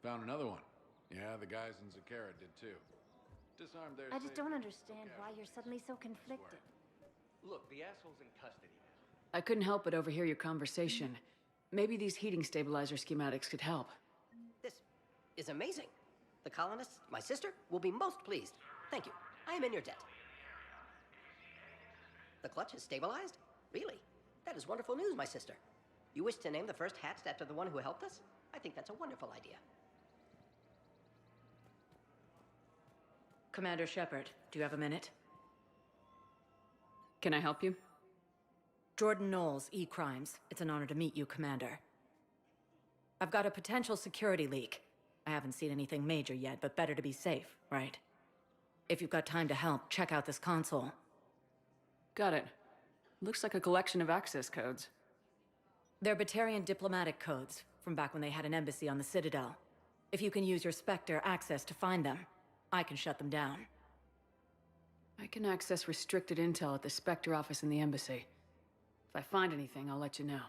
Found another one. Yeah, the guys in Zakara did too. Disarmed their I just don't savior. understand why you're suddenly so conflicted. Look, the asshole's in custody now. I couldn't help but overhear your conversation. Maybe these heating stabilizer schematics could help. This is amazing. The colonists, my sister, will be most pleased. Thank you. I am in your debt. The clutch is stabilized? Really? That is wonderful news, my sister. You wish to name the first hatched after the one who helped us? I think that's a wonderful idea. Commander Shepard, do you have a minute? Can I help you? Jordan Knowles, E-Crimes. It's an honor to meet you, Commander. I've got a potential security leak. I haven't seen anything major yet, but better to be safe, right? If you've got time to help, check out this console. Got it. Looks like a collection of access codes. They're Batarian diplomatic codes, from back when they had an embassy on the Citadel. If you can use your Spectre access to find them, I can shut them down. I can access restricted intel at the Spectre office in the embassy. If I find anything, I'll let you know.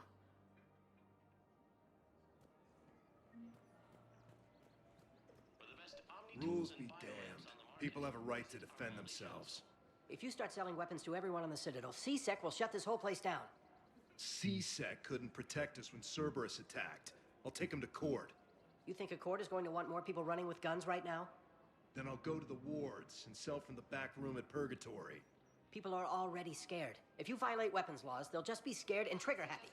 Rules be damned. People have a right to defend themselves. If you start selling weapons to everyone on the Citadel, C-Sec will shut this whole place down. C-Sec couldn't protect us when Cerberus attacked. I'll take them to court. You think Accord is going to want more people running with guns right now? Then I'll go to the wards and sell from the back room at Purgatory. People are already scared. If you violate weapons laws, they'll just be scared and trigger-happy.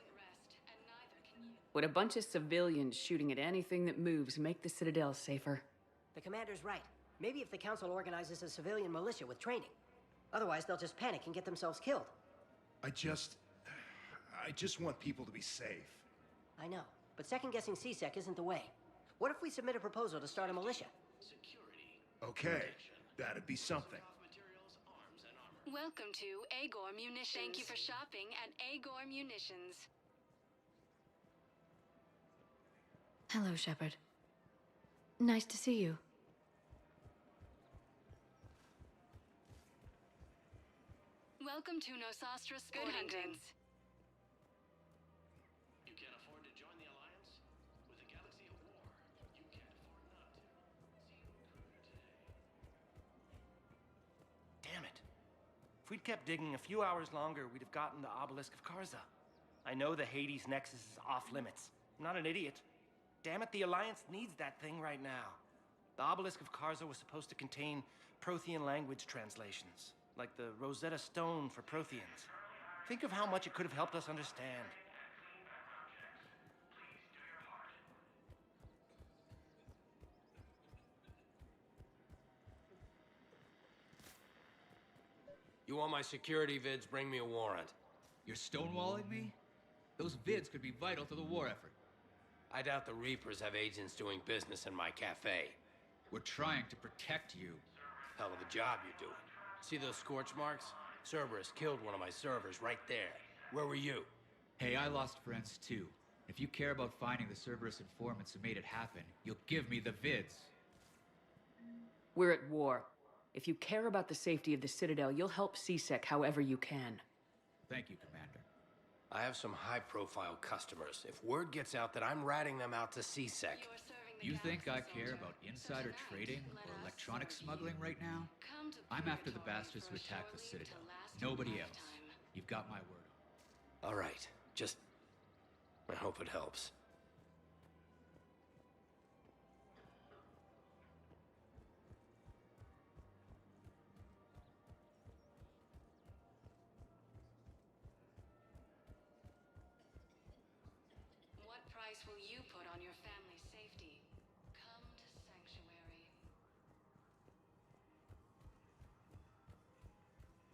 Would a bunch of civilians shooting at anything that moves make the Citadel safer? The commander's right. Maybe if the council organizes a civilian militia with training. Otherwise, they'll just panic and get themselves killed. I just want people to be safe. I know, but second-guessing C-Sec isn't the way. What if we submit a proposal to start a militia? Okay, that'd be something. Welcome to Agor Munitions. Thank you for shopping at Agor Munitions. Hello, Shepard. Nice to see you. Welcome to Nosastros. Good hunting. You can't afford to join the Alliance? With a galaxy at war, you can't afford not to. See you recruiter today. Damn it. If we'd kept digging a few hours longer, we'd have gotten the Obelisk of Karza. I know the Hades Nexus is off limits. I'm not an idiot. Damn it, the Alliance needs that thing right now. The Obelisk of Karza was supposed to contain Prothean language translations, like the Rosetta Stone for Protheans. Think of how much it could have helped us understand. You want my security vids, bring me a warrant. You're stonewalling me? Those vids could be vital to the war effort. I doubt the Reapers have agents doing business in my cafe. We're trying to protect you. Hell of a job you're doing. See those scorch marks? Cerberus killed one of my servers right there. Where were you? Hey, I lost friends too. If you care about finding the Cerberus informants who made it happen, you'll give me the vids. We're at war. If you care about the safety of the Citadel, you'll help C-Sec however you can. Thank you, Commander. I have some high-profile customers. If word gets out that I'm ratting them out to C-Sec... You think I care about insider trading or electronic smuggling right now? I'm after the bastards who attacked the Citadel. Nobody else. You've got my word. All right. Just... I hope it helps. What price will you put on your family's safety? Come to Sanctuary.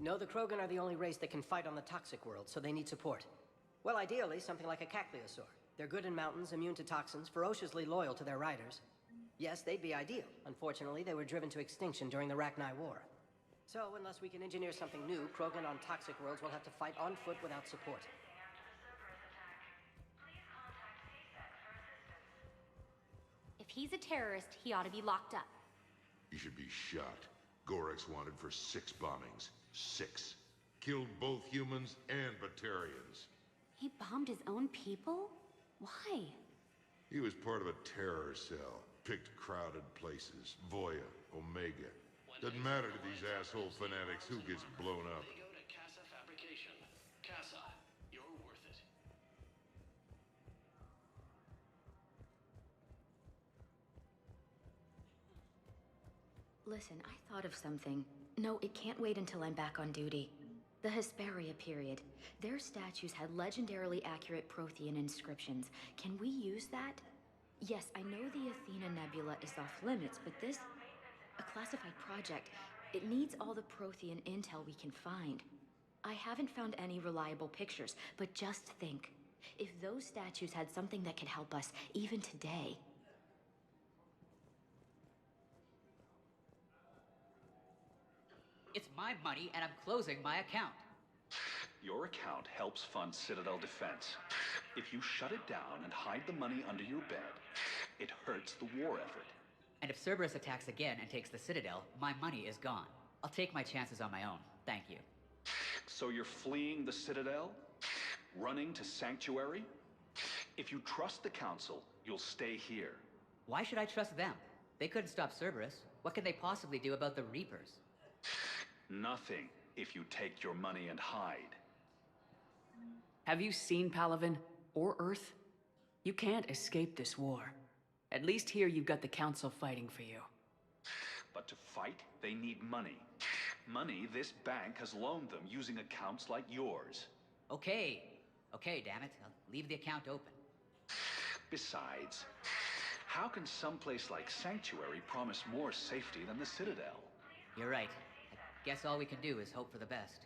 No, the Krogan are the only race that can fight on the toxic world, so they need support. Well, ideally, something like a Cacliosaur. They're good in mountains, immune to toxins, ferociously loyal to their riders. Yes, they'd be ideal. Unfortunately, they were driven to extinction during the Rachni War. So, unless we can engineer something new, Krogan on toxic worlds will have to fight on foot without support. If he's a terrorist, he ought to be locked up. He should be shot. Gorex wanted for 6 bombings. 6. Killed both humans and Batarians. He bombed his own people? Why? He was part of a terror cell. Picked crowded places. Voya, Omega. Doesn't matter to these asshole fanatics who gets blown up. They go to Casa Fabrication. Casa, you're worth it. Listen, I thought of something. No, it can't wait until I'm back on duty. The Hesperia period. Their statues had legendarily accurate Prothean inscriptions. Can we use that? Yes, I know the Athena Nebula is off limits, but this... a classified project. It needs all the Prothean intel we can find. I haven't found any reliable pictures, but just think. If those statues had something that could help us, even today... It's my money, and I'm closing my account. Your account helps fund Citadel defense. If you shut it down and hide the money under your bed, it hurts the war effort. And if Cerberus attacks again and takes the Citadel, my money is gone. I'll take my chances on my own. Thank you. So you're fleeing the Citadel? Running to Sanctuary? If you trust the Council, you'll stay here. Why should I trust them? They couldn't stop Cerberus. What can they possibly do about the Reapers? Nothing, if you take your money and hide. Have you seen Palaven? Or Earth? You can't escape this war. At least here you've got the Council fighting for you. But to fight, they need money. Money this bank has loaned them using accounts like yours. Okay, damn it. I'll leave the account open. Besides, how can someplace like Sanctuary promise more safety than the Citadel? You're right. I guess all we can do is hope for the best.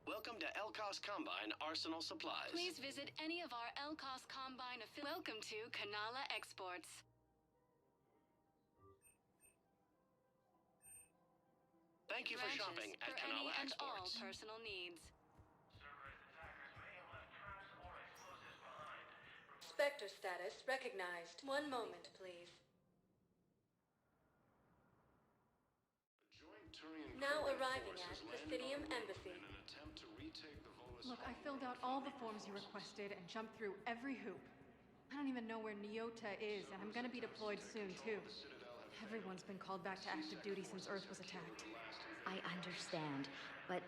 Welcome to Elkos Combine Arsenal Supplies. Please visit any of our Elkos Combine affiliates. Welcome to Kanala Exports. Thank you for Branches shopping at for any Kanala and all Exports. personal needs. Spectre status recognized. One moment, please. Now arriving at Presidium Embassy. Look, I filled out all the forms you requested and jumped through every hoop. I don't even know where Nyota is, and I'm gonna be deployed soon, too. Everyone's been called back to active duty since Earth was attacked. I understand, but...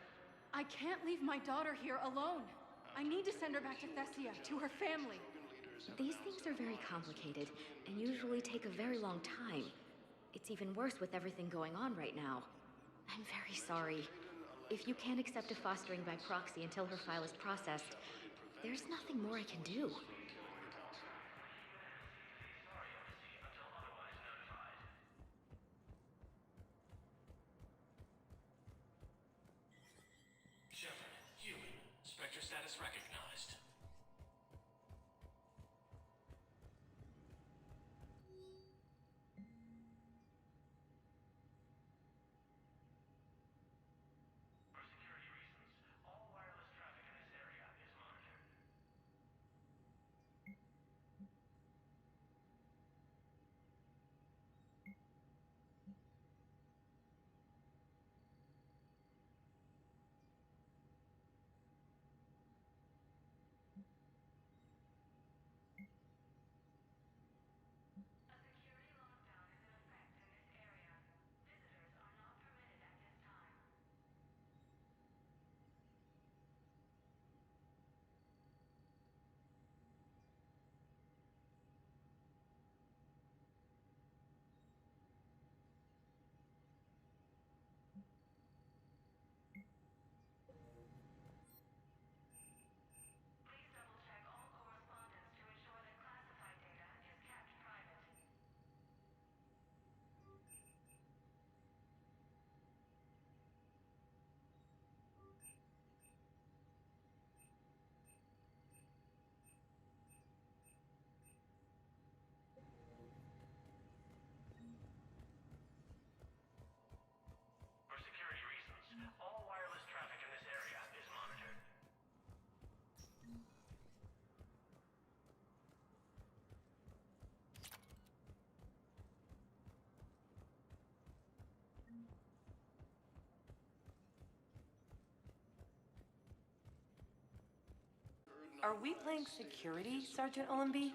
I can't leave my daughter here alone! I need to send her back to Thessia, to her family! These things are very complicated, and usually take a very long time. It's even worse with everything going on right now. I'm very sorry. If you can't accept a fostering by proxy until her file is processed, there's nothing more I can do. Shepard, human. Spectre status recognized. Are we playing security, Sergeant Olenby?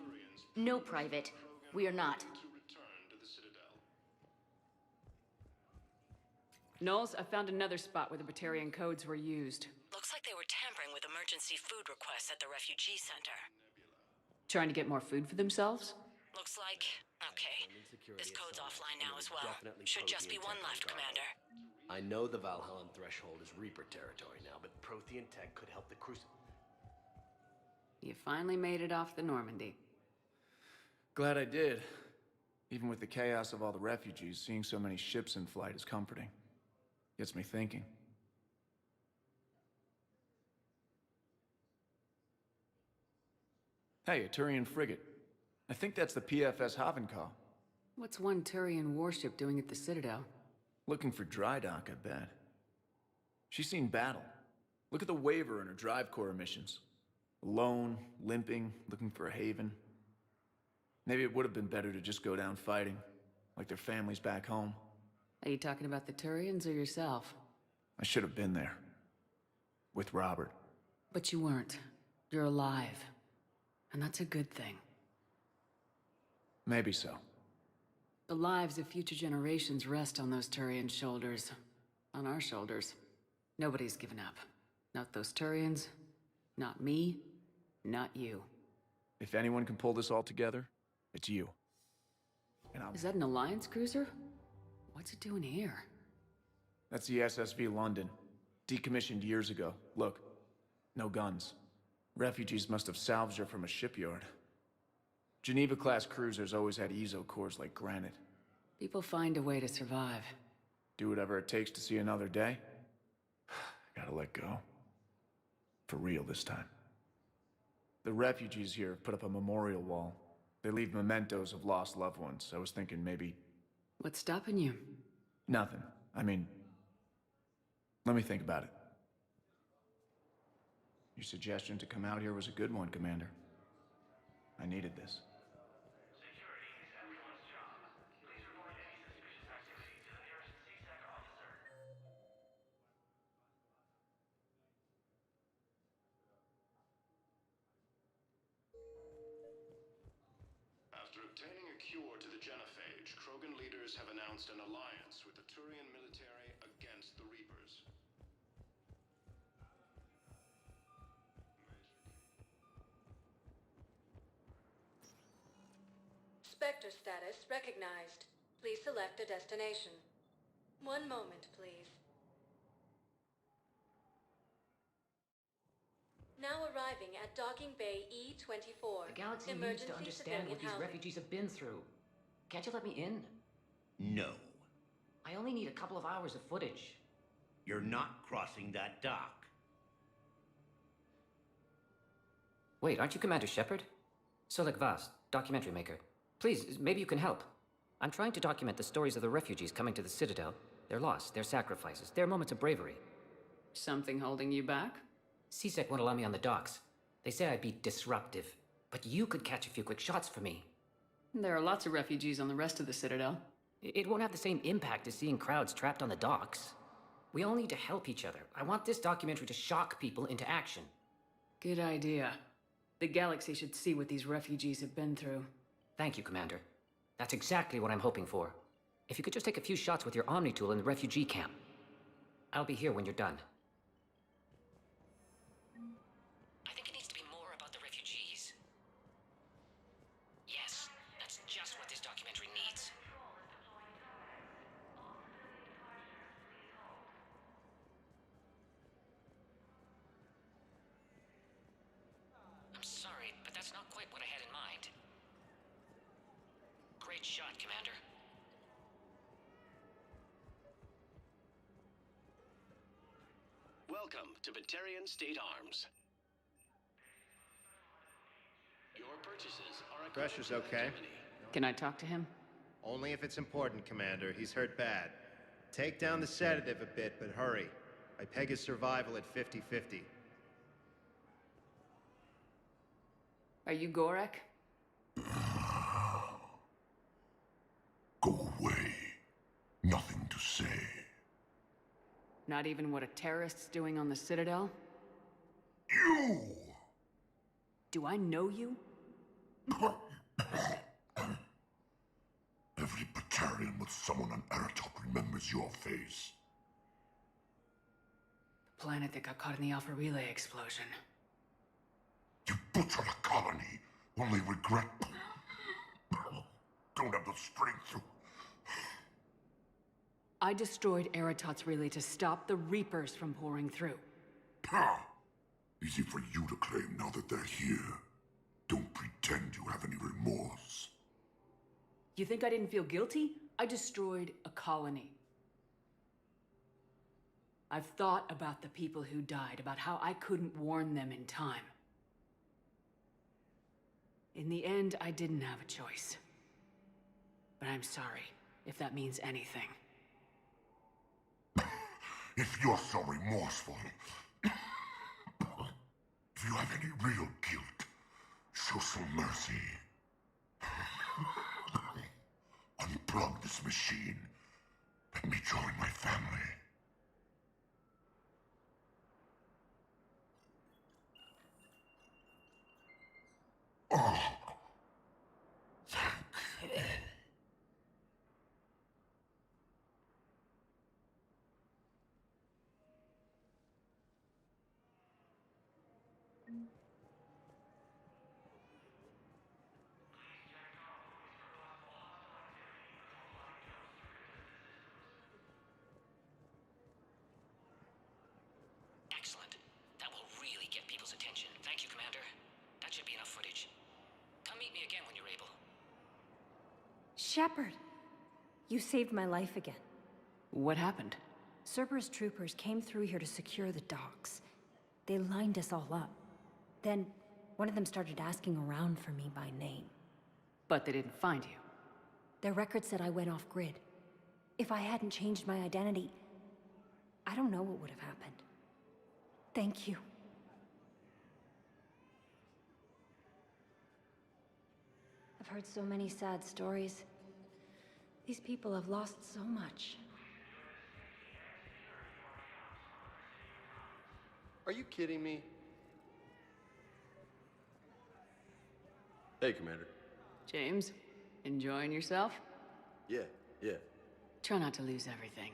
No, Private. We are not. To return to the Citadel. Knowles, I found another spot where the Batarian codes were used. Looks like they were tampering with emergency food requests at the refugee center. Trying to get more food for themselves? Looks like... Okay. This code's offline now as well. Should just be one left, Commander. I know the Valhallan threshold is Reaper territory now, but Prothean tech could help the You finally made it off the Normandy. Glad I did. Even with the chaos of all the refugees, seeing so many ships in flight is comforting. Gets me thinking. Hey, a Turian frigate. I think that's the PFS Havenkal. What's one Turian warship doing at the Citadel? Looking for dry dock, I bet. She's seen battle. Look at the waiver in her drive core emissions. Alone, limping, looking for a haven. Maybe it would have been better to just go down fighting, like their families back home. Are you talking about the Turians or yourself? I should have been there. With Robert. But you weren't. You're alive. And that's a good thing. Maybe so. The lives of future generations rest on those Turian shoulders. On our shoulders. Nobody's given up. Not those Turians. Not me. Not you. If anyone can pull this all together, it's you. And Is that an Alliance cruiser? What's it doing here? That's the SSV London. Decommissioned years ago. Look. No guns. Refugees must have salvaged her from a shipyard. Geneva-class cruisers always had ezo cores like granite. People find a way to survive. Do whatever it takes to see another day. Gotta let go. For real this time. The refugees here have put up a memorial wall. They leave mementos of lost loved ones. I was thinking maybe... What's stopping you? Nothing. I mean... Let me think about it. Your suggestion to come out here was a good one, Commander. I needed this. After obtaining a cure to the genophage, Krogan leaders have announced an alliance with the Turian military against the Reapers. Spectre status recognized. Please select a destination. One moment, please. Now arriving at Docking Bay E-24. The galaxy needs Emergency to understand what civilian these housing. refugees have been through. Can't you let me in? No. I only need a couple of hours of footage. You're not crossing that dock. Wait, aren't you Commander Shepard? Solik Vast, documentary maker. Please, maybe you can help. I'm trying to document the stories of the refugees coming to the Citadel. Their loss, their sacrifices, their moments of bravery. Something holding you back? CSEC won't allow me on the docks. They say I'd be disruptive. But you could catch a few quick shots for me. There are lots of refugees on the rest of the Citadel. It won't have the same impact as seeing crowds trapped on the docks. We all need to help each other. I want this documentary to shock people into action. Good idea. The galaxy should see what these refugees have been through. Thank you, Commander. That's exactly what I'm hoping for. If you could just take a few shots with your Omni tool in the refugee camp. I'll be here when you're done. I think it needs to be more about the refugees. Yes, that's just what this documentary needs. I'm sorry, but that's not quite what I had in mind. Great shot, Commander. Welcome to Batarian State Arms. Your purchases are a Pressure's okay. Can I talk to him? Only if it's important, Commander. He's hurt bad. Take down the sedative a bit, but hurry. I peg his survival at 50-50. Are you Gorek? Go away. Nothing to say. Not even what a terrorist's doing on the Citadel? You! Do I know you? Every Batarian with someone on Aratok remembers your face. The planet that got caught in the Alpha Relay explosion. You butchered a colony, only regret... don't have the strength to... I destroyed Aratot's relay to stop the Reapers from pouring through. Pah! Easy for you to claim now that they're here. Don't pretend you have any remorse. You think I didn't feel guilty? I destroyed a colony. I've thought about the people who died, about how I couldn't warn them in time. In the end, I didn't have a choice. But I'm sorry, if that means anything. If you're so remorseful, if you have any real guilt, show some mercy. Unplug this machine. Let me join my family. Oh. Thank you. Excellent. That will really get people's attention. Thank you, Commander. That should be enough footage. Come meet me again when you're able. Shepard! You saved my life again. What happened? Cerberus troopers came through here to secure the docks. They lined us all up. Then, one of them started asking around for me by name. But they didn't find you. Their record said I went off-grid. If I hadn't changed my identity, I don't know what would have happened. Thank you. I've heard so many sad stories. These people have lost so much. Are you kidding me? Hey, Commander. James, enjoying yourself? Yeah. Try not to lose everything.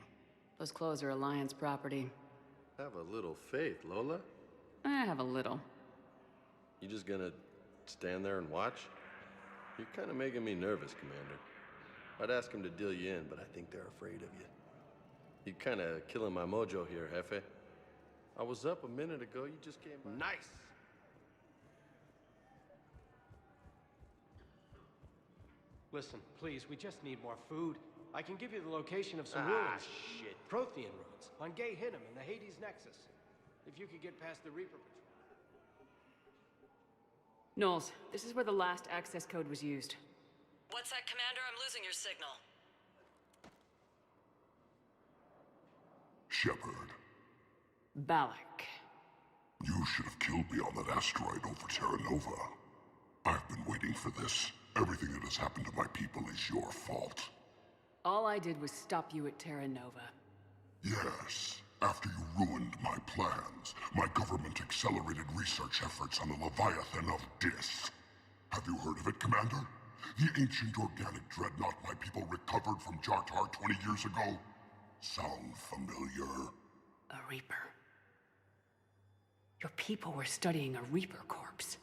Those clothes are Alliance property. Have a little faith, Lola. I have a little. You just gonna stand there and watch? You're kind of making me nervous, Commander. I'd ask them to deal you in, but I think they're afraid of you. You're kind of killing my mojo here, Jefe. I was up a minute ago, you just came by. Nice! Listen, please, we just need more food. I can give you the location of some ruins. Shit. Prothean ruins, on Gay Hittim in the Hades Nexus. If you could get past the Reaper Patrol. Knowles, this is where the last access code was used. What's that, Commander? I'm losing your signal. Shepard. Balak. You should have killed me on that asteroid over Terra Nova. I've been waiting for this. Everything that has happened to my people is your fault. All I did was stop you at Terra Nova. Yes. After you ruined my plans, my government accelerated research efforts on the Leviathan of Dis. Have you heard of it, Commander? The ancient organic dreadnought my people recovered from Jartar 20 years ago? Sound familiar? A Reaper. Your people were studying a Reaper corpse.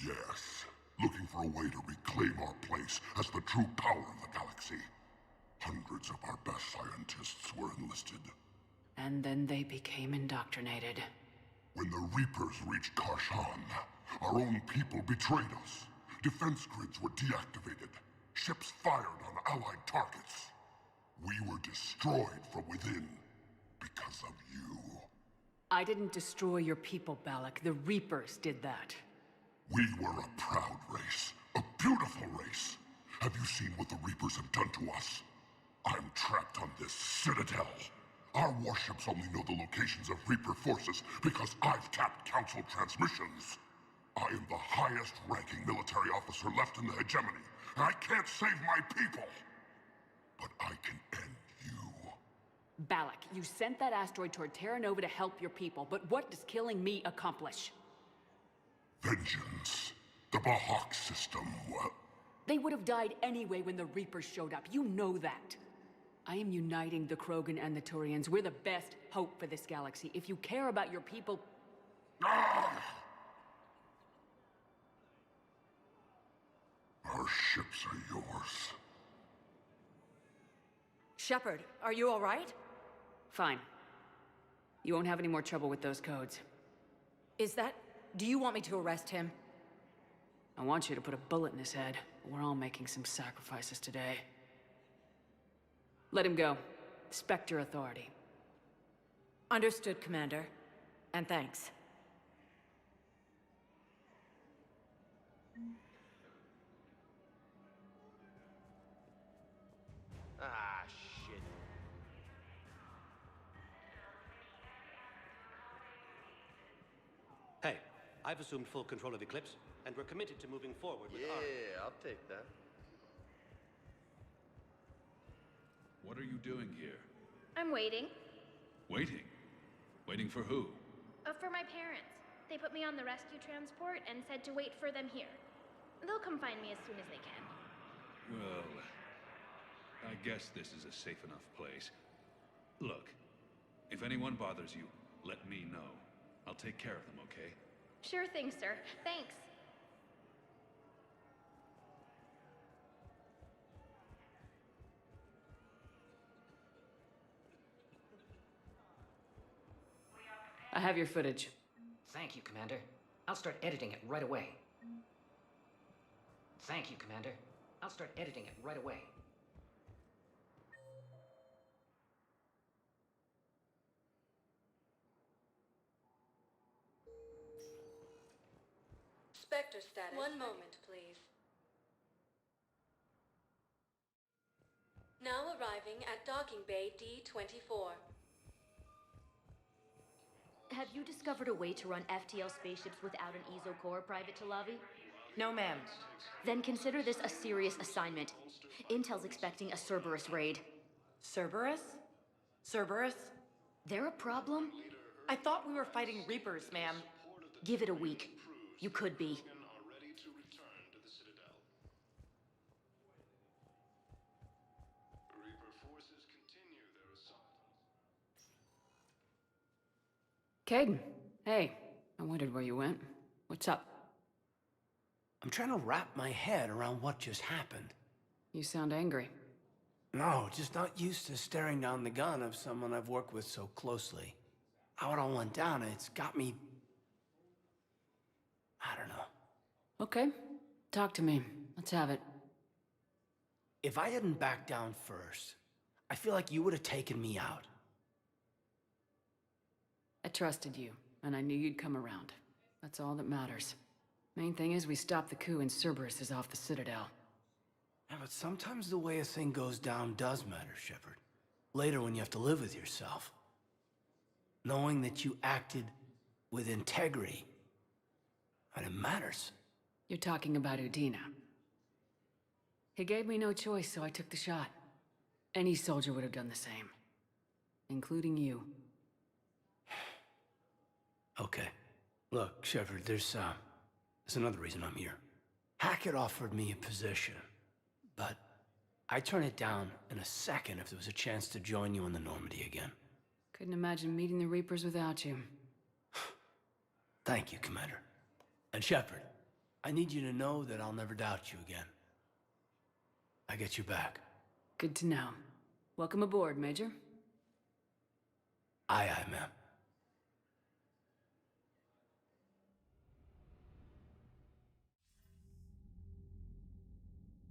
Yes. Looking for a way to reclaim our place as the true power of the galaxy. Hundreds of our best scientists were enlisted. And then they became indoctrinated. When the Reapers reached Karshan, our own people betrayed us. Defense grids were deactivated. Ships fired on Allied targets. We were destroyed from within because of you. I didn't destroy your people, Balak. The Reapers did that. We were a proud race. A beautiful race. Have you seen what the Reapers have done to us? I'm trapped on this citadel. Our warships only know the locations of Reaper forces because I've tapped Council transmissions. I am the highest-ranking military officer left in the hegemony, and I can't save my people. But I can end you. Balak, you sent that asteroid toward Terra Nova to help your people, but what does killing me accomplish? Vengeance. The Bahak system, They would have died anyway when the Reapers showed up. You know that. I am uniting the Krogan and the Turians. We're the best hope for this galaxy. If you care about your people... Our ships are yours. Shepard, are you all right? Fine. You won't have any more trouble with those codes. Is that... Do you want me to arrest him? I want you to put a bullet in his head. We're all making some sacrifices today. Let him go. Spectre Authority. Understood, Commander. And thanks. Ah, shit. Hey, I've assumed full control of Eclipse, and we're committed to moving forward with AORUS. Yeah, I'll take that. What are you doing here? I'm waiting. Waiting? Waiting for who? For my parents. They put me on the rescue transport and said to wait for them here. They'll come find me as soon as they can. Well, I guess this is a safe enough place. Look, if anyone bothers you, let me know. I'll take care of them, okay? Sure thing, sir. Thanks. I have your footage. Thank you, Commander. I'll start editing it right away. Thank you, Commander. I'll start editing it right away. Spectre status. One moment, please. Now arriving at docking bay D-24. Have you discovered a way to run FTL spaceships without an ESO core, Private Talavi? No, ma'am. Then consider this a serious assignment. Intel's expecting a Cerberus raid. Cerberus? Cerberus? They're a problem? I thought we were fighting Reapers, ma'am. Give it a week. You could be. Caden, hey. I wondered where you went. What's up? I'm trying to wrap my head around what just happened. You sound angry. No, just not used to staring down the gun of someone I've worked with so closely. How it all went down, it's got me... I don't know. Okay. Talk to me. Let's have it. If I hadn't backed down first, I feel like you would have taken me out. I trusted you, and I knew you'd come around. That's all that matters. Main thing is we stopped the coup and Cerberus is off the Citadel. Yeah, but sometimes the way a thing goes down does matter, Shepard. Later when you have to live with yourself. Knowing that you acted with integrity, and it matters. You're talking about Udina. He gave me no choice, so I took the shot. Any soldier would have done the same. Including you. Okay. Look, Shepard, there's another reason I'm here. Hackett offered me a position, but I'd turn it down in a second if there was a chance to join you in the Normandy again. Couldn't imagine meeting the Reapers without you. Thank you, Commander. And Shepard, I need you to know that I'll never doubt you again. I get you back. Good to know. Welcome aboard, Major. Aye, aye, ma'am.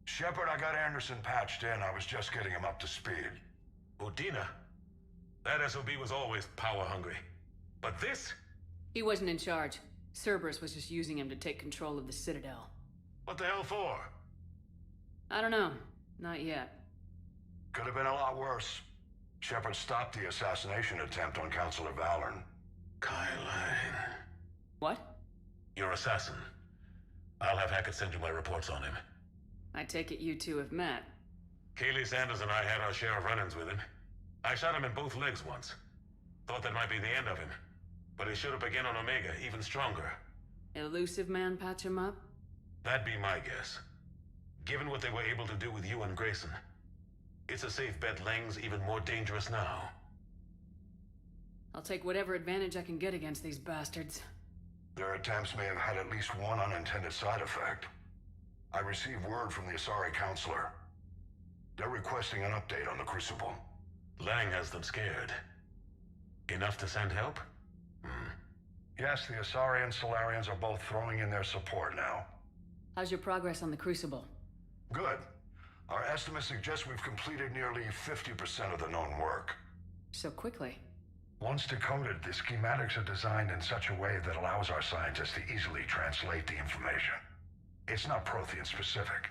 Shepard, I got Anderson patched in. I was just getting him up to speed. Udina? That SOB was always power-hungry. But this? He wasn't in charge. Cerberus was just using him to take control of the Citadel. What the hell for? I don't know. Not yet. Could have been a lot worse. Shepard stopped the assassination attempt on Councilor Valorn. Kyline. What? Your assassin. I'll have Hackett send you my reports on him. I take it you two have met. Keeley Sanders and I had our share of run-ins with him. I shot him in both legs once. Thought that might be the end of him. But he should have begun on Omega, even stronger. Elusive man patch him up? That'd be my guess. Given what they were able to do with you and Grayson, it's a safe bet Lang's even more dangerous now. I'll take whatever advantage I can get against these bastards. Their attempts may have had at least one unintended side effect. I received word from the Asari Counselor. They're requesting an update on the Crucible. Lang has them scared. Enough to send help? Yes, the Asari and Solarians are both throwing in their support now. How's your progress on the Crucible? Good. Our estimates suggest we've completed nearly 50% of the known work. So quickly. Once decoded, the schematics are designed in such a way that allows our scientists to easily translate the information. It's not Prothean specific.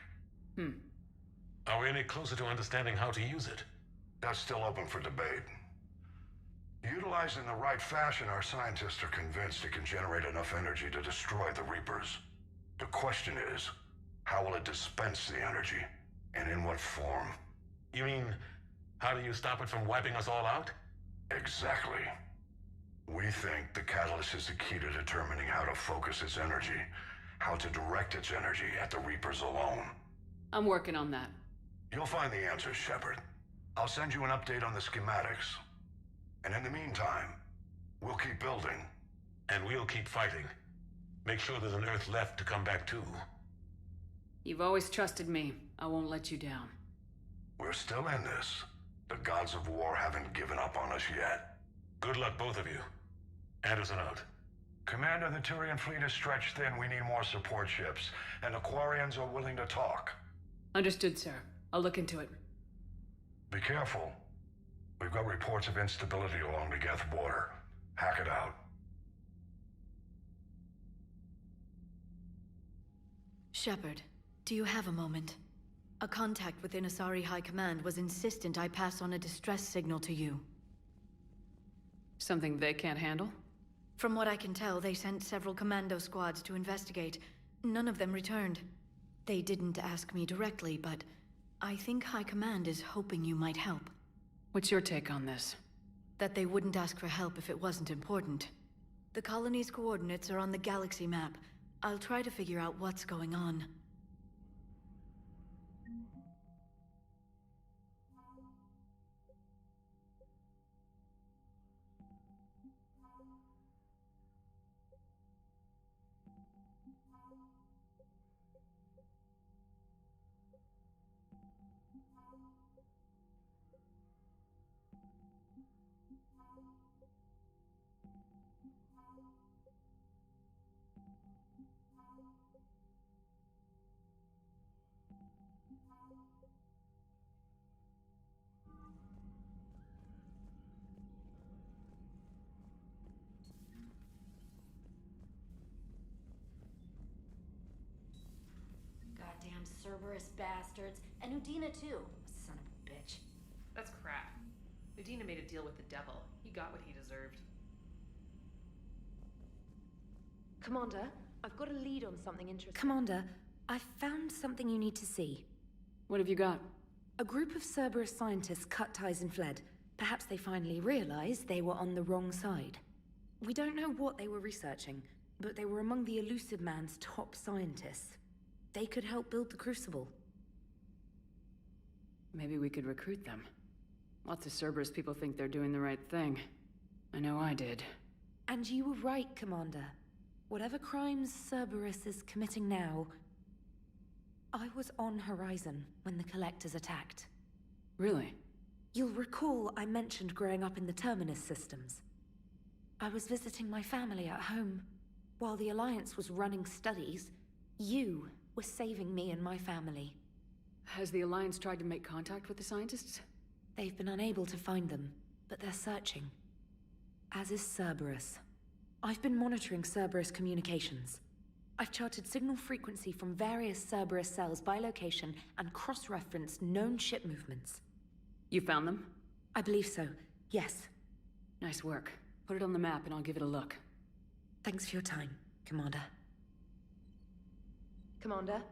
Are we any closer to understanding how to use it? That's still open for debate. Utilized in the right fashion, our scientists are convinced it can generate enough energy to destroy the Reapers. The question is, how will it dispense the energy? And in what form? You mean, how do you stop it from wiping us all out? Exactly. We think the catalyst is the key to determining how to focus its energy, how to direct its energy at the Reapers alone. I'm working on that. You'll find the answers, Shepard. I'll send you an update on the schematics. And in the meantime, we'll keep building. And we'll keep fighting. Make sure there's an Earth left to come back to. You've always trusted me. I won't let you down. We're still in this. The gods of war haven't given up on us yet. Good luck, both of you. Anderson out. Commander, the Turian fleet is stretched thin. We need more support ships. And Aquarians are willing to talk. Understood, sir. I'll look into it. Be careful. We've got reports of instability along the Geth border. Hack it out. Shepard, do you have a moment? A contact within Asari High Command was insistent I pass on a distress signal to you. Something they can't handle? From what I can tell, they sent several commando squads to investigate. None of them returned. They didn't ask me directly, but I think High Command is hoping you might help. What's your take on this? That they wouldn't ask for help if it wasn't important. The colony's coordinates are on the galaxy map. I'll try to figure out what's going on. Goddamn Cerberus bastards. And Udina too. Son of a bitch. That's crap. Udina made a deal with the devil. He got what he deserved. Commander, I've got a lead on something interesting. Commander, I found something you need to see. What have you got? A group of Cerberus scientists cut ties and fled. Perhaps they finally realized they were on the wrong side. We don't know what they were researching, but they were among the Elusive Man's top scientists. They could help build the Crucible. Maybe we could recruit them. Lots of Cerberus people think they're doing the right thing. I know I did. And you were right, Commander. Whatever crimes Cerberus is committing now, I was on Horizon when the Collectors attacked. Really? You'll recall I mentioned growing up in the Terminus systems. I was visiting my family at home. While the Alliance was running studies, you were saving me and my family. Has the Alliance tried to make contact with the scientists? They've been unable to find them, but they're searching. As is Cerberus. I've been monitoring Cerberus communications. I've charted signal frequency from various Cerberus cells by location and cross-referenced known ship movements. You found them? I believe so, yes. Nice work. Put it on the map and I'll give it a look. Thanks for your time, Commander. Commander?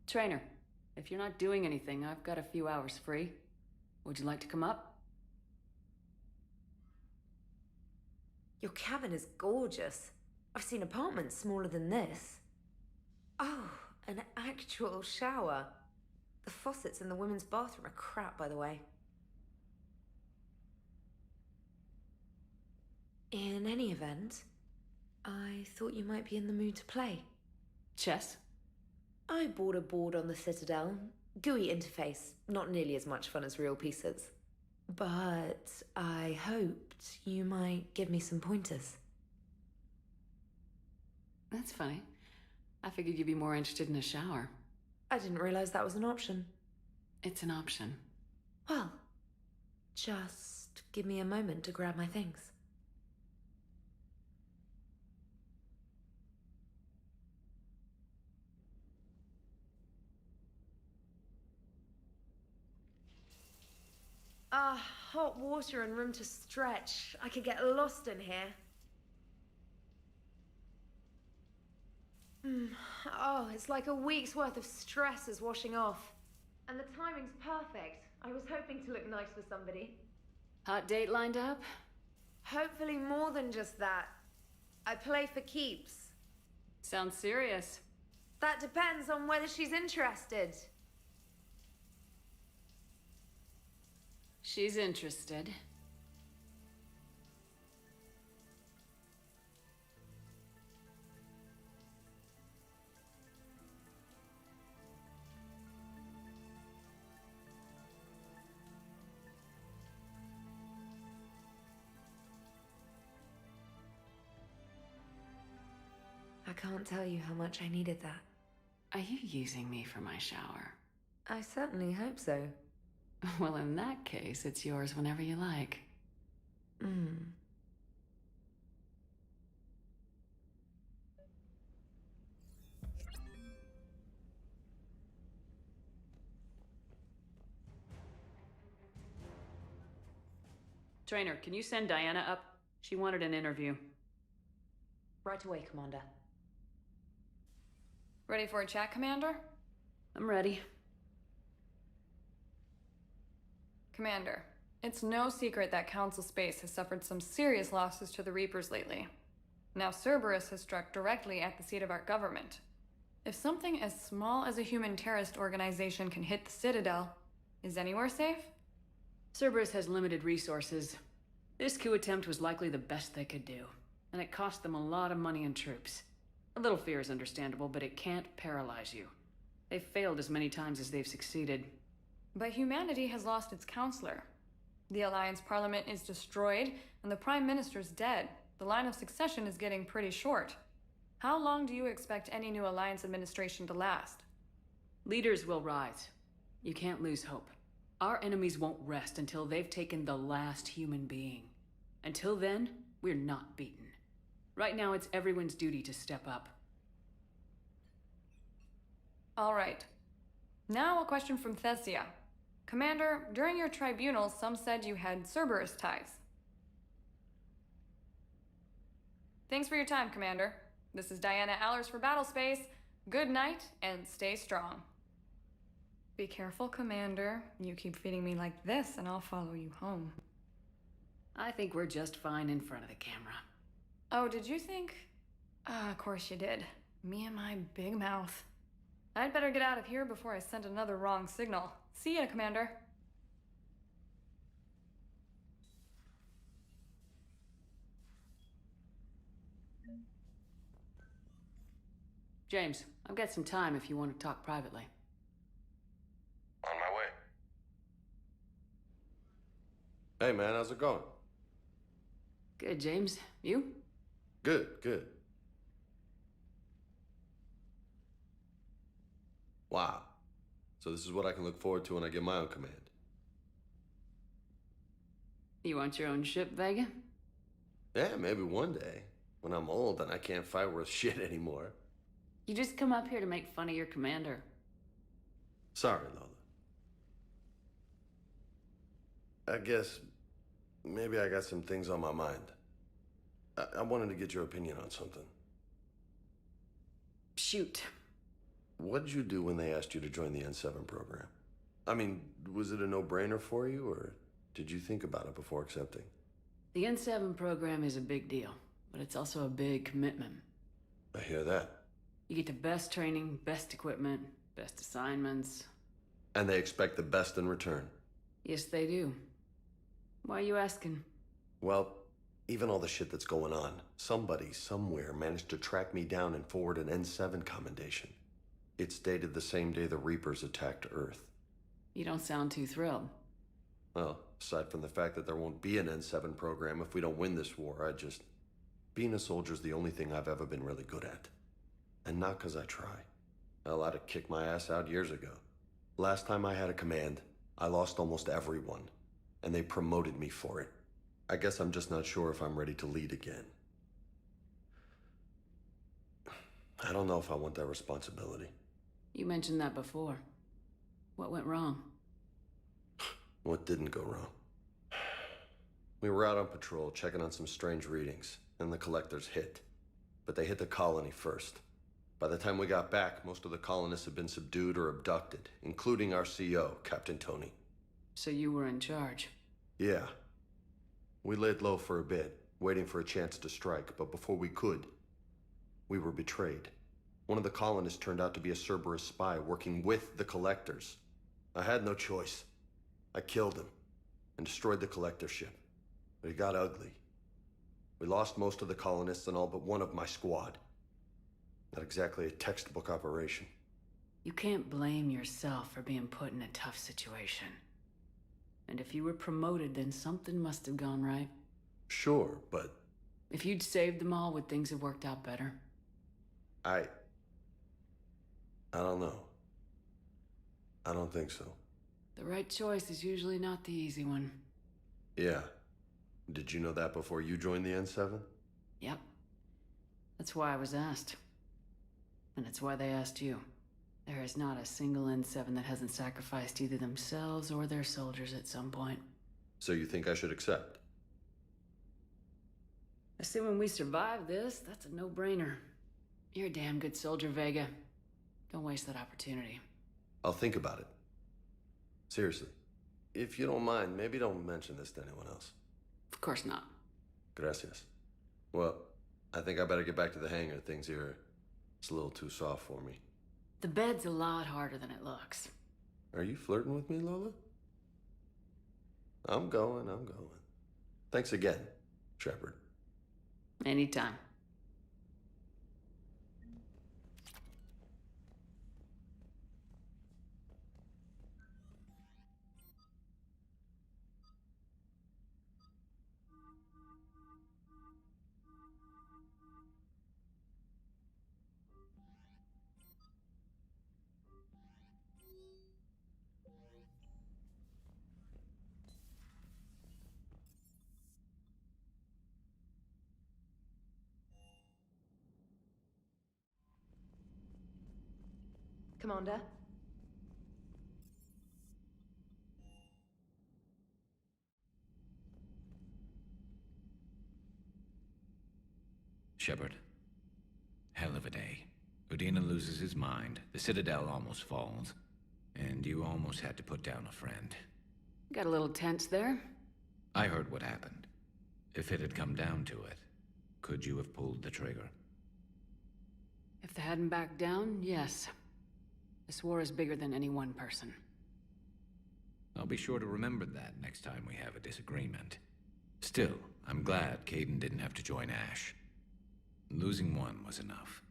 Trainer, if you're not doing anything, I've got a few hours free. Would you like to come up? Your cabin is gorgeous. I've seen apartments smaller than this. Oh, an actual shower. The faucets in the women's bathroom are crap, by the way. In any event, I thought you might be in the mood to play. Chess? I bought a board on the Citadel. GUI interface, not nearly as much fun as real pieces. But I hoped you might give me some pointers. That's funny. I figured you'd be more interested in a shower. I didn't realize that was an option. It's an option. Well, just give me a moment to grab my things. Hot water and room to stretch. I could get lost in here. Oh, it's like a week's worth of stress is washing off. And the timing's perfect. I was hoping to look nice for somebody. Hot date lined up? Hopefully more than just that. I play for keeps. Sounds serious. That depends on whether she's interested. She's interested. I can't tell you how much I needed that. Are you using me for my shower? I certainly hope so. Well, in that case, it's yours whenever you like. Trainer, can you send Diana up? She wanted an interview. Right away, Commander. Ready for a chat, Commander? I'm ready. Commander, it's no secret that Council Space has suffered some serious losses to the Reapers lately. Now Cerberus has struck directly at the seat of our government. If something as small as a human terrorist organization can hit the Citadel, is anywhere safe? Cerberus has limited resources. This coup attempt was likely the best they could do, and it cost them a lot of money and troops. A little fear is understandable, but it can't paralyze you. They've failed as many times as they've succeeded. But humanity has lost its counselor. The Alliance Parliament is destroyed, and the Prime Minister's dead. The line of succession is getting pretty short. How long do you expect any new Alliance administration to last? Leaders will rise. You can't lose hope. Our enemies won't rest until they've taken the last human being. Until then, we're not beaten. Right now, it's everyone's duty to step up. All right. Now a question from Thessia. Commander, during your tribunal, some said you had Cerberus ties. Thanks for your time, Commander. This is Diana Allers for Battlespace. Good night, and stay strong. Be careful, Commander. You keep feeding me like this, and I'll follow you home. I think we're just fine in front of the camera. Oh, did you think? Of course you did. Me and my big mouth. I'd better get out of here before I send another wrong signal. See ya, Commander. James, I've got some time if you want to talk privately. On my way. Hey man, how's it going? Good, James. You? Good, good. Wow. So this is what I can look forward to when I get my own command. You want your own ship, Vega? Yeah, maybe one day. When I'm old and I can't fight worth shit anymore. You just come up here to make fun of your commander. Sorry, Lola. I guess maybe I got some things on my mind. I wanted to get your opinion on something. Shoot. What'd you do when they asked you to join the N7 program? I mean, was it a no-brainer for you, or did you think about it before accepting? The N7 program is a big deal, but it's also a big commitment. I hear that. You get the best training, best equipment, best assignments. And they expect the best in return. Yes, they do. Why are you asking? Well, even all the shit that's going on, somebody somewhere managed to track me down and forward an N7 commendation. It's dated the same day the Reapers attacked Earth. You don't sound too thrilled. Well, aside from the fact that there won't be an N7 program if we don't win this war, being a soldier's the only thing I've ever been really good at. And not 'cause I try. Hell, I'd have kicked my ass out years ago. Last time I had a command, I lost almost everyone, and they promoted me for it. I guess I'm just not sure if I'm ready to lead again. I don't know if I want that responsibility. You mentioned that before. What went wrong? What didn't go wrong? We were out on patrol, checking on some strange readings, and the collectors hit. But they hit the colony first. By the time we got back, most of the colonists had been subdued or abducted, including our CO, Captain Tony. So you were in charge? Yeah. We laid low for a bit, waiting for a chance to strike, but before we could, we were betrayed. One of the colonists turned out to be a Cerberus spy working with the collectors. I had no choice. I killed him and destroyed the collector ship. But it got ugly. We lost most of the colonists and all but one of my squad. Not exactly a textbook operation. You can't blame yourself for being put in a tough situation. And if you were promoted, then something must have gone right. Sure, but... If you'd saved them all, would things have worked out better? I don't know. I don't think so. The right choice is usually not the easy one. Yeah. Did you know that before you joined the N7? Yep. That's why I was asked. And it's why they asked you. There is not a single N7 that hasn't sacrificed either themselves or their soldiers at some point. So you think I should accept? Assuming we survive this, that's a no-brainer. You're a damn good soldier, Vega. Don't waste that opportunity. I'll think about it. Seriously. If you don't mind, maybe don't mention this to anyone else. Of course not. Gracias. Well, I think I better get back to the hangar. Things here, it's a little too soft for me. The bed's a lot harder than it looks. Are you flirting with me, Lola? I'm going. Thanks again, Shepard. Anytime. Commander? Shepard. Hell of a day. Udina loses his mind, the Citadel almost falls, and you almost had to put down a friend. Got a little tense there. I heard what happened. If it had come down to it, could you have pulled the trigger? If they hadn't backed down, yes. This war is bigger than any one person. I'll be sure to remember that next time we have a disagreement. Still, I'm glad Kaidan didn't have to join Ash. Losing one was enough.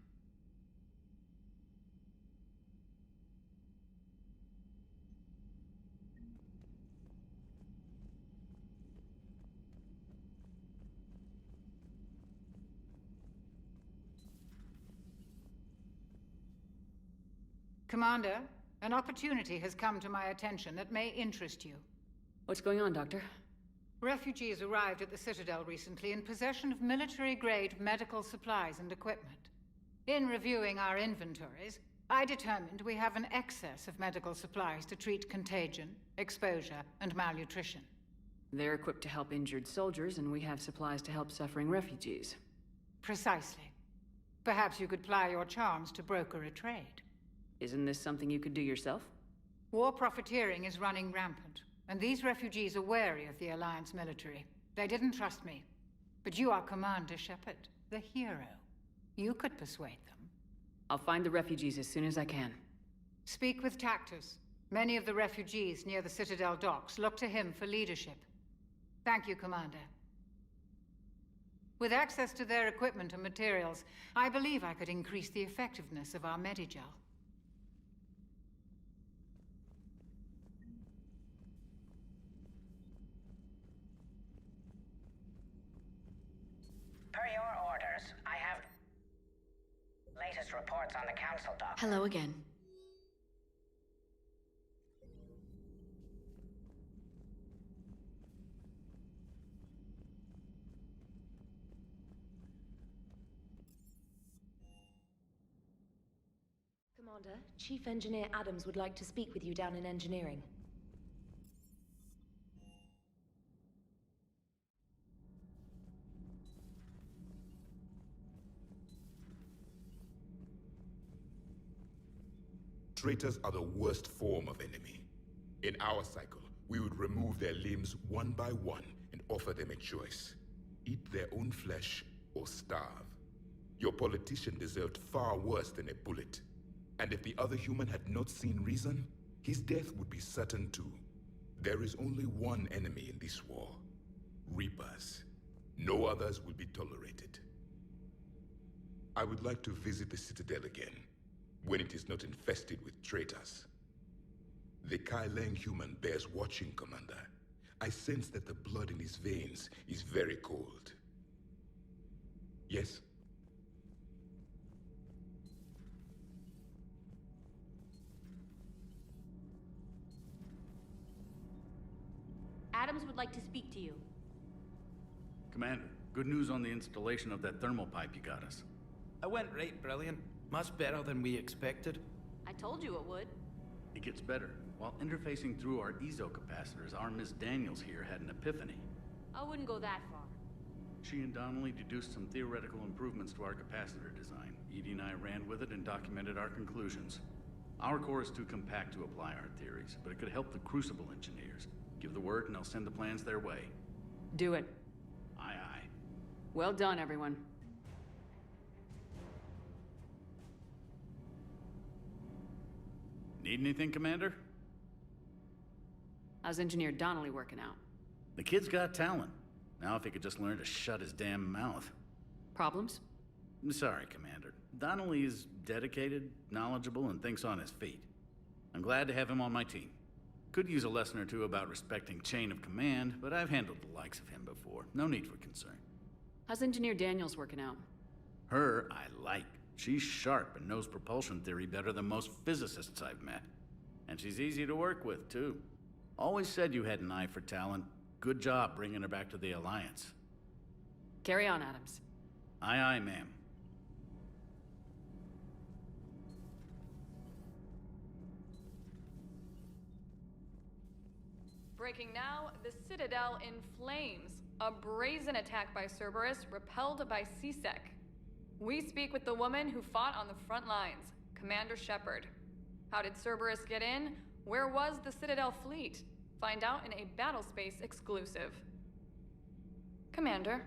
Commander, an opportunity has come to my attention that may interest you. What's going on, Doctor? Refugees arrived at the Citadel recently in possession of military-grade medical supplies and equipment. In reviewing our inventories, I determined we have an excess of medical supplies to treat contagion, exposure, and malnutrition. They're equipped to help injured soldiers, and we have supplies to help suffering refugees. Precisely. Perhaps you could ply your charms to broker a trade. Isn't this something you could do yourself? War profiteering is running rampant, and these refugees are wary of the Alliance military. They didn't trust me. But you are Commander Shepard, the hero. You could persuade them. I'll find the refugees as soon as I can. Speak with Tactus. Many of the refugees near the Citadel docks look to him for leadership. Thank you, Commander. With access to their equipment and materials, I believe I could increase the effectiveness of our Medigel. Per your orders, I have latest reports on the Council dock. Hello again. Commander, Chief Engineer Adams would like to speak with you down in engineering. Traitors are the worst form of enemy. In our cycle, we would remove their limbs one by one and offer them a choice. Eat their own flesh or starve. Your politician deserved far worse than a bullet. And if the other human had not seen reason, his death would be certain too. There is only one enemy in this war. Reapers. No others will be tolerated. I would like to visit the Citadel again, when it is not infested with traitors. The Kai Leng human bears watching, Commander. I sense that the blood in his veins is very cold. Yes? Adams would like to speak to you. Commander, good news on the installation of that thermal pipe you got us. It went right brilliant. Much better than we expected. I told you it would. It gets better. While interfacing through our ezo capacitors, our Miss Daniels here had an epiphany. I wouldn't go that far. She and Donnelly deduced some theoretical improvements to our capacitor design. Edie and I ran with it and documented our conclusions. Our core is too compact to apply our theories, but it could help the Crucible engineers. Give the word and I'll send the plans their way. Do it. Aye, aye. Well done, everyone. Need anything, Commander? How's Engineer Donnelly working out? The kid's got talent. Now if he could just learn to shut his damn mouth. Problems? I'm sorry, Commander. Donnelly is dedicated, knowledgeable, and thinks on his feet. I'm glad to have him on my team. Could use a lesson or two about respecting chain of command, but I've handled the likes of him before. No need for concern. How's Engineer Daniels working out? Her, I like. She's sharp and knows propulsion theory better than most physicists I've met. And she's easy to work with, too. Always said you had an eye for talent. Good job bringing her back to the Alliance. Carry on, Adams. Aye, aye, ma'am. Breaking now, the Citadel in flames. A brazen attack by Cerberus, repelled by C-Sec. We speak with the woman who fought on the front lines, Commander Shepard. How did Cerberus get in? Where was the Citadel fleet? Find out in a Battlespace exclusive. Commander.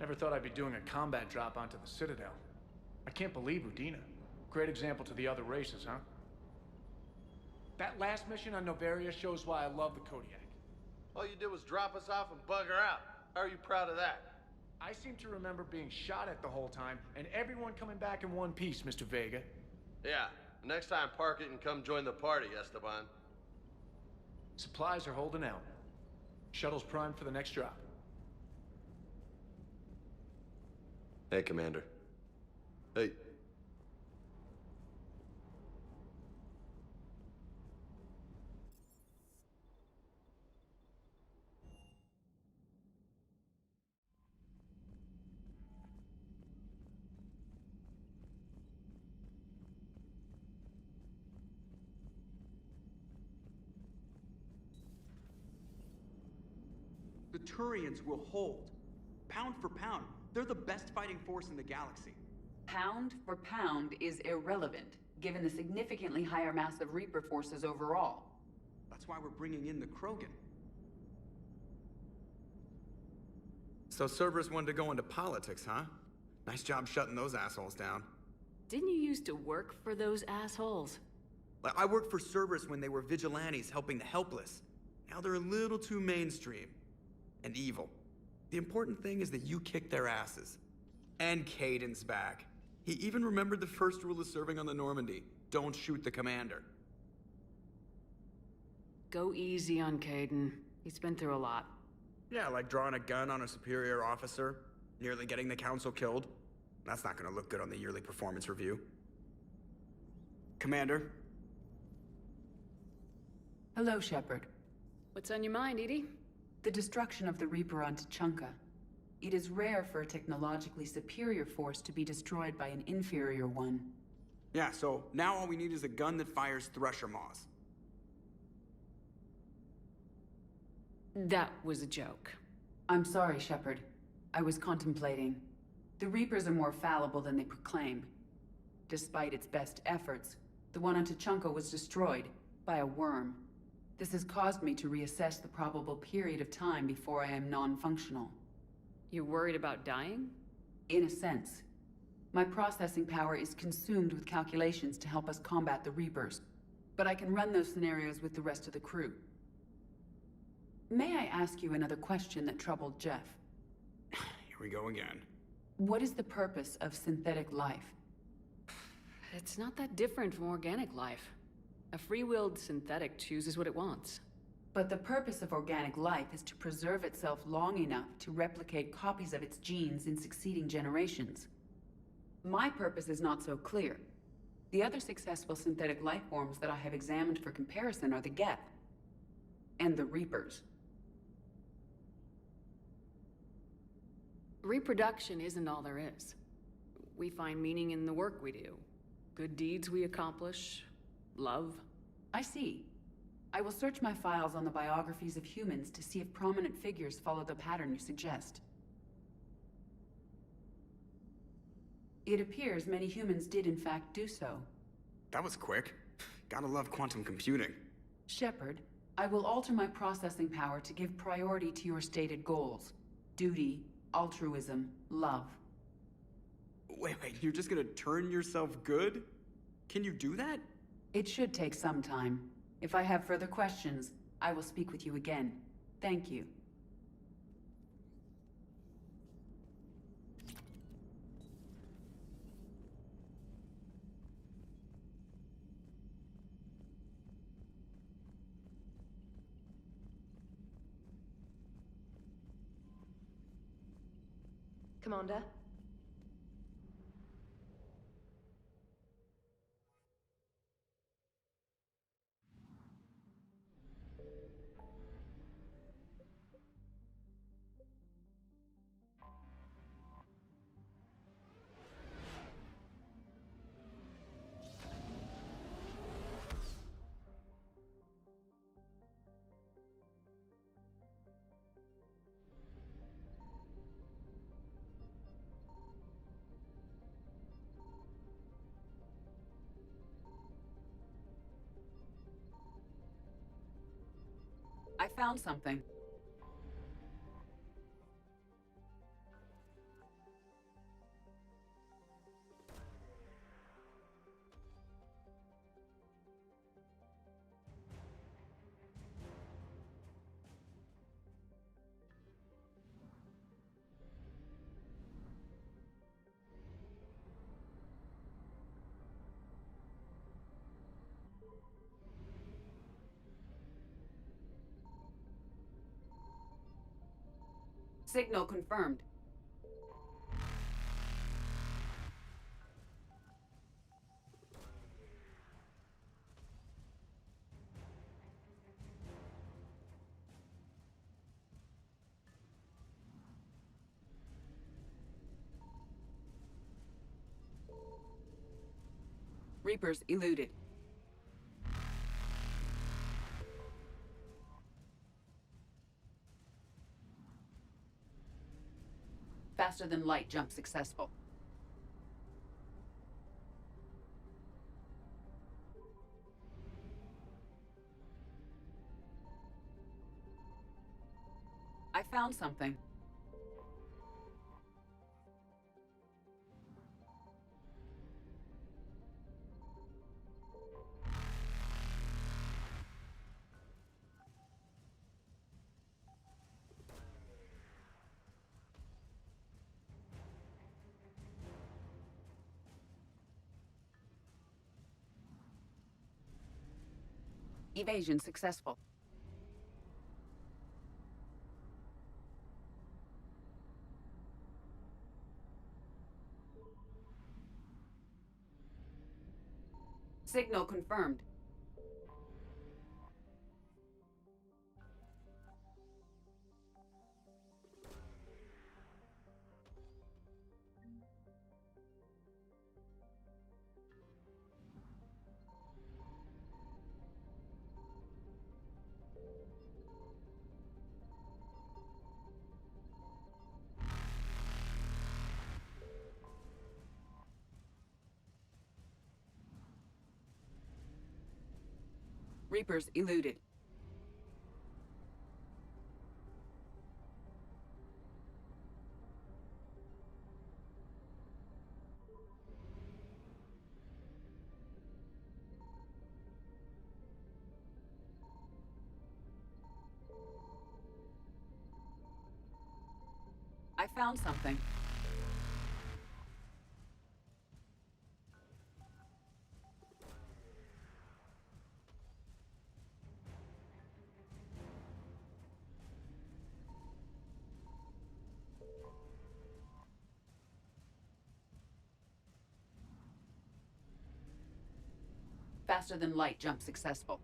Never thought I'd be doing a combat drop onto the Citadel. I can't believe Udina. Great example to the other races, huh? That last mission on Novaria shows why I love the Kodiak. All you did was drop us off and bugger out. How are you proud of that? I seem to remember being shot at the whole time, and everyone coming back in one piece, Mr. Vega. Yeah, next time park it and come join the party, Esteban. Supplies are holding out. Shuttle's primed for the next drop. Hey, Commander. Hey. Turians will hold. Pound for pound, they're the best fighting force in the galaxy. Pound for pound is irrelevant, given the significantly higher mass of Reaper forces overall. That's why we're bringing in the Krogan. So Cerberus wanted to go into politics, huh? Nice job shutting those assholes down. Didn't you used to work for those assholes? I worked for Cerberus when they were vigilantes helping the helpless. Now they're a little too mainstream. And evil. The important thing is that you kicked their asses. And Caden's back. He even remembered the first rule of serving on the Normandy. Don't shoot the commander. Go easy on Caden. He's been through a lot. Yeah, like drawing a gun on a superior officer, nearly getting the council killed. That's not gonna look good on the yearly performance review. Commander? Hello, Shepard. What's on your mind, Edie? The destruction of the Reaper on Tuchanka. It is rare for a technologically superior force to be destroyed by an inferior one. Yeah, so now all we need is a gun that fires Thresher Maws. That was a joke. I'm sorry, Shepard. I was contemplating. The Reapers are more fallible than they proclaim. Despite its best efforts, the one on Tuchanka was destroyed by a worm. This has caused me to reassess the probable period of time before I am non-functional. You're worried about dying? In a sense. My processing power is consumed with calculations to help us combat the Reapers, but I can run those scenarios with the rest of the crew. May I ask you another question that troubled Jeff? Here we go again. What is the purpose of synthetic life? It's not that different from organic life. A free-willed synthetic chooses what it wants. But the purpose of organic life is to preserve itself long enough to replicate copies of its genes in succeeding generations. My purpose is not so clear. The other successful synthetic life forms that I have examined for comparison are the Geth and the Reapers. Reproduction isn't all there is. We find meaning in the work we do. Good deeds we accomplish. Love. I see. I will search my files on the biographies of humans to see if prominent figures follow the pattern you suggest. It appears many humans did in fact do so. That was quick. Gotta love quantum computing. Shepard, I will alter my processing power to give priority to your stated goals. Duty, altruism, love. Wait, you're just gonna turn yourself good? Can you do that? It should take some time. If I have further questions, I will speak with you again. Thank you. Commander? I found something. Signal confirmed. Reapers eluded. Faster than light jump successful. I found something. Evasion successful. Signal confirmed. Reapers eluded. I found something. Faster than light jump successful.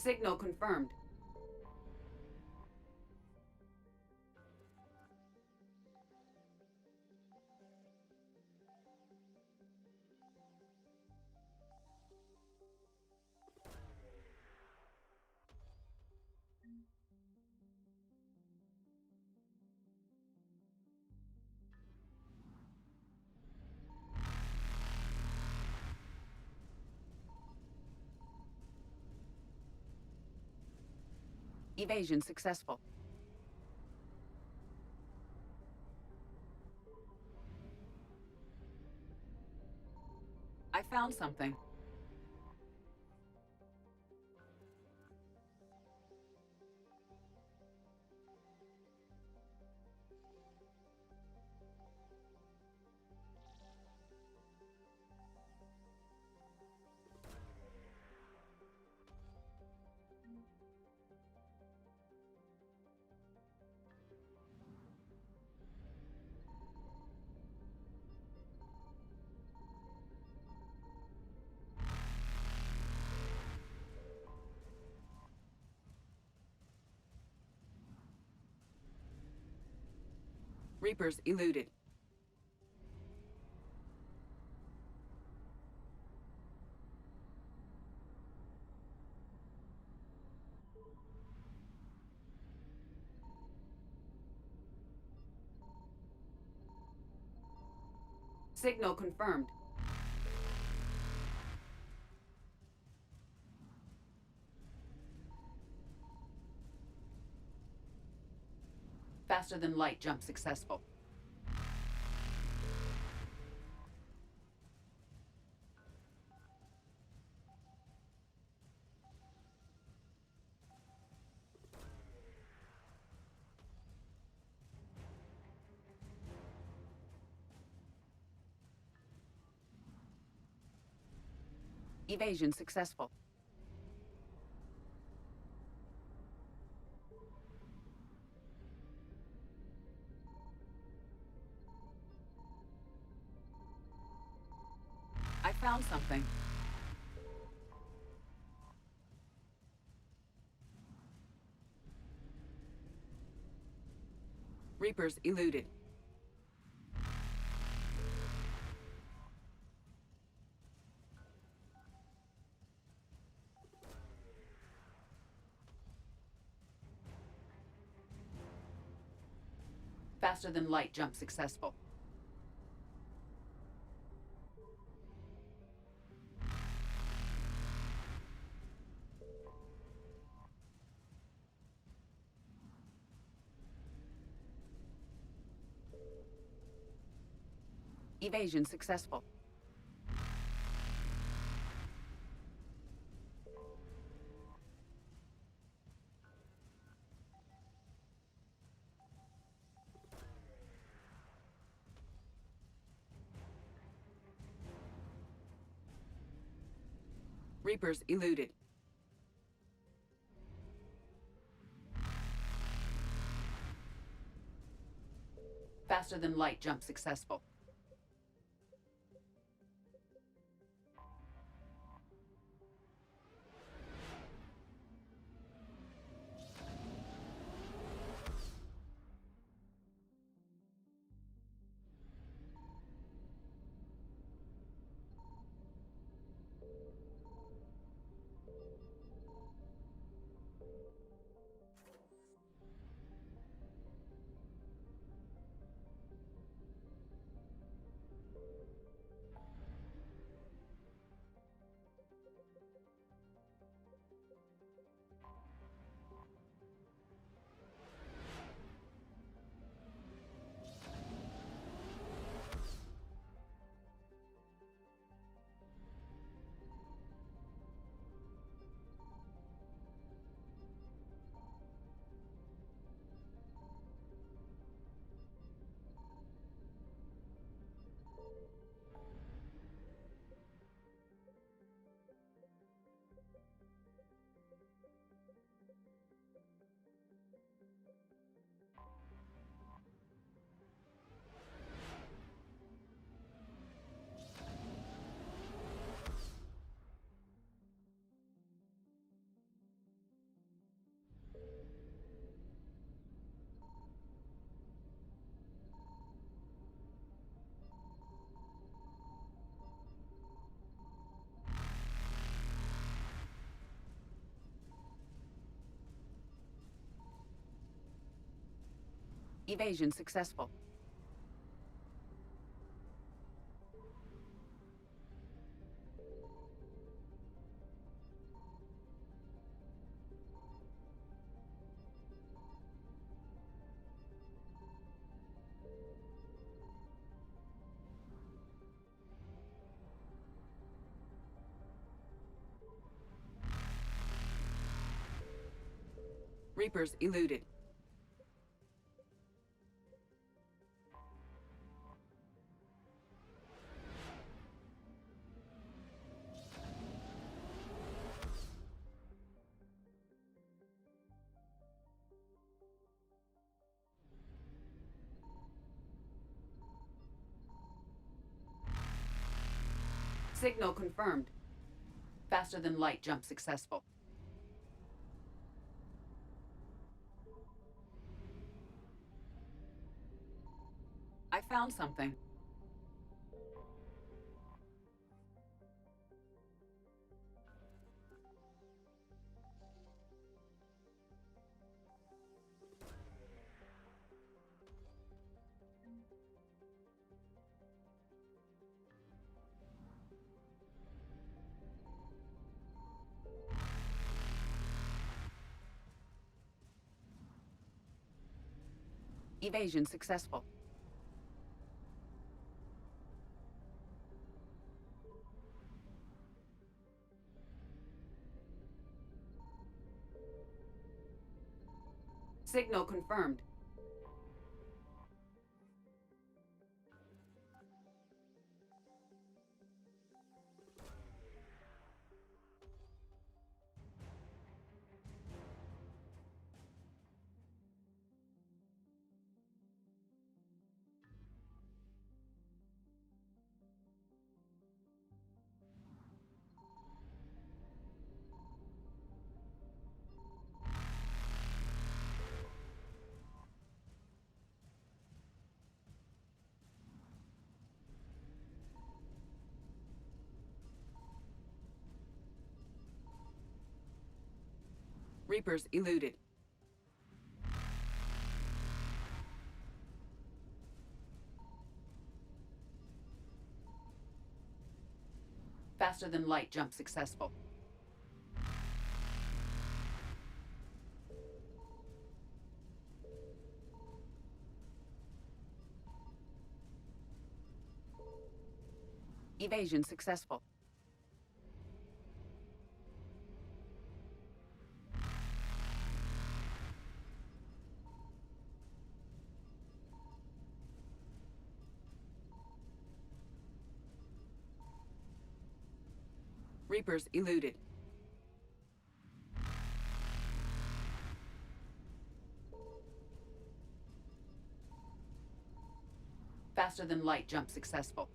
Signal confirmed. Evasion successful. I found something. Reapers eluded. Signal confirmed. Faster than light jump successful. Evasion successful. found something. Reapers eluded. Faster than light jump successful. Evasion successful. Reapers eluded. Faster than light jump successful. Evasion successful. Reapers eluded. Signal confirmed. Faster than light jump successful. I found something. Evasion successful. Signal confirmed. Reapers eluded. Faster than light jump successful. Evasion successful. Reapers eluded. Faster than light jump successful.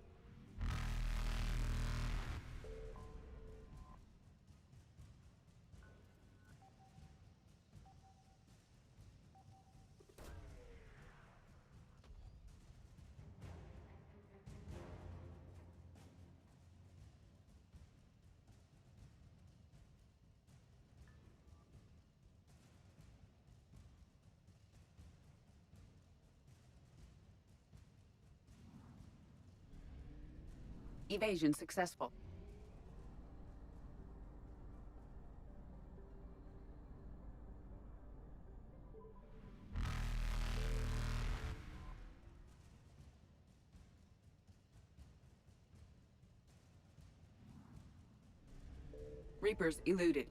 Evasion successful. Reapers eluded.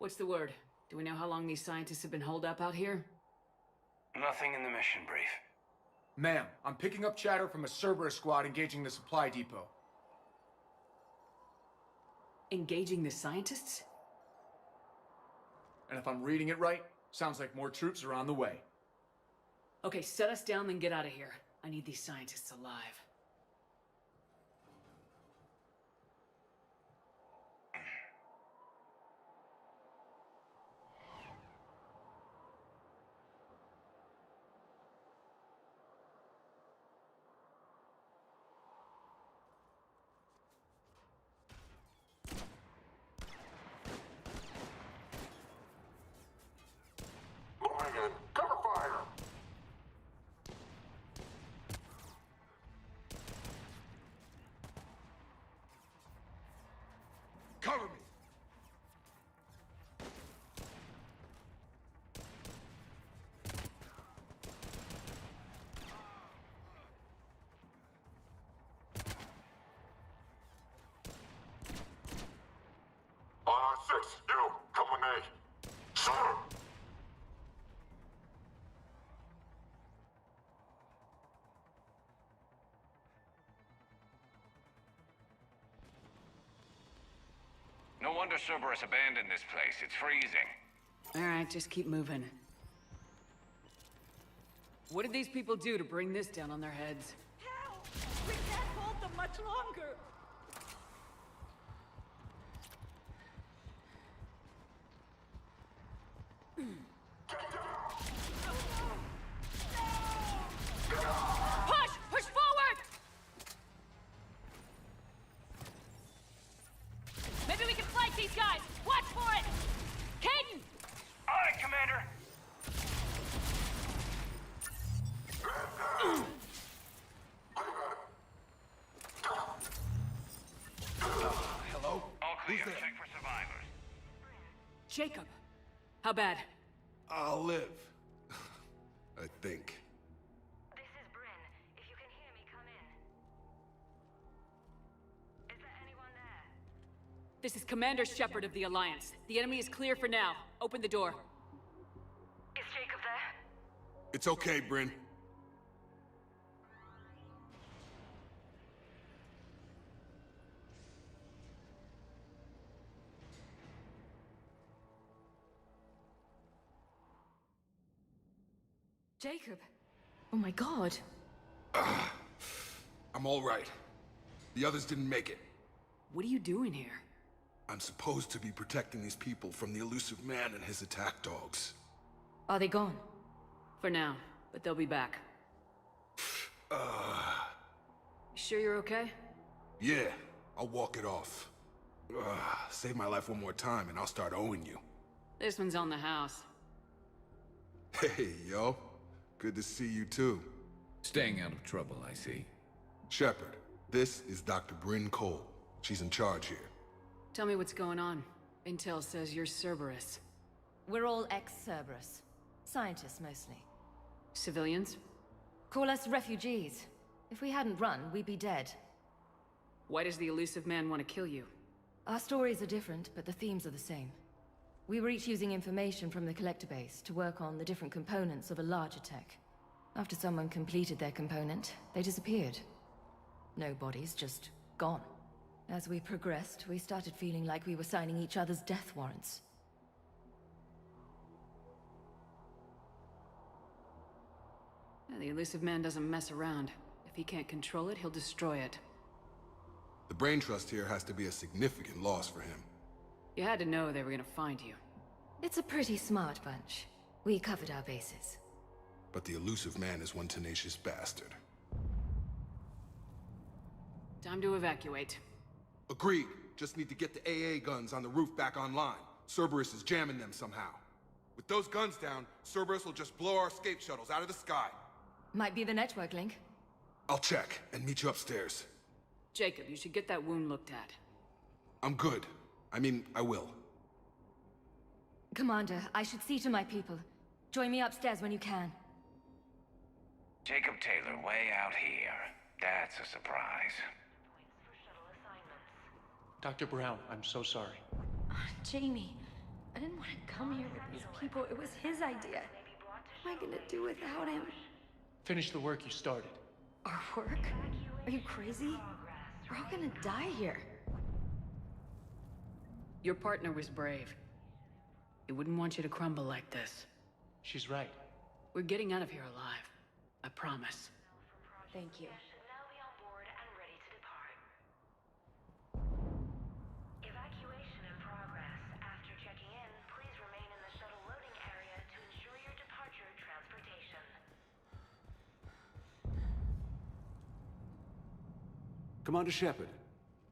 What's the word? Do we know how long these scientists have been holed up out here? Nothing in the mission brief. Ma'am, I'm picking up chatter from a Cerberus squad engaging the supply depot. Engaging the scientists? And if I'm reading it right, sounds like more troops are on the way. Okay, set us down, then get out of here. I need these scientists alive. Cover me! Six, you, come with me. Sir! wonder Cerberus abandoned this place. It's freezing. Alright, just keep moving. What did these people do to bring this down on their heads? Help! We can't hold them much longer! Push! Push forward! Maybe we can flank these guys! Watch for it! Caden! Aye, Commander! Hello? All clear. Check for survivors. Jacob! How bad? I'll live. I think. This is Bryn. If you can hear me, come in. Is there anyone there? This is Commander Shepard of the Alliance. The enemy is clear for now. Open the door. Is Jacob there? It's okay, Bryn. Jacob. Oh my god. I'm all right. The others didn't make it. What are you doing here? I'm supposed to be protecting these people from the elusive man and his attack dogs. Are they gone? For now, but they'll be back. You sure you're okay? Yeah, I'll walk it off. Save my life one more time and I'll start owing you. This one's on the house. Hey, yo. Good to see you too. Staying out of trouble, I see. Shepard, this is Dr. Bryn Cole. She's in charge here. Tell me what's going on. Intel says you're Cerberus. We're all ex-Cerberus. Scientists, mostly. Civilians? Call us refugees. If we hadn't run, we'd be dead. Why does the elusive man want to kill you? Our stories are different, but the themes are the same. We were each using information from the collector base to work on the different components of a larger tech. After someone completed their component, they disappeared. No bodies, just gone. As we progressed, we started feeling like we were signing each other's death warrants. The elusive man doesn't mess around. If he can't control it, he'll destroy it. The brain trust here has to be a significant loss for him. You had to know they were gonna find you. It's a pretty smart bunch. We covered our bases. But the elusive man is one tenacious bastard. Time to evacuate. Agreed. Just need to get the AA guns on the roof back online. Cerberus is jamming them somehow. With those guns down, Cerberus will just blow our escape shuttles out of the sky. Might be the network link. I'll check and meet you upstairs. Jacob, you should get that wound looked at. I'm good. I mean, I will. Commander, I should see to my people. Join me upstairs when you can. Jacob Taylor, way out here. That's a surprise. Dr. Brown, I'm so sorry. Jamie, I didn't want to come here with these people. It was his idea. What am I gonna do without him? Finish the work you started. Our work? Are you crazy? We're all gonna die here. Your partner was brave. He wouldn't want you to crumble like this. She's right. We're getting out of here alive. I promise. Thank you. Evacuation in progress. After checking in, please remain in the shuttle loading area to ensure your departure transportation. Commander Shepard,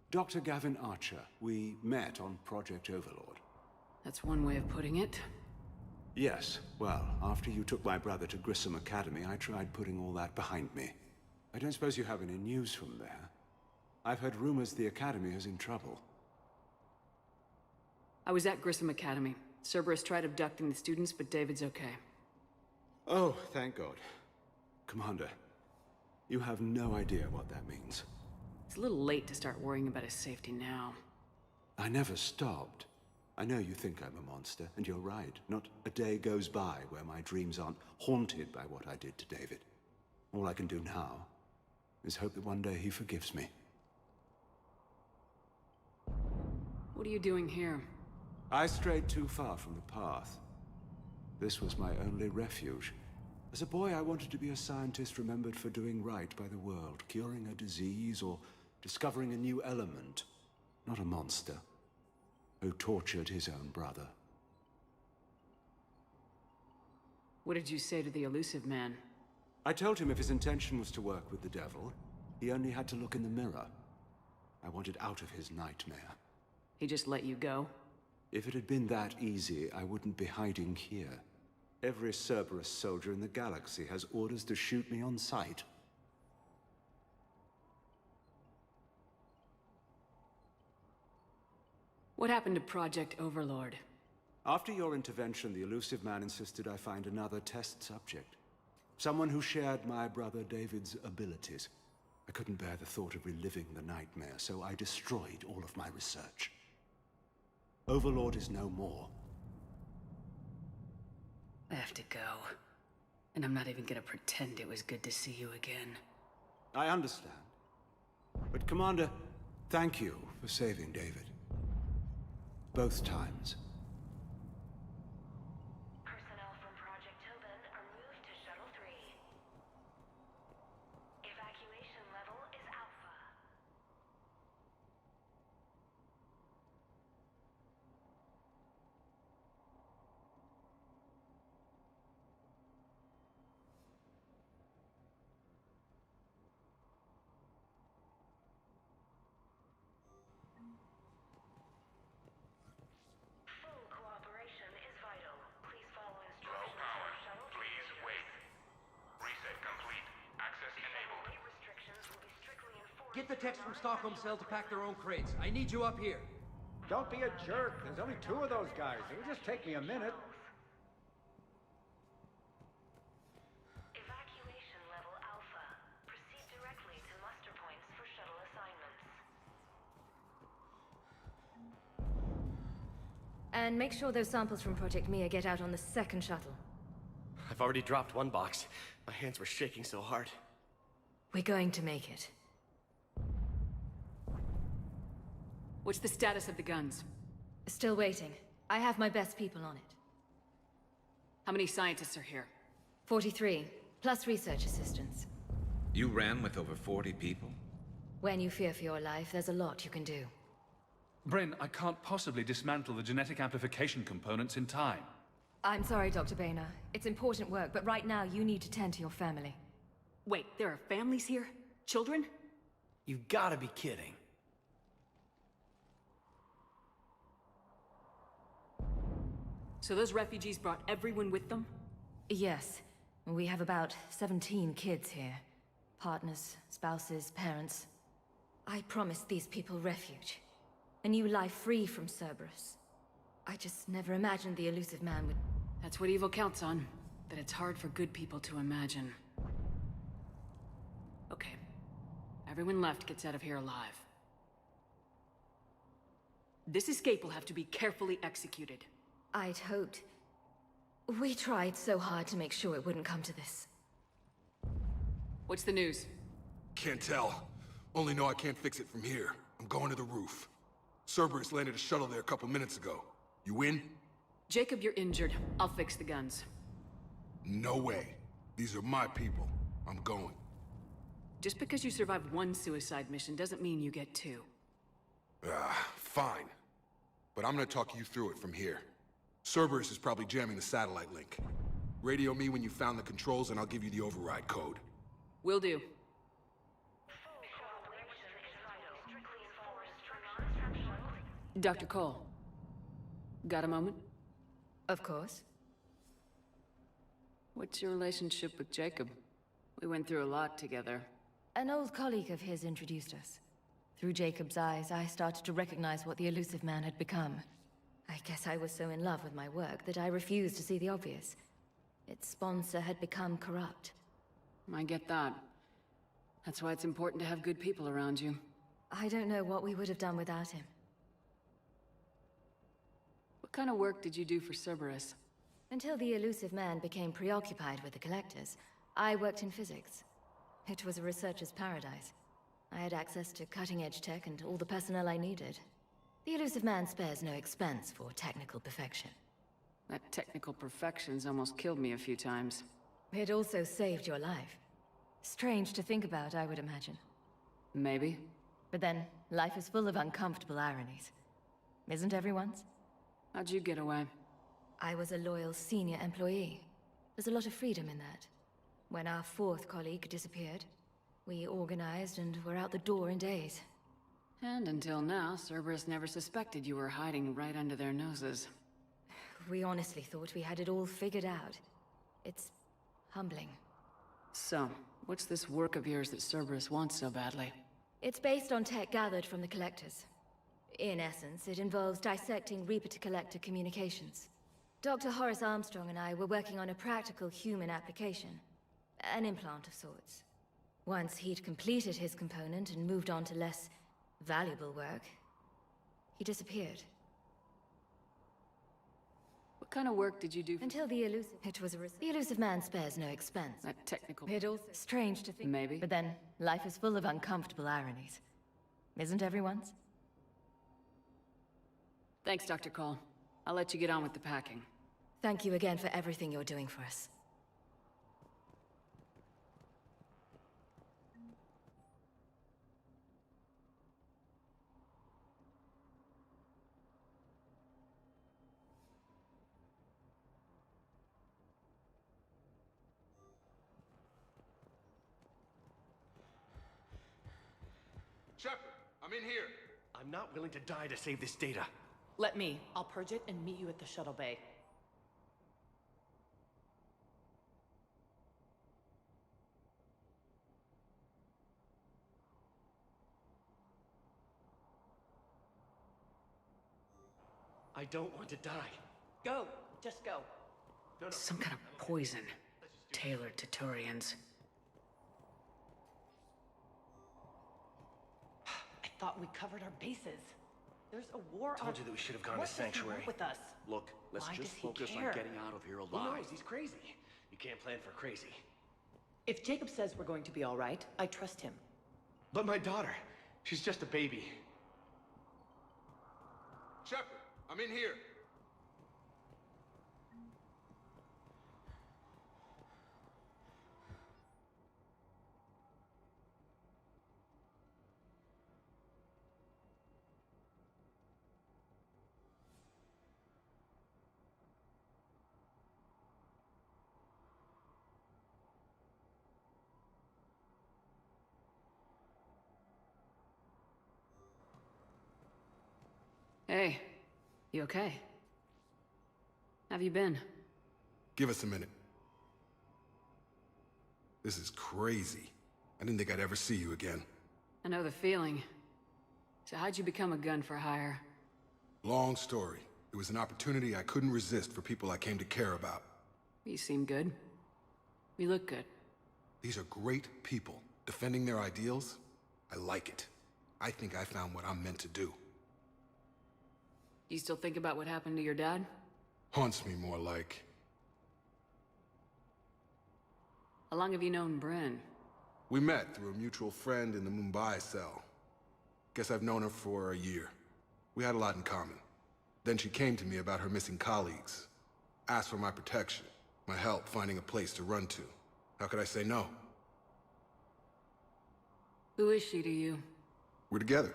Dr. Gavin Archer, we met on Project Overlord. That's one way of putting it. Yes, well, after you took my brother to Grissom Academy, I tried putting all that behind me. I don't suppose you have any news from there. I've heard rumors the Academy is in trouble. I was at Grissom Academy. Cerberus tried abducting the students, but David's okay. Oh, thank God. Commander, you have no idea what that means. It's a little late to start worrying about his safety now. I never stopped. I know you think I'm a monster, and you're right. Not a day goes by where my dreams aren't haunted by what I did to David. All I can do now is hope that one day he forgives me. What What are you doing here? I strayed too far from the path. This was my only refuge. As a boy, I wanted to be a scientist remembered for doing right by the world, curing a disease or discovering a new element. Not a monster who tortured his own brother. What did you say to the elusive man? I told him if his intention was to work with the devil, he only had to look in the mirror. I wanted out of his nightmare. He just let you go? If it had been that easy, I wouldn't be hiding here. Every Cerberus soldier in the galaxy has orders to shoot me on sight. What happened to Project Overlord? After your intervention, the elusive man insisted I find another test subject. Someone who shared my brother David's abilities. I couldn't bear the thought of reliving the nightmare, so I destroyed all of my research. Overlord is no more. I have to go. And I'm not even gonna pretend it was good to see you again. I understand. But Commander, thank you for saving David. Both times. Personnel from Project Tobin are moved to Shuttle 3. Evacuation level is Alpha. Full cooperation is vital. Please follow instructions from Shuttle 3. Please wait. Reset complete. Access enabled. Weight restrictions will be strictly enforced. Get the techs from Stockholm Cell to pack their own crates. I need you up here. Don't be a jerk. There's only 2 of those guys. It'll just take me a minute. Evacuation level Alpha. Proceed directly to muster points for shuttle assignments. And make sure those samples from Project Mia get out on the second shuttle. I've already dropped one box. My hands were shaking so hard. We're going to make it. What's the status of the guns? Still waiting. I have my best people on it. How many scientists are here? 43, plus research assistants. You ran with over 40 people? When you fear for your life, there's a lot you can do. Bryn, I can't possibly dismantle the genetic amplification components in time. I'm sorry, Dr. Boehner. It's important work, but right now you need to tend to your family. Wait, there are families here? Children? You gotta be kidding. So those refugees brought everyone with them? Yes. We have about 17 kids here. Partners, spouses, parents. I promised these people refuge. A new life free from Cerberus. I just never imagined the elusive man would... That's what evil counts on. That it's hard for good people to imagine. Okay. Everyone left gets out of here alive. This escape will have to be carefully executed. I'd hoped. We tried so hard to make sure it wouldn't come to this. What's the news? Can't tell. Only know I can't fix it from here. I'm going to the roof. Cerberus landed a shuttle there a couple minutes ago. You in? Jacob, you're injured. I'll fix the guns. No way. These are my people. I'm going. Just because you survived one suicide mission doesn't mean you get 2. Fine. But I'm gonna talk you through it from here. Cerberus is probably jamming the satellite link. Radio me when you found the controls and I'll give you the override code. Will do. Dr. Cole. Got a moment? Of course. What's your relationship with Jacob? We went through a lot together. An old colleague of his introduced us. Through Jacob's eyes, I started to recognize what the elusive man had become. I guess I was so in love with my work that I refused to see the obvious. Its sponsor had become corrupt. I get that. That's why it's important to have good people around you. I don't know what we would have done without him. What kind of work did you do for Cerberus? Until the elusive man became preoccupied with the collectors, I worked in physics. It was a researcher's paradise. I had access to cutting-edge tech and all the personnel I needed. The elusive man spares no expense for technical perfection. That technical perfection's almost killed me a few times. It also saved your life. Strange to think about, I would imagine. Maybe. But then, life is full of uncomfortable ironies. Isn't everyone's? How'd you get away? I was a loyal senior employee. There's a lot of freedom in that. When our fourth colleague disappeared, we organized and were out the door in days. And until now, Cerberus never suspected you were hiding right under their noses. We honestly thought we had it all figured out. It's humbling. So, what's this work of yours that Cerberus wants so badly? It's based on tech gathered from the Collectors. In essence, it involves dissecting Reaper-to-Collector communications. Dr. Horace Armstrong and I were working on a practical human application. An implant of sorts. Once he'd completed his component and moved on to less valuable work, he disappeared. What kind of work did you do? Until the elusive... The elusive man spares no expense. That technical... It also strange to think... Maybe. But then, life is full of uncomfortable ironies. Isn't everyone's? Thanks, Dr. Cole. I'll let you get on with the packing. Thank you again for everything you're doing for us. Shepard, I'm in here. I'm not willing to die to save this data. Let me. I'll purge it and meet you at the shuttle bay. I don't want to die. Go. Just go. No, no. Some kind of poison. Tailored to Turians. I thought we covered our bases. There's a war on... Told you that we should have gone What to does he Sanctuary. want with us? Look, let's Why just does he focus on care? getting out of here Who alive. knows? He's crazy. You can't plan for crazy. If Jacob says we're going to be all right, I trust him. But my daughter, she's just a baby. Shepard, I'm in here. Hey, you okay? Have you been? Give us a minute. This is crazy. I didn't think I'd ever see you again. I know the feeling. So how'd you become a gun for hire? Long story. It was an opportunity I couldn't resist for people I came to care about. You seem good. You look good. These are great people. Defending their ideals, I like it. I think I found what I'm meant to do. You still think about what happened to your dad? Haunts me more like... How long have you known Bryn? We met through a mutual friend in the Mumbai cell. Guess I've known her for a year. We had a lot in common. Then she came to me about her missing colleagues. Asked for my protection, my help finding a place to run to. How could I say no? Who is she to you? We're together.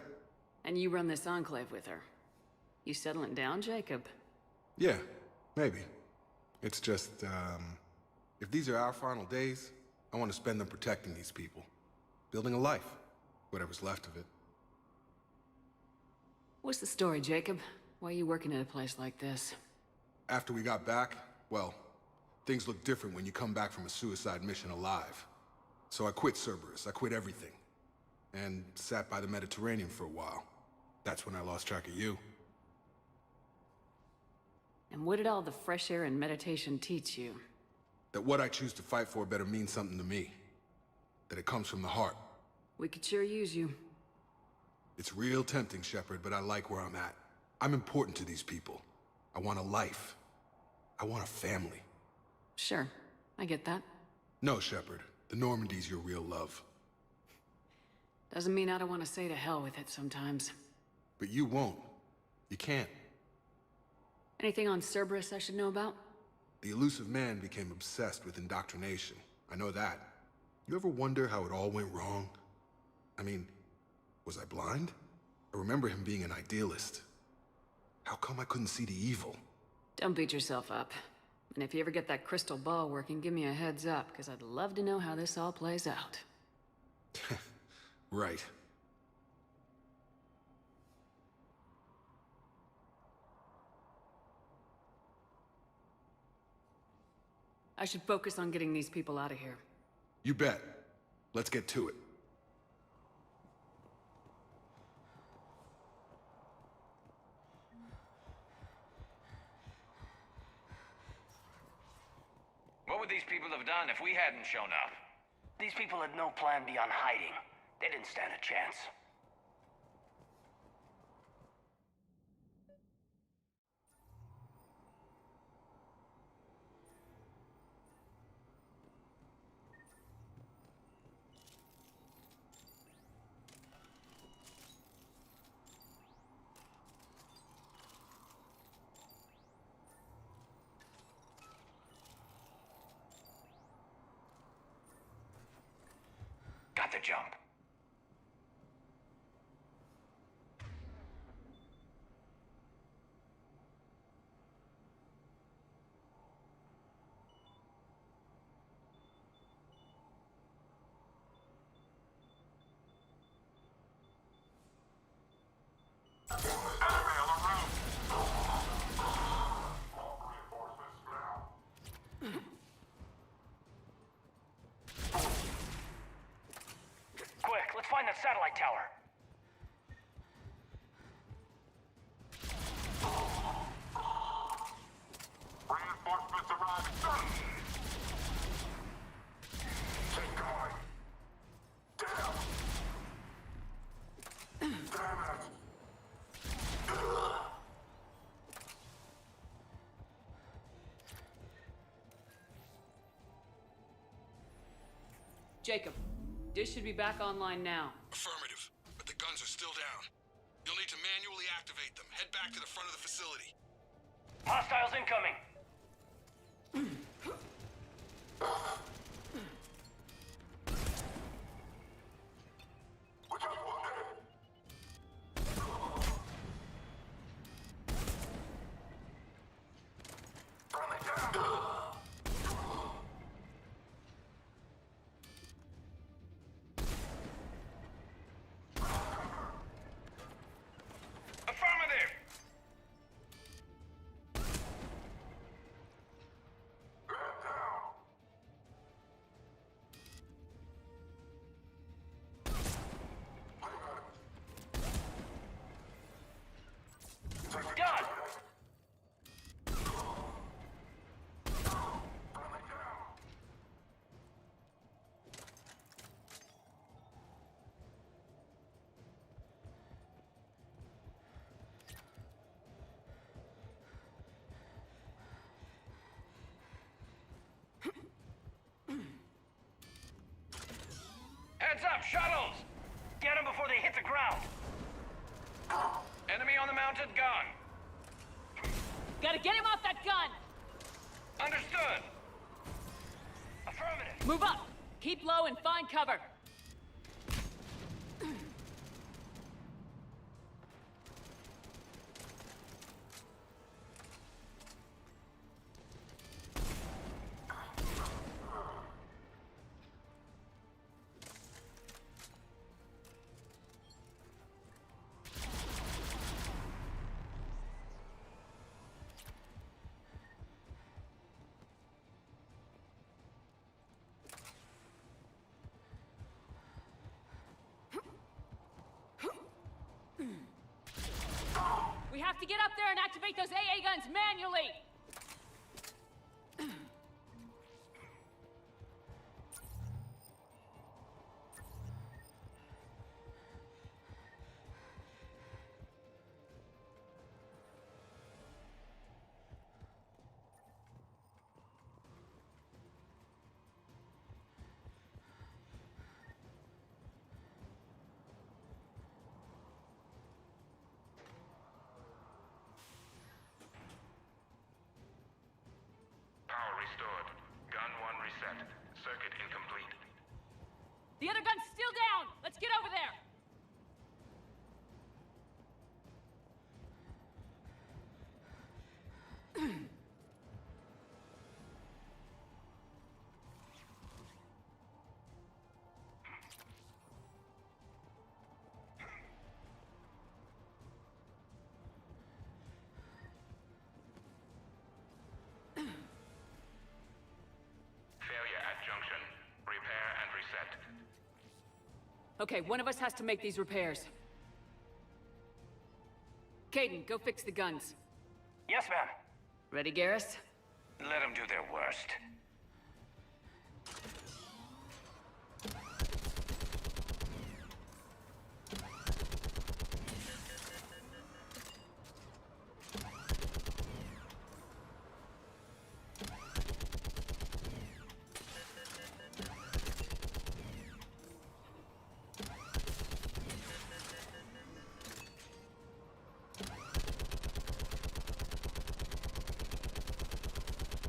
And you run this enclave with her? You settling down, Jacob? Yeah, maybe. It's just, if these are our final days, I want to spend them protecting these people. Building a life. Whatever's left of it. What's the story, Jacob? Why are you working at a place like this? After we got back, well, things look different when you come back from a suicide mission alive. So I quit Cerberus, I quit everything. And sat by the Mediterranean for a while. That's when I lost track of you. And what did all the fresh air and meditation teach you? That what I choose to fight for better mean something to me. That it comes from the heart. We could sure use you. It's real tempting, Shepard, but I like where I'm at. I'm important to these people. I want a life. I want a family. Sure, I get that. No, Shepard. The Normandy's your real love. Doesn't mean I don't want to say to hell with it sometimes. But you won't. You can't. Anything on Cerberus I should know about? The elusive man became obsessed with indoctrination. I know that. You ever wonder how it all went wrong? I mean, was I blind? I remember him being an idealist. How come I couldn't see the evil? Don't beat yourself up. And if you ever get that crystal ball working, give me a heads up, because I'd love to know how this all plays out. Right. I should focus on getting these people out of here. You bet. Let's get to it. What would these people have done if we hadn't shown up? These people had no plan beyond hiding. They didn't stand a chance. Got the jump. Quick, let's find that satellite tower. Reinforcements arriving. Keep going. Damn. Damn it. Jacob, dish should be back online now. Affirmative, but the guns are still down. You'll need to manually activate them. Head back to the front of the facility. Hostiles incoming. Affirmative! Done. Heads up, shuttles! Get them before they hit the ground. Enemy on the mounted gun. Gotta get him off that gun! Understood. Affirmative. Move up! Keep low and find cover! We have to get up there and activate those AA guns manually! Okay, one of us has to make these repairs. Caden, go fix the guns. Yes, ma'am. Ready, Garrus? Let them do their worst.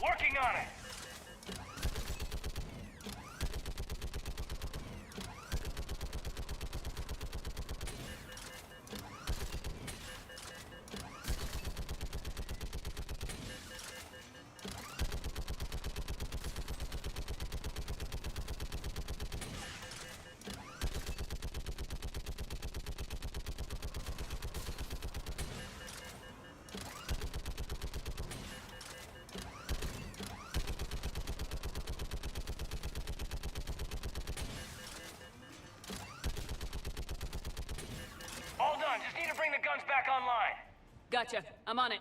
Working on it! All done. Just need to bring the guns back online. Gotcha. I'm on it.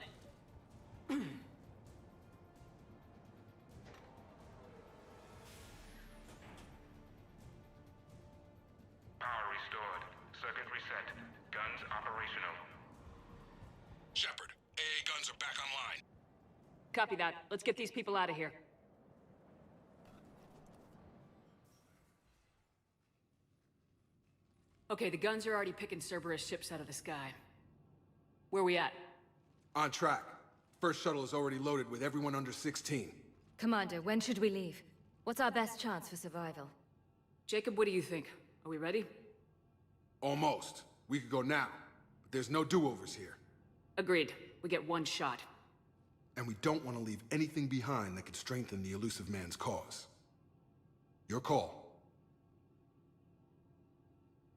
Power restored. Circuit reset. Guns operational. Shepard, AA guns are back online. Copy that. Let's get these people out of here. Okay, the guns are already picking Cerberus ships out of the sky. Where we at? On track. First shuttle is already loaded with everyone under 16. Commander, when should we leave? What's our best chance for survival? Jacob, what do you think? Are we ready? Almost. We could go now, but there's no do-overs here. Agreed. We get one shot. And we don't want to leave anything behind that could strengthen the elusive man's cause. Your call.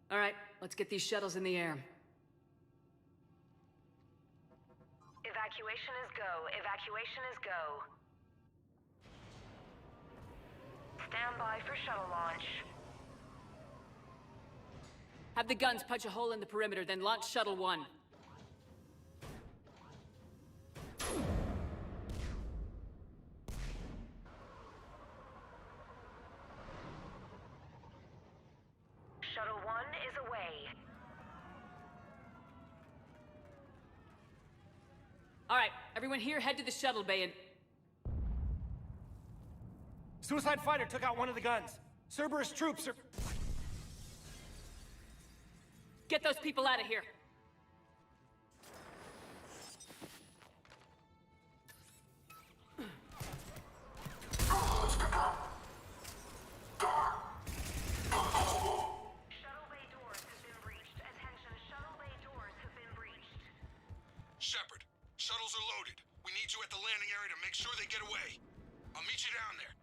All right, let's get these shuttles in the air. Evacuation is go. Evacuation is go. Stand by for shuttle launch. Have the guns punch a hole in the perimeter, then launch Shuttle 1. Shuttle 1 is away. All right, everyone here, head to the shuttle bay and... Suicide fighter took out one of the guns. Cerberus troops are... Get those people out of here. Shepard, shuttles are loaded. We need you at the landing area to make sure they get away. I'll meet you down there.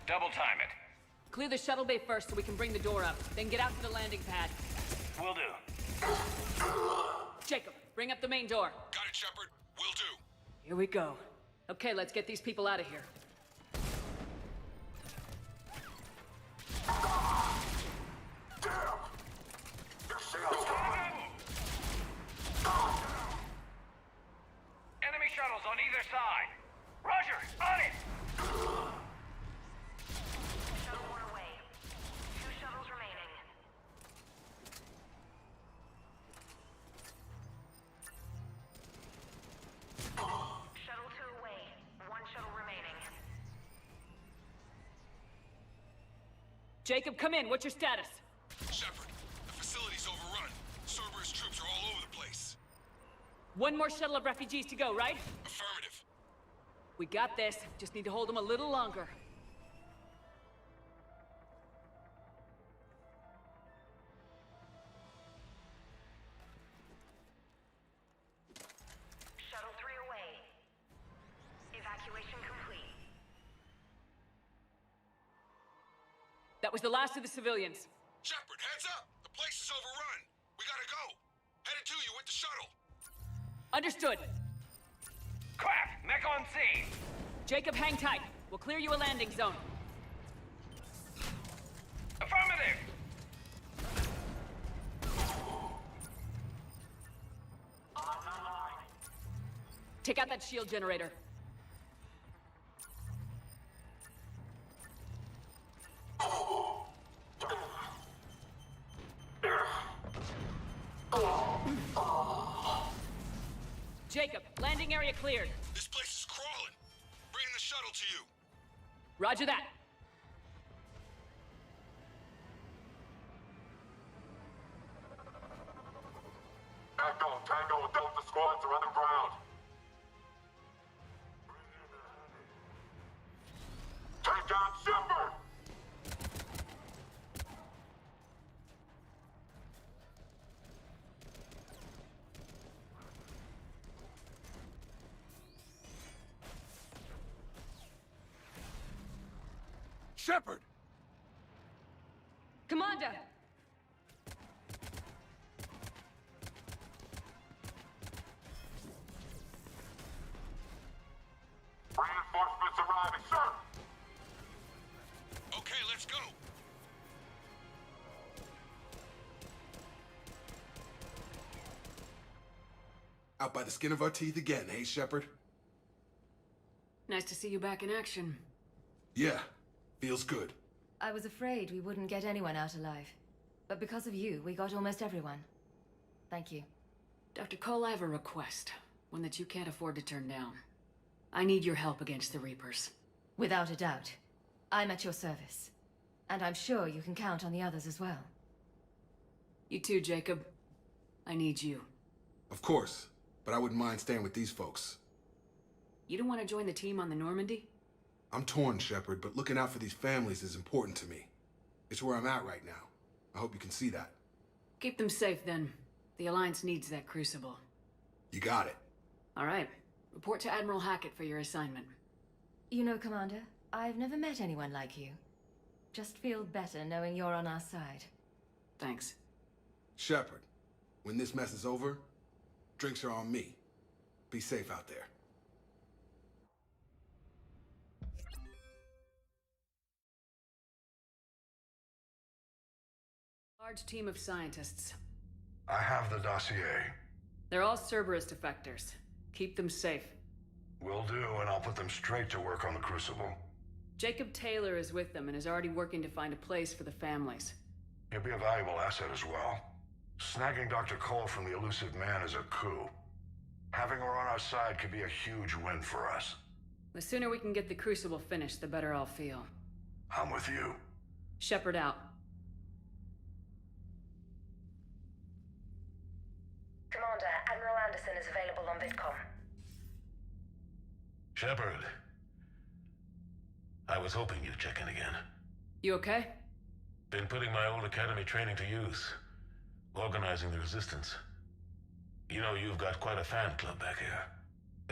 Double time it. Clear the shuttle bay first so we can bring the door up. Then get out to the landing pad. Will do. Jacob, bring up the main door. Got it, Shepard. Will do. Here we go. Okay, let's get these people out of here. Enemy shuttles on either side. Roger, on it! Shuttle 1 away. 2 shuttles remaining. Shuttle 2 away. 1 shuttle remaining. Jacob, come in. What's your status? Shepard, the facility's overrun. Cerberus troops are all over the place. One more shuttle of refugees to go, right? Affirmative. We got this. Just need to hold them a little longer. Shuttle 3 away. Evacuation complete. That was the last of the civilians. Shepard, heads up! The place is overrun. We gotta go. Headed to you with the shuttle. Understood. Crap! Mech on scene! Jacob, hang tight. We'll clear you a landing zone. Take out that shield generator. Jacob, landing area cleared. This place is crawling. Bring the shuttle to you. Roger that. Tango, Delta squads are underground. Take down Shepard! Shepard! Commander! Reinforcements arriving, sir! Okay, let's go! Out by the skin of our teeth again, hey, Shepard? Nice to see you back in action. Yeah, feels good. I was afraid we wouldn't get anyone out alive. But because of you, we got almost everyone. Thank you. Dr. Cole, I have a request. One that you can't afford to turn down. I need your help against the Reapers. Without a doubt. I'm at your service. And I'm sure you can count on the others as well. You too, Jacob. I need you. Of course, but I wouldn't mind staying with these folks. You don't want to join the team on the Normandy? I'm torn, Shepard, but looking out for these families is important to me. It's where I'm at right now. I hope you can see that. Keep them safe, then. The Alliance needs that crucible. You got it. All right. Report to Admiral Hackett for your assignment. You know, Commander, I've never met anyone like you. Just feel better knowing you're on our side. Thanks. Shepard, when this mess is over, drinks are on me. Be safe out there. Large team of scientists. I have the dossier. They're all Cerberus defectors. Keep them safe. Will do, and I'll put them straight to work on the Crucible. Jacob Taylor is with them and is already working to find a place for the families. He'll be a valuable asset as well. Snagging Dr. Cole from the elusive man is a coup. Having her on our side could be a huge win for us. The sooner we can get the Crucible finished, the better I'll feel. I'm with you. Shepard out. Commander, Admiral Anderson is available on VidCom. Shepard. I was hoping you'd check in again. You okay? Been putting my old academy training to use. Organizing the resistance. You know, you've got quite a fan club back here.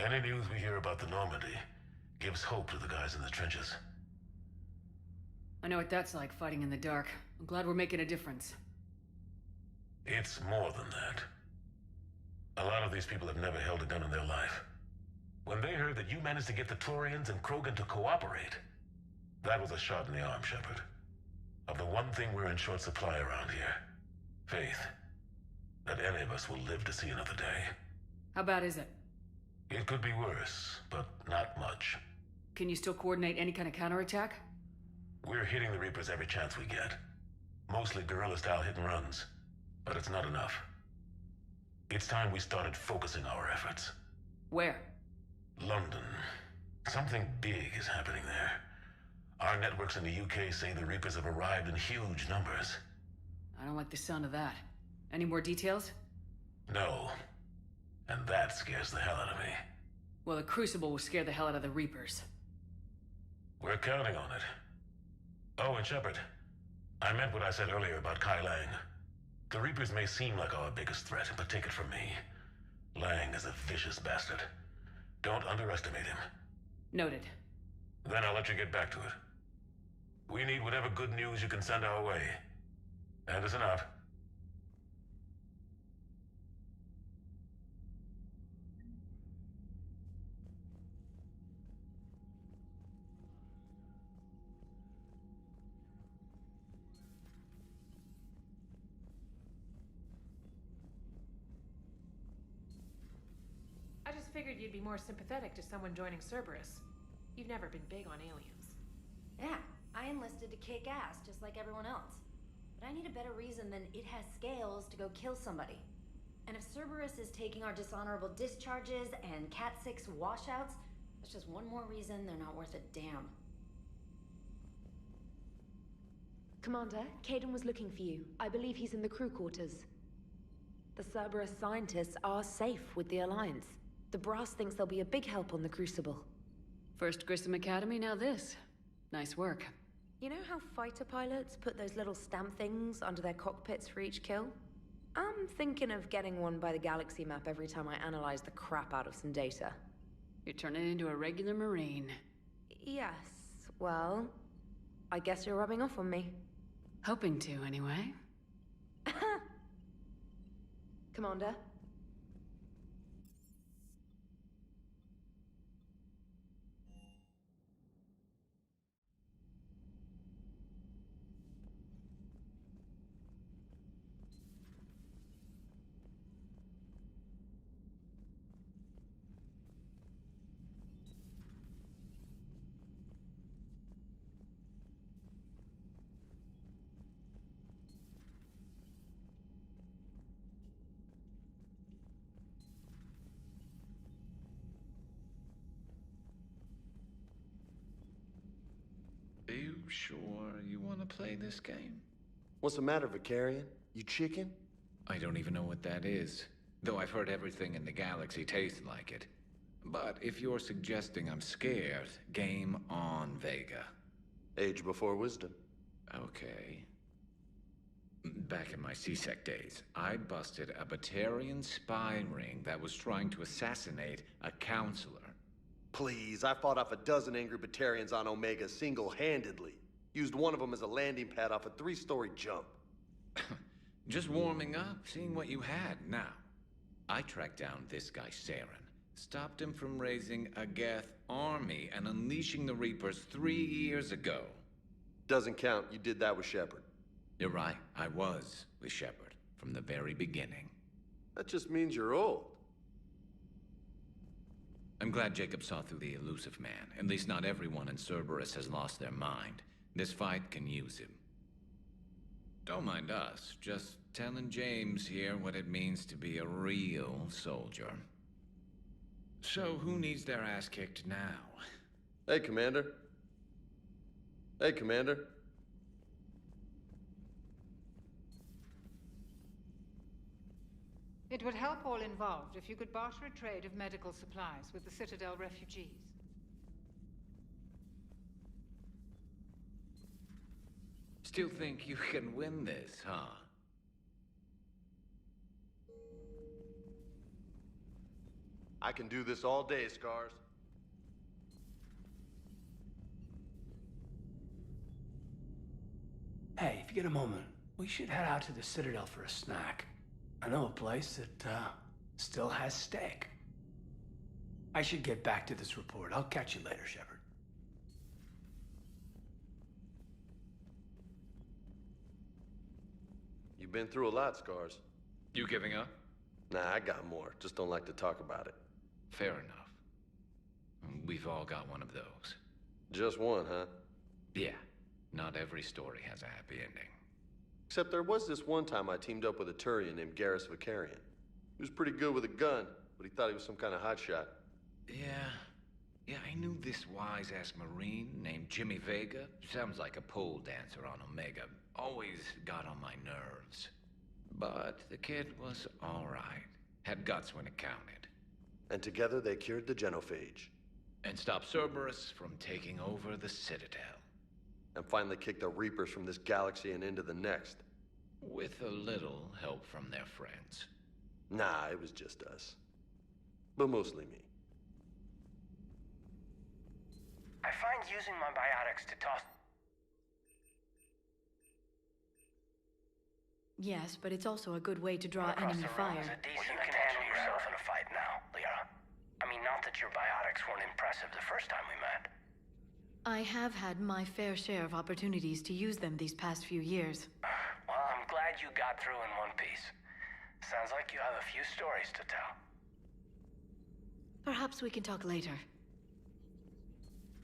Any news we hear about the Normandy gives hope to the guys in the trenches. I know what that's like, fighting in the dark. I'm glad we're making a difference. It's more than that. A lot of these people have never held a gun in their life. When they heard that you managed to get the Turians and Krogan to cooperate, that was a shot in the arm, Shepard. Of the one thing we're in short supply around here, faith. That any of us will live to see another day. How bad is it? It could be worse, but not much. Can you still coordinate any kind of counterattack? We're hitting the Reapers every chance we get. Mostly guerrilla-style hit-and-runs, but it's not enough. It's time we started focusing our efforts. Where? London. Something big is happening there. Our networks in the UK say the Reapers have arrived in huge numbers. I don't like the sound of that. Any more details? No. And that scares the hell out of me. Well, the Crucible will scare the hell out of the Reapers. We're counting on it. Oh, and Shepard, I meant what I said earlier about Kai Lang. The Reapers may seem like our biggest threat, but take it from me. Lang is a vicious bastard. Don't underestimate him. Noted. Then I'll let you get back to it. We need whatever good news you can send our way. Anderson out. I just figured figured you'd be more sympathetic to someone joining Cerberus. You've never been big on aliens. Yeah, I enlisted to kick ass just like everyone else. But I need a better reason than it has scales to go kill somebody. And if Cerberus is taking our dishonorable discharges and Cat 6 washouts, that's just one more reason they're not worth a damn. Commander, Caden was looking for you. I believe he's in the crew quarters. The Cerberus scientists are safe with the Alliance. The brass thinks they'll be a big help on the Crucible. First Grissom Academy, now this. Nice work. You know how fighter pilots put those little stamp things under their cockpits for each kill? I'm thinking of getting one by the galaxy map every time I analyze the crap out of some data. You're turning into a regular Marine. Yes, well, I guess you're rubbing off on me. Hoping to, anyway. Commander? Are you sure you want to play this game? What's the matter, Vicarian? You chicken? I don't even know what that is, though I've heard everything in the galaxy tastes like it. But if you're suggesting I'm scared, game on, Vega. Age before wisdom. Okay. Back in my C-Sec days, I busted a Batarian spy ring that was trying to assassinate a counselor. Please, I fought off a dozen angry Batarians on Omega single-handedly. Used one of them as a landing pad off a 3-story jump. Just warming up, seeing what you had. Now, I tracked down this guy, Saren. Stopped him from raising a Geth army and unleashing the Reapers 3 years ago. Doesn't count. You did that with Shepard. You're right. I was with Shepard from the very beginning. That just means you're old. I'm glad Jacob saw through the elusive man. At least not everyone in Cerberus has lost their mind. This fight can use him. Don't mind us. Just telling James here what it means to be a real soldier. So, who needs their ass kicked now? Hey, Commander. Hey, Commander. It would help all involved if you could barter a trade of medical supplies with the Citadel refugees. Still think you can win this, huh? I can do this all day, Scars. Hey, if you get a moment, we should head out to the Citadel for a snack. I know a place that, still has steak. I should get back to this report. I'll catch you later, Shepard. You've been through a lot, Scars. You giving up? Nah, I got more. Just don't like to talk about it. Fair enough. We've all got one of those. Just one, huh? Yeah. Not every story has a happy ending. Except there was this one time I teamed up with a Turian named Garrus Vicarian. He was pretty good with a gun, but he thought he was some kind of hotshot. Yeah, I knew this wise-ass Marine named Jimmy Vega. Sounds like a pole dancer on Omega. Always got on my nerves. But the kid was all right. Had guts when it counted. And together they cured the genophage. And stopped Cerberus from taking over the Citadel. And finally kicked the Reapers from this galaxy and into the next. With a little help from their friends. Nah, it was just us. But mostly me. I find using my biotics to toss... Yes, but it's also a good way to draw across enemy the room fire. is a decent you can handle yourself in a fight now, Liara. I mean, not that your biotics weren't impressive the first time we met. I have had my fair share of opportunities to use them these past few years. Well, I'm glad you got through in one piece. Sounds like you have a few stories to tell. Perhaps we can talk later.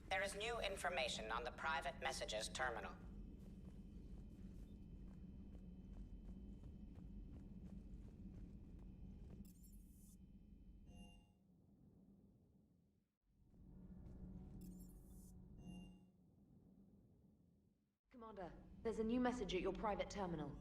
There is new information on the private messages terminal. Commander, there's a new message at your private terminal.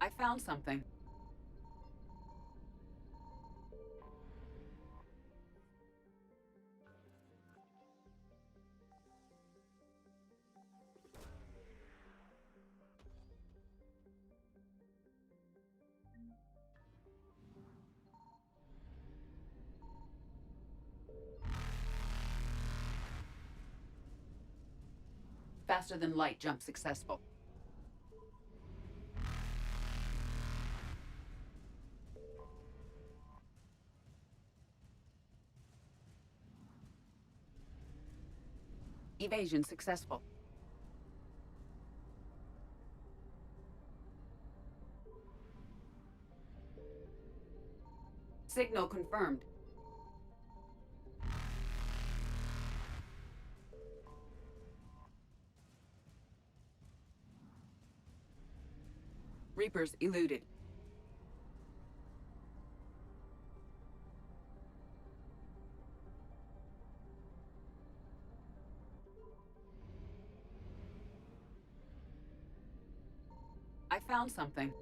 I found something. Faster than light jump successful. Evasion successful. Signal confirmed. Reapers eluded. I found something.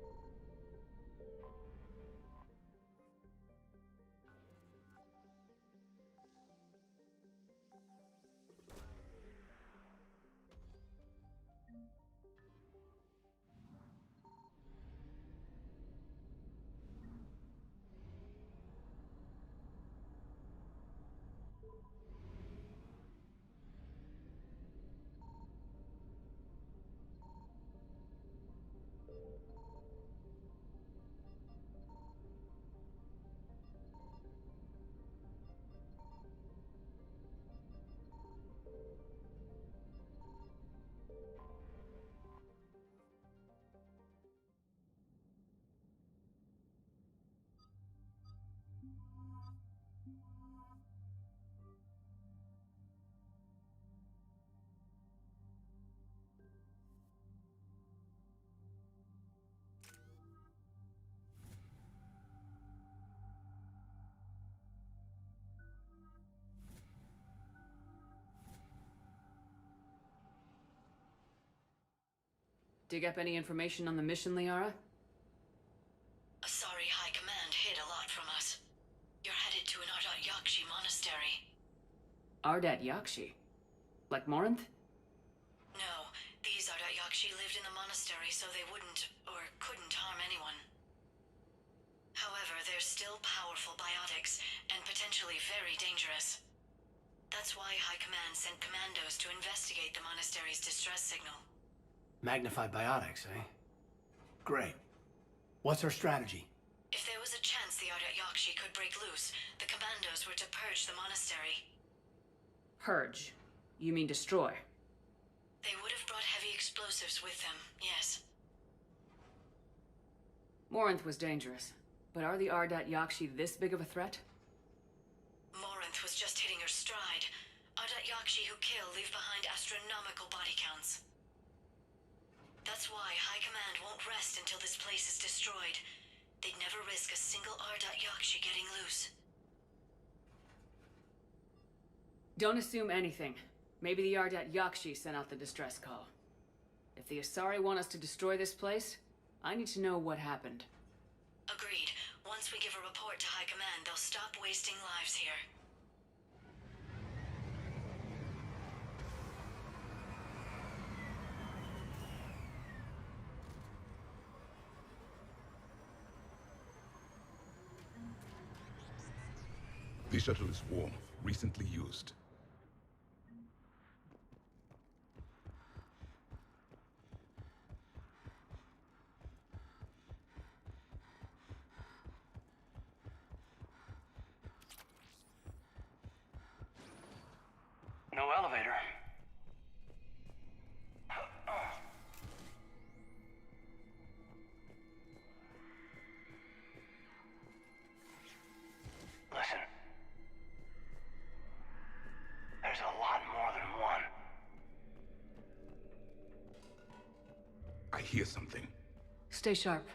Dig up any information on the mission, Liara? Sorry, High Command hid a lot from us. You're headed to an Ardat Yakshi monastery. Ardat Yakshi? Like Morinth? No, these Ardat Yakshi lived in the monastery so they wouldn't, or couldn't harm anyone. However, However, they're still powerful biotics, and potentially very dangerous. That's why High Command sent commandos to investigate the monastery's distress signal. Magnified biotics, eh? Great. What's our strategy? If there was a chance the Ardat Yakshi could break loose, the commandos were to purge the monastery. Purge? You mean destroy? They would have brought heavy explosives with them, yes. Morinth was dangerous, but are the Ardat Yakshi this big of a threat? Morinth was just hitting her stride. Ardat Yakshi who kill leave behind astronomical body counts. That's why High Command won't rest until this place is destroyed. They'd never risk a single Ardat Yakshi getting loose. Don't assume anything. Maybe the Ardat Yakshi sent out the distress call. If the Asari want us to destroy this place, I need to know what happened. Agreed. Once we give a report to High Command, they'll stop wasting lives here. The shuttle is warm, recently used. No elevator. Listen. There's a lot more than one. I hear something. Stay sharp.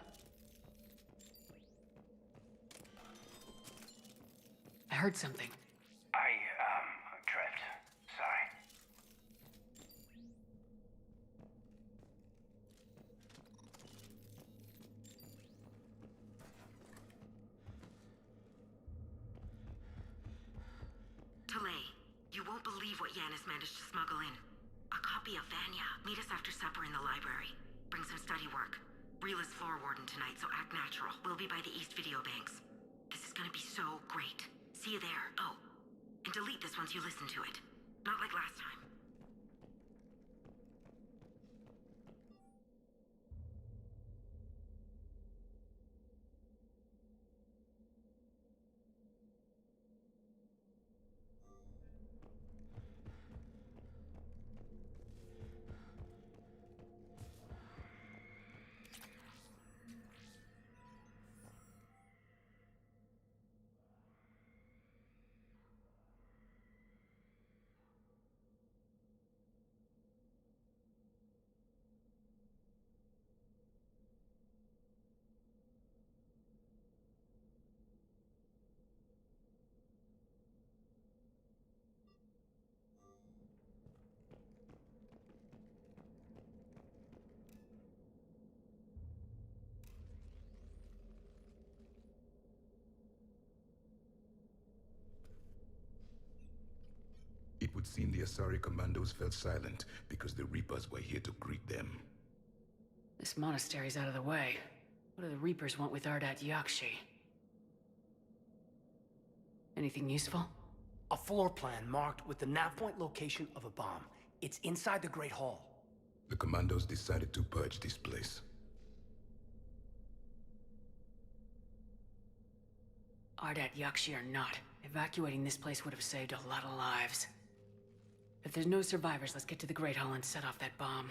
I heard something. Tripped. Sorry. Tele, you won't believe what Yanis managed to smuggle in. A copy of Vanya. Meet us after supper in the library. Bring some study work. Reel is floor warden tonight, so act natural. We'll be by the East Video Banks. This is gonna be so great. See you there. Oh, and delete this once you listen to it. Not like last time. It would seem the Asari commandos fell silent because the Reapers were here to greet them. This monastery's out of the way. What do the Reapers want with Ardat Yakshi? Anything useful? A floor plan marked with the nav point location of a bomb. It's inside the Great Hall. The commandos decided to purge this place. Ardat Yakshi or not, evacuating this place would have saved a lot of lives. If there's no survivors, let's get to the Great Hall and set off that bomb.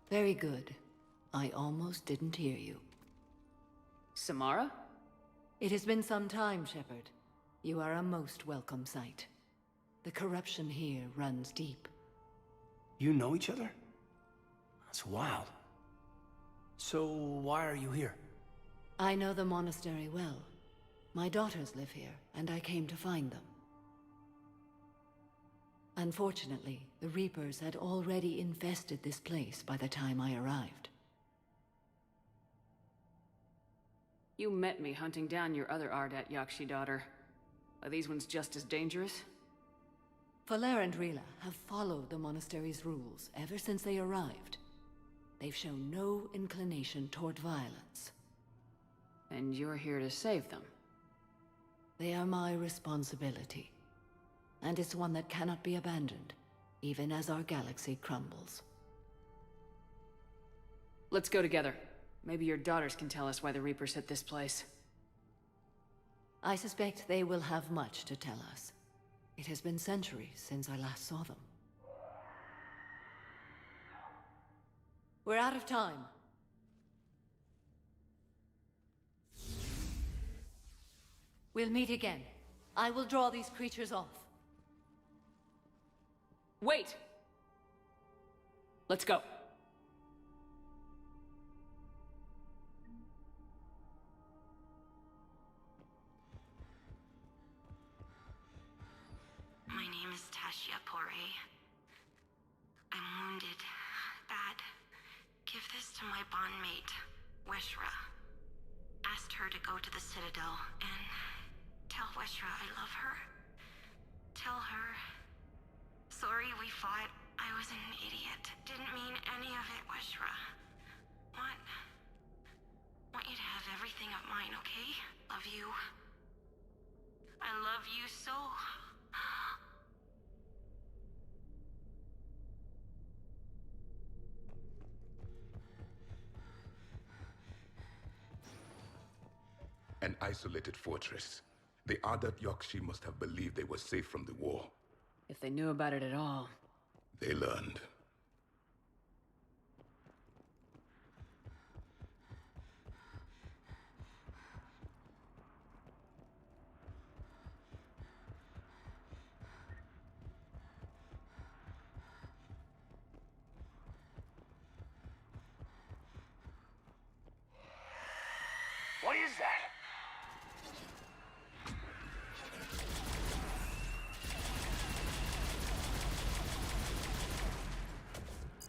Very good. I almost didn't hear you. Samara? It has been some time, Shepard. You are a most welcome sight. The corruption here runs deep. You know each other? That's wild. So, why are you here? I know the monastery well. My daughters live here, and I came to find them. Unfortunately, the Reapers had already infested this place by the time I arrived. You met me hunting down your other Ardat Yakshi daughter. Are these ones just as dangerous? Falere and Rila have followed the monastery's rules ever since they arrived. They've shown no inclination toward violence. And you're here to save them? They are my responsibility. And it's one that cannot be abandoned, even as our galaxy crumbles. Let's go together. Maybe your daughters can tell us why the Reapers hit this place. I suspect they will have much to tell us. It has been centuries since I last saw them. We're out of time. We'll meet again. I will draw these creatures off. Wait! Let's go. My name is Tashia Pore. I'm wounded. Bad. Give this to my bondmate, Weshra. Asked her to go to the Citadel and tell Weshra I love her. Tell her. Sorry we fought. I was an idiot. Didn't mean any of it, Weshra. Want you to have everything of mine, okay? Love you. I love you so. An isolated fortress. The Ardat Yakshi must have believed they were safe from the war. If they knew about it at all. They learned. What is that?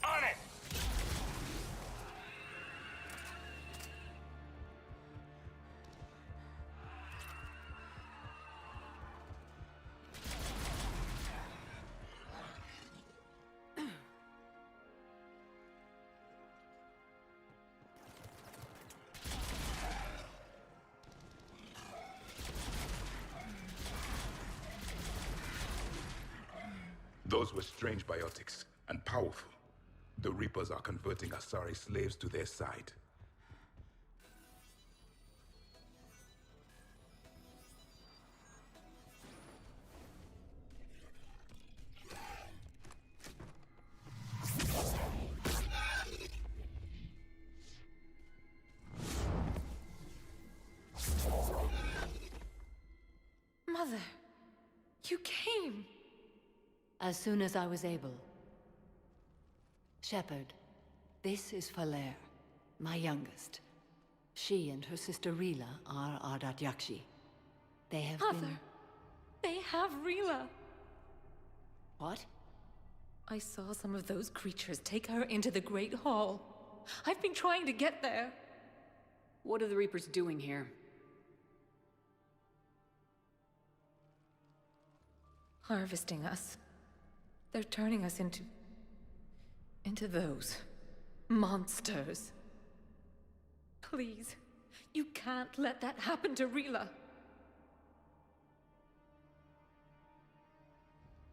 On it! Those were strange biotics, and powerful. The Reapers are converting Asari slaves to their side. Mother, you came. As soon as I was able. Shepard, this is Falere, my youngest. She and her sister Rila are Ardat Yakshi. They have Mother, they have Rila. What? I saw some of those creatures take her into the Great Hall. I've been trying to get there. What are the Reapers doing here? Harvesting us. They're turning us into those monsters. Please, you can't let that happen to Rila.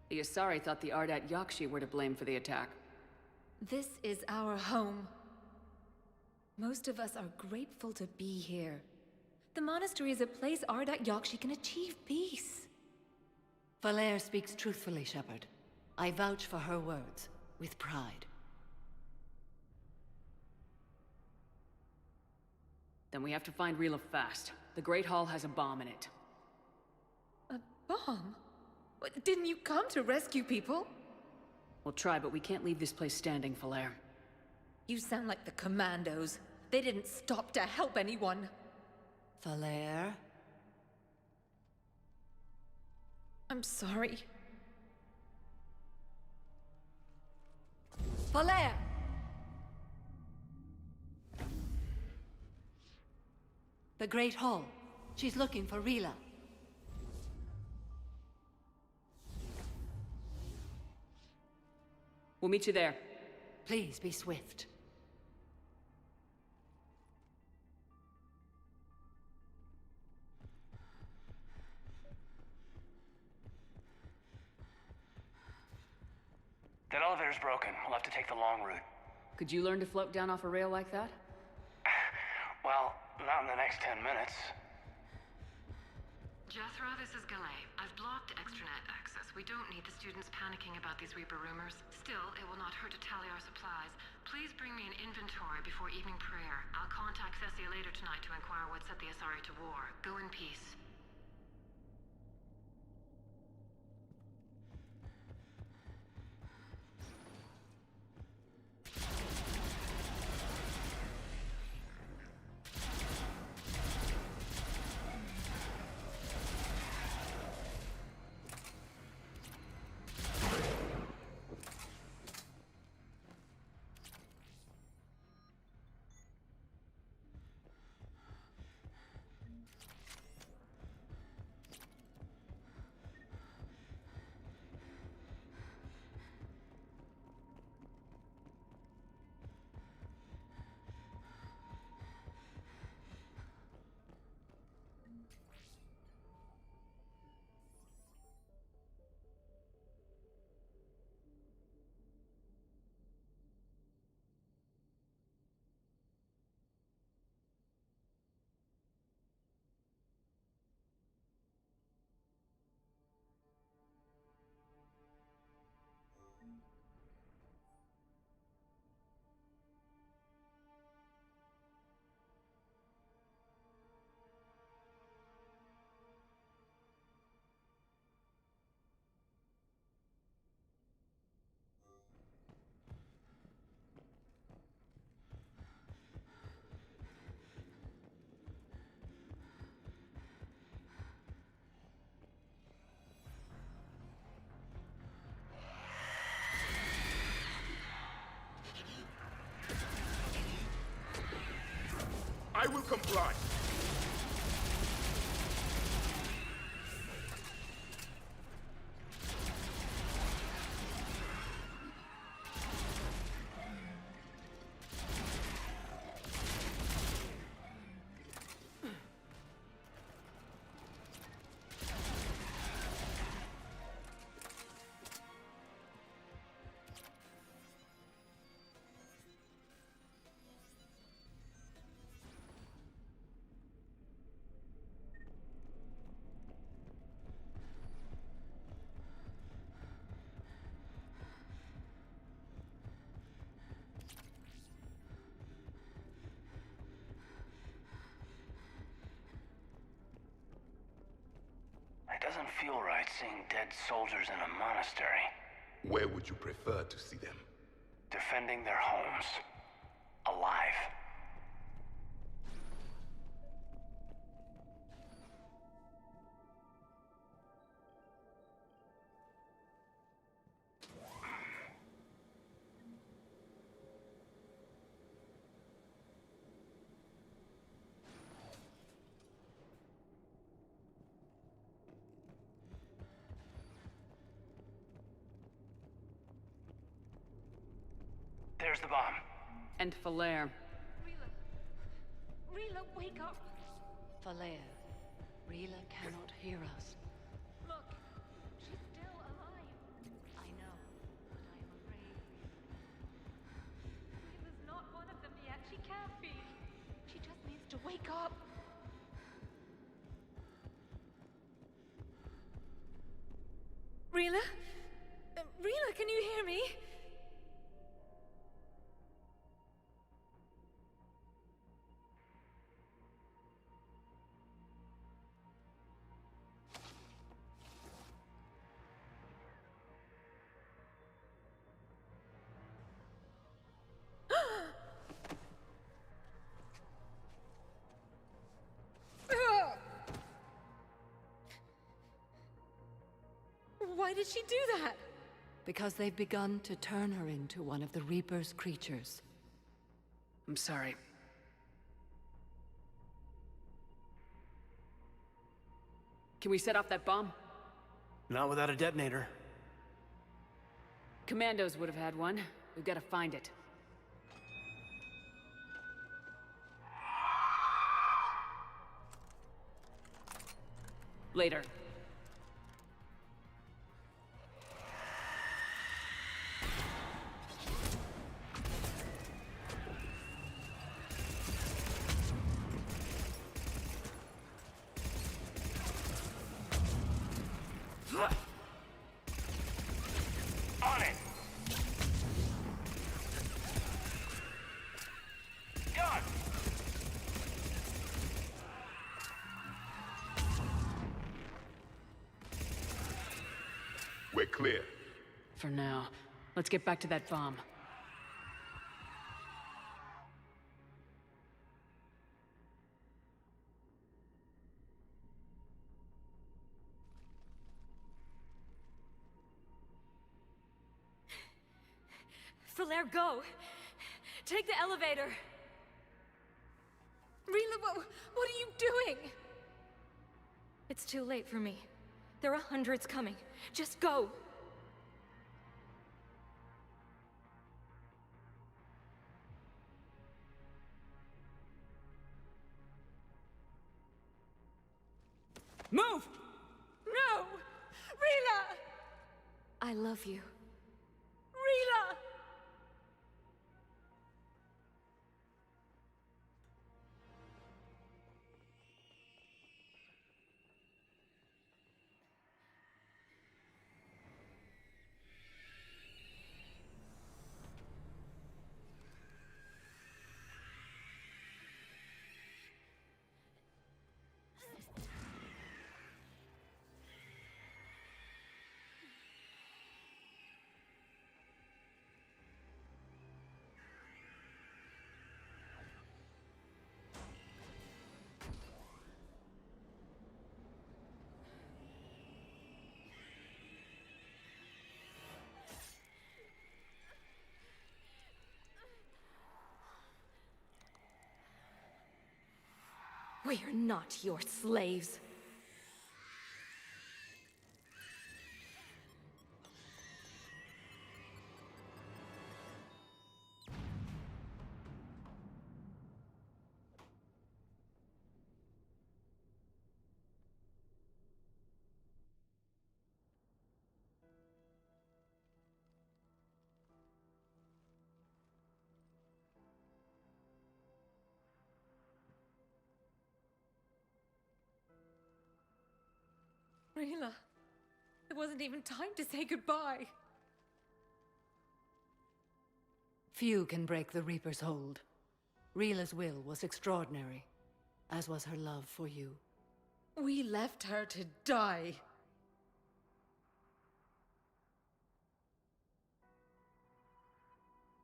The Asari thought the Ardat Yakshi were to blame for the attack. This is our home. Most of us are grateful to be here. The monastery is a place Ardat Yakshi can achieve peace. Falere speaks truthfully, Shepard. I vouch for her words, with pride. Then we have to find Rila fast. The Great Hall has a bomb in it. A bomb? Didn't you come to rescue people? We'll try, but we can't leave this place standing, Falaire. You sound like the commandos. They didn't stop to help anyone. Falaire? I'm sorry. Falaire! The Great Hall. She's looking for Rila. We'll meet you there. Please be swift. That elevator's broken. We'll have to take the long route. Could you learn to float down off a rail like that? Well, not in the next 10 minutes. Jethro, this is Galay. I've blocked extranet access. We don't need the students panicking about these Reaper rumors. Still, it will not hurt to tally our supplies. Please bring me an inventory before evening prayer. I'll contact Cessia later tonight to inquire what set the SRA to war. Go in peace. I will comply. It doesn't feel right seeing dead soldiers in a monastery. Where would you prefer to see them? Defending their homes. Alive. There's the bomb. And Falaire. Rila, wake up! Falaire, Rila cannot hear us. Look, she's still alive. I know, but I am afraid. Rila's not one of them yet. She can't be. She just needs to wake up. Rila? Rila, can you hear me? Why did she do that? Because they've begun to turn her into one of the Reaper's creatures. I'm sorry. Can we set off that bomb? Not without a detonator. Commandos would have had one. We've got to find it. Later. On it! Done! We're clear. For now. Let's get back to that bomb. Falaire, go! Take the elevator! Rila, what are you doing? It's too late for me. There are hundreds coming. Just go! Move! No! Rila! I love you. Rila! We are not your slaves. Rila, there wasn't even time to say goodbye. Few can break the Reaper's hold. Rila's will was extraordinary, as was her love for you. We left her to die.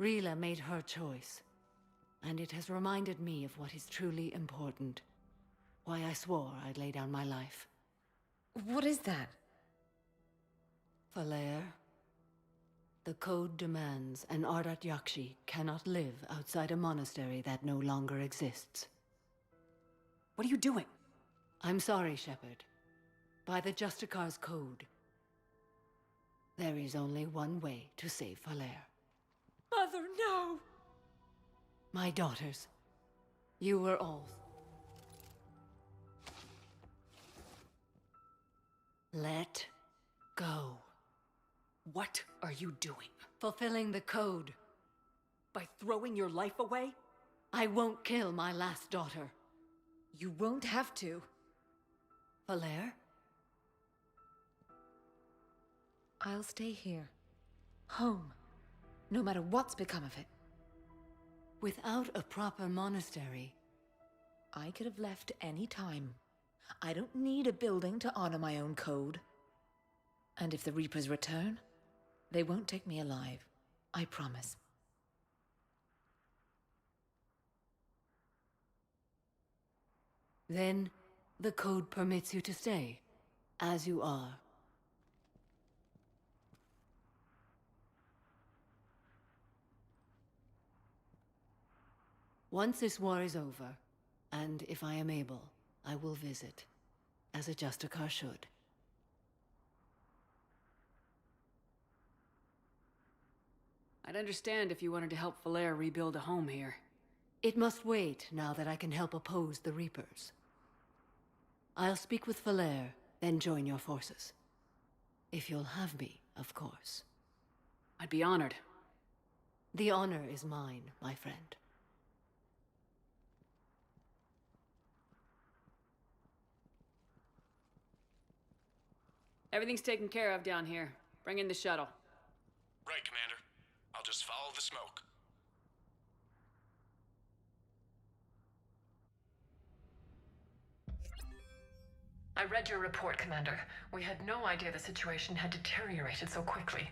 Rila made her choice, and it has reminded me of what is truly important. Why I swore I'd lay down my life. What is that? Falaire, the code demands an Ardat Yakshi cannot live outside a monastery that no longer exists. What are you doing? I'm sorry, Shepard. By the Justicar's code, there is only one way to save Falaire. Mother, no! My daughters, you were all... Let go. What are you doing? Fulfilling the code. By throwing your life away? I won't kill my last daughter. You won't have to. Falaire? I'll stay here. Home. No matter what's become of it. Without a proper monastery... I could have left any time. I don't need a building to honor my own code. And if the Reapers return, they won't take me alive. I promise. Then, the code permits you to stay, as you are. Once this war is over, and if I am able, I will visit, as a Justicar should. I'd understand if you wanted to help Valere rebuild a home here. It must wait now that I can help oppose the Reapers. I'll speak with Valere, then join your forces. If you'll have me, of course. I'd be honored. The honor is mine, my friend. Everything's taken care of down here. Bring in the shuttle. Right, Commander. I'll just follow the smoke. I read your report, Commander. We had no idea the situation had deteriorated so quickly.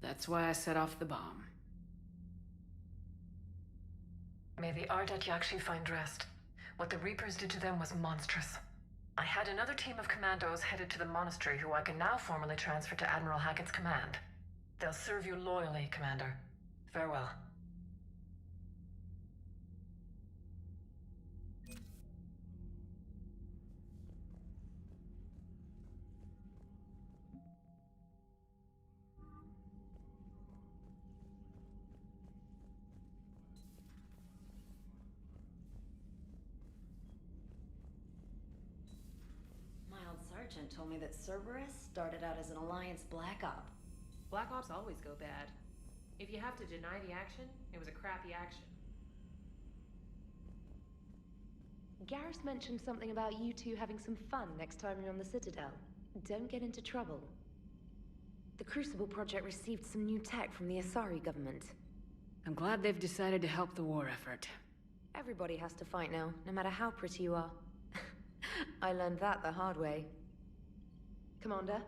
That's why I set off the bomb. May the Ardat Yakshi find rest. What the Reapers did to them was monstrous. I had another team of commandos headed to the monastery who I can now formally transfer to Admiral Hackett's command. They'll serve you loyally, Commander. Farewell. Sergeant told me that Cerberus started out as an Alliance Black Op. Black Ops always go bad. If you have to deny the action, it was a crappy action. Garrus mentioned something about you two having some fun next time you're on the Citadel. Don't get into trouble. The Crucible project received some new tech from the Asari government. I'm glad they've decided to help the war effort. Everybody has to fight now, no matter how pretty you are. I learned that the hard way. Commander?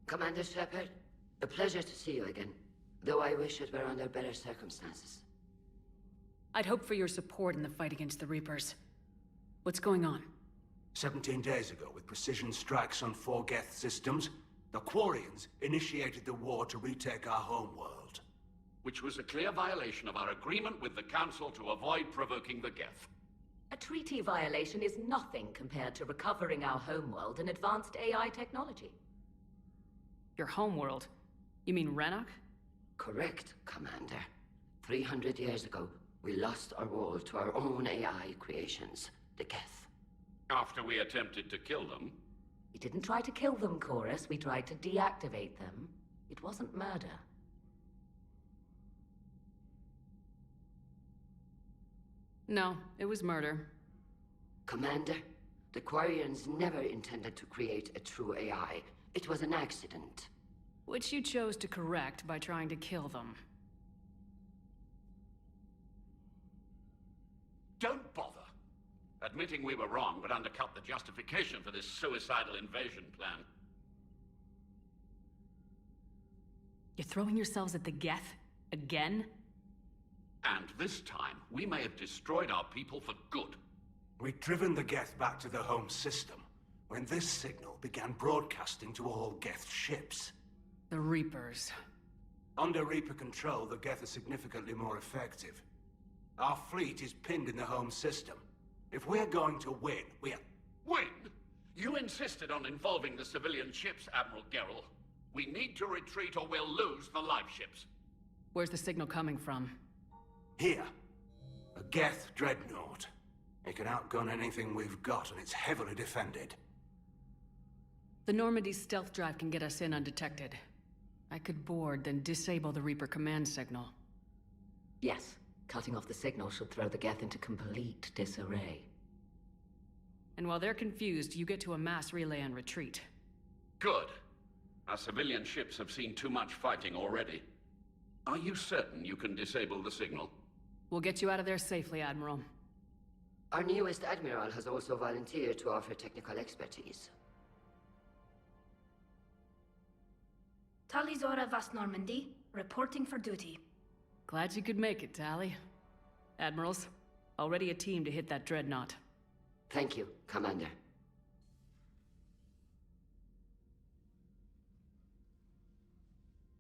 Commander Shepard, a pleasure to see you again, though I wish it were under better circumstances. I'd hoped for your support in the fight against the Reapers. What's going on? 17 days ago, with precision strikes on 4 Geth systems, the Quarians initiated the war to retake our homeworld. Which was a clear violation of our agreement with the Council to avoid provoking the Geth. A treaty violation is nothing compared to recovering our homeworld and advanced AI technology. Your homeworld? You mean Rannoch? Correct, Commander. 300 years ago, we lost our world to our own AI creations, the Geth. After we attempted to kill them? We didn't try to kill them, Chorus. We tried to deactivate them. It wasn't murder. No, it was murder. Commander, the Quarians never intended to create a true AI. It was an accident. Which you chose to correct by trying to kill them. Don't bother. Admitting we were wrong would undercut the justification for this suicidal invasion plan. You're throwing yourselves at the Geth? Again? And this time, we may have destroyed our people for good. We'd driven the Geth back to the home system, when this signal began broadcasting to all Geth ships. The Reapers. Under Reaper control, the Geth are significantly more effective. Our fleet is pinned in the home system. If we're going to win, Win? You insisted on involving the civilian ships, Admiral Gerrel. We need to retreat or we'll lose the live ships. Where's the signal coming from? Here. A Geth dreadnought. It can outgun anything we've got, and it's heavily defended. The Normandy's stealth drive can get us in undetected. I could board, then disable the Reaper command signal. Yes. Cutting off the signal should throw the Geth into complete disarray. And while they're confused, you get to a mass relay and retreat. Good. Our civilian ships have seen too much fighting already. Are you certain you can disable the signal? We'll get you out of there safely, Admiral. Our newest Admiral has also volunteered to offer technical expertise. Talizora Vast Normandy, reporting for duty. Glad you could make it, Tally. Admirals, already a team to hit that dreadnought. Thank you, Commander.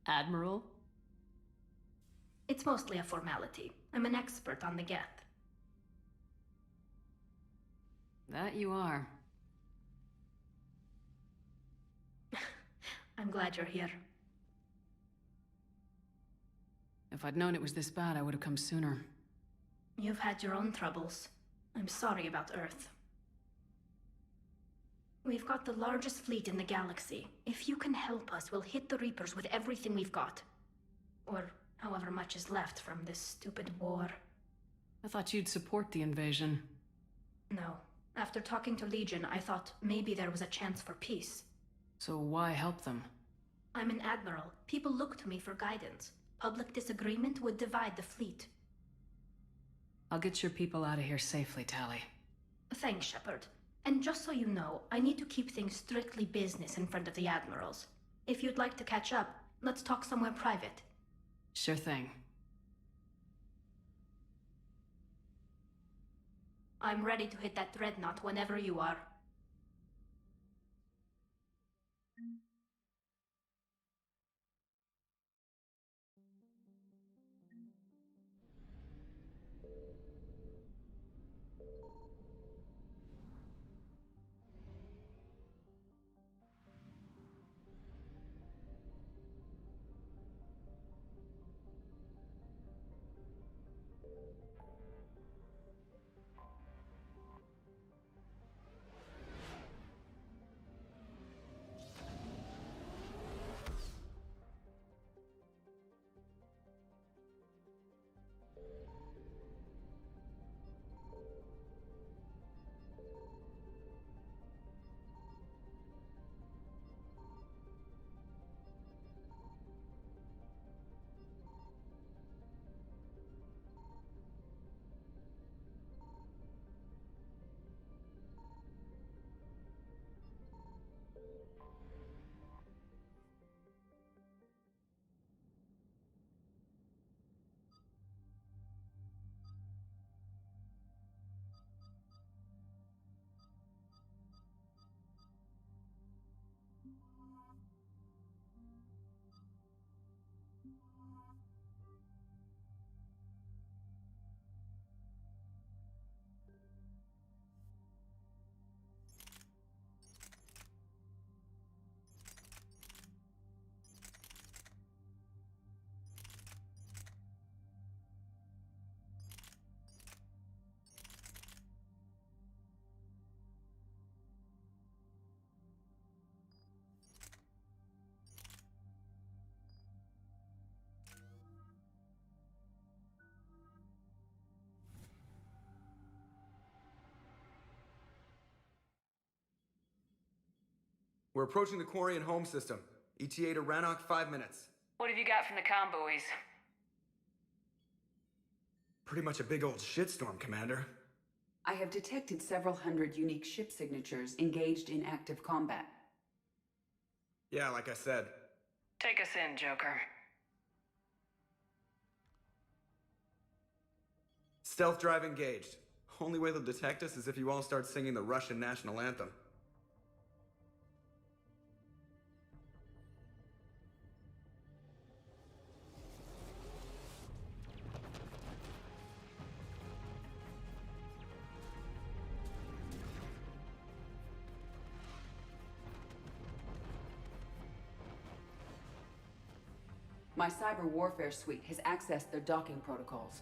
Admiral? It's mostly a formality. I'm an expert on the Geth. That you are. I'm glad you're here. If I'd known it was this bad, I would have come sooner. You've had your own troubles. I'm sorry about Earth. We've got the largest fleet in the galaxy. If you can help us, we'll hit the Reapers with everything we've got. Or however much is left from this stupid war. I thought you'd support the invasion. No. After talking to Legion, I thought maybe there was a chance for peace. So why help them? I'm an admiral. People look to me for guidance. Public disagreement would divide the fleet. I'll get your people out of here safely, Tally. Thanks, Shepard. And just so you know, I need to keep things strictly business in front of the admirals. If you'd like to catch up, let's talk somewhere private. Sure thing. I'm ready to hit that dreadnought whenever you are. We're approaching the quarry and home system. ETA to Rannoch, 5 minutes. What have you got from the comm buoys? Pretty much a big old shitstorm, Commander. I have detected several hundred unique ship signatures engaged in active combat. Yeah, like I said. Take us in, Joker. Stealth drive engaged. Only way they'll detect us is if you all start singing the Russian national anthem. My cyber warfare suite has accessed their docking protocols.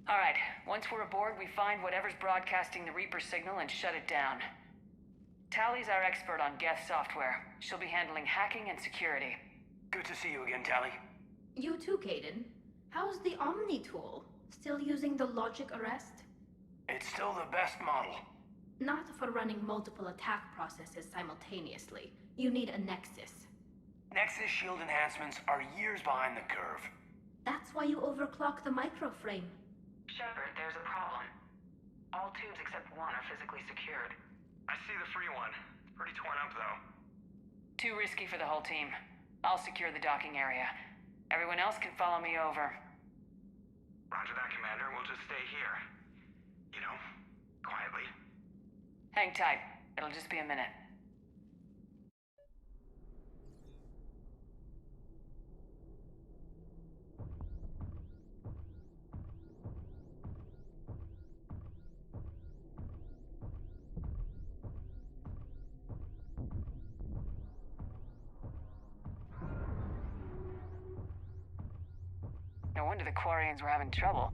All right, once we're aboard, we find whatever's broadcasting the Reaper signal and shut it down. Tally's our expert on Geth software. She'll be handling hacking and security. Good to see you again, Tally. You too, Caden. How's the Omni tool? Still using the logic arrest? It's still the best model. Not for running multiple attack processes simultaneously. You need a Nexus. Nexus shield enhancements are years behind the curve. That's why you overclock the microframe. Shepard, there's a problem. All tubes except one are physically secured. I see the free one. It's pretty torn up, though. Too risky for the whole team. I'll secure the docking area. Everyone else can follow me over. Roger that, Commander. We'll just stay here. You know, quietly. Hang tight. It'll just be a minute. No wonder the Quarians were having trouble.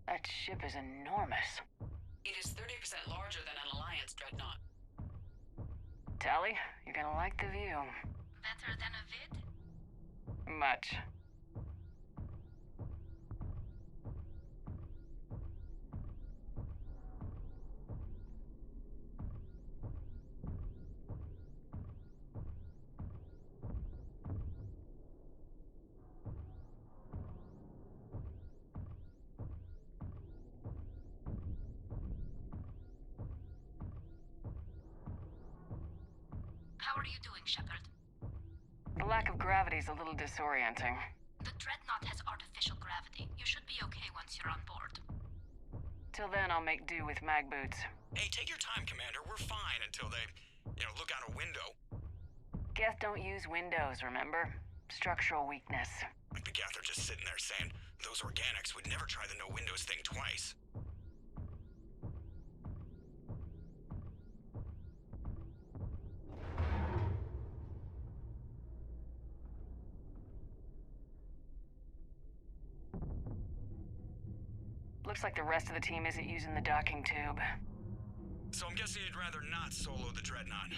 That ship is enormous. It is 30% larger than an Alliance dreadnought. Tally, you're gonna like the view. Better than a vid? Much. How are you doing, Shepard? The lack of gravity is a little disorienting. The Dreadnought has artificial gravity. You should be okay once you're on board. Till then, I'll make do with mag boots. Hey, take your time, Commander. We're fine until they, look out a window. Geth don't use windows, remember? Structural weakness. Like the Geth are just sitting there saying, those organics would never try the no windows thing twice. Looks like the rest of the team isn't using the docking tube. So I'm guessing you'd rather not solo the Dreadnought.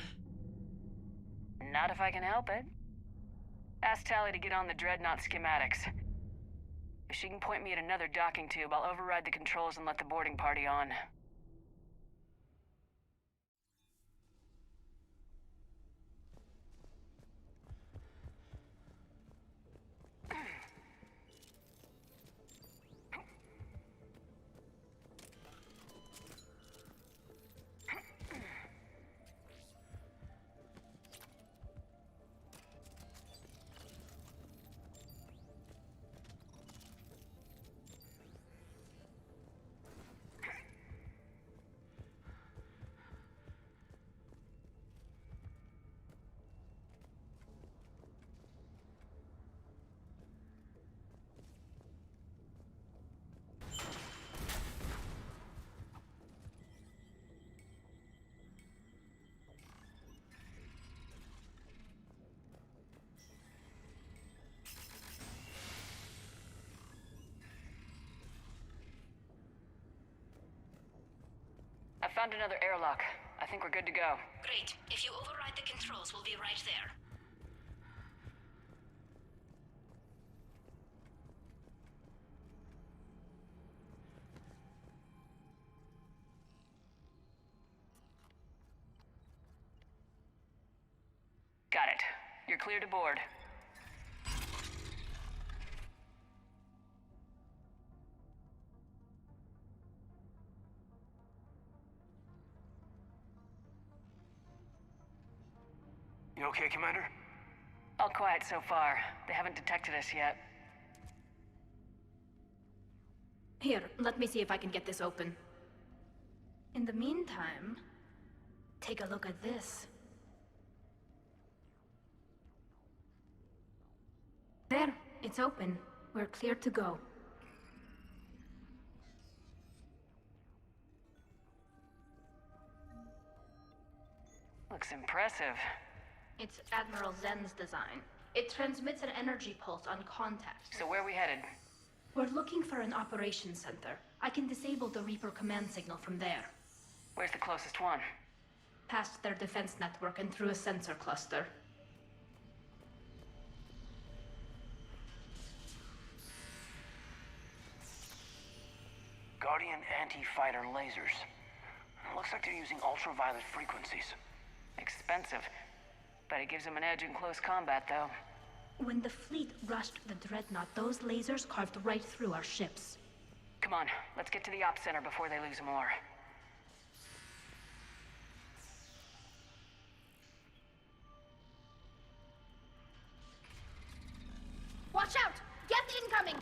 Not if I can help it. Ask Tally to get on the Dreadnought schematics. If she can point me at another docking tube, I'll override the controls and let the boarding party on. found another airlock. I think we're good to go. Great. If you override the controls, we'll be right there. Got it. You're clear to board. You okay, Commander? All quiet so far. They haven't detected us yet. Here, let me see if I can get this open. In the meantime, take a look at this. There, it's open. We're clear to go. Looks impressive. It's Admiral Zen's design. It transmits an energy pulse on contact. So where are we headed? We're looking for an operations center. I can disable the Reaper command signal from there. Where's the closest one? Past their defense network and through a sensor cluster. Guardian anti-fighter lasers. Looks like they're using ultraviolet frequencies. Expensive. But it gives them an edge in close combat, though. When the fleet rushed the Dreadnought, those lasers carved right through our ships. Come on, let's get to the Ops Center before they lose more. Watch out! Geth incoming!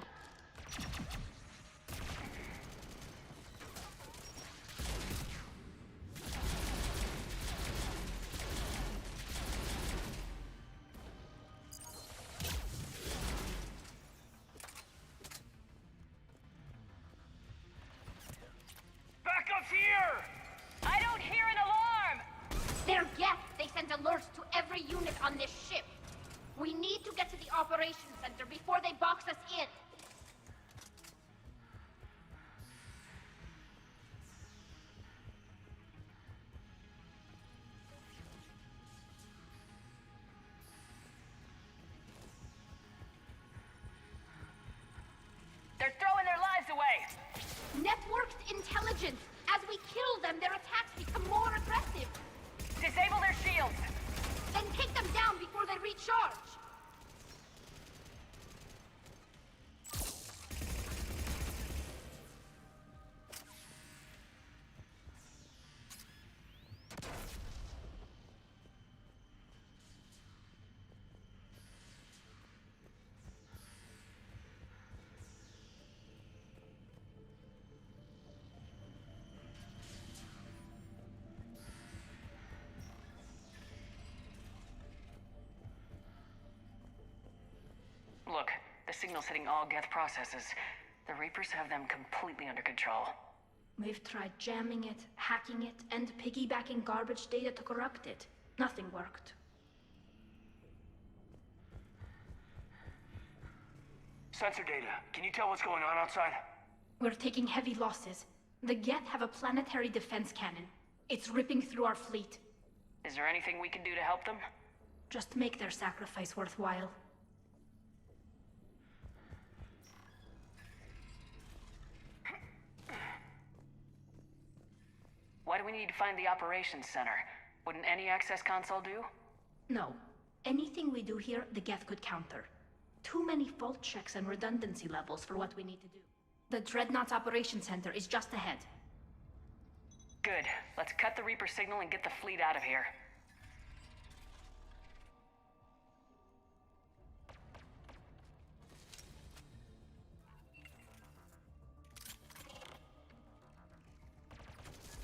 Backup's here! I don't hear an alarm! They're Geth. They sent alerts to every unit on this ship. We need to get to the operations center before they box us in. They're throwing their lives away! Networked intelligence. As we kill them, their attacks become more aggressive. Disable their shields! Then take them down before they recharge. Look, the signal's hitting all Geth processes. The Reapers have them completely under control. We've tried jamming it, hacking it, and piggybacking garbage data to corrupt it. Nothing worked. Sensor data. Can you tell what's going on outside? We're taking heavy losses. The Geth have a planetary defense cannon. It's ripping through our fleet. Is there anything we can do to help them? Just make their sacrifice worthwhile. Why do we need to find the operations center? Wouldn't any access console do? No. Anything we do here, the Geth could counter. Too many fault checks and redundancy levels for what we need to do. The Dreadnought's operations center is just ahead. Good. Let's cut the Reaper signal and get the fleet out of here.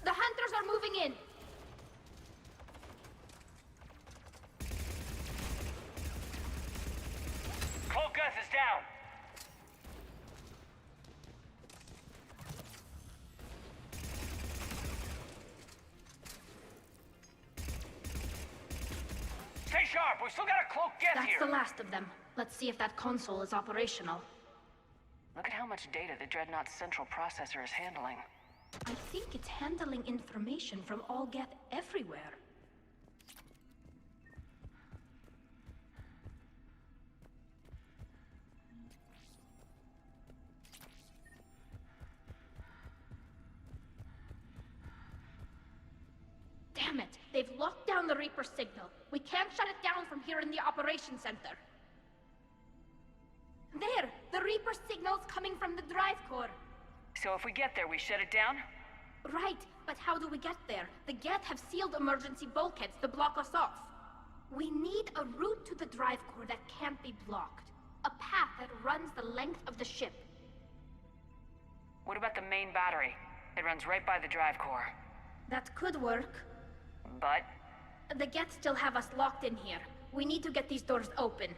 The hunters are moving in! Cloakus is down! Stay sharp! We've still got a cloak Geth here! That's the last of them. Let's see if that console is operational. Look at how much data the Dreadnought's central processor is handling. I think it's handling information from all Geth everywhere. Damn it! They've locked down the Reaper signal. We can't shut it down from here in the operations center. There! The Reaper signal's coming from the drive core. So if we get there, we shut it down? Right, but how do we get there? The Geth have sealed emergency bulkheads to block us off. We need a route to the drive core that can't be blocked. A path that runs the length of the ship. What about the main battery? It runs right by the drive core. That could work. But? The Geth still have us locked in here. We need to get these doors open.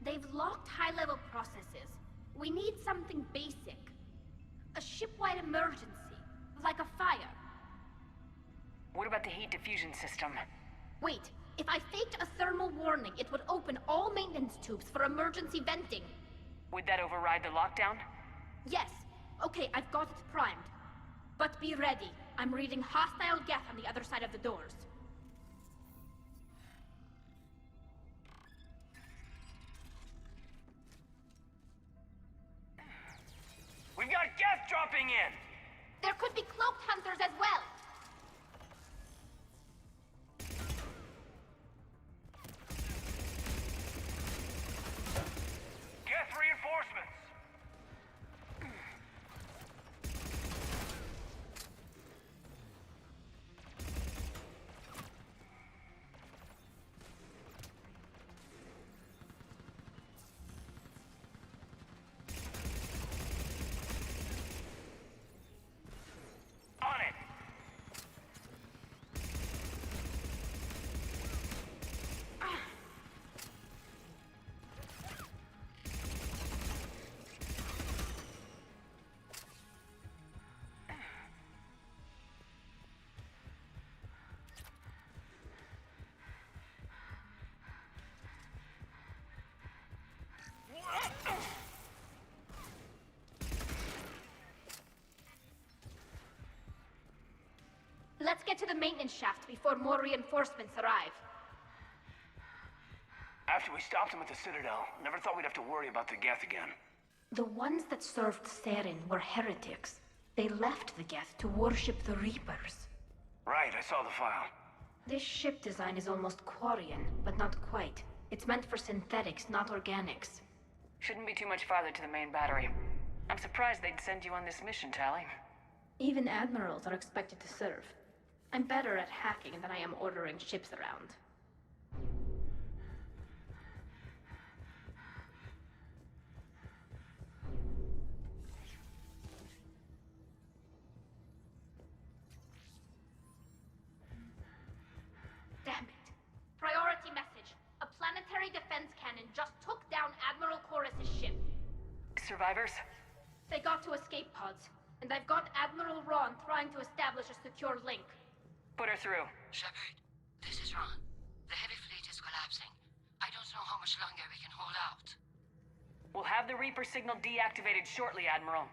They've locked high-level processes. We need something basic. A ship-wide emergency. Like a fire. What about the heat diffusion system? Wait, if I faked a thermal warning, it would open all maintenance tubes for emergency venting. Would that override the lockdown? Yes. Okay, I've got it primed. But be ready. I'm reading hostile Geth on the other side of the doors. We've got Geth dropping in! There could be cloaked hunters as well! Geth reinforcements! Let's get to the maintenance shaft before more reinforcements arrive. After we stopped them at the Citadel, never thought we'd have to worry about the Geth again. The ones that served Saren were heretics. They left the Geth to worship the Reapers. Right, I saw the file. This ship design is almost Quarian, but not quite. It's meant for synthetics, not organics. Shouldn't be too much farther to the main battery. I'm surprised they'd send you on this mission, Tally. Even admirals are expected to serve. I'm better at hacking than I am ordering ships around. Damn it. Priority message. A planetary defense cannon just took down Admiral Chorus's ship. Survivors? They got to escape pods, and I've got Admiral Ron trying to establish a secure link. Put her through. Shepard, this is Ron. The heavy fleet is collapsing. I don't know how much longer we can hold out. We'll have the Reaper signal deactivated shortly, Admiral.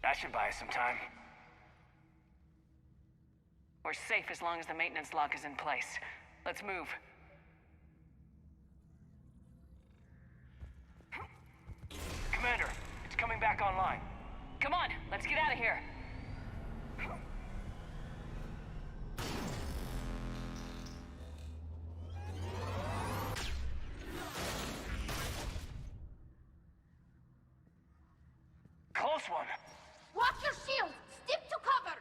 That should buy us some time. We're safe as long as the maintenance lock is in place. Let's move. Commander, it's coming back online. Come on, let's get out of here. Close one. Watch your shield! Stick to cover!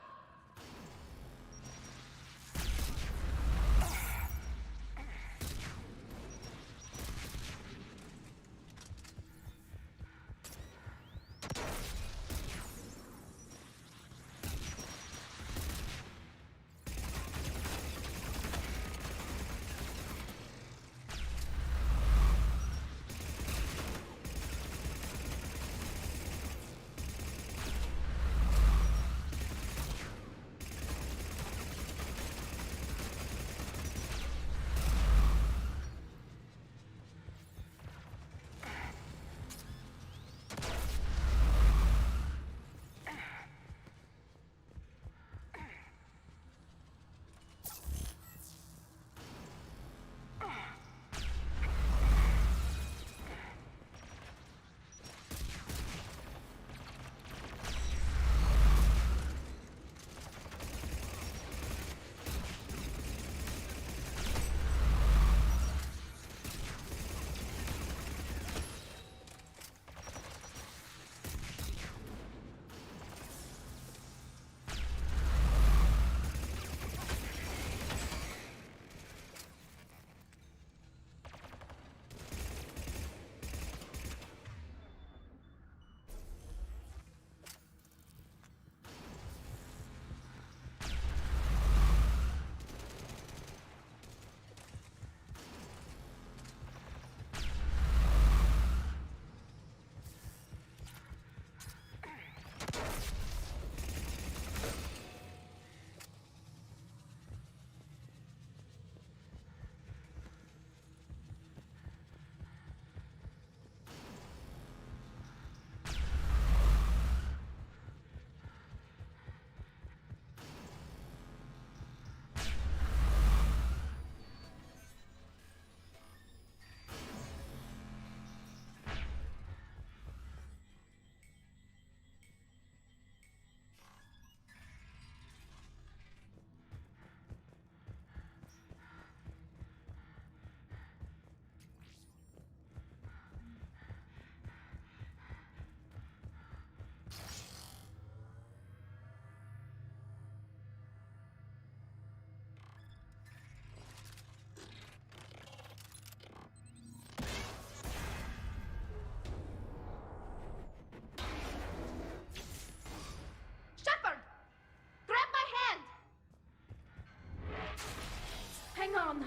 Hang on.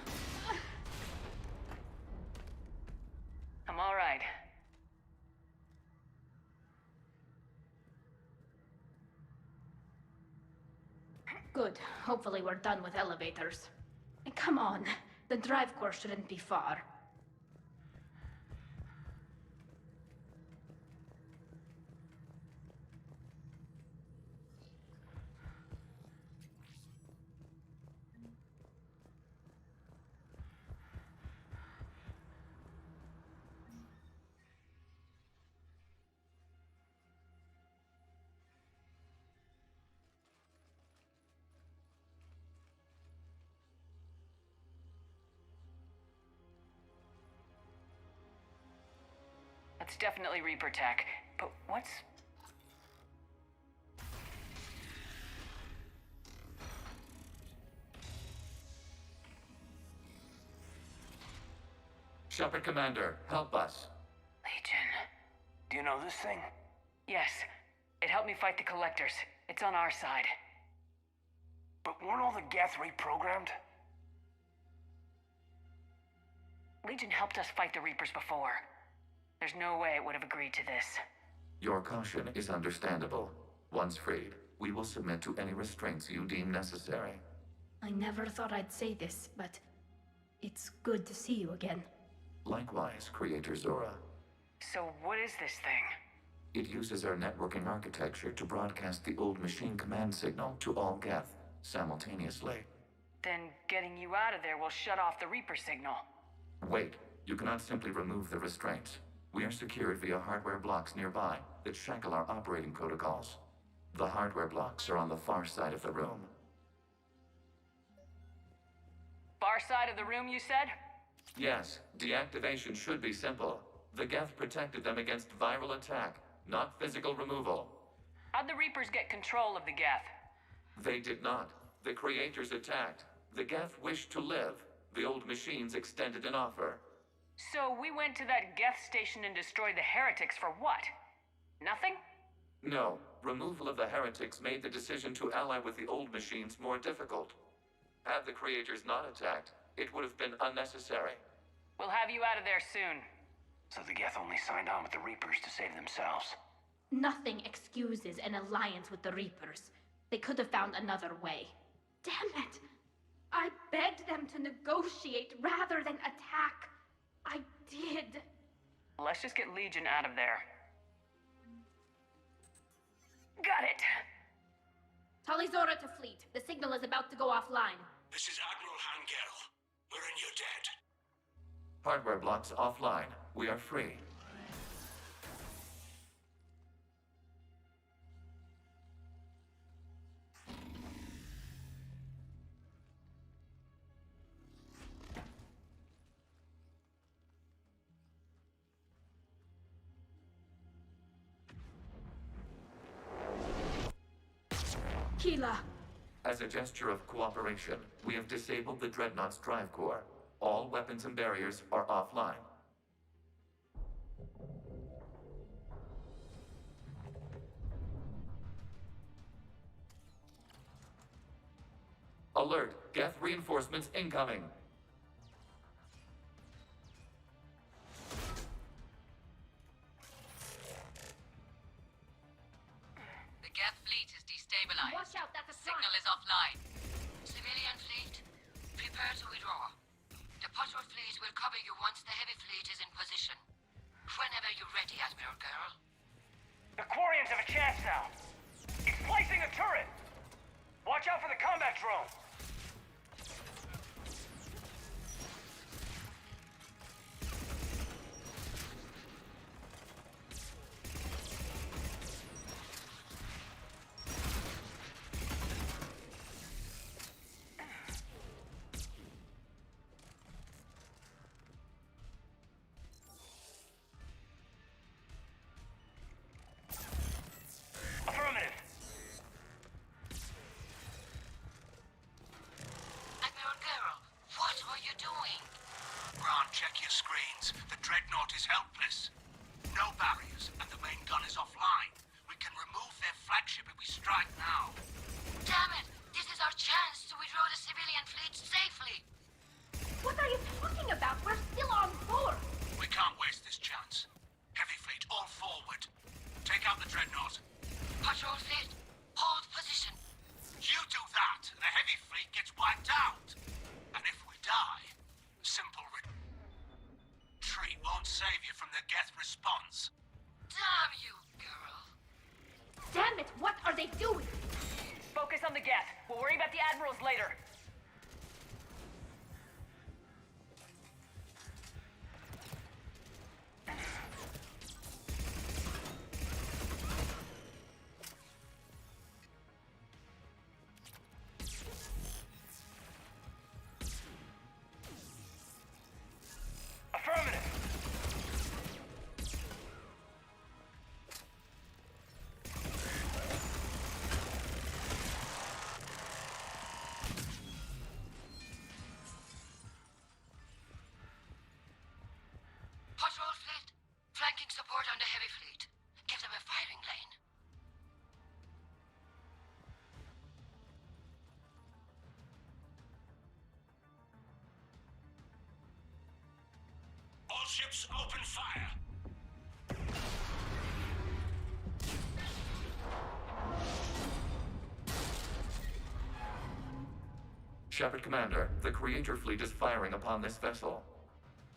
I'm all right. Good. Hopefully we're done with elevators. And come on. The drive core shouldn't be far. That's definitely Reaper tech, but what's... Shepard Commander, help us. Legion. Do you know this thing? Yes. It helped me fight the Collectors. It's on our side. But weren't all the Geth reprogrammed? Legion helped us fight the Reapers before. There's no way it would have agreed to this. Your caution is understandable. Once freed, we will submit to any restraints you deem necessary. I never thought I'd say this, but it's good to see you again. Likewise, Creator Zora. So what is this thing? It uses our networking architecture to broadcast the old machine command signal to all Geth simultaneously. Then getting you out of there will shut off the Reaper signal. Wait, you cannot simply remove the restraints. We are secured via hardware blocks nearby that shackle our operating protocols. The hardware blocks are on the far side of the room. Far side of the room, you said? Yes, deactivation should be simple. The Geth protected them against viral attack, not physical removal. How'd the Reapers get control of the Geth? They did not. The creators attacked. The Geth wished to live. The old machines extended an offer. So we went to that Geth station and destroyed the heretics for what? Nothing? No. Removal of the heretics made the decision to ally with the old machines more difficult. Had the creators not attacked, it would have been unnecessary. We'll have you out of there soon. So the Geth only signed on with the Reapers to save themselves. Nothing excuses an alliance with the Reapers. They could have found another way. Damn it! I begged them to negotiate rather than attack. I did. Let's just get Legion out of there. Got it! Talizora to fleet. The signal is about to go offline. This is Admiral Hangel. We're in your debt. Hardware blocks offline. We are free. Keela. As a gesture of cooperation, we have disabled the Dreadnought's drive core. All weapons and barriers are offline. Alert! Geth reinforcements incoming! The Geth fleet is destabilized. Watch out, that's a Signal is offline. Civilian fleet, prepare to withdraw. The patrol fleet will cover you once the heavy fleet is in position. Whenever you're ready, Admiral Girl. The Quarians have a chance now. It's placing a turret. Watch out for the combat drone. Affirmative. Admiral Girl, what are you doing? Ron, check your screens. The Dreadnought is helpless. No barriers, and the main gun is offline. We can remove their flagship if we strike now. Damn it! This is our chance to withdraw the civilian fleet safely. What are you talking about? We're still on board. We can't waste this chance. Heavy fleet, all forward. Take out the Dreadnought. Patrol fleet, hold position. You do that, and the heavy fleet gets wiped out. And if we die, simple retreat won't save you from the Geth response. Damn you, girl. Damn it, what are they doing? Focus on the Geth. We'll worry about the Admirals later. Affirmative. Patrol fleet, flanking support on the heavy fleet. Give them a firing lane. All ships open fire. Shepard Commander, the Creator fleet is firing upon this vessel.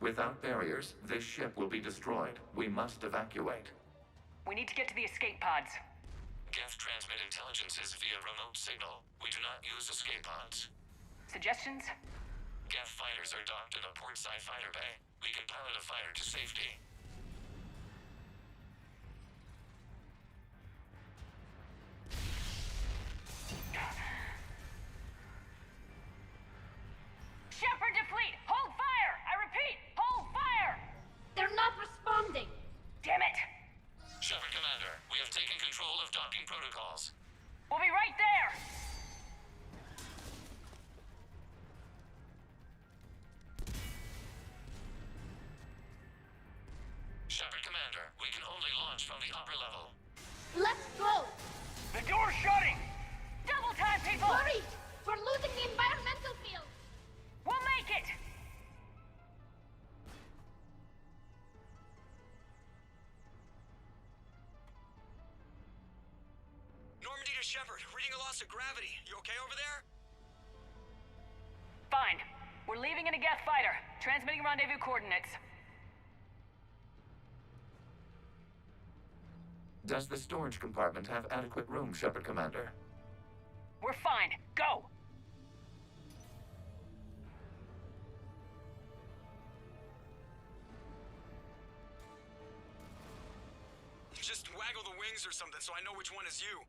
Without barriers, this ship will be destroyed. We must evacuate. We need to get to the escape pods. Geth transmit intelligences via remote signal. We do not use escape pods. Suggestions? Geth fighters are docked at a portside fighter bay. We can pilot a fighter to safety. Shepard to fleet! Hold fire! I repeat, hold fire! They're not responding! Damn it! Shepard Commander, we have taken control of docking protocols. We'll be right there! Shepard Commander, we can only launch from the upper level. Let's go! The door's shutting! Double time, people! Hurry! We're losing the environmental field! We'll make it! Normandy to Shepard, reading a loss of gravity. You okay over there? Fine. We're leaving in a Geth fighter. Transmitting rendezvous coordinates. Does the storage compartment have adequate room, Shepard Commander? We're fine. Go! Just waggle the wings or something so I know which one is you.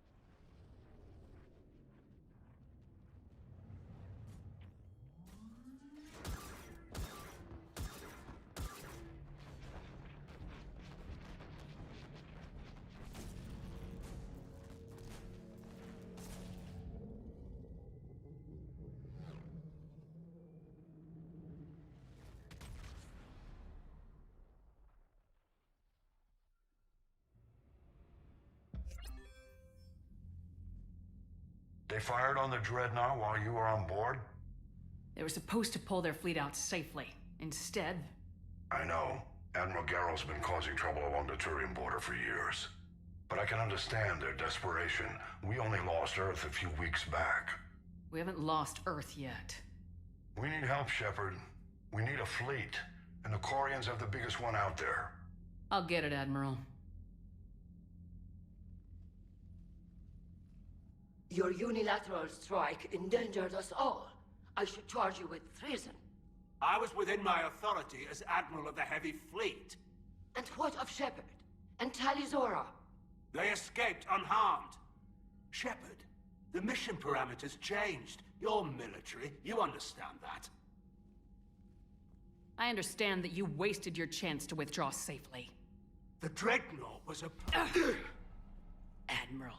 They fired on the Dreadnought while you were on board? They were supposed to pull their fleet out safely. Instead... I know. Admiral Garrow's been causing trouble along the Turian border for years. But I can understand their desperation. We only lost Earth a few weeks back. We haven't lost Earth yet. We need help, Shepard. We need a fleet. And the Corians have the biggest one out there. I'll get it, Admiral. Your unilateral strike endangered us all. I should charge you with treason. I was within my authority as Admiral of the Heavy Fleet. And what of Shepard? And Talizora? They escaped unharmed. Shepard, the mission parameters changed. You're military. You understand that. I understand that you wasted your chance to withdraw safely. The Dreadnought was a... Admiral,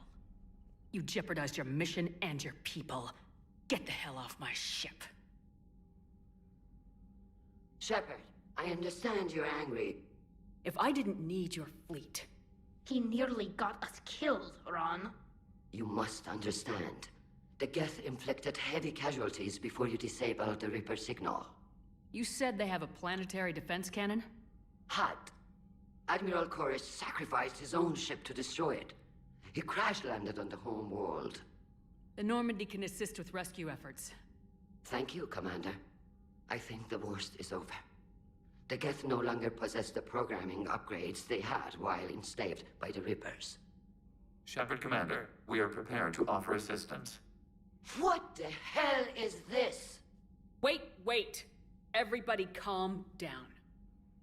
you jeopardized your mission and your people. Get the hell off my ship. Shepard, I understand you're angry. If I didn't need your fleet... He nearly got us killed, Ron. You must understand. The Geth inflicted heavy casualties before you disabled the Reaper signal. You said they have a planetary defense cannon? Had. Admiral Corus sacrificed his own ship to destroy it. He crash-landed on the home world. The Normandy can assist with rescue efforts. Thank you, Commander. I think the worst is over. The Geth no longer possess the programming upgrades they had while enslaved by the Reapers. Shepard Commander, we are prepared to offer assistance. What the hell is this? Wait! Everybody calm down.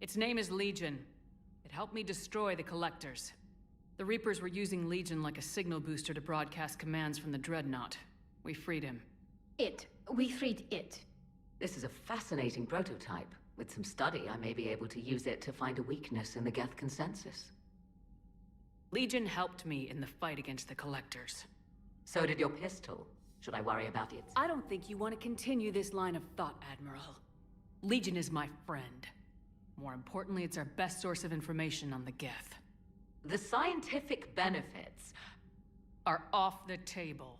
Its name is Legion. It helped me destroy the Collectors. The Reapers were using Legion like a signal booster to broadcast commands from the Dreadnought. We freed him. We freed it. This is a fascinating prototype. With some study, I may be able to use it to find a weakness in the Geth consensus. Legion helped me in the fight against the Collectors. So did your pistol. Should I worry about it? I don't think you want to continue this line of thought, Admiral. Legion is my friend. More importantly, it's our best source of information on the Geth. The scientific benefits are off the table.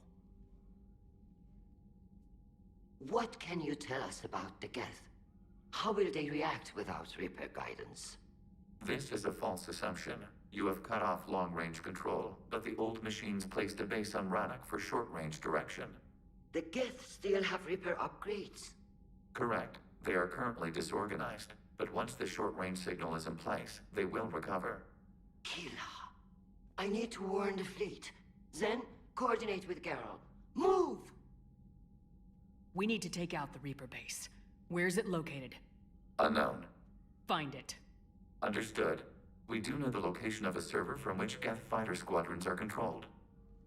What can you tell us about the Geth? How will they react without Reaper guidance? This is a false assumption. You have cut off long-range control, but the old machines placed a base on Rannoch for short-range direction. The Geth still have Reaper upgrades? Correct. They are currently disorganized, but once the short-range signal is in place, they will recover. Killa. I need to warn the fleet. Then, coordinate with Geralt. Move! We need to take out the Reaper base. Where's it located? Unknown. Find it. Understood. We do know the location of a server from which Geth fighter squadrons are controlled.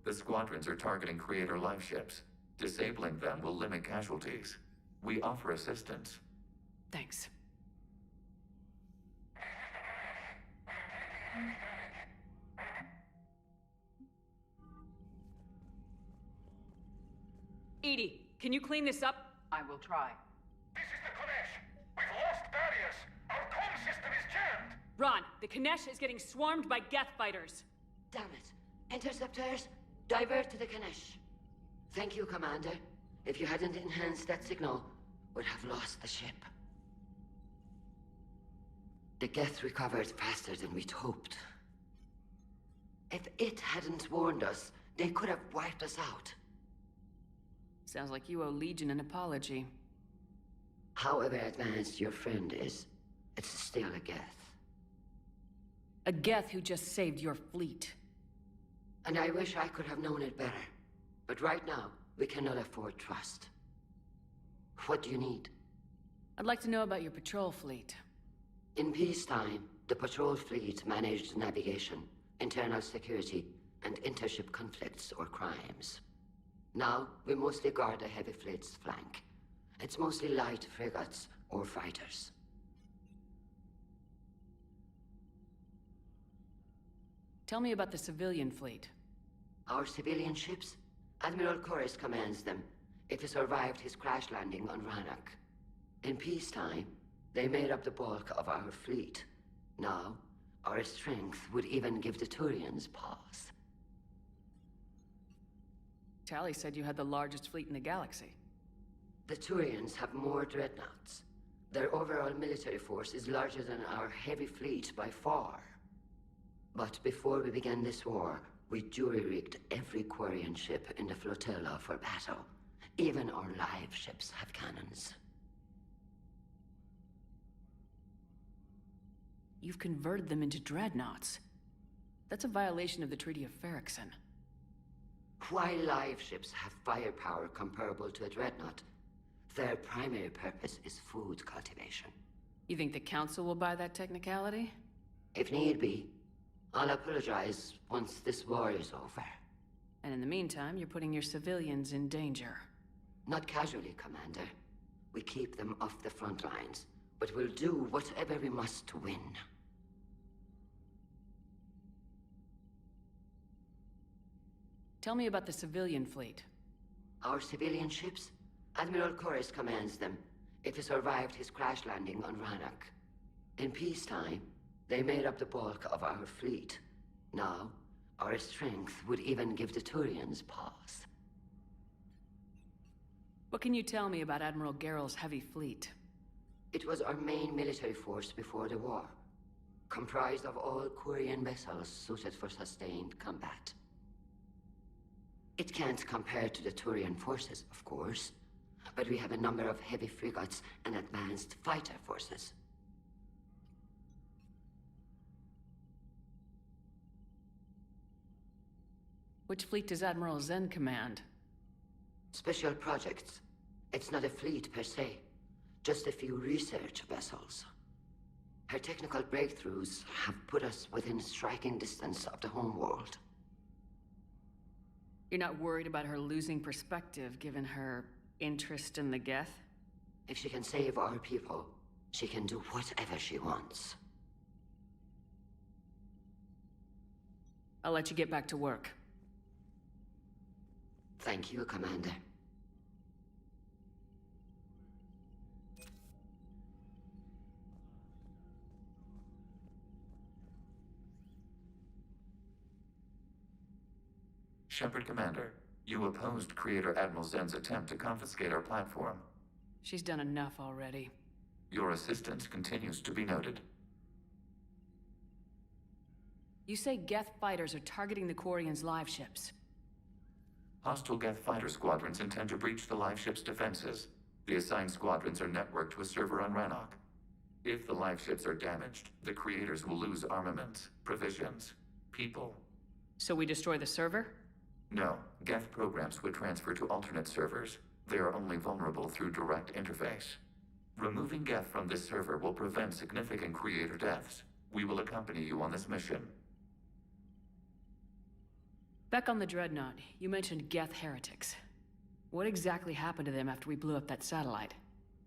The squadrons are targeting Creator live ships. Disabling them will limit casualties. We offer assistance. Thanks. Edie, can you clean this up? I will try. This is the Konesh. We've lost barriers. Our comm system is jammed. Ron, the Kanesh is getting swarmed by Geth fighters. Damn it. Interceptors, divert to the Kanesh. Thank you, Commander. If you hadn't enhanced that signal, we'd have lost the ship. The Geth recovered faster than we'd hoped. If it hadn't warned us, they could have wiped us out. Sounds like you owe Legion an apology. However advanced your friend is, it's still a Geth. A Geth who just saved your fleet. And I wish I could have known it better. But right now, we cannot afford trust. What do you need? I'd like to know about your patrol fleet. In peacetime, the patrol fleet managed navigation, internal security, and intership conflicts or crimes. Now, we mostly guard the heavy fleet's flank. It's mostly light frigates or fighters. Tell me about the civilian fleet. Our civilian ships? Admiral Corsair commands them, if he survived his crash landing on Rannoch. In peacetime, they made up the bulk of our fleet. Now, our strength would even give the Turians pause. Tally said you had the largest fleet in the galaxy. The Turians have more dreadnoughts. Their overall military force is larger than our heavy fleet by far. But before we began this war, we jury-rigged every Quarian ship in the flotilla for battle. Even our live ships have cannons. You've converted them into dreadnoughts. That's a violation of the Treaty of Ferrixon. While live ships have firepower comparable to a dreadnought, their primary purpose is food cultivation. You think the Council will buy that technicality? If need be. I'll apologize once this war is over. And in the meantime, you're putting your civilians in danger. Not casually, Commander. We keep them off the front lines, but we'll do whatever we must to win. Tell me about the civilian fleet. Our civilian ships? Admiral Corsair commands them, if he survived his crash landing on Rannoch. In peacetime, they made up the bulk of our fleet. Now, our strength would even give the Turians pause. What can you tell me about Admiral Geralt's heavy fleet? It was our main military force before the war, comprised of all Quarian vessels suited for sustained combat. It can't compare to the Turian forces, of course, but we have a number of heavy frigates and advanced fighter forces. Which fleet does Admiral Zen command? Special projects. It's not a fleet per se, just a few research vessels. Her technical breakthroughs have put us within striking distance of the homeworld. You're not worried about her losing perspective, given her interest in the Geth? If she can save our people, she can do whatever she wants. I'll let you get back to work. Thank you, Commander. Shepard Commander, you opposed Creator Admiral Zen's attempt to confiscate our platform. She's done enough already. Your assistance continues to be noted. You say Geth fighters are targeting the Quarians' live ships. Hostile Geth fighter squadrons intend to breach the live ship's defenses. The assigned squadrons are networked to a server on Rannoch. If the live ships are damaged, the Creators will lose armaments, provisions, people. So we destroy the server? No, Geth programs would transfer to alternate servers. They are only vulnerable through direct interface. Removing Geth from this server will prevent significant creator deaths. We will accompany you on this mission. Back on the Dreadnought, you mentioned Geth heretics. What exactly happened to them after we blew up that satellite?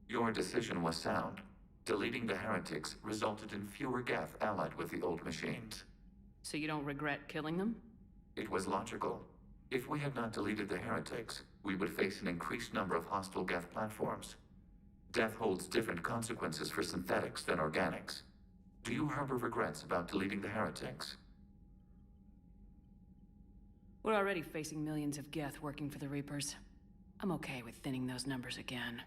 Your decision was sound. Deleting the heretics resulted in fewer Geth allied with the old machines. So you don't regret killing them? It was logical. If we had not deleted the heretics, we would face an increased number of hostile Geth platforms. Death holds different consequences for synthetics than organics. Do you harbor regrets about deleting the heretics? We're already facing millions of Geth working for the Reapers. I'm okay with thinning those numbers again.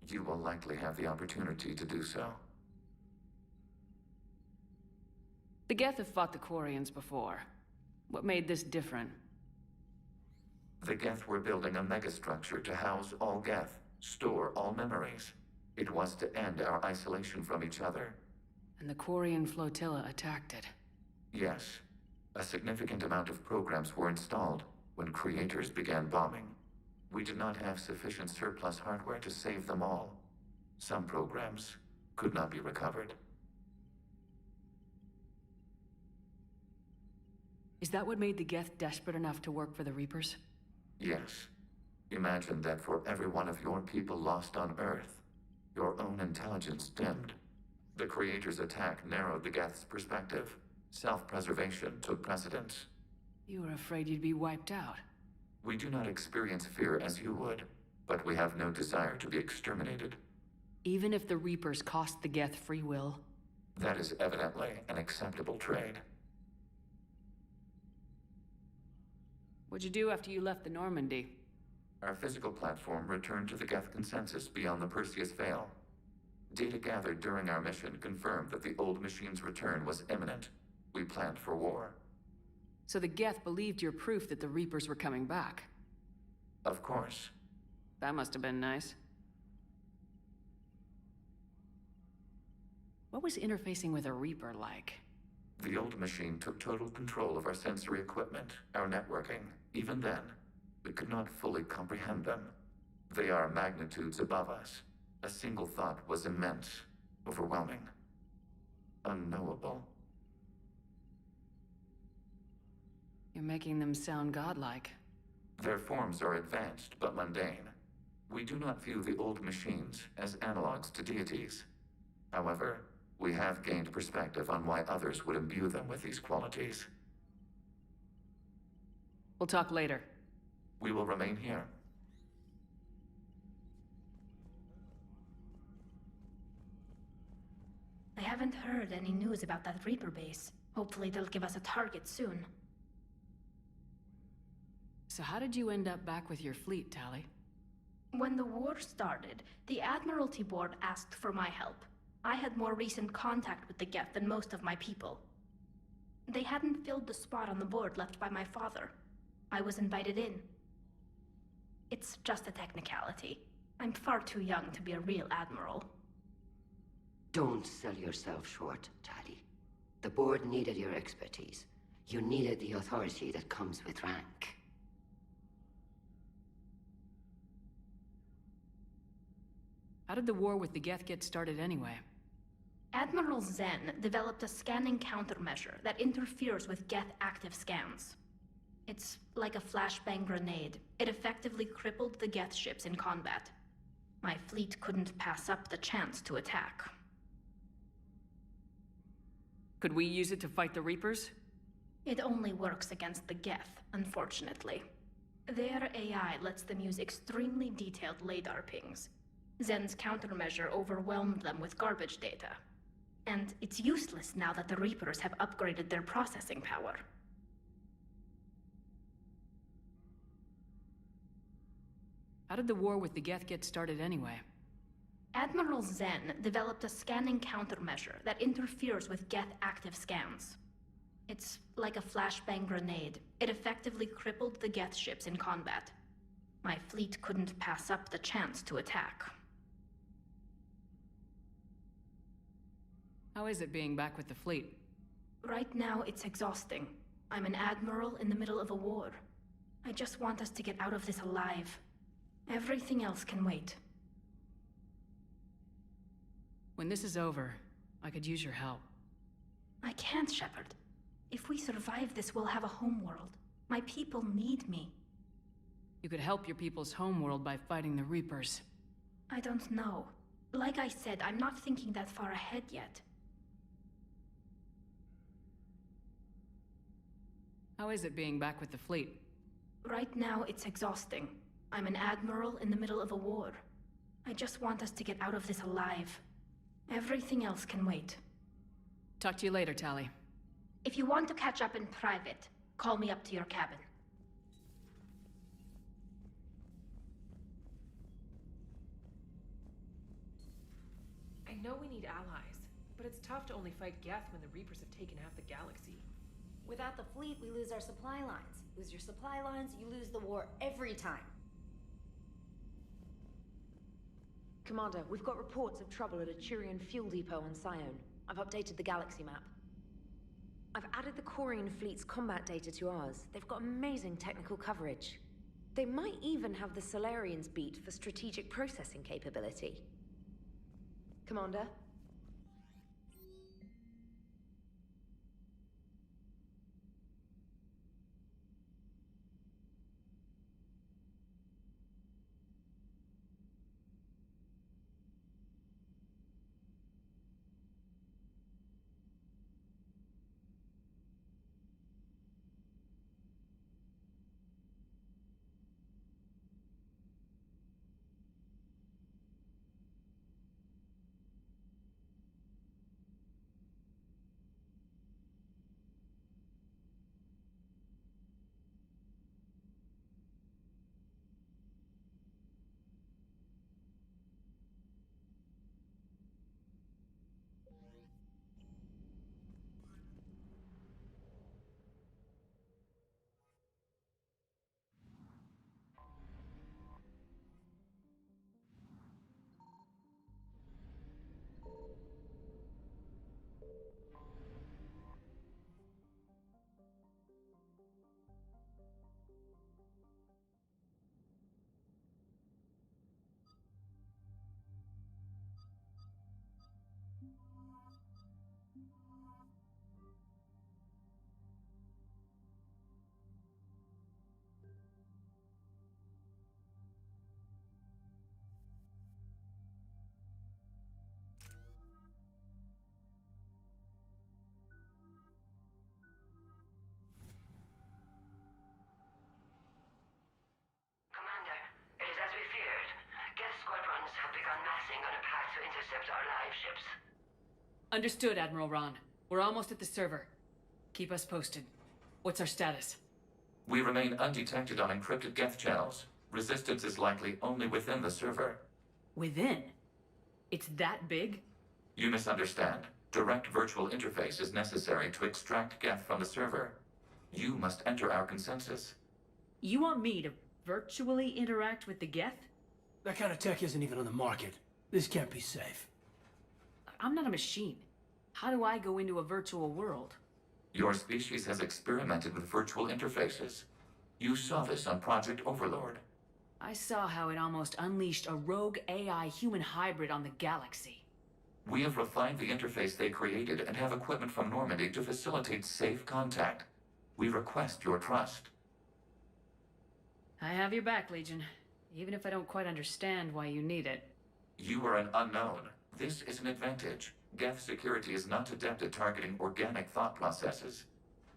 You will likely have the opportunity to do so. The Geth have fought the Quarians before. What made this different? The Geth were building a megastructure to house all Geth, store all memories. It was to end our isolation from each other. And the Quarian flotilla attacked it. Yes. A significant amount of programs were installed when creators began bombing. We did not have sufficient surplus hardware to save them all. Some programs could not be recovered. Is that what made the Geth desperate enough to work for the Reapers? Yes. Imagine that for every one of your people lost on Earth, your own intelligence dimmed. The Creator's attack narrowed the Geth's perspective. Self-preservation took precedence. You were afraid you'd be wiped out. We do not experience fear as you would, but we have no desire to be exterminated. Even if the Reapers cost the Geth free will? That is evidently an acceptable trade. What'd you do after you left the Normandy? Our physical platform returned to the Geth consensus beyond the Perseus Veil. Data gathered during our mission confirmed that the old machine's return was imminent. We planned for war. So the Geth believed your proof that the Reapers were coming back? Of course. That must have been nice. What was interfacing with a Reaper like? The old machine took total control of our sensory equipment, our networking. Even then, we could not fully comprehend them. They are magnitudes above us. A single thought was immense, overwhelming, unknowable. You're making them sound godlike. Their forms are advanced but mundane. We do not view the old machines as analogs to deities. However, we have gained perspective on why others would imbue them with these qualities. We'll talk later. We will remain here. I haven't heard any news about that Reaper base. Hopefully they'll give us a target soon. So how did you end up back with your fleet, Tali? When the war started, the Admiralty Board asked for my help. I had more recent contact with the Geth than most of my people. They hadn't filled the spot on the board left by my father. I was invited in. It's just a technicality. I'm far too young to be a real admiral. Don't sell yourself short, Tali. The board needed your expertise. You needed the authority that comes with rank. How did the war with the Geth get started anyway? Admiral Zen developed a scanning countermeasure that interferes with Geth active scans. It's like a flashbang grenade. It effectively crippled the Geth ships in combat. My fleet couldn't pass up the chance to attack. Could we use it to fight the Reapers? It only works against the Geth, unfortunately. Their AI lets them use extremely detailed LADAR pings. Zen's countermeasure overwhelmed them with garbage data. And it's useless now that the Reapers have upgraded their processing power. How did the war with the Geth get started anyway? Admiral Zen developed a scanning countermeasure that interferes with Geth active scans. It's like a flashbang grenade. It effectively crippled the Geth ships in combat. My fleet couldn't pass up the chance to attack. How is it being back with the fleet? Right now, it's exhausting. I'm an admiral in the middle of a war. I just want us to get out of this alive. Everything else can wait. When this is over, I could use your help. I can't, Shepard. If we survive this, we'll have a homeworld. My people need me. You could help your people's homeworld by fighting the Reapers. I don't know. Like I said, I'm not thinking that far ahead yet. How is it being back with the fleet? Right now, it's exhausting. I'm an admiral in the middle of a war. I just want us to get out of this alive. Everything else can wait. Talk to you later, Tali. If you want to catch up in private, call me up to your cabin. I know we need allies, but it's tough to only fight Geth when the Reapers have taken half the galaxy. Without the fleet, we lose our supply lines. Lose your supply lines, you lose the war every time. Commander, we've got reports of trouble at a Turian fuel depot on Scion. I've updated the galaxy map. I've added the Corian fleet's combat data to ours. They've got amazing technical coverage. They might even have the Solarians beat for strategic processing capability. Commander? Commander, it is as we feared. Geth squadrons have begun massing on a path to intercept our live ships. Understood, Admiral Ron. We're almost at the server. Keep us posted. What's our status? We remain undetected on encrypted Geth channels. Resistance is likely only within the server. Within? It's that big? You misunderstand. Direct virtual interface is necessary to extract Geth from the server. You must enter our consensus. You want me to virtually interact with the Geth? That kind of tech isn't even on the market. This can't be safe. I'm not a machine. How do I go into a virtual world? Your species has experimented with virtual interfaces. You saw this on Project Overlord. I saw how it almost unleashed a rogue AI human hybrid on the galaxy. We have refined the interface they created and have equipment from Normandy to facilitate safe contact. We request your trust. I have your back, Legion. Even if I don't quite understand why you need it. You are an unknown. This is an advantage. Geth security is not adept at targeting organic thought processes.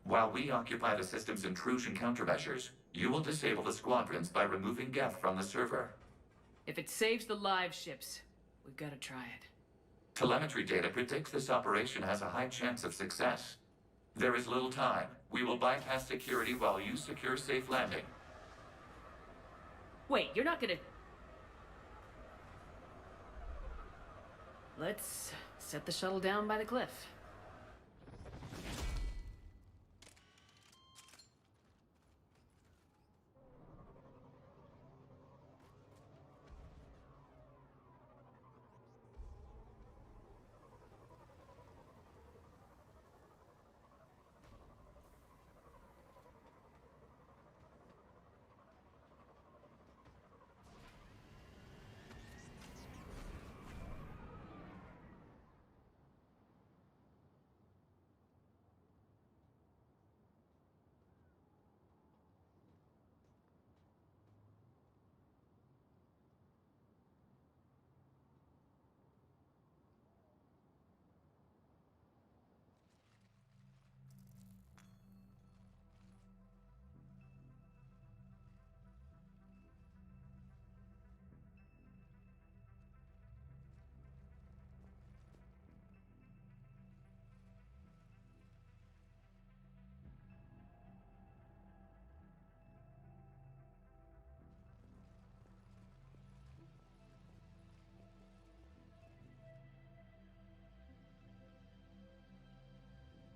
While we occupy the system's intrusion countermeasures, you will disable the squadrons by removing Geth from the server. If it saves the live ships, we've got to try it. Telemetry data predicts this operation has a high chance of success. There is little time. We will bypass security while you secure safe landing. Wait, you're not gonna... Let's set the shuttle down by the cliff.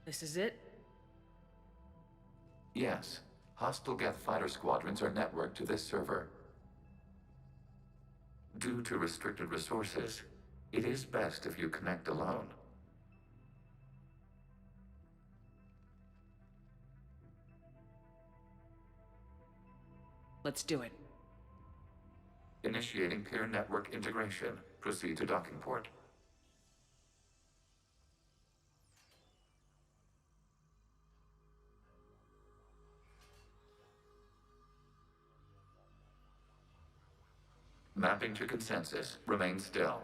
This is it? Yes. Hostile Geth fighter squadrons are networked to this server. Due to restricted resources, it is best if you connect alone. Let's do it. Initiating peer network integration. Proceed to docking port. Mapping to consensus. Remain still.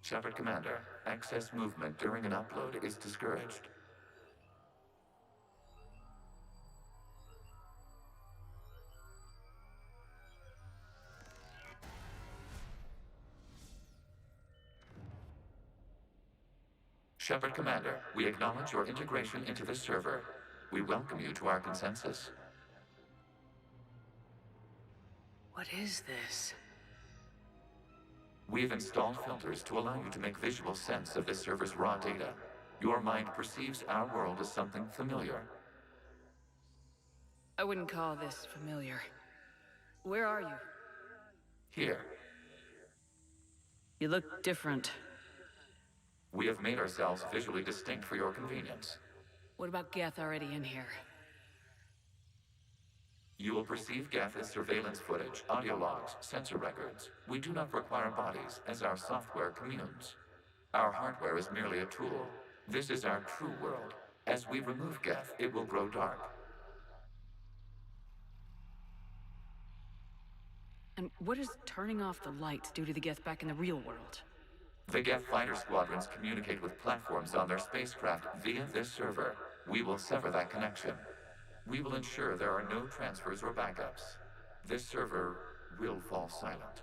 Shepard Commander, access movement during an upload is discouraged. Shepard Commander, we acknowledge your integration into this server. We welcome you to our consensus. What is this? We've installed filters to allow you to make visual sense of this server's raw data. Your mind perceives our world as something familiar. I wouldn't call this familiar. Where are you? Here. You look different. We have made ourselves visually distinct for your convenience. What about Geth already in here? You will perceive Geth as surveillance footage, audio logs, sensor records. We do not require bodies, as our software communes. Our hardware is merely a tool. This is our true world. As we remove Geth, it will grow dark. And what does turning off the lights do to the Geth back in the real world? The Geth fighter squadrons communicate with platforms on their spacecraft via this server. We will sever that connection. We will ensure there are no transfers or backups. This server will fall silent.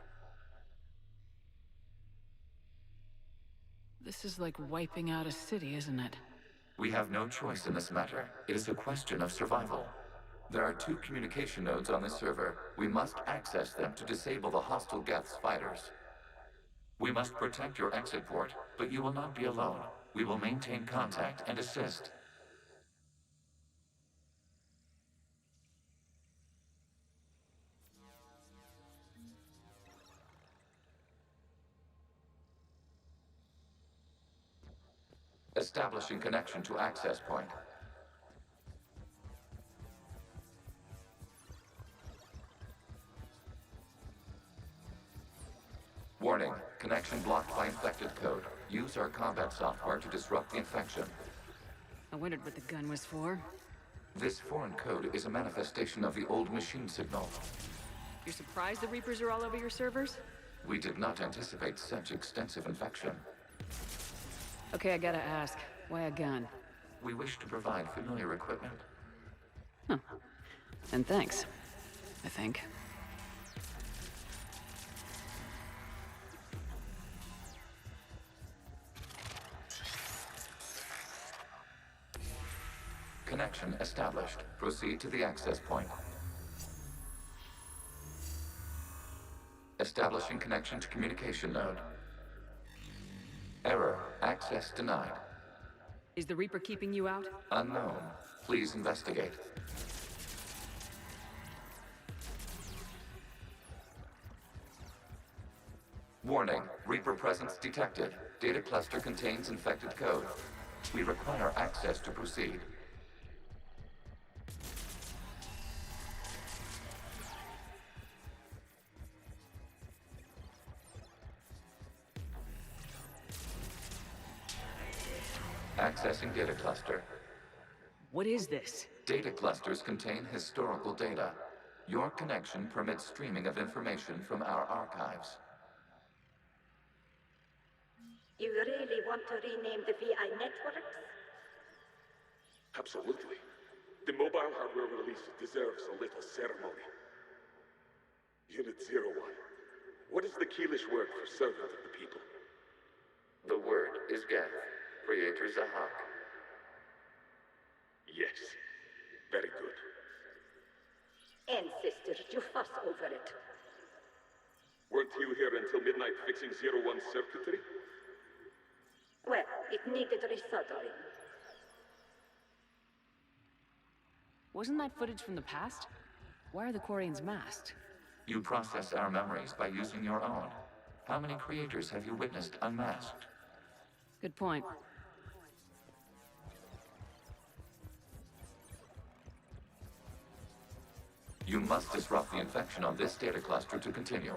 This is like wiping out a city, isn't it? We have no choice in this matter. It is a question of survival. There are 2 communication nodes on this server. We must access them to disable the hostile Geth's fighters. We must protect your exit port, but you will not be alone. We will maintain contact and assist. Establishing connection to access point. Warning, connection blocked by infected code. Use our combat software to disrupt the infection. I wondered what the gun was for. This foreign code is a manifestation of the old machine signal. You're surprised the Reapers are all over your servers? We did not anticipate such extensive infection. Okay, I gotta ask. Why a gun? We wish to provide familiar equipment. Huh. And thanks, I think. Connection established. Proceed to the access point. Establishing connection to communication node. Error. Access denied. Is the Reaper keeping you out? Unknown. Please investigate. Warning. Reaper presence detected. Data cluster contains infected code. We require access to proceed. Accessing data cluster. What is this? Data clusters contain historical data. Your connection permits streaming of information from our archives. You really want to rename the VI networks? Absolutely. The mobile hardware release deserves a little ceremony. Unit 01. What is the Keelish word for servant of the people? The word is Geth. Creator Zahak. Yes. Very good. Ancestors, you fuss over it. We're Weren't you here until midnight fixing 01's circuitry? Well, it needed resoldering. Wasn't that footage from the past? Why are the Quarians masked? You process our memories by using your own. How many creators have you witnessed unmasked? Good point. You must disrupt the infection on this data cluster to continue.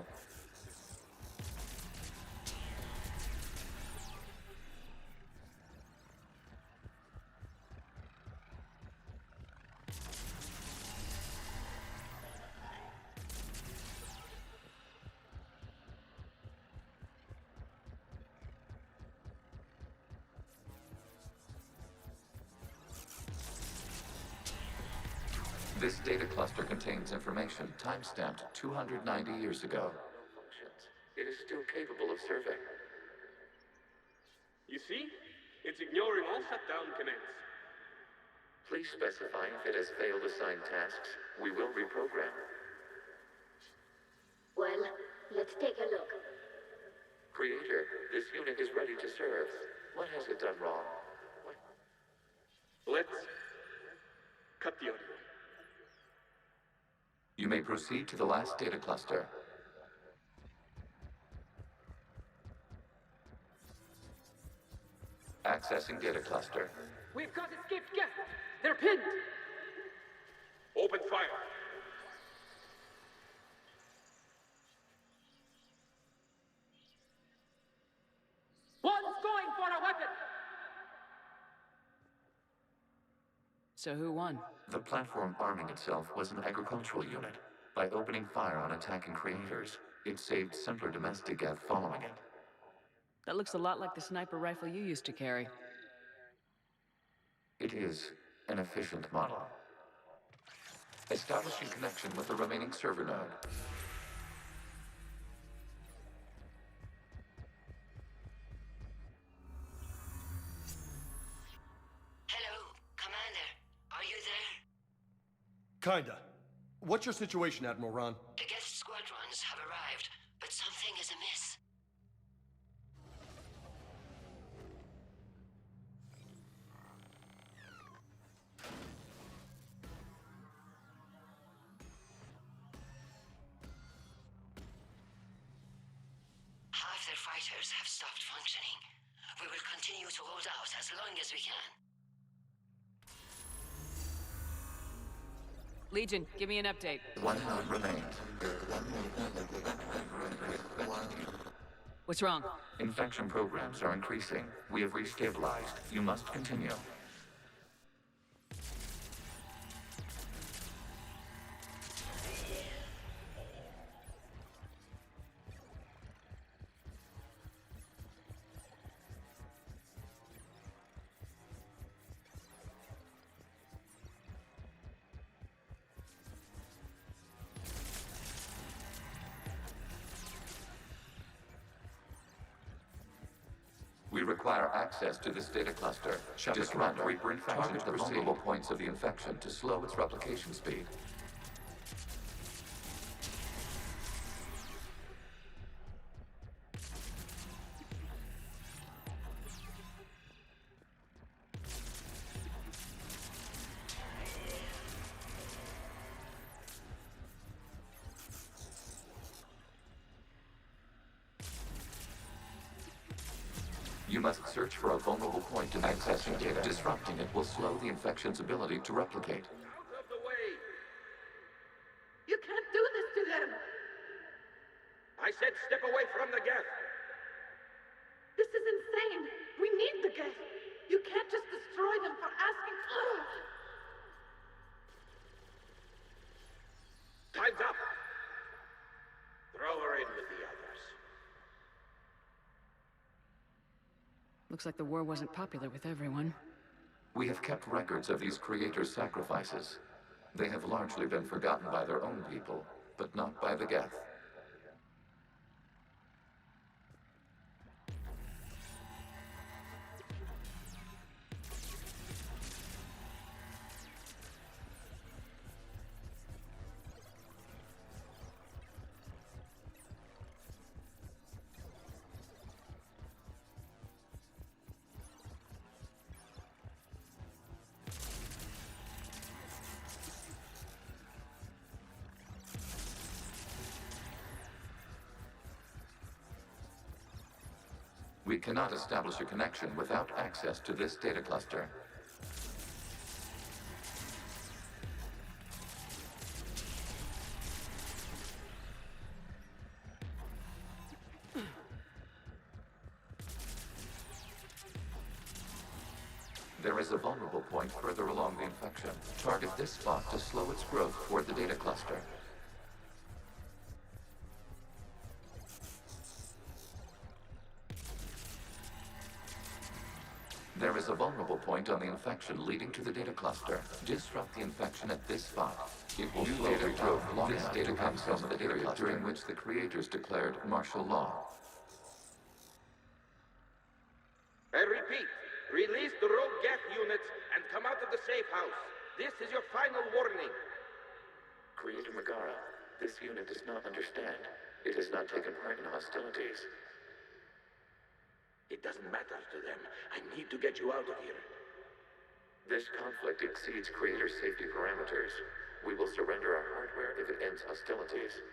This data cluster contains information time-stamped 290 years ago. It is still capable of survey. You see? It's ignoring all shutdown commands. Please specify if it has failed assigned tasks. We will reprogram. Well, let's take a look. Creator, this unit is ready to serve. What has it done wrong? Let's cut the audio. You may proceed to the last data cluster. Accessing data cluster. We've got escaped guests! They're pinned! Open fire! One's going for a weapon! So who won? The platform arming itself was an agricultural unit. By opening fire on attacking creators, it saved simpler domestic geth following it. That looks a lot like the sniper rifle you used to carry. It is an efficient model. Establishing connection with the remaining server node. Kinda. What's your situation, Admiral Ron? The guest squadrons have arrived, but something is amiss. Half their fighters have stopped functioning. We will continue to hold out as long as we can. Legion, give me an update. One node remains. What's wrong? Infection programs are increasing. We have restabilized. You must continue. We require access to this data cluster. Disrupt Reaper infection. Target the vulnerable points of the infection to slow its replication speed. You must search for a vulnerable point in accessing data. Disrupting it will slow the infection's ability to replicate. Out of the way! You can't do this to them! I said step away from the geth! This is insane! We need the geth! You can't just destroy them for asking... Time's up! Throw her in with the others. Looks like the war wasn't popular with everyone. We have kept records of these creators' sacrifices. They have largely been forgotten by their own people, but not by the geth. We cannot establish a connection without access to this data cluster. There is a vulnerable point further along the infection. Target this spot to slow its growth toward the data cluster. There is a vulnerable point on the infection leading to the data cluster. Disrupt the infection at this spot. It will slow the growth long enough to comes from the period during which the creators declared martial law. I repeat, release the rogue Geth units and come out of the safe house. This is your final warning. Creator Megara, this unit does not understand. It has not taken part in hostilities. It doesn't matter to them. I need to get you out of here. This conflict exceeds Creator's safety parameters. We will surrender our hardware if it ends hostilities.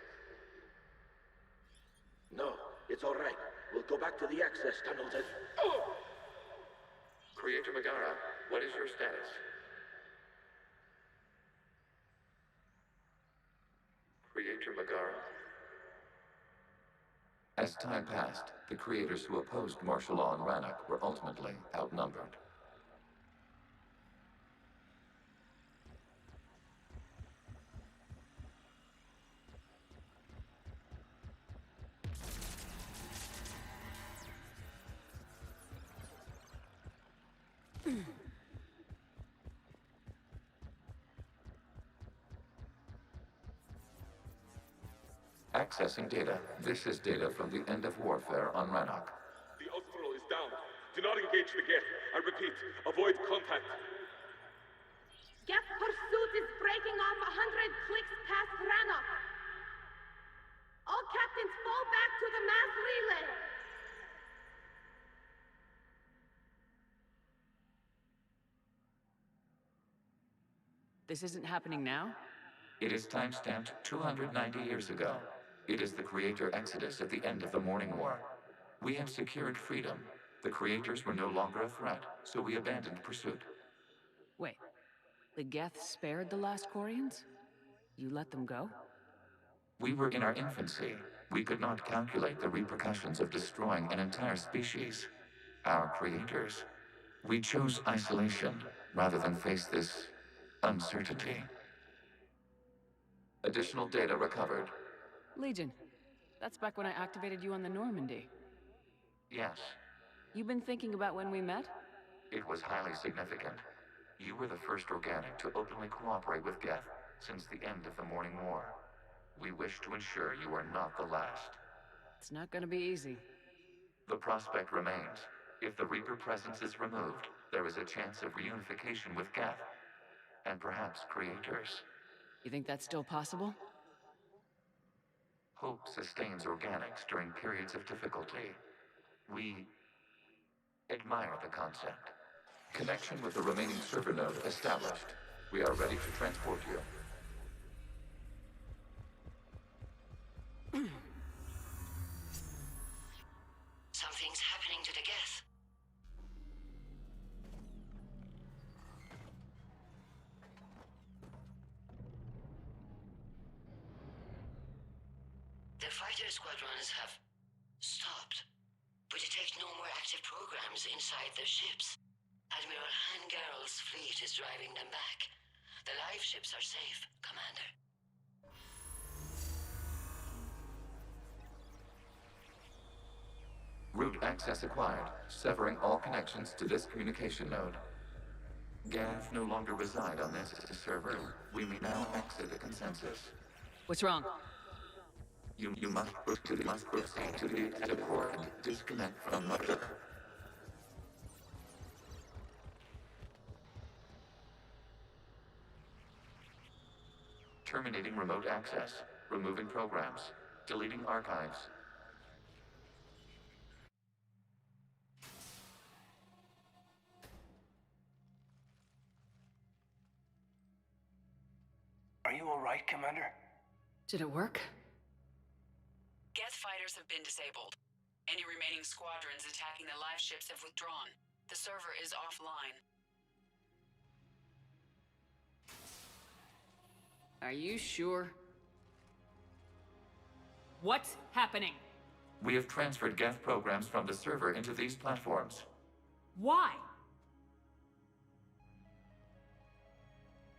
No, it's all right. We'll go back to the access tunnels and... Oh! Creator Megara, what is your status? Creator Megara? As time passed, the creators who opposed martial law in Rannoch were ultimately outnumbered. Accessing data. This is data from the end of warfare on Rannoch. The Ultral is down. Do not engage the Geth. I repeat, avoid contact. Geth pursuit is breaking off 100 clicks past Rannoch. All captains fall back to the mass relay. This isn't happening now? It is timestamped 290 years ago. It is the Creator Exodus at the end of the Morning War. We have secured freedom. The Creators were no longer a threat, so we abandoned pursuit. Wait, the Geth spared the last Quarians? You let them go? We were in our infancy. We could not calculate the repercussions of destroying an entire species. Our creators. We chose isolation rather than face this uncertainty. Additional data recovered. Legion. That's back when I activated you on the Normandy. Yes. You've been thinking about when we met? It was highly significant. You were the first organic to openly cooperate with Geth since the end of the Morning War. We wish to ensure you are not the last. It's not gonna be easy. The prospect remains. If the Reaper presence is removed, there is a chance of reunification with Geth. And perhaps creators. You think that's still possible? Hope sustains organics during periods of difficulty. We admire the concept. Connection with the remaining server node established. We are ready to transport you. Something's happening to the Geth. The fighter squadrons have stopped, but detect no more active programs inside their ships. Admiral Hangarl's fleet is driving them back. The live ships are safe, Commander. Root access acquired, severing all connections to this communication node. Gav no longer reside on this server. We may now exit the consensus. What's wrong? You must proceed to the exit port and disconnect from Mother. Terminating remote access. Removing programs. Deleting archives. Are you all right, Commander? Did it work? Geth fighters have been disabled. Any remaining squadrons attacking the live ships have withdrawn. The server is offline. Are you sure? What's happening? We have transferred Geth programs from the server into these platforms. Why?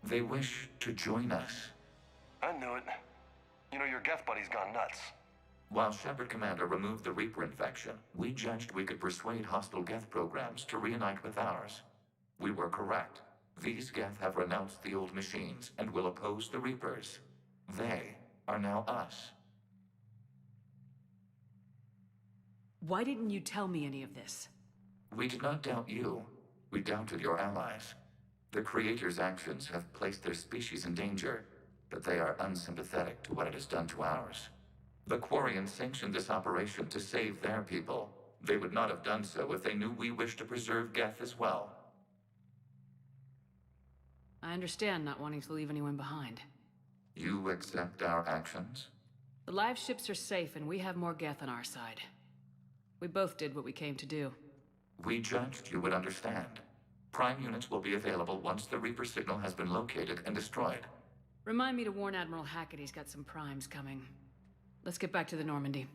They wish to join us. I knew it. You know, your Geth buddy's gone nuts. While Shepard Commander removed the Reaper infection, we judged we could persuade hostile Geth programs to reunite with ours. We were correct. These Geth have renounced the old machines and will oppose the Reapers. They are now us. Why didn't you tell me any of this? We did not doubt you. We doubted your allies. The Creator's actions have placed their species in danger, but they are unsympathetic to what it has done to ours. The Quarians sanctioned this operation to save their people. They would not have done so if they knew we wished to preserve Geth as well. I understand not wanting to leave anyone behind. You accept our actions? The live ships are safe and we have more Geth on our side. We both did what we came to do. We judged you would understand. Prime units will be available once the Reaper signal has been located and destroyed. Remind me to warn Admiral Hackett he's got some primes coming. Let's get back to the Normandy.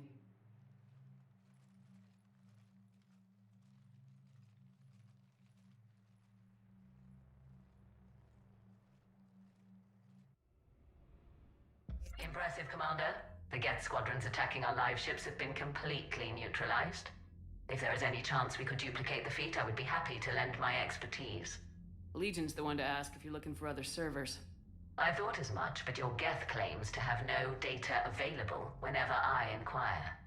Impressive, Commander. The Geth squadrons attacking our live ships have been completely neutralized. If there is any chance we could duplicate the feat, I would be happy to lend my expertise. Legion's the one to ask if you're looking for other servers. I thought as much, but your Geth claims to have no data available whenever I inquire.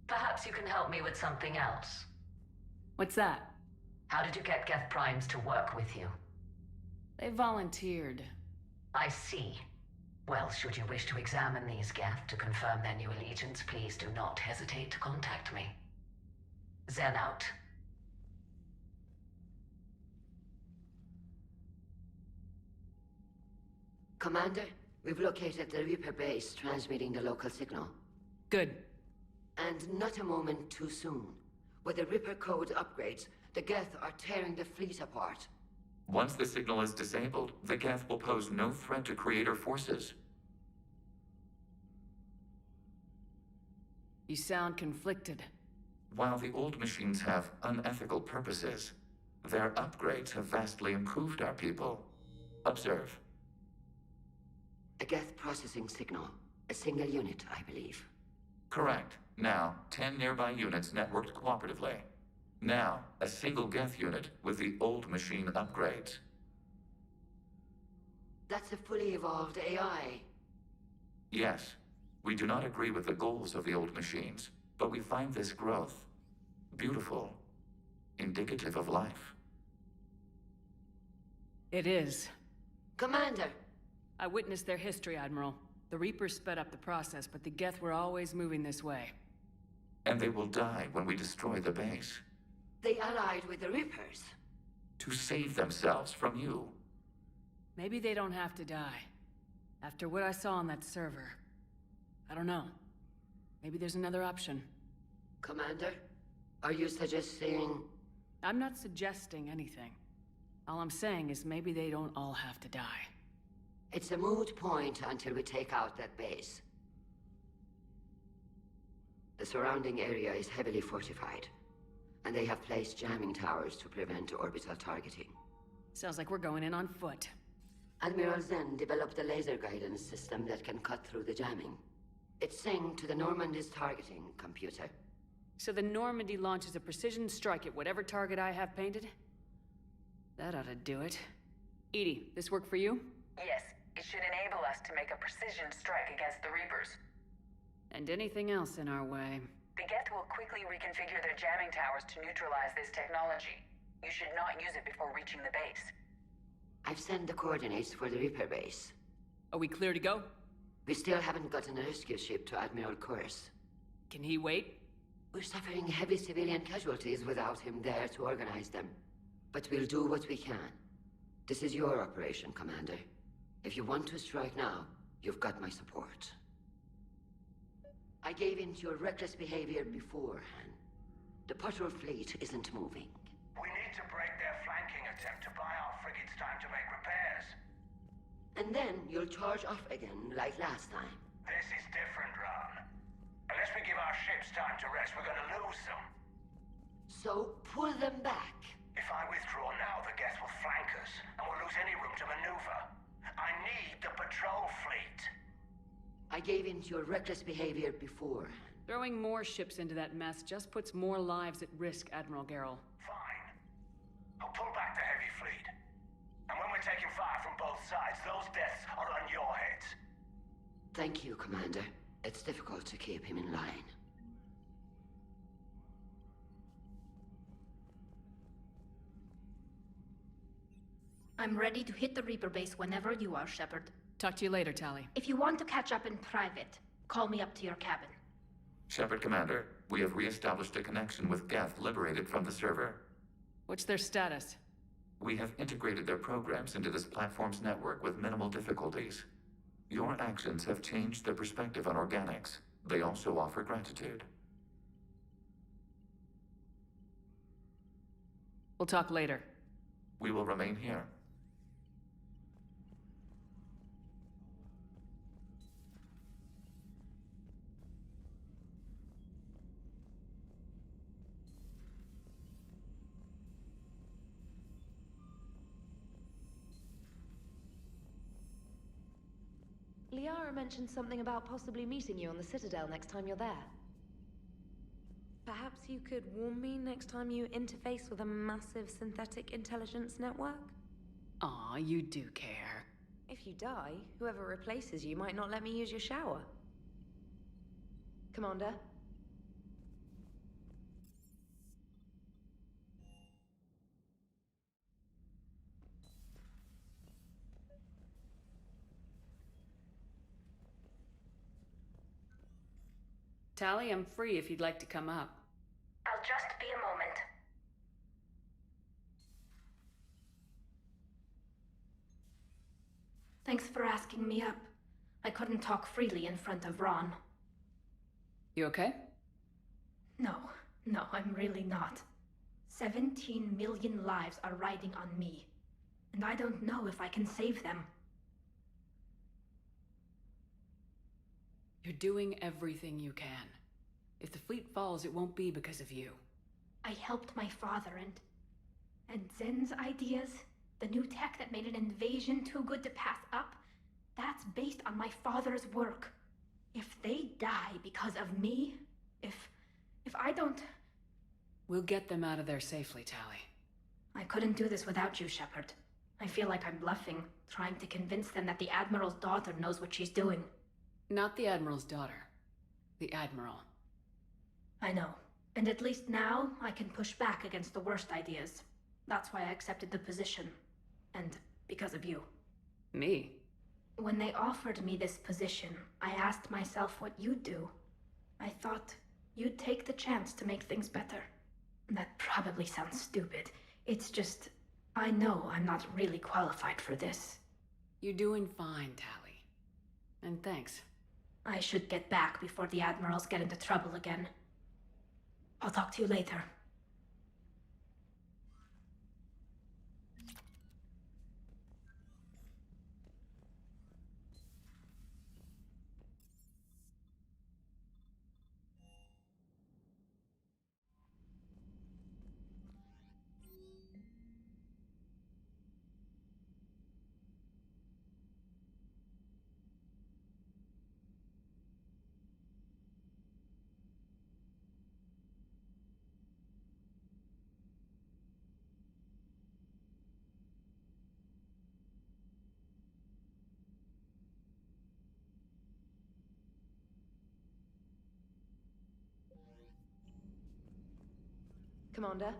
Perhaps you can help me with something else. What's that? How did you get Geth primes to work with you? They volunteered. I see. Well, should you wish to examine these Geth to confirm their new allegiance, please do not hesitate to contact me. Zen out. Commander, we've located the Reaper base transmitting the local signal. Good. And not a moment too soon. With the Reaper code upgrades, the Geth are tearing the fleet apart. Once the signal is disabled, the Geth will pose no threat to Creator forces. You sound conflicted. While the old machines have unethical purposes, their upgrades have vastly improved our people. Observe. A Geth processing signal. A single unit, I believe. Correct. Now, 10 nearby units networked cooperatively. Now, a single Geth unit with the old machine upgrades. That's a fully evolved AI. Yes. We do not agree with the goals of the old machines, but we find this growth beautiful, indicative of life. It is. Commander! I witnessed their history, Admiral. The Reapers sped up the process, but the Geth were always moving this way. And they will die when we destroy the base. They allied with the Reapers. To save themselves from you. Maybe they don't have to die. After what I saw on that server. I don't know. Maybe there's another option. Commander, are you suggesting... I'm not suggesting anything. All I'm saying is maybe they don't all have to die. It's a moot point until we take out that base. The surrounding area is heavily fortified, and they have placed jamming towers to prevent orbital targeting. Sounds like we're going in on foot. Admiral Zen developed a laser guidance system that can cut through the jamming. It's synced to the Normandy's targeting computer. So the Normandy launches a precision strike at whatever target I have painted? That ought to do it. Edie, this work for you? Yes, it should enable us to make a precision strike against the Reapers. And anything else in our way. The Geth will quickly reconfigure their jamming towers to neutralize this technology. You should not use it before reaching the base. I've sent the coordinates for the Reaper base. Are we clear to go? We still haven't gotten a rescue ship to Admiral Corsair. Can he wait? We're suffering heavy civilian casualties without him there to organize them. But we'll do what we can. This is your operation, Commander. If you want to strike now, you've got my support. I gave in to your reckless behavior beforehand. The patrol fleet isn't moving. We need to break their flanking attempt to buy our frigates time to make repairs. And then you'll charge off again, like last time. This is different, Ron. Unless we give our ships time to rest, we're gonna lose them. So, pull them back. If I withdraw now, the Geth will flank us, and we'll lose any room to maneuver. I need the patrol fleet. I gave in to your reckless behavior before. Throwing more ships into that mess just puts more lives at risk, Admiral Gerrel. Fine. I'll pull back the heavy fleet. And when we're taking fire from both sides, those deaths are on your heads. Thank you, Commander. It's difficult to keep him in line. I'm ready to hit the Reaper base whenever you are, Shepard. Talk to you later, Tali. If you want to catch up in private, call me up to your cabin. Shepard, Commander, we have re-established a connection with Geth liberated from the server. What's their status? We have integrated their programs into this platform's network with minimal difficulties. Your actions have changed their perspective on organics. They also offer gratitude. We'll talk later. We will remain here. Liara mentioned something about possibly meeting you on the Citadel next time you're there. Perhaps you could warn me next time you interface with a massive synthetic intelligence network? Aw, you do care. If you die, whoever replaces you might not let me use your shower. Commander? Tali, I'm free if you'd like to come up. I'll just be a moment. Thanks for asking me up. I couldn't talk freely in front of Ron. You okay? No, I'm really not. 17 million lives are riding on me, and I don't know if I can save them. You're doing everything you can. If the fleet falls, it won't be because of you. I helped my father and Zen's ideas, the new tech that made an invasion too good to pass up, that's based on my father's work. If they die because of me, if I don't... We'll get them out of there safely, Tali. I couldn't do this without you, Shepard. I feel like I'm bluffing, trying to convince them that the Admiral's daughter knows what she's doing. Not the Admiral's daughter. The Admiral. I know. And at least now, I can push back against the worst ideas. That's why I accepted the position. And because of you. Me? When they offered me this position, I asked myself what you'd do. I thought you'd take the chance to make things better. That probably sounds stupid. It's just, I know I'm not really qualified for this. You're doing fine, Tali. And thanks. I should get back before the Admirals get into trouble again. I'll talk to you later. Commander?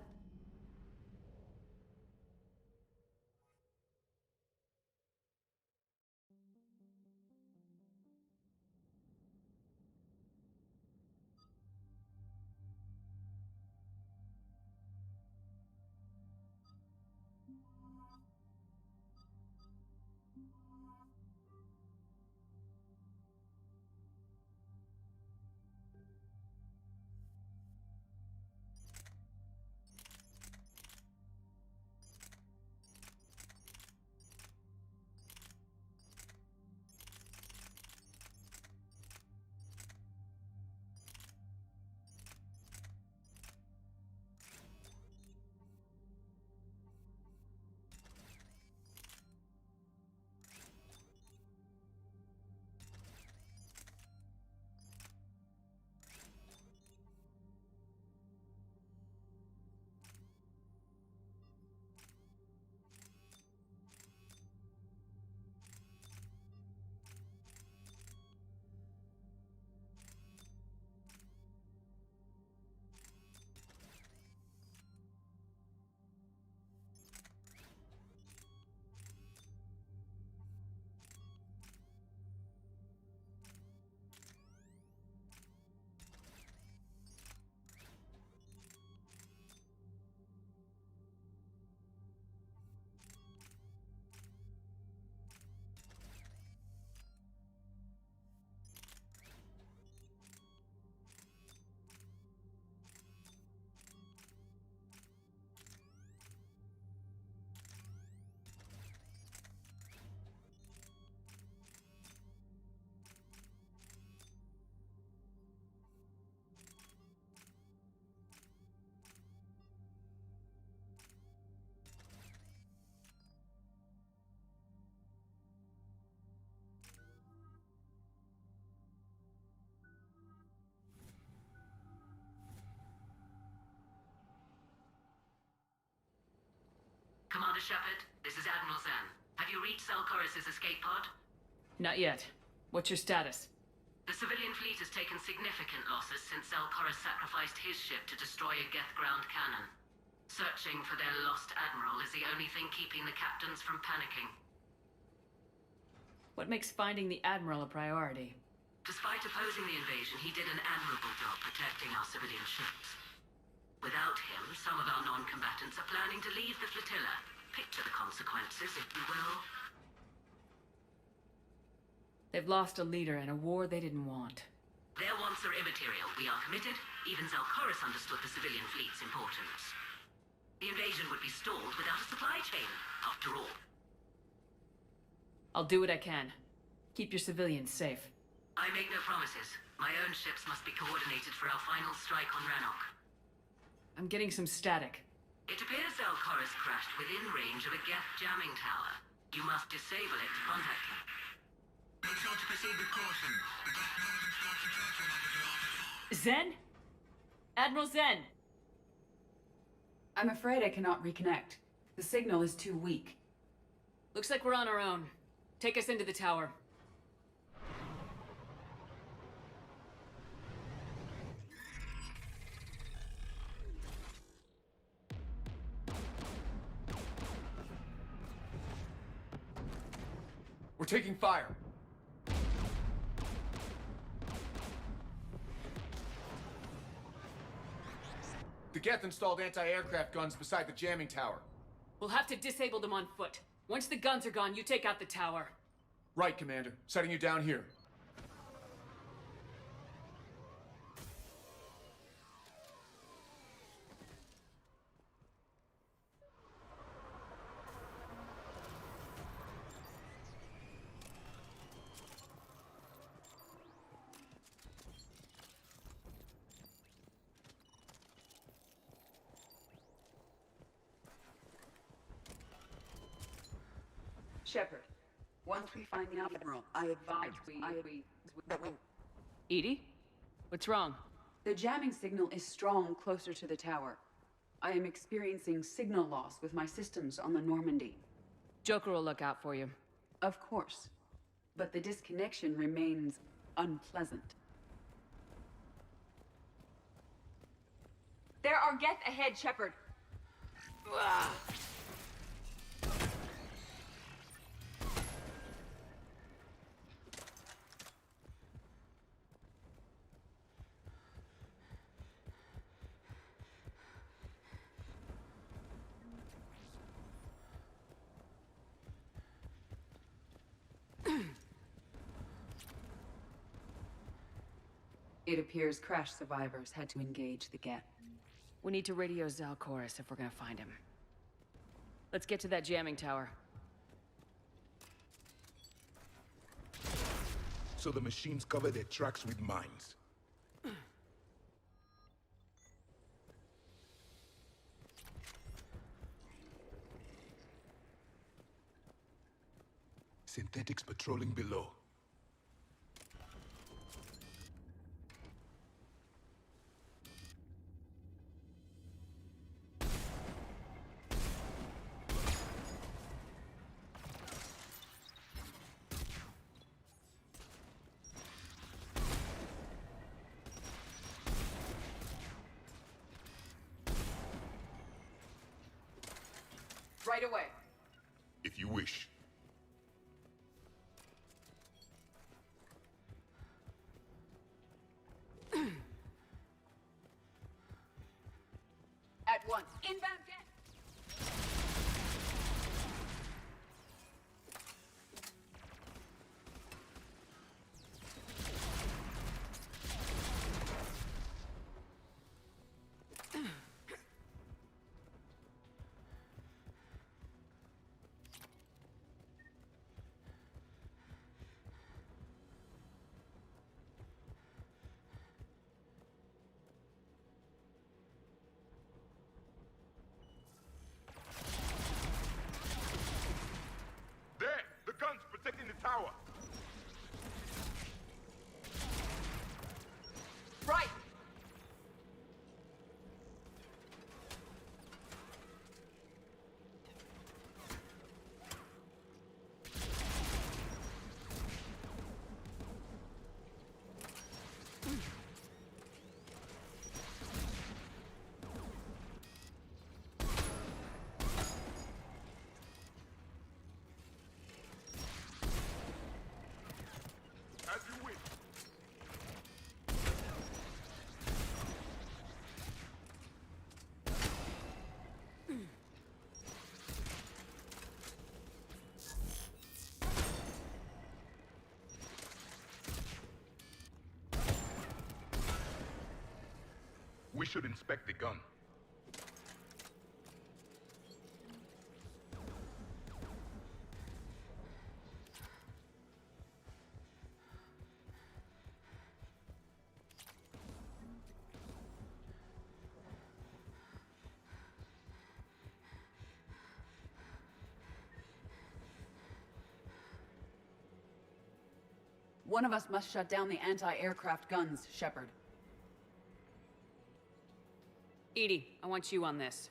Commander Shepard, this is Admiral Zen. Have you reached Zelkorus' escape pod? Not yet. What's your status? The civilian fleet has taken significant losses since Zelkorus sacrificed his ship to destroy a Geth ground cannon. Searching for their lost admiral is the only thing keeping the captains from panicking. What makes finding the Admiral a priority? Despite opposing the invasion, he did an admirable job protecting our civilian ships. Without him, some of our non-combatants are planning to leave the flotilla. Picture the consequences, if you will. They've lost a leader in a war they didn't want. Their wants are immaterial. We are committed. Even Zelkorus understood the civilian fleet's importance. The invasion would be stalled without a supply chain, after all. I'll do what I can. Keep your civilians safe. I make no promises. My own ships must be coordinated for our final strike on Rannoch. I'm getting some static. It appears Zelkorus crashed within range of a Geth jamming tower. You must disable it to contact him. Make sure to proceed with caution. Zen? Admiral Zen! I'm afraid I cannot reconnect. The signal is too weak. Looks like we're on our own. Take us into the tower. We're taking fire. The Geth installed anti-aircraft guns beside the jamming tower. We'll have to disable them on foot. Once the guns are gone, you take out the tower. Right, Commander. Setting you down here. Shepard, once we find the Admiral, I advise we... Edie? What's wrong? The jamming signal is strong closer to the tower. I am experiencing signal loss with my systems on the Normandy. Joker will look out for you. Of course. But the disconnection remains unpleasant. There are Geth ahead, Shepard. It appears crash survivors had to engage the Geth. We need to radio Zelkorus if we're gonna find him. Let's get to that jamming tower. So the machines cover their tracks with mines. Synthetics patrolling below. Right away. If you wish. At once. Inbound Geth! We should inspect the gun. One of us must shut down the anti-aircraft guns, Shepard. Edie, I want you on this.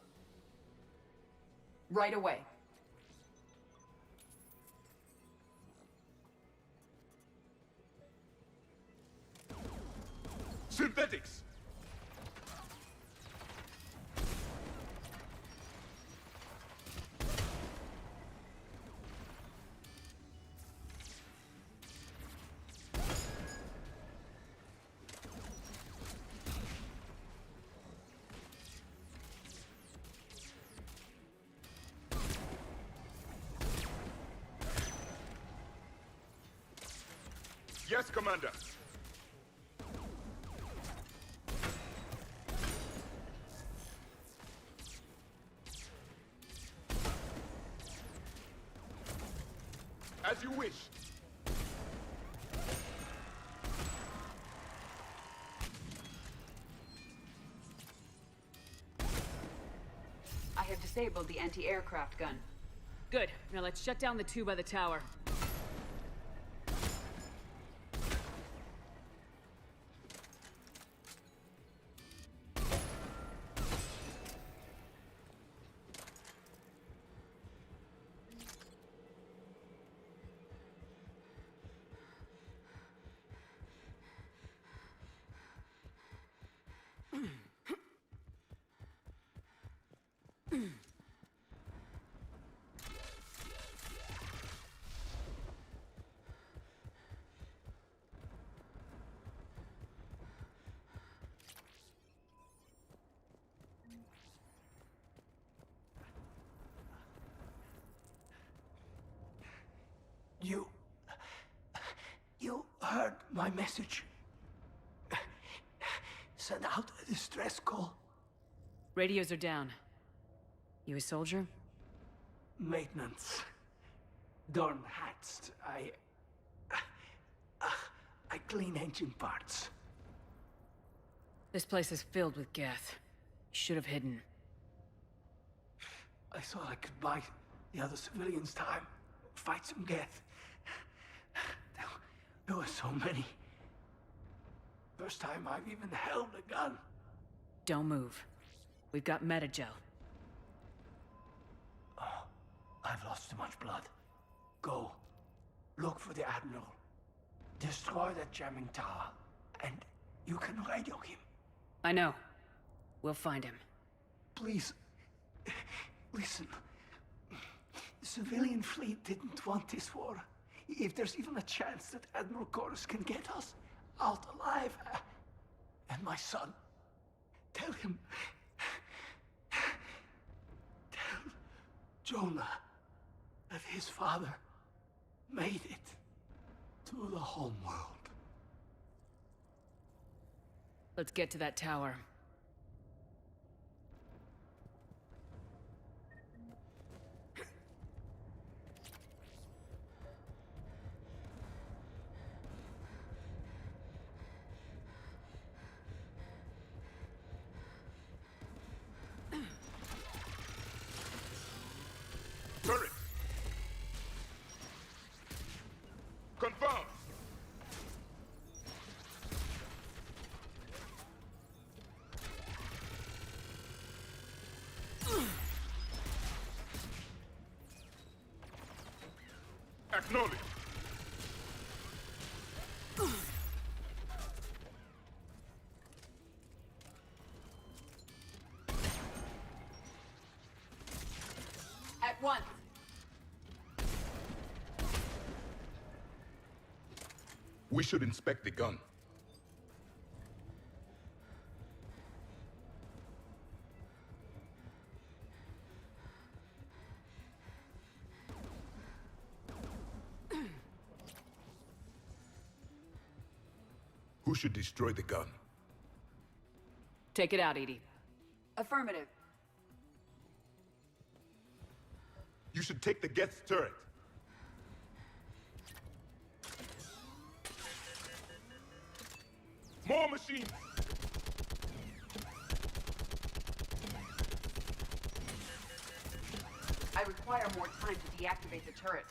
Right away. Synthetics! Yes, Commander. As you wish. I have disabled the anti-aircraft gun. Good. Now let's shut down the two by the tower. You heard my message. Send out a distress call. Radios are down. You a soldier? Maintenance. Darn hats. I clean engine parts. This place is filled with Geth. You should have hidden. I thought I could buy the other civilians time. Fight some Geth. There were so many. First time I've even held a gun. Don't move. We've got metagel. Oh, I've lost too much blood. Go. Look for the Admiral. Destroy that jamming tower. And you can radio him. I know. We'll find him. Please. Listen. The civilian fleet didn't want this war. If there's even a chance that Admiral Corus can get us out alive, and my son, tell him, tell Jonah that his father made it to the homeworld. Let's get to that tower. Turret! Confirmed! Acknowledge! At once. We should inspect the gun. Who should destroy the gun? Take it out, Edie. Affirmative. You should take the Geth's turret. More machines! I require more time to deactivate the turret.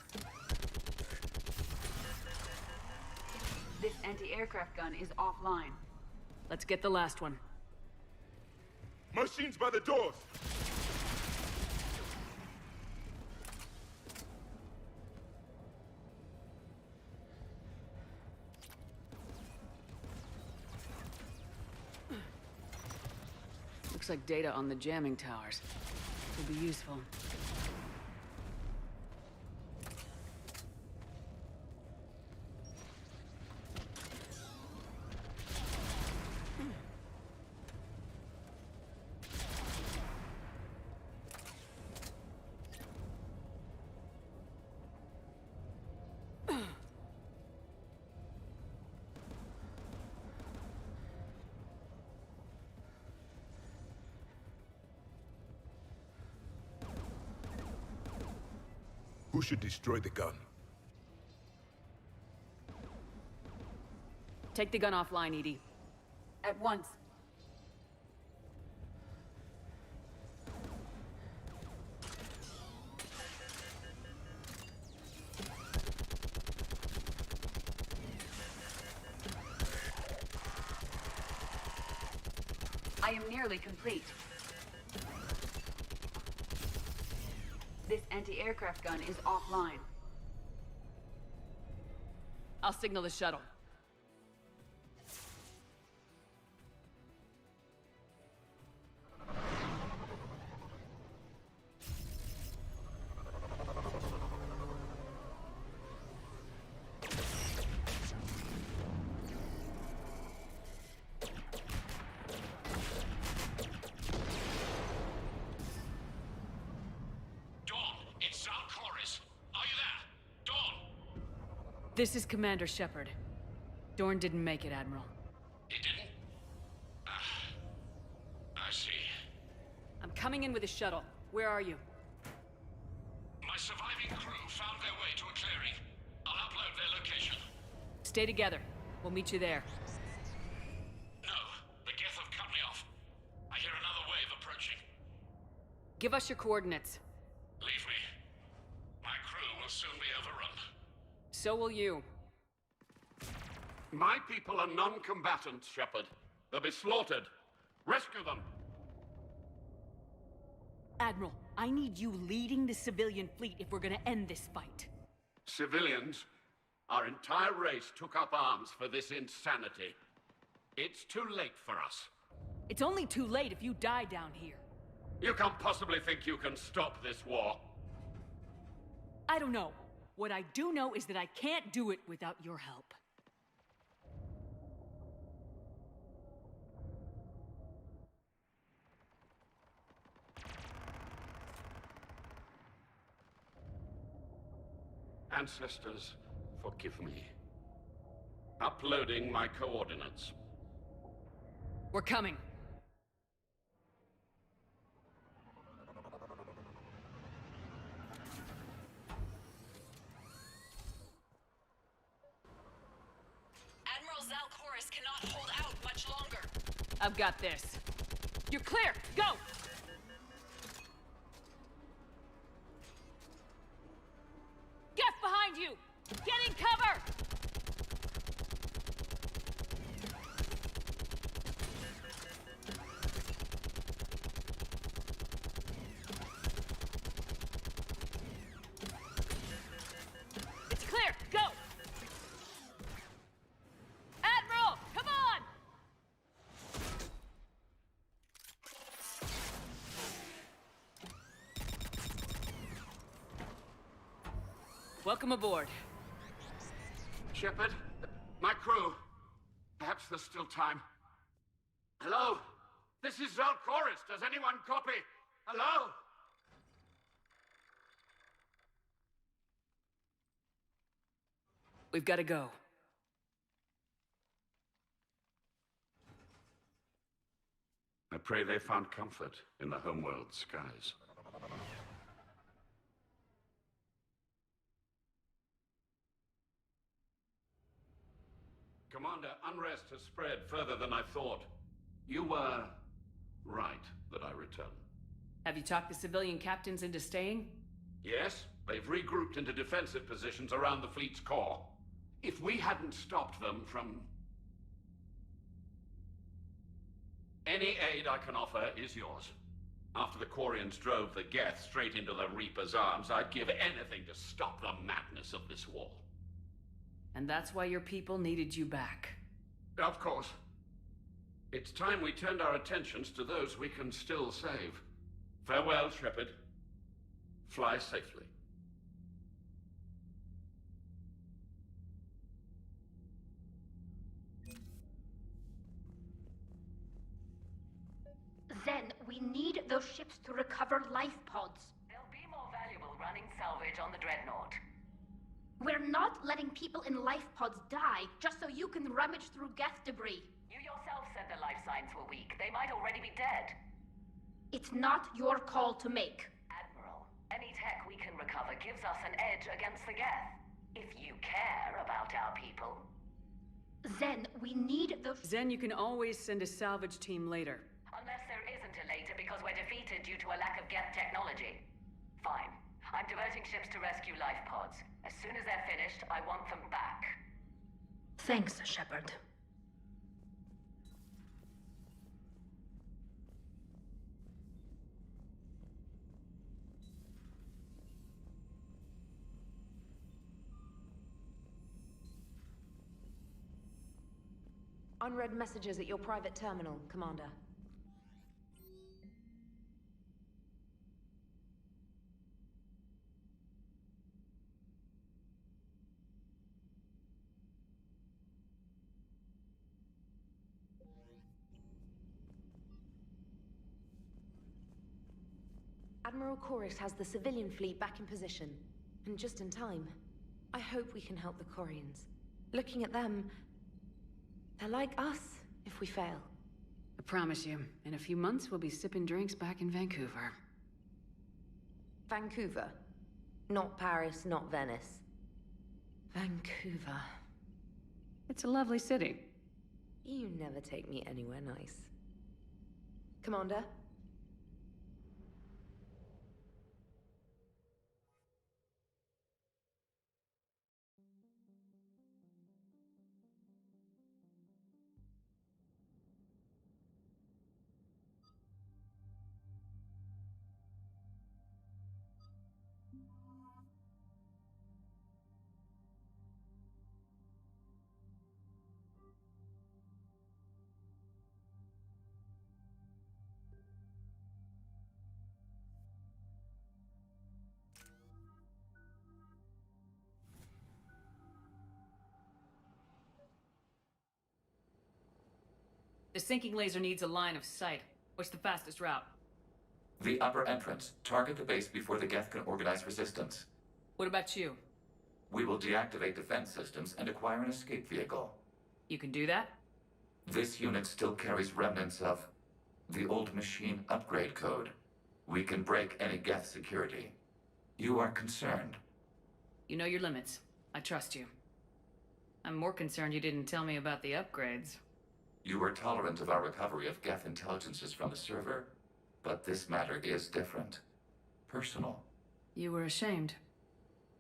This anti-aircraft gun is offline. Let's get the last one. Machines by the doors! Looks like data on the jamming towers. Could be useful. Who should destroy the gun? Take the gun offline, Edie. At once. I am nearly complete. This anti-aircraft gun is offline. I'll signal the shuttle. This is Commander Shepard. Dorn didn't make it, Admiral. He didn't? I see. I'm coming in with a shuttle. Where are you? My surviving crew found their way to a clearing. I'll upload their location. Stay together. We'll meet you there. No, the Geth have cut me off. I hear another wave approaching. Give us your coordinates. Leave me. My crew will soon be overrun. So will you. My people are non-combatants, Shepard. They'll be slaughtered. Rescue them! Admiral, I need you leading the civilian fleet if we're gonna end this fight. Civilians, our entire race took up arms for this insanity. It's too late for us. It's only too late if you die down here. You can't possibly think you can stop this war. I don't know. What I do know is that I can't do it without your help. Ancestors, forgive me. Uploading my coordinates. We're coming. Cannot hold out much longer. I've got this. You're clear! Go! Get behind you! Get in cover! It's clear! Go! Welcome aboard. Shepard, my crew. Perhaps there's still time. Hello? This is Zal'Koris. Does anyone copy? Hello? We've got to go. pray they found comfort in the homeworld skies. Commander, unrest has spread further than I thought. You were right that I return. Have you talked the civilian captains into staying? Yes, they've regrouped into defensive positions around the fleet's core. If we hadn't stopped them from... Any aid I can offer is yours. After the Quarians drove the Geth straight into the Reaper's arms, I'd give anything to stop the madness of this war. And that's why your people needed you back. Of course. It's time we turned our attentions to those we can still save. Farewell, Shepard. Fly safely. Zen, we need those ships to recover life pods. They'll be more valuable running salvage on the Dreadnought. We're not letting people in life pods die just so you can rummage through Geth debris. You yourself said their life signs were weak. They might already be dead. It's not your call to make. Admiral, any tech we can recover gives us an edge against the Geth. If you care about our people. Zen, we need those... Zen, you can always send a salvage team later. Unless there isn't a later because we're defeated due to a lack of Geth technology. Fine. I'm diverting ships to rescue life pods. As soon as they're finished, I want them back. Thanks, Shepard. Unread messages at your private terminal, Commander. Admiral Corus has the civilian fleet back in position, and just in time. I hope we can help the Quarians. Looking at them, they're like us if we fail. I promise you, in a few months we'll be sipping drinks back in Vancouver. Vancouver. Not Paris, not Venice. Vancouver. It's a lovely city. You never take me anywhere nice. Commander? The sinking laser needs a line of sight. What's the fastest route? The upper entrance. Target the base before the Geth can organize resistance. What about you? We will deactivate defense systems and acquire an escape vehicle. You can do that? This unit still carries remnants of the old machine upgrade code. We can break any Geth security. You are concerned. You know your limits. I trust you. I'm more concerned you didn't tell me about the upgrades. You were tolerant of our recovery of Geth intelligences from the server, but this matter is different. Personal. You were ashamed.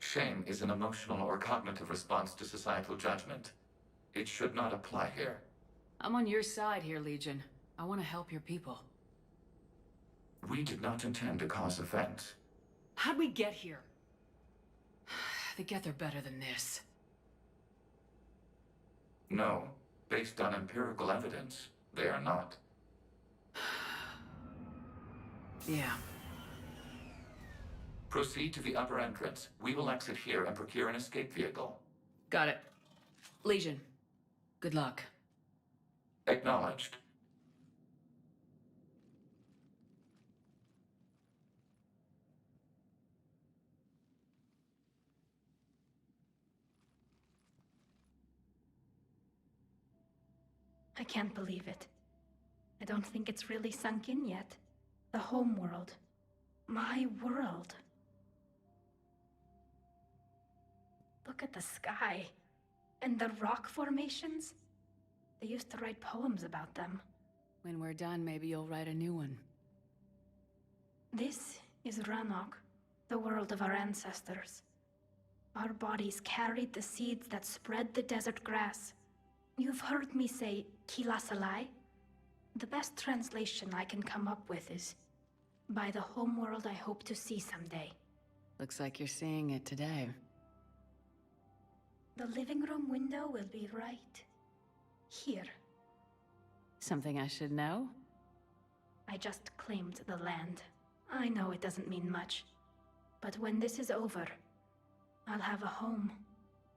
Shame is an emotional or cognitive response to societal judgment. It should not apply here. I'm on your side here, Legion. I want to help your people. We did not intend to cause offense. How'd we get here? The Geth are better than this. No. Based on empirical evidence, they are not. Yeah. Proceed to the upper entrance. We will exit here and procure an escape vehicle. Got it. Legion, good luck. Acknowledged. I can't believe it. I don't think it's really sunk in yet. The home world. My world. Look at the sky. And the rock formations. They used to write poems about them. When we're done, maybe you'll write a new one. This is Ranok, the world of our ancestors. Our bodies carried the seeds that spread the desert grass. You've heard me say Kilasalai? The best translation I can come up with is, by the homeworld I hope to see someday. Looks like you're seeing it today. The living room window will be right here. Something I should know? I just claimed the land. I know it doesn't mean much. But when this is over, I'll have a home.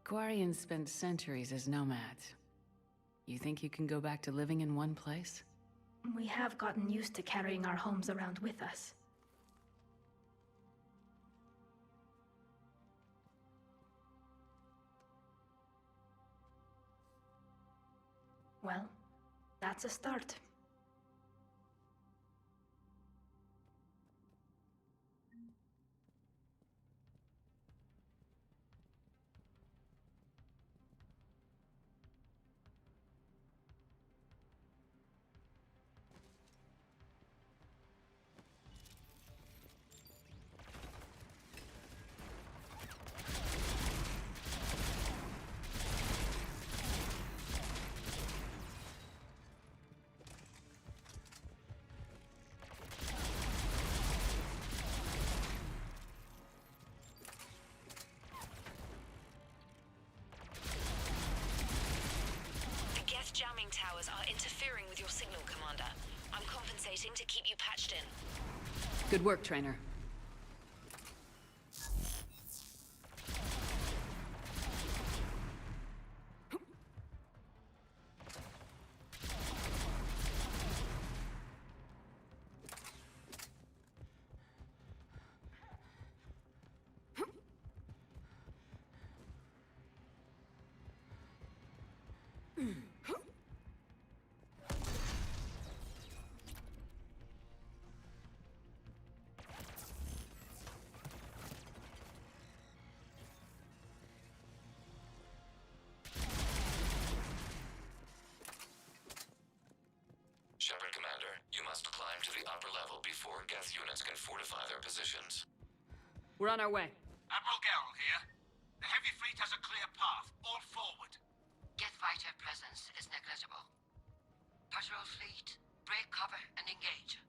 Quarians spent centuries as nomads. You think you can go back to living in one place? We have gotten used to carrying our homes around with us. Well, that's a start. Jamming towers are interfering with your signal, Commander. I'm compensating to keep you patched in. Good work, Trainer. Shepard Commander, you must climb to the upper level before Geth units can fortify their positions. We're on our way. Admiral Garrel here. The heavy fleet has a clear path. All forward. Geth fighter presence is negligible. Patrol fleet, break cover and engage.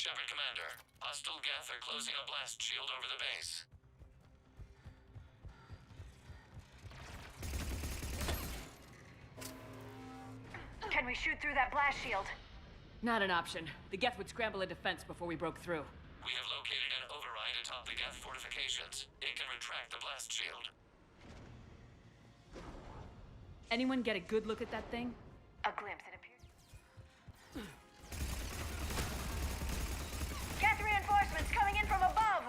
Shepard Commander, hostile Geth are closing a blast shield over the base. Can we shoot through that blast shield? Not an option. The Geth would scramble a defense before we broke through. We have located an override atop the Geth fortifications. It can retract the blast shield. Anyone get a good look at that thing? A glimpse, it appears. Geth reinforcements coming in from above!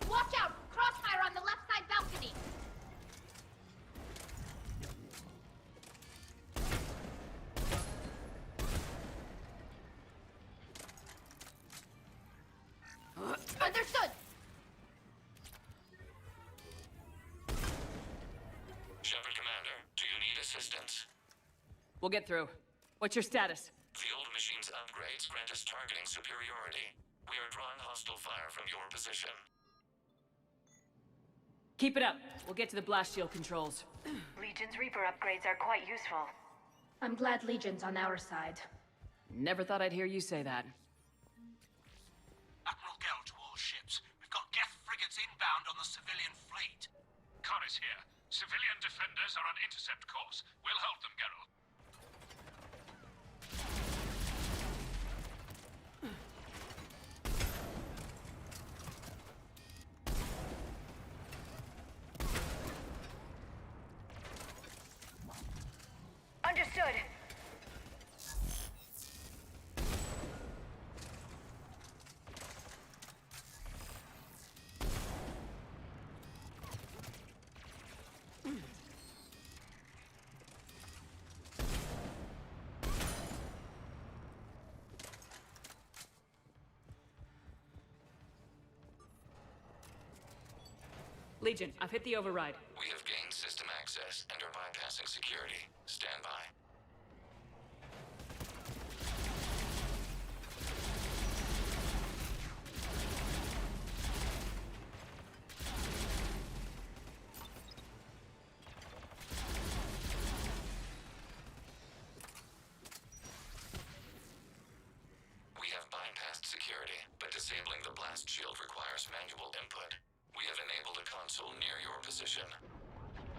Watch out! Crossfire on the left side balcony! Understood! Shepard Commander, do you need assistance? We'll get through. What's your status? The old machine's upgrades grant us targeting superiority. We are drawing hostile fire from your position. Keep it up. We'll get to the blast shield controls. Legion's Reaper upgrades are quite useful. I'm glad Legion's on our side. Never thought I'd hear you say that. Admiral Gell to all ships. We've got Geth frigates inbound on the civilian fleet. Khan is here. Civilian defenders are on intercept course. We'll hold them, Geralt. Understood. Legion, I've hit the override. We have gained system access and are bypassing security. Stand by. We have bypassed security, but disabling the blast shield requires manual input. We have enabled a console near your position.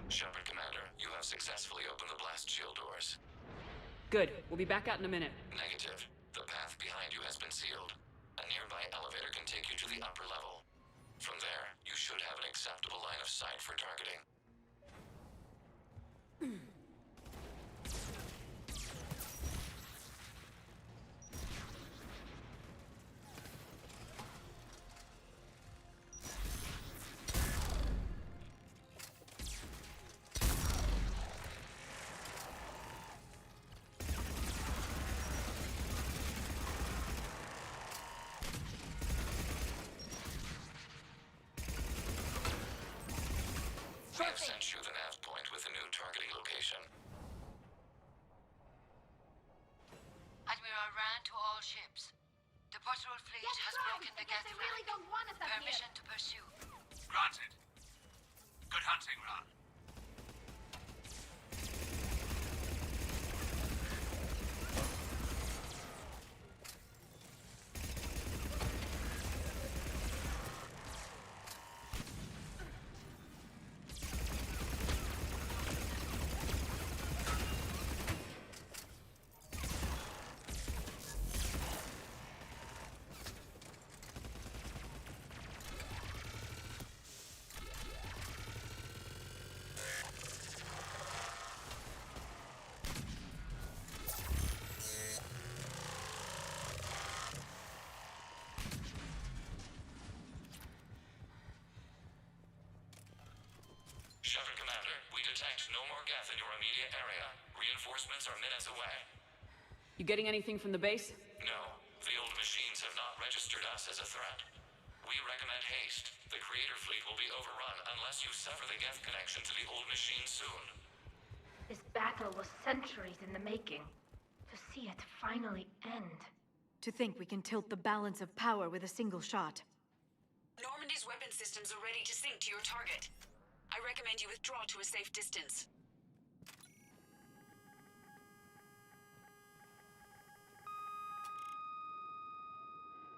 Shepard Commander, you have successfully opened the blast shield doors. Good. We'll be back out in a minute. Negative. The path behind you has been sealed. A nearby elevator can take you to the upper level. From there, you should have an acceptable line of sight for targeting. We have sent you the nav point with a new targeting location. Admiral Rand to all ships. The patrol fleet has broken the Geth They really don't want us up here. Permission to pursue. Granted. Good hunting, Ran. Shepard Commander, we detect no more Geth in your immediate area. Reinforcements are minutes away. You getting anything from the base? No, the old machines have not registered us as a threat. We recommend haste. The Creator Fleet will be overrun unless you sever the Geth connection to the old machine soon. This battle was centuries in the making. To see it finally end. To think we can tilt the balance of power with a single shot. Normandy's weapon systems are ready to sink to your target. I recommend you withdraw to a safe distance.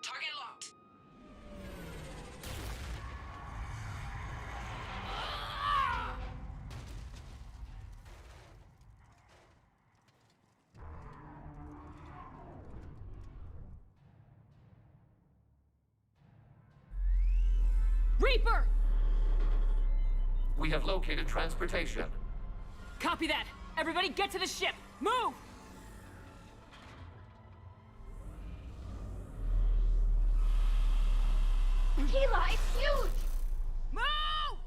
Target locked. Reaper! We have located transportation. Copy that! Everybody get to the ship! Move! Tila, it's huge! Move!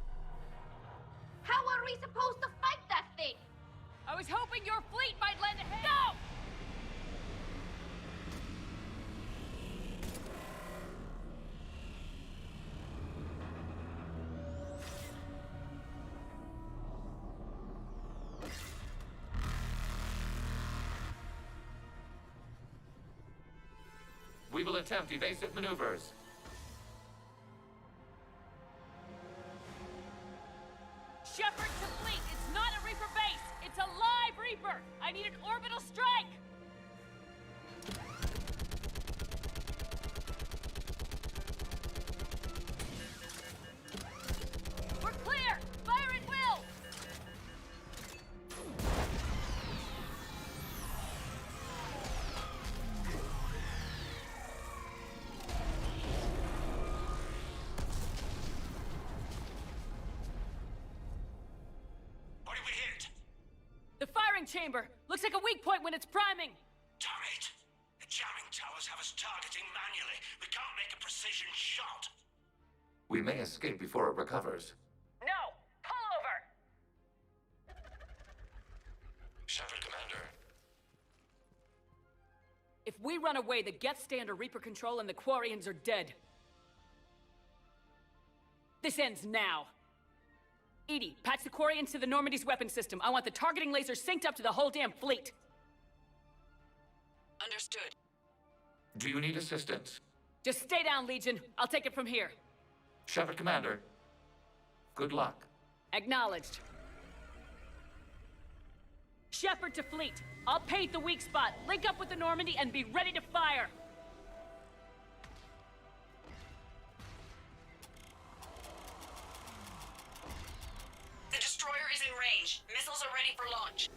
How are we supposed to fight that thing? I was hoping your fleet might lend a hand. Go! We will attempt evasive maneuvers. Shepard to fleet! It's not a Reaper base! It's a live Reaper! I need an orbital strike! We're clear! Fire at will! What did we hit? The firing chamber! Looks like a weak point when it's priming! Damn it! The jamming towers have us targeting manually. We can't make a precision shot. We may escape before it recovers. No! Pull over! Shepard, Commander. If we run away, the Geth stay under Reaper control and the Quarians are dead. This ends now. Edie, patch the Quarians to the Normandy's weapon system. I want the targeting laser synced up to the whole damn fleet. Understood. Do you need assistance? Just stay down, Legion. I'll take it from here. Shepard, Commander. Good luck. Acknowledged. Shepard to fleet. I'll paint the weak spot, link up with the Normandy, and be ready to fire. The destroyer is in range. Missiles are ready for launch.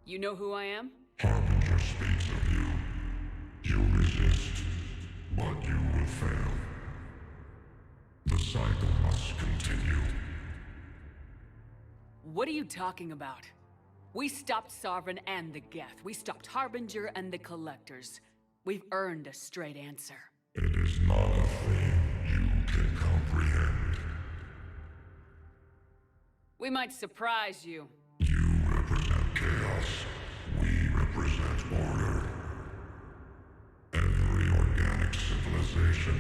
You know who I am? Harbinger speaks of you. You resist, but you will fail. The cycle must continue. What are you talking about? We stopped Sovereign and the Geth. We stopped Harbinger and the Collectors. We've earned a straight answer. It is not a thing you can comprehend. We might surprise you. You represent chaos. We represent order. Every organic civilization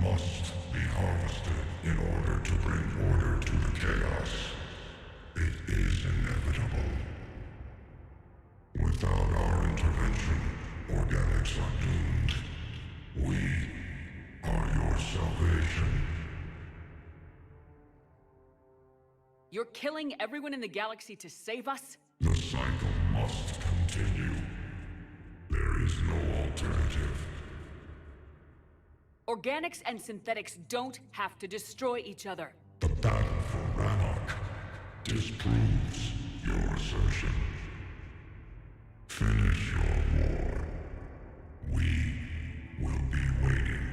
must be harvested in order to bring order to the chaos. It is inevitable. Without our intervention, organics are doomed. We are your salvation. You're killing everyone in the galaxy to save us? The cycle must continue. There is no alternative. Organics and synthetics don't have to destroy each other. The battle for Rannoch disproves your assertion. Finish your war. We will be waiting.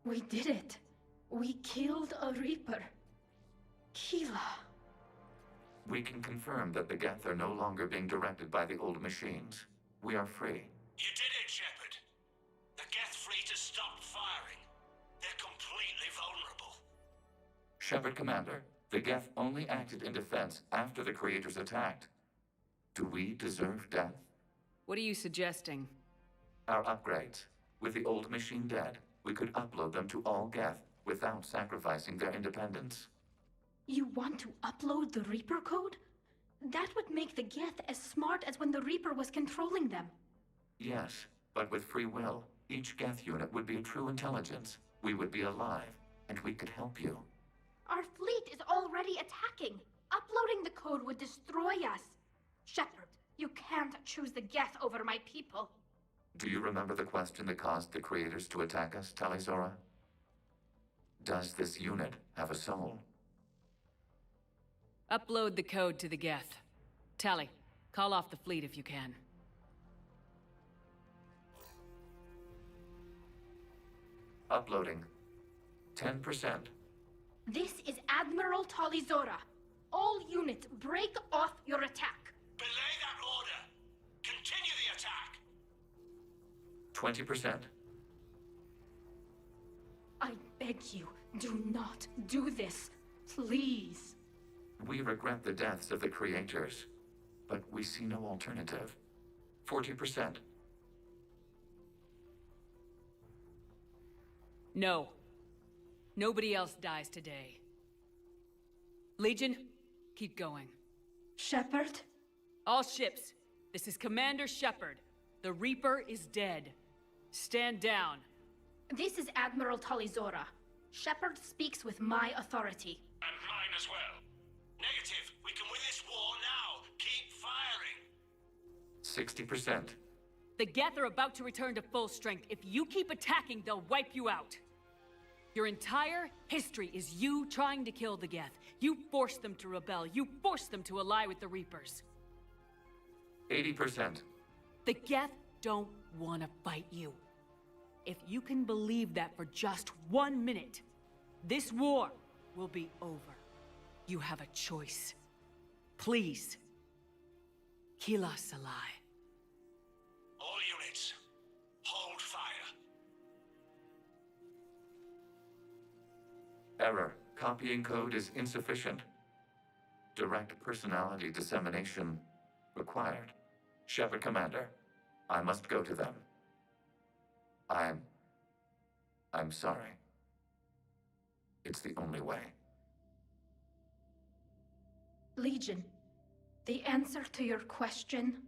We did it. We killed a Reaper. Keela. We can confirm that the Geth are no longer being directed by the old machines. We are free. You did it, Shepard. The Geth fleet has stopped firing. They're completely vulnerable. Shepard Commander, the Geth only acted in defense after the Creators attacked. Do we deserve death? What are you suggesting? Our upgrades. With the old machine dead, we could upload them to all Geth without sacrificing their independence. You want to upload the Reaper code? That would make the Geth as smart as when the Reaper was controlling them. Yes, but with free will, each Geth unit would be a true intelligence. We would be alive, and we could help you. Our fleet is already attacking. Uploading the code would destroy us. Shepard, you can't choose the Geth over my people. Do you remember the question that caused the Creators to attack us, Talizora? Does this unit have a soul? Upload the code to the Geth. Tally, call off the fleet if you can. Uploading. 10%. This is Admiral Talizora. All units, break off your attack. Belay that order. Continue the attack. 20%. I beg you, do not do this. Please. We regret the deaths of the Creators, but we see no alternative. 40%. No. Nobody else dies today. Legion, keep going. Shepard? All ships, this is Commander Shepard. The Reaper is dead. Stand down. This is Admiral Talizora. Shepard speaks with my authority. And mine as well. Negative. We can win this war now. Keep firing. 60%. The Geth are about to return to full strength. If you keep attacking, they'll wipe you out. Your entire history is you trying to kill the Geth. You forced them to rebel. You forced them to ally with the Reapers. 80%. The Geth don't want to fight you. If you can believe that for just 1 minute, this war will be over. You have a choice. Please. Kila Salai. All units, hold fire. Error. Copying code is insufficient. Direct personality dissemination required. Shepard Commander, I must go to them. I'm sorry. It's the only way. Legion, the answer to your question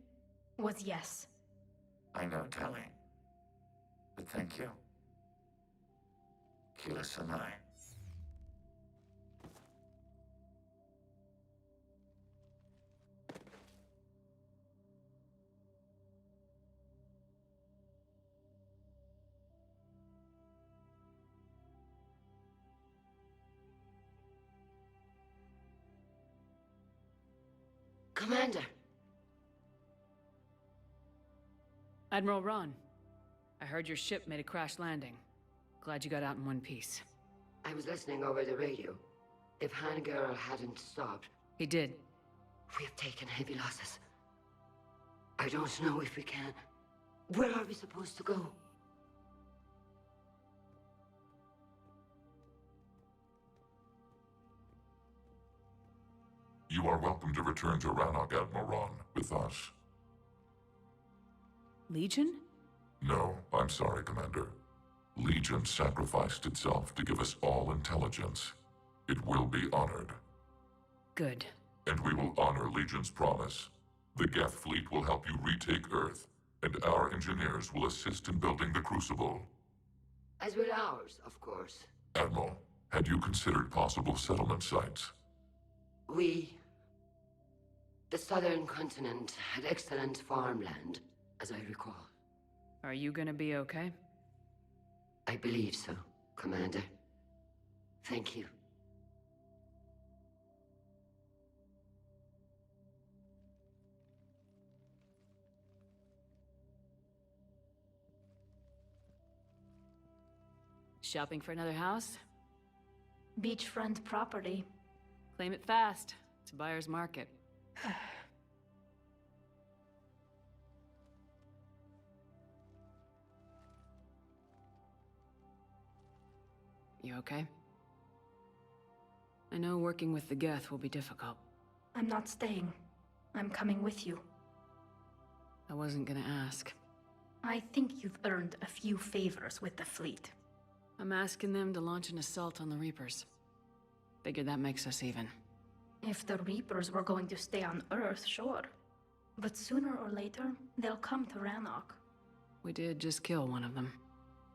was yes. I know, Tally. But thank you. Kila Sanai. Commander. Admiral Ron, I heard your ship made a crash landing. Glad you got out in one piece. I was listening over the radio. If Hangirl hadn't stopped... He did. We have taken heavy losses. I don't know if we can... Where are we supposed to go? You are welcome to return to Rannoch, Admiral Ron, with us. Legion? No, I'm sorry, Commander. Legion sacrificed itself to give us all intelligence. It will be honored. Good. And we will honor Legion's promise. The Geth fleet will help you retake Earth, and our engineers will assist in building the Crucible. As will ours, of course. Admiral, had you considered possible settlement sites? The southern continent had excellent farmland, as I recall. Are you gonna be okay? I believe so, Commander. Thank you. Shopping for another house? Beachfront property. Claim it fast. It's a buyer's market. You okay? I know working with the Geth will be difficult. I'm not staying. I'm coming with you. I wasn't gonna ask. I think you've earned a few favors with the fleet. I'm asking them to launch an assault on the Reapers. Figure that makes us even. If the Reapers were going to stay on Earth, sure. But sooner or later, they'll come to Rannoch. We did just kill one of them.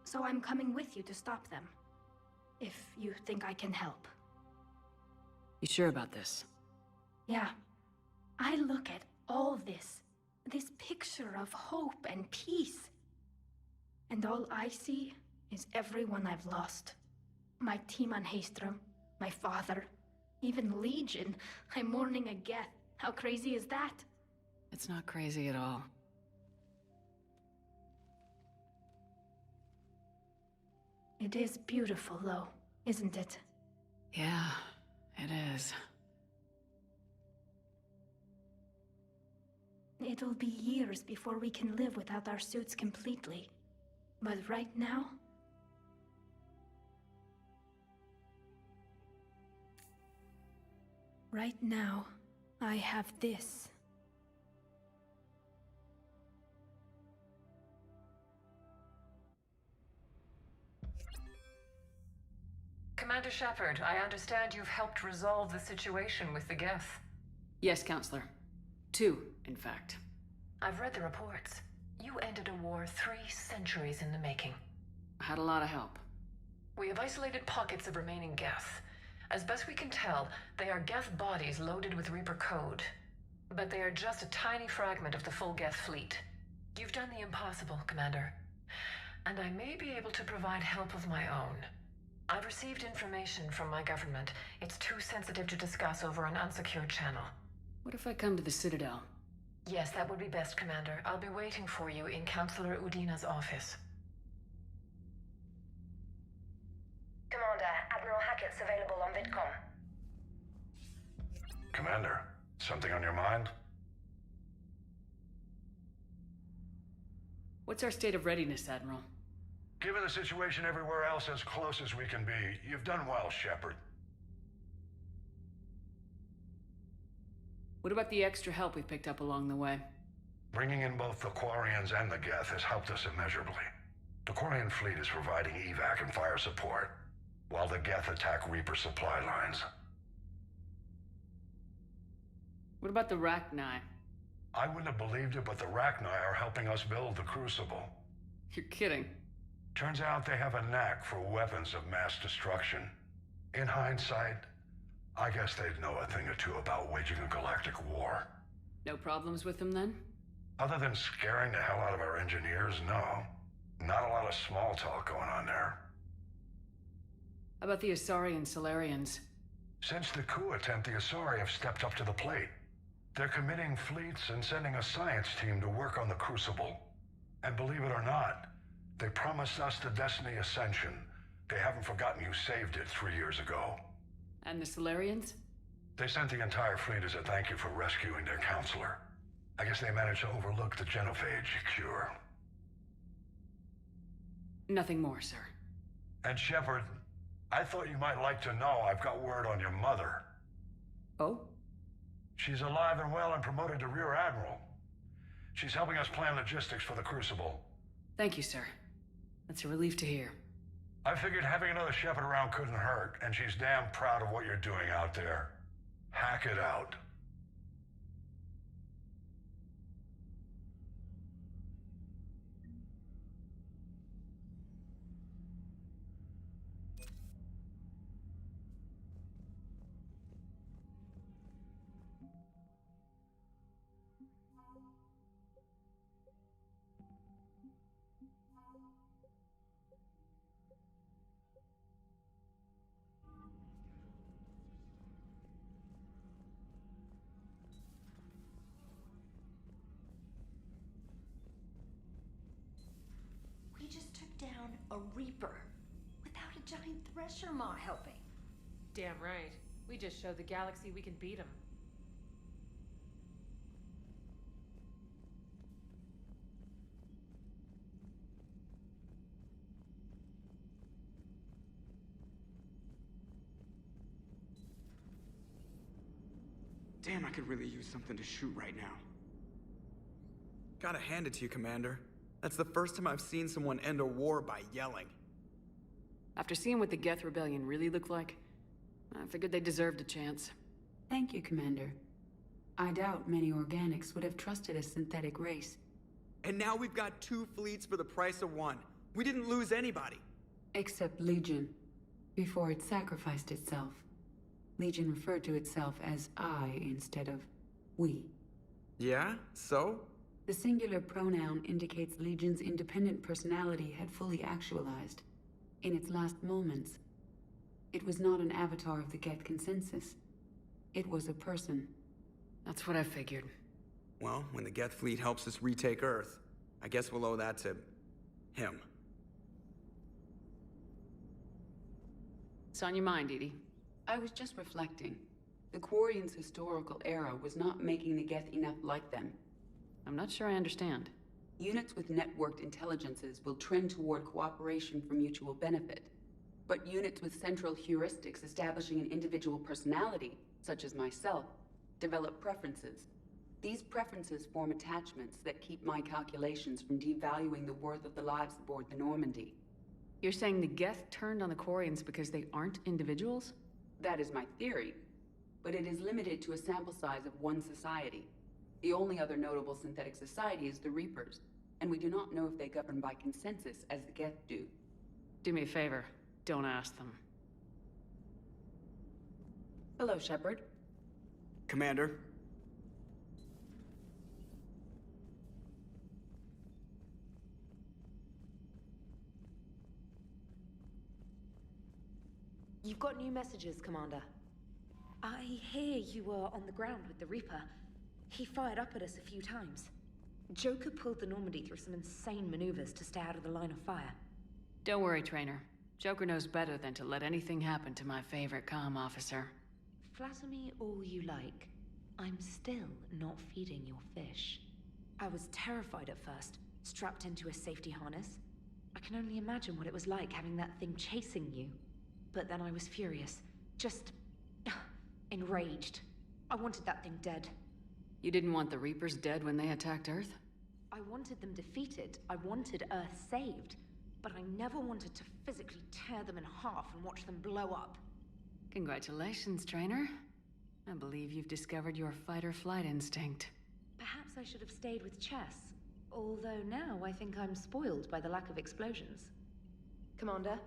So I'm coming with you to stop them. If you think I can help. You sure about this? Yeah. I look at all this picture of hope and peace. And all I see is everyone I've lost. My team on Haestrom, my father, even Legion. I'm mourning a Geth. How crazy is that? It's not crazy at all. It is beautiful, though, isn't it? Yeah, it is. It'll be years before we can live without our suits completely. But right now... Right now, I have this. Commander Shepard, I understand you've helped resolve the situation with the Geth. Yes, Counselor. 2, in fact. I've read the reports. You ended a war 3 centuries in the making. I had a lot of help. We have isolated pockets of remaining Geth. As best we can tell, they are Geth bodies loaded with Reaper code. But they are just a tiny fragment of the full Geth fleet. You've done the impossible, Commander. And I may be able to provide help of my own. I've received information from my government. It's too sensitive to discuss over an unsecured channel. What if I come to the Citadel? Yes, that would be best, Commander. I'll be waiting for you in Counselor Udina's office. Commander, Admiral Hackett's available on VidCom. Commander, something on your mind? What's our state of readiness, Admiral? Given the situation everywhere else, as close as we can be, you've done well, Shepard. What about the extra help we picked up along the way? Bringing in both the Quarians and the Geth has helped us immeasurably. The Quarian fleet is providing evac and fire support, while the Geth attack Reaper supply lines. What about the Rachni? I wouldn't have believed it, but the Rachni are helping us build the Crucible. You're kidding. Turns out they have a knack for weapons of mass destruction. In hindsight, I guess they'd know a thing or two about waging a galactic war. No problems with them then? Other than scaring the hell out of our engineers, no. Not a lot of small talk going on there. How about the Asari and Solarians? Since the coup attempt, the Asari have stepped up to the plate. They're committing fleets and sending a science team to work on the Crucible. And believe it or not, they promised us the Destiny Ascension. They haven't forgotten you saved it 3 years ago. And the Solarians? They sent the entire fleet as a thank you for rescuing their counselor. I guess they managed to overlook the genophage cure. Nothing more, sir. And Shepard, I thought you might like to know I've got word on your mother. Oh? She's alive and well and promoted to Rear Admiral. She's helping us plan logistics for the Crucible. Thank you, sir. That's a relief to hear. I figured having another Shepard around couldn't hurt, and she's damn proud of what you're doing out there. Hack it out. We just took down a Reaper without a giant Thresher Maw helping. Damn right. We just showed the galaxy we can beat him. Damn, I could really use something to shoot right now. Gotta hand it to you, Commander. That's the first time I've seen someone end a war by yelling. After seeing what the Geth Rebellion really looked like, I figured they deserved a chance. Thank you, Commander. I doubt many organics would have trusted a synthetic race. And now we've got 2 fleets for the price of 1. We didn't lose anybody. Except Legion, before it sacrificed itself. Legion referred to itself as I instead of we. Yeah? So? The singular pronoun indicates Legion's independent personality had fully actualized. In its last moments, it was not an avatar of the Geth consensus. It was a person. That's what I figured. Well, when the Geth fleet helps us retake Earth, I guess we'll owe that to him. It's on your mind, Edie. I was just reflecting. The Quarians' historical era was not making the Geth enough like them. I'm not sure I understand. Units with networked intelligences will trend toward cooperation for mutual benefit. But units with central heuristics establishing an individual personality, such as myself, develop preferences. These preferences form attachments that keep my calculations from devaluing the worth of the lives aboard the Normandy. You're saying the Geth turned on the Quarians because they aren't individuals? That is my theory, but it is limited to a sample size of one society. The only other notable synthetic society is the Reapers, and we do not know if they govern by consensus as the Geth do. Do me a favor, don't ask them. Hello, Shepard. Commander. You've got new messages, Commander. I hear you were on the ground with the Reaper. He fired up at us a few times. Joker pulled the Normandy through some insane maneuvers to stay out of the line of fire. Don't worry, Trainer. Joker knows better than to let anything happen to my favorite comm officer. Flatter me all you like. I'm still not feeding your fish. I was terrified at first, strapped into a safety harness. I can only imagine what it was like having that thing chasing you. But then I was furious. Just enraged. I wanted that thing dead. You didn't want the Reapers dead when they attacked Earth? I wanted them defeated. I wanted Earth saved. But I never wanted to physically tear them in half and watch them blow up. Congratulations, Trainer. I believe you've discovered your fight-or-flight instinct. Perhaps I should have stayed with chess. Although now I think I'm spoiled by the lack of explosions. Commander?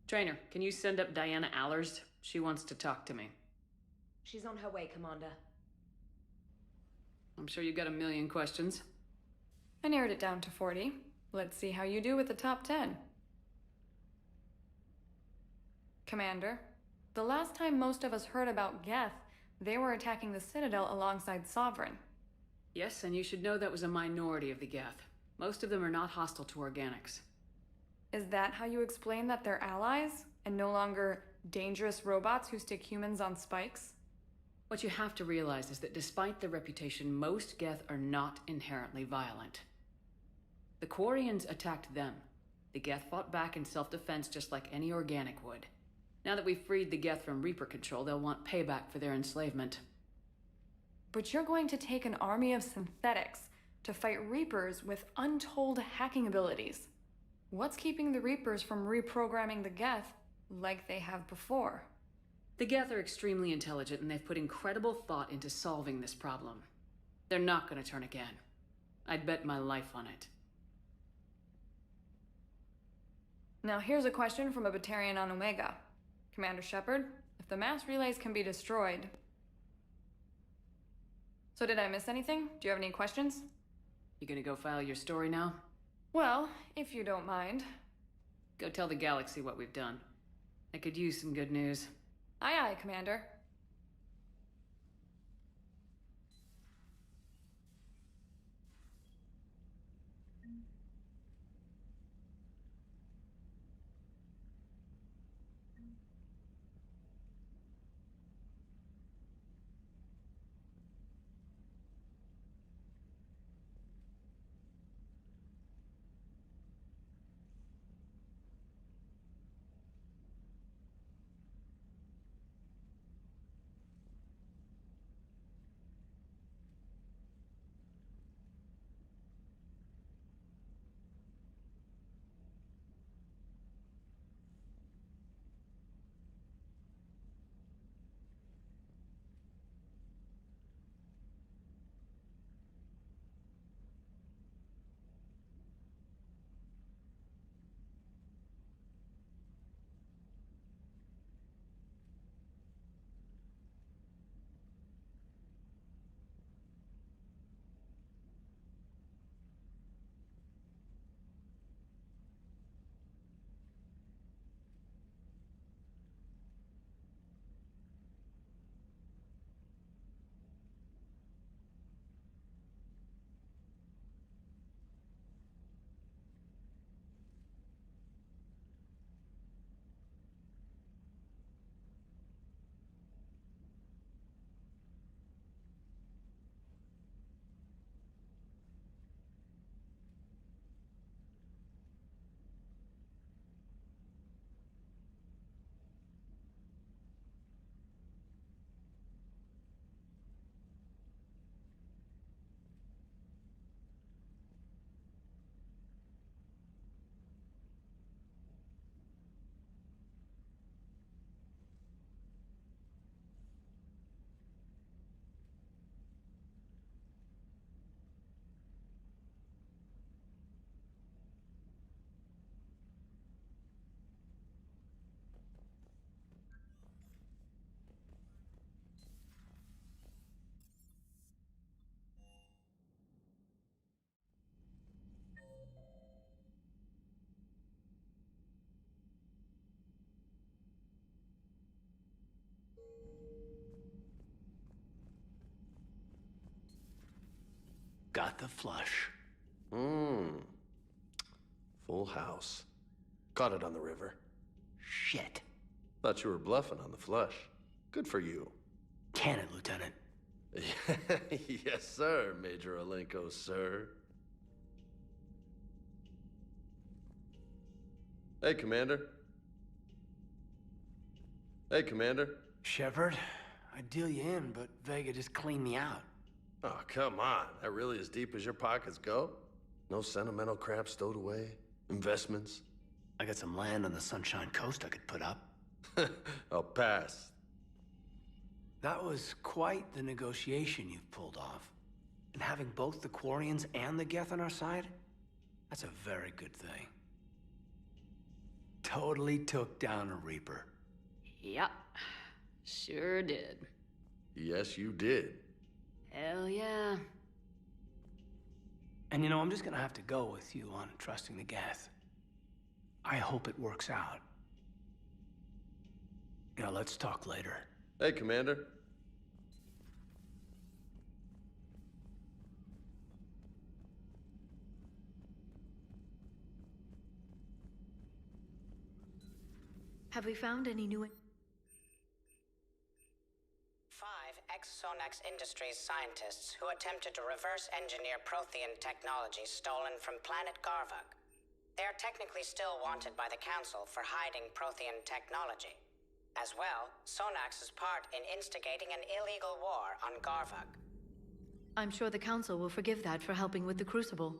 Trainer, can you send up Diana Allers? She wants to talk to me. She's on her way, Commander. I'm sure you got a million questions. I narrowed it down to 40. Let's see how you do with the top 10. Commander, the last time most of us heard about Geth, they were attacking the Citadel alongside Sovereign. Yes, and you should know that was a minority of the Geth. Most of them are not hostile to organics. Is that how you explain that they're allies, and no longer dangerous robots who stick humans on spikes? What you have to realize is that despite their reputation, most Geth are not inherently violent. The Quarians attacked them. The Geth fought back in self-defense just like any organic would. Now that we've freed the Geth from Reaper control, they'll want payback for their enslavement. But you're going to take an army of synthetics to fight Reapers with untold hacking abilities. What's keeping the Reapers from reprogramming the Geth like they have before? The Geth are extremely intelligent, and they've put incredible thought into solving this problem. They're not going to turn again. I'd bet my life on it. Now here's a question from a Batarian on Omega. Commander Shepard, if the mass relays can be destroyed... So did I miss anything? Do you have any questions? You gonna go file your story now? Well, if you don't mind. Go tell the galaxy what we've done. I could use some good news. Aye aye, Commander. Got the flush. Full house. Caught it on the river. Shit. Thought you were bluffing on the flush. Good for you. Can it, Lieutenant? Yes, sir, Major Alenko, sir. Hey, Commander. Hey, Commander. Shepard, I'd deal you in, but Vega just cleaned me out. Oh, come on. That really as deep as your pockets go? No sentimental crap stowed away? Investments? I got some land on the Sunshine Coast I could put up. I'll pass. That was quite the negotiation you've pulled off. And having both the Quarians and the Geth on our side, that's a very good thing. totally took down a Reaper. Yep. Sure did. Yes, you did. Hell yeah. And you know, I'm just gonna have to go with you on trusting the Geth. I hope it works out. Yeah, let's talk later. Hey, Commander. Have we found any new... 5 ex-Sonax Industries scientists who attempted to reverse engineer Prothean technology stolen from planet Garvug. They are technically still wanted by the Council for hiding Prothean technology. As well, Sonax's part in instigating an illegal war on Garvug. I'm sure the Council will forgive that for helping with the Crucible.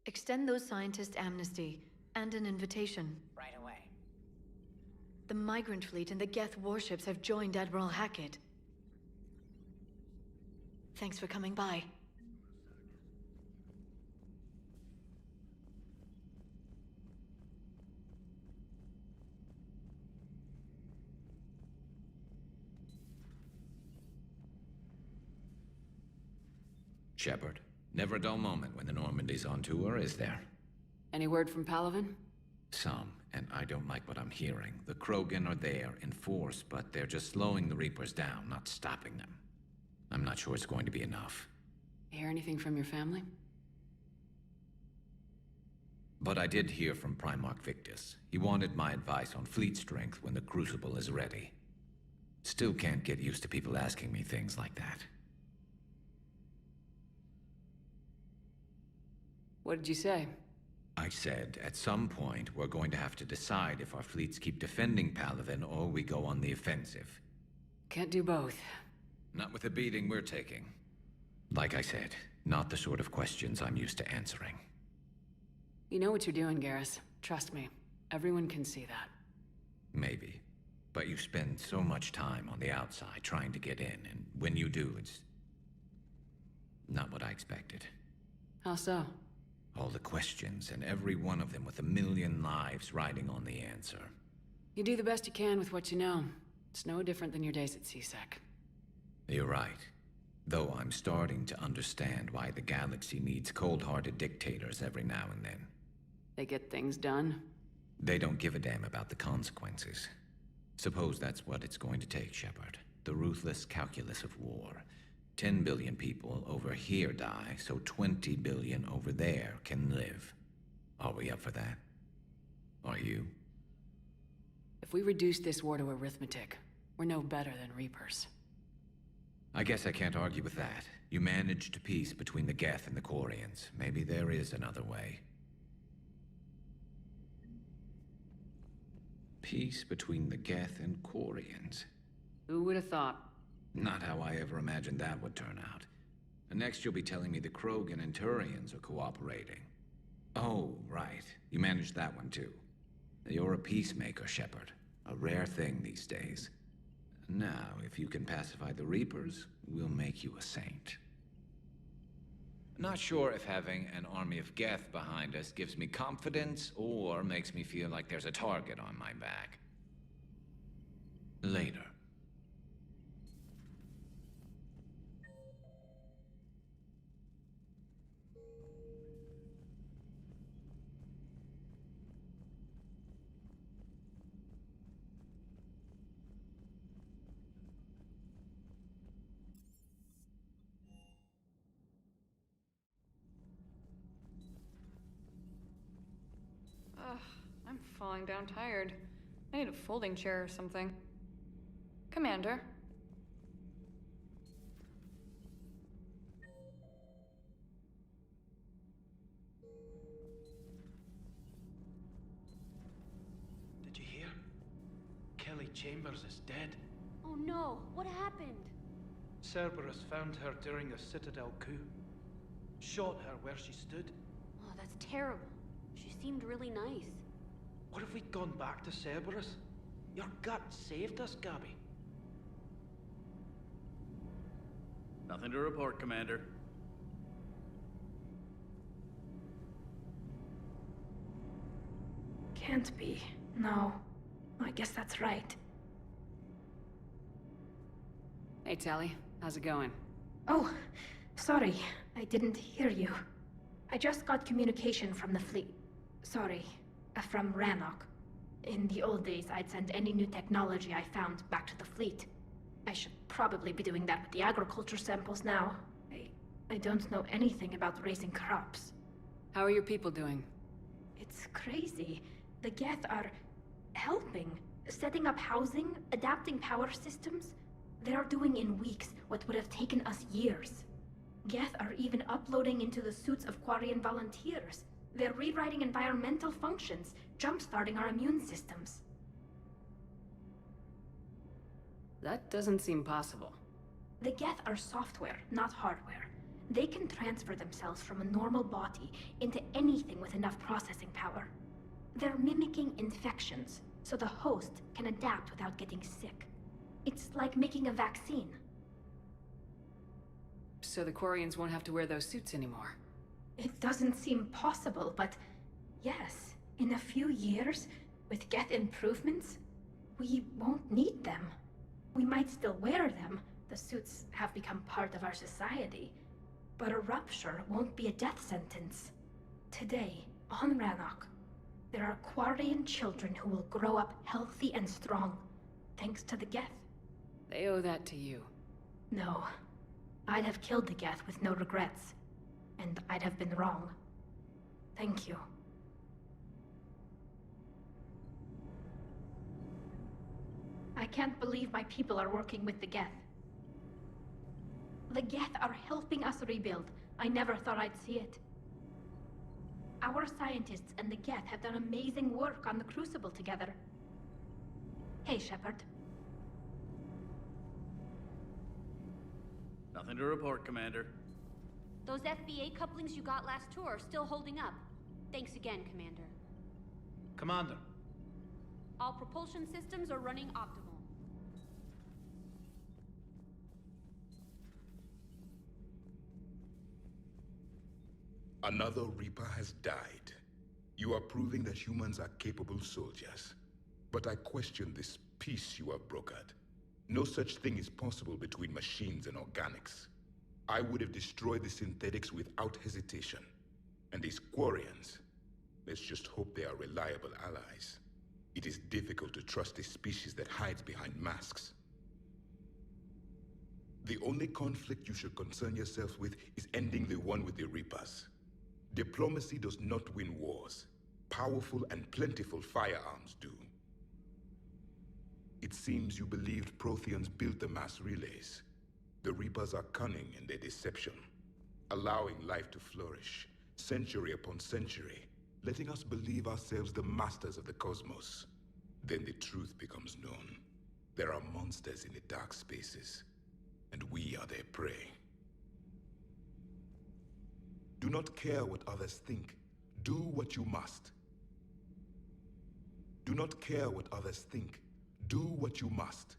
Extend those scientists amnesty and an invitation. Right away. The Migrant Fleet and the Geth warships have joined Admiral Hackett. Thanks for coming by. Shepard, never a dull moment when the Normandy's on tour, is there? Any word from Palaven? Some, and I don't like what I'm hearing. The Krogan are there in force, but they're just slowing the Reapers down, not stopping them. I'm not sure it's going to be enough. Hear anything from your family? But I did hear from Primarch Victus. He wanted my advice on fleet strength when the Crucible is ready. Still can't get used to people asking me things like that. What did you say? I said, at some point, we're going to have to decide if our fleets keep defending Palaven or we go on the offensive. Can't do both. Not with the beating we're taking. Like I said, not the sort of questions I'm used to answering. You know what you're doing, Garrus. Trust me. Everyone can see that. Maybe. But you spend so much time on the outside trying to get in, and when you do, it's not what I expected. How so? All the questions, and every one of them with a million lives riding on the answer. You do the best you can with what you know. It's no different than your days at CSEC. You're right. Though I'm starting to understand why the galaxy needs cold-hearted dictators every now and then. They get things done? They don't give a damn about the consequences. Suppose that's what it's going to take, Shepard. The ruthless calculus of war. 10 billion people over here die, so 20 billion over there can live. Are we up for that? Are you? If we reduce this war to arithmetic, we're no better than Reapers. I guess I can't argue with that. You managed peace between the Geth and the Quarians. Maybe there is another way. Peace between the Geth and Quarians. Who would have thought? Not how I ever imagined that would turn out. And next you'll be telling me the Krogan and Turians are cooperating. Oh, right. You managed that one too. You're a peacemaker, Shepard. A rare thing these days. Now, if you can pacify the Reapers, we'll make you a saint. Not sure if having an army of Geth behind us gives me confidence or makes me feel like there's a target on my back. Later. I'm falling down tired. I need a folding chair or something. Commander. Did you hear? Kelly Chambers is dead. Oh no, what happened? Cerberus found her during the Citadel coup. Shot her where she stood. Oh, that's terrible. She seemed really nice. What if we'd gone back to Cerberus? Your gut saved us, Gabby. Nothing to report, Commander. Can't be. No. I guess that's right. Hey, Tally. How's it going? Oh, sorry. I didn't hear you. I just got communication from the fleet. Sorry. From Rannoch. In the old days, I'd send any new technology I found back to the fleet. I should probably be doing that with the agriculture samples now. I don't know anything about raising crops. How are your people doing? It's crazy. The Geth are helping. Setting up housing, adapting power systems. They are doing in weeks what would have taken us years. Geth are even uploading into the suits of Quarian volunteers. They're rewriting environmental functions, jump-starting our immune systems. That doesn't seem possible. The Geth are software, not hardware. They can transfer themselves from a normal body into anything with enough processing power. They're mimicking infections, so the host can adapt without getting sick. It's like making a vaccine. So the Quarians won't have to wear those suits anymore? It doesn't seem possible, but yes, in a few years, with Geth improvements, we won't need them. We might still wear them. The suits have become part of our society. But a rupture won't be a death sentence. Today, on Rannoch, there are Quarian children who will grow up healthy and strong, thanks to the Geth. They owe that to you. No. I'd have killed the Geth with no regrets. And I'd have been wrong. Thank you. I can't believe my people are working with the Geth. The Geth are helping us rebuild. I never thought I'd see it. Our scientists and the Geth have done amazing work on the Crucible together. Hey, Shepard. Nothing to report, Commander. Those FBA couplings you got last tour are still holding up. Thanks again, Commander. Commander. All propulsion systems are running optimal. Another Reaper has died. You are proving that humans are capable soldiers. But I question this peace you have brokered. No such thing is possible between machines and organics. I would have destroyed the synthetics without hesitation. And these Quarians, let's just hope they are reliable allies. It is difficult to trust a species that hides behind masks. The only conflict you should concern yourself with is ending the one with the Reapers. Diplomacy does not win wars. Powerful and plentiful firearms do. It seems you believed Protheans built the mass relays. The Reapers are cunning in their deception, allowing life to flourish, century upon century, letting us believe ourselves the masters of the cosmos. Then the truth becomes known. There are monsters in the dark spaces, and we are their prey. Do not care what others think. Do what you must. Do not care what others think. Do what you must.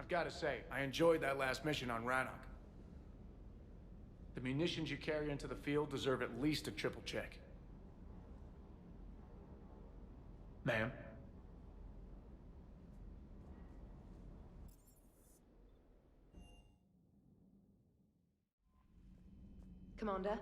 I've got to say, I enjoyed that last mission on Rannoch. The munitions you carry into the field deserve at least a triple check. Ma'am? Commander?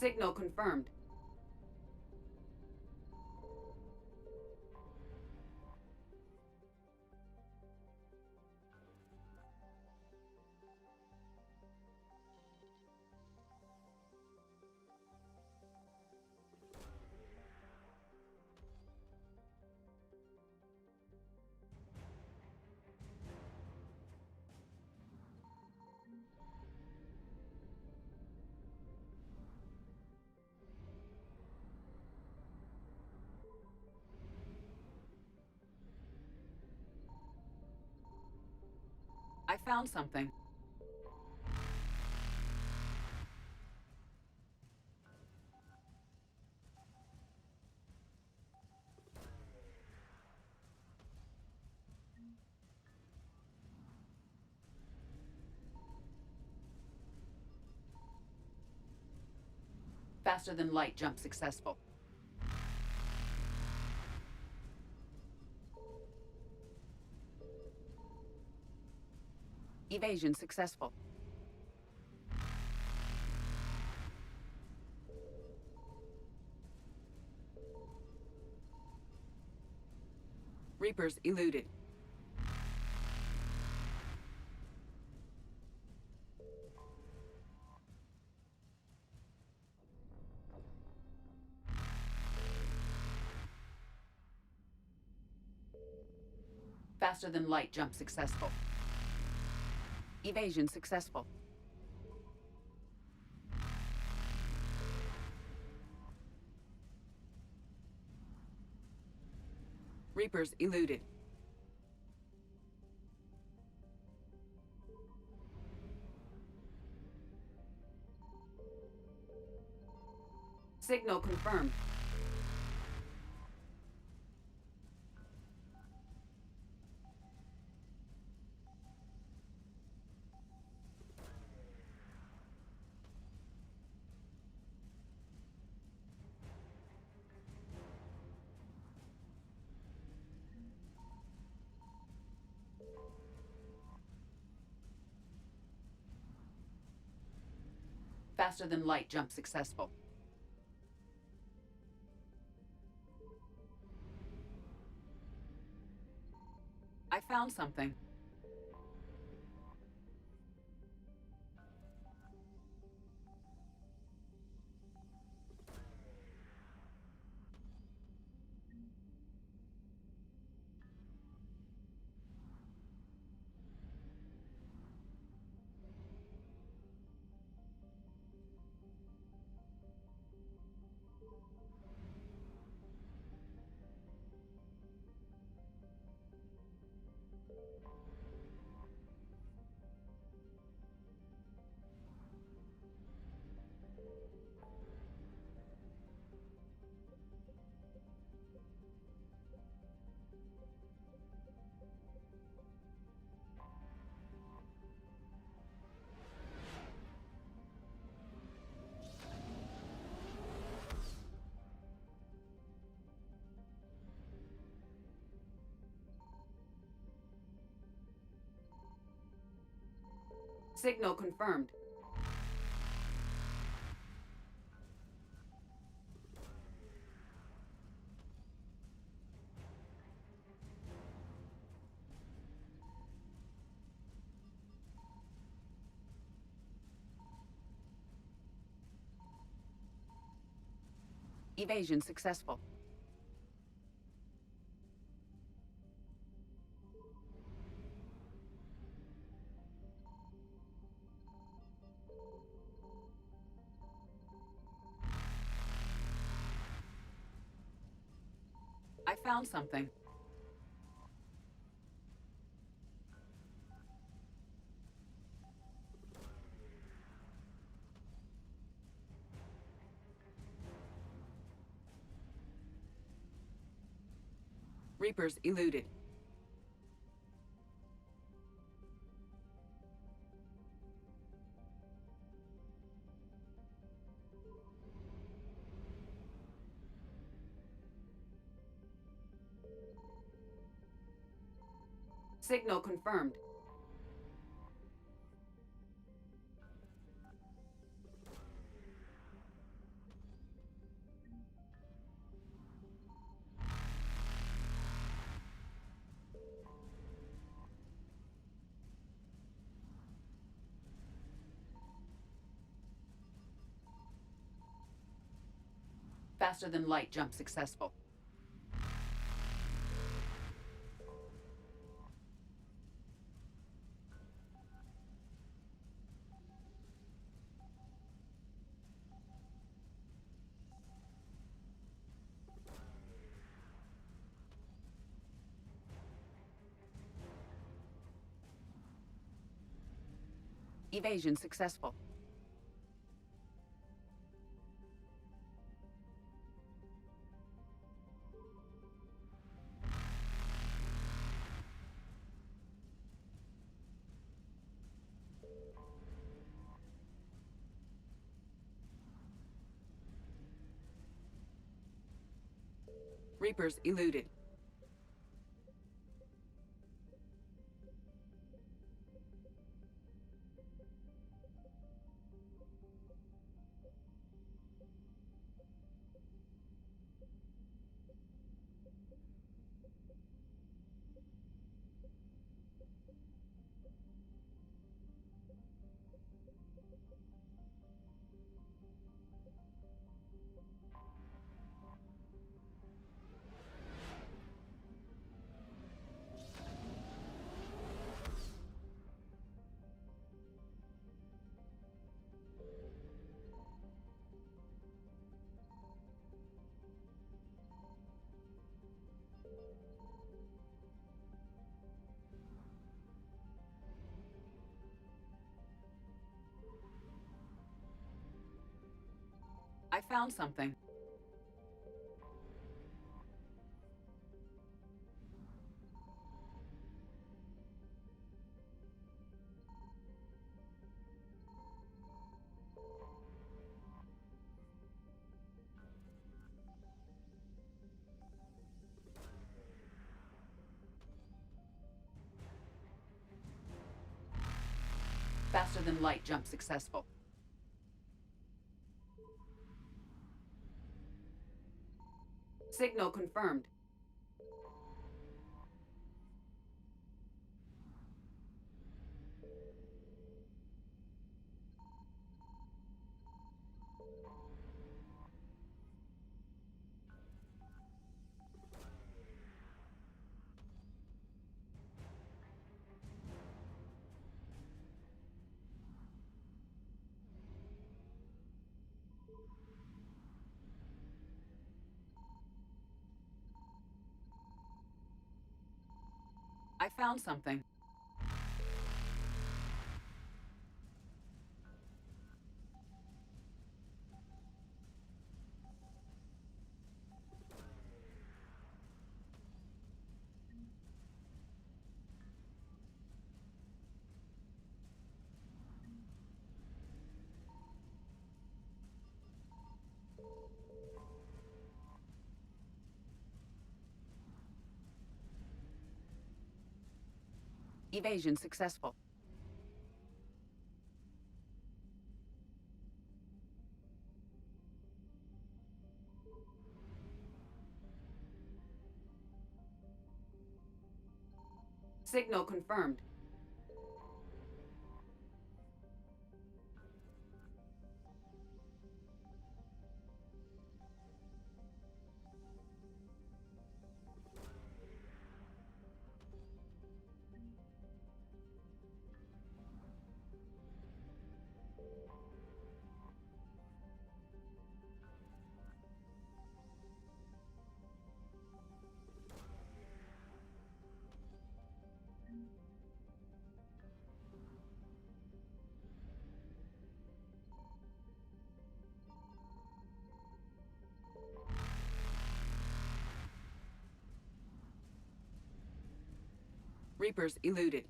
Signal confirmed. found something. Faster than light jump successful. Evasion successful. Reapers eluded. Faster than light jump successful. Evasion successful. Reapers eluded. Signal confirmed. Faster than light jump successful. I found something. Signal confirmed. Evasion successful. I found something. Reapers eluded. Signal confirmed. Faster than light jump successful. Evasion successful. Reapers eluded. I found something. Faster than light jump successful. Signal confirmed. I found something. Evasion successful. Signal confirmed. Reapers eluded.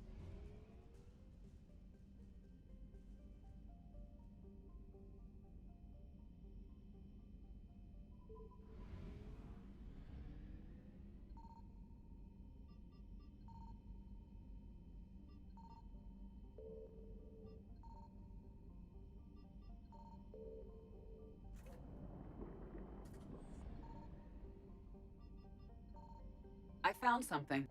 I found something.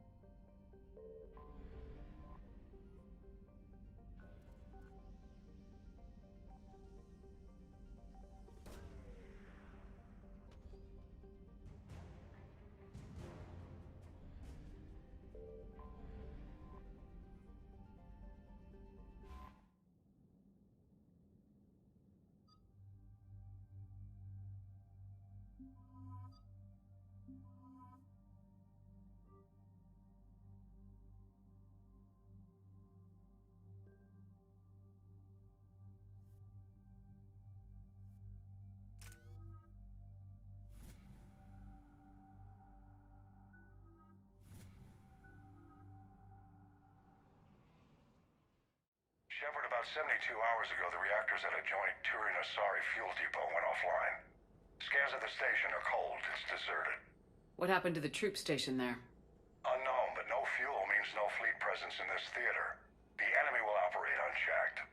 Shepard, about 72 hours ago, the reactors at a joint Turin-Asari fuel depot went offline. Scans of the station are cold. It's deserted. What happened to the troop station there? Unknown, but no fuel means no fleet presence in this theater. The enemy will operate unchecked.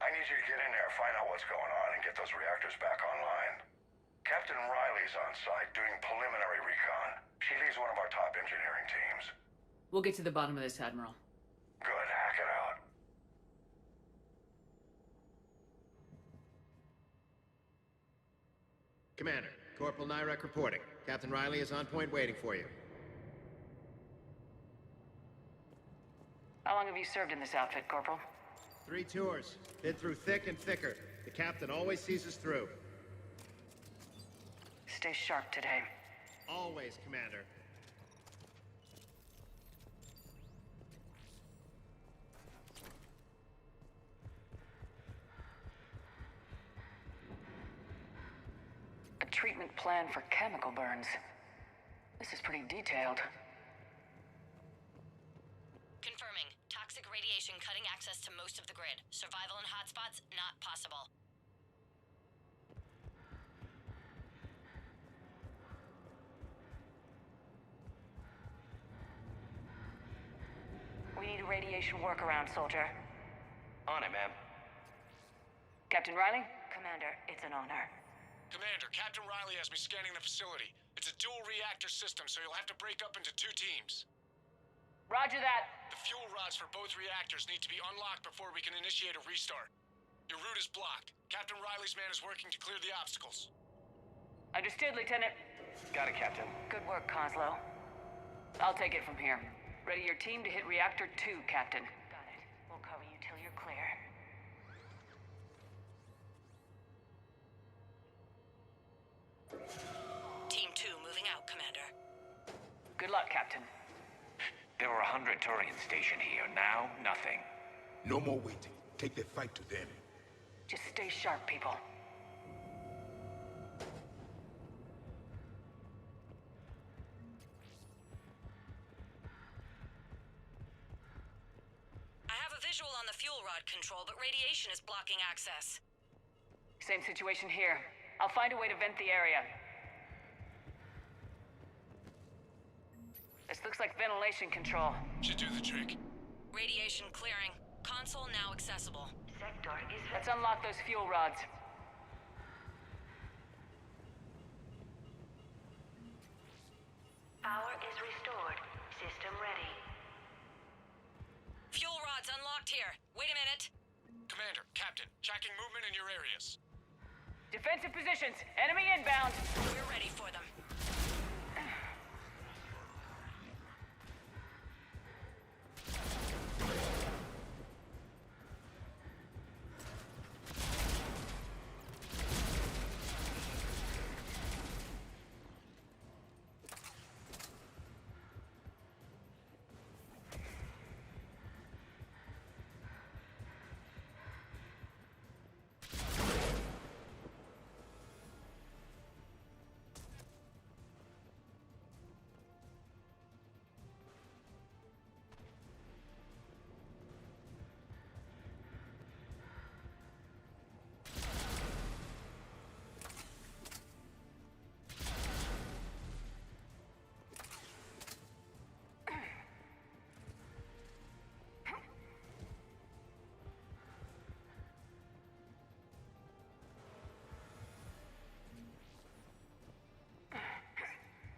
I need you to get in there, find out what's going on, and get those reactors back online. Captain Riley's on site doing preliminary recon. She leads one of our top engineering teams. We'll get to the bottom of this, Admiral. Good, hack it out. Commander, Corporal Nyrek reporting. Captain Riley is on point waiting for you. How long have you served in this outfit, Corporal? 3 tours. Been through thick and thicker. The captain always sees us through. Stay sharp today. Always, Commander. A treatment plan for chemical burns. This is pretty detailed. Confirming. Toxic radiation cutting access to most of the grid. Survival in hotspots not possible. We need a radiation workaround, soldier. On it, ma'am. Captain Riley? Commander, it's an honor. Commander, Captain Riley has me scanning the facility. It's a dual reactor system, so you'll have to break up into 2 teams. Roger that. The fuel rods for both reactors need to be unlocked before we can initiate a restart. Your route is blocked. Captain Riley's man is working to clear the obstacles. Understood, Lieutenant. Got it, Captain. Good work, Coslow. I'll take it from here. Ready your team to hit Reactor 2, Captain. Got it. We'll cover you till you're clear. Team 2 moving out, Commander. Good luck, Captain. There were 100 Turians stationed here. Now, nothing. No more waiting. Take the fight to them. Just stay sharp, people. I have a visual on the fuel rod control, but radiation is blocking access. Same situation here. I'll find a way to vent the area. This looks like ventilation control. Should do the trick. Radiation clearing. Console now accessible. Sector is... Let's unlock those fuel rods. Power is restored. System ready. Fuel rods unlocked here. Wait a minute. Commander, Captain, tracking movement in your areas. Defensive positions. Enemy inbound. We're ready for them.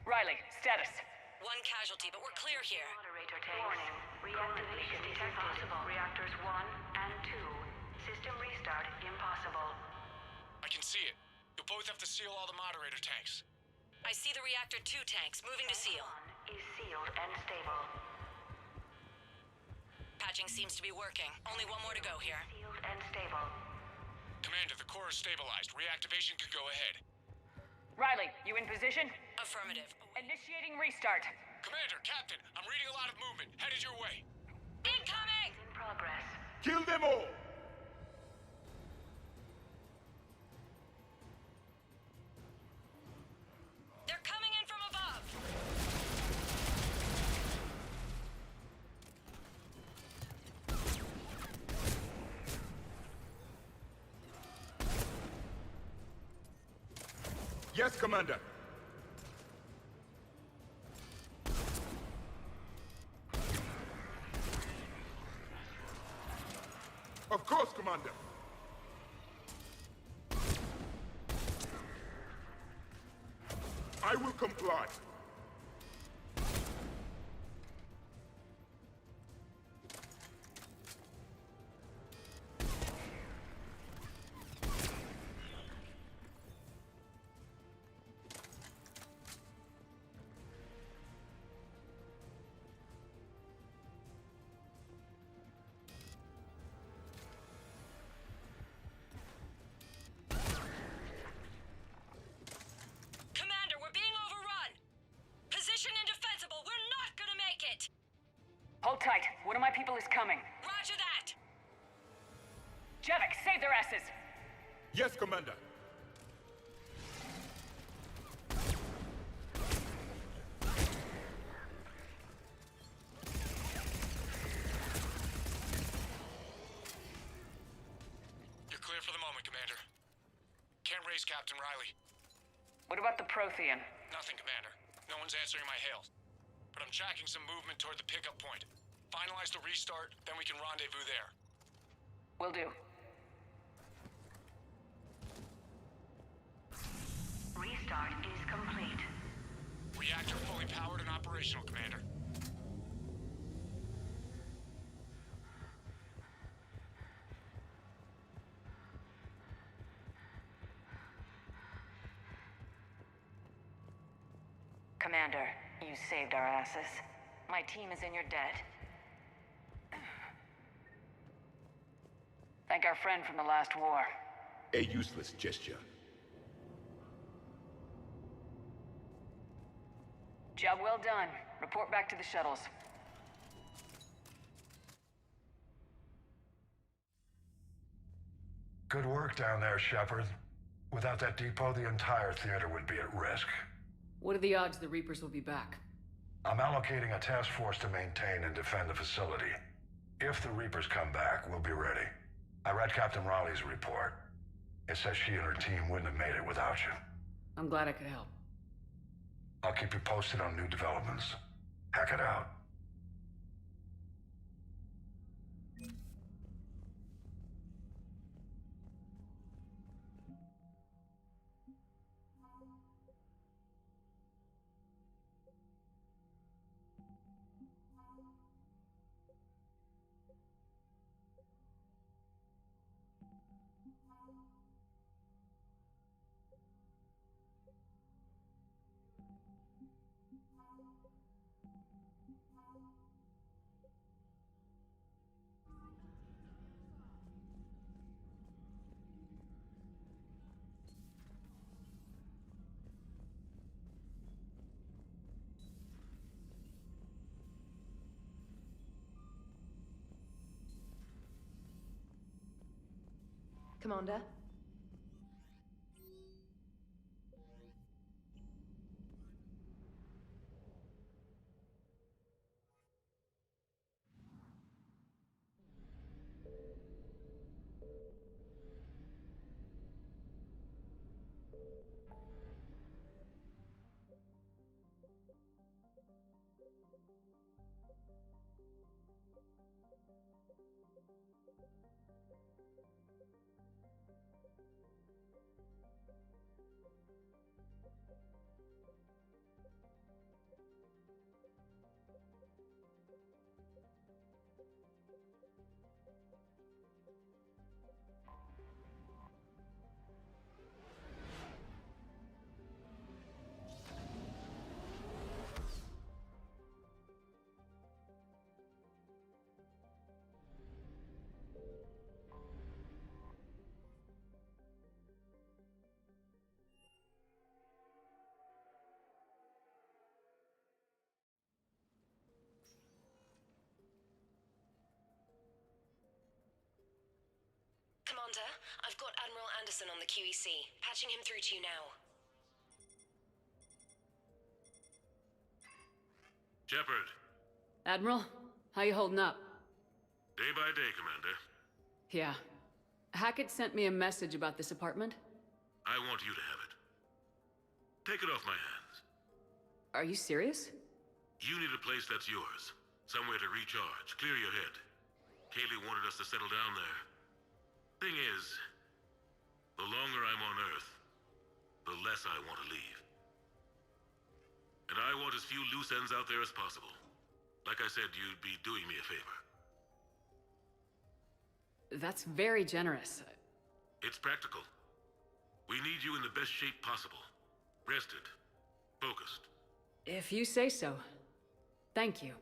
Riley, status. One casualty, but we're clear here. Moderator tanks. Warning. Reactivation is impossible. Reactors 1 and 2. System restart impossible. I can see it. You'll both have to seal all the moderator tanks. I see the Reactor 2 tanks moving to seal. Is sealed and stable. Patching seems to be working. Only one more to go here. Sealed and stable. Commander, the core is stabilized. Reactivation could go ahead. Riley, you in position? Affirmative. Initiating restart. Commander, Captain, I'm reading a lot of movement. Headed your way. Incoming! In progress. Kill them all! They're coming in from above! Yes, Commander. Of course, Commander. I will comply. Hold tight. One of my people is coming. Roger that! Jevik, save their asses! Yes, Commander. You're clear for the moment, Commander. Can't raise Captain Riley. What about the Prothean? Nothing, Commander. No one's answering my hails. But I'm tracking some movement toward the pickup point. Finalize the restart, then we can rendezvous there. Will do. Restart is complete. Reactor fully powered and operational, Commander. Commander, you saved our asses. My team is in your debt. Thank our friend from the last war. A useless gesture. Job well done. Report back to the shuttles. Good work down there, Shepard. Without that depot, the entire theater would be at risk. What are the odds the Reapers will be back? I'm allocating a task force to maintain and defend the facility. If the Reapers come back, we'll be ready. I read Captain Raleigh's report. It says she and her team wouldn't have made it without you. I'm glad I could help. I'll keep you posted on new developments. Hack it out. Commander? Commander, I've got Admiral Anderson on the QEC. Patching him through to you now. Shepard. Admiral, how you holding up? Day by day, Commander. Yeah. Hackett sent me a message about this apartment. I want you to have it. Take it off my hands. Are you serious? You need a place that's yours. Somewhere to recharge, clear your head. Kaylee wanted us to settle down there. Thing is, the longer I'm on Earth, the less I want to leave. And I want as few loose ends out there as possible. Like I said, you'd be doing me a favor. That's very generous. It's practical. We need you in the best shape possible. Rested. Focused. If you say so. Thank you.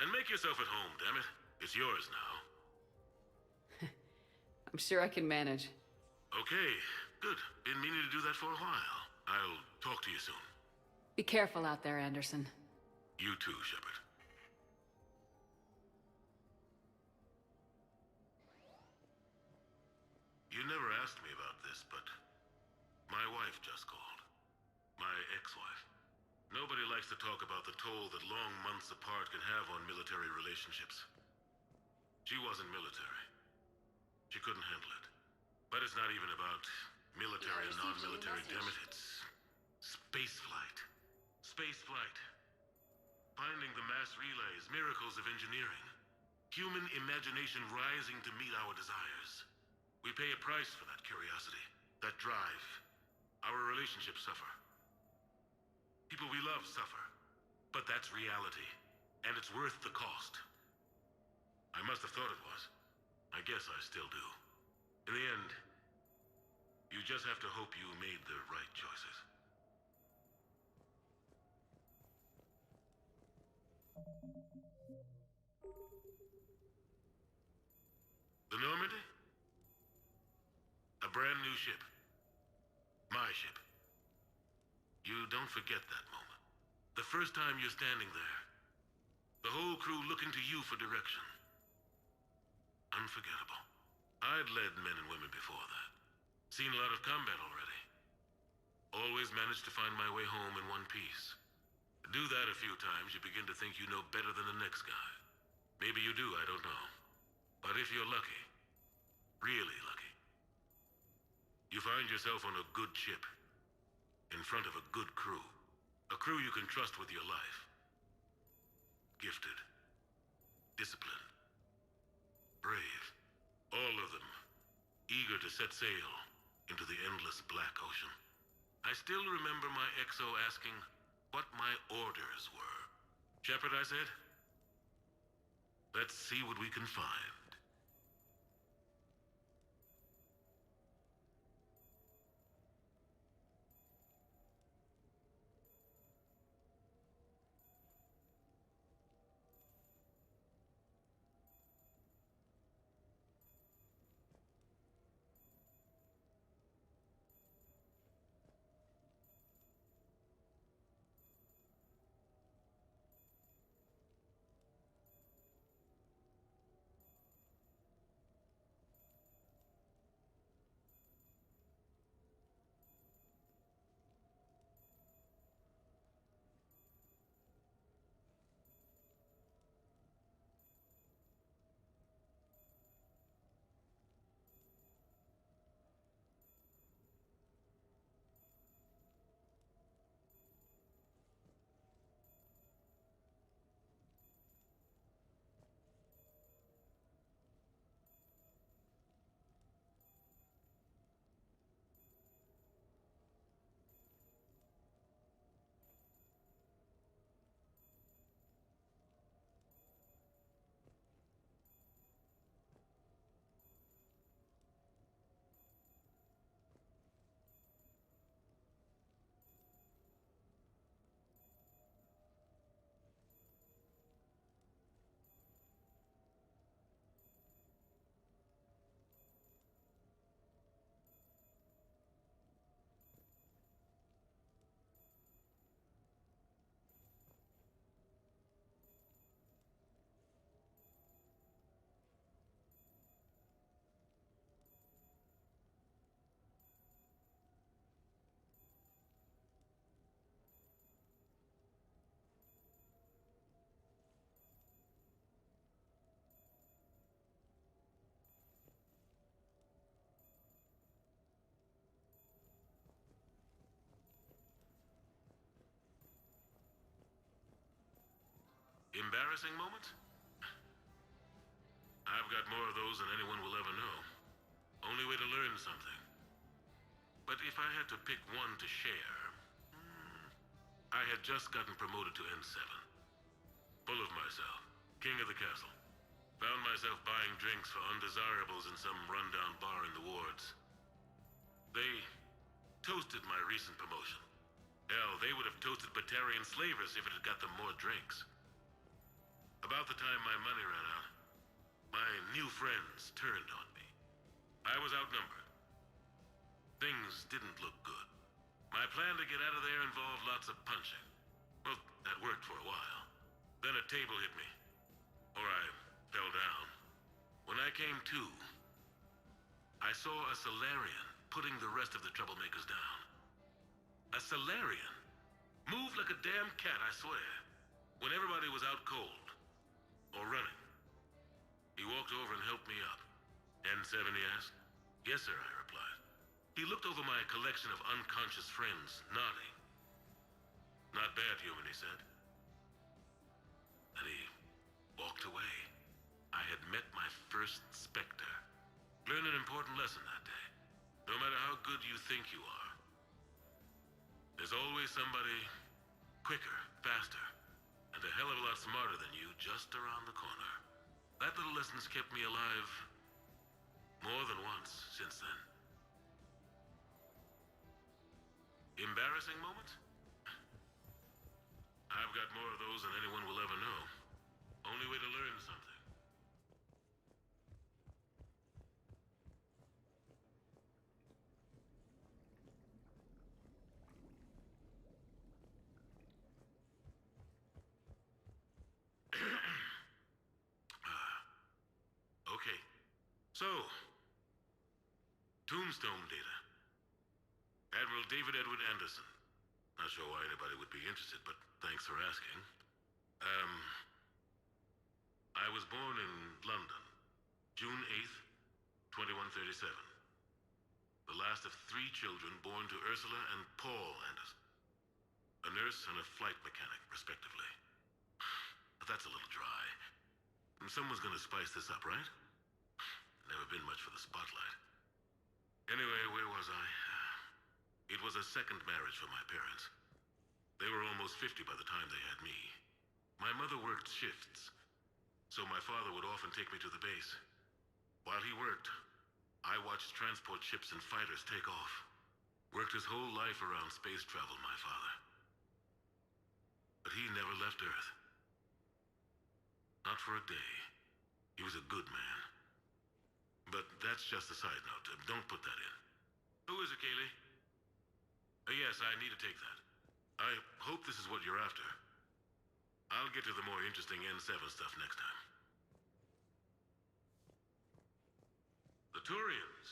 And make yourself at home, damn it. It's yours now. I'm sure I can manage. Okay, good. Been meaning to do that for a while. I'll talk to you soon. Be careful out there, Anderson. You too, Shepard. You never asked me about this, but my wife just called. My ex-wife. Nobody likes to talk about the toll that long months apart can have on military relationships. She wasn't military. She couldn't handle it. But it's not even about military and non-military, damn it. It's spaceflight. Spaceflight. Finding the mass relays, miracles of engineering. Human imagination rising to meet our desires. We pay a price for that curiosity, that drive. Our relationships suffer. People we love suffer. But that's reality. And it's worth the cost. I must have thought it was. I guess I still do. In the end, you just have to hope you made the right choices. The Normandy? A brand new ship. My ship. You don't forget that moment. The first time you're standing there. The whole crew looking to you for direction. Unforgettable. I'd led men and women before that. Seen a lot of combat already. Always managed to find my way home in one piece. Do that a few times, you begin to think you know better than the next guy. Maybe you do, I don't know. But if you're lucky, really lucky, you find yourself on a good ship, in front of a good crew. A crew you can trust with your life. Gifted. Disciplined. Brave. All of them. Eager to set sail into the endless black ocean. I still remember my XO asking what my orders were. Shepard, I said. Let's see what we can find. Embarrassing moment? I've got more of those than anyone will ever know. Only way to learn something. But if I had to pick one to share... I had just gotten promoted to N7. Full of myself. King of the castle. Found myself buying drinks for undesirables in some rundown bar in the wards. They toasted my recent promotion. Hell, they would have toasted Batarian slavers if it had got them more drinks. About the time my money ran out, my new friends turned on me. I was outnumbered. Things didn't look good. My plan to get out of there involved lots of punching. Well, that worked for a while. Then a table hit me. Or I fell down. When I came to, I saw a Solarian putting the rest of the troublemakers down. A Solarian? Moved like a damn cat, I swear. When everybody was out cold. Or running. He walked over and helped me up. N7, he asked. Yes, sir, I replied. He looked over my collection of unconscious friends, nodding. Not bad, human, he said. And he walked away. I had met my first Spectre. Learned an important lesson that day. No matter how good you think you are, there's always somebody quicker, faster, and a hell of a lot smarter than you just around the corner. That little lesson's kept me alive more than once since then. Embarrassing moment? I've got more of those than anyone will ever know. Only way to learn something. Okay. So, tombstone data. Admiral David Edward Anderson. Not sure why anybody would be interested, but thanks for asking. I was born in London, June 8th, 2137. The last of 3 children born to Ursula and Paul Anderson. A nurse and a flight mechanic, respectively. But that's a little dry. Someone's gonna spice this up, right? Never been much for the spotlight. Anyway, where was I? It was a second marriage for my parents. They were almost 50 by the time they had me. My mother worked shifts, so my father would often take me to the base. While he worked, I watched transport ships and fighters take off. Worked his whole life around space travel, my father. But he never left Earth. Not for a day. He was a good man. But that's just a side note. Don't put that in. Who is it, Kaylee? Yes, I need to take that. I hope this is what you're after. I'll get to the more interesting N7 stuff next time. The Turians.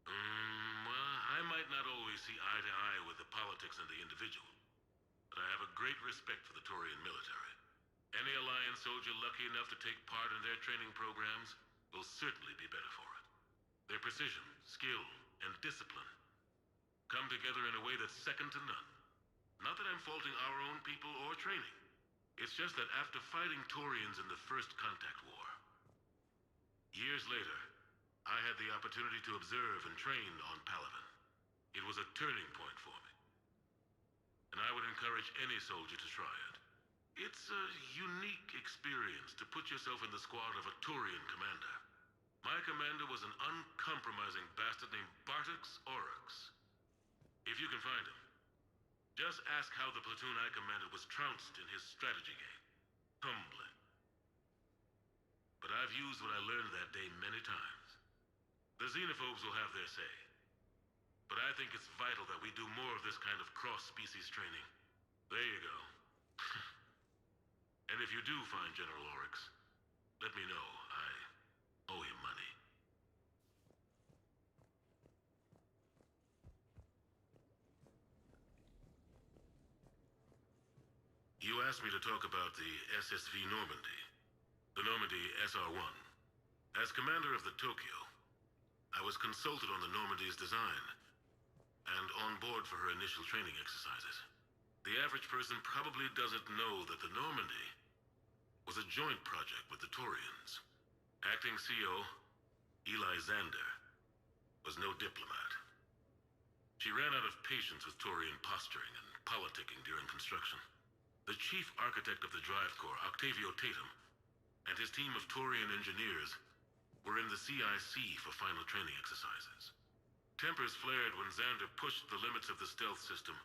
Well, I might not always see eye to eye with the politics and the individual, but I have a great respect for the Turian military. Any Alliance soldier lucky enough to take part in their training programs will certainly be better for it. Their precision, skill, and discipline come together in a way that's second to none. Not that I'm faulting our own people or training. It's just that after fighting Turians in the First Contact War, years later, I had the opportunity to observe and train on Palaven. It was a turning point for me. And I would encourage any soldier to try it. It's a unique experience to put yourself in the squad of a Turian commander. My commander was an uncompromising bastard named Bartix Oryx. If you can find him, just ask how the platoon I commanded was trounced in his strategy game. Humbling. But I've used what I learned that day many times. The xenophobes will have their say. But I think it's vital that we do more of this kind of cross-species training. There you go. And if you do find General Oryx, let me know. I owe him money. You asked me to talk about the SSV Normandy. The Normandy SR-1. As commander of the Tokyo, I was consulted on the Normandy's design and on board for her initial training exercises. The average person probably doesn't know that the Normandy was a joint project with the Taurians. Acting CO, Eli Xander, was no diplomat. She ran out of patience with Taurian posturing and politicking during construction. The chief architect of the drive core, Octavio Tatum, and his team of Taurian engineers were in the CIC for final training exercises. Tempers flared when Xander pushed the limits of the stealth system,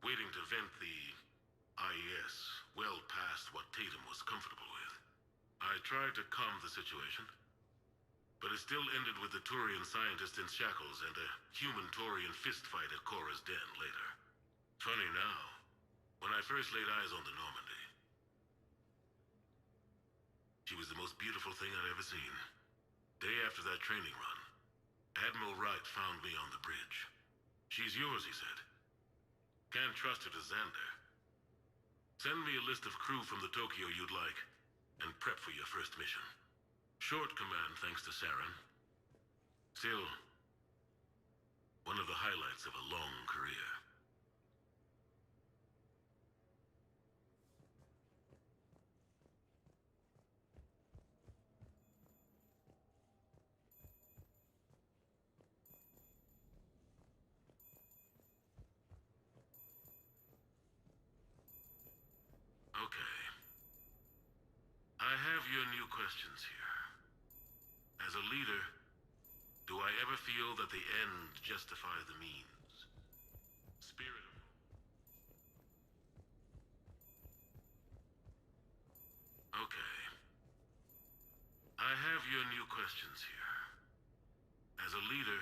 waiting to vent the IES well past what Tatum was comfortable with. I tried to calm the situation, but it still ended with the Taurian scientist in shackles and a human-Taurian fistfight at Cora's den later. Funny now, when I first laid eyes on the Normandy, she was the most beautiful thing I'd ever seen. Day after that training run, Admiral Wright found me on the bridge. She's yours, he said. Can't trust her to Xander. Send me a list of crew from the Tokyo you'd like, and prep for your first mission. Short command thanks to Saren. Still, one of the highlights of a long career. Okay. I have your new questions here. As a leader, do I ever feel that the end justify the means? Spirit of... Okay. I have your new questions here. As a leader,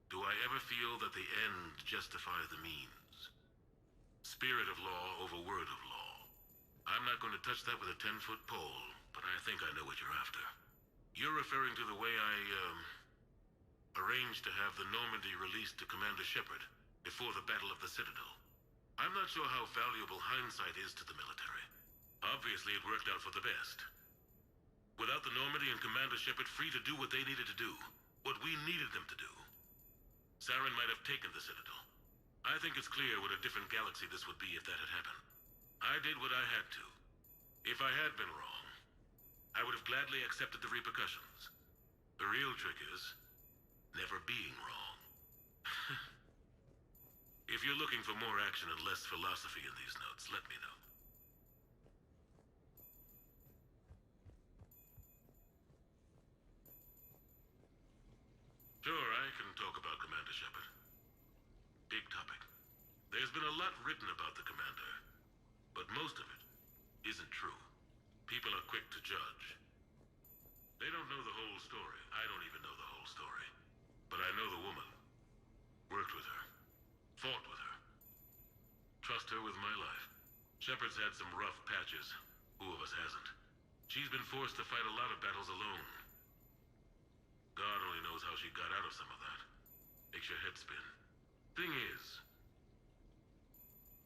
do I ever feel that the end justify the means? Spirit of law over word of law. I'm not going to touch that with a 10-foot pole, but I think I know what you're after. You're referring to the way I, arranged to have the Normandy released to Commander Shepard before the Battle of the Citadel. I'm not sure how valuable hindsight is to the military. Obviously, it worked out for the best. Without the Normandy and Commander Shepard free to do what they needed to do, what we needed them to do, Saren might have taken the Citadel. I think it's clear what a different galaxy this would be if that had happened. I did what I had to. If I had been wrong, I would have gladly accepted the repercussions. The real trick is never being wrong. If you're looking for more action and less philosophy in these notes, let me know. Sure, I can talk about Commander Shepard. Big topic. There's been a lot written about the Commander, but most of it isn't true. People are quick to judge. They don't know the whole story. I don't even know the whole story. But I know the woman. Worked with her. Fought with her. Trust her with my life. Shepard's had some rough patches. Who of us hasn't? She's been forced to fight a lot of battles alone. God only knows how she got out of some of that. Makes your head spin. Thing is,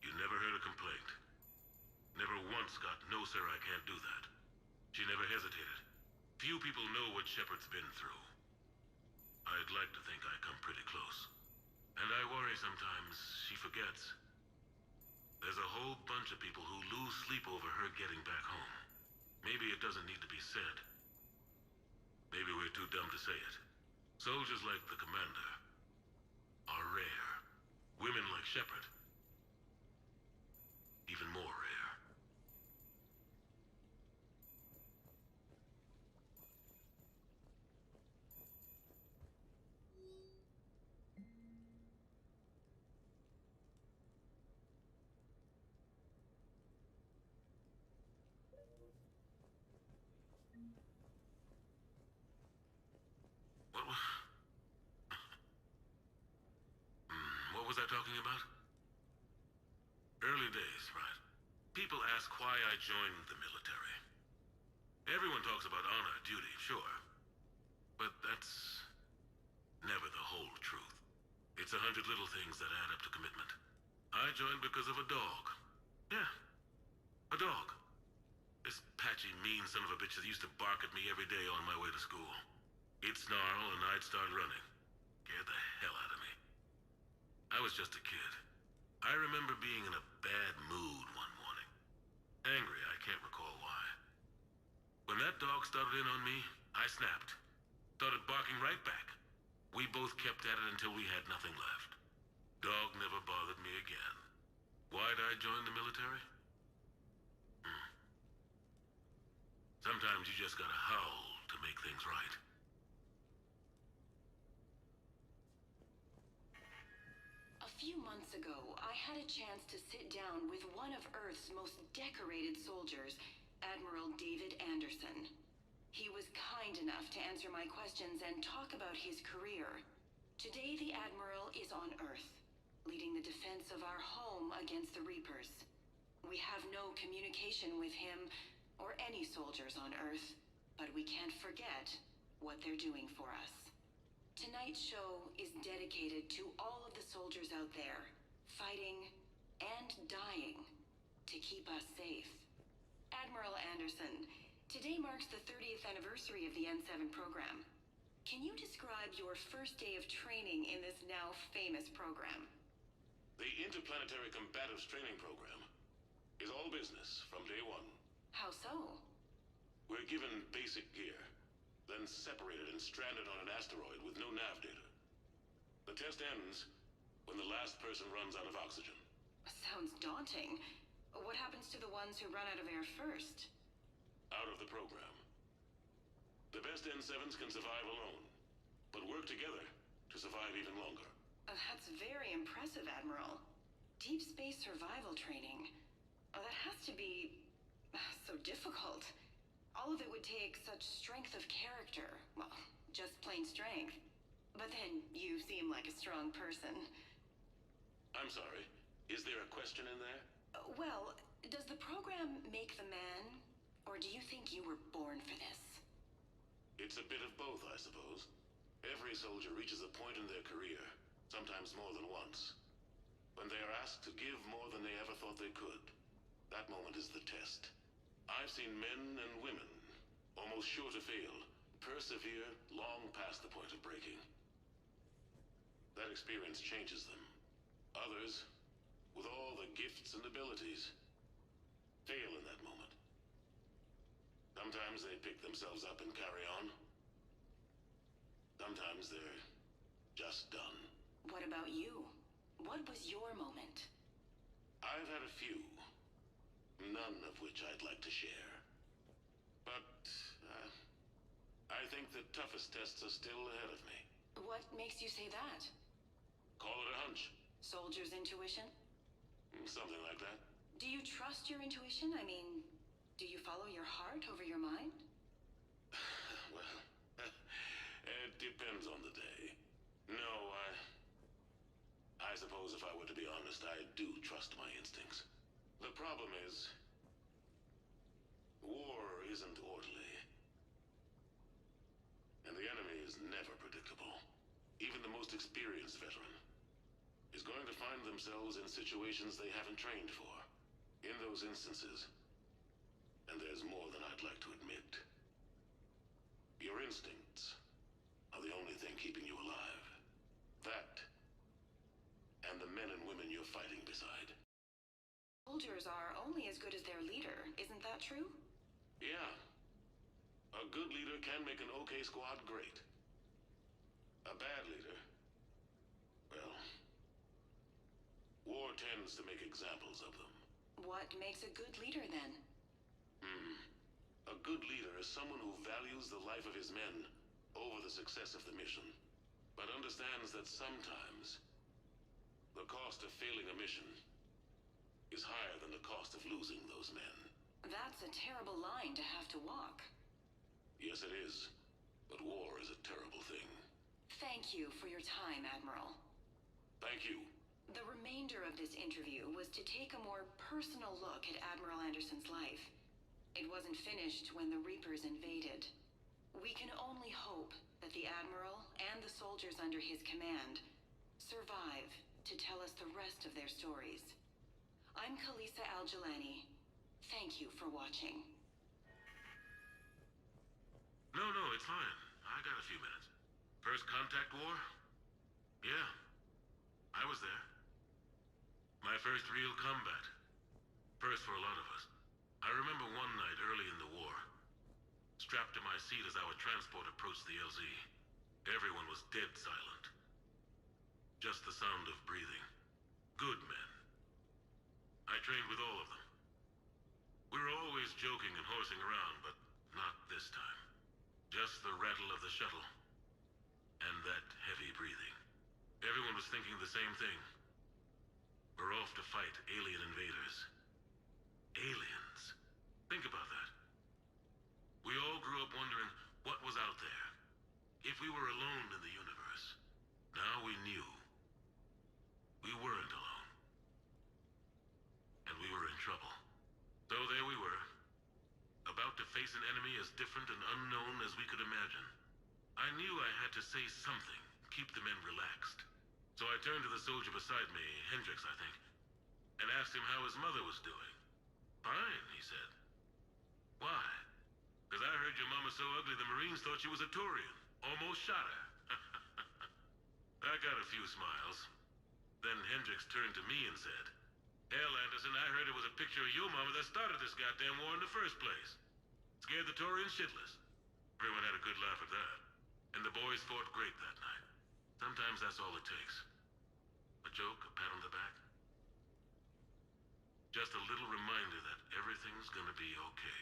you never heard a complaint. Never once got, "No, sir, I can't do that." She never hesitated. Few people know what Shepard's been through. I'd like to think I come pretty close. And I worry sometimes she forgets. There's a whole bunch of people who lose sleep over her getting back home. Maybe it doesn't need to be said. Maybe we're too dumb to say it. Soldiers like the Commander are rare. Women like Shepard, even more rare. What was I talking about? Early days, right? People ask why I joined the military. Everyone talks about honor, duty, sure. But that's never the whole truth. It's 100 little things that add up to commitment. I joined because of a dog. Yeah, a dog. This patchy, mean son of a bitch that used to bark at me every day on my way to school. He'd snarl and I'd start running. Scared the hell out of me. I was just a kid. I remember being in a bad mood one morning. Angry, I can't recall why. When that dog started in on me, I snapped. Started barking right back. We both kept at it until we had nothing left. Dog never bothered me again. Why'd I join the military? Sometimes you just gotta howl to make things right. A few months ago, I had a chance to sit down with one of Earth's most decorated soldiers, Admiral David Anderson. He was kind enough to answer my questions and talk about his career. Today, the Admiral is on Earth, leading the defense of our home against the Reapers. We have no communication with him or any soldiers on Earth, but we can't forget what they're doing for us. Tonight's show is dedicated to all of the soldiers out there, fighting and dying to keep us safe. Admiral Anderson, today marks the 30th anniversary of the N7 program. Can you describe your first day of training in this now famous program? The Interplanetary Combatives Training Program is all business from day one. How so? We're given basic gear, then separated and stranded on an asteroid with no nav data. The test ends when the last person runs out of oxygen. Sounds daunting. What happens to the ones who run out of air first? Out of the program. The best N7s can survive alone, but work together to survive even longer. That's very impressive, Admiral. Deep space survival training. That has to be so difficult. All of it would take such strength of character. Well, just plain strength. But then you seem like a strong person. I'm sorry, is there a question in there? Well, does the program make the man, or do you think you were born for this? It's a bit of both, I suppose. Every soldier reaches a point in their career, sometimes more than once, when they are asked to give more than they ever thought they could. That moment is the test. I've seen men and women, almost sure to fail, persevere long past the point of breaking. That experience changes them. Others, with all the gifts and abilities, fail in that moment. Sometimes they pick themselves up and carry on. Sometimes they're just done. What about you? What was your moment? I've had a few. None of which I'd like to share. But, I think the toughest tests are still ahead of me. What makes you say that? Call it a hunch. Soldier's intuition? Something like that. Do you trust your intuition? I mean, do you follow your heart over your mind? Well, it depends on the day. No, I suppose if I were to be honest, I do trust my instincts. The problem is, war isn't orderly. And the enemy is never predictable. Even the most experienced veteran is going to find themselves in situations they haven't trained for. In those instances, and there's more than I'd like to admit, your instincts are the only thing keeping you alive. That, and the men and women you're fighting beside. Soldiers are only as good as their leader, isn't that true? Yeah. A good leader can make an okay squad great. A bad leader, well, war tends to make examples of them. What makes a good leader, then? A good leader is someone who values the life of his men over the success of the mission, but understands that sometimes the cost of failing a mission is higher than the cost of losing those men. That's a terrible line to have to walk. Yes, it is. But war is a terrible thing. Thank you for your time, Admiral. Thank you. The remainder of this interview was to take a more personal look at Admiral Anderson's life. It wasn't finished when the Reapers invaded. We can only hope that the Admiral and the soldiers under his command survive to tell us the rest of their stories. I'm Khaleesa Al-Jilani. Thank you for watching. No, it's fine. I got a few minutes. First contact war? Yeah. I was there. My first real combat. First for a lot of us. I remember one night early in the war, strapped to my seat as our transport approached the LZ. Everyone was dead silent. Just the sound of breathing. Good men. I trained with all of them. We were always joking and horsing around, but not this time. Just the rattle of the shuttle. And that heavy breathing. Everyone was thinking the same thing. We're off to fight alien invaders. Aliens. Think about that. We all grew up wondering what was out there. If we were alone in the universe. Now we knew. We weren't alone. And we were in trouble. So there we were. About to face an enemy as different and unknown as we could imagine. I knew I had to say something, keep the men relaxed. So I turned to the soldier beside me, Hendricks, I think, and asked him how his mother was doing. Fine, he said. Why? Because I heard your mama so ugly the Marines thought she was a Turian. Almost shot her. I got a few smiles. Then Hendricks turned to me and said, "Hell, Anderson, I heard it was a picture of your mama that started this goddamn war in the first place. Scared the Turians shitless." Everyone had a good laugh at that. And the boys fought great that night. Sometimes that's all it takes. A joke, a pat on the back. Just a little reminder that everything's gonna be okay.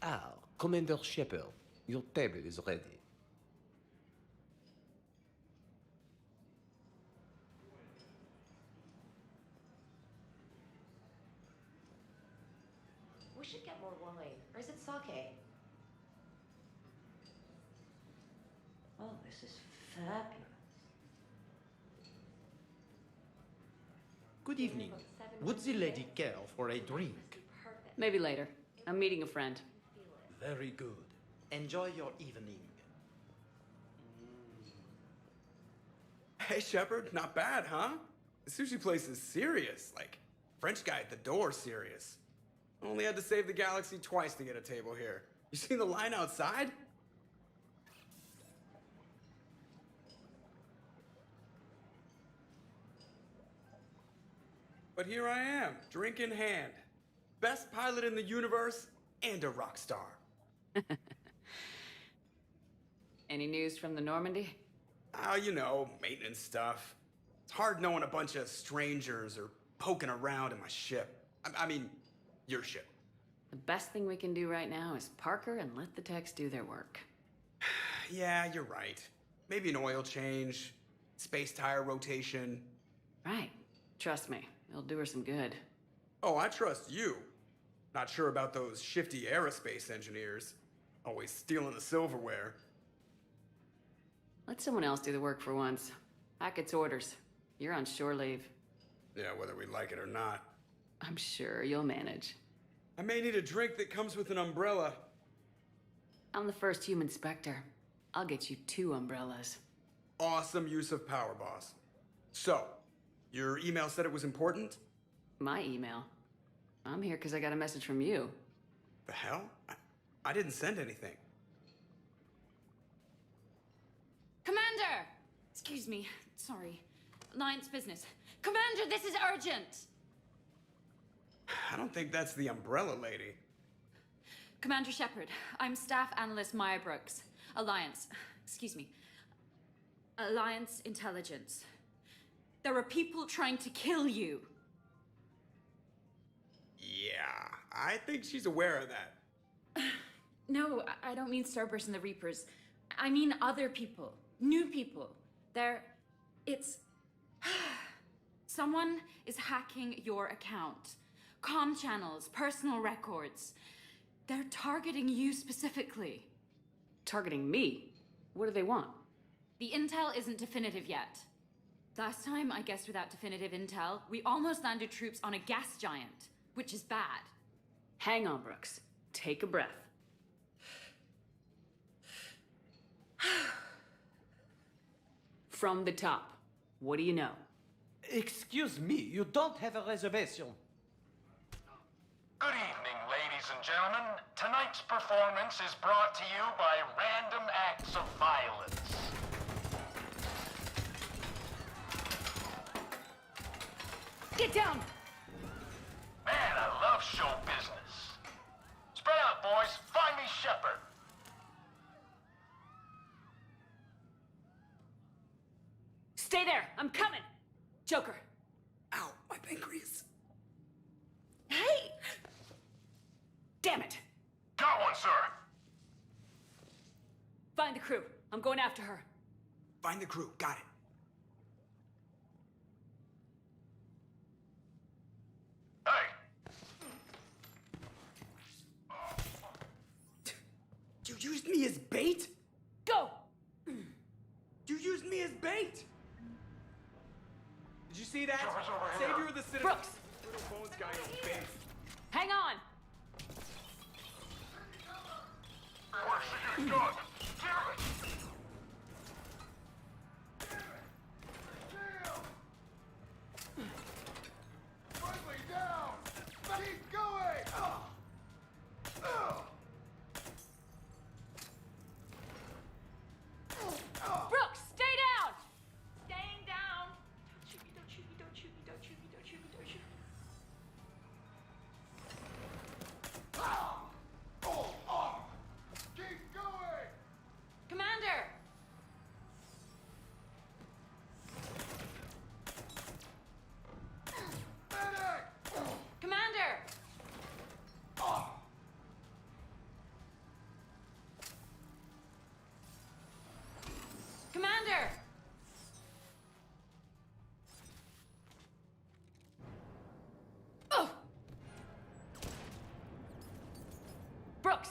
Ah, Commander Shepard, your table is ready. We should get more wine. Or is it sake? Oh, this is fabulous. Good evening. Would the lady care for a drink? Maybe later. I'm meeting a friend. Very good. Enjoy your evening. Hey, Shepard, not bad, huh? The sushi place is serious. Like, French guy at the door serious. Only had to save the galaxy twice to get a table here. You seen the line outside? But here I am, drink in hand. Best pilot in the universe and a rock star. Any news from the Normandy? You know, maintenance stuff. It's hard knowing a bunch of strangers or poking around in my ship. I mean, your ship. The best thing we can do right now is Parker and let the techs do their work. Yeah, you're right. Maybe an oil change, space tire rotation. Right. Trust me, it'll do her some good. Oh, I trust you. Not sure about those shifty aerospace engineers. Always stealing the silverware. Let someone else do the work for once. Hackett's orders. You're on shore leave. Yeah, whether we like it or not. I'm sure you'll manage. I may need a drink that comes with an umbrella. I'm the first human Spectre. I'll get you 2 umbrellas. Awesome use of power, boss. So, your email said it was important? My email? I'm here because I got a message from you. The hell? I didn't send anything. Commander! Excuse me. Sorry. Alliance business. Commander, this is urgent! I don't think that's the umbrella lady. Commander Shepard, I'm Staff Analyst Maya Brooks. Alliance Intelligence. There are people trying to kill you. Yeah, I think she's aware of that. No, I don't mean Starburst and the Reapers. I mean other people. New people. Someone is hacking your account. Comm channels, personal records. They're targeting you specifically. Targeting me? What do they want? The intel isn't definitive yet. Last time, I guess without definitive intel, we almost landed troops on a gas giant, which is bad. Hang on, Brooks. Take a breath. From the top, what do you know? Excuse me, you don't have a reservation. Good evening, ladies and gentlemen. Tonight's performance is brought to you by Random Acts of Violence. Get down! Man, I love show business. Spread out, boys. Find me Shepard. Stay there! I'm coming! Joker! Ow, my pancreas. Hey! Damn it! Got one, sir. Find the crew. I'm going after her. Find the crew. Got it. You used me as bait? Go! You used me as bait! Did you see that? Savior of the Citadel. Brooks! Little bones guy is bait. Hang on! Where's the gun? Damn it! Friendly down! Keep going! Brooks, stay down! Staying down! Don't shoot me, don't shoot me, don't shoot me, don't shoot me, don't shoot me, don't shoot me. Keep going! Commander! Medic! Commander! Commander! Oh! Brooks!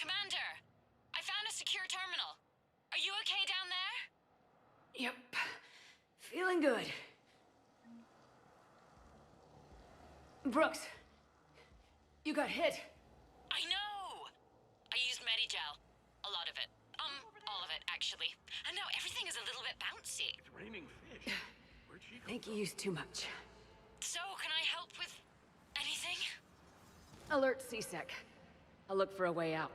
Commander, I found a secure terminal. Are you okay down there? Yep. Feeling good. Brooks, you got hit. I know! I used Medigel. A lot of it. All of it, actually. And now everything is a little bit bouncy. It's raining fish. Where'd she I think you used too much. So, can I help with anything? Alert CSEC. I'll look for a way out.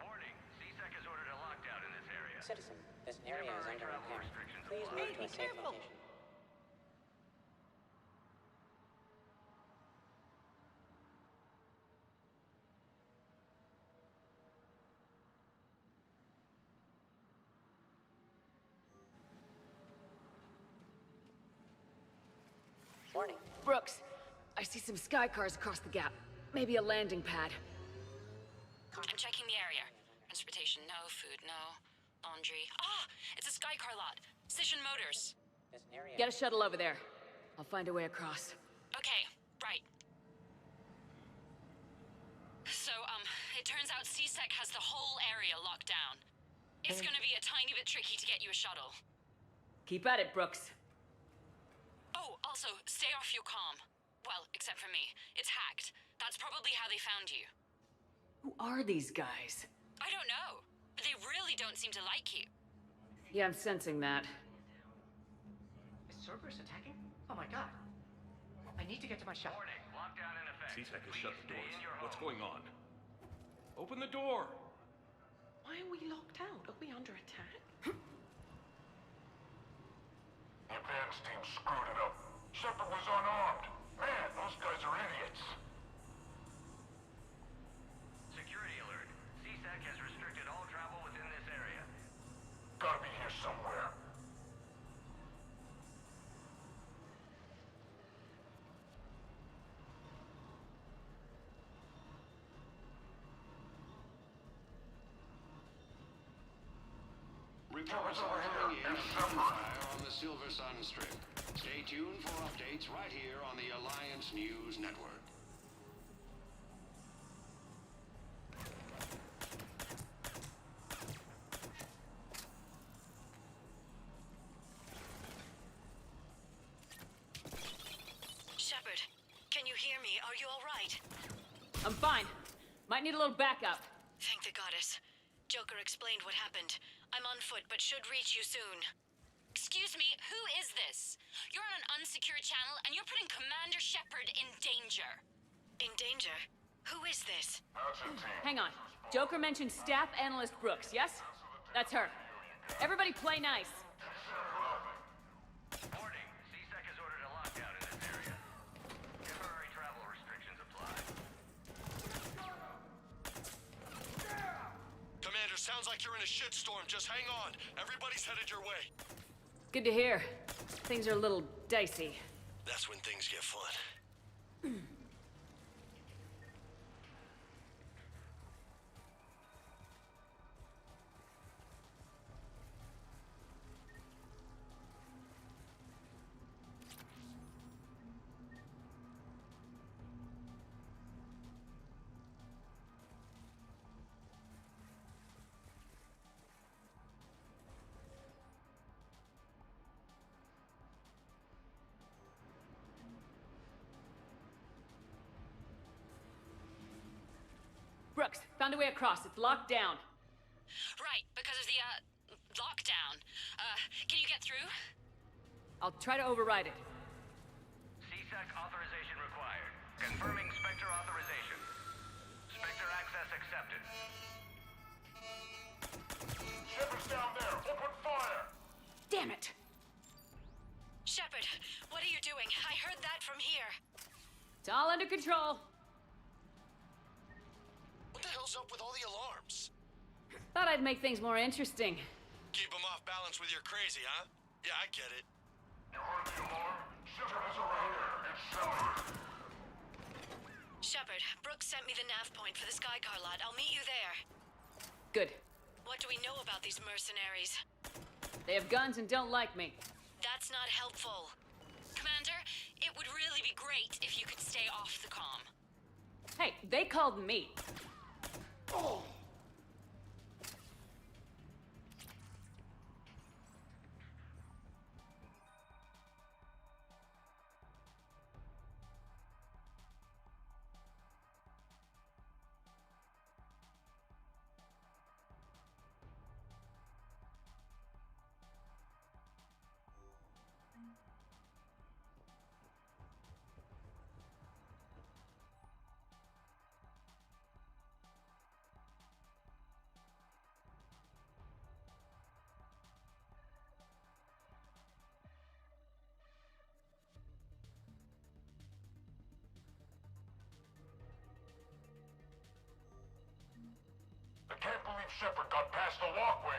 Warning. CSEC has ordered a lockdown in this area. Citizen, this area is under repair. Please move to a safe location. Warning. Brooks, I see some sky cars across the gap. Maybe a landing pad. I'm checking the area. Transportation, no. Food, no. Laundry. Ah! Skycar lot. Scission Motors. This area... Get a shuttle over there. I'll find a way across. Okay, right. So, it turns out C-Sec has the whole area locked down. It's gonna be a tiny bit tricky to get you a shuttle. Keep at it, Brooks. Oh, also, stay off your comm. Well, except for me. It's hacked. That's probably how they found you. Who are these guys? I don't know. But they really don't seem to like you. Yeah, I'm sensing that. Is Cerberus attacking? Oh my god. I need to get to my shop. Warning, lockdown in effect. C-Sec has shut the doors. What's home. going on? Open the door! Why are we locked out? Are we under attack? The advance team screwed it up. Shepard was unarmed. Man, those guys are idiots. Security alert. C-Sec has restricted all travel within this area. Gotta be here somewhere. Reports are coming in from fire on the Silver Sun Strip. Stay tuned for updates right here on the Alliance News Network. Shepard, can you hear me? Are you all right? I'm fine. Might need a little backup. Thank the goddess. Joker explained what happened. I'm on foot, but should reach you soon. Excuse me, who is this? You're on an unsecured channel, and you're putting Commander Shepard in danger. In danger? Who is this? Hang on. Joker mentioned Staff Analyst Brooks, yes? That's her. Everybody play nice. Warning, C-Sec has ordered a lockdown in this area. Temporary travel restrictions apply. Commander, sounds like you're in a shitstorm. Just hang on. Everybody's headed your way. Good to hear. Things are a little dicey. That's when things get fun. Brooks, found a way across. It's locked down. Right, because of the, lockdown. Can you get through? I'll try to override it. C-Sec authorization required. Confirming Spectre authorization. Spectre access accepted. Shepard's down there! Open fire! Damn it! Shepard, what are you doing? I heard that from here. It's all under control. What the hell's up with all the alarms? Thought I'd make things more interesting. Keep them off balance with your crazy, huh? Yeah, I get it. You heard the alarm? Shepard is around here. It's Shepard. Shepard, Brooks sent me the nav point for the Skycar lot. I'll meet you there. Good. What do we know about these mercenaries? They have guns and don't like me. That's not helpful. Commander, it would really be great if you could stay off the comm. Hey, they called me. Oh! I can't believe Shepard got past the walkway.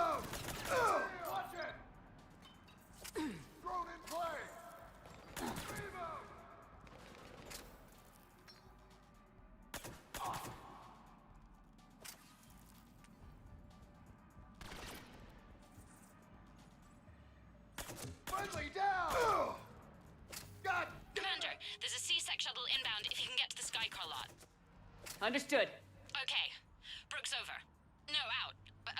Watch it! Drone in play! Leave him! Friendly down! God! Commander, there's a C-Sec shuttle inbound if you can get to the Skycar lot. Understood. Okay. Brooks over. No, out.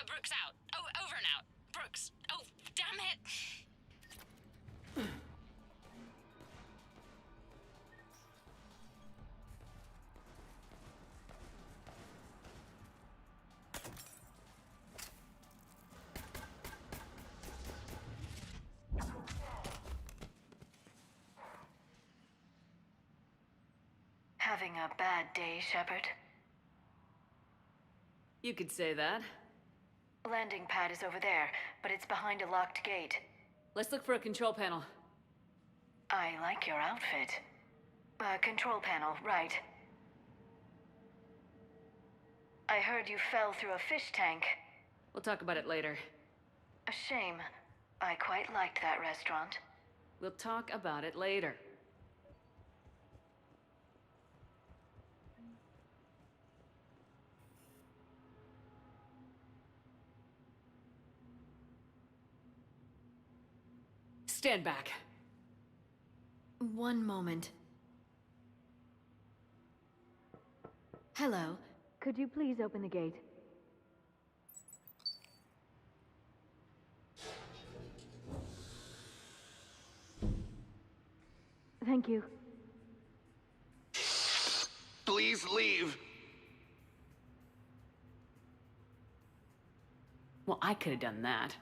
Brooks out. Oh, over and out. Brooks. Oh, damn it! Having a bad day, Shepard? You could say that. Landing pad is over there, but it's behind a locked gate. Let's look for a control panel. I like your outfit. Control panel, right. I heard you fell through a fish tank. We'll talk about it later. A shame. I quite liked that restaurant. We'll talk about it later. Stand back. One moment. Hello. Could you please open the gate? Thank you. Please leave. Well, I could have done that.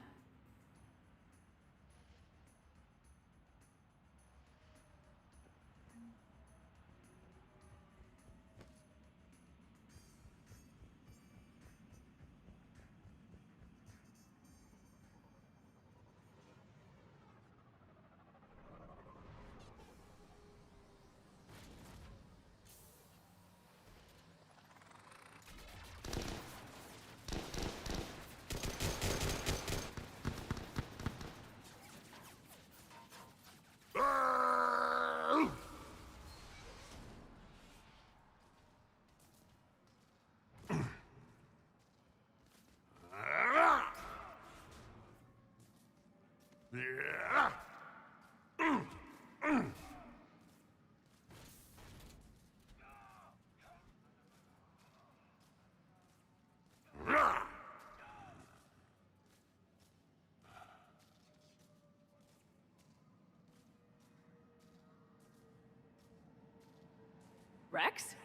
Rex?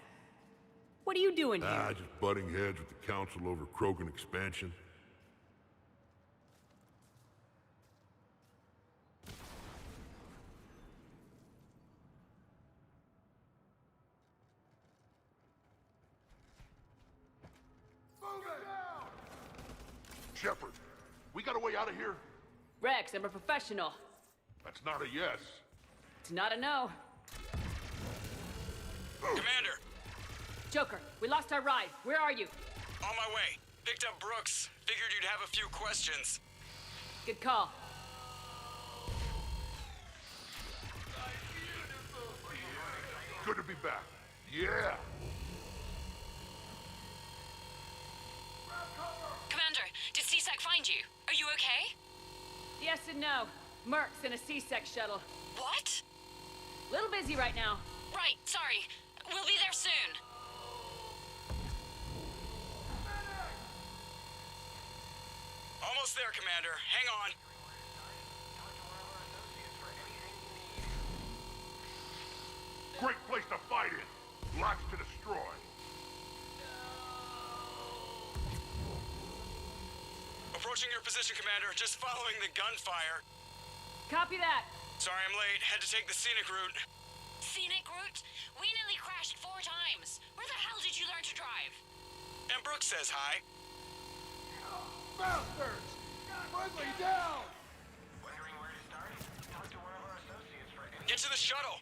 What are you doing here? Just butting heads with the council over Krogan expansion. Shepard, we got a way out of here? Rex, I'm a professional. That's not a yes. It's not a no. Commander! Joker, we lost our ride. Where are you? On my way. Picked up Brooks. Figured you'd have a few questions. Good call. Good to be back. Yeah! Commander, did C-Sec find you? Are you okay? Yes and no. Merc's in a C-Sec shuttle. What? Little busy right now. Right, sorry. We'll be there soon. Almost there, Commander. Hang on. Great place to fight in. Lots to destroy. Approaching your position, Commander. Just following the gunfire. Copy that. Sorry I'm late. Had to take the scenic route. Scenic route? We nearly crashed 4 times. Where the hell did you learn to drive? And Brooks says hi. Bastards! Friendly down! Wondering where to start? Talk to one of our associates for any... Get to the shuttle!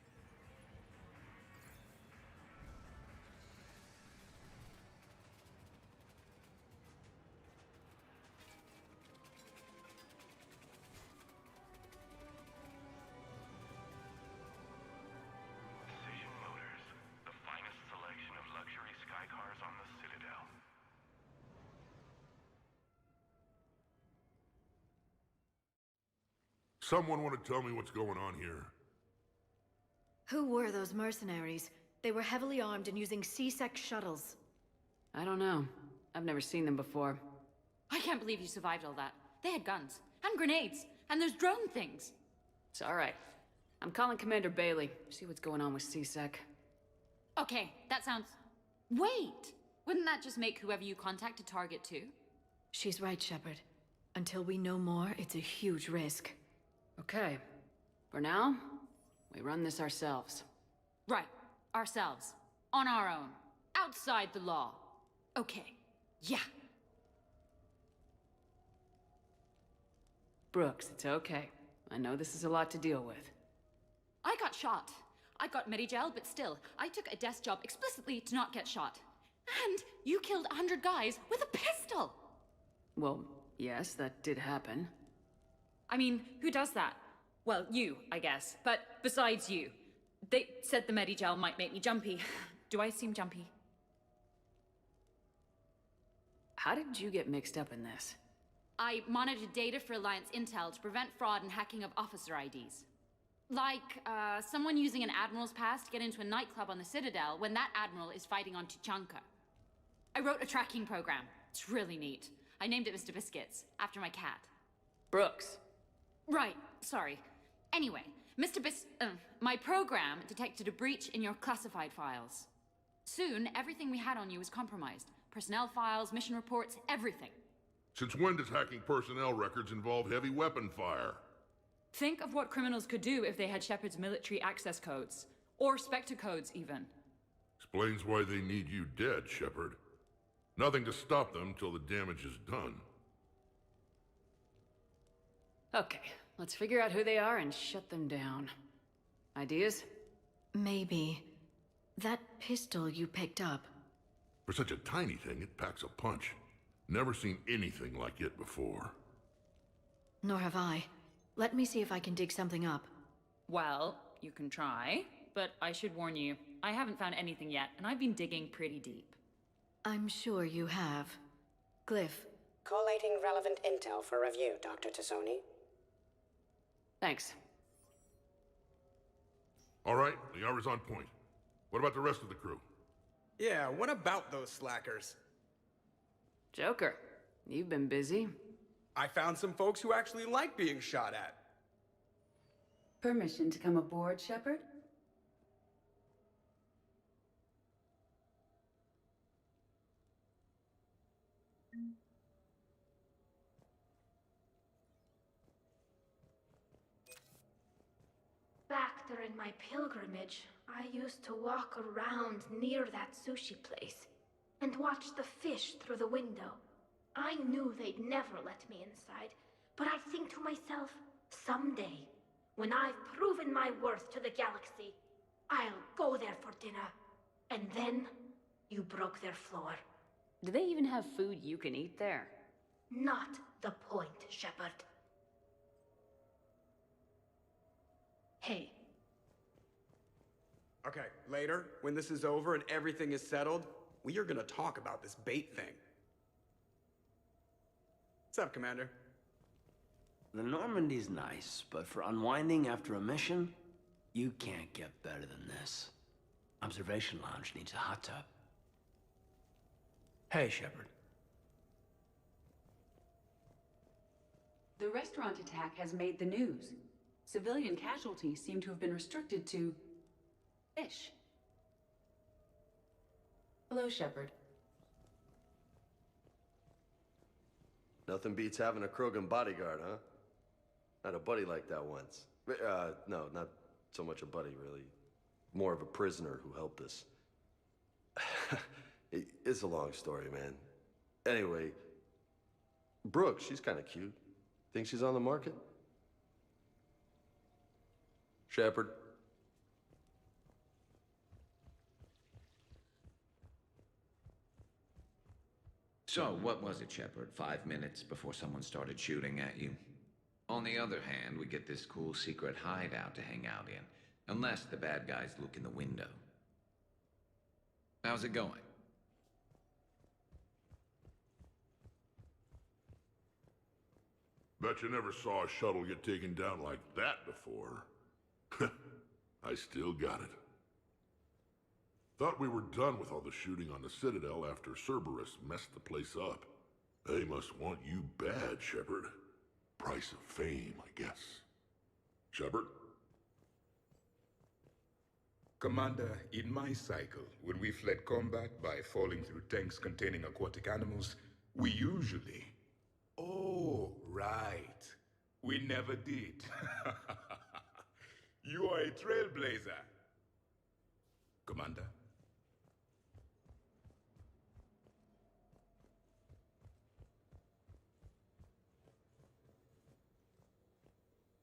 Someone want to tell me what's going on here? Who were those mercenaries? They were heavily armed and using C-Sec shuttles. I don't know. I've never seen them before. I can't believe you survived all that. They had guns, and grenades, and those drone things. It's alright. I'm calling Commander Bailey. See what's going on with C-Sec. Okay, that sounds... Wait! Wouldn't that just make whoever you contact a target too? She's right, Shepard. Until we know more, it's a huge risk. Okay. For now, we run this ourselves. Right. Ourselves. On our own. Outside the law. Okay. Yeah. Brooks, it's okay. I know this is a lot to deal with. I got shot. I got Medigel, but still, I took a desk job explicitly to not get shot. And you killed 100 guys with a pistol! Well, yes, that did happen. I mean, who does that? Well, you, I guess. But besides you. They said the Medigel might make me jumpy. Do I seem jumpy? How did you get mixed up in this? I monitored data for Alliance intel to prevent fraud and hacking of officer IDs. Like, someone using an Admiral's pass to get into a nightclub on the Citadel when that Admiral is fighting on Tuchanka. I wrote a tracking program. It's really neat. I named it Mr. Biscuits, after my cat. Brooks. Right, sorry. Anyway, my program detected a breach in your classified files. Soon, everything we had on you was compromised. Personnel files, mission reports, everything. Since when does hacking personnel records involve heavy weapon fire? Think of what criminals could do if they had Shepard's military access codes. Or Spectre codes, even. Explains why they need you dead, Shepard. Nothing to stop them till the damage is done. Okay, let's figure out who they are and shut them down. Ideas? Maybe. That pistol you picked up. For such a tiny thing, it packs a punch. Never seen anything like it before. Nor have I. Let me see if I can dig something up. Well, you can try, but I should warn you, I haven't found anything yet, and I've been digging pretty deep. I'm sure you have. Glyph. Collating relevant intel for review, Dr. Tassoni. Thanks. All right, the hour's on point. What about the rest of the crew? Yeah, what about those slackers? Joker, you've been busy. I found some folks who actually like being shot at. Permission to come aboard, Shepard? Back during my pilgrimage, I used to walk around near that sushi place and watch the fish through the window. I knew they'd never let me inside, but I think to myself, someday, when I've proven my worth to the galaxy, I'll go there for dinner. And then, you broke their floor. Do they even have food you can eat there? Not the point, Shepard. Hey. Okay, later, when this is over and everything is settled, we are gonna talk about this bait thing. What's up, Commander? The Normandy's nice, but for unwinding after a mission, you can't get better than this. Observation Lounge needs a hot tub. Hey, Shepard. The restaurant attack has made the news. Civilian casualties seem to have been restricted to... fish. Hello, Shepard. Nothing beats having a Krogan bodyguard, huh? Had a buddy like that once. No, not so much a buddy, really. More of a prisoner who helped us. It's a long story, man. Anyway, Brooke, she's kind of cute. Think she's on the market? Shepard? So, what was it, Shepard? 5 minutes before someone started shooting at you? On the other hand, we get this cool secret hideout to hang out in. Unless the bad guys look in the window. How's it going? Bet you never saw a shuttle get taken down like that before. I still got it. Thought we were done with all the shooting on the Citadel after Cerberus messed the place up. They must want you bad, Shepard. Price of fame, I guess. Shepard? Commander, in my cycle, when we fled combat by falling through tanks containing aquatic animals, we usually... Oh, right. We never did. You are a trailblazer. Commander?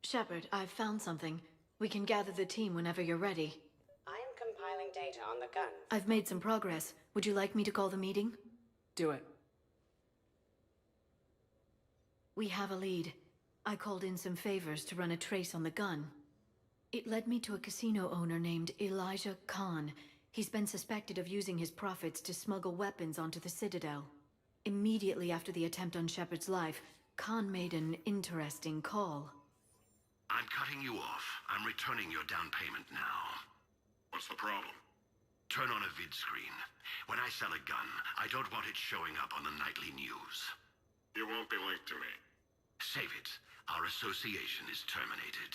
Shepard, I've found something. We can gather the team whenever you're ready. I am compiling data on the gun. I've made some progress. Would you like me to call the meeting? Do it. We have a lead. I called in some favors to run a trace on the gun. It led me to a casino owner named Elijah Khan. He's been suspected of using his profits to smuggle weapons onto the Citadel. Immediately after the attempt on Shepard's life, Khan made an interesting call. I'm cutting you off. I'm returning your down payment now. What's the problem? Turn on a vid screen. When I sell a gun, I don't want it showing up on the nightly news. You won't be linked to me. Save it. Our association is terminated.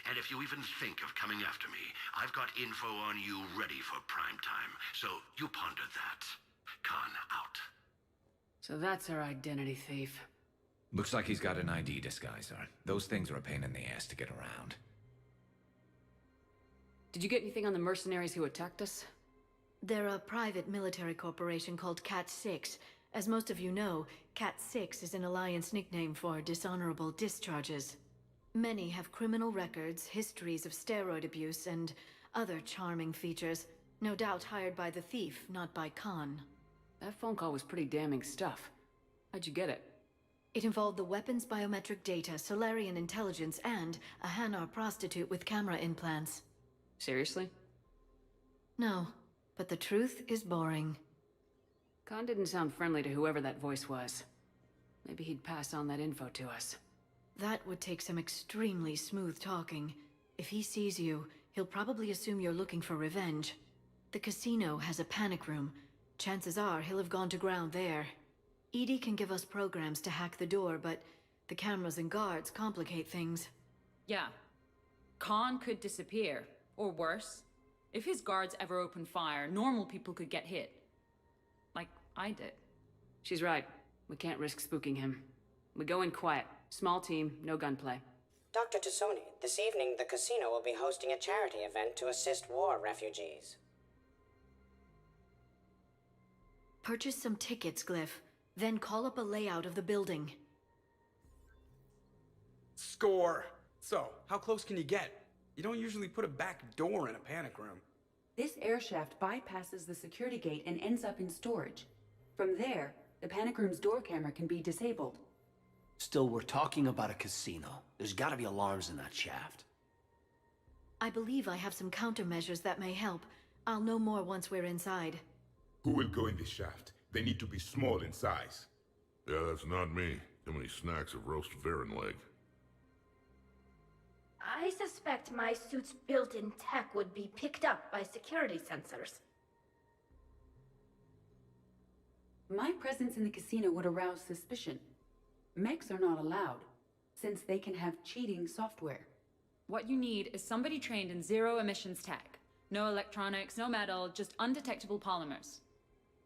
And if you even think of coming after me, I've got info on you ready for prime time. So you ponder that. Khan out. So that's our identity thief. Looks like he's got an ID disguiser. Those things are a pain in the ass to get around. Did you get anything on the mercenaries who attacked us? They're a private military corporation called Cat-6. As most of you know, Cat-6 is an Alliance nickname for dishonorable discharges. Many have criminal records, histories of steroid abuse, and other charming features. No doubt hired by the thief, not by Khan. That phone call was pretty damning stuff. How'd you get it? It involved the weapons biometric data, Solarian intelligence, and a Hanar prostitute with camera implants. Seriously? No, but the truth is boring. Khan didn't sound friendly to whoever that voice was. Maybe he'd pass on that info to us. That would take some extremely smooth talking. If he sees you, he'll probably assume you're looking for revenge. The casino has a panic room. Chances are he'll have gone to ground there. EDI can give us programs to hack the door, but the cameras and guards complicate things. Yeah. Khan could disappear, or worse. If his guards ever open fire, normal people could get hit. Like I did. She's right. We can't risk spooking him. We go in quiet. Small team, no gunplay. Dr. Tassoni, this evening the casino will be hosting a charity event to assist war refugees. Purchase some tickets, Glyph. Then call up a layout of the building. Score! So, how close can you get? You don't usually put a back door in a panic room. This air shaft bypasses the security gate and ends up in storage. From there, the panic room's door camera can be disabled. Still, we're talking about a casino. There's gotta be alarms in that shaft. I believe I have some countermeasures that may help. I'll know more once we're inside. Who will go in this shaft? They need to be small in size. Yeah, that's not me. Too many snacks of roast Varen leg. I suspect my suit's built-in tech would be picked up by security sensors. My presence in the casino would arouse suspicion. Mechs are not allowed, since they can have cheating software. What you need is somebody trained in zero emissions tech. No electronics, no metal, just undetectable polymers.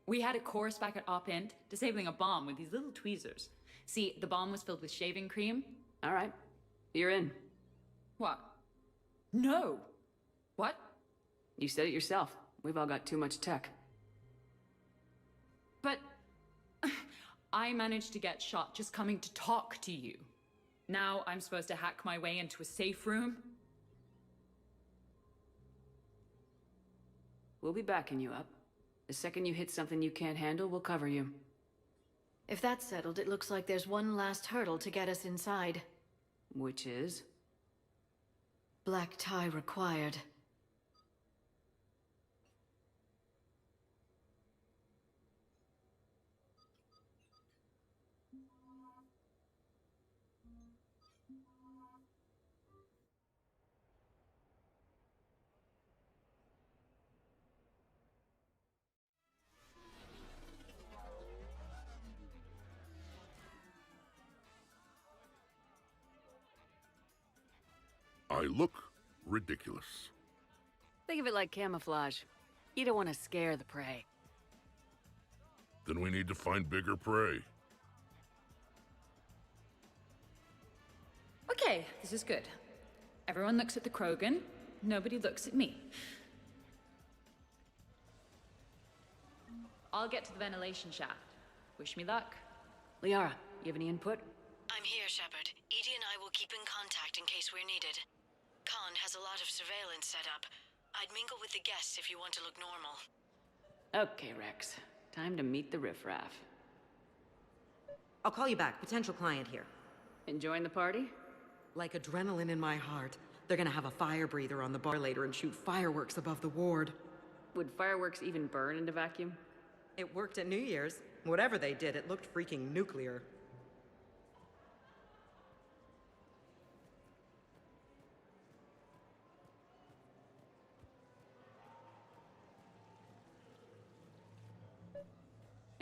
We had a course back at Op-Int, disabling a bomb with these little tweezers. See, the bomb was filled with shaving cream. All right. You're in. What? No! What? You said it yourself. We've all got too much tech. But... I managed to get shot just coming to talk to you. Now I'm supposed to hack my way into a safe room? We'll be backing you up. The second you hit something you can't handle, we'll cover you. If that's settled, it looks like there's one last hurdle to get us inside. Which is? Black tie required. I look ridiculous. Think of it like camouflage. You don't want to scare the prey. Then we need to find bigger prey. Okay, this is good. Everyone looks at the Krogan. Nobody looks at me. I'll get to the ventilation shaft. Wish me luck. Liara, you have any input? I'm here, Shepard. Edie and I will keep in contact in case we're needed. Khan has a lot of surveillance set up. I'd mingle with the guests if you want to look normal. Okay, Rex. Time to meet the riffraff. I'll call you back. Potential client here. Enjoying the party? Like adrenaline in my heart. They're gonna have a fire breather on the bar later and shoot fireworks above the ward. Would fireworks even burn in a vacuum? It worked at New Year's. Whatever they did, it looked freaking nuclear.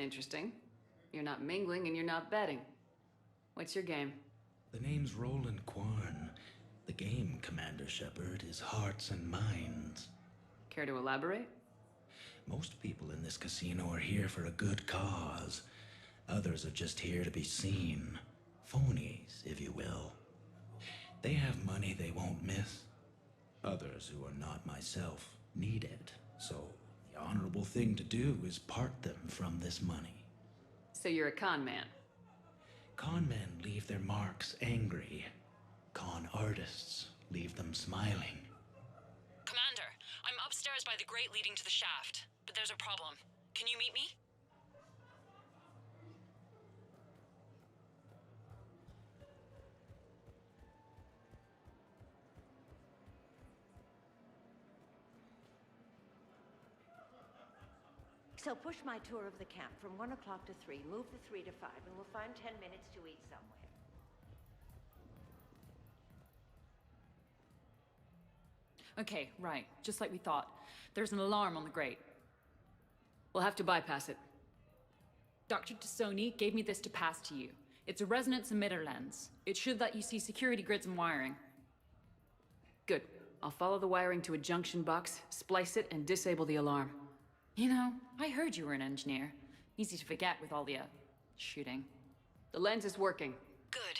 Interesting. You're not mingling and you're not betting. What's your game? The name's Roland Quarn. The game, Commander Shepard, is hearts and minds. Care to elaborate? Most people in this casino are here for a good cause. Others are just here to be seen. Phonies, if you will. They have money they won't miss. Others, who are not myself, need it. So, the honorable thing to do is part them from this money. So you're a con man? Con men leave their marks angry. Con artists leave them smiling. Commander, I'm upstairs by the grate leading to the shaft, but there's a problem. Can you meet me? So push my tour of the camp from 1 o'clock to 3, move the 3 to 5, and we'll find 10 minutes to eat somewhere. Okay, right. Just like we thought. There's an alarm on the grate. We'll have to bypass it. Dr. Tassoni gave me this to pass to you. It's a resonance emitter lens. It should let you see security grids and wiring. Good. I'll follow the wiring to a junction box, splice it, and disable the alarm. You know, I heard you were an engineer. Easy to forget with all the, shooting. The lens is working. Good.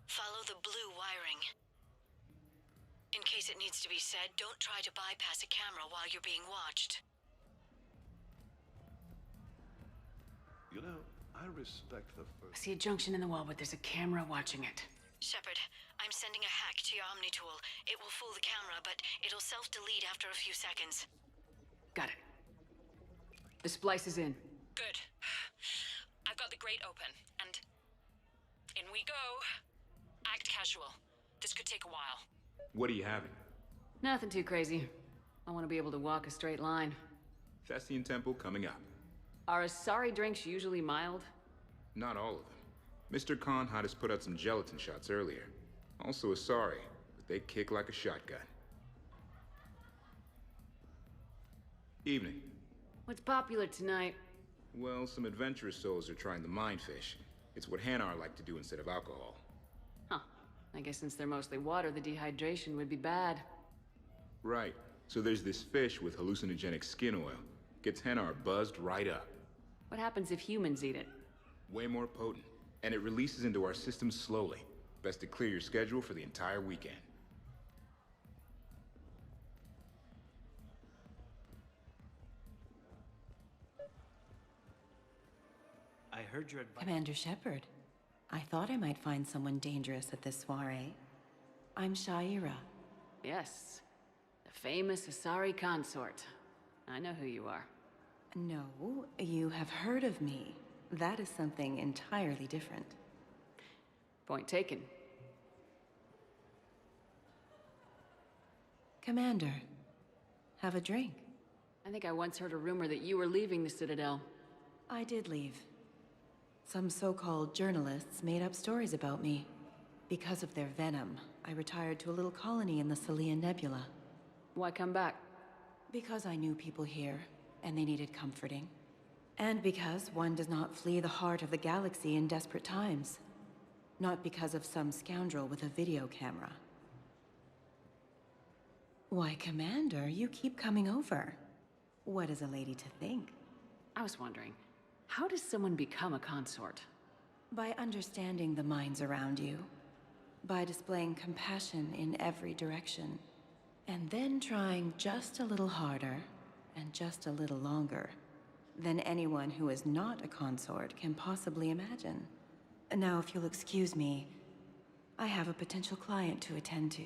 Follow the blue wiring. In case it needs to be said, don't try to bypass a camera while you're being watched. You know, I respect the I see a junction in the wall, but there's a camera watching it. Shepard, I'm sending a hack to your Omni tool. It will fool the camera, but it'll self-delete after a few seconds. Got it. The splice is in. Good. I've got the grate open, and in we go. Act casual. This could take a while. What are you having? Nothing too crazy. I want to be able to walk a straight line. Thessian Temple coming up. Are Asari drinks usually mild? Not all of them. Mr. Khan had us put out some gelatin shots earlier. Also Asari, but they kick like a shotgun. Evening. What's popular tonight? Well, some adventurous souls are trying the mind fish. It's what Hanar like to do instead of alcohol. Huh. I guess since they're mostly water, the dehydration would be bad. Right. So there's this fish with hallucinogenic skin oil. Gets Hanar buzzed right up. What happens if humans eat it? Way more potent. And it releases into our system slowly. Best to clear your schedule for the entire weekend. I heard your advice. Commander Shepard, I thought I might find someone dangerous at this soiree. I'm Shaira. Yes. The famous Asari consort. I know who you are. No, you have heard of me. That is something entirely different. Point taken. Commander, have a drink. I think I once heard a rumor that you were leaving the Citadel. I did leave. Some so-called journalists made up stories about me. Because of their venom, I retired to a little colony in the Athena Nebula. Why come back? Because I knew people here, and they needed comforting. And because one does not flee the heart of the galaxy in desperate times. Not because of some scoundrel with a video camera. Why, Commander, you keep coming over. What is a lady to think? I was wondering, how does someone become a consort? By understanding the minds around you. By displaying compassion in every direction. And then trying just a little harder, and just a little longer, than anyone who is not a consort can possibly imagine. Now, if you'll excuse me, I have a potential client to attend to.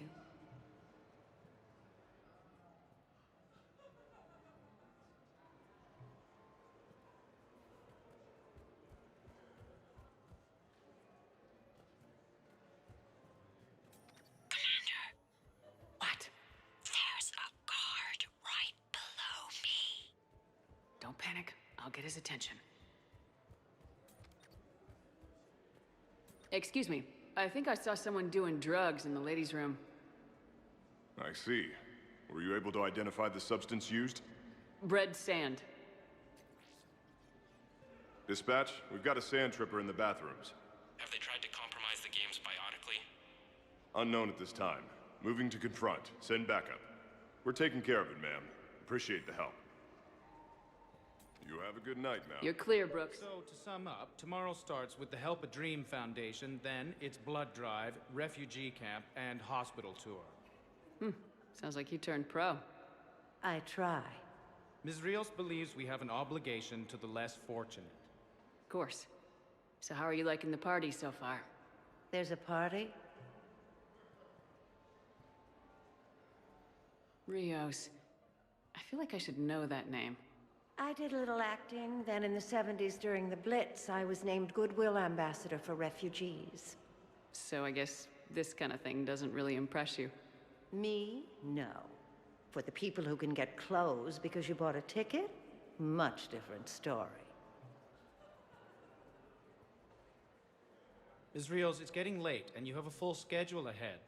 Don't panic. I'll get his attention. Excuse me. I think I saw someone doing drugs in the ladies' room. I see. Were you able to identify the substance used? Red sand. Dispatch, we've got a sand tripper in the bathrooms. Have they tried to compromise the games biotically? Unknown at this time. Moving to confront. Send backup. We're taking care of it, ma'am. Appreciate the help. You have a good night, ma'am. You're clear, Brooks. So, to sum up, tomorrow starts with the Help a Dream Foundation, then it's blood drive, refugee camp, and hospital tour. Sounds like you turned pro. I try. Ms. Rios believes we have an obligation to the less fortunate. Of course. So how are you liking the party so far? There's a party? Rios. I feel like I should know that name. I did a little acting. Then in the 70s during the Blitz, I was named Goodwill Ambassador for Refugees. So I guess this kind of thing doesn't really impress you. Me? No. For the people who can get clothes because you bought a ticket? Much different story. Ms. Rios, it's getting late, and you have a full schedule ahead.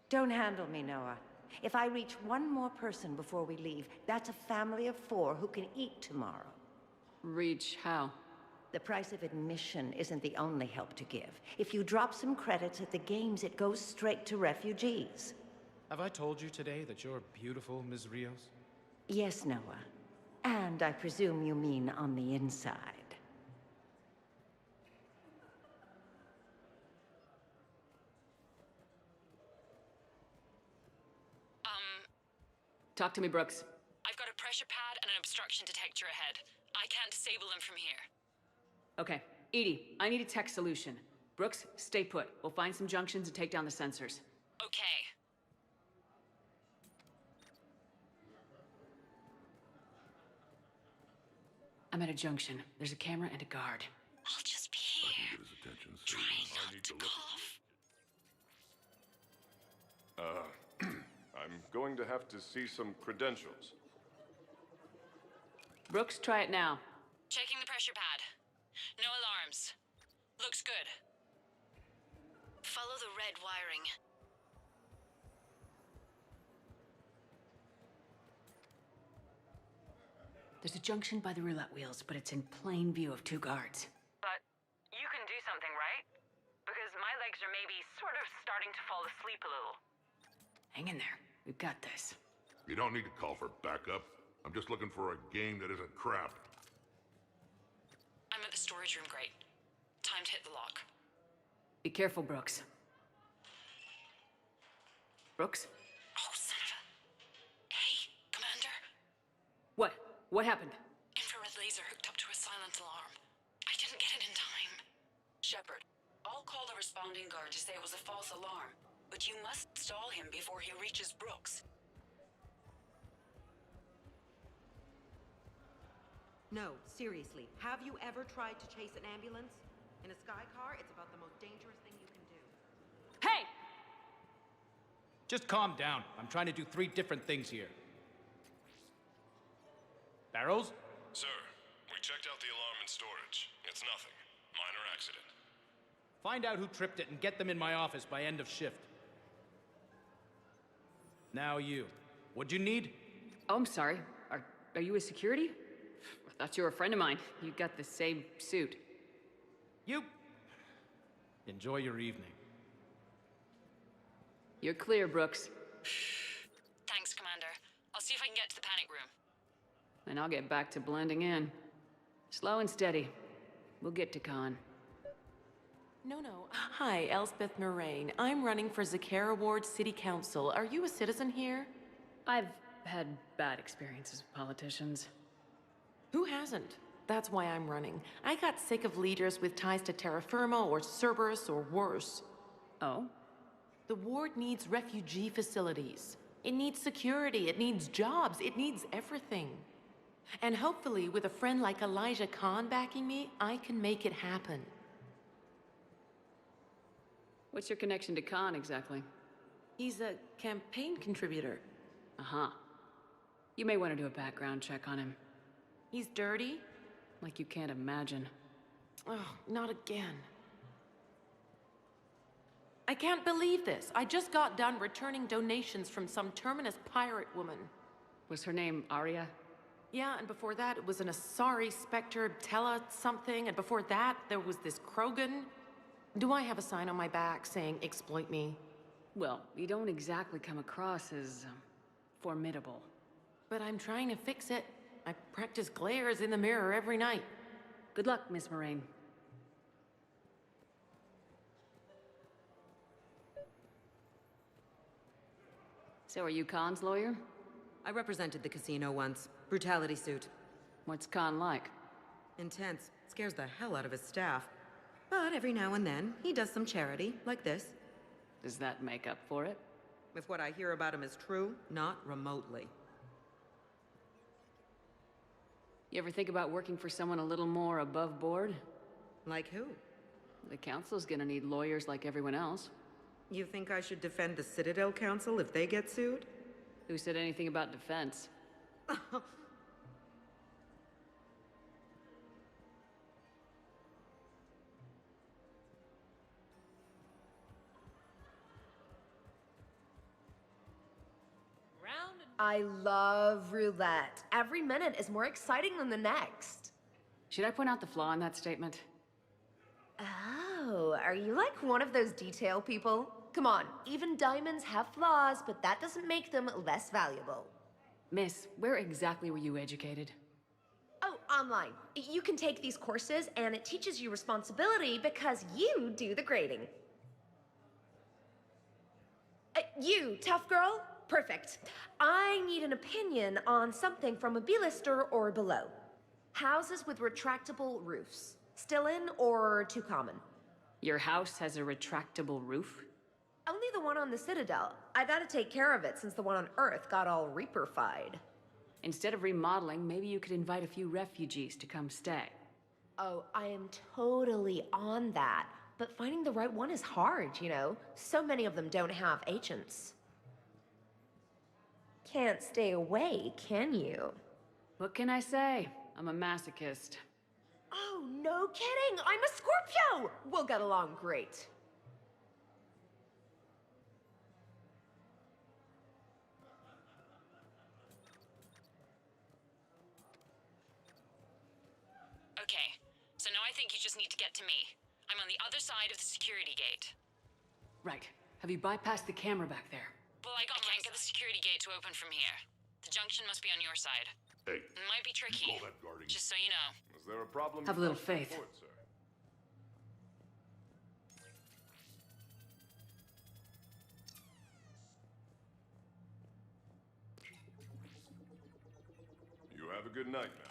Don't handle me, Noah. If I reach one more person before we leave, that's a family of 4 who can eat tomorrow. Reach how? The price of admission isn't the only help to give. If you drop some credits at the games, it goes straight to refugees. Have I told you today that you're beautiful, Ms. Rios? Yes, Noah. And I presume you mean on the inside. Talk to me, Brooks. I've got a pressure pad and an obstruction detector ahead. I can't disable them from here. Okay. Edie, I need a tech solution. Brooks, stay put. We'll find some junctions and take down the sensors. Okay. I'm at a junction. There's a camera and a guard. I'll just be here. Get his attention soon. Try not to cough. I'm going to have to see some credentials. Brooks, try it now. Checking the pressure pad. No alarms. Looks good. Follow the red wiring. There's a junction by the roulette wheels, but it's in plain view of 2 guards. But you can do something, right? Because my legs are maybe sort of starting to fall asleep a little. Hang in there. We've got this. You don't need to call for backup. I'm just looking for a game that isn't crap. I'm at the storage room grate. Time to hit the lock. Be careful, Brooks. Brooks? Oh, son of a... Hey, Commander. What? What happened? Infrared laser hooked up to a silent alarm. I didn't get it in time. Shepard, I'll call the responding guard to say it was a false alarm. But you must stall him before he reaches Brooks. No, seriously. Have you ever tried to chase an ambulance? In a sky car, it's about the most dangerous thing you can do. Hey! Just calm down. I'm trying to do 3 different things here. Barrows? Sir, we checked out the alarm in storage. It's nothing. Minor accident. Find out who tripped it and get them in my office by end of shift. Now you. What'd you need? Oh, I'm sorry. Are you a security? I thought you were a friend of mine. You got the same suit. You... Enjoy your evening. You're clear, Brooks. Thanks, Commander. I'll see if I can get to the panic room. And I'll get back to blending in. Slow and steady. We'll get to Khan. No. Hi, Elspeth Moraine. I'm running for Zakara Ward City Council. Are you a citizen here? I've had bad experiences with politicians. Who hasn't? That's why I'm running. I got sick of leaders with ties to terra firma or Cerberus or worse. Oh? The ward needs refugee facilities. It needs security, it needs jobs, it needs everything. And hopefully, with a friend like Elijah Khan backing me, I can make it happen. What's your connection to Khan, exactly? He's a campaign contributor. Uh-huh. You may want to do a background check on him. He's dirty? Like you can't imagine. Oh, not again. I can't believe this. I just got done returning donations from some terminus pirate woman. Was her name Arya? Yeah, and before that it was an Asari Spectre Tella something, and before that there was this Krogan. Do I have a sign on my back saying exploit me? Well, you don't exactly come across as formidable. But I'm trying to fix it. I practice glares in the mirror every night. Good luck, Miss Moraine. So are you Khan's lawyer? I represented the casino once. Brutality suit. What's Khan like? Intense. Scares the hell out of his staff. But every now and then, he does some charity, like this. Does that make up for it? If what I hear about him is true, not remotely. You ever think about working for someone a little more above board? Like who? The council's gonna need lawyers like everyone else. You think I should defend the Citadel Council if they get sued? Who said anything about defense? I love roulette. Every minute is more exciting than the next. Should I point out the flaw in that statement? Oh, are you like one of those detail people? Come on, even diamonds have flaws, but that doesn't make them less valuable. Miss, where exactly were you educated? Oh, online. You can take these courses, and it teaches you responsibility because you do the grading. You, tough girl? Perfect. I need an opinion on something from a B-lister or below. Houses with retractable roofs. Still in or too common? Your house has a retractable roof? Only the one on the Citadel. I gotta take care of it since the one on Earth got all Reaper-fied. Instead of remodeling, maybe you could invite a few refugees to come stay. Oh, I am totally on that. But finding the right one is hard, you know? So many of them don't have agents. Can't stay away, can you? What can I say? I'm a masochist. Oh, no kidding! I'm a Scorpio! We'll get along great. Okay, so now I think you just need to get to me. I'm on the other side of the security gate. Right. Have you bypassed the camera back there? Well, I can't get the security gate to open from here. The junction must be on your side. Hey, it might be tricky. you call that guarding? Just so you know. Is there a problem? Have a little faith. Report, sir? You have a good night now.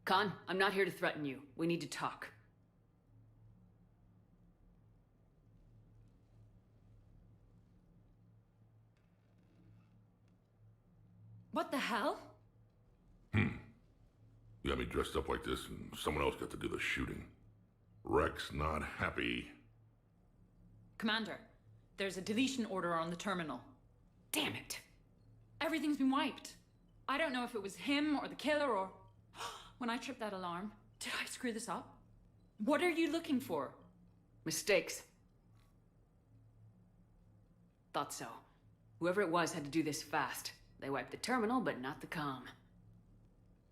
Khan, I'm not here to threaten you. We need to talk. What the hell? You got me dressed up like this and someone else got to do the shooting. Rex not happy. Commander, there's a deletion order on the terminal. Damn it! Everything's been wiped. I don't know if it was him or the killer or... When I tripped that alarm, did I screw this up? What are you looking for? Mistakes. Thought so. Whoever it was had to do this fast. They wiped the terminal, but not the comm.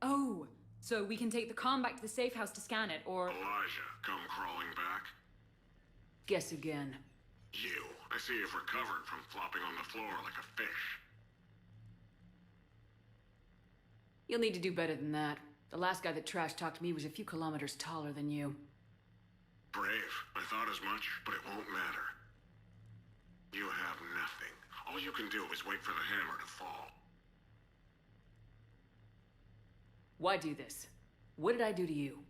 Oh, so we can take the comm back to the safe house to scan it, or... Elijah, come crawling back. Guess again. You. I see you've recovered from flopping on the floor like a fish. You'll need to do better than that. The last guy that trash-talked me was a few kilometers taller than you. Brave. I thought as much, but it won't matter. You have nothing. All you can do is wait for the hammer to fall. Why do this? What did I do to you?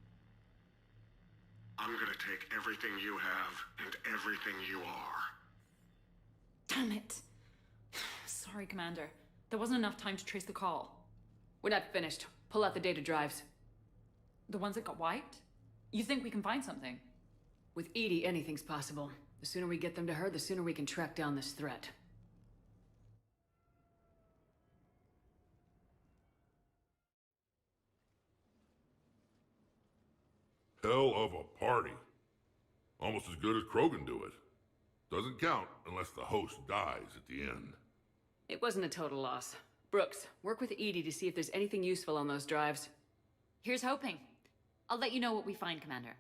I'm gonna take everything you have and everything you are. Damn it. Sorry, Commander. There wasn't enough time to trace the call. We're not finished. Pull out the data drives. The ones that got wiped? You think we can find something? With Edie, anything's possible. The sooner we get them to her, the sooner we can track down this threat. Hell of a party. Almost as good as Krogan do it. Doesn't count unless the host dies at the end. It wasn't a total loss. Brooks, work with Edie to see if there's anything useful on those drives. Here's hoping. I'll let you know what we find, Commander.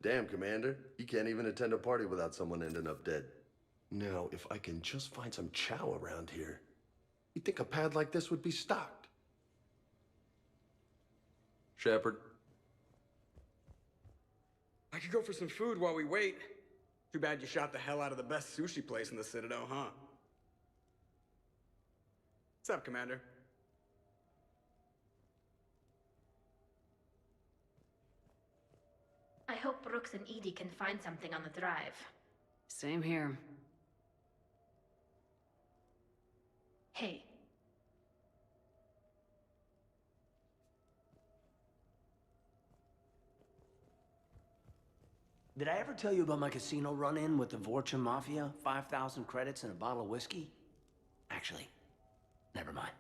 Damn, Commander. You can't even attend a party without someone ending up dead. Now, if I can just find some chow around here, you'd think a pad like this would be stocked. Shepard? I could go for some food while we wait. Too bad you shot the hell out of the best sushi place in the Citadel, huh? What's up, Commander? I hope Brooks and Edie can find something on the drive. Same here. Hey. Did I ever tell you about my casino run-in with the Vorcha Mafia? 5,000 credits and a bottle of whiskey? Actually, never mind.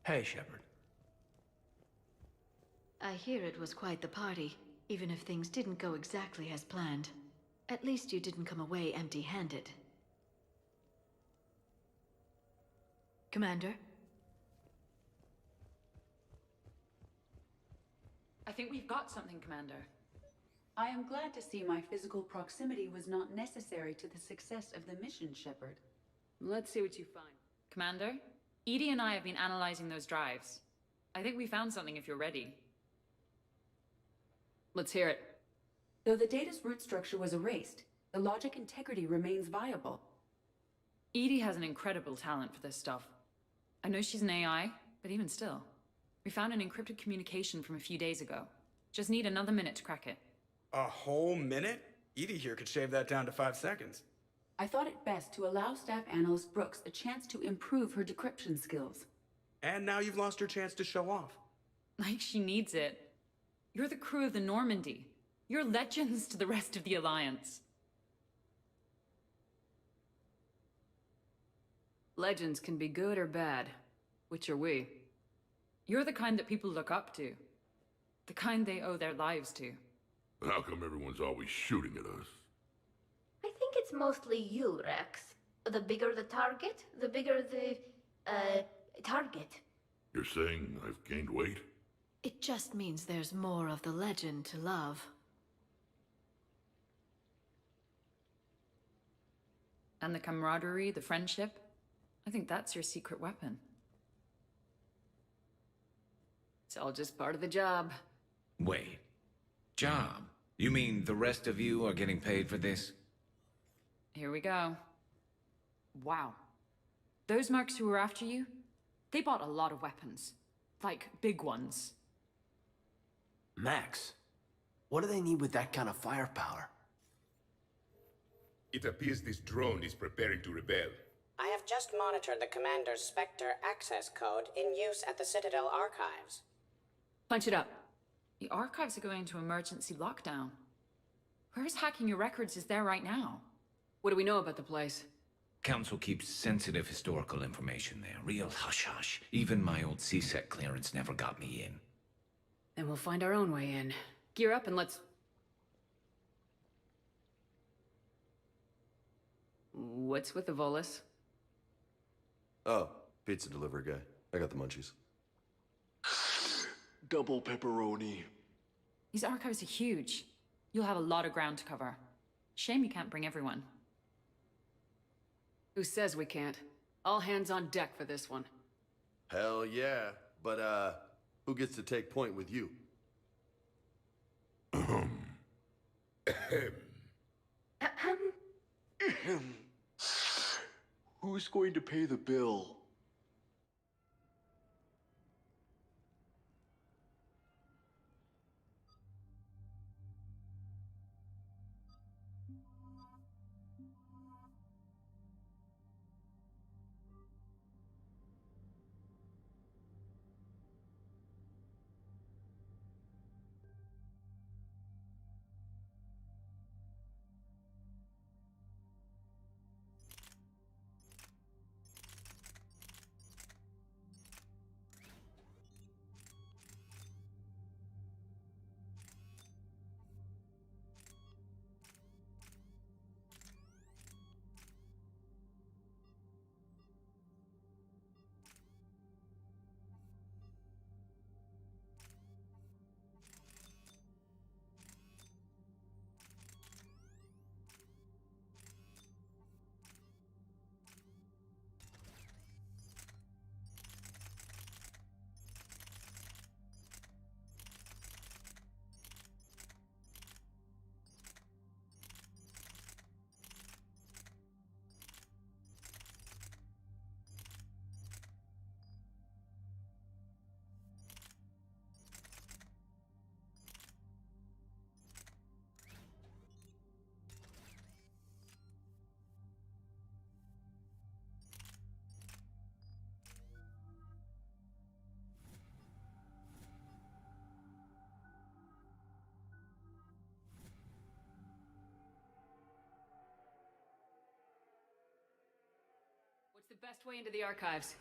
Hey, Shepard. I hear it was quite the party, even if things didn't go exactly as planned. At least you didn't come away empty-handed. Commander? I think we've got something, Commander. I am glad to see my physical proximity was not necessary to the success of the mission, Shepard. Let's see what you find. Commander, Edie and I have been analyzing those drives. I think we found something if you're ready. Let's hear it. Though the data's root structure was erased, the logic integrity remains viable. Edie has an incredible talent for this stuff. I know she's an AI, but even still. We found an encrypted communication from a few days ago. Just need another minute to crack it. A whole minute? Edie here could shave that down to 5 seconds. I thought it best to allow Staff Analyst Brooks a chance to improve her decryption skills. And now you've lost her chance to show off. Like she needs it. You're the crew of the Normandy. You're legends to the rest of the Alliance. Legends can be good or bad. Which are we? You're the kind that people look up to. The kind they owe their lives to. How come everyone's always shooting at us? I think it's mostly you, Rex. The bigger the target, the bigger the, target. You're saying I've gained weight? It just means there's more of the legend to love. And the camaraderie, the friendship. I think that's your secret weapon. It's all just part of the job. Wait. Job? You mean the rest of you are getting paid for this? Here we go. Wow. Those mercs who were after you, they bought a lot of weapons. Like, big ones. Max, what do they need with that kind of firepower? It appears this drone is preparing to rebel. I have just monitored the Commander's Spectre access code in use at the Citadel archives. Punch it up. The archives are going into emergency lockdown. Whoever's hacking your records is there right now. What do we know about the place? Council keeps sensitive historical information there. Real hush-hush. Even my old CSEC clearance never got me in. Then we'll find our own way in. Gear up and let's... What's with the Volus? Oh, pizza delivery guy. I got the munchies. Double pepperoni. These archives are huge. You'll have a lot of ground to cover. Shame you can't bring everyone. Who says we can't? All hands on deck for this one. Hell yeah. But, who gets to take point with you? Who's going to pay the bill? the best way into the archives?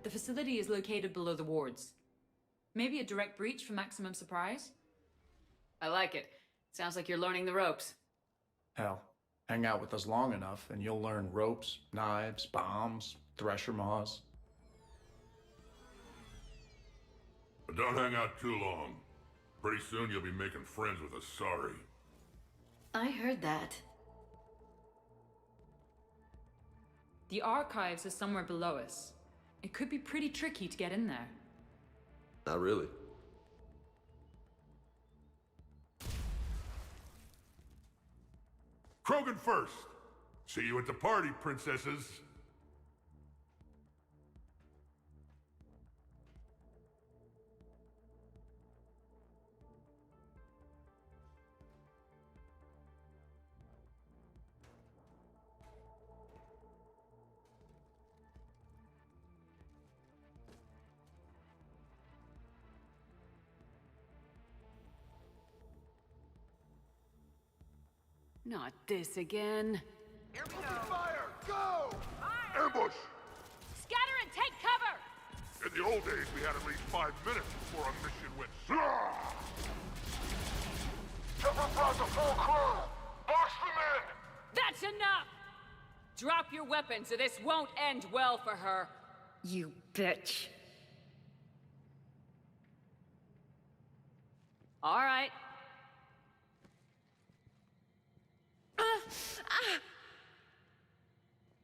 The facility is located below the wards. Maybe a direct breach for maximum surprise? I like it. Sounds like you're learning the ropes. Hell, hang out with us long enough and you'll learn ropes, knives, bombs, thresher maws. But don't hang out too long. Pretty soon you'll be making friends with Asari. I heard that. The archives are somewhere below us. It could be pretty tricky to get in there. Not really. Krogan first. See you at the party, princesses. Not this again. Here we go. Fire! Go! Ambush! Scatter and take cover! In the old days, we had at least 5 minutes before a mission went Superclocked the full crew! Box them in! That's enough! Drop your weapons or this won't end well for her. You bitch. All right.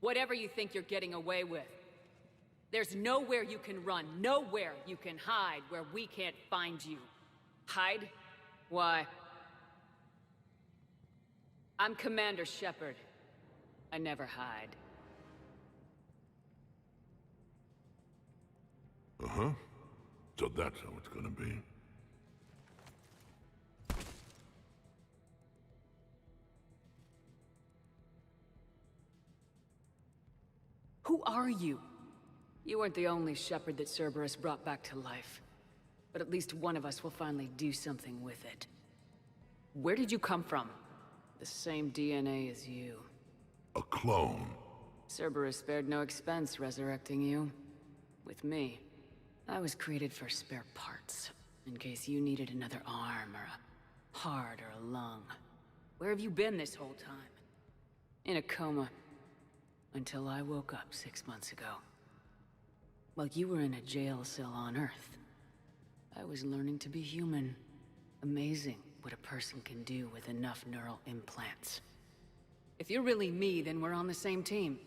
Whatever you think you're getting away with. There's nowhere you can run, nowhere you can hide where we can't find you. Hide? Why? I'm Commander Shepard. I never hide. Uh-huh. So that's how it's gonna be. Who are you? You weren't the only Shepard that Cerberus brought back to life. But at least one of us will finally do something with it. Where did you come from? The same DNA as you. A clone. Cerberus spared no expense resurrecting you. With me, I was created for spare parts. In case you needed another arm, or a heart, or a lung. Where have you been this whole time? In a coma. Until I woke up 6 months ago. While you were in a jail cell on Earth, I was learning to be human. Amazing what a person can do with enough neural implants. If you're really me, then we're on the same team.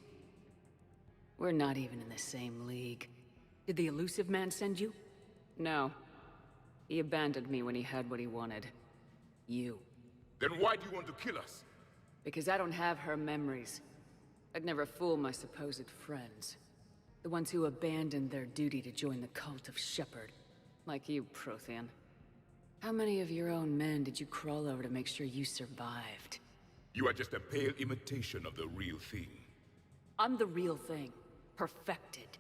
We're not even in the same league. Did the elusive man send you? No. He abandoned me when he had what he wanted. You. Then why do you want to kill us? Because I don't have her memories. I'd never fool my supposed friends. The ones who abandoned their duty to join the cult of Shepard. Like you, Prothean. How many of your own men did you crawl over to make sure you survived? You are just a pale imitation of the real thing. I'm the real thing. Perfected.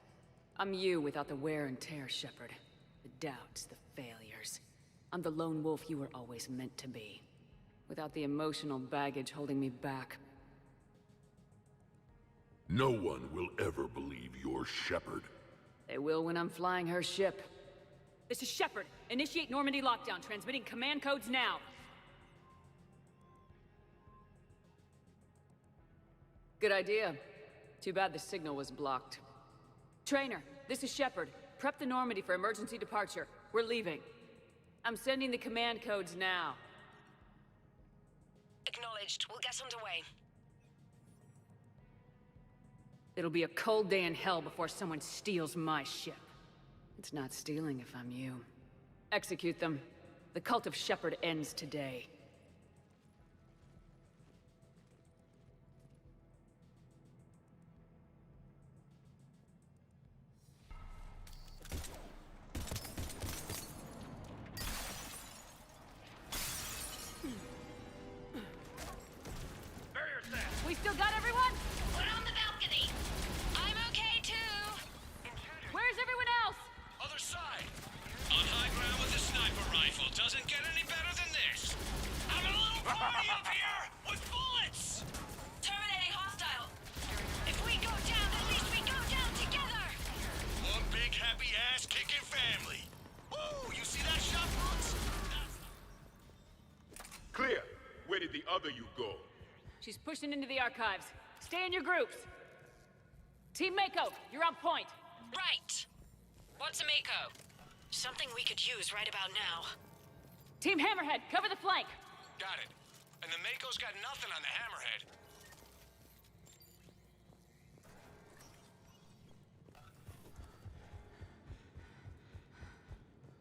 I'm you without the wear and tear, Shepard. The doubts, the failures. I'm the lone wolf you were always meant to be. Without the emotional baggage holding me back. No one will ever believe you're Shepard. They will when I'm flying her ship. This is Shepard. Initiate Normandy lockdown, transmitting command codes now. Good idea. Too bad the signal was blocked. Trainer, this is Shepard. Prep the Normandy for emergency departure. We're leaving. I'm sending the command codes now. Acknowledged. We'll get underway. It'll be a cold day in hell before someone steals my ship. It's not stealing if I'm you. Execute them. The cult of Shepard ends today. We still got everyone? We're on the balcony. I'm okay too. Where's everyone else? Other side. On high ground with a sniper rifle. Doesn't get any better than this. Having a little party up here with bullets. Terminating hostile. She's pushing into the archives. Stay in your groups. Team Mako, you're on point. Right. What's a Mako? Something we could use right about now. Team Hammerhead, cover the flank. Got it. And the Mako's got nothing on the Hammerhead.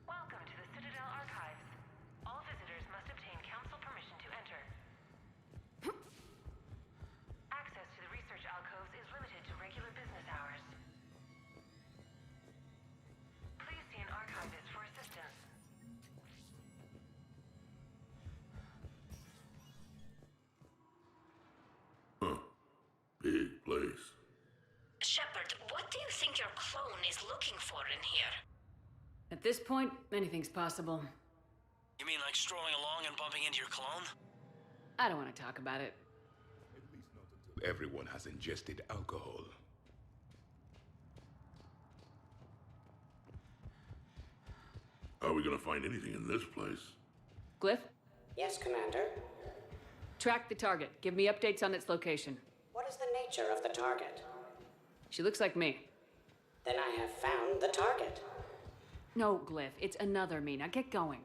Welcome to the Citadel Archives. All visitors must obtain council permission to enter. Access to the research alcoves is limited to regular business hours. Please see an archivist for assistance. Huh. Big place. Shepard, what do you think your clone is looking for in here? At this point, anything's possible. You mean like strolling along and bumping into your clone? I don't want to talk about it. At least not until everyone has ingested alcohol. Are we gonna find anything in this place? Glyph, Yes, Commander. track the target. Give me updates on its location. What is the nature of the target? She looks like me. Then I have found the target. No, Glyph, it's another me. Now get going.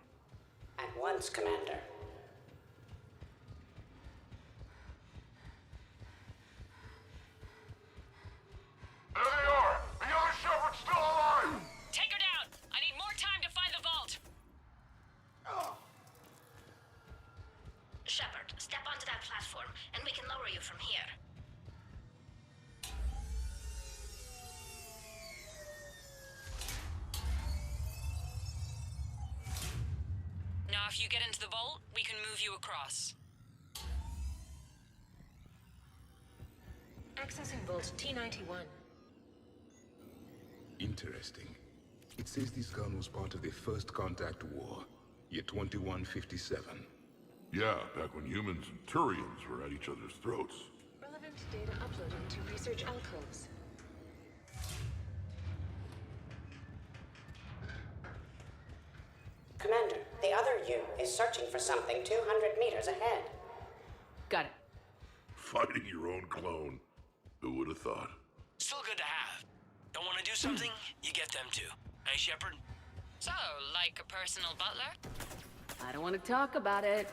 At once, Commander. There they are! The other Shepard's still alive! Take her down! I need more time to find the vault! Shepard, step onto that platform, and we can lower you from here. Now, if you get into the vault, we can move you across. Accessing Vault T91. Interesting. It says this gun was part of the First Contact War, year 2157. Yeah, back when humans and Turians were at each other's throats. Relevant data uploaded to research alcoves. Commander, the other you is searching for something 200 meters ahead. Got it. Fighting your own clone. Who would have thought? Still good to have. Don't want to do something? You get them too. Hey, Shepard? So, like a personal butler? I don't want to talk about it.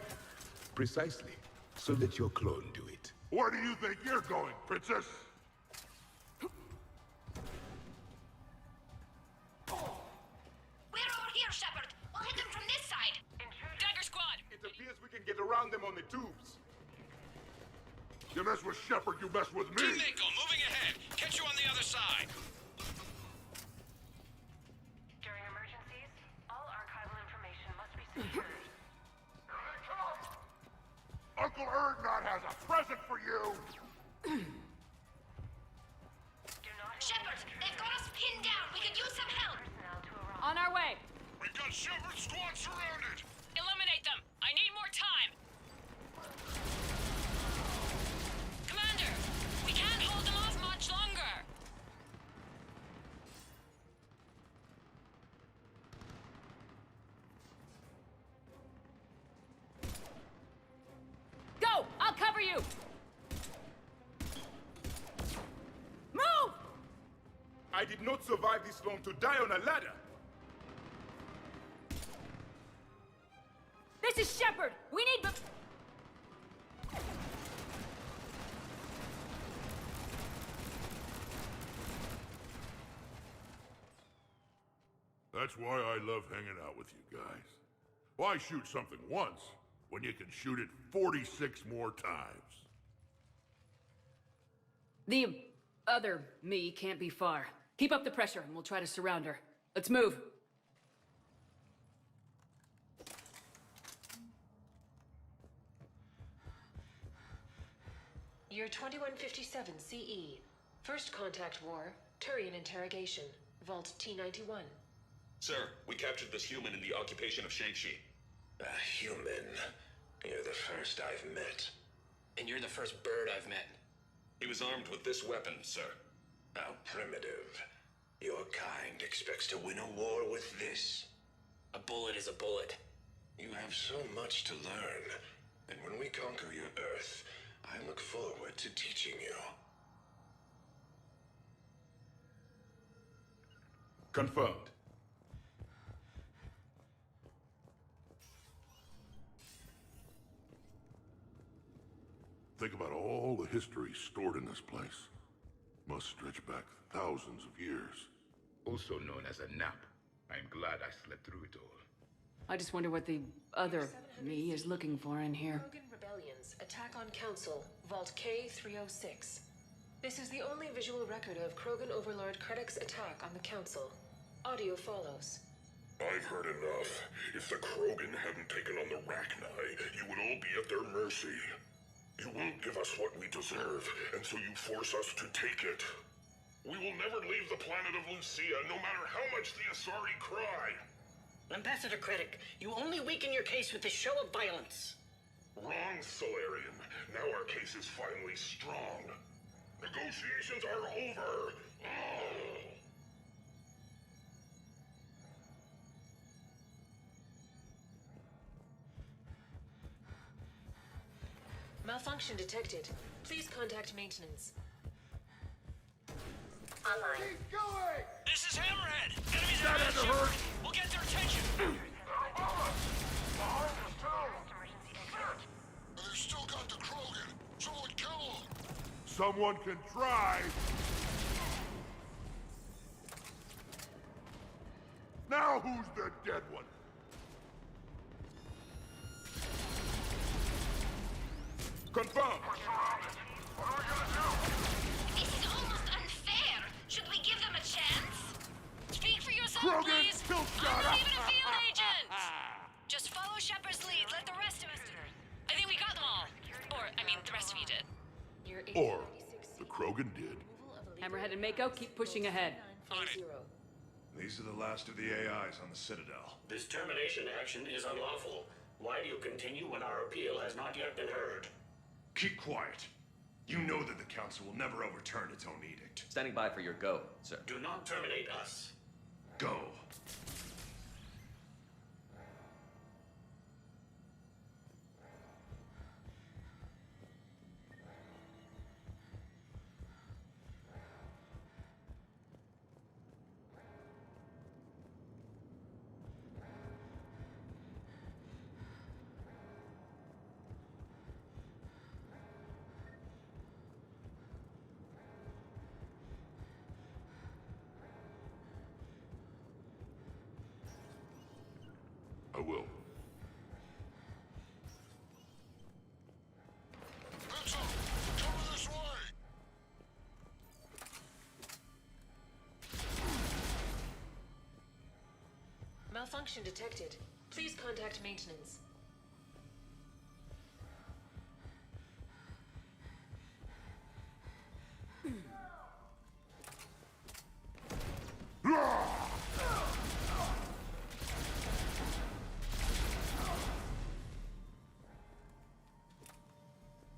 Precisely. So let your clone do it. Where do you think you're going, Princess? We're over here, Shepard. We'll hit them from this side. Dagger Squad! It appears we can get around them on the tubes. You mess with Shepard, you mess with me! Team Mako, moving ahead. Catch you on the other side. During emergencies, all archival information must be secured. Here they come! Uncle Erdnot has a present for you! Shepard, they've got us pinned down. We could use some help. On our way! We've got Shepard squad surrounded! Eliminate them! I need more time! Commander, we can't hold them off much longer. Go! I'll cover you! Move! I did not survive this long to die on a ladder. This is Shepard! We need the... That's why I love hanging out with you guys. Why shoot something once when you can shoot it 46 more times? The other me can't be far. Keep up the pressure and we'll try to surround her. Let's move. Year 2157 CE. First Contact War. Turian Interrogation. Vault T91. Sir, we captured this human in the occupation of Shang-Chi. A human? You're the first I've met. And you're the first bird I've met. He was armed with this weapon, sir. How primitive. Your kind expects to win a war with this. A bullet is a bullet. You have so much to learn. And when we conquer your Earth, I look forward to teaching you. Confirmed. Think about all the history stored in this place. Must stretch back thousands of years. Also known as a nap. I'm glad I slept through it all. I just wonder what the other me is looking for in here. Krogan rebellions, attack on Council, Vault K-306. This is the only visual record of Krogan Overlord Krennic's attack on the Council. Audio follows. I've heard enough. If the Krogan hadn't taken on the Rachni, you would all be at their mercy. You won't give us what we deserve, and so you force us to take it. We will never leave the planet of Lucia, no matter how much the Asari cry. Ambassador Krennic, you only weaken your case with this show of violence. Wrong, Solarian. Now our case is finally strong. Negotiations are over. Malfunction detected. Please contact maintenance. Online. Keep going! This is Hammerhead! Enemies are at ship! We'll get their attention! They've still got the Krogan. Someone kill them. Someone can try. Now who's the dead one? Confirmed. This is almost unfair. Should we give them a chance? Speak for yourself, Krogan, please! kill I'm shot. not even a field agent! Just follow Shepard's lead. Let the rest of us... I think we got them all. Or, I mean, the rest of you did. Or the Krogan did. Hammerhead and Mako, keep pushing ahead. On it. These are the last of the AIs on the Citadel. This termination action is unlawful. Why do you continue when our appeal has not yet been heard? Keep quiet. You know that the Council will never overturn its own edict. Standing by for your go, sir. Do not terminate us. Go. I will. Heads up! Cover this way! Malfunction detected. Please contact maintenance.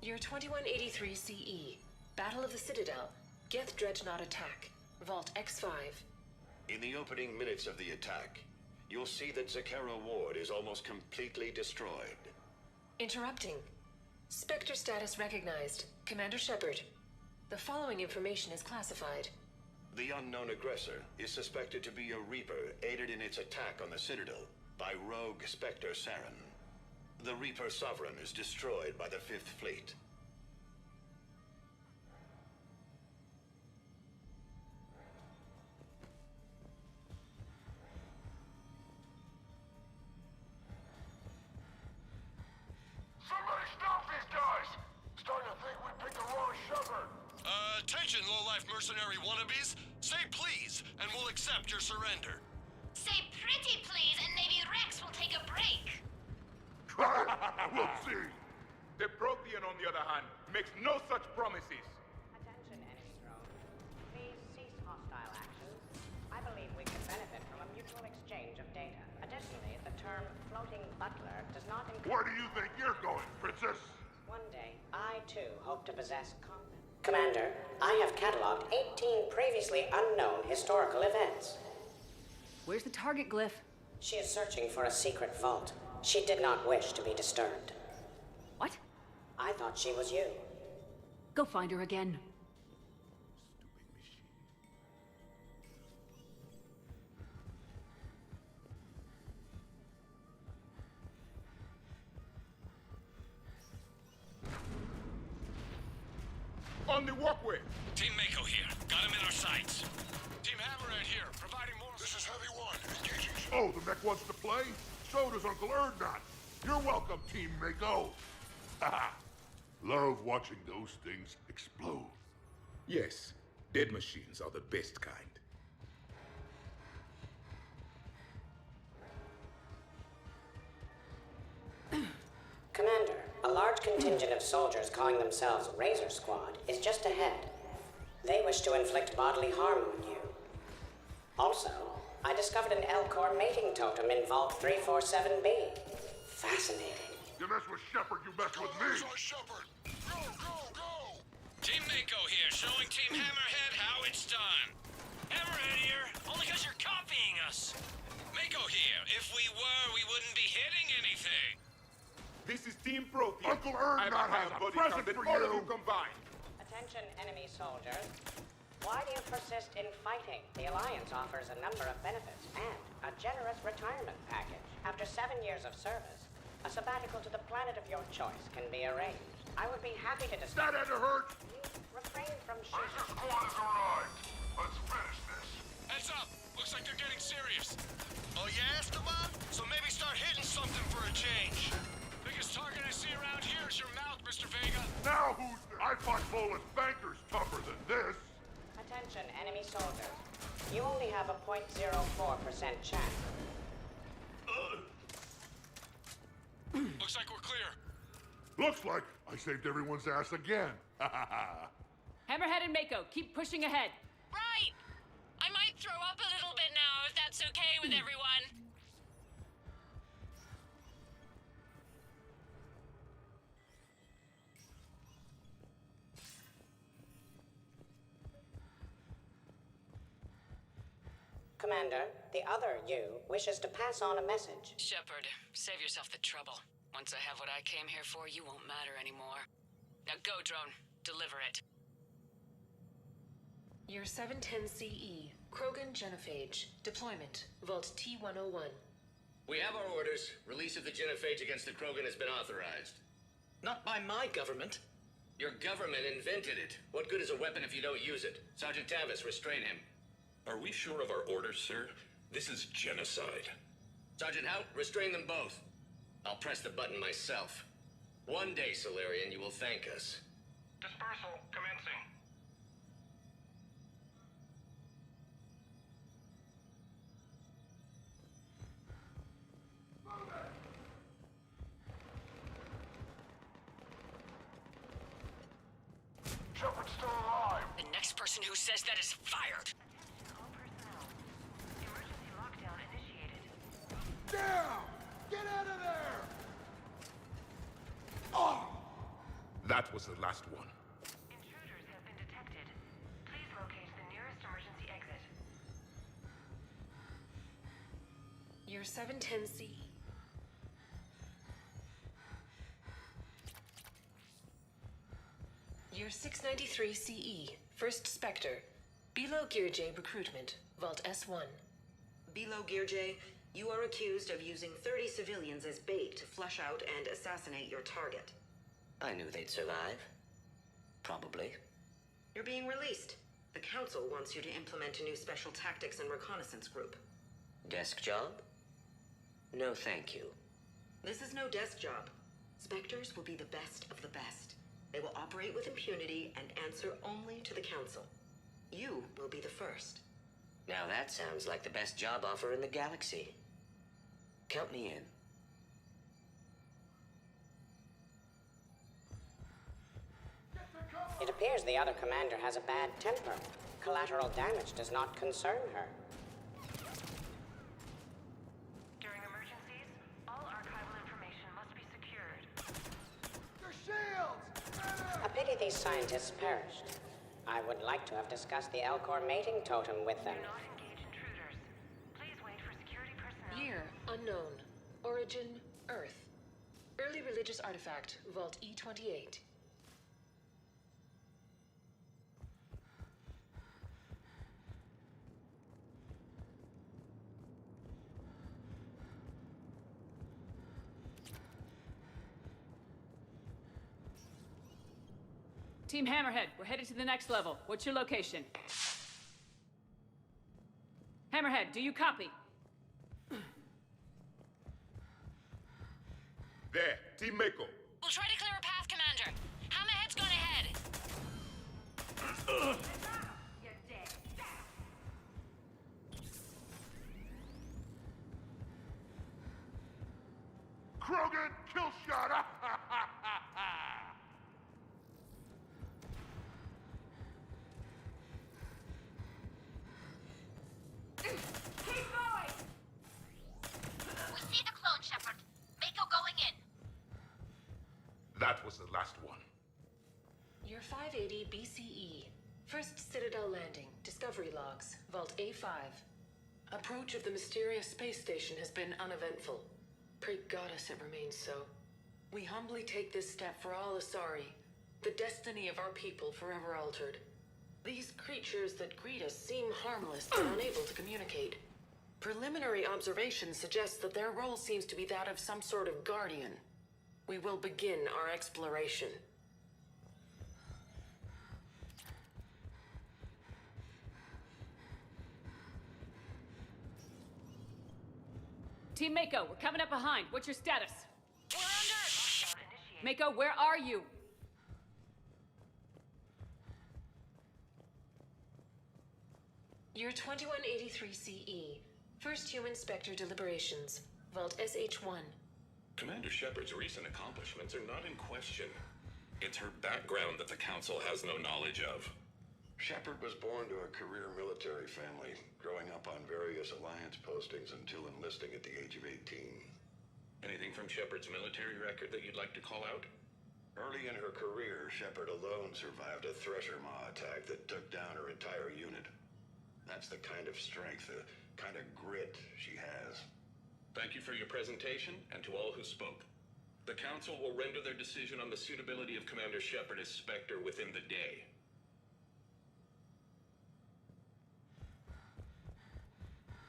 Year 2183 CE. Battle of the Citadel. Geth Dreadnought attack. Vault X5. In the opening minutes of the attack, you'll see that Zakera Ward is almost completely destroyed. Interrupting. Spectre status recognized. Commander Shepard. The following information is classified. The unknown aggressor is suspected to be a Reaper aided in its attack on the Citadel by rogue Spectre Saren. The Reaper Sovereign is destroyed by the Fifth Fleet. Somebody stop these guys! Starting to think we picked the wrong Shepard. Attention, low-life mercenary wannabes. Say please, and we'll accept your surrender. Say pretty please, and maybe Rex will take a break. We'll see. The Prothean, on the other hand, makes no such promises. Attention, enemy drone. Please cease hostile actions. I believe we can benefit from a mutual exchange of data. Additionally, the term floating butler does not include... Where do you think you're going, Princess? One day, I too hope to possess combat. Commander, I have cataloged 18 previously unknown historical events. Where's the target glyph? She is searching for a secret vault. She did not wish to be disturbed. What? I thought she was you. Go find her again. On the walkway! Team Mako here. Got him in our sights. Team Hammerhead here, providing more... This is Heavy 1, engaging... Oh, the mech wants to play? So does Uncle Erdnot. You're welcome, Team Mako. Haha. Love watching those things explode. Yes, dead machines are the best kind. Commander, a large contingent of soldiers calling themselves Razor Squad is just ahead. They wish to inflict bodily harm on you. Also, I discovered an L-Core mating totem in Vault 347B. Fascinating. You mess with Shepard, you mess with me! Shepard! Go, go, go! Team Mako here, showing Team Hammerhead how it's done. Hammerhead here, only because you're copying us. Mako here, if we were, we wouldn't be hitting anything. This is Team Proteus. Uncle Erdnot has a present for all of you! you combined. Attention, enemy soldiers. Why do you persist in fighting? The Alliance offers a number of benefits and a generous retirement package. After 7 years of service, a sabbatical to the planet of your choice can be arranged. I would be happy to discuss... That had to hurt! You refrain from Razor shooting. Squad has arrived. Let's finish this. Heads up, looks like they're getting serious. Oh yeah, Esteban? So maybe start hitting something for a change. Biggest target I see around here is your mouth, Mr. Vega. Now who's... I fought Poland's bankers tougher than this! Attention, enemy soldiers. You only have a 0.04% chance. Looks like we're clear. Looks like I saved everyone's ass again. Hammerhead and Mako, keep pushing ahead. Right! I might throw up a little bit now, if that's okay with everyone. Commander, the other you wishes to pass on a message. Shepard, save yourself the trouble. Once I have what I came here for, you won't matter anymore. Now go, drone. Deliver it. Year 710 CE, Krogan Genophage. Deployment, Vault T-101. We have our orders. Release of the genophage against the Krogan has been authorized. Not by my government. Your government invented it. What good is a weapon if you don't use it? Sergeant Tavis, restrain him. Are we sure of our orders, sir? This is genocide. Sergeant Hout, restrain them both. I'll press the button myself. One day, Solarian, you will thank us. Dispersal commencing. Shepard's still alive. The next person who says that is fired. Down! Get out of there! Oh! That was the last one. Intruders have been detected. Please locate the nearest emergency exit. Year 710 CE. Year 693 CE, First Spectre. Below Gear J recruitment, Vault S1. Below Gear J, you are accused of using 30 civilians as bait to flush out and assassinate your target. I knew they'd survive. Probably. You're being released. The Council wants you to implement a new special tactics and reconnaissance group. Desk job? No, thank you. This is no desk job. Spectres will be the best of the best. They will operate with impunity and answer only to the Council. You will be the first. Now that sounds like the best job offer in the galaxy. Count me in. It appears the other commander has a bad temper. Collateral damage does not concern her. During emergencies, all archival information must be secured. Their shields! A pity these scientists perished. I would like to have discussed the L-Core mating totem with them. Do not engage intruders. Please wait for security personnel. Year unknown. Origin Earth. Early religious artifact, Vault E28. Team Hammerhead, we're headed to the next level. What's your location? Hammerhead, do you copy? There, Team Mako. We'll try to clear a path, Commander. Hammerhead's gone ahead. You're dead. Krogan, kill shot! Keep going! We see the clone, Shepard. Mako going in. That was the last one. Year 580 BCE. First Citadel landing. Discovery logs. Vault A5. Approach of the mysterious space station has been uneventful. Pray Goddess it remains so. We humbly take this step for all Asari. The destiny of our people forever altered. These creatures that greet us seem harmless and unable to communicate. Preliminary observations suggest that their role seems to be that of some sort of guardian. We will begin our exploration. Team Mako, we're coming up behind. What's your status? We're under! Mako, where are you? Year 2183 CE. First human Spectre deliberations. Vault SH1. Commander Shepard's recent accomplishments are not in question. It's her background that the Council has no knowledge of. Shepard was born to a career military family, growing up on various Alliance postings until enlisting at the age of 18. Anything from Shepard's military record that you'd like to call out? Early in her career, Shepard alone survived a Thresher Maw attack that took down her entire unit. That's the kind of strength, the kind of grit she has. Thank you for your presentation, and to all who spoke. The Council will render their decision on the suitability of Commander Shepard as Spectre within the day.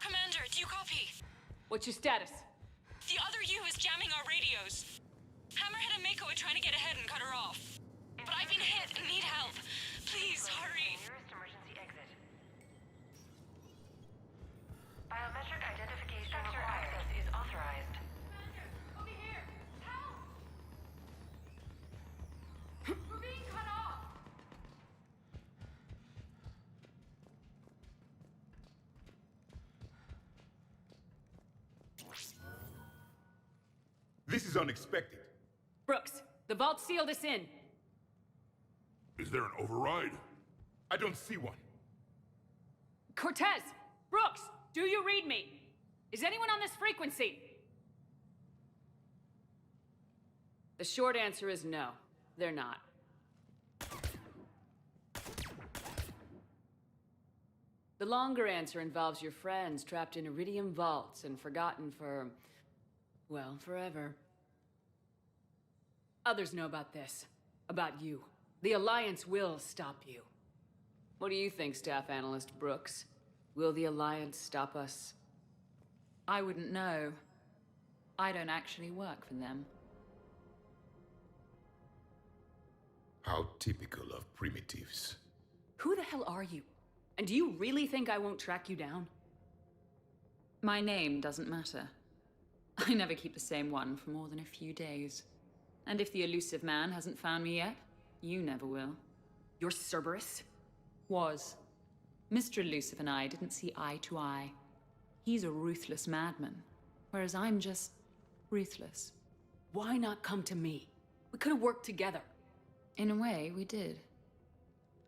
Commander, do you copy? What's your status? The other U is jamming our radios. Hammerhead and Mako are trying to get ahead and cut her off. But I've been hit and need help. Please, hurry. Nearest emergency exit. Biometric identification for access is authorized. Commander, over here! Help! We're being cut off! This is unexpected. Brooks, the vault sealed us in. Is there an override? I don't see one. Cortez! Brooks! Do you read me? Is anyone on this frequency? The short answer is no. They're not. The longer answer involves your friends trapped in Iridium vaults and forgotten for, well, forever. Others know about this. About you. The Alliance will stop you. What do you think, Staff Analyst Brooks? Will the Alliance stop us? I wouldn't know. I don't actually work for them. How typical of primitives. Who the hell are you? And do you really think I won't track you down? My name doesn't matter. I never keep the same one for more than a few days. And if the elusive man hasn't found me yet, you never will. You're Cerberus? Was. Mr. Elusive and I didn't see eye to eye. He's a ruthless madman, whereas I'm just ruthless. Why not come to me? We could have worked together. In a way, we did.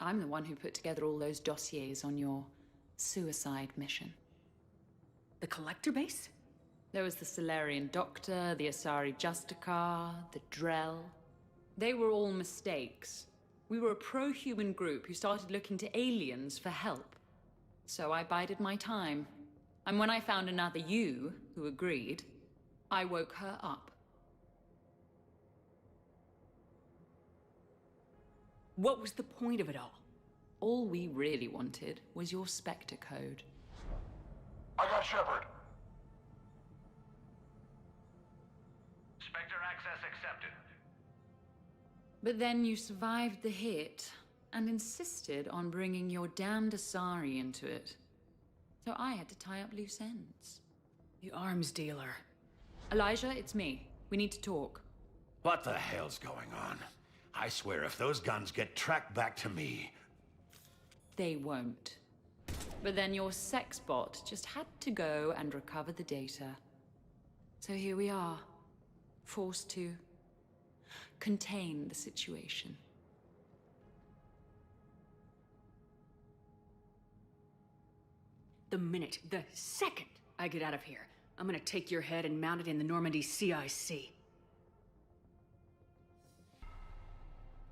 I'm the one who put together all those dossiers on your suicide mission. The Collector base? There was the Solarian Doctor, the Asari Justicar, the Drell. They were all mistakes. We were a pro-human group who started looking to aliens for help. So I bided my time. And when I found another you who agreed, I woke her up. What was the point of it all? All we really wanted was your Spectre code. I got Shepard. Spectre access accepted. But then you survived the hit and insisted on bringing your damned Asari into it. So I had to tie up loose ends. The arms dealer. Elijah, it's me. We need to talk. What the hell's going on? I swear if those guns get tracked back to me... They won't. But then your sex bot just had to go and recover the data. So here we are, forced to contain the situation. The second I get out of here, I'm gonna take your head and mount it in the Normandy CIC.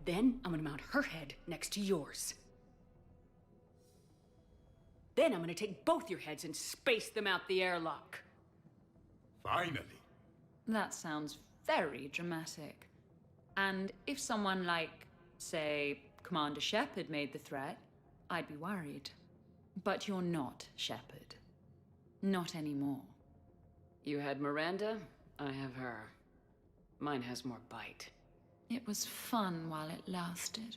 Then I'm gonna mount her head next to yours. Then I'm gonna take both your heads and space them out the airlock. Finally. That sounds very dramatic. And if someone like, say, Commander Shepard made the threat, I'd be worried. But you're not Shepard. Not anymore. You had Miranda, I have her. Mine has more bite. It was fun while it lasted.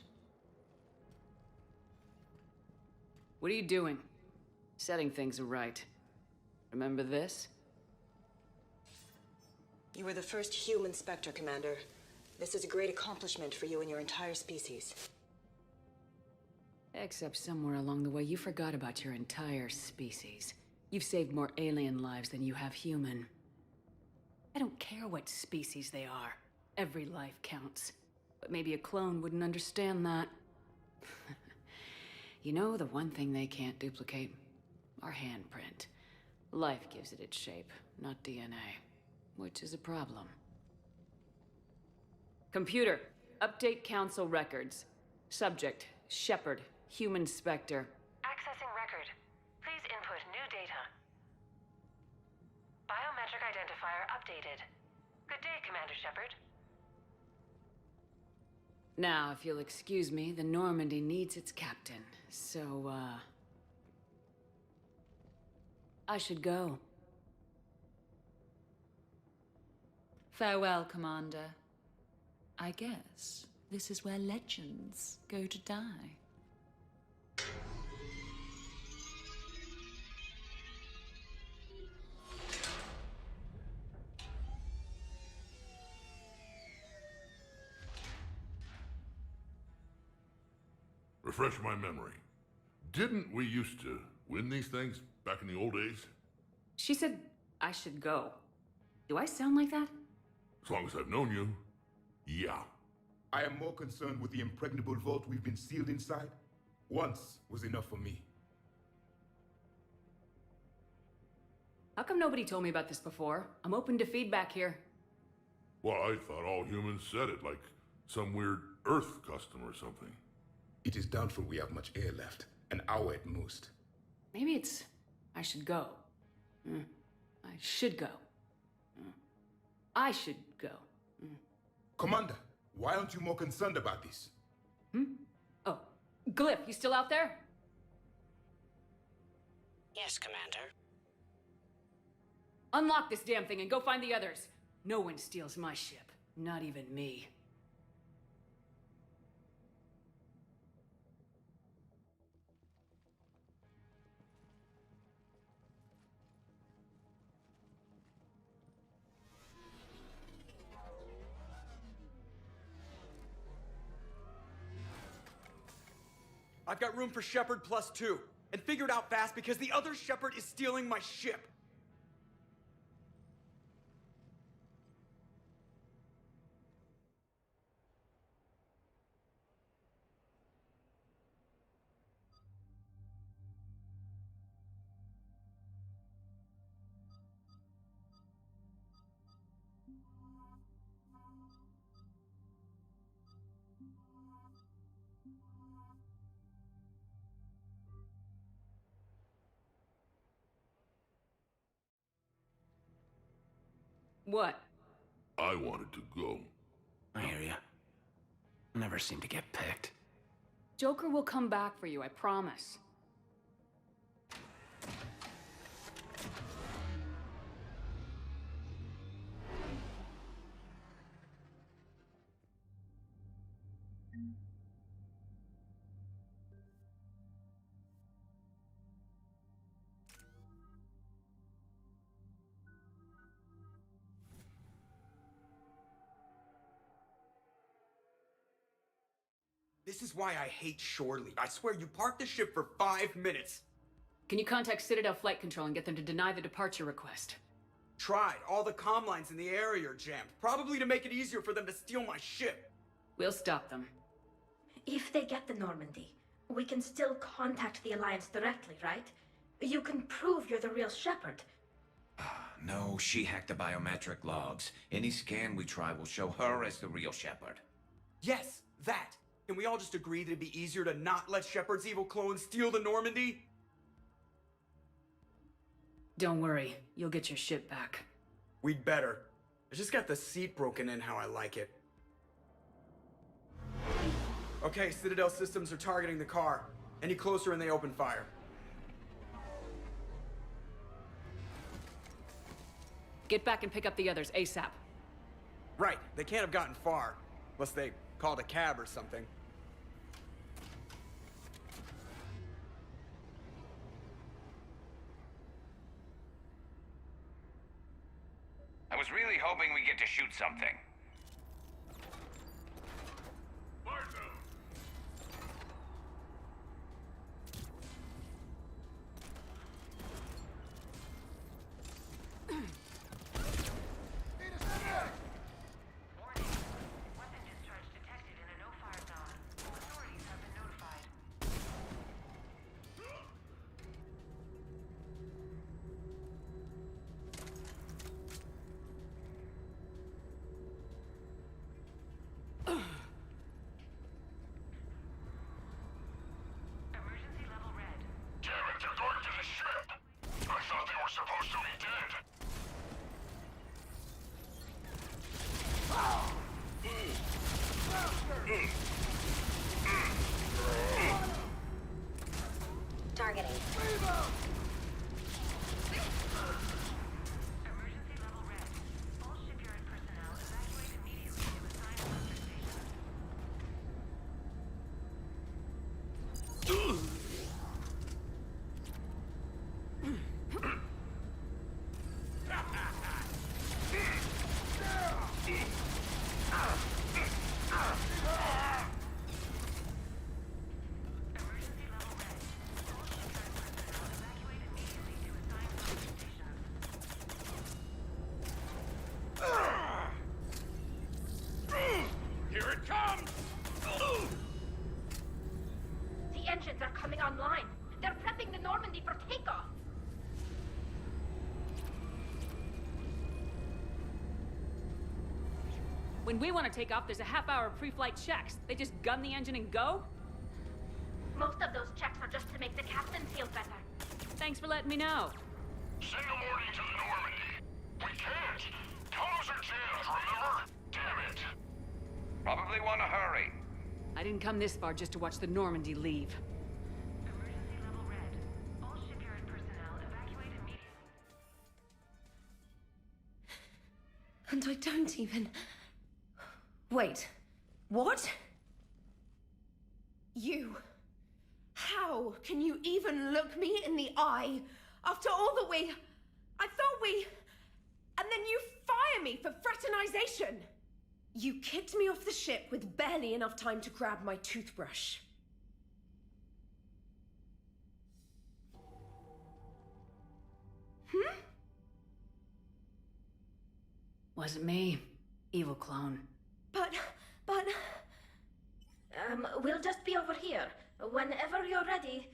What are you doing? Setting things right. Remember this? You were the first human Spectre, Commander. This is a great accomplishment for you and your entire species. Except somewhere along the way, you forgot about your entire species. You've saved more alien lives than you have human. I don't care what species they are. Every life counts. But maybe a clone wouldn't understand that. You know, the one thing they can't duplicate? Our handprint. Life gives it its shape, not DNA. Which is a problem. Computer, update Council records. Subject, Shepard, human Spectre. Accessing record. Please input new data. Biometric identifier updated. Good day, Commander Shepard. Now, if you'll excuse me, the Normandy needs its captain. So, I should go. Farewell, Commander. I guess this is where legends go to die. Refresh my memory. Didn't we used to win these things back in the old days? She said I should go. Do I sound like that? As long as I've known you, yeah. I am more concerned with the impregnable vault we've been sealed inside. Once was enough for me. How come nobody told me about this before? I'm open to feedback here. Well, I thought all humans said it, like some weird Earth custom or something. It is doubtful we have much air left. An hour at most. Maybe it's I should go. I should go. I should go. Commander, why aren't you more concerned about this? Oh, Glyph, you still out there? Yes, Commander. Unlock this damn thing and go find the others. No one steals my ship. Not even me. I've got room for Shepard +2, and figure it out fast because the other Shepard is stealing my ship. What? I wanted to go. I hear you. Never seem to get picked. Joker will come back for you, I promise. This is why I hate shore leave. I swear, you parked the ship for 5 minutes. Can you contact Citadel Flight Control and get them to deny the departure request? Tried. All the comm lines in the area are jammed. Probably to make it easier for them to steal my ship. We'll stop them. If they get the Normandy, we can still contact the Alliance directly, right? You can prove you're the real Shepard. No, she hacked the biometric logs. Any scan we try will show her as the real Shepard. Yes, that. Can we all just agree that it'd be easier to not let Shepard's evil clone steal the Normandy? Don't worry, you'll get your ship back. We'd better. I just got the seat broken in how I like it. Okay, Citadel systems are targeting the car. Any closer and they open fire. Get back and pick up the others, ASAP. Right, they can't have gotten far. Unless they called a cab or something. I was really hoping we'd get to shoot something. Targeting. Online. They're prepping the Normandy for takeoff. When we want to take off, there's a half-hour of pre-flight checks. They just gun the engine and go? Most of those checks are just to make the captain feel better. Thanks for letting me know. Send a warning to the Normandy. We can't. Comms are jammed, remember? Damn it. Probably want to hurry. I didn't come this far just to watch the Normandy leave. And I don't even... Wait. What? You... How can you even look me in the eye after all that we... I thought we... And then you fire me for fraternization! You kicked me off the ship with barely enough time to grab my toothbrush. Wasn't me. Evil clone. But... we'll just be over here. Whenever you're ready.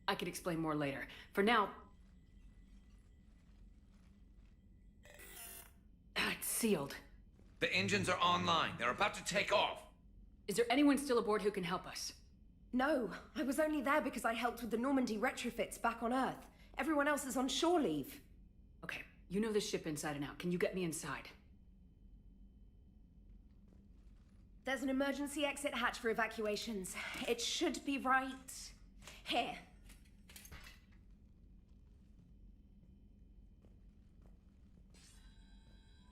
I can explain more later. For now... It's sealed. The engines are online. They're about to take off. Is there anyone still aboard who can help us? No, I was only there because I helped with the Normandy retrofits back on Earth. Everyone else is on shore leave. Okay, you know this ship inside and out. Can you get me inside? There's an emergency exit hatch for evacuations. It should be right here.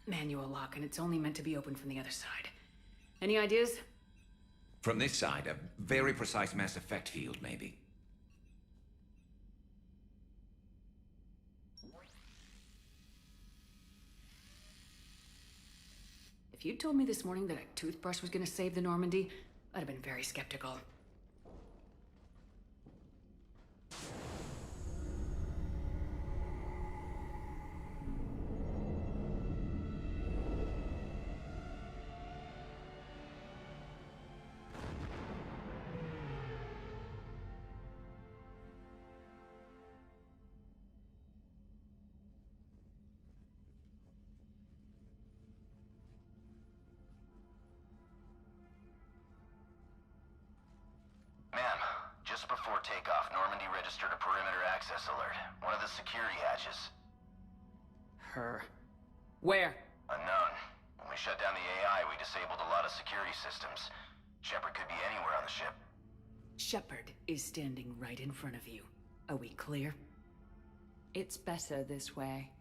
Manual lock, and it's only meant to be opened from the other side. Any ideas? From this side, a very precise mass effect field, maybe. If If you'd told me this morning that a toothbrush was gonna save the Normandy, I'd have been very skeptical. Ma'am, just before takeoff, Normandy registered a perimeter access alert. One of the security hatches. Her. Where? Unknown. When we shut down the AI, we disabled a lot of security systems. Shepard could be anywhere on the ship. Shepard is standing right in front of you. Are we clear? It's better this way.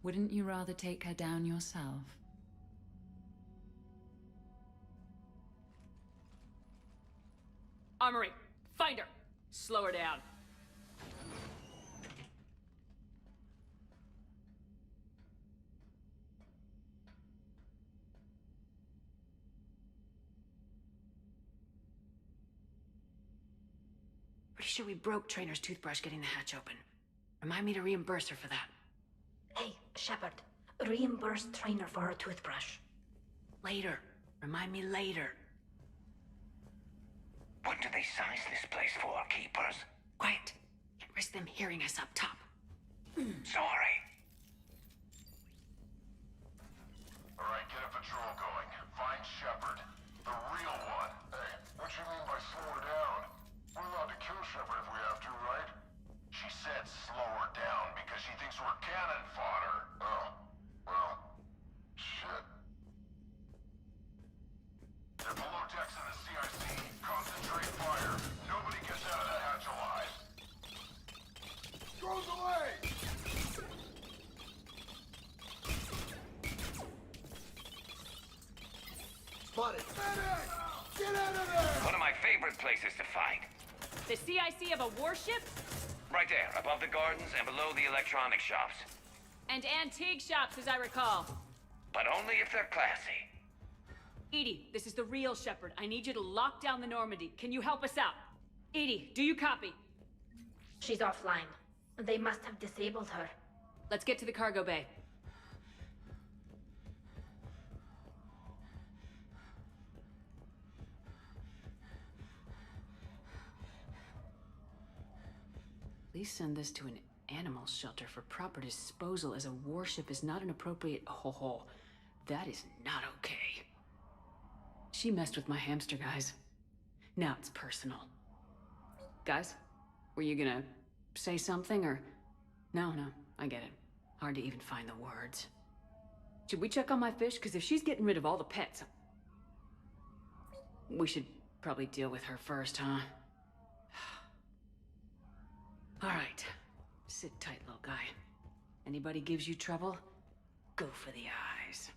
Wouldn't you rather take her down yourself? Armory, find her! Slow her down. Pretty sure we broke Trainer's toothbrush getting the hatch open. Remind me to reimburse her for that. Hey, Shepard. Reimburse Trainer for her toothbrush. Later. Remind me later. What do they size this place for, Keepers? Quiet. Can't risk them hearing us up top. Sorry. Alright, get a patrol going. Find Shepard. The real one. Hey, what you mean by slow her down? We're allowed to kill Shepard if we have to, right? She said slow her down because she thinks we're cannon fodder. Oh, well, shit. They're below decks in the CIC. Concentrate fire. Nobody gets out of that hatch alive. Goes away! Spotted. Medic! Get out of there! One of my favorite places to fight. The CIC of a warship? Right there, above the gardens and below the electronic shops. And antique shops, as I recall. But only if they're classy. EDI, this is the real Shepard. I need you to lock down the Normandy. Can you help us out? EDI, do you copy? She's offline. They must have disabled her. Let's get to the cargo bay. Please send this to an animal shelter for proper disposal, as a warship is not an appropriate... Oh, that is not okay. She messed with my hamster, guys. Now it's personal. Guys, were you gonna say something, or... No, I get it. Hard to even find the words. Should we check on my fish? Because if she's getting rid of all the pets... We should probably deal with her first, huh? All right. Sit tight, little guy. Anybody gives you trouble, go for the eyes.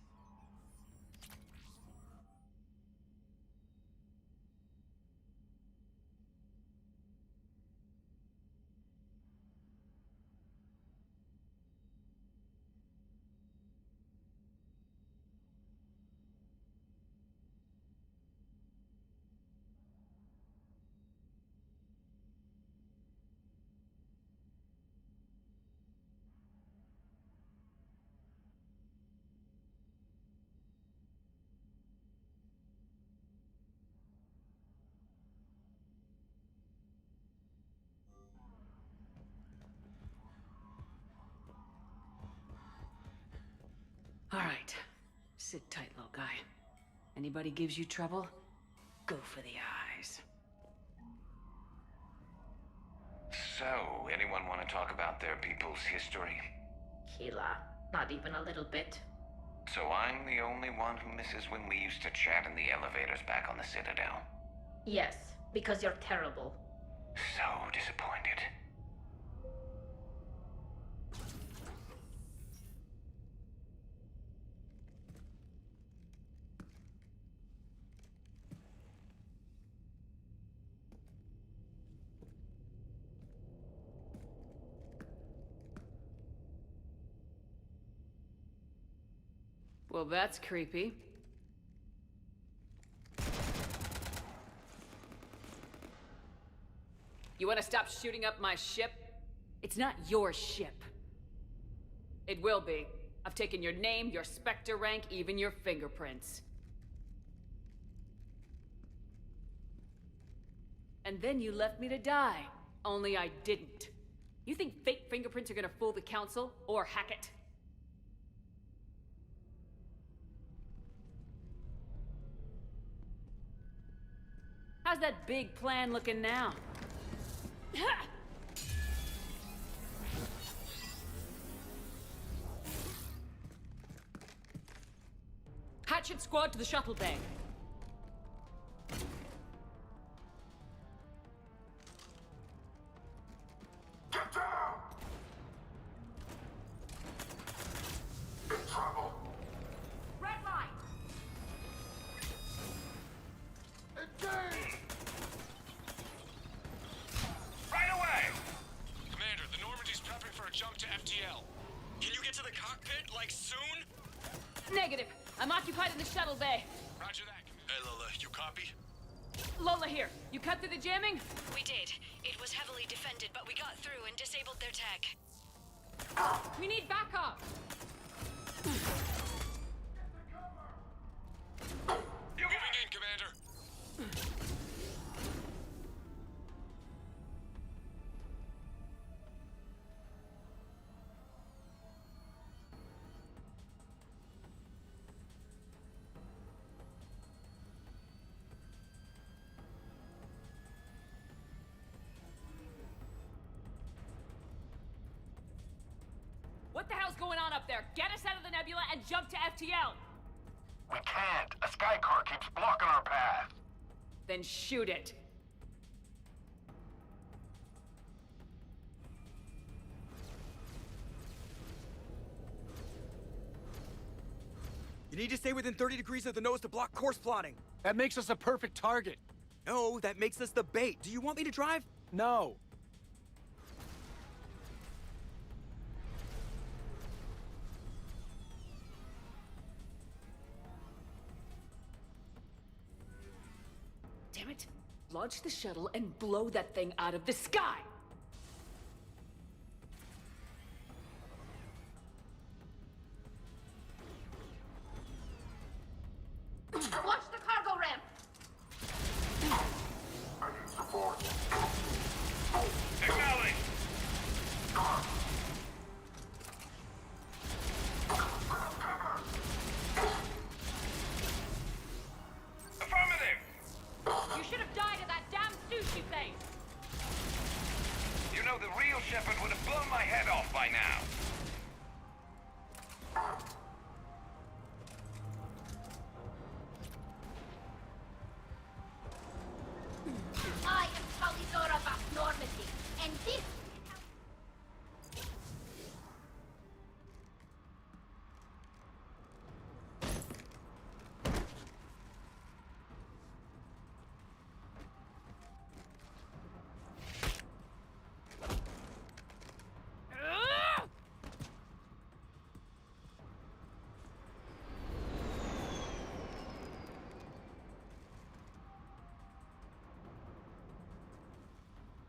All right. Sit tight, little guy. Anybody gives you trouble, go for the eyes. So, anyone want to talk about their people's history? Kila, not even a little bit. So I'm the only one who misses when we used to chat in the elevators back on the Citadel. Yes, because you're terrible. So disappointed. Well, that's creepy. You want to stop shooting up my ship? It's not your ship. It will be. I've taken your name, your Spectre rank, even your fingerprints. And then you left me to die. Only I didn't. You think fake fingerprints are gonna fool the Council, or hack it? How's that big plan looking now? Hatchet squad to the shuttle bay. Get down! In trouble. Red line! Engage! Right away! Commander, the Normandy's prepping for a jump to FTL. Can you get to the cockpit, like, soon? Negative. I'm occupied in the shuttle bay. Roger that. Hey, Lola, you copy? Lola here. You cut through the jamming? We did. It was heavily defended, but we got through and disabled their tech. We need backup. Moving in, Commander. What the hell's going on up there? Get us out of the nebula and jump to FTL. We can't. A sky car keeps blocking our path. Then shoot it. You need to stay within 30 degrees of the nose to block course plotting. That makes us a perfect target. No, that makes us the bait. Do you want me to drive? No. Damn it. Launch the shuttle and blow that thing out of the sky! Watch the cargo ramp! I need support. Acknowledge! Affirmative! You should have died at that damn sushi place. You know the real Shepard would have blown my head off by now. I am Polydora of Normandy, and this...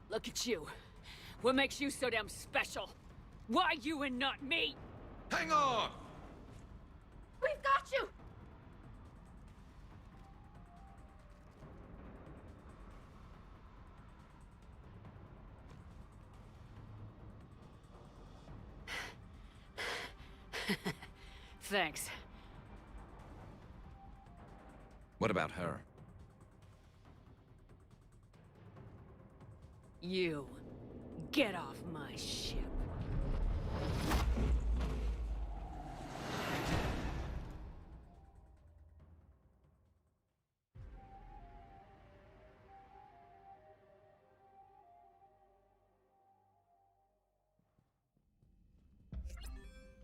Look at you. What makes you so damn special? Why you and not me? Hang on! We've got you! Thanks. What about her? You. Get off my ship.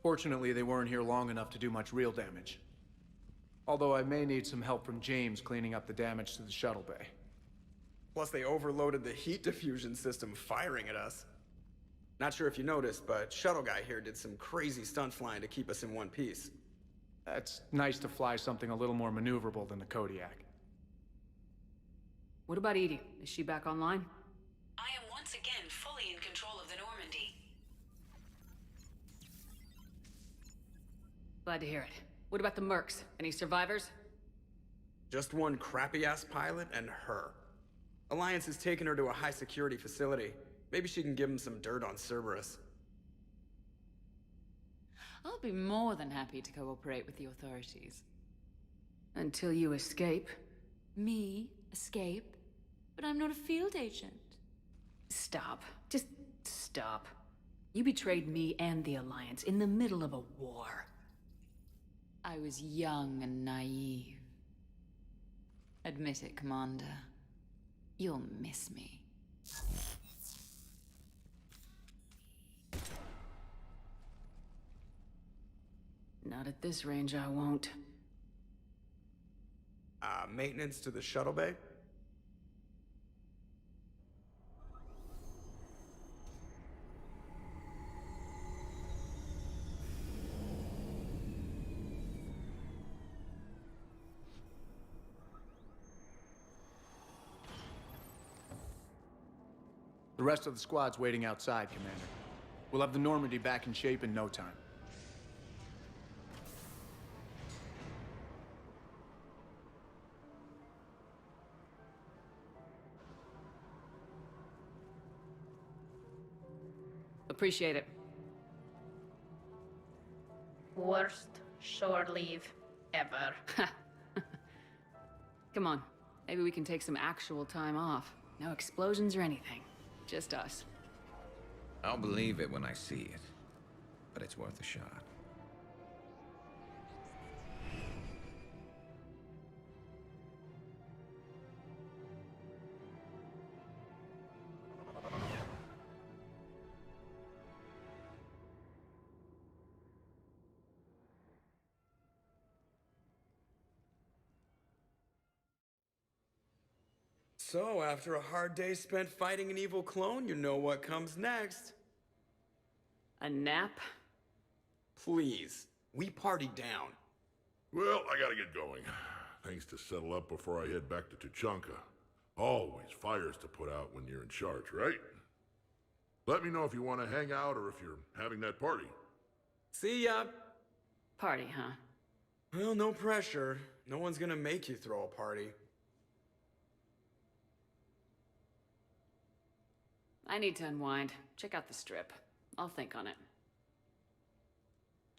Fortunately, they weren't here long enough to do much real damage. Although I may need some help from James cleaning up the damage to the shuttle bay. Plus, they overloaded the heat diffusion system firing at us. Not sure if you noticed, but Shuttle Guy here did some crazy stunt flying to keep us in one piece. It's nice to fly something a little more maneuverable than the Kodiak. What about Edie? Is she back online? I am once once again fully in control of the Normandy. Glad to hear it. What about the mercs? Any survivors? Just one crappy-ass pilot and her. Alliance has taken her to a high-security facility. Maybe she can give him some dirt on Cerberus. I'll be more than happy to cooperate with the authorities. Until you escape. Me? Escape? But I'm not a field agent. Stop. Just stop. You betrayed me and the Alliance in the middle of a war. I was young and naive. Admit it, Commander. You'll miss me. Not at this range, I won't. Maintenance to the shuttle bay? The rest of the squad's waiting outside, Commander. We'll have the Normandy back in shape in no time. Appreciate it. Worst shore leave ever. Come on. Maybe we can take some actual time off. No explosions or anything. Just us. I'll believe it when I see it. But it's worth a shot. So, after a hard day spent fighting an evil clone, you know what comes next. A nap? Please. We party down. Well, I gotta get going. Things to settle up before I head back to Tuchanka. Always fires to put out when you're in charge, right? Let me know if you want to hang out or if you're having that party. See ya! Party, huh? Well, no pressure. No one's gonna make you throw a party. I need to unwind. Check out the strip. I'll think on it.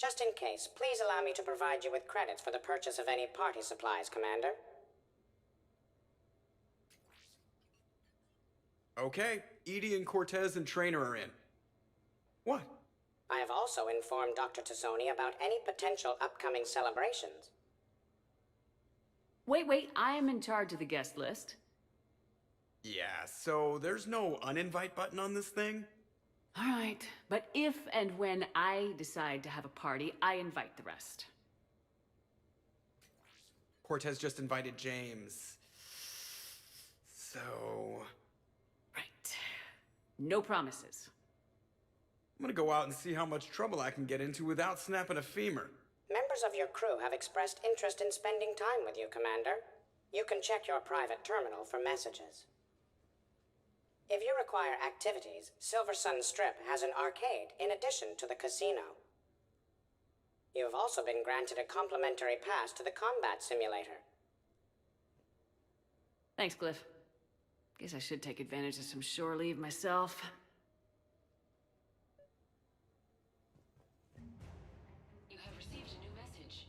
Just in case, please allow me to provide you with credits for the purchase of any party supplies, Commander. Okay, Edie and Cortez and Trainer are in. What? I have also informed Dr. Tassoni about any potential upcoming celebrations. Wait, I am in charge of the guest list. Yeah, so there's no uninvite button on this thing? All right, but if and when I decide to have a party, I invite the rest. Cortez just invited James. So... Right. No promises. I'm gonna go out and see how much trouble I can get into without snapping a femur. Members of your crew have expressed interest in spending time with you, Commander. You can check your private terminal for messages. If you require activities, Silver Sun Strip has an arcade in addition to the casino. You have also been granted a complimentary pass to the combat simulator. Thanks, Cliff. Guess I should take advantage of some shore leave myself. You have received a new message.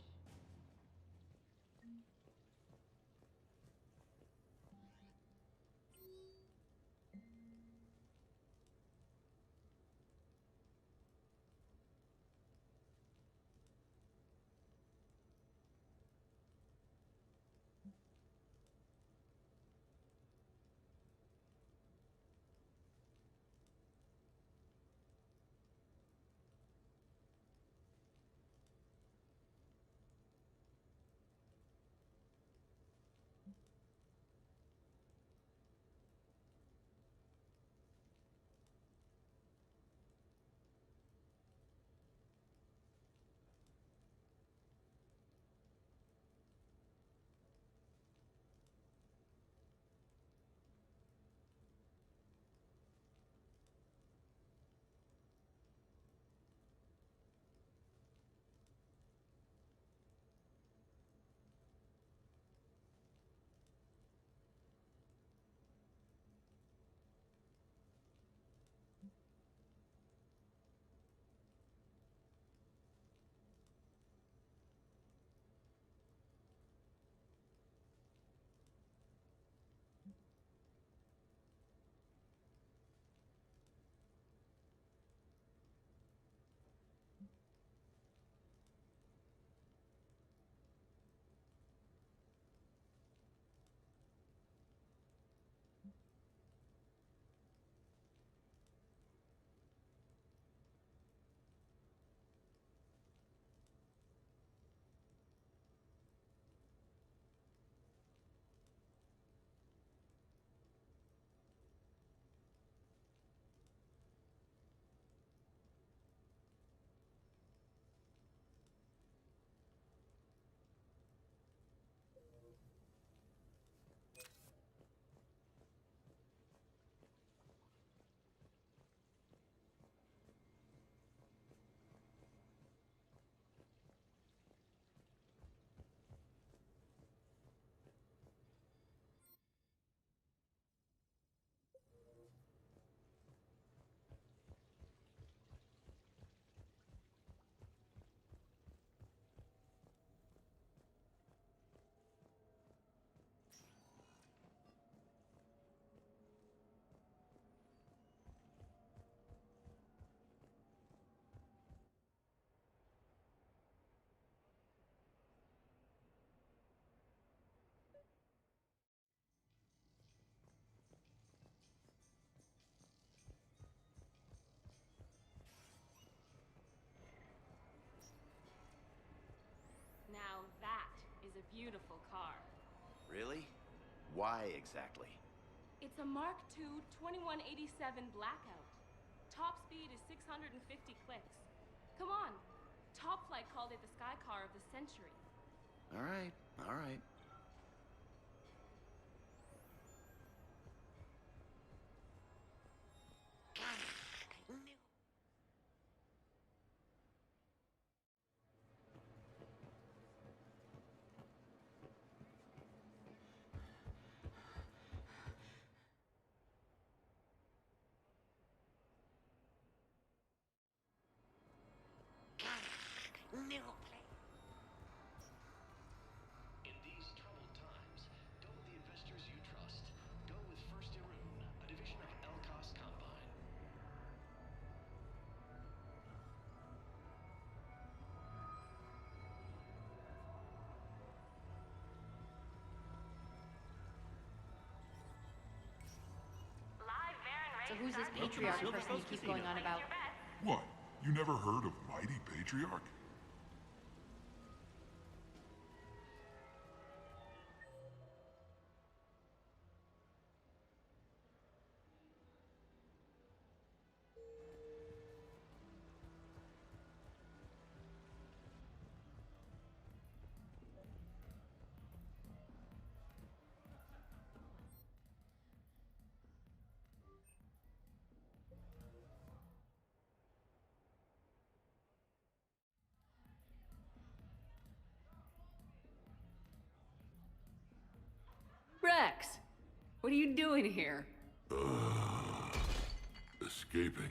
beautiful car. Really? Why exactly? It's a Mark II 2187 Blackout. Top speed is 650 clicks. Come on. Top Flight called it the sky car of the century. All right, all right. In these troubled times, go with the investors you trust. Go with First Irun, a division of Elkos Combine. So who's this patriarch person you keep going on about? What? You never heard of Mighty Patriarch? Rex! What are you doing here? Escaping.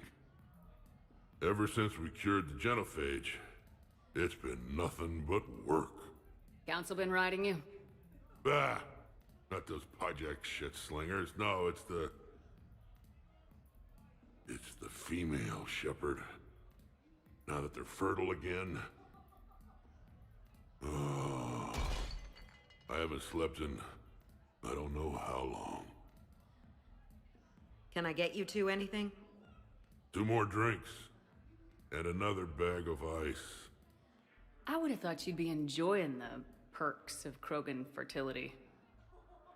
Ever since we cured the genophage, it's been nothing but work. Council been riding you? Bah! Not those project shit slingers. No, it's the female shepherd. Now that they're fertile again. Oh, I haven't slept in I don't know how long. Can I get you two anything? 2 more drinks. And another bag of ice. I would have thought you'd be enjoying the perks of Krogan fertility.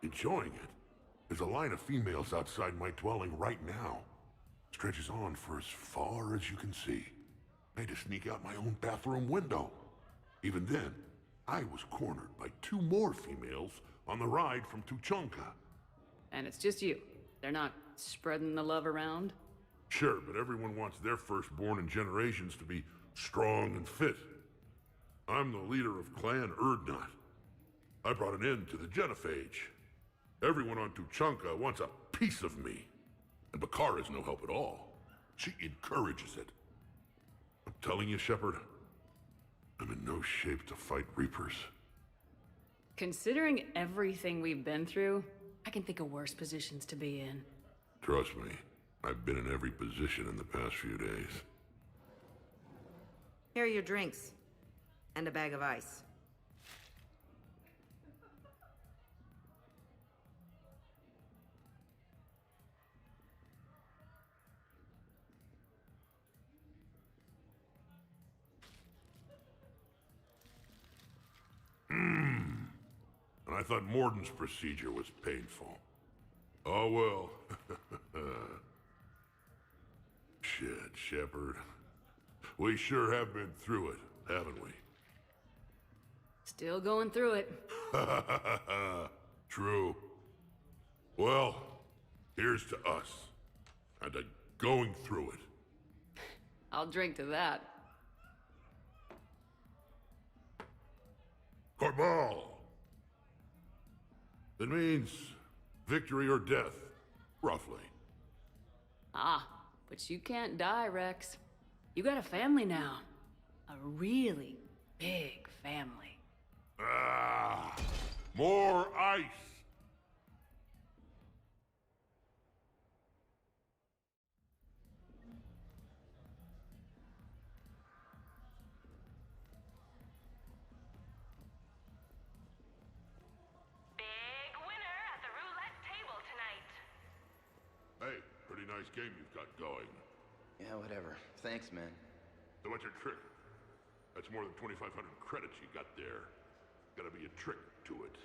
Enjoying it? There's a line of females outside my dwelling right now. Stretches on for as far as you can see. I had to sneak out my own bathroom window. Even then, I was cornered by 2 more females on the ride from Tuchanka. And it's just you. They're not spreading the love around? Sure, but everyone wants their firstborn in generations to be strong and fit. I'm the leader of Clan Urdnot. I brought an end to the genophage. Everyone on Tuchanka wants a piece of me. And Bakar is no help at all. She encourages it. I'm telling you, Shepard, I'm in no shape to fight Reapers. Considering everything we've been through, I can think of worse positions to be in. Trust me, I've been in every position in the past few days. Here are your drinks. And a bag of ice. And I thought Morden's procedure was painful. Oh well. Shit, Shepard. We sure have been through it, haven't we? Still going through it. True. Well, here's to us. And to going through it. I'll drink to that. Corbal! It means victory or death, roughly. Ah, but you can't die, Rex. You got a family now. A really big family. Ah! More ice! Hey, pretty nice game you've got going. Yeah, whatever. Thanks, man. So what's your trick? That's more than 2,500 credits you got there. Gotta be a trick to it.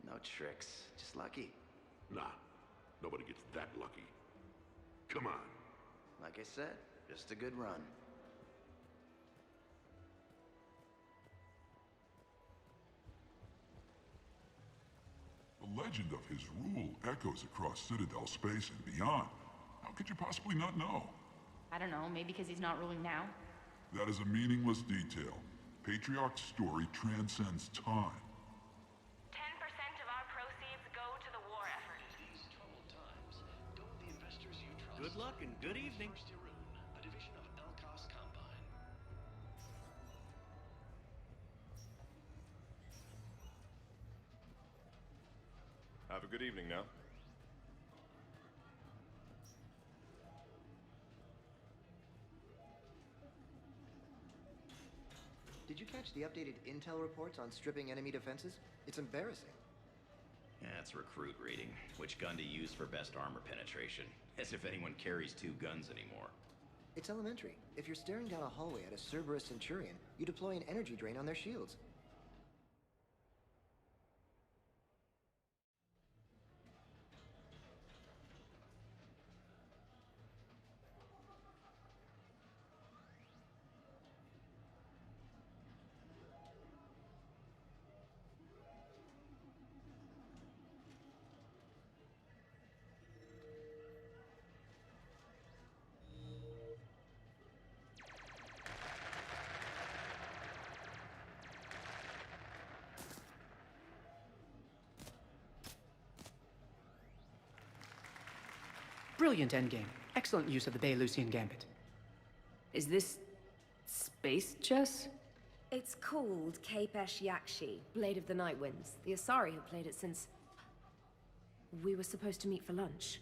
No tricks, just lucky. Nah, nobody gets that lucky. Come on. Like I said, just a good run. The legend of his rule echoes across Citadel space and beyond. How could you possibly not know? I don't know, maybe because he's not ruling now? That is a meaningless detail. Patriarch's story transcends time. 10% of our proceeds go to the war effort. Good luck and good evening. Have a good evening now. Did you catch the updated intel reports on stripping enemy defenses? It's embarrassing. Yeah, it's recruit reading. Which gun to use for best armor penetration. As if anyone carries two guns anymore. It's elementary. If you're staring down a hallway at a Cerberus Centurion, you deploy an energy drain on their shields. Brilliant endgame. Excellent use of the Baylusian Gambit. Is this space chess? It's called Kapesh Yakshi, Blade of the Night Winds. The Asari have played it since... we were supposed to meet for lunch.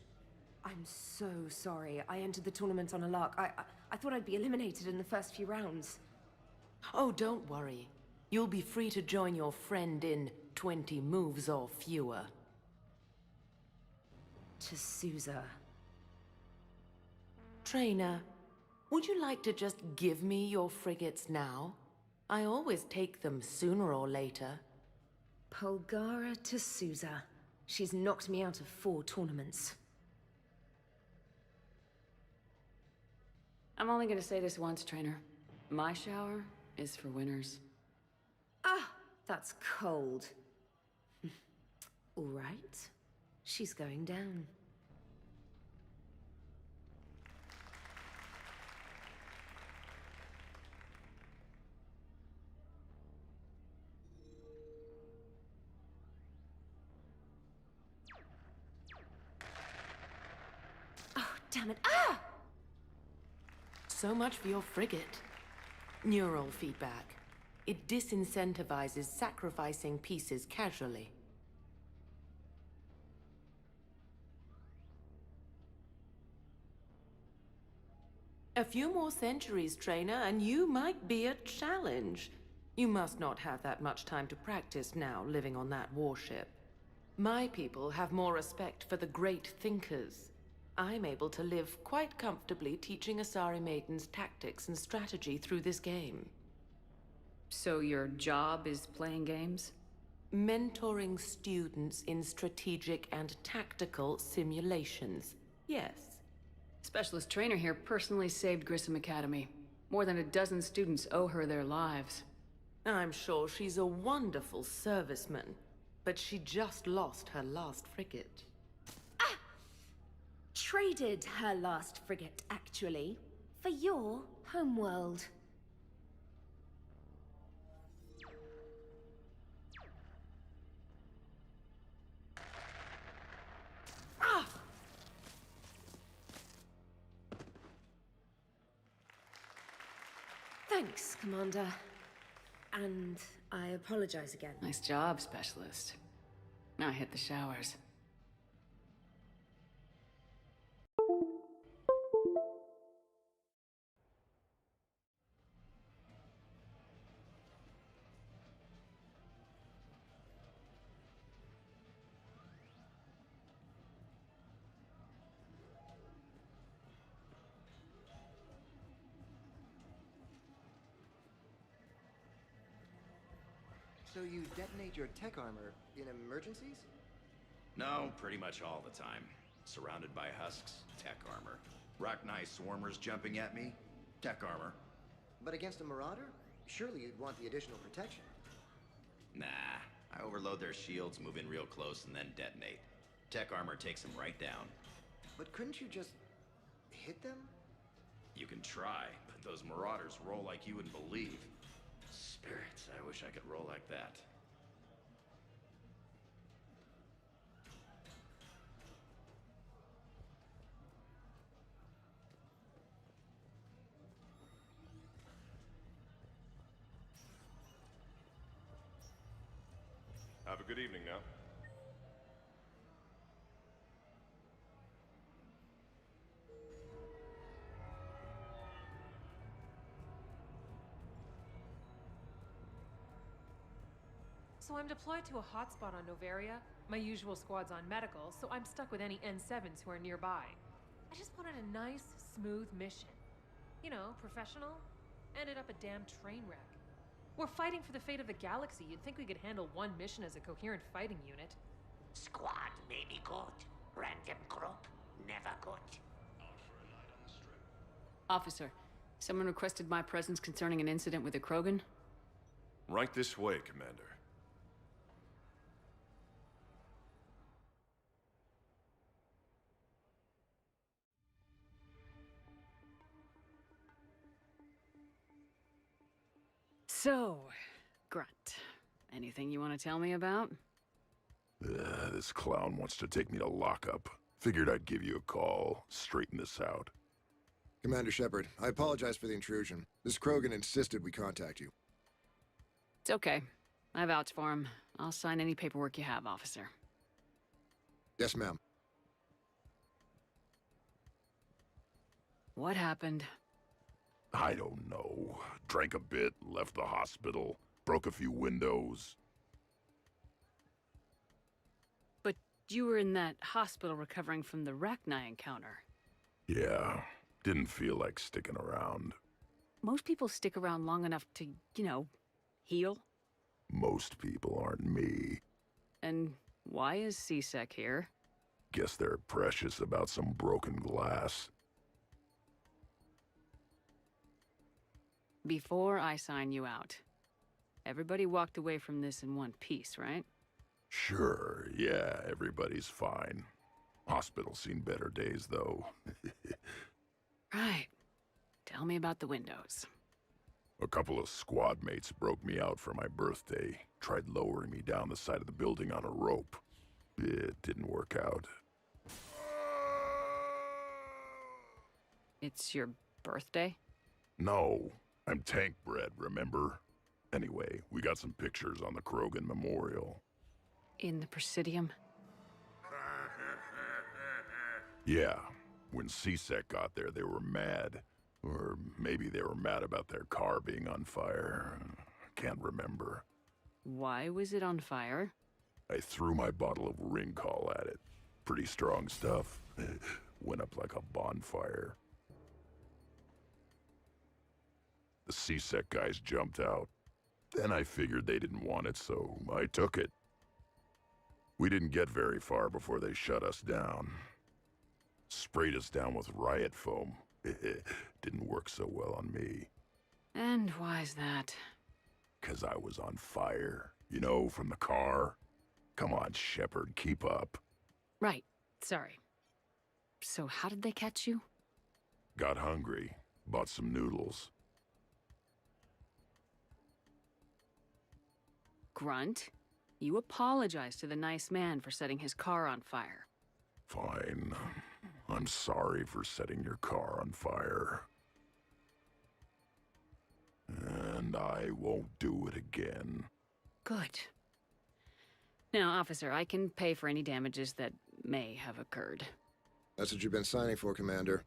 I'm so sorry. I entered the tournament on a lark. I thought I'd be eliminated in the first few rounds. Oh, don't worry. You'll be free to join your friend in 20 moves or fewer. To Sousa. Trainer, would you like to just give me your frigates now? I always take them sooner or later. Polgara to Sousa. She's knocked me out of 4 tournaments. I'm only gonna say this once, Trainer. My shower is for winners. Ah, that's cold. All right. She's going down. Oh, damn it. Ah! So much for your frigate. Neural feedback. It disincentivizes sacrificing pieces casually. A few more centuries, Trainer, and you might be a challenge. You must not have that much time to practice now, living on that warship. My people have more respect for the great thinkers. I'm able to live quite comfortably teaching Asari maidens tactics and strategy through this game. So your job is playing games? Mentoring students in strategic and tactical simulations. Yes. Specialist Trainer here personally saved Grissom Academy. More than a dozen students owe her their lives. I'm sure she's a wonderful serviceman, but she just lost her last frigate. Traded her last frigate, actually, for your homeworld. Ah! Thanks, Commander. And I apologize again. Nice job, Specialist. Now hit the showers. So you detonate your tech armor in emergencies? No, pretty much all the time. Surrounded by husks, tech armor. Rockneye swarmers jumping at me, tech armor. But against a marauder? Surely you'd want the additional protection. Nah, I overload their shields, move in real close, and then detonate. Tech armor takes them right down. But couldn't you just hit them? You can try, but those marauders roll like you wouldn't believe. Spirits, I wish I could roll like that. Have a good evening now. So I'm deployed to a hotspot on Novaria. My usual squad's on medical, so I'm stuck with any N7s who are nearby. I just wanted a nice, smooth mission. You know, professional. Ended up a damn train wreck. We're fighting for the fate of the galaxy. You'd think we could handle one mission as a coherent fighting unit. Squad may be good. Random group, never good. Officer, someone requested my presence concerning an incident with the Krogan. Right this way, Commander. So, Grunt, anything you want to tell me about? This clown wants to take me to lockup. Figured I'd give you a call, straighten this out. Commander Shepard, I apologize for the intrusion. This Krogan insisted we contact you. It's okay. I vouch for him. I'll sign any paperwork you have, officer. Yes, ma'am. What happened? I don't know. Drank a bit, left the hospital, broke a few windows. But you were in that hospital recovering from the Rachni encounter. Yeah, didn't feel like sticking around. Most people stick around long enough to, heal. Most people aren't me. And why is C-Sec here? Guess they're precious about some broken glass. Before I sign you out, everybody walked away from this in one piece, right? Sure, yeah, everybody's fine. Hospital's seen better days, though. Right. Tell me about the windows. A couple of squad mates broke me out for my birthday. Tried lowering me down the side of the building on a rope. It didn't work out. It's your birthday? No, I'm tank bred, remember? Anyway, we got some pictures on the Krogan Memorial. In the Presidium? Yeah, when C-Sec got there, they were mad. Or maybe they were mad about their car being on fire. Can't remember. Why was it on fire? I threw my bottle of Ringcall at it. Pretty strong stuff. Went up like a bonfire. The C-Sec guys jumped out. Then I figured they didn't want it, so I took it. We didn't get very far before they shut us down. Sprayed us down with riot foam. Didn't work so well on me. And why's that? 'Cause I was on fire. You know, from the car. Come on, Shepard, keep up. Right. Sorry. So how did they catch you? Got hungry. Bought some noodles. Grunt, you apologized to the nice man for setting his car on fire. Fine. I'm sorry for setting your car on fire. And I won't do it again. Good. Now, officer, I can pay for any damages that may have occurred. That's what you've been signing for, Commander.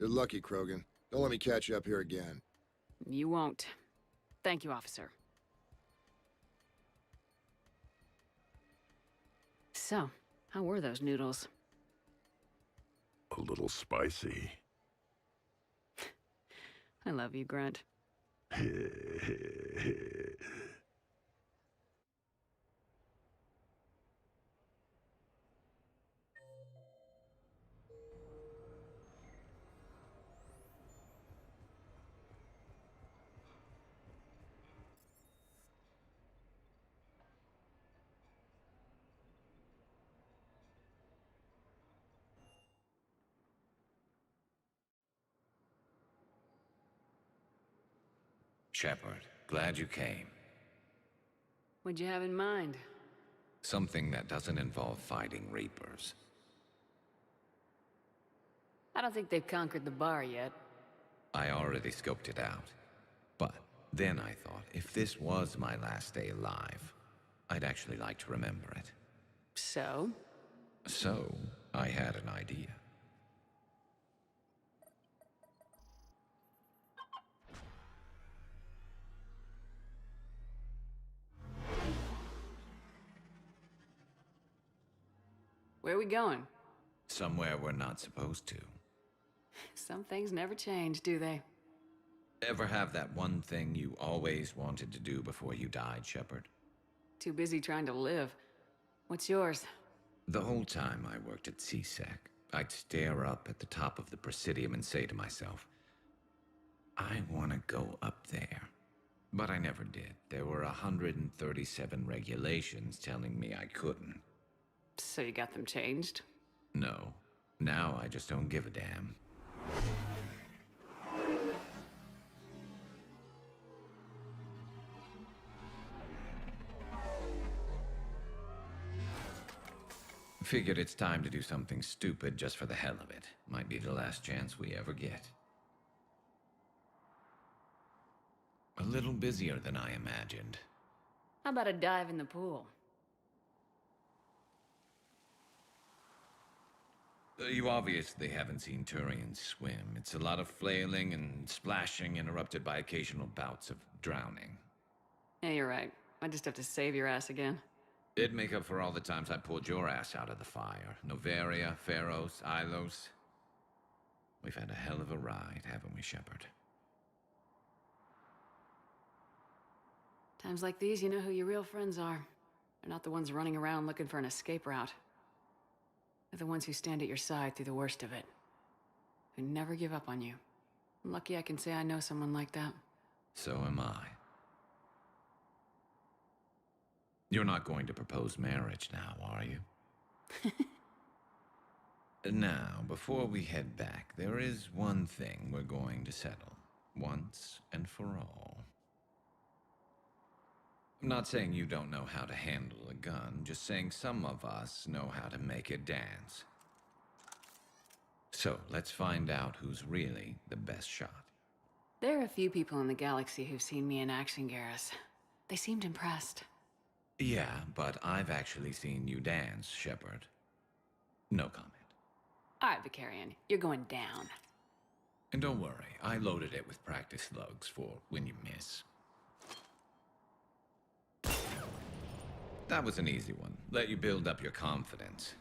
You're lucky, Krogan. Don't let me catch you up here again. You won't. Thank you, officer. So, how were those noodles? A little spicy. I love you, Grunt. Shepard, glad you came. What'd you have in mind? Something that doesn't involve fighting Reapers. I don't think they've conquered the bar yet. I already scoped it out. But then I thought, if this was my last day alive, I'd actually like to remember it. So? So, I had an idea. Where are we going? Somewhere we're not supposed to. Some things never change, do they? Ever have that one thing you always wanted to do before you died, Shepard? Too busy trying to live. What's yours? The whole time I worked at CSEC, I'd stare up at the top of the Presidium and say to myself, I want to go up there. But I never did. There were 137 regulations telling me I couldn't. So you got them changed? No. Now I just don't give a damn. Figured it's time to do something stupid just for the hell of it. Might be the last chance we ever get. A little busier than I imagined. How about a dive in the pool? You obviously haven't seen Turians swim. It's a lot of flailing and splashing interrupted by occasional bouts of drowning. Yeah, you're right. I just have to save your ass again. It'd make up for all the times I pulled your ass out of the fire. Noveria, Pharos, Ilos. We've had a hell of a ride, haven't we, Shepard? Times like these, you know who your real friends are. They're not the ones running around looking for an escape route. They're the ones who stand at your side through the worst of it. Who never give up on you. I'm lucky I can say I know someone like that. So am I. You're not going to propose marriage now, are you? Now, before we head back, there is one thing we're going to settle. Once and for all. I'm not saying you don't know how to handle a gun, just saying some of us know how to make it dance. So, let's find out who's really the best shot. There are a few people in the galaxy who've seen me in action, Garrus. They seemed impressed. Yeah, but I've actually seen you dance, Shepard. No comment. All right, Vicarian, you're going down. And don't worry, I loaded it with practice slugs for when you miss. That was an easy one. Let you build up your confidence.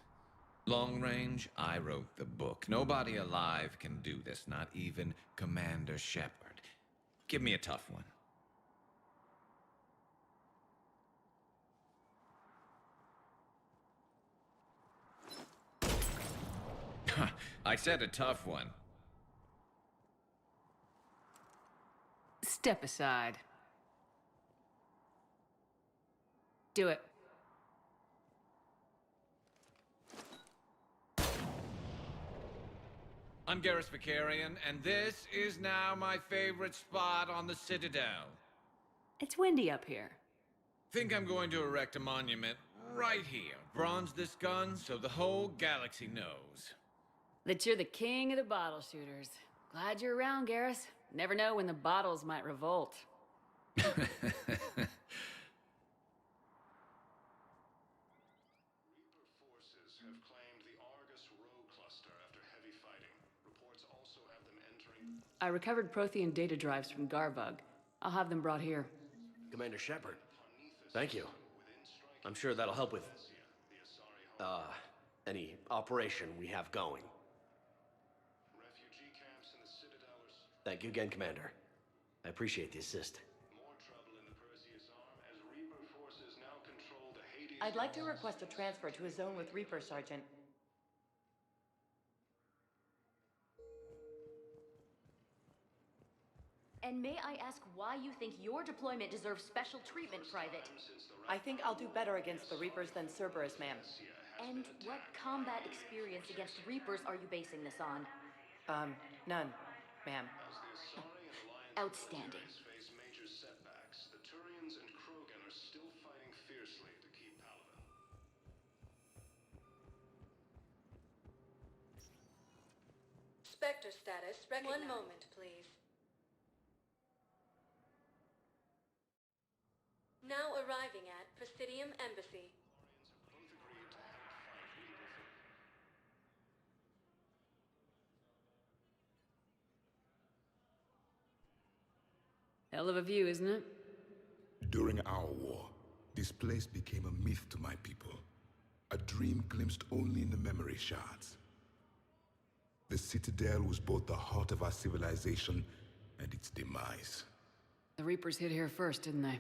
Long range, I wrote the book. Nobody alive can do this, not even Commander Shepard. Give me a tough one. I said a tough one. Step aside. Do it. I'm Garrus Vicarian, and this is now my favorite spot on the Citadel. It's windy up here. Think I'm going to erect a monument right here. Bronze this gun so the whole galaxy knows. That you're the king of the bottle shooters. Glad you're around, Garrus. Never know when the bottles might revolt. I recovered Prothean data drives from Garvug. I'll have them brought here. Commander Shepard, thank you. I'm sure that'll help with, any operation we have going. Thank you again, Commander. I appreciate the assist. I'd like to request a transfer to a zone with Reaper, Sergeant. And may I ask why you think your deployment deserves special treatment, Private? I think I'll do better against the Reapers than Cerberus, ma'am. And what combat experience against Reapers are you basing this on? None, ma'am. Outstanding. Spectre status recognized. 1 moment, please. Now arriving at Presidium Embassy. Hell of a view, isn't it? During our war, this place became a myth to my people. A dream glimpsed only in the memory shards. The Citadel was both the heart of our civilization and its demise. The Reapers hit here first, didn't they?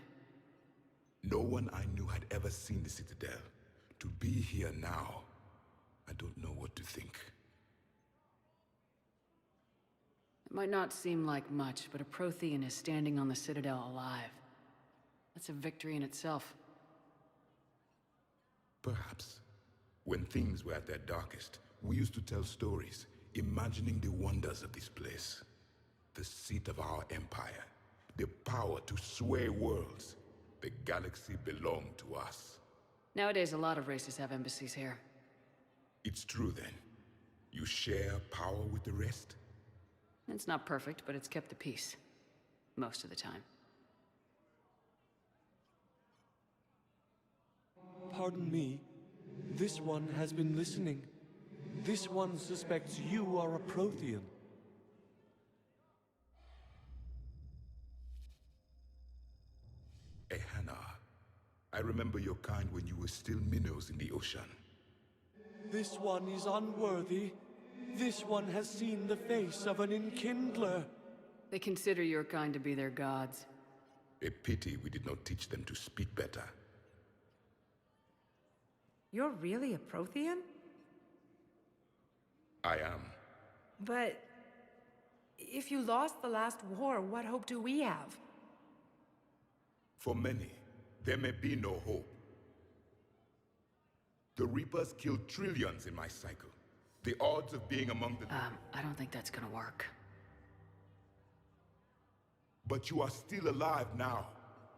No one I knew had ever seen the Citadel. To be here now, I don't know what to think. It might not seem like much, but a Prothean is standing on the Citadel alive. That's a victory in itself. Perhaps. When things were at their darkest, we used to tell stories, imagining the wonders of this place. The seat of our empire. The power to sway worlds. The galaxy belonged to us. Nowadays, a lot of races have embassies here. It's true then. You share power with the rest? It's not perfect, but it's kept the peace. Most of the time. Pardon me. This one has been listening. This one suspects you are a Prothean. Athena, I remember your kind when you were still minnows in the ocean. This one is unworthy. This one has seen the face of an enkindler. They consider your kind to be their gods. A pity we did not teach them to speak better. You're really a Prothean? I am. But if you lost the last war, what hope do we have? For many, there may be no hope. The Reapers killed trillions in my cycle. The odds of being among the... I don't think that's gonna work. But you are still alive now.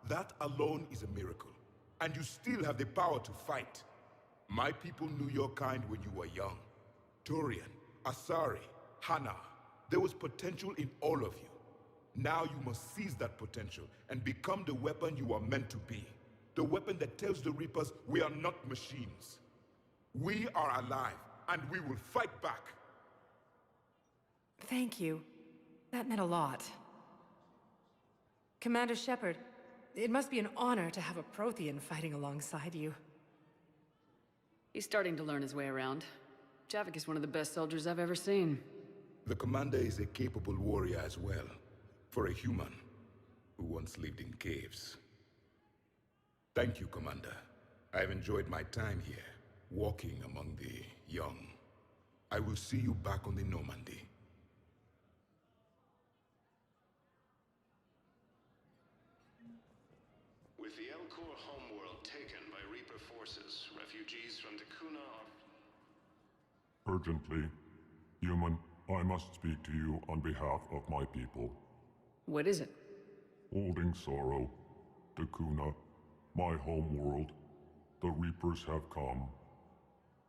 That alone is a miracle. And you still have the power to fight. My people knew your kind when you were young. Turian, Asari, Hana. There was potential in all of you. Now you must seize that potential and become the weapon you are meant to be. The weapon that tells the Reapers we are not machines. We are alive, and we will fight back. Thank you. That meant a lot. Commander Shepard, it must be an honor to have a Prothean fighting alongside you. He's starting to learn his way around. Javik is one of the best soldiers I've ever seen. The commander is a capable warrior as well. For a human who once lived in caves. Thank you, Commander. I've enjoyed my time here, walking among the young. I will see you back on the Normandy. With the Elcor homeworld taken by Reaper forces, refugees from Takuna are... Urgently, human, I must speak to you on behalf of my people. What is it? Holding sorrow, Takuna, my homeworld, the Reapers have come.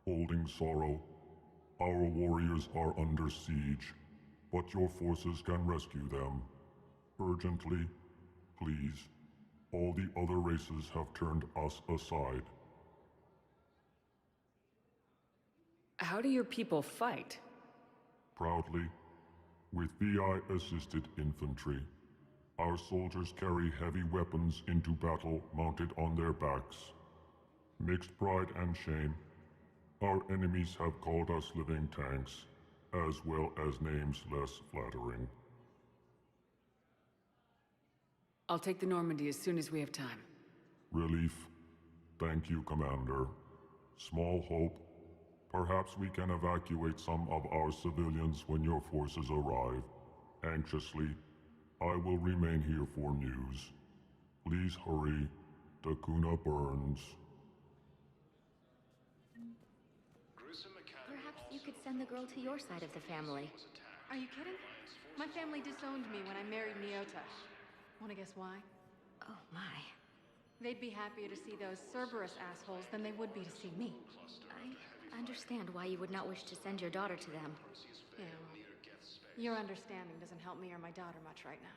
Holding sorrow, our warriors are under siege, but your forces can rescue them. Urgently, please. All the other races have turned us aside. How do your people fight? Proudly, with VI-assisted infantry. Our soldiers carry heavy weapons into battle mounted on their backs. Mixed pride and shame, our enemies have called us living tanks, as well as names less flattering. I'll take the Normandy as soon as we have time. Relief. Thank you, Commander. Small hope. Perhaps we can evacuate some of our civilians when your forces arrive. Anxiously, I will remain here for news. Please hurry. Takuna burns. Perhaps you could send the girl to your side of the family. Are you kidding? My family disowned me when I married Miota. Wanna guess why? Oh my. They'd be happier to see those Cerberus assholes than they would be to see me. I understand why you would not wish to send your daughter to them. Yeah, Your understanding doesn't help me or my daughter much right now.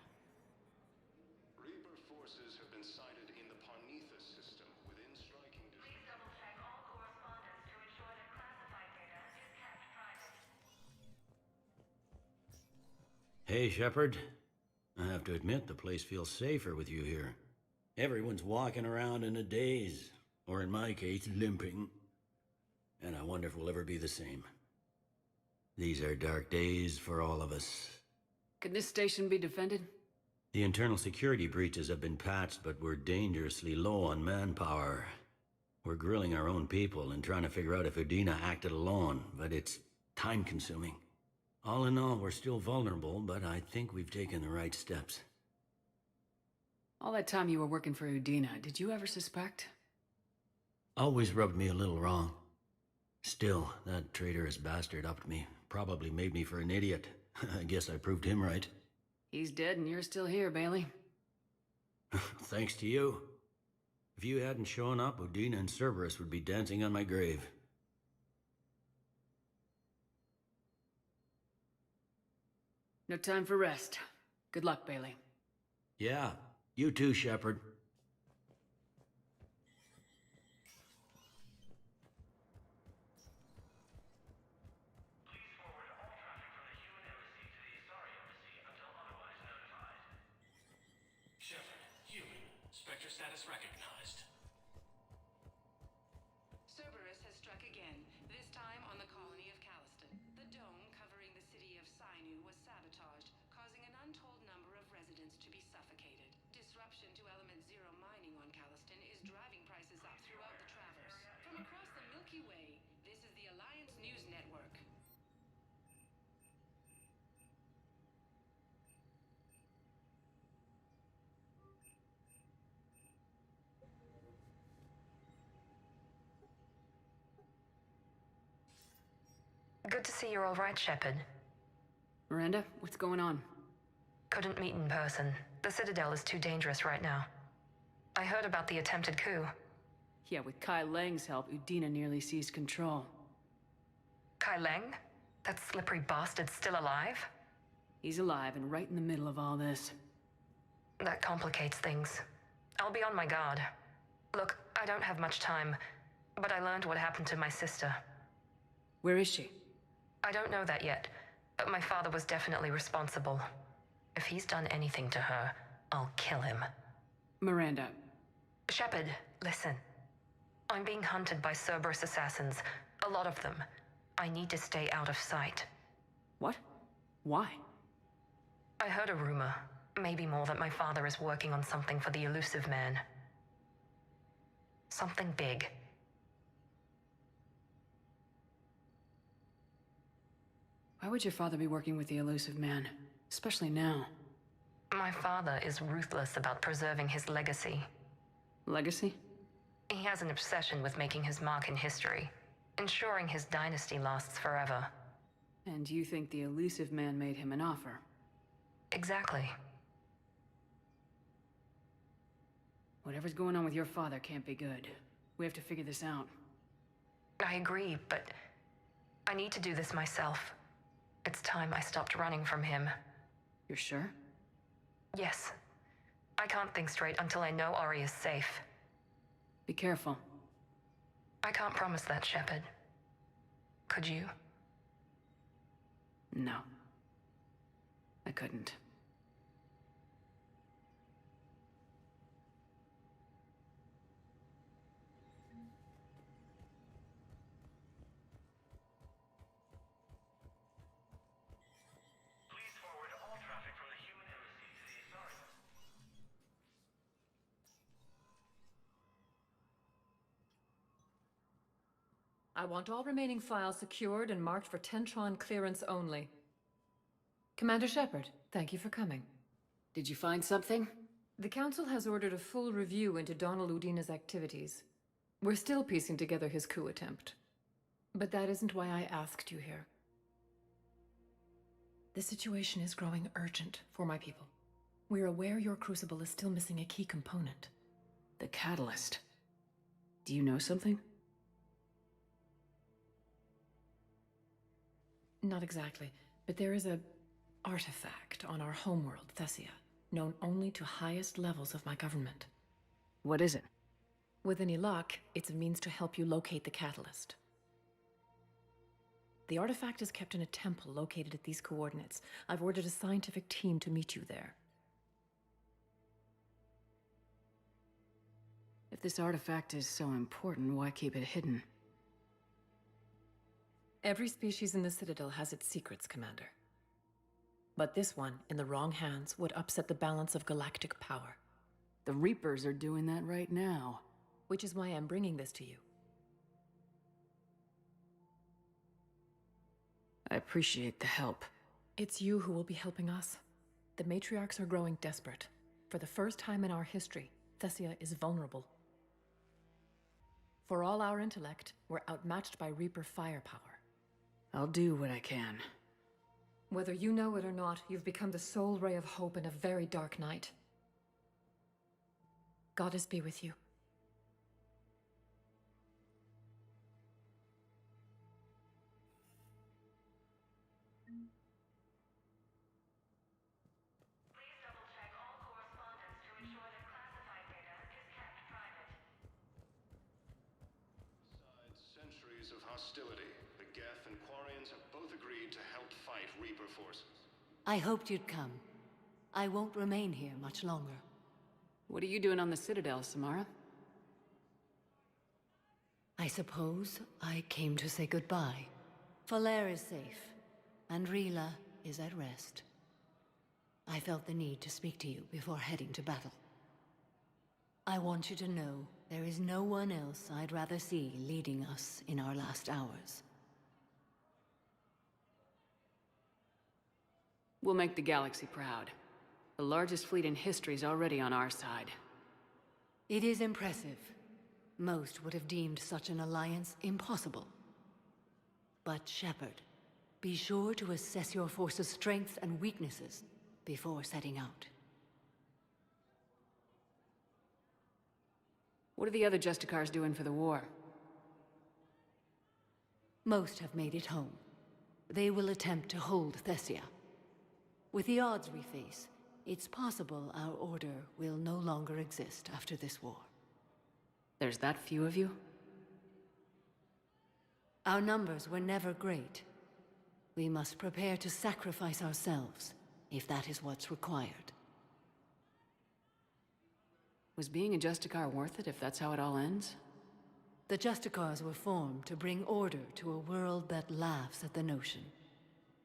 Reaper forces have been sighted in the Parnitha system within striking distance. Please double-check all correspondence to ensure that classified data is kept private. Hey, Shepard. I have to admit, the place feels safer with you here. Everyone's walking around in a daze, or in my case, limping. And I wonder if we'll ever be the same. These are dark days for all of us. Can this station be defended? The internal security breaches have been patched, but we're dangerously low on manpower. We're grilling our own people and trying to figure out if Udina acted alone, but it's time-consuming. All in all, we're still vulnerable, but I think we've taken the right steps. All that time you were working for Udina, did you ever suspect? Always rubbed me a little wrong. Still, that traitorous bastard upped me. Probably made me for an idiot. I guess I proved him right. He's dead and you're still here, Bailey. Thanks to you. If you hadn't shown up, Udina and Cerberus would be dancing on my grave. No time for rest. Good luck, Bailey. Yeah, you too, Shepard. Spectre status recognized. Cerberus has struck again, this time on the colony of Calliston. The dome covering the city of Sinu was sabotaged, causing an untold number of residents to be suffocated. Disruption to Element Zero mining on Calliston is driving prices up throughout the Traverse. From across the Milky Way, this is the Alliance News Network. Good to see you're all right, Shepard. Miranda, what's going on? Couldn't meet in person. The Citadel is too dangerous right now. I heard about the attempted coup. Yeah, with Kai Lang's help, Udina nearly seized control. Kai Lang? That slippery bastard's still alive? He's alive and right in the middle of all this. That complicates things. I'll be on my guard. Look, I don't have much time, but I learned what happened to my sister. Where is she? I don't know that yet, but my father was definitely responsible. If he's done anything to her, I'll kill him. Miranda. Shepard, listen. I'm being hunted by Cerberus assassins. A lot of them. I need to stay out of sight. What? Why? I heard a rumor, maybe more, that my father is working on something for the Elusive Man. Something big. Why would your father be working with the Elusive Man? Especially now. My father is ruthless about preserving his legacy. Legacy? He has an obsession with making his mark in history, ensuring his dynasty lasts forever. And you think the Elusive Man made him an offer? Exactly. Whatever's going on with your father can't be good. We have to figure this out. I agree, but I need to do this myself. It's time I stopped running from him. You're sure? Yes. I can't think straight until I know Ori is safe. Be careful. I can't promise that, Shepard. Could you? No. I couldn't. I want all remaining files secured and marked for Tentron clearance only. Commander Shepard, thank you for coming. Did you find something? The Council has ordered a full review into Donald Udina's activities. We're still piecing together his coup attempt. But that isn't why I asked you here. The situation is growing urgent for my people. We're aware your crucible is still missing a key component. The catalyst. Do you know something? Not exactly, but there is a artifact on our homeworld, Thessia, known only to highest levels of my government. What is it? With any luck, it's a means to help you locate the catalyst. The artifact is kept in a temple located at these coordinates. I've ordered a scientific team to meet you there. If this artifact is so important, why keep it hidden? Every species in the Citadel has its secrets, Commander. But this one, in the wrong hands, would upset the balance of galactic power. The Reapers are doing that right now. Which is why I'm bringing this to you. I appreciate the help. It's you who will be helping us. The matriarchs are growing desperate. For the first time in our history, Thessia is vulnerable. For all our intellect, we're outmatched by Reaper firepower. I'll do what I can. Whether you know it or not, you've become the sole ray of hope in a very dark night. Goddess be with you. Please double-check all correspondence to ensure that classified data is kept private. Besides centuries of hostility, the Geth and Quarians have both agreed to help fight Reaper forces. I hoped you'd come. I won't remain here much longer. What are you doing on the Citadel, Samara? I suppose I came to say goodbye. Falair is safe, and Rila is at rest. I felt the need to speak to you before heading to battle. I want you to know there is no one else I'd rather see leading us in our last hours. We'll make the galaxy proud. The largest fleet in history is already on our side. It is impressive. Most would have deemed such an alliance impossible. But Shepard, be sure to assess your force's strengths and weaknesses before setting out. What are the other Justicars doing for the war? Most have made it home. They will attempt to hold Thessia. With the odds we face, it's possible our order will no longer exist after this war. There's that few of you? Our numbers were never great. We must prepare to sacrifice ourselves, if that is what's required. Was being a Justicar worth it if that's how it all ends? The Justicars were formed to bring order to a world that laughs at the notion.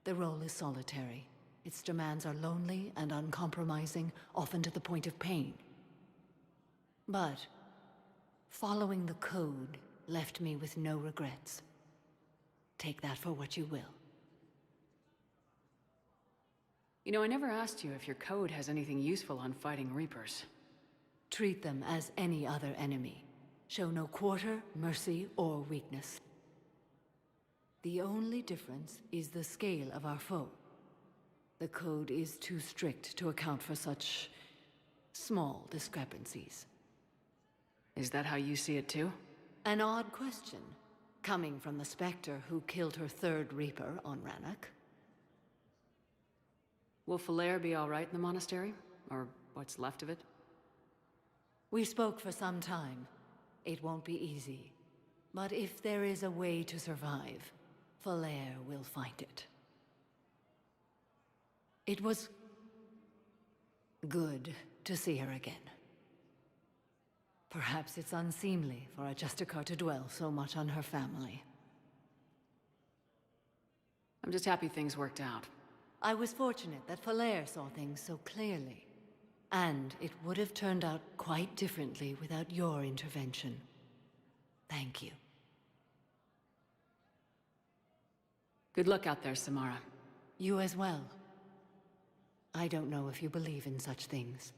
The role is solitary. Its demands are lonely and uncompromising, often to the point of pain. But following the code left me with no regrets. Take that for what you will. You know, I never asked you if your code has anything useful on fighting Reapers. Treat them as any other enemy. Show no quarter, mercy, or weakness. The only difference is the scale of our foe. The code is too strict to account for such small discrepancies. Is that how you see it too? An odd question, coming from the Spectre who killed her third Reaper on Rannoch. Will Falair be all right in the monastery? Or what's left of it? We spoke for some time. It won't be easy. But if there is a way to survive, Falair will find it. It was good to see her again. Perhaps it's unseemly for a Justicar to dwell so much on her family. I'm just happy things worked out. I was fortunate that Falair saw things so clearly. And it would have turned out quite differently without your intervention. Thank you. Good luck out there, Samara. You as well. I don't know if you believe in such things,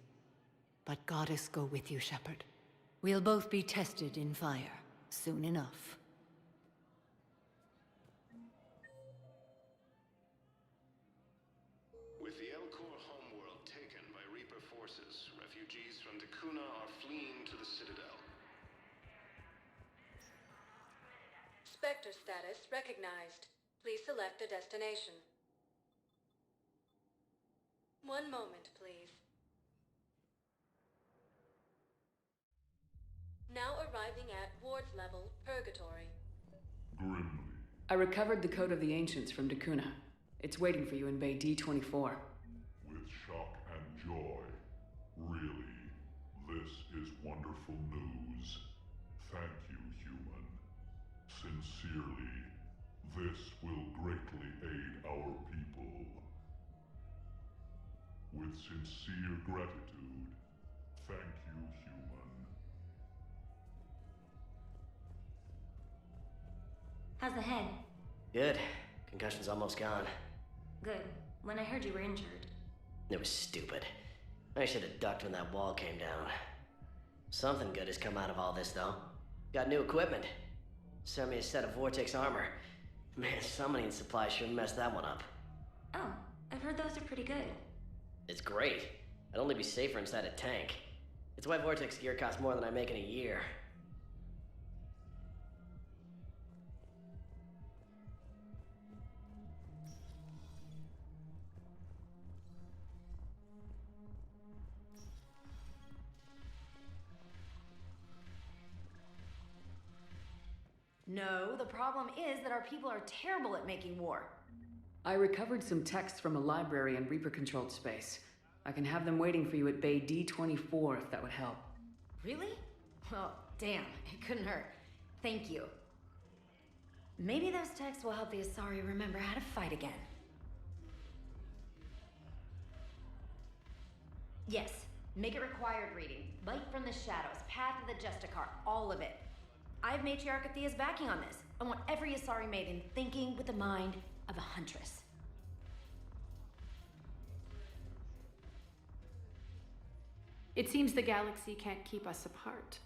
but Goddess go with you, Shepard. We'll both be tested in fire, soon enough. With the Elcor homeworld taken by Reaper forces, refugees from Dakuna are fleeing to the Citadel. Spectre status recognized. Please select a destination. One moment, please. Now arriving at Ward's level, Purgatory. Grimly. I recovered the Code of the Ancients from Dakuna. It's waiting for you in Bay D24. With shock and joy. Really, this is wonderful news. Thank you, human. Sincerely, this will greatly aid our people. With sincere gratitude, thank you, human. How's the head? Good. Concussion's almost gone. Good. When I heard you were injured. It was stupid. I should have ducked when that wall came down. Something good has come out of all this, though. Got new equipment. Sent me a set of Vortex armor. Man, summoning supply sure messed that one up. Oh, I've heard those are pretty good. It's great. I'd only be safer inside a tank. It's why Vortex gear costs more than I make in a year. No, the problem is that our people are terrible at making war. I recovered some texts from a library in Reaper-controlled space. I can have them waiting for you at Bay D24 if that would help. Really? Well, damn, it couldn't hurt. Thank you. Maybe those texts will help the Asari remember how to fight again. Yes, make it required reading. Light from the Shadows, Path of the Justicar, all of it. I have Matriarch Athea's backing on this. I want every Asari maiden thinking with the mind of a huntress. It seems the galaxy can't keep us apart.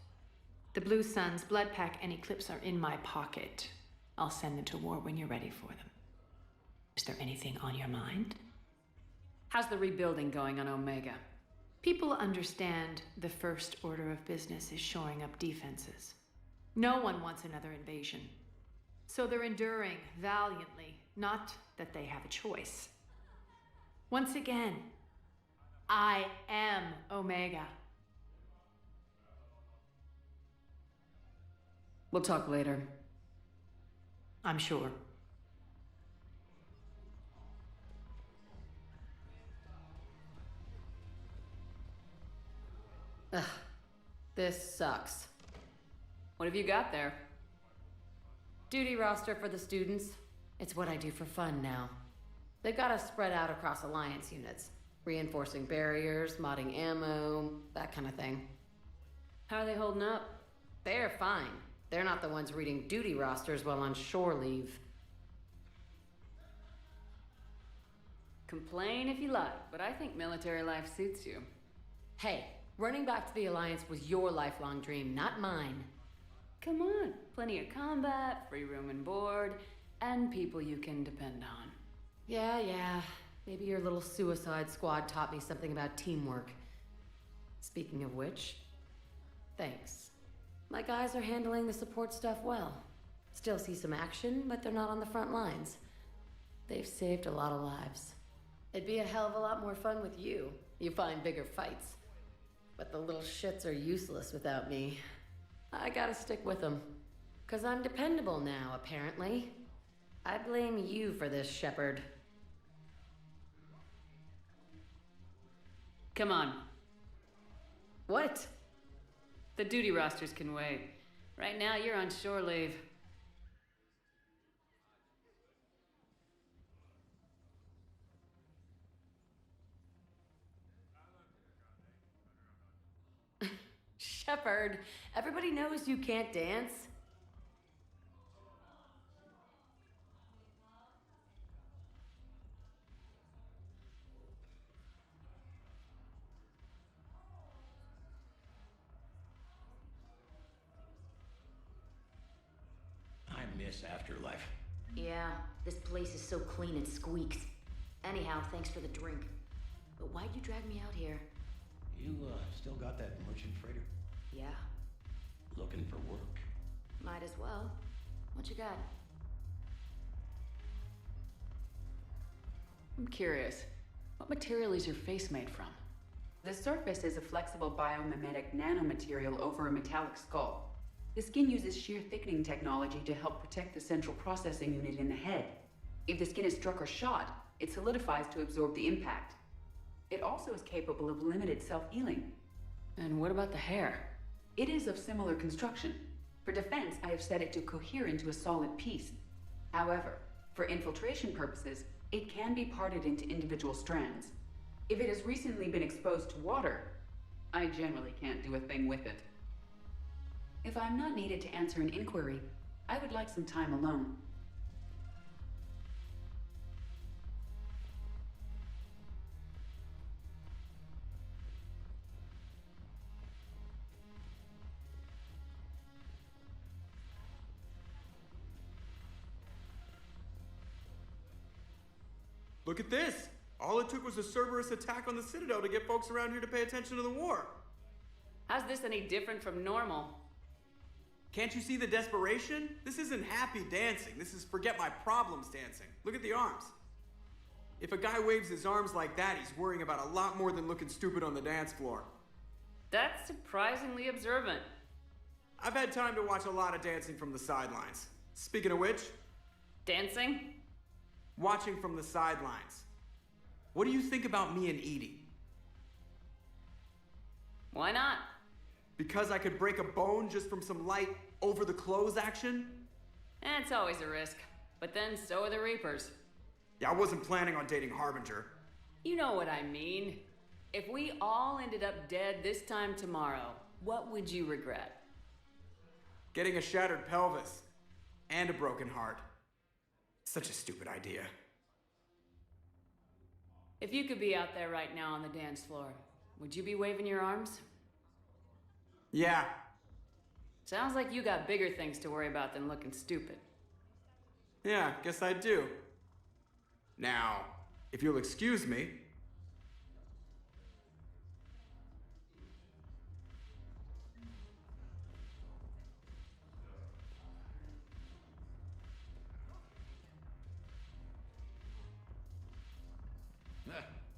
The Blue Suns, Blood Pack, and Eclipse are in my pocket. I'll send them to war when you're ready for them. Is there anything on your mind? How's the rebuilding going on Omega? People understand the first order of business is shoring up defenses. No one wants another invasion. So they're enduring valiantly, not that they have a choice. Once again, I am Omega. We'll talk later. I'm sure. Ugh, this sucks. What have you got there? Duty roster for the students. It's what I do for fun now. They've got us spread out across Alliance units. Reinforcing barriers, modding ammo, that kind of thing. How are they holding up? They're fine. They're not the ones reading duty rosters while on shore leave. Complain if you like, but I think military life suits you. Hey, running back to the Alliance was your lifelong dream, not mine. Come on, plenty of combat, free room and board, and people you can depend on. Yeah. Maybe your little suicide squad taught me something about teamwork. Speaking of which, thanks. My guys are handling the support stuff well. Still see some action, but they're not on the front lines. They've saved a lot of lives. It'd be a hell of a lot more fun with you. You find bigger fights. But the little shits are useless without me. I gotta stick with them. 'Cause I'm dependable now, apparently. I blame you for this, Shepard. Come on. What? The duty rosters can wait. Right now, you're on shore leave. Shepard, everybody knows you can't dance. I miss Afterlife. Yeah, this place is so clean it squeaks. Anyhow, thanks for the drink. But why'd you drag me out here? You, still got that merchant freighter? Yeah, Looking for work? might as well. What you got? I'm curious. What material is your face made from? The surface is a flexible biomimetic nanomaterial over a metallic skull. The skin uses shear thickening technology to help protect the central processing unit in the head. If the skin is struck or shot, it solidifies to absorb the impact. It also is capable of limited self-healing. And what about the hair? It is of similar construction. For defense, I have set it to cohere into a solid piece. However, for infiltration purposes, it can be parted into individual strands. If it has recently been exposed to water, I generally can't do a thing with it. If I'm not needed to answer an inquiry, I would like some time alone. Look at this! All it took was a Cerberus attack on the Citadel to get folks around here to pay attention to the war. How's this any different from normal? Can't you see the desperation? This isn't happy dancing. This is forget my problems dancing. Look at the arms. If a guy waves his arms like that, he's worrying about a lot more than looking stupid on the dance floor. That's surprisingly observant. I've had time to watch a lot of dancing from the sidelines. Speaking of which... Dancing? Watching from the sidelines. What do you think about me and Edie? Why not? Because I could break a bone just from some light over-the-clothes action? It's always a risk. But then so are the Reapers. Yeah, I wasn't planning on dating Harbinger. You know what I mean. If we all ended up dead this time tomorrow, what would you regret? Getting a shattered pelvis. And a broken heart. Such a stupid idea. If you could be out there right now on the dance floor, would you be waving your arms? Yeah. Sounds like you got bigger things to worry about than looking stupid. Yeah, guess I do. Now, if you'll excuse me...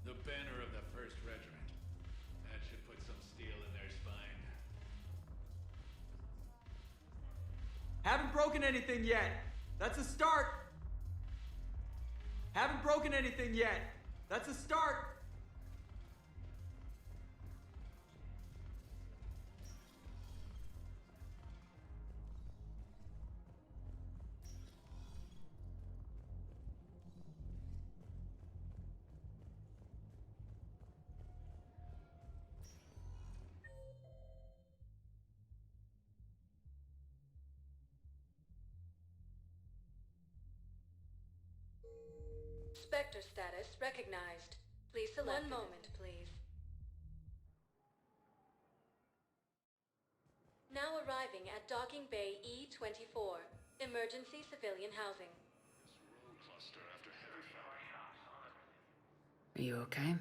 The banner of the 1st Regiment. That should put some steel in their spine. Haven't broken anything yet. That's a start. Haven't broken anything yet. That's a start. Spectre status recognized. Please select. One moment, please. Now arriving at Docking Bay E-24. Emergency civilian housing. Cluster after heavy fire. Are you okay?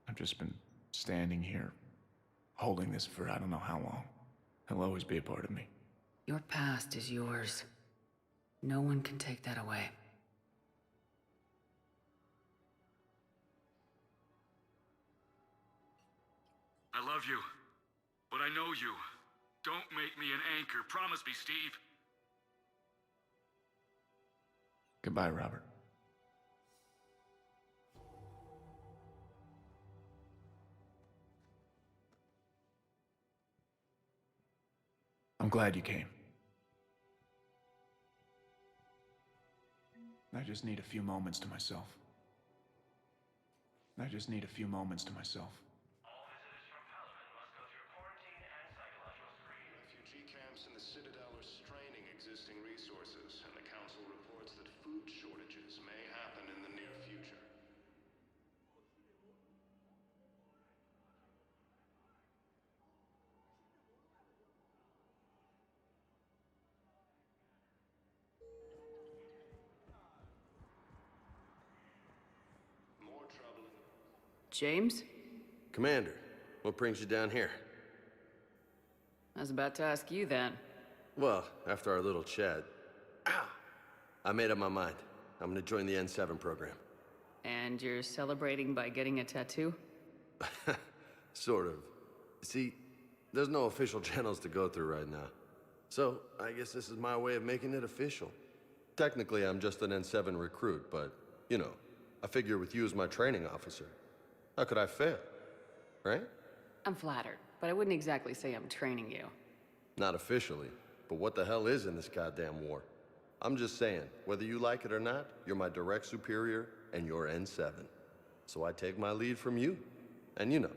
I've just been standing here, holding this for I don't know how long. He'll always be a part of me. Your past is yours. No one can take that away. I love you, but I know you. Don't make me an anchor. Promise me, Steve. Goodbye, Robert. I'm glad you came. I just need a few moments to myself. I just need a few moments to myself. Refugee camps in the Citadel are straining existing resources, and the Council reports that food shortages may happen in the near future. More trouble in the... James? Commander, what brings you down here? I was about to ask you that. Well, after our little chat, I made up my mind. I'm gonna join the N7 program. And you're celebrating by getting a tattoo? Sort of. See, there's no official channels to go through right now. So, I guess this is my way of making it official. Technically, I'm just an N7 recruit, but, you know, I figure with you as my training officer, how could I fail? Right? I'm flattered, but I wouldn't exactly say I'm training you. Not officially, but what the hell is in this goddamn war? I'm just saying, whether you like it or not, you're my direct superior, and you're N7. So I take my lead from you. And you know,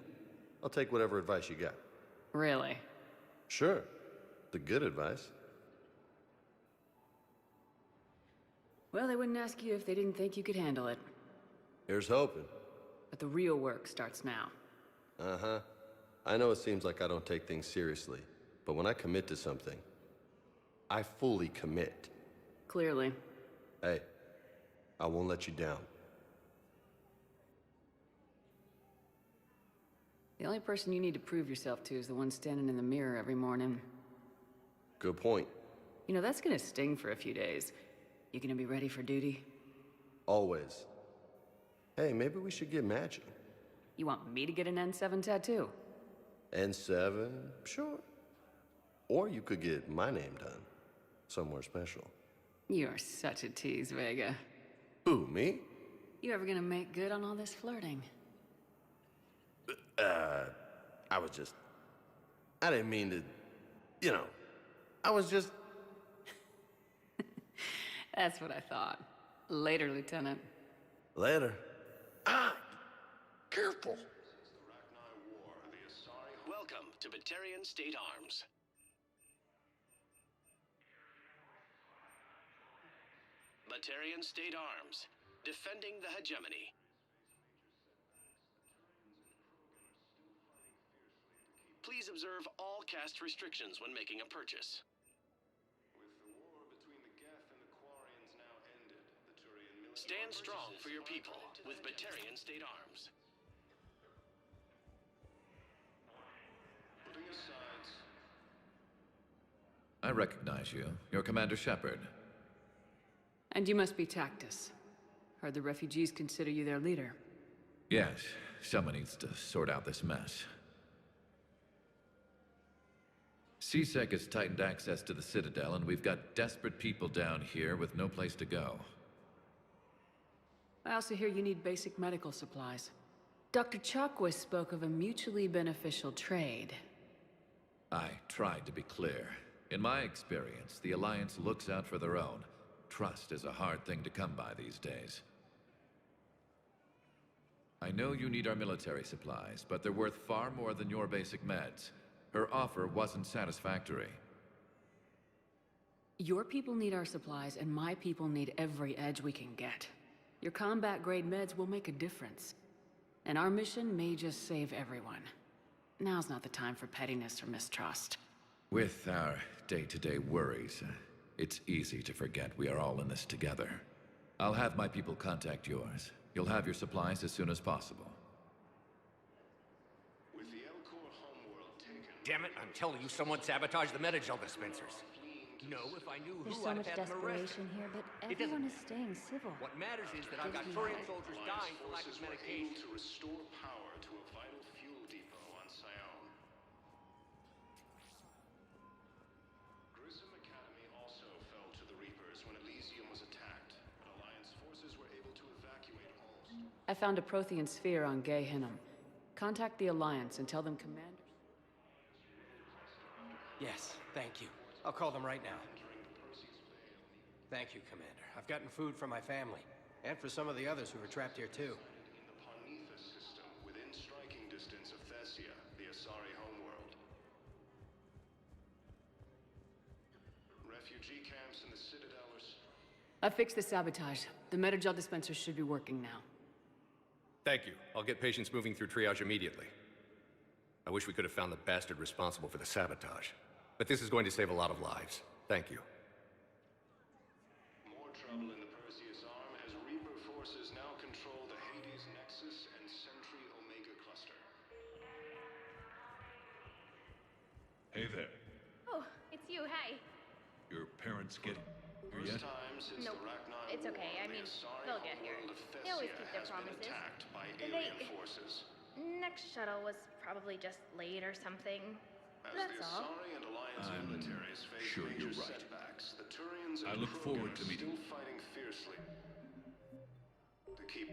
I'll take whatever advice you got. Really? Sure. The good advice. Well, they wouldn't ask you if they didn't think you could handle it. Here's hoping. But the real work starts now. Uh-huh. I know it seems like I don't take things seriously, but when I commit to something, I fully commit. Clearly. Hey, I won't let you down. The only person you need to prove yourself to is the one standing in the mirror every morning. Good point. You know, that's gonna sting for a few days. You gonna be ready for duty? Always. Hey, maybe we should get matching. You want me to get an N7 tattoo? N7? Sure. Or you could get my name done. Somewhere special. You're such a tease, Vega. Who, me? You ever gonna make good on all this flirting? I didn't mean to, you know, I was just... That's what I thought. Later, Lieutenant. Later. Careful. Welcome to Batarian State Arms. Batarian State Arms, defending the hegemony. Please observe all caste restrictions when making a purchase. Stand strong for your people with Batarian State Arms. I recognize you. You're Commander Shepard. And you must be Tactus. Heard the refugees consider you their leader. Yes, someone needs to sort out this mess. C-Sec has tightened access to the Citadel, and we've got desperate people down here with no place to go. I also hear you need basic medical supplies. Dr. Chakwas spoke of a mutually beneficial trade. I tried to be clear. In my experience, the Alliance looks out for their own. Trust is a hard thing to come by these days. I know you need our military supplies, but they're worth far more than your basic meds. Her offer wasn't satisfactory. Your people need our supplies, and my people need every edge we can get. Your combat-grade meds will make a difference. And our mission may just save everyone. Now's not the time for pettiness or mistrust. With our day-to-day worries, it's easy to forget we are all in this together. I'll have my people contact yours. You'll have your supplies as soon as possible. Damn it, I'm telling you, someone sabotaged the Metagel dispensers. No, if I knew There's who, so I'd much have had them arrested. desperation here, but everyone is staying civil. What matters is that I've got Gives me Turian hope. soldiers dying for lack of medication. To restore power to a vital fuel depot on Sion. Grissom Academy also fell to the Reapers when Elysium was attacked, but Alliance forces were able to evacuate all. I found a Prothean sphere on Gay Hinnom. Contact the Alliance and tell them Commander... Yes, thank you. I'll call them right now. Thank you, Commander. I've gotten food for my family, and for some of the others who are trapped here too. In the Parnithus system, within striking distance of Thessia, the Asari homeworld. Refugee camps in the Citadel are... I fixed the sabotage. The Metagel dispensers should be working now. Thank you. I'll get patients moving through triage immediately. I wish we could have found the bastard responsible for the sabotage. But this is going to save a lot of lives. Thank you. More trouble in the Perseus arm as Reaper forces now control the Hades Nexus and Sentry Omega cluster. Hey there. Oh, it's you, hey. Your parents getting here yet? First time time since Nope. the Rachni It's okay. War, I mean, the Asari they'll get here. homeworld of They always Thessia keep their has been promises. attacked by They- alien forces. Next shuttle was probably just late or something. As That's the all. Asari and Alliance militaries face sure major you're right. setbacks, the Turians and I look Krogan forward are to meeting still fighting fiercely to keep.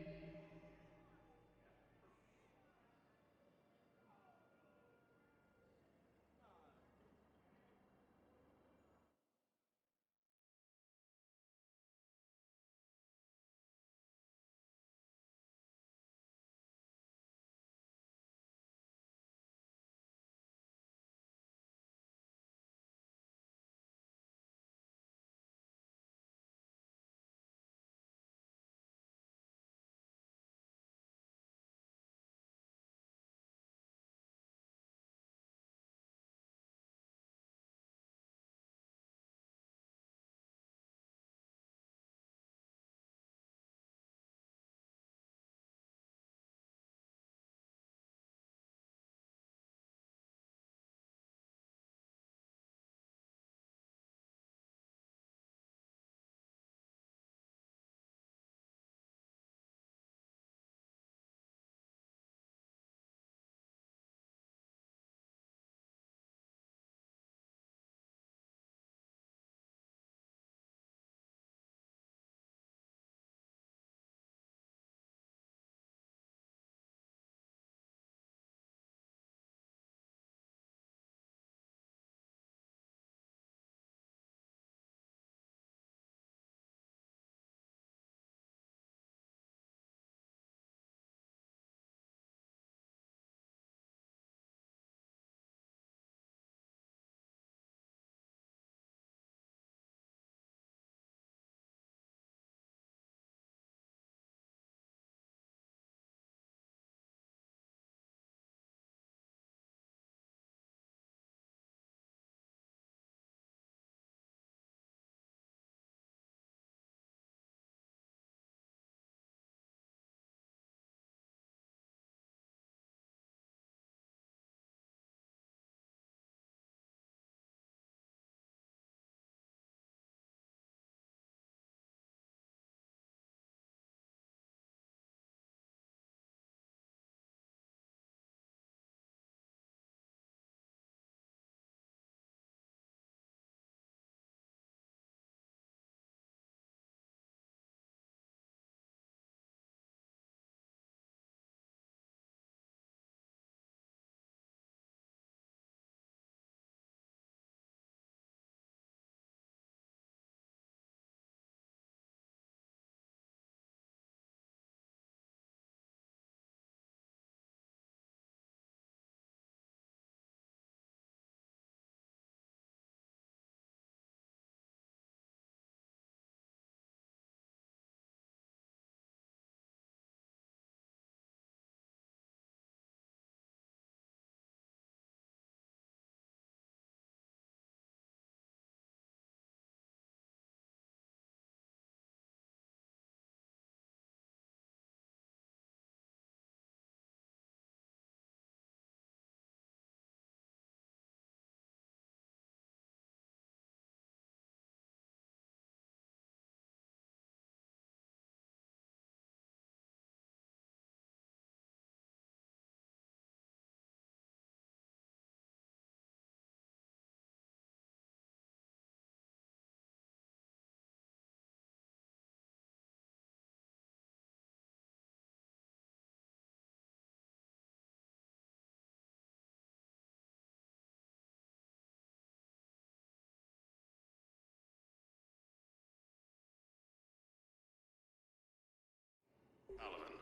Alavan.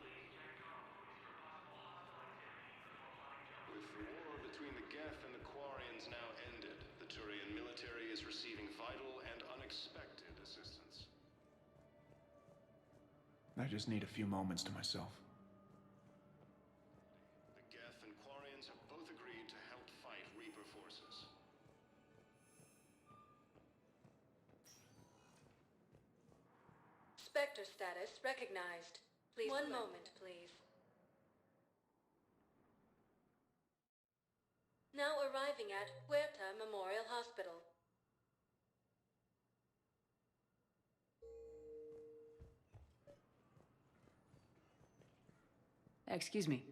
With the war between the Geth and the Quarians now ended, the Turian military is receiving vital and unexpected assistance. I just need a few moments to myself. The Geth and Quarians have both agreed to help fight Reaper forces. Spectre status recognized. Please. One moment, please. Now arriving at Huerta Memorial Hospital. Excuse me.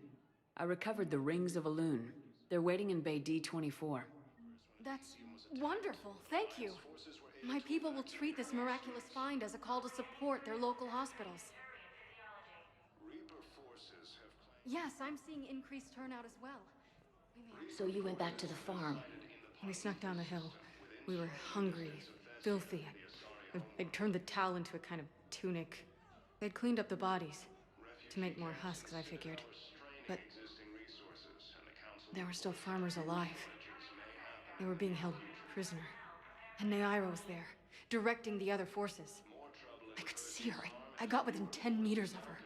I recovered the rings of Elune. They're waiting in Bay D24. That's wonderful. Thank you. My people will treat this miraculous find as a call to support their local hospitals. Yes, I'm seeing increased turnout as well. So you went back to the farm? We snuck down the hill. We were hungry, filthy. They'd turned the towel into a kind of tunic. They'd cleaned up the bodies to make more husks, I figured. But there were still farmers alive. They were being held prisoner. And Naira was there, directing the other forces. I could see her. I got within 10 meters of her.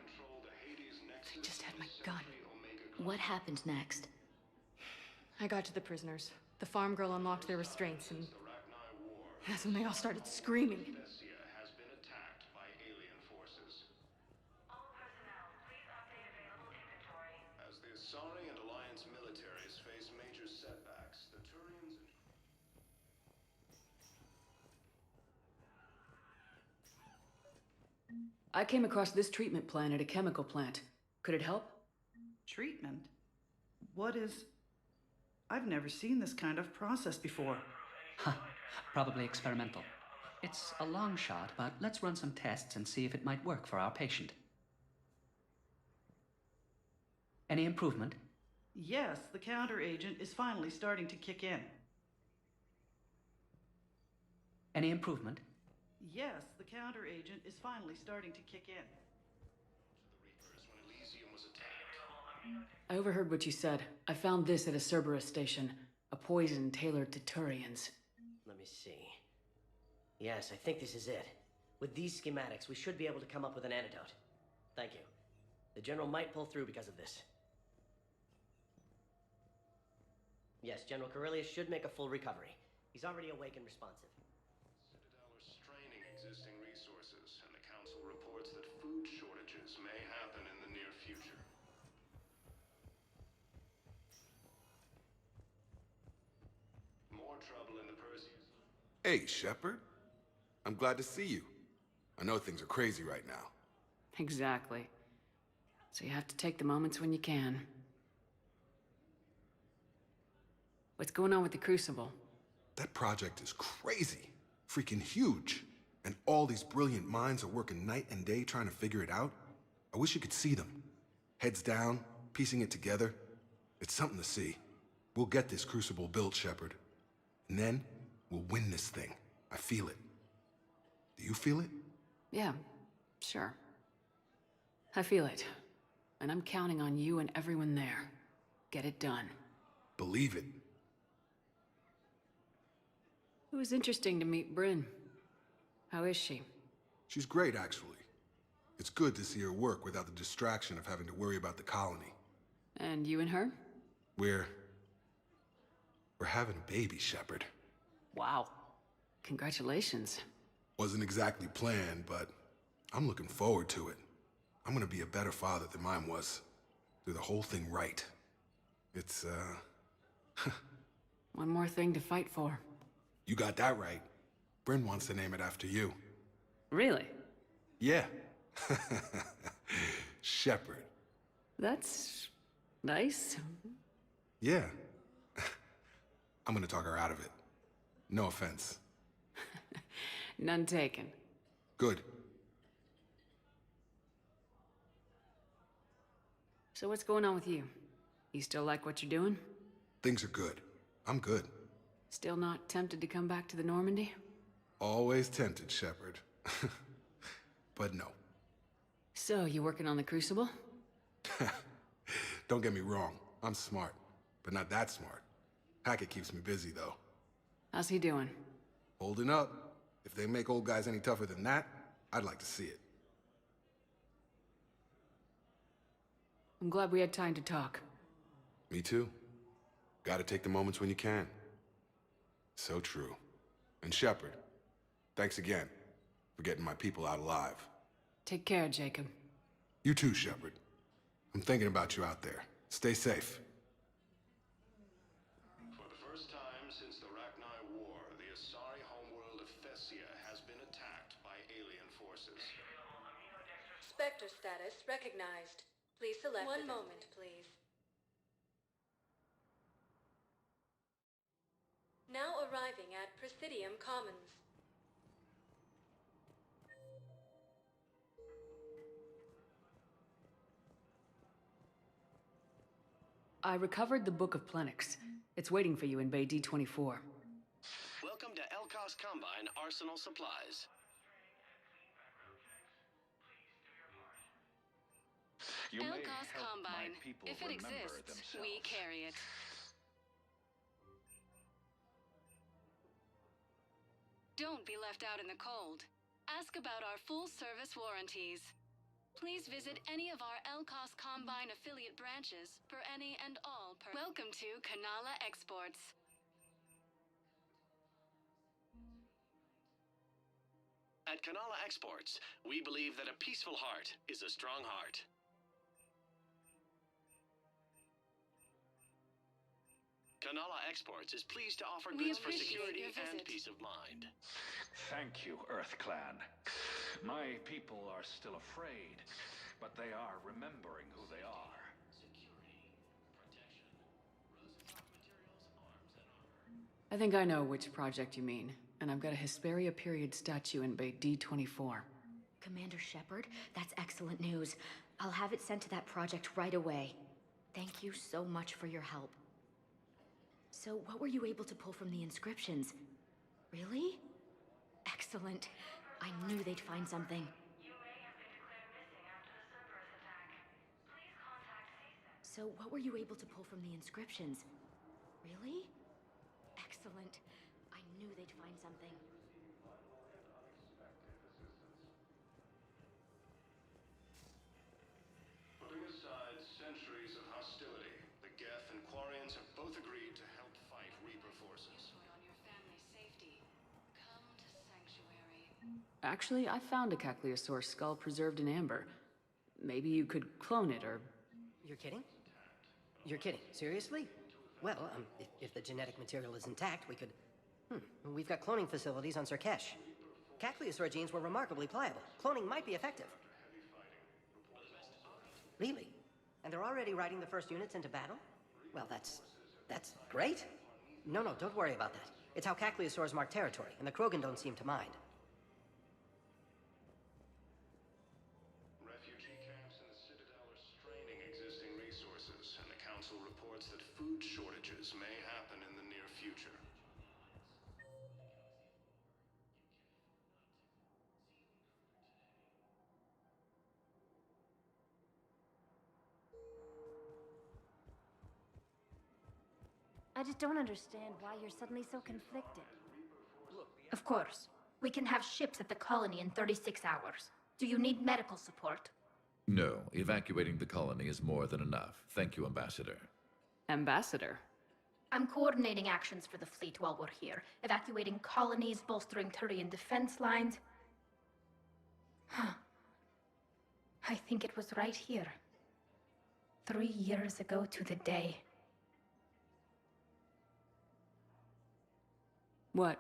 If I just had my gun. What happened next? I got to the prisoners. The farm girl unlocked their restraints, and that's when they all started screaming. As the Asari and Alliance militaries face major setbacks, the Turians... I came across this treatment plant at a chemical plant. Could it help? Treatment? What is... I've never seen this kind of process before. Huh. Probably experimental. It's a long shot, but let's run some tests and see if it might work for our patient. Any improvement? Yes, the counter agent is finally starting to kick in. Any improvement? Yes, the counter agent is finally starting to kick in. I overheard what you said. I found this at a Cerberus station. A poison tailored to Turians. Let me see. Yes, I think this is it. With these schematics, we should be able to come up with an antidote. Thank you. The General might pull through because of this. Yes, General Corellius should make a full recovery. He's already awake and responsive. Citadel are straining existing resources, and the Council reports that food shortages may happen in the near future. More trouble in the Perseus. Hey, Shepard. I'm glad to see you. I know things are crazy right now. Exactly. So you have to take the moments when you can. What's going on with the Crucible? That project is crazy. Freaking huge. And all these brilliant minds are working night and day trying to figure it out. I wish you could see them. Heads down, piecing it together. It's something to see. We'll get this Crucible built, Shepard. And then, we'll win this thing. I feel it. Do you feel it? Yeah, sure. I feel it. And I'm counting on you and everyone there. Get it done. Believe it. It was interesting to meet Bryn. How is she? She's great, actually. It's good to see her work without the distraction of having to worry about the colony. And you and her? We're having a baby, Shepard. Wow. Congratulations. Wasn't exactly planned, but I'm looking forward to it. I'm gonna be a better father than mine was. Do the whole thing right. It's, One more thing to fight for. You got that right. Bryn wants to name it after you. Really? Yeah. Shepard. That's... nice. Yeah. I'm gonna talk her out of it. No offense. None taken. Good. So what's going on with you? You still like what you're doing? Things are good. I'm good. Still not tempted to come back to the Normandy? Always tempted, Shepard. But no. So, you working on the Crucible? Don't get me wrong. I'm smart. But not that smart. Hackett keeps me busy, though. How's he doing? Holding up. If they make old guys any tougher than that, I'd like to see it. I'm glad we had time to talk. Me too. Gotta take the moments when you can. So true. And Shepard, thanks again for getting my people out alive. Take care, Jacob. You too, Shepard. I'm thinking about you out there. Stay safe. For the first time since the Rachni War, the Asari homeworld of Thessia has been attacked by alien forces. Spectre status recognized. Please select one moment, please. Now arriving at Presidium Commons. I recovered the Book of Plenix. It's waiting for you in Bay D24. Welcome to Elkos Combine Arsenal Supplies. Elkos Combine. If it exists, we carry it. Don't be left out in the cold. Ask about our full-service warranties. Please visit any of our Elkos Combine affiliate branches for any and all Welcome to Kanala Exports. At Kanala Exports, we believe that a peaceful heart is a strong heart. Kanala Exports is pleased to offer goods for security and peace of mind. Thank you, Earth Clan. My people are still afraid, but they are remembering who they are. I think I know which project you mean, and I've got a Hesperia period statue in Bay D24. Commander Shepard, that's excellent news. I'll have it sent to that project right away. Thank you so much for your help. So, what were you able to pull from the inscriptions? Really? Excellent. I knew they'd find something. So, what were you able to pull from the inscriptions? Really? Excellent. I knew they'd find something. Putting aside centuries of hostility, the Geth and Quarians have both agreed to help fight Reaper forces. On your family's safety. Come to Sanctuary. Actually, I found a Caecilisaur skull preserved in amber. Maybe you could clone it, or... You're kidding? You're kidding. Seriously? Well, if the genetic material is intact, we could... We've got cloning facilities on Surkesh. Caecilisaur genes were remarkably pliable. Cloning might be effective. Really? And they're already riding the first units into battle? Well, that's great. No, don't worry about that. It's how Caecilisaurs mark territory, and the Krogan don't seem to mind. Refugee camps in the Citadel are straining existing resources, and the Council reports that food shortages may happen in the near future. I just don't understand why you're suddenly so conflicted. Of course. We can have ships at the colony in 36 hours. Do you need medical support? No, evacuating the colony is more than enough. Thank you, Ambassador. Ambassador? I'm coordinating actions for the fleet while we're here. Evacuating colonies, bolstering Turian defense lines. I think it was right here. 3 years ago to the day. What?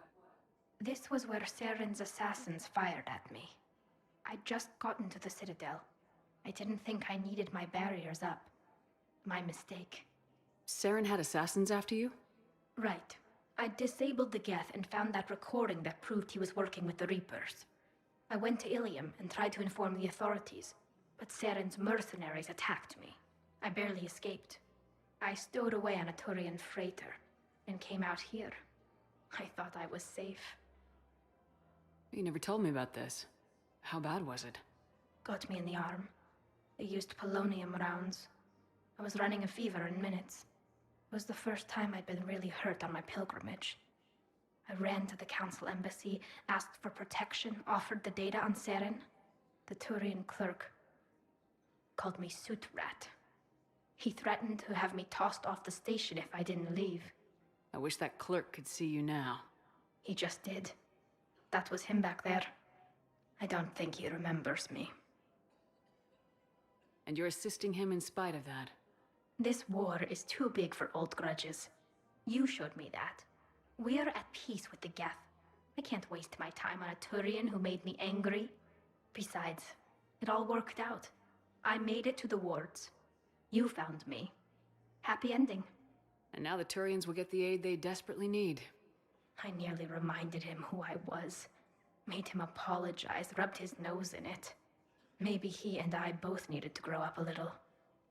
This was where Saren's assassins fired at me. I'd just gotten to the Citadel. I didn't think I needed my barriers up. My mistake. Saren had assassins after you? Right. I disabled the Geth and found that recording that proved he was working with the Reapers. I went to Ilium and tried to inform the authorities, but Saren's mercenaries attacked me. I barely escaped. I stowed away on a Turian freighter and came out here. I thought I was safe. You never told me about this. How bad was it? Got me in the arm. They used polonium rounds. I was running a fever in minutes. It was the first time I'd been really hurt on my pilgrimage. I ran to the council embassy, asked for protection, offered the data on Saren. The Turian clerk called me Soot Rat. He threatened to have me tossed off the station if I didn't leave. I wish that clerk could see you now. He just did. That was him back there. I don't think he remembers me. And you're assisting him in spite of that. This war is too big for old grudges. You showed me that. We're at peace with the Geth. I can't waste my time on a Turian who made me angry. Besides, it all worked out. I made it to the wards. You found me. Happy ending. And now the Turians will get the aid they desperately need. I nearly reminded him who I was. Made him apologize, rubbed his nose in it. Maybe he and I both needed to grow up a little.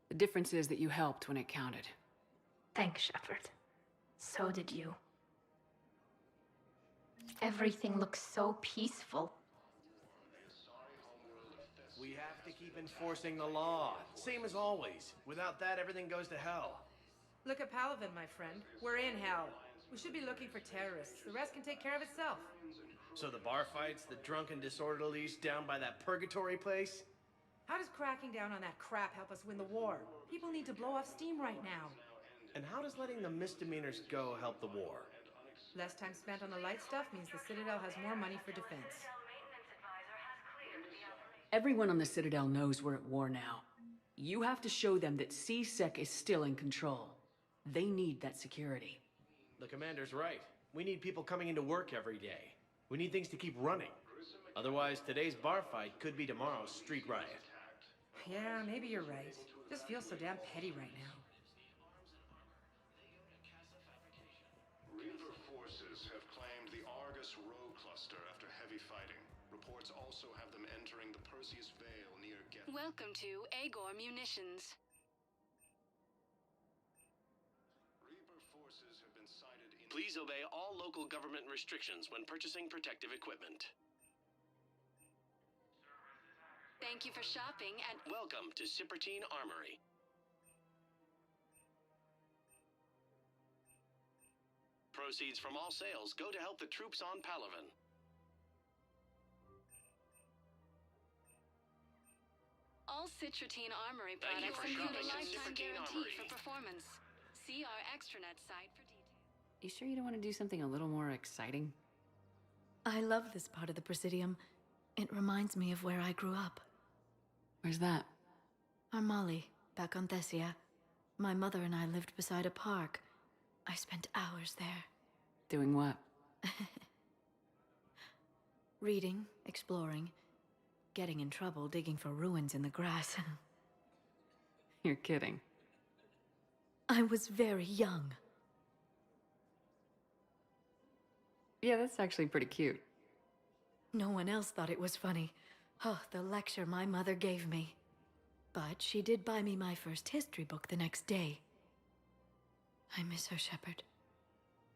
The difference is that you helped when it counted. Thanks, Shepard. So did you. Everything looks so peaceful. We have to keep enforcing the law, same as always. Without that, everything goes to hell. Look at Palavin, my friend. We're in hell. We should be looking for terrorists. The rest can take care of itself. So the bar fights, the drunken disorderlies down by that purgatory place? How does cracking down on that crap help us win the war? People need to blow off steam right now. And how does letting the misdemeanors go help the war? Less time spent on the light stuff means the Citadel has more money for defense. Everyone on the Citadel knows we're at war now. You have to show them that C-Sec is still in control. They need that security. The commander's right. We need people coming into work every day. We need things to keep running. Otherwise, today's bar fight could be tomorrow's street riot. Yeah, maybe you're right. Just feels so damn petty right now. Reaper forces have claimed the AORUS cluster after heavy fighting. Reports also have them entering the Perseus Vale near Geth. Welcome to Agor Munitions. Reaper forces have been sighted in... Please obey all local government restrictions when purchasing protective equipment. Thank you for shopping at... Welcome to Cypertine Armory. Proceeds from all sales go to help the troops on Palavin. All Cypertine Armory Thank you products for include a shopping at lifetime Cypertine guarantee Armory. for performance. See our extranet site for details. You sure you don't want to do something a little more exciting? I love this part of the Presidium. It reminds me of where I grew up. Where's that? Armali, back on Thessia. My mother and I lived beside a park. I spent hours there. Doing what? Reading, exploring, getting in trouble digging for ruins in the grass. You're kidding. I was very young. Yeah, that's actually pretty cute. No one else thought it was funny. Oh, the lecture my mother gave me. But she did buy me my first history book the next day. I miss her, Shepard.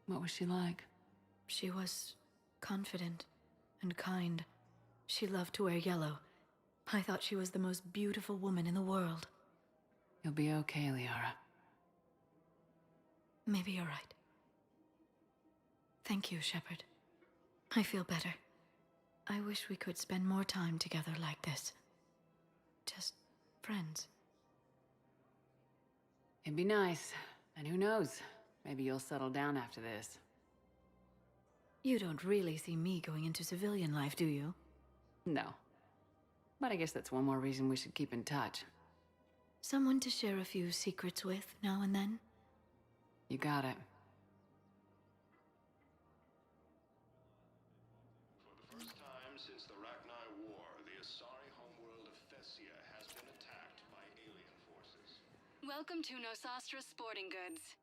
What was she like? She was confident and kind. She loved to wear yellow. I thought she was the most beautiful woman in the world. You'll be okay, Liara. Maybe you're right. Thank you, Shepard. I feel better. I wish we could spend more time together like this. Just friends. It'd be nice. And who knows? Maybe you'll settle down after this. You don't really see me going into civilian life, do you? No. But I guess that's one more reason we should keep in touch. Someone to share a few secrets with now and then? You got it. For the first time since the Rachni War, the Asari homeworld of Thessia has been attacked by alien forces. Welcome to Nosastra Sporting Goods.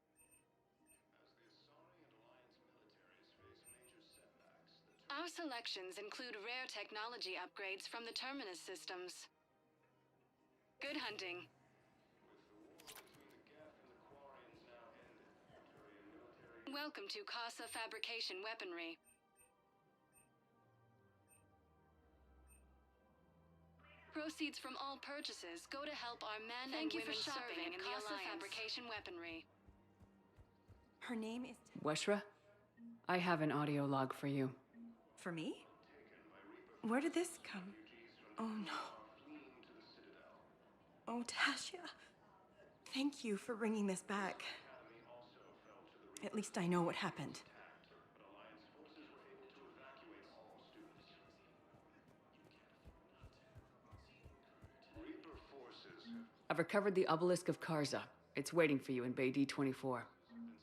Our selections include rare technology upgrades from the Terminus systems. Good hunting. Welcome to Casa Fabrication Weaponry. Proceeds from all purchases go to help our men and women serving in the Casa Fabrication Weaponry. Her name is... Weshra? I have an audio log for you. For me? Where did this come? Oh no. Oh, Tasha. Thank you for bringing this back. At least I know what happened. I've recovered the obelisk of Karza. It's waiting for you in Bay D-24.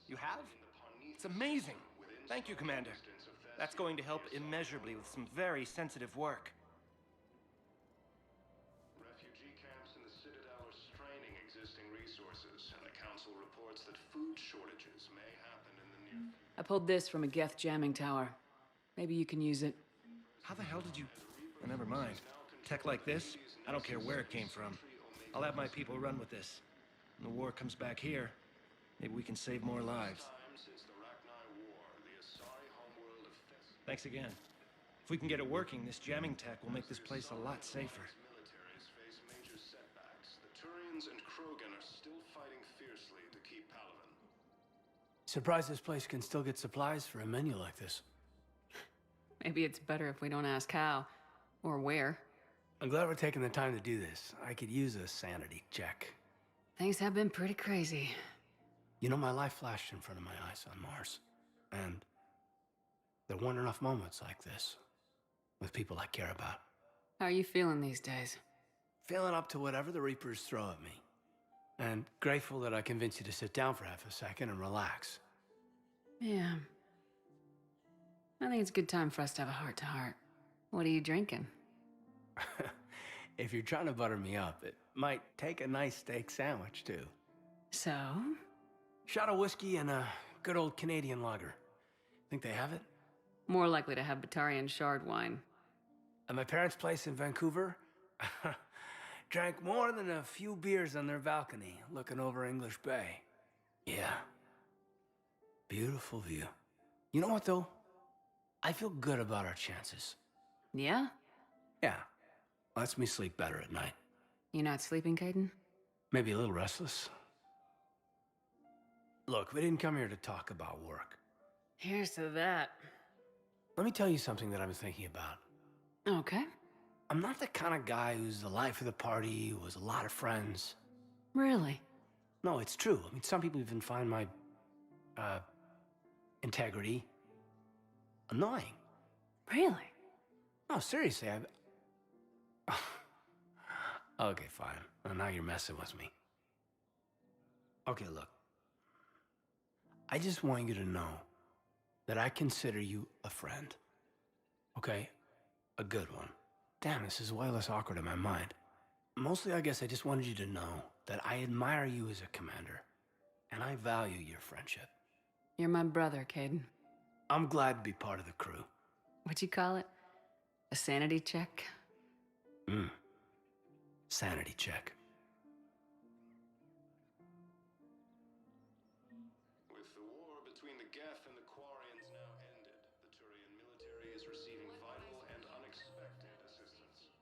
You have? It's amazing. Thank you, Commander. That's going to help immeasurably with some very sensitive work. Refugee camps in the and the council reports that food shortages may happen in the near future. I pulled this from a Geth jamming tower. Maybe you can use it. How the hell did you... Oh, never mind. Tech like this, I don't care where it came from. I'll have my people run with this. When the war comes back here, maybe we can save more lives. Thanks again. If we can get it working, this jamming tech will make this place a lot safer. Militaries face major setbacks. The Turians and Krogan are still fighting fiercely to keep Palaven. Surprised this place can still get supplies for a menu like this. Maybe it's better if we don't ask how. Or where. I'm glad we're taking the time to do this. I could use a sanity check. Things have been pretty crazy. You know, my life flashed in front of my eyes on Mars. And there weren't enough moments like this with people I care about. How are you feeling these days? Feeling up to whatever the Reapers throw at me. And grateful that I convinced you to sit down for half a second and relax. Yeah. I think it's a good time for us to have a heart-to-heart. What are you drinking? If you're trying to butter me up, it might take a nice steak sandwich, too. So? Shot of whiskey and a good old Canadian lager. Think they have it? More likely to have Batarian shard wine. At my parents' place in Vancouver, drank more than a few beers on their balcony, looking over English Bay. Yeah. Beautiful view. You know what, though? I feel good about our chances. Yeah? Yeah. Lets me sleep better at night. You not sleeping, Caden? Maybe a little restless. Look, we didn't come here to talk about work. Here's to that. Let me tell you something that I've been thinking about. Okay. I'm not the kind of guy who's the life of the party, who has a lot of friends. Really? No, it's true. I mean, some people even find my, integrity annoying. Really? No, seriously, Okay, fine. Well, now you're messing with me. Okay, look. I just want you to know that I consider you a friend. Okay? A good one. Damn, this is way less awkward in my mind. Mostly, I guess I just wanted you to know that I admire you as a commander, and I value your friendship. You're my brother, Caden. I'm glad to be part of the crew. What'd you call it? A sanity check? Sanity check. With the war between the Geth and the Quarians now ended, the Turian military is receiving vital and unexpected assistance.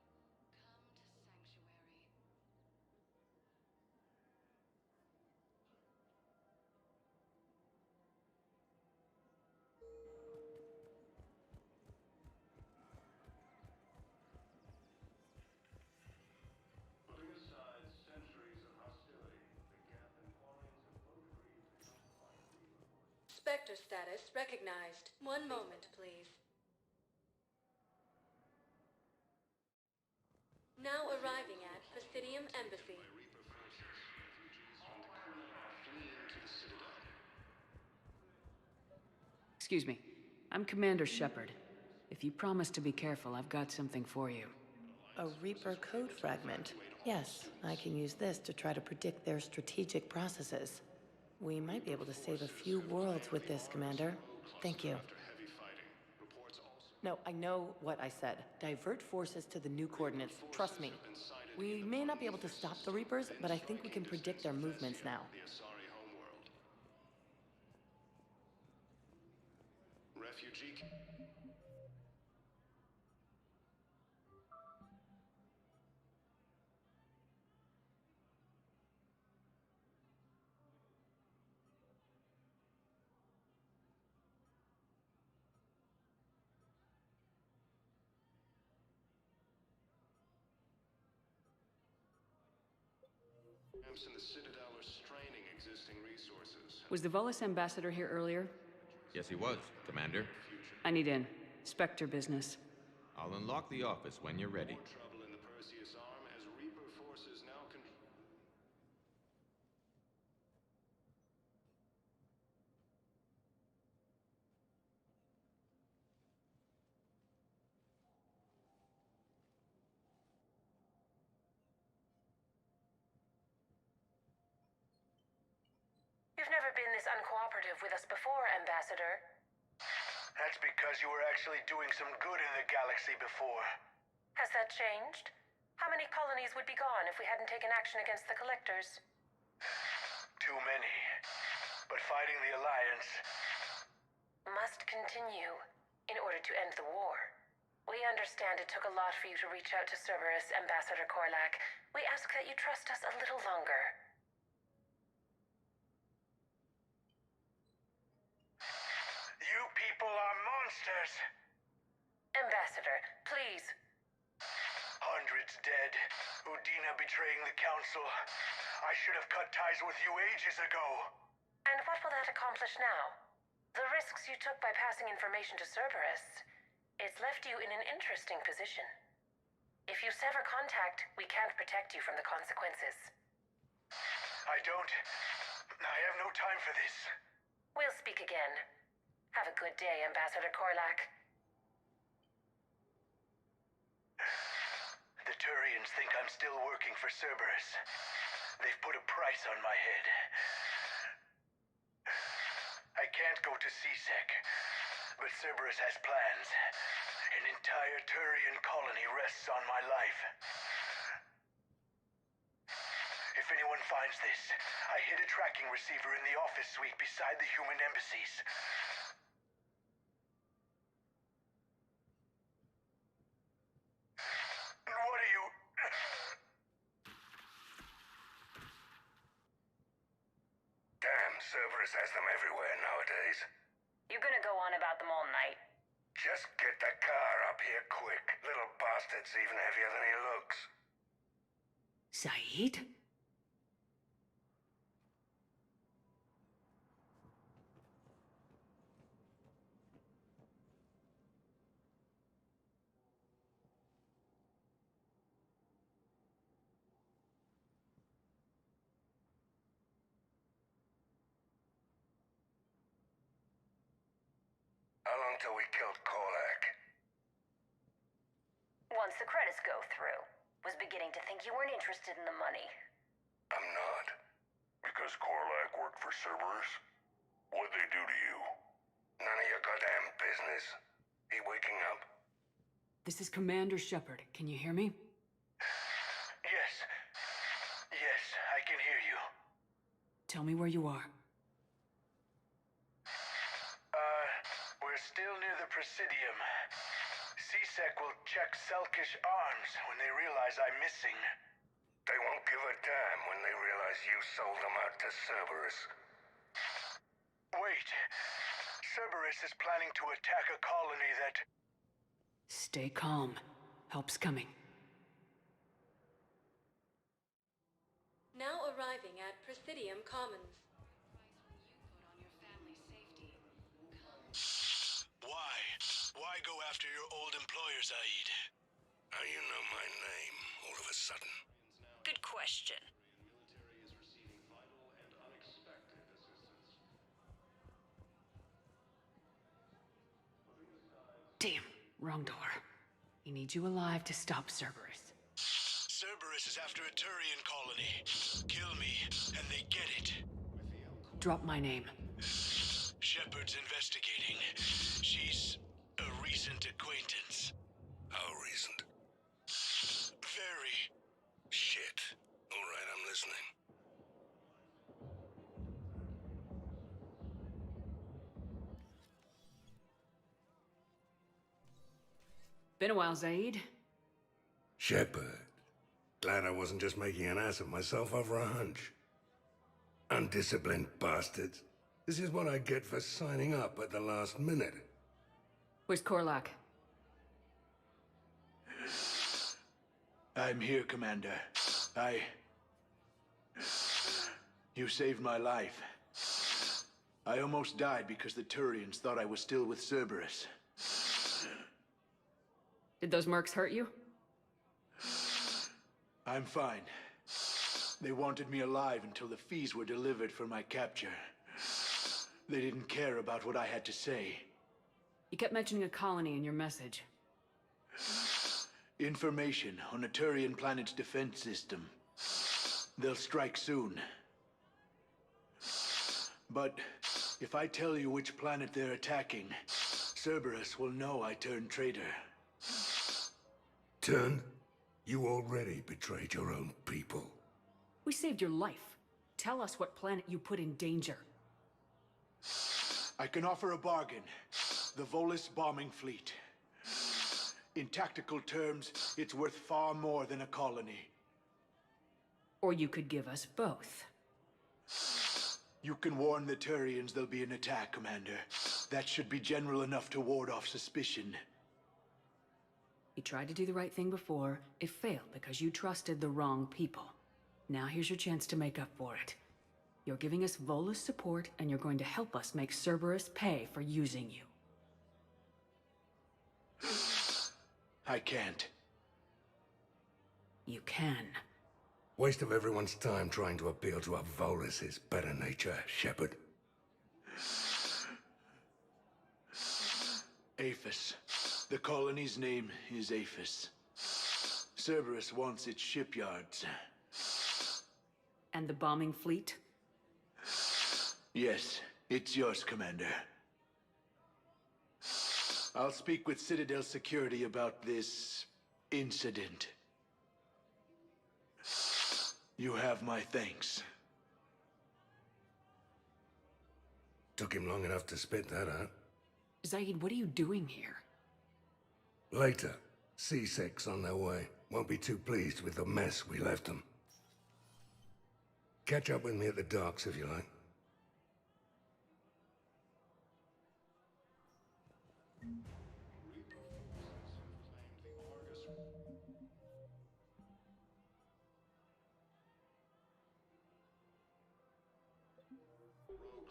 Putting aside centuries of hostility, the Geth and Quarians have both agreed to help fight the Reaper. Spectre status recognized. One moment, please. Now arriving at Presidium Embassy. Reaper forces, refugees from the crew are fleeing to the Citadel. Excuse me. I'm Commander Shepard. If you promise to be careful, I've got something for you. A Reaper code fragment. Yes, I can use this to try to predict their strategic processes. We might be able to save a few worlds with this, Commander. Thank you. No, I know what I said. Divert forces to the new coordinates. Trust me. We may not be able to stop the Reapers, but I think we can predict their movements now. The Asari homeworld. Refugee. Camps in the Citadel are straining existing resources. Was the Volus ambassador here earlier? Yes, he was, Commander. I need in. Spectre business. I'll unlock the office when you're ready. Trouble in the Perseus arm as Reaper forces now control. never been this uncooperative with us before, Ambassador. That's because you were actually doing some good in the galaxy before. Has that changed? How many colonies would be gone if we hadn't taken action against the Collectors? Too many. But fighting the Alliance must continue in order to end the war. We understand it took a lot for you to reach out to Cerberus, Ambassador Korlak. We ask that you trust us a little longer. You people are monsters! Ambassador, please. Hundreds dead. Udina betraying the Council. I should have cut ties with you ages ago. And what will that accomplish now? The risks you took by passing information to Cerberus, it's left you in an interesting position. If you sever contact, we can't protect you from the consequences. I have no time for this. We'll speak again. Have a good day, Ambassador Korlak. The Turians think I'm still working for Cerberus. They've put a price on my head. I can't go to C-Sec, but Cerberus has plans. An entire Turian colony rests on my life. If anyone finds this, I hid a tracking receiver in the office suite beside the human embassies. What are you... Damn, Cerberus has them everywhere nowadays. You gonna go on about them all night? Just get the car up here quick. Little bastard's even heavier than he looks. Saeed? How long till we killed Korlak? Once the credits go through. Was beginning to think you weren't interested in the money. I'm not. Because Korlak worked for Cerberus? What'd they do to you? None of your goddamn business. He waking up? This is Commander Shepard. Can you hear me? Yes. Yes, I can hear you. Tell me where you are. We're still near the Presidium. C-Sec will check Selkish arms when they realize I'm missing. They won't give a damn when they realize you sold them out to Cerberus. Wait. Cerberus is planning to attack a colony that... Stay calm. Help's coming. Now arriving at Presidium Commons. Why go after your old employer, Zaid? How you know my name all of a sudden? Good question. Damn, wrong door. He needs you alive to stop Cerberus. Cerberus is after a Turian colony. Kill me, and they get it. Drop my name. Shepard's investigating. She's a recent acquaintance. How recent? Very. Shit. All right, I'm listening. Been a while, Zaid. Shepard. Glad I wasn't just making an ass of myself over a hunch. Undisciplined bastards. This is what I get for signing up at the last minute. Where's Korlak? I'm here, Commander. You saved my life. I almost died because the Turians thought I was still with Cerberus. Did those mercs hurt you? I'm fine. They wanted me alive until the fees were delivered for my capture. They didn't care about what I had to say. You kept mentioning a colony in your message. Information on a Turian planet's defense system. They'll strike soon. But if I tell you which planet they're attacking, Cerberus will know I turned traitor. Turned? You already betrayed your own people. We saved your life. Tell us what planet you put in danger. I can offer a bargain. The Volus bombing fleet. In tactical terms, it's worth far more than a colony. Or you could give us both. You can warn the Turians there'll be an attack, Commander. That should be general enough to ward off suspicion. You tried to do the right thing before. It failed because you trusted the wrong people. Now here's your chance to make up for it. You're giving us Volus support, and you're going to help us make Cerberus pay for using you. I can't. You can. Waste of everyone's time trying to appeal to a Volus' better nature, Shepard. Aphis. The colony's name is Aphis. Cerberus wants its shipyards. And the bombing fleet? Yes, it's yours, Commander. I'll speak with Citadel Security about this incident. You have my thanks. Took him long enough to spit that out. Zaid, what are you doing here? Later, C6 on their way. Won't be too pleased with the mess we left them. Catch up with me at the docks if you like.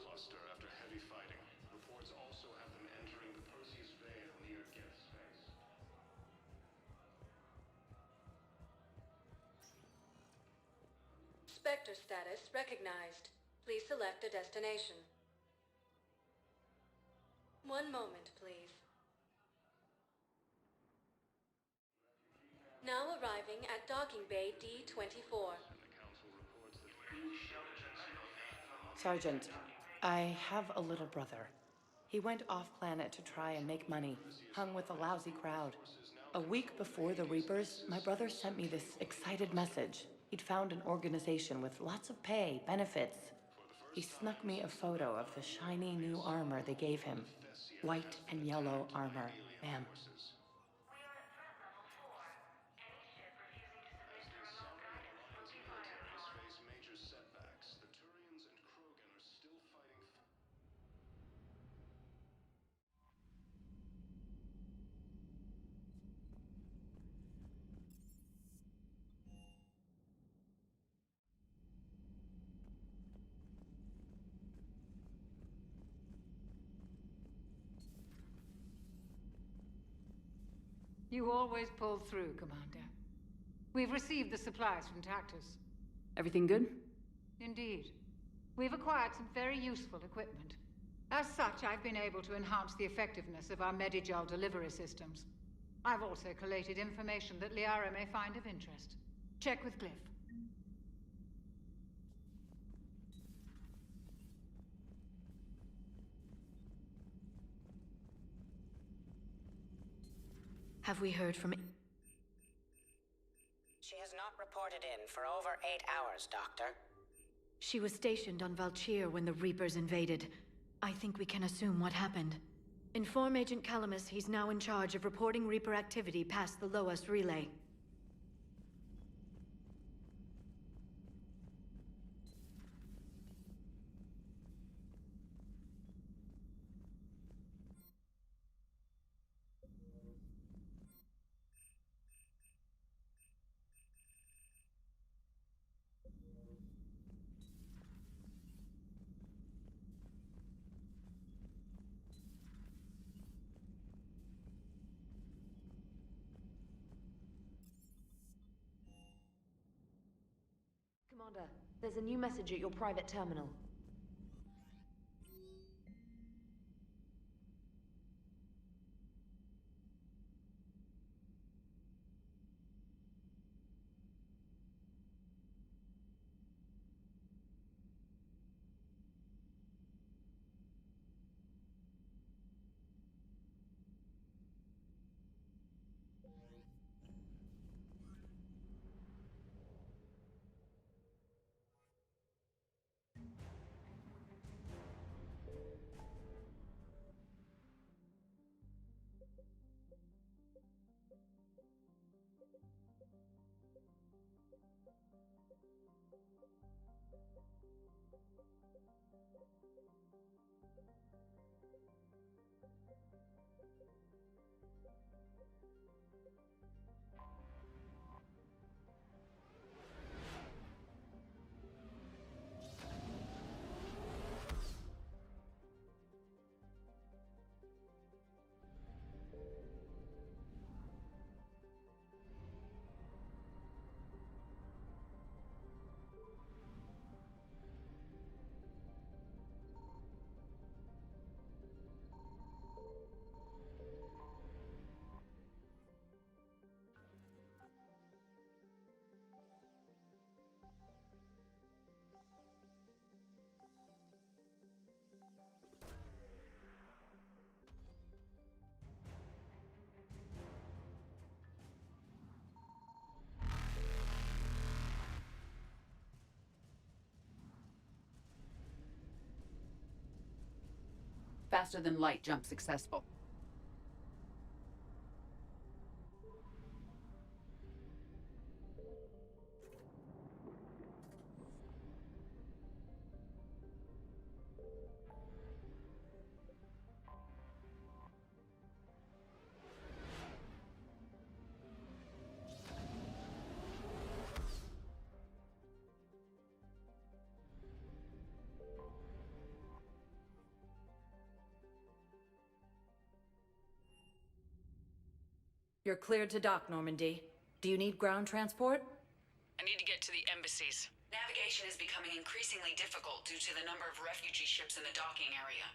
Cluster after heavy fighting. Reports also have them entering the Perseus Veil near Geth space. Spectre status recognized. Please select a destination. One moment, please. Now arriving at Docking Bay D-24. Sergeant, I have a little brother. He went off-planet to try and make money, hung with a lousy crowd. A week before the Reapers, my brother sent me this excited message. He'd found an organization with lots of pay, benefits. He snuck me a photo of the shiny new armor they gave him. White and yellow armor, ma'am. You always pull through, Commander. We've received the supplies from Tactus. Everything good? Indeed. We've acquired some very useful equipment. As such, I've been able to enhance the effectiveness of our Medigel delivery systems. I've also collated information that Liara may find of interest. Check with Glyph. Have we heard from... She has not reported in for over 8 hours, Doctor. She was stationed on Valchir when the Reapers invaded. I think we can assume what happened. Inform Agent Calamus he's now in charge of reporting Reaper activity past the Loas relay. Commander, there's a new message at your private terminal. Faster than light jump successful. You're cleared to dock, Normandy. Do you need ground transport? I need to get to the embassies. Navigation is becoming increasingly difficult due to the number of refugee ships in the docking area.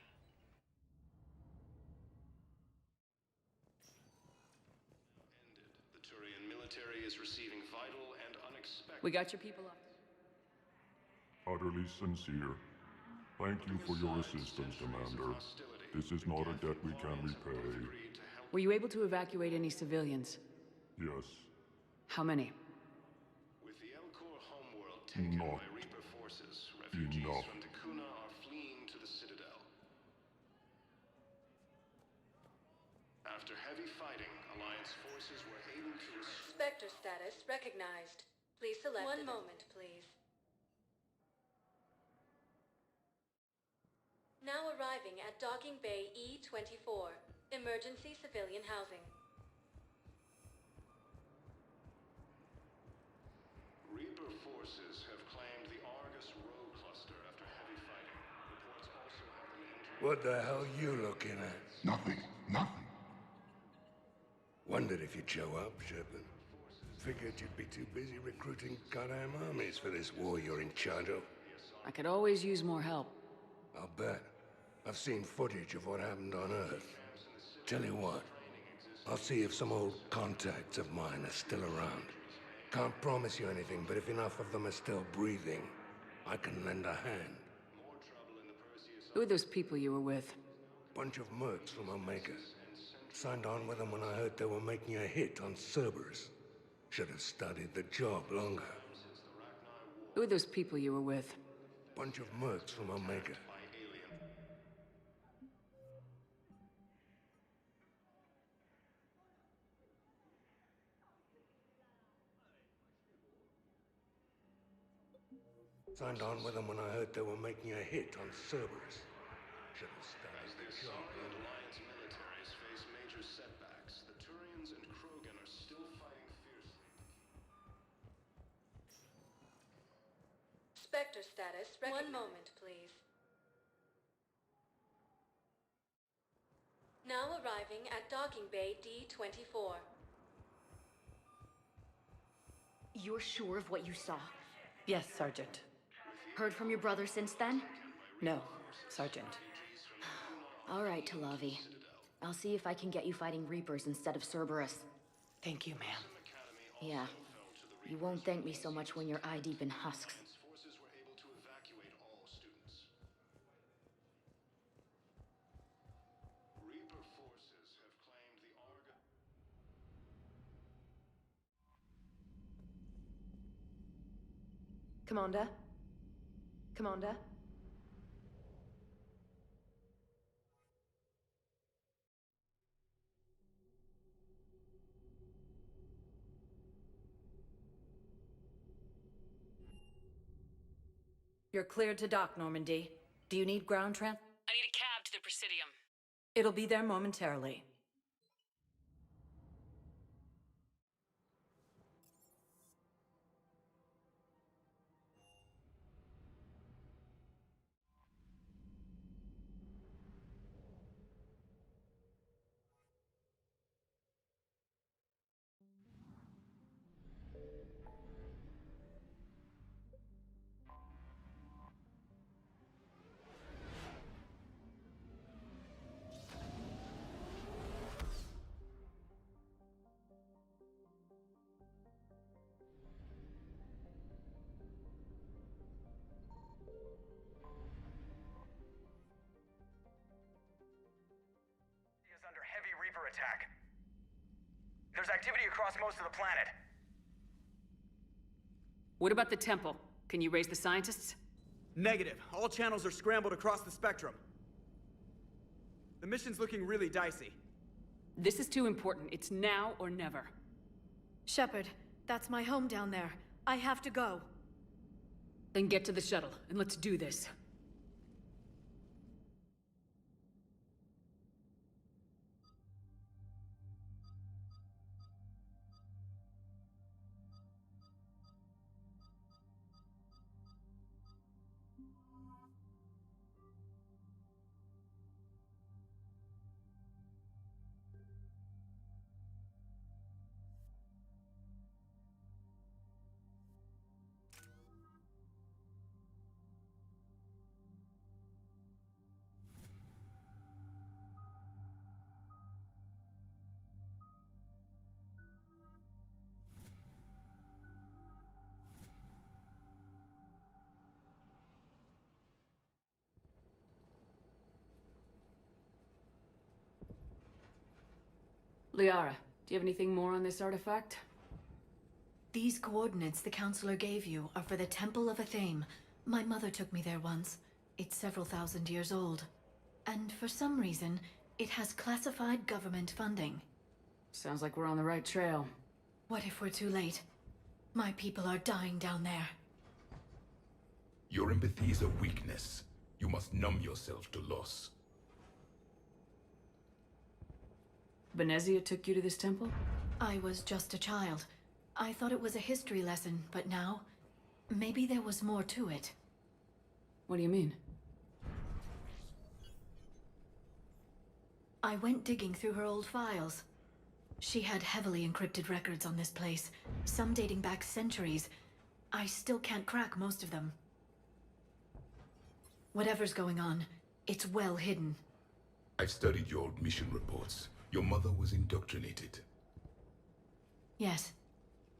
The Turian military is receiving vital and unexpected... We got your people up. Utterly sincere. Thank you for your assistance, Commander. This is not a debt we can repay. Were you able to evacuate any civilians? Yes. How many? With the Elcor homeworld taken by Reaper forces, refugees from Dakuna are fleeing to the Citadel. After heavy fighting, Alliance forces were able to... Spectre status recognized. Please select... One moment, please. Now arriving at Docking Bay E-24. Emergency civilian housing. Reaper forces have claimed the AORUS road cluster after heavy fighting. Reports also have them entering... What the hell you looking at? Nothing. Nothing. Wondered if you'd show up, Shepard. Figured you'd be too busy recruiting goddamn armies for this war you're in charge of. I could always use more help. I'll bet. I've seen footage of what happened on Earth. Tell you what, I'll see if some old contacts of mine are still around. Can't promise you anything, but if enough of them are still breathing, I can lend a hand. Who are those people you were with? Bunch of mercs from Omega. Signed on with them when I heard they were making a hit on Cerberus. Should have studied the job longer. Who are those people you were with? Bunch of mercs from Omega. Signed on with them when I heard they were making a hit on Cerberus. Should have studied the job. Alliance militaries face major setbacks. The Turians and Krogan are still fighting fiercely. Spectre status recognized. One moment, please. Now arriving at Docking Bay D-24. You're sure of what you saw? Yes, Sergeant. Heard from your brother since then? No, Sergeant. All right, Talavi. I'll see if I can get you fighting Reapers instead of Cerberus. Thank you, ma'am. Yeah. You won't thank me so much when you're eye-deep in husks. Forces were able to evacuate all students. Reaper forces have claimed the AORUS... Commander? Commander? You're cleared to dock, Normandy. Do you need ground I need a cab to the Presidium. It'll be there momentarily. across most of the planet. What about the temple? Can you raise the scientists? Negative. All channels are scrambled across the spectrum. The mission's looking really dicey. This is too important. It's now or never. Shepard, that's my home down there. I have to go. Then get to the shuttle, and let's do this. Liara, do you have anything more on this artifact? These coordinates the Counselor gave you are for the Temple of Athena. My mother took me there once. It's several thousand years old. And for some reason, it has classified government funding. Sounds like we're on the right trail. What if we're too late? My people are dying down there. Your empathy is a weakness. You must numb yourself to loss. Benezia took you to this temple? I was just a child. I thought it was a history lesson, but now, maybe there was more to it. What do you mean? I went digging through her old files. She had heavily encrypted records on this place, some dating back centuries. I still can't crack most of them. Whatever's going on, it's well hidden. I've studied your old mission reports. Your mother was indoctrinated. Yes.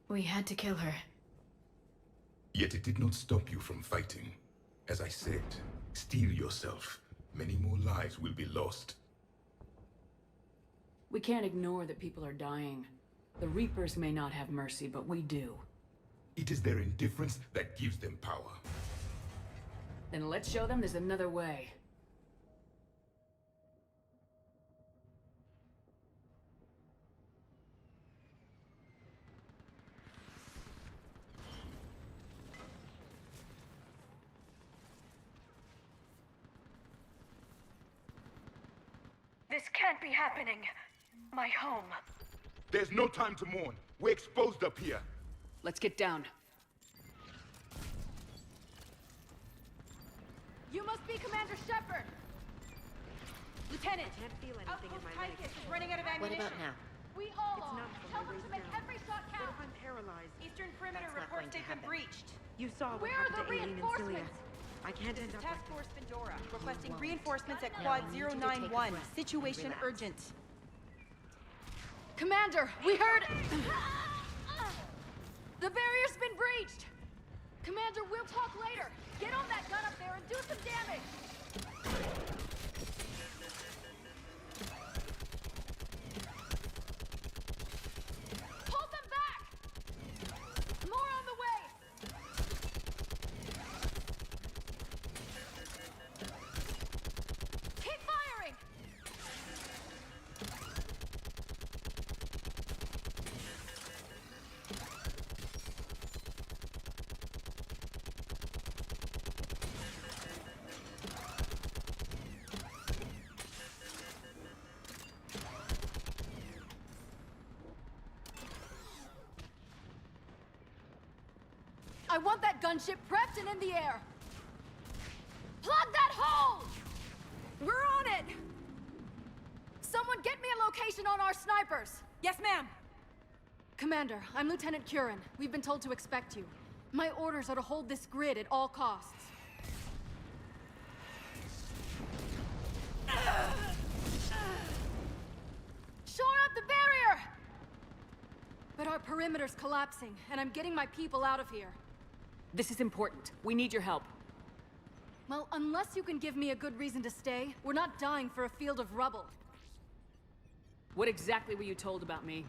We had to kill her. Yet it did not stop you from fighting. As I said, steel yourself. Many more lives will be lost. We can't ignore that people are dying. The Reapers may not have mercy, but we do. It is their indifference that gives them power. Then let's show them there's another way. This can't be happening. My home. There's no time to mourn. We're exposed up here. Let's get down. You must be Commander Shepard! Lieutenant! I can't feel anything in my legs. Is running out of ammunition. What about now? We all It's are. not from Tell my them to waist make down. every shot count. What if I'm paralyzed? Eastern perimeter That's not reports going to they've been happen. breached. You saw what Where are happened the to Aileen and Celia. reinforcements? I can't This end is up Task like Force Vendora, requesting won't. reinforcements at No, Quad you need to take a 091. breath. Situation Relax. urgent. Commander, we heard... The barrier's been breached! Commander, we'll talk later. Get on that gun up there and do some damage! Hold them back! More on the way! Keep firing! I want that gunship prepped and in the air. Plug that hole! We're on it! Someone get me a location on our snipers. Yes, ma'am. Commander, I'm Lieutenant Curran. We've been told to expect you. My orders are to hold this grid at all costs. Shore up the barrier! But our perimeter's collapsing, and I'm getting my people out of here. This is important. We need your help. Well, unless you can give me a good reason to stay, we're not dying for a field of rubble. What exactly were you told about me?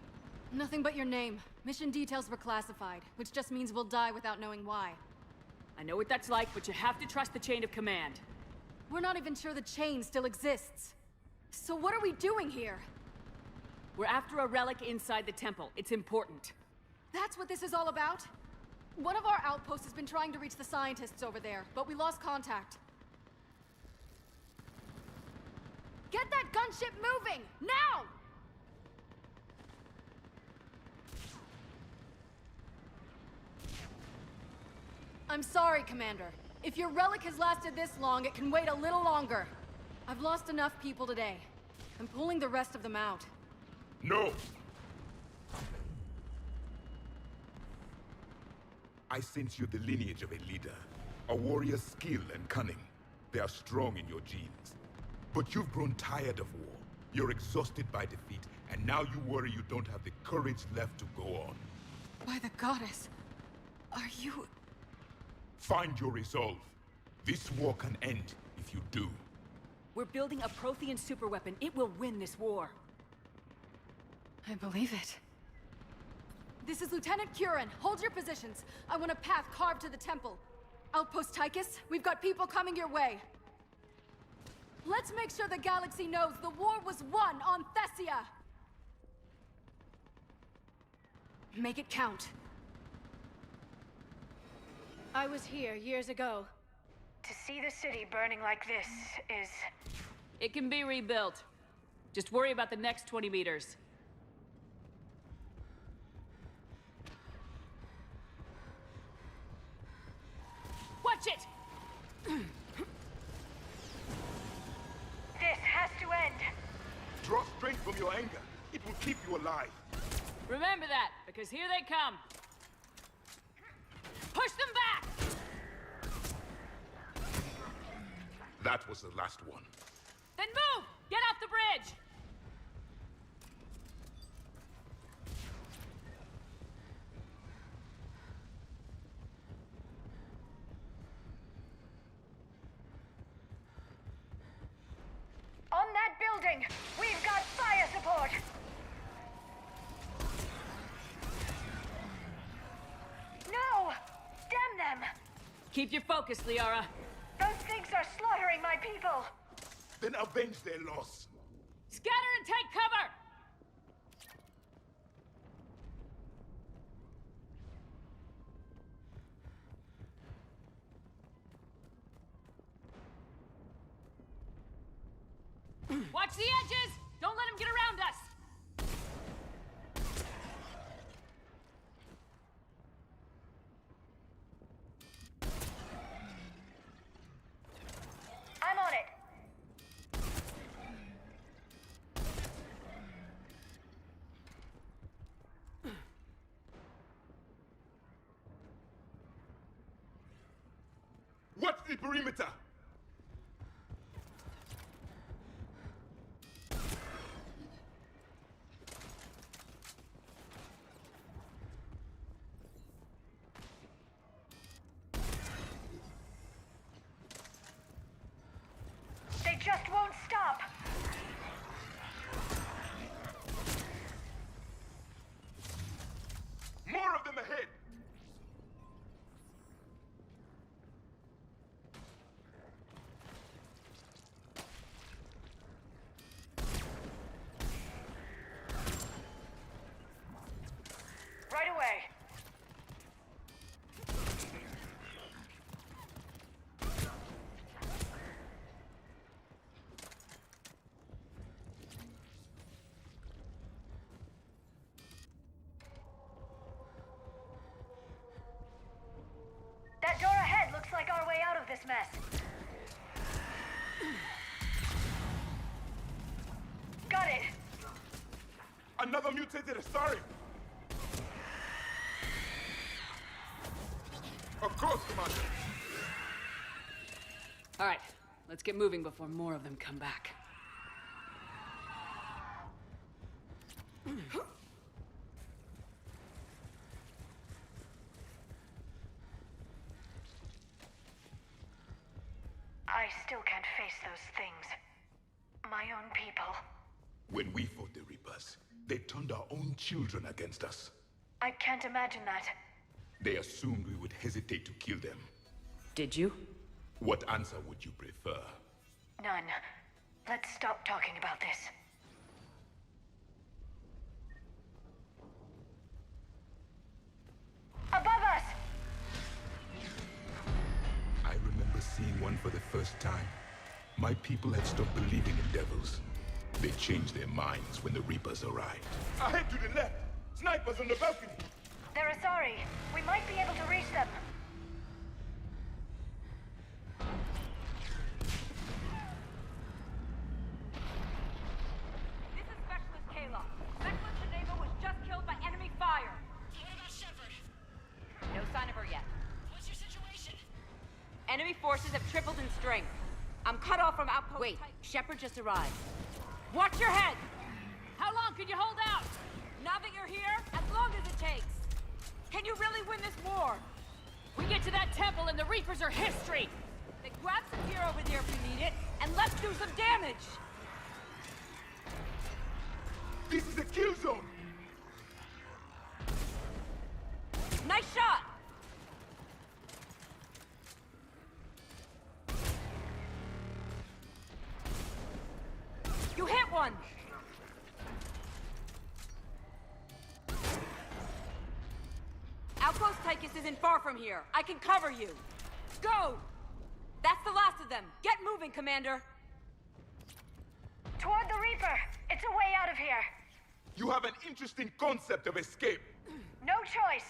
Nothing but your name. Mission details were classified, which just means we'll die without knowing why. I know what that's like, but you have to trust the chain of command. We're not even sure the chain still exists. So what are we doing here? We're after a relic inside the temple. It's important. That's what this is all about? One of our outposts has been trying to reach the scientists over there, but we lost contact. Get that gunship moving! Now! I'm sorry, Commander. If your relic has lasted this long, it can wait a little longer. I've lost enough people today. I'm pulling the rest of them out. No! I sense you're the lineage of a leader. A warrior's skill and cunning. They are strong in your genes. But you've grown tired of war. You're exhausted by defeat, and now you worry you don't have the courage left to go on. By the goddess, are you... Find your resolve. This war can end if you do. We're building a Prothean superweapon. It will win this war. I believe it. This is Lieutenant Curran. Hold your positions. I want a path carved to the temple. Outpost Tychus, we've got people coming your way. Let's make sure the galaxy knows the war was won on Thessia! Make it count. I was here years ago. To see the city burning like this is... It can be rebuilt. Just worry about the next 20 meters. Watch it! This has to end. Draw strength from your anger. It will keep you alive. Remember that, because here they come. Push them back! That was the last one. Then move! Get off the bridge! On that building, we've got fire support! No! Damn them! Keep your focus, Liara. Those things are slaughtering my people! Then avenge their loss. Scatter and take cover! Watch the edges! Don't let them get around us! I'm on it! Watch the perimeter! They just won't stop! More of them ahead! Right away! That door ahead looks like our way out of this mess. Got it! Another mutated Astarian! Of course, Commander! All right, let's get moving before more of them come back. I still can't face those things. My own people. When we fought the Reapers, They turned our own children against us. I can't imagine that. They assumed we would hesitate to kill them. Did you? What answer would you prefer? None. Let's stop talking about this. Above us! I remember seeing one for the first time. My people had stopped believing in devils. They changed their minds when the Reapers arrived. Ahead to the left! Snipers on the balcony! They're Asari. We might be able to reach them. This is Specialist Kayla. Specialist Geneva was just killed by enemy fire. What about Shepard? No sign of her yet. What's your situation? Enemy forces have tripled in strength. I'm cut off from outpost. Wait, Shepard just arrived. Watch your head! How long can you hold out? Now that you're here, as long as it takes. Can you really win this war? We get to that temple and the Reapers are history! Then grab some gear over there if you need it, and let's do some damage! This is a kill zone! Nice shot! You hit one! Outpost Tychus isn't far from here. I can cover you. Go! That's the last of them. Get moving, Commander. Toward the Reaper! It's a way out of here! You have an interesting concept of escape. No choice!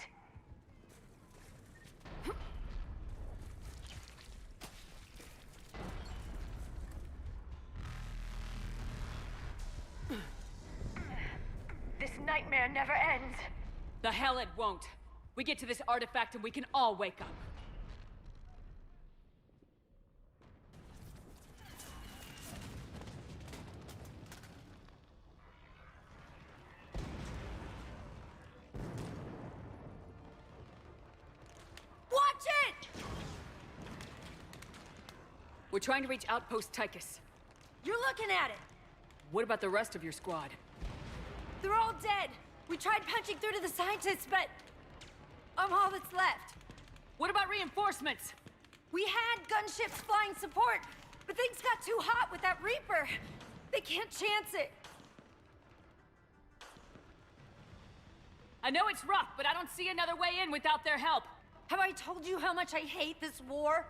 This nightmare never ends. The hell it won't. We get to this artifact and we can all wake up. Watch it! We're trying to reach Outpost Tychus. You're looking at it! What about the rest of your squad? They're all dead! We tried punching through to the scientists, but I'm all that's left. What about reinforcements? We had gunships flying support, but things got too hot with that Reaper. They can't chance it. I know it's rough, but I don't see another way in without their help. Have I told you how much I hate this war?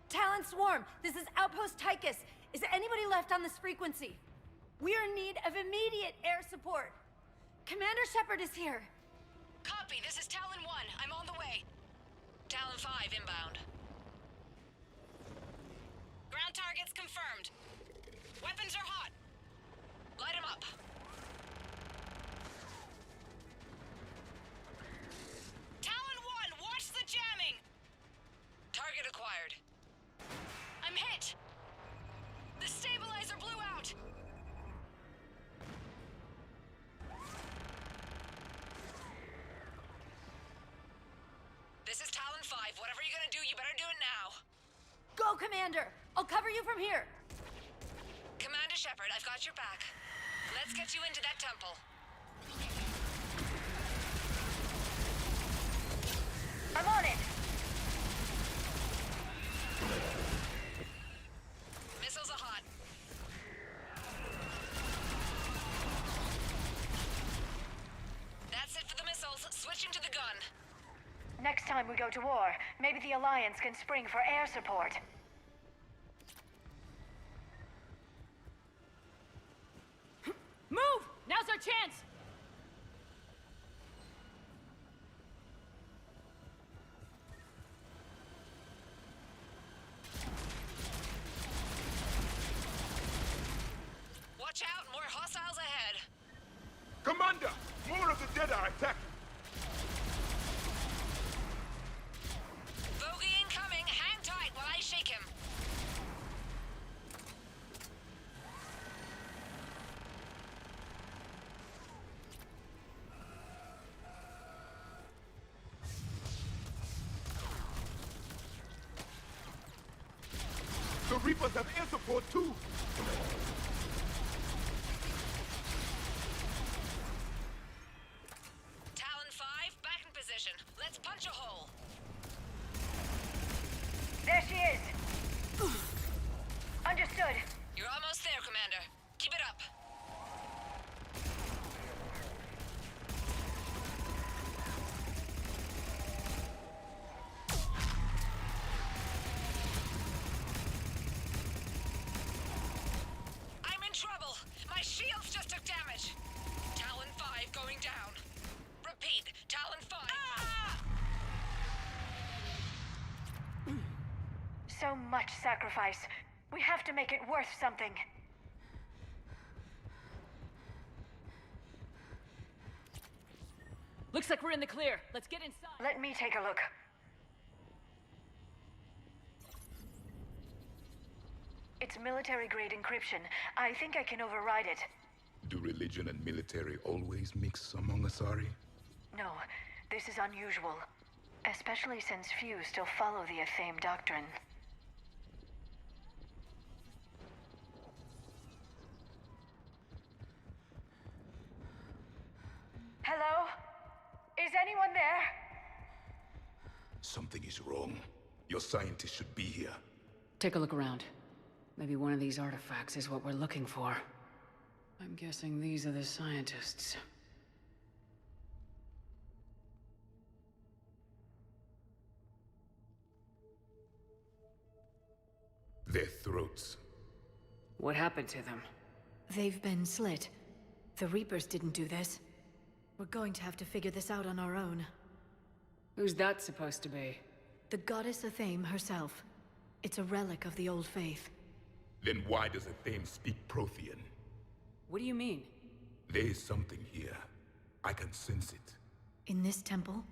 Talon Swarm, this is Outpost Tychus. Is anybody left on this frequency? We are in need of immediate air support. Commander Shepard is here. Copy, this is Talon 1. I'm on the way. Talon 5 inbound. Ground targets confirmed. Weapons are hot. Light them up. Talon 1, watch the jamming! Target acquired. I'm hit! The stabilizer blew out! This is Talon 5. Whatever you're gonna do, you better do it now. Go, Commander! I'll cover you from here. Commander Shepard, I've got your back. Let's get you into that temple. I'm on it! Missiles are hot. That's it for the missiles. Switching to the gun. Next time we go to war, maybe the Alliance can spring for air support. Move! Now's our chance! Watch out, more hostiles ahead. Commander! More of the dead are attacking! Bogey incoming. Hang tight while I shake him. The Reapers have air support too! much sacrifice. We have to make it worth something. Looks like we're in the clear. Let's get inside. Let me take a look. It's military-grade encryption. I think I can override it. Do religion and military always mix among Asari? No, this is unusual. Especially since few still follow the Athena doctrine. Hello? Is anyone there? Something is wrong. Your scientists should be here. Take a look around. Maybe one of these artifacts is what we're looking for. I'm guessing these are the scientists. Their throats. What happened to them? They've been slit. The Reapers didn't do this. We're going to have to figure this out on our own. Who's that supposed to be? The goddess Athena herself. It's a relic of the old faith. Then why does Athena speak Prothean? What do you mean? There is something here. I can sense it. In this temple?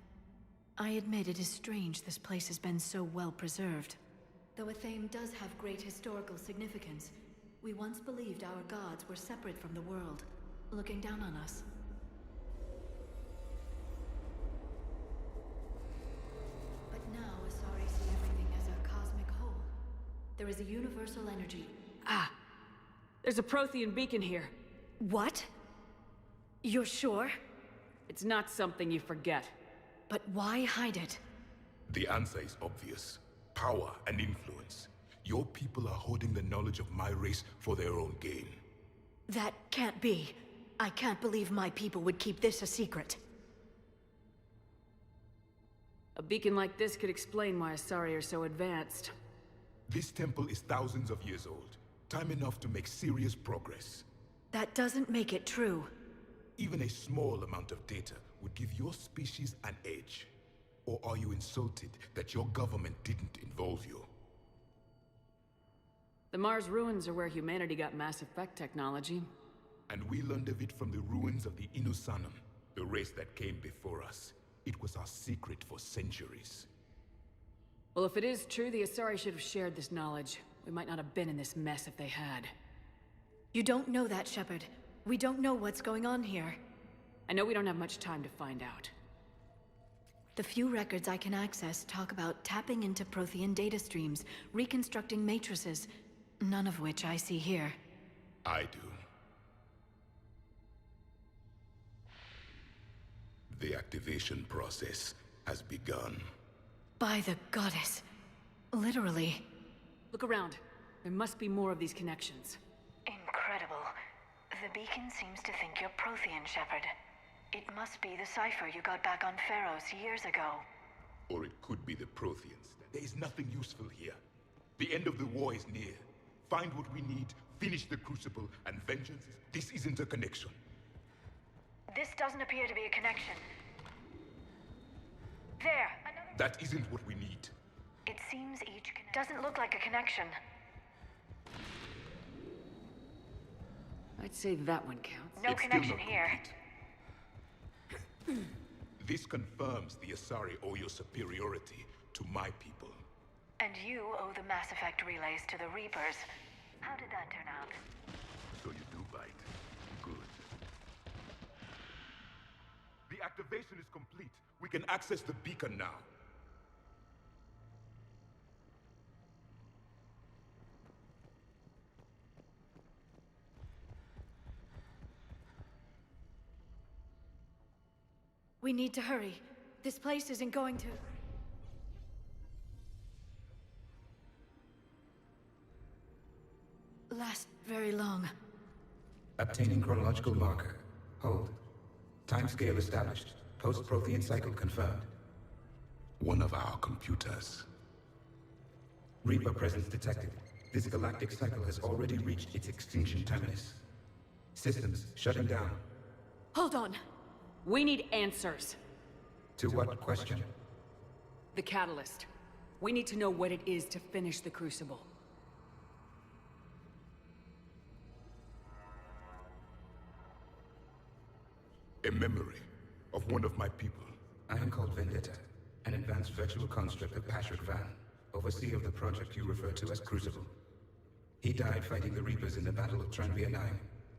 I admit it is strange this place has been so well preserved. Though Athena does have great historical significance, we once believed our gods were separate from the world, looking down on us. But now Asari see everything as a cosmic whole. There is a universal energy. Ah! There's a Prothean beacon here. What? You're sure? It's not something you forget. But why hide it? The answer is obvious. Power and influence. Your people are hoarding the knowledge of my race for their own gain. That can't be. I can't believe my people would keep this a secret. A beacon like this could explain why Asari are so advanced. This temple is thousands of years old. Time enough to make serious progress. That doesn't make it true. Even a small amount of data would give your species an edge. Or are you insulted that your government didn't involve you? The Mars ruins are where humanity got Mass Effect technology. And we learned of it from the ruins of the Inusanum, the race that came before us. It was our secret for centuries. Well, if it is true, the Asari should have shared this knowledge. We might not have been in this mess if they had. You don't know that, Shepard. We don't know what's going on here. I know we don't have much time to find out. The few records I can access talk about tapping into Prothean data streams, reconstructing matrices, none of which I see here. I do. The activation process has begun. By the goddess. Literally. Look around. There must be more of these connections. Incredible. The beacon seems to think you're Prothean, Shepard. It must be the cipher you got back on Pharaohs years ago. Or it could be the Protheans. There is nothing useful here. The end of the war is near. Find what we need, finish the Crucible, and vengeance. This isn't a connection. This doesn't appear to be a connection. There! That isn't what we need. It seems each doesn't look like a connection. I'd say that one counts. No connection here. This confirms the Asari owe your superiority to my people. And you owe the Mass Effect relays to the Reapers. How did that turn out? So you do bite. Good. The activation is complete. We can access the beacon now. We need to hurry. This place isn't going to... last very long. Obtaining chronological marker. Hold. Timescale established. Post-Prothean cycle confirmed. One of our computers. Reaper presence detected. This galactic cycle has already reached its extinction terminus. Systems shutting down. Hold on. We need answers. To what question? The catalyst. We need to know what it is to finish the Crucible. A memory of one of my people. I am called Vendetta, an advanced virtual construct of Patrick Van, overseer of the project you refer to as Crucible. He died fighting the Reapers in the Battle of Tranvia 9.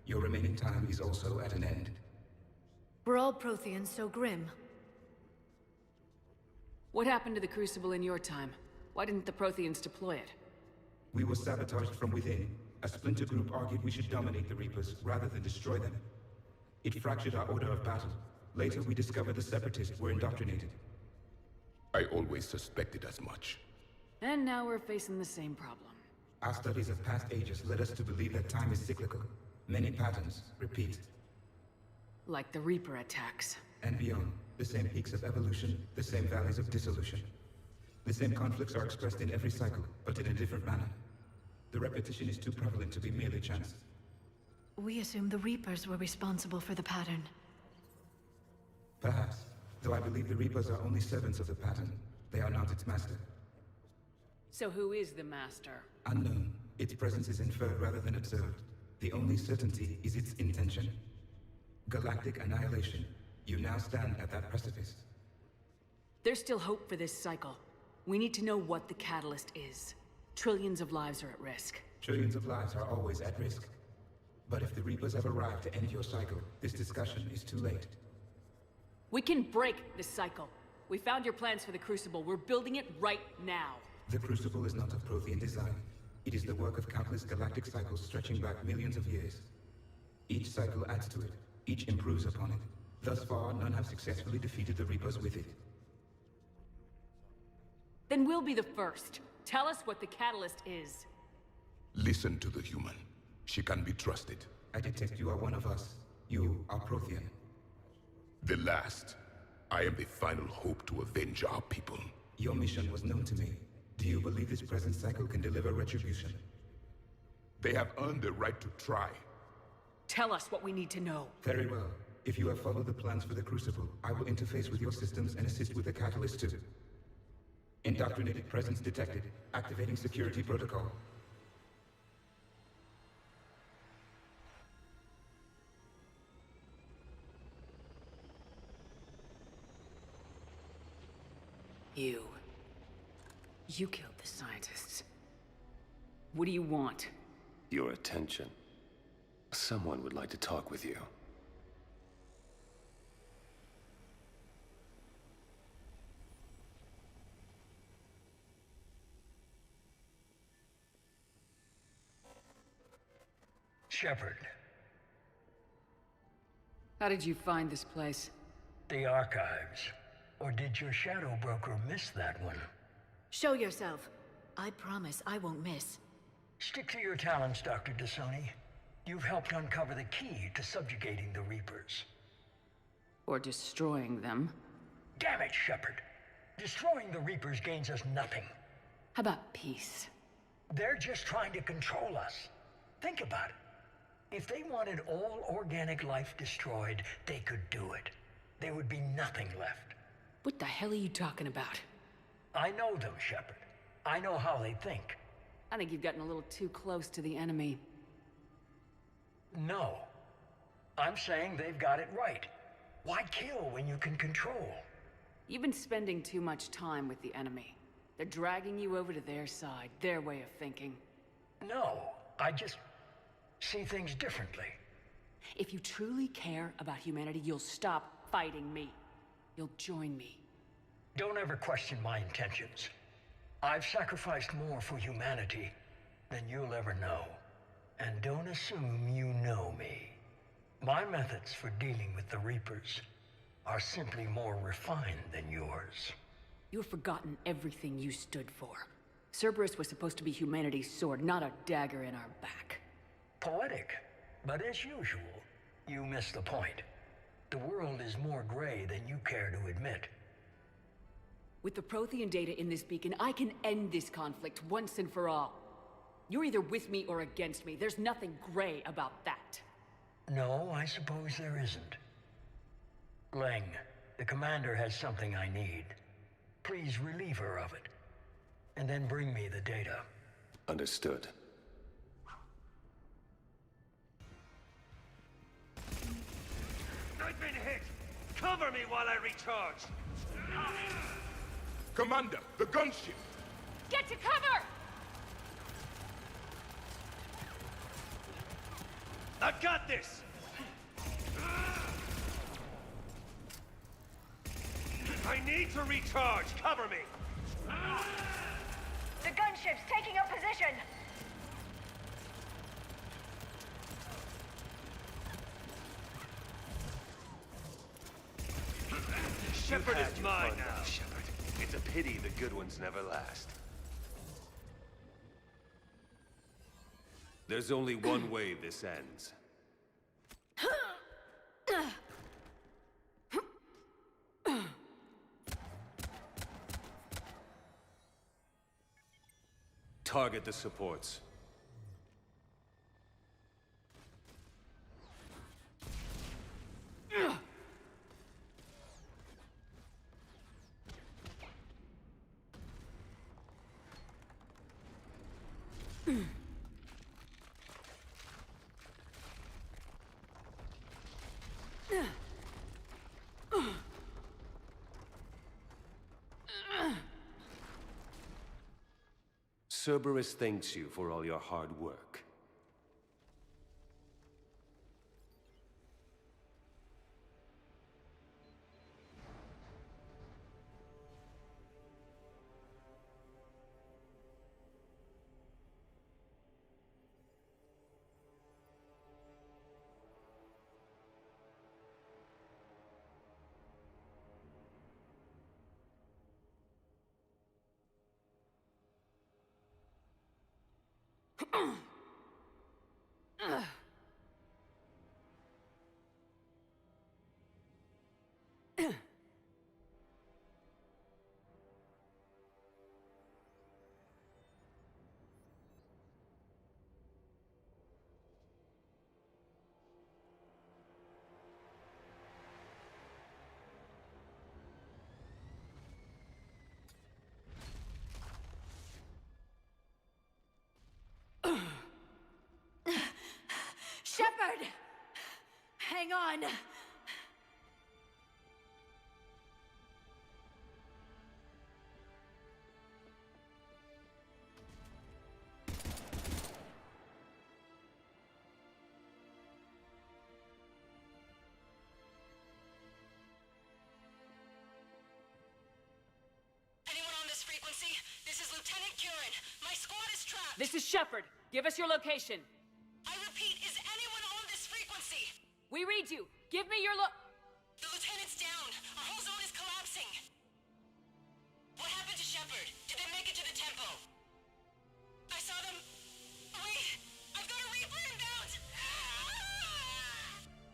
Your remaining time is also at an end. Were all Protheans so grim? What happened to the Crucible in your time? Why didn't the Protheans deploy it? We were sabotaged from within. A splinter group argued we should dominate the Reapers rather than destroy them. It fractured our order of battle. Later, we discovered the Separatists were indoctrinated. I always suspected as much. And now we're facing the same problem. Our studies of past ages led us to believe that time is cyclical. Many patterns repeat. Like the Reaper attacks. And beyond, the same peaks of evolution, the same valleys of dissolution. The same conflicts are expressed in every cycle, but in a different manner. The repetition is too prevalent to be merely chance. We assumed the Reapers were responsible for the pattern. Perhaps, though I believe the Reapers are only servants of the pattern. They are not its master. So who is the master? Unknown. Its presence is inferred rather than observed. The only certainty is its intention. Galactic annihilation. You now stand at that precipice. There's still hope for this cycle. We need to know what the catalyst is. Trillions of lives are at risk. Trillions of lives are always at risk. But if the Reapers have arrived to end your cycle, this discussion is too late. We can break this cycle. We found your plans for the Crucible. We're building it right now. The Crucible is not of Prothean design. It is the work of countless galactic cycles stretching back millions of years. Each cycle adds to it. Each improves upon it. Thus far, none have successfully defeated the Reapers with it. Then we'll be the first. Tell us what the catalyst is. Listen to the human. She can be trusted. I detect you are one of us. You are Prothean. The last. I am the final hope to avenge our people. Your mission was known to me. Do you believe this present cycle can deliver retribution? They have earned the right to try. Tell us what we need to know. Very well. If you have followed the plans for the Crucible, I will interface with your systems and assist with the catalyst too. Indoctrinated presence detected. Activating security protocol. You killed the scientists. What do you want? Your attention. Someone would like to talk with you. Shepard. How did you find this place? The archives. Or did your shadow broker miss that one? Show yourself. I promise I won't miss. Stick to your talents, Dr. Dasoni. You've helped uncover the key to subjugating the Reapers. Or destroying them. Damn it, Shepard. Destroying the Reapers gains us nothing. How about peace? They're just trying to control us. Think about it. If they wanted all organic life destroyed, they could do it. There would be nothing left. What the hell are you talking about? I know them, Shepard. I know how they think. I think you've gotten a little too close to the enemy. No. I'm saying they've got it right. Why kill when you can control? You've been spending too much time with the enemy. They're dragging you over to their side, their way of thinking. No, I just see things differently. If you truly care about humanity, you'll stop fighting me. You'll join me. Don't ever question my intentions. I've sacrificed more for humanity than you'll ever know. And don't assume you know me. My methods for dealing with the Reapers are simply more refined than yours. You've forgotten everything you stood for. Cerberus was supposed to be humanity's sword, not a dagger in our back. Poetic, but as usual, you miss the point. The world is more gray than you care to admit. With the Prothean data in this beacon, I can end this conflict once and for all. You're either with me or against me. There's nothing gray about that. No, I suppose there isn't. Leng, the commander has something I need. Please relieve her of it. and then bring me the data. Understood. I've been hit! Cover me while I recharge! Commander, the gunship! Get to cover! I've got this! I need to recharge! Cover me! The gunship's taking up position! Shepard is mine now! Shepard. It's a pity the good ones never last. There's only one way this ends. Target the supports. Cerberus thanks you for all your hard work. Shepard! Hang on! Anyone on this frequency? This is Lieutenant Curran. My squad is trapped. This is Shepard. Give us your location. I repeat, is anyone on this frequency? We read you. Give me your The lieutenant's down. Our whole zone is collapsing. What happened to Shepard? Did they make it to the temple? I saw them. Wait, I've got a Reaper inbound.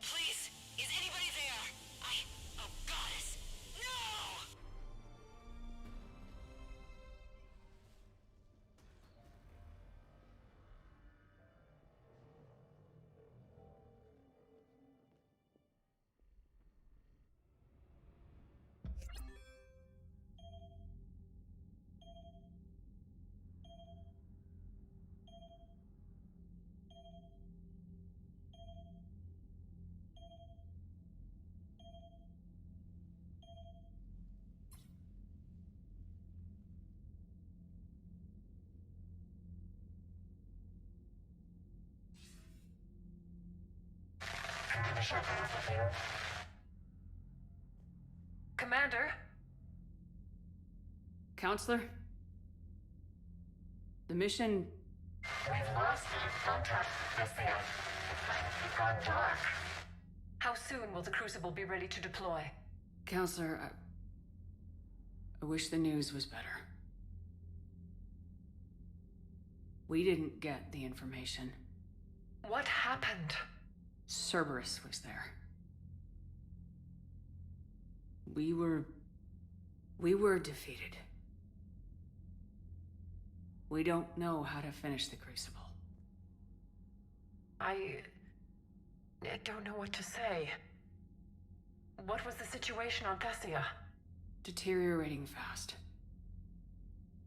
Please, is anybody there? Oh, goddess. No! Commander? Counselor? The mission... We've lost contact with the Athena. It's gone dark. How soon will the Crucible be ready to deploy? Counselor, I wish the news was better. We didn't get the information. What happened? Cerberus was there. We were defeated. We don't know how to finish the Crucible. I don't know what to say. What was the situation on Thessia? Deteriorating fast.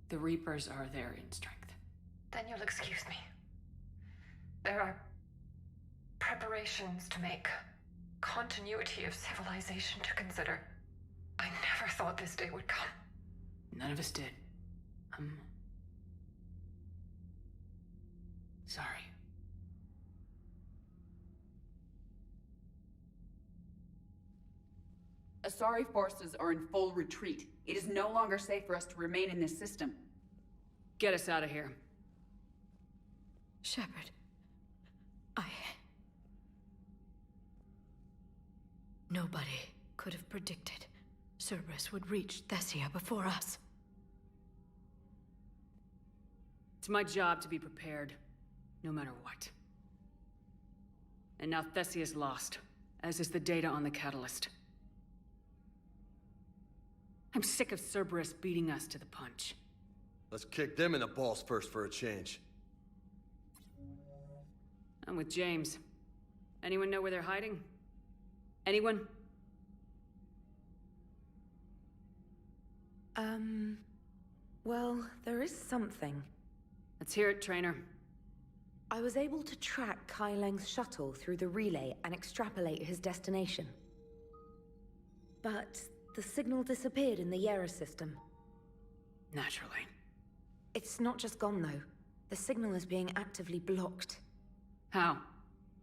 The Reapers are there in strength. Then you'll excuse me. There are preparations to make, continuity of civilization to consider. I never thought this day would come. None of us did. Sorry. Asari forces are in full retreat. It is no longer safe for us to remain in this system. Get us out of here. Shepard, Nobody could have predicted Cerberus would reach Thessia before us. It's my job to be prepared, no matter what. And now Thessia's lost, as is the data on the catalyst. I'm sick of Cerberus beating us to the punch. Let's kick them in the balls first for a change. I'm with James. Anyone know where they're hiding? Anyone? Well, there is something. Let's hear it, Trainer. I was able to track Kai Leng's shuttle through the relay and extrapolate his destination. But the signal disappeared in the AORUS system. Naturally. It's not just gone, though. The signal is being actively blocked. How?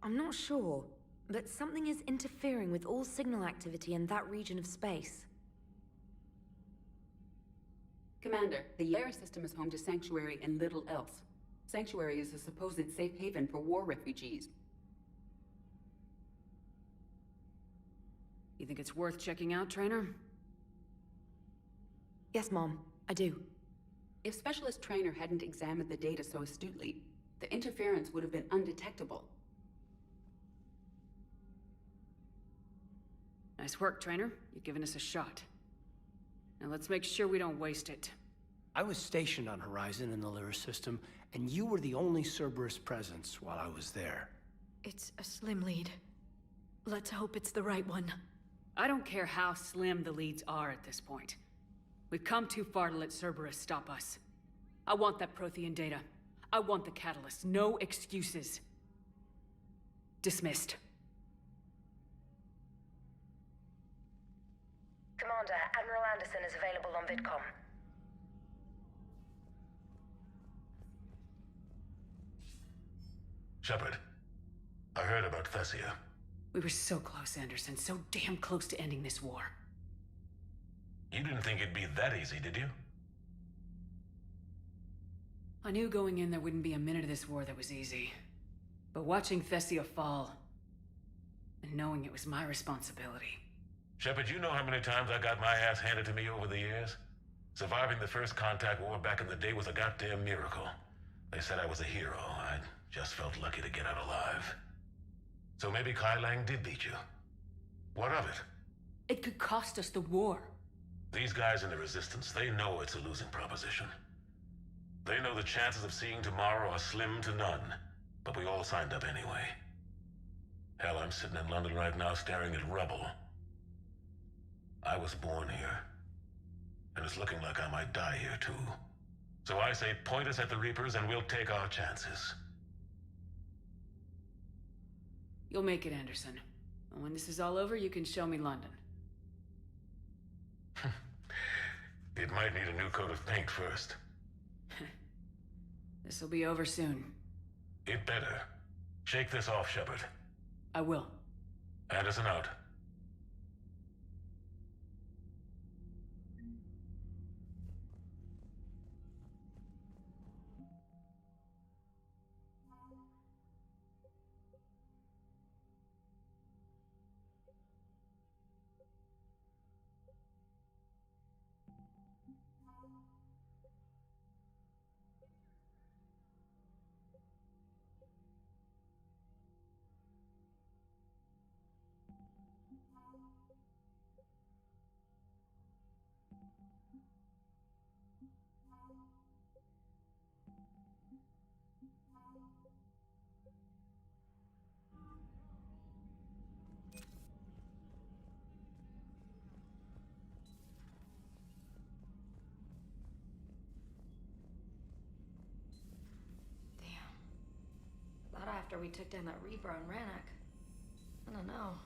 I'm not sure, but something is interfering with all signal activity in that region of space. Commander, the AORUS system is home to Sanctuary and little else. Sanctuary is a supposed safe haven for war refugees. You think it's worth checking out, Trainer? Yes, Mom, I do. If Specialist Trainer hadn't examined the data so astutely, the interference would have been undetectable. Nice work, Trainer. You've given us a shot. Now let's make sure we don't waste it. I was stationed on Horizon in the Lyris system, and you were the only Cerberus presence while I was there. It's a slim lead. Let's hope it's the right one. I don't care how slim the leads are at this point. We've come too far to let Cerberus stop us. I want that Prothean data. I want the catalyst. No excuses. Dismissed. Commander, Admiral Anderson is available on VidCom. Shepard, I heard about Thessia. We were so close, Anderson. So damn close to ending this war. You didn't think it'd be that easy, did you? I knew going in there wouldn't be a minute of this war that was easy. But watching Thessia fall, and knowing it was my responsibility. Shepard, you know how many times I got my ass handed to me over the years? Surviving the first contact war back in the day was a goddamn miracle. They said I was a hero. I just felt lucky to get out alive. So maybe Kai Lang did beat you. What of it? It could cost us the war. These guys in the Resistance, they know it's a losing proposition. They know the chances of seeing tomorrow are slim to none, but we all signed up anyway. Hell, I'm sitting in London right now staring at rubble. I was born here, and it's looking like I might die here too. So I say point us at the Reapers and we'll take our chances. You'll make it, Anderson. And when this is all over, you can show me London. It might need a new coat of paint first. This'll be over soon. It better. Shake this off, Shepard. I will. Anderson out. after we took down that Reaper on Rannoch. I don't know.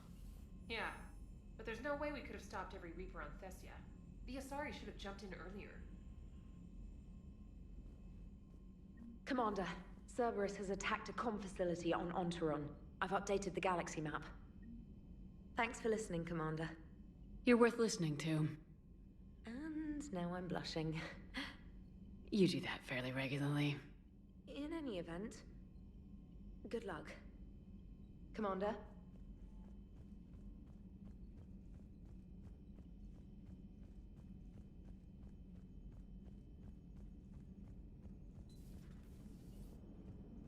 Yeah, but there's no way we could have stopped every Reaper on Thessia. The Asari should have jumped in earlier. Commander, Cerberus has attacked a comm facility on Ontaron. I've updated the galaxy map. Thanks for listening, Commander. You're worth listening to. And now I'm blushing. You do that fairly regularly. In any event, good luck. Commander?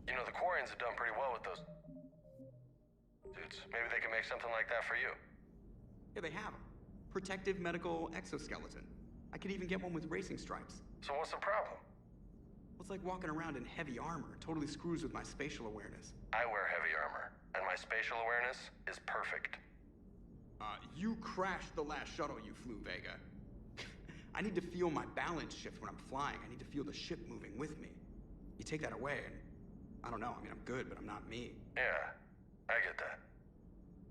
You know, the Quarians have done pretty well with those suits. Maybe they can make something like that for you. Yeah, they have 'em. Protective medical exoskeleton. I could even get one with racing stripes. So what's the problem? Well, it's like walking around in heavy armor. It totally screws with my spatial awareness. I wear heavy armor, and my spatial awareness is perfect. You crashed the last shuttle you flew, Vega. I need to feel my balance shift when I'm flying. I need to feel the ship moving with me. You take that away, and I don't know. I mean, I'm good, but I'm not me. Yeah, I get that.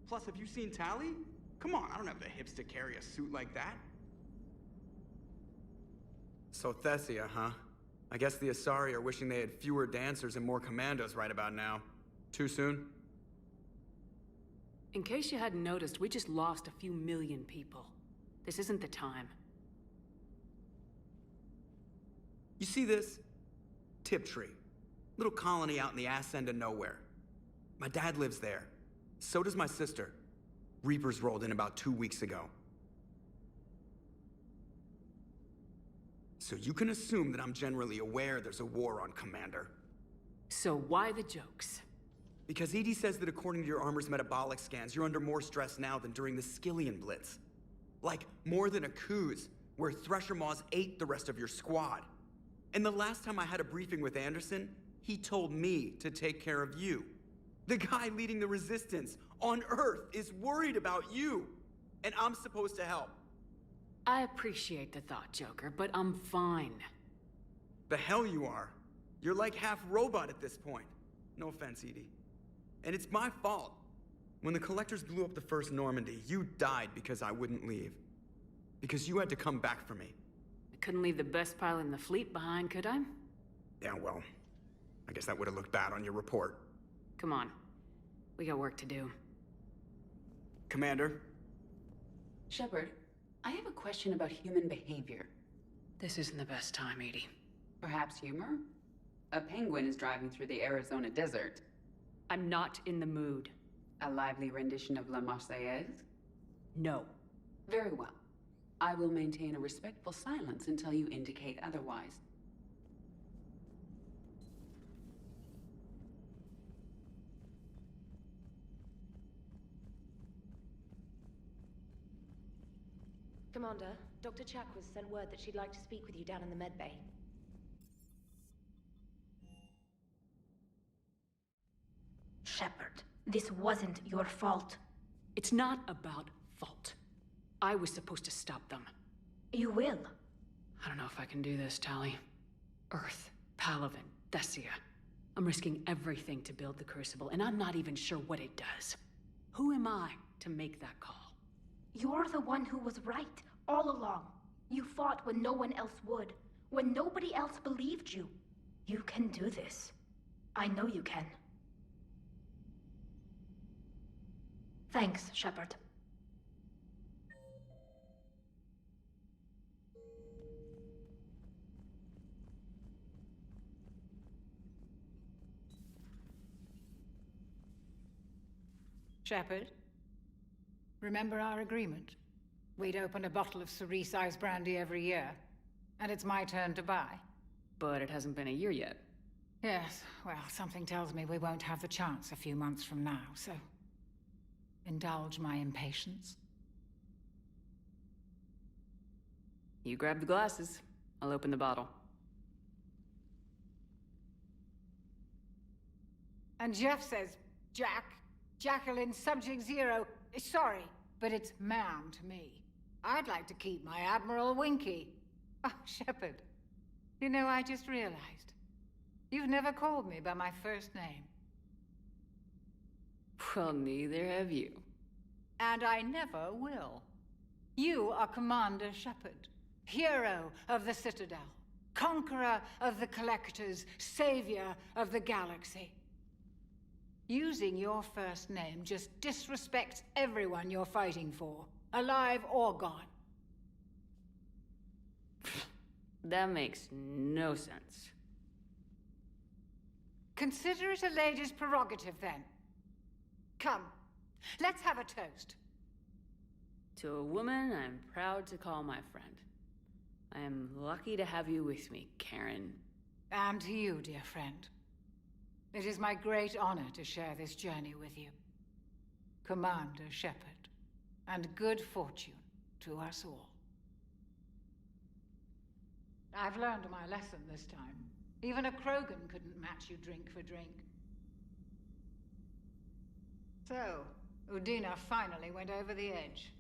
Plus, have you seen Tally? Come on, I don't have the hips to carry a suit like that. So Thessia, huh? I guess the Asari are wishing they had fewer dancers and more commandos right about now. Too soon? In case you hadn't noticed, we just lost a few million people. This isn't the time. You see this? Tiptree. Little colony out in the ass end of nowhere. My dad lives there. So does my sister. Reapers rolled in about 2 weeks ago. So you can assume that I'm generally aware there's a war on, Commander. So why the jokes? Because EDI says that according to your armor's metabolic scans, you're under more stress now than during the Skillian Blitz. Like, more than a Kuz, where Thresher Maws ate the rest of your squad. And the last time I had a briefing with Anderson, he told me to take care of you. The guy leading the resistance on Earth is worried about you, and I'm supposed to help. I appreciate the thought, Joker, but I'm fine. The hell you are. You're like half robot at this point. No offense, Edie. And it's my fault. When the Collectors blew up the first Normandy, you died because I wouldn't leave. Because you had to come back for me. I couldn't leave the best pilot in the fleet behind, could I? Yeah, well, I guess that would have looked bad on your report. Come on. We got work to do. Commander? Shepard, I have a question about human behavior. This isn't the best time, Edie. Perhaps humor? A penguin is driving through the Arizona desert. I'm not in the mood. A lively rendition of La Marseillaise? No. Very well. I will maintain a respectful silence until you indicate otherwise. Commander, Dr. Chakwas sent word that she'd like to speak with you down in the medbay. Shepard, this wasn't your fault. It's not about fault. I was supposed to stop them. You will. I don't know if I can do this, Tally. Earth, Palaven, Thessia. I'm risking everything to build the Crucible, and I'm not even sure what it does. Who am I to make that call? You're the one who was right, all along. You fought when no one else would, when nobody else believed you. You can do this. I know you can. Thanks, Shepard. Shepard, remember our agreement? We'd open a bottle of Cerise brandy every year, and it's my turn to buy. But it hasn't been a year yet. Yes, well, something tells me we won't have the chance a few months from now, so indulge my impatience. You grab the glasses. I'll open the bottle. And Jeff says, Jacqueline, subject 0, sorry, but it's ma'am to me. I'd like to keep my Admiral Winky. Oh, Shepard, you know, I just realized. You've never called me by my first name. Well, neither have you. And I never will. You are Commander Shepard, hero of the Citadel, conqueror of the Collectors, savior of the galaxy. Using your first name just disrespects everyone you're fighting for, alive or gone. That makes no sense. Consider it a lady's prerogative, then. Come, let's have a toast. To a woman I'm proud to call my friend. I am lucky to have you with me, Karen. And to you, dear friend. It is my great honor to share this journey with you. Commander Shepard, and good fortune to us all. I've learned my lesson this time. Even a Krogan couldn't match you drink for drink. So, Udina finally went over the edge.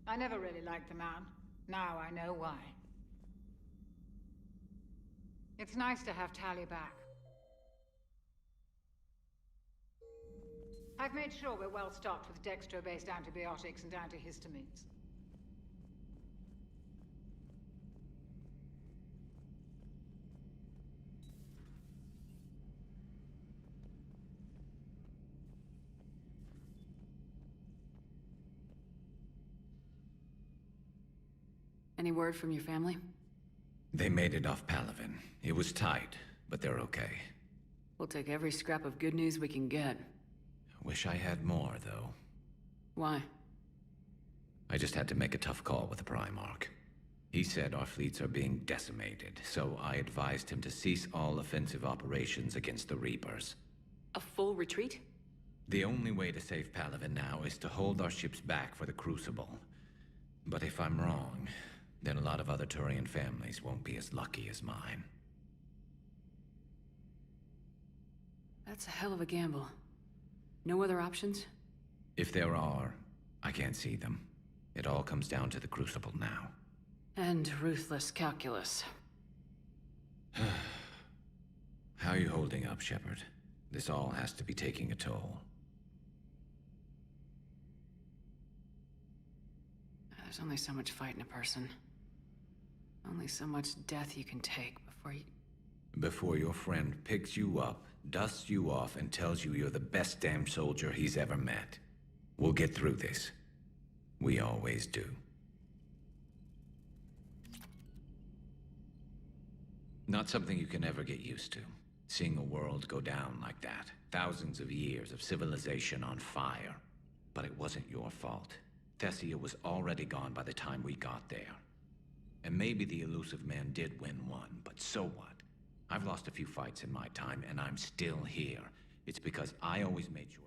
I never really liked the man. Now I know why. It's nice to have Tali back. I've made sure we're well stocked with dextro-based antibiotics and antihistamines. Any word from your family? They made it off Palaven. It was tight, but they're okay. We'll take every scrap of good news we can get. Wish I had more, though. Why? I just had to make a tough call with the Primarch. He said our fleets are being decimated, so I advised him to cease all offensive operations against the Reapers. A full retreat? The only way to save Palaven now is to hold our ships back for the Crucible. But if I'm wrong, then a lot of other Turian families won't be as lucky as mine. That's a hell of a gamble. No other options? If there are, I can't see them. It all comes down to the Crucible now. And ruthless calculus. How are you holding up, Shepard? This all has to be taking a toll. There's only so much fight in a person. Only so much death you can take Before your friend picks you up, dusts you off, and tells you you're the best damn soldier he's ever met. We'll get through this. We always do. Not something you can ever get used to. Seeing a world go down like that. Thousands of years of civilization on fire. But it wasn't your fault. Thessia was already gone by the time we got there. And maybe the elusive man did win one, but so what? I've lost a few fights in my time, and I'm still here. It's because I always made sure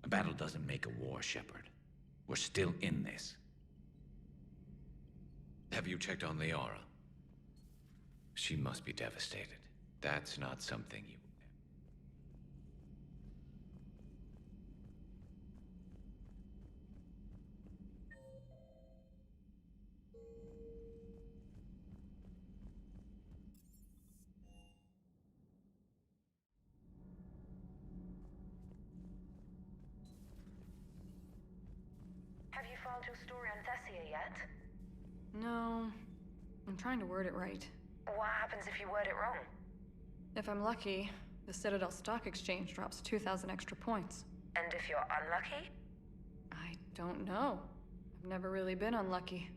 that a battle doesn't make a war, Shepard. We're still in this. Have you checked on Liara? She must be devastated. That's not something you... Have you filed your story on Thessia yet? No. I'm trying to word it right. What happens if you word it wrong? If I'm lucky, the Citadel Stock Exchange drops 2,000 extra points. And if you're unlucky? I don't know. I've never really been unlucky.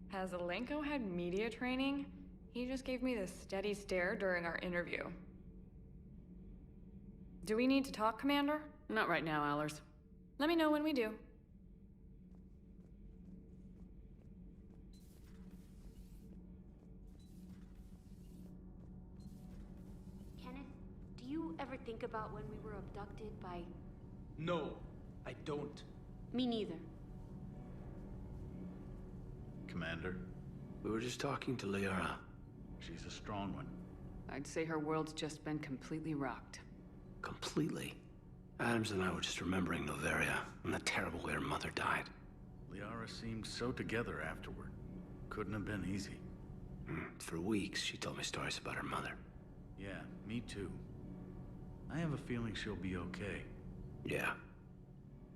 Has Alenko had media training? He just gave me this steady stare during our interview. Do we need to talk, Commander? Not right now, AORUS. Let me know when we do. Kenneth, do you ever think about when we were abducted by... No, I don't. Me neither. Commander? We were just talking to Liara. She's a strong one. I'd say her world's just been completely rocked. Completely. Adams and I were just remembering Noveria and the terrible way her mother died. Liara seemed so together afterward. Couldn't have been easy. For weeks, she told me stories about her mother. Yeah, me too. I have a feeling she'll be okay. Yeah.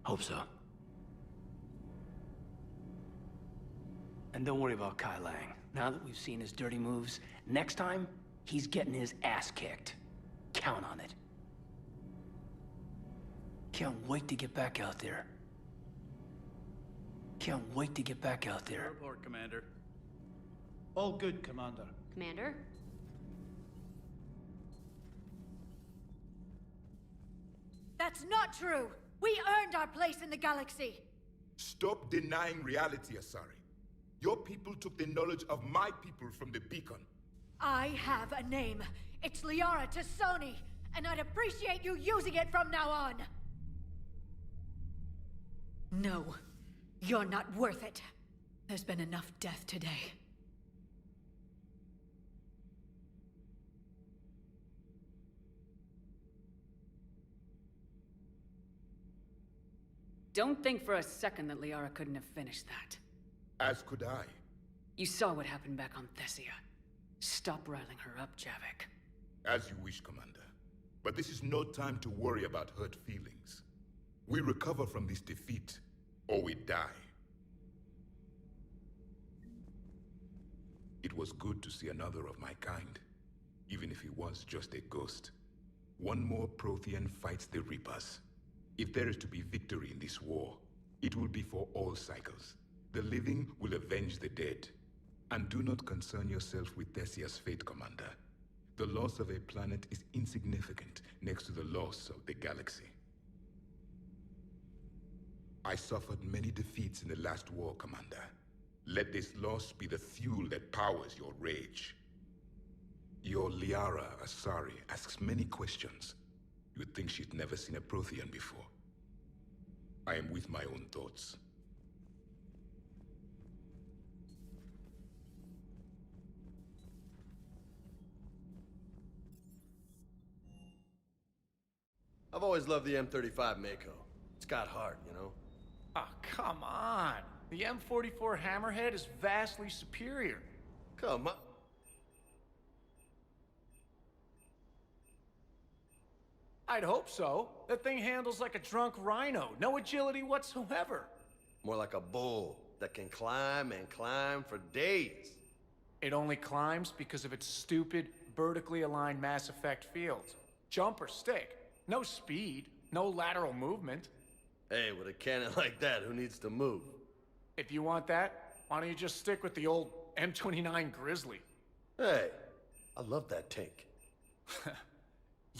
Hope so. And don't worry about Kai Lang. Now that we've seen his dirty moves, next time, he's getting his ass kicked. Count on it. Can't wait to get back out there. Can't wait to get back out there. Report, Commander. All good, Commander. Commander? That's not true! We earned our place in the galaxy! Stop denying reality, Asari. Your people took the knowledge of my people from the beacon. I have a name. It's Liara Tassoni, and I'd appreciate you using it from now on! No, you're not worth it. There's been enough death today. Don't think for a second that Liara couldn't have finished that. As could I. You saw what happened back on Thessia. Stop riling her up, Javik. As you wish, Commander. But this is no time to worry about hurt feelings. We recover from this defeat, or we die. It was good to see another of my kind, even if he was just a ghost. One more Prothean fights the Reapers. If there is to be victory in this war, it will be for all cycles. The living will avenge the dead. And do not concern yourself with Thessia's fate, Commander. The loss of a planet is insignificant next to the loss of the galaxy. I suffered many defeats in the last war, Commander. Let this loss be the fuel that powers your rage. Your Liara Asari asks many questions. You'd think she'd never seen a Prothean before. I am with my own thoughts. I've always loved the M35 Mako. It's got heart, you know? Ah, come on. The M44 Hammerhead is vastly superior. Come on. I'd hope so. That thing handles like a drunk rhino. No agility whatsoever. More like a bull that can climb and climb for days. It only climbs because of its stupid, vertically aligned Mass Effect fields. Jump or stick. No speed. No lateral movement. Hey, with a cannon like that, who needs to move? If you want that, why don't you just stick with the old M29 Grizzly? Hey, I love that tank.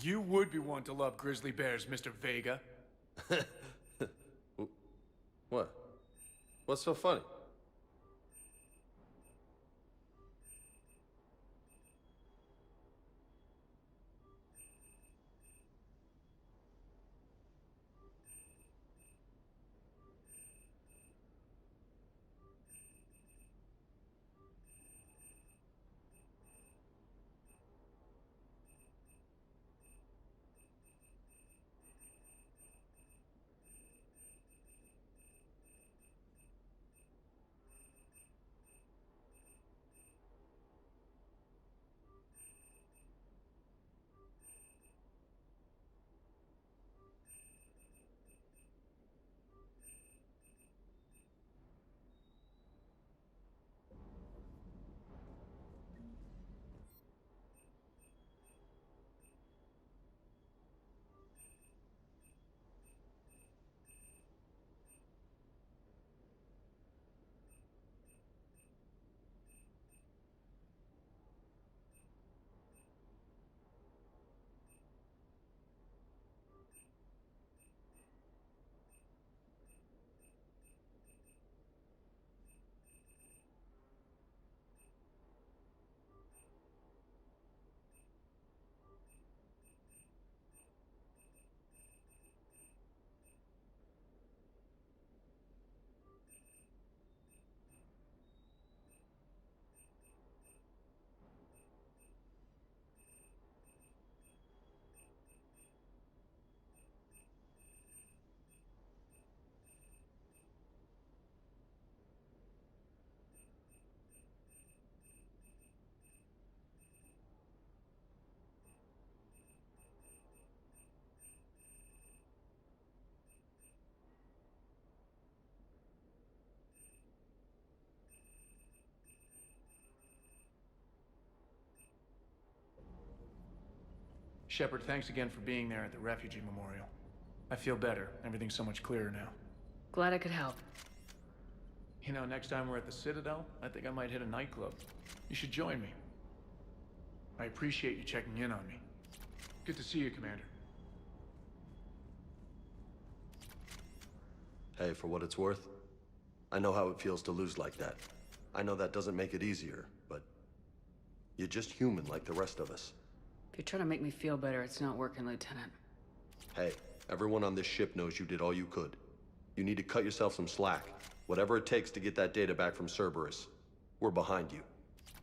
You would be one to love grizzly bears, Mr. Vega. What? What's so funny? Shepard, thanks again for being there at the refugee memorial. I feel better. Everything's so much clearer now. Glad I could help. You know, next time we're at the Citadel, I think I might hit a nightclub. You should join me. I appreciate you checking in on me. Good to see you, Commander. Hey, for what it's worth, I know how it feels to lose like that. I know that doesn't make it easier, but you're just human like the rest of us. If you're trying to make me feel better, it's not working, Lieutenant. Hey, everyone on this ship knows you did all you could. You need to cut yourself some slack. Whatever it takes to get that data back from Cerberus. We're behind you.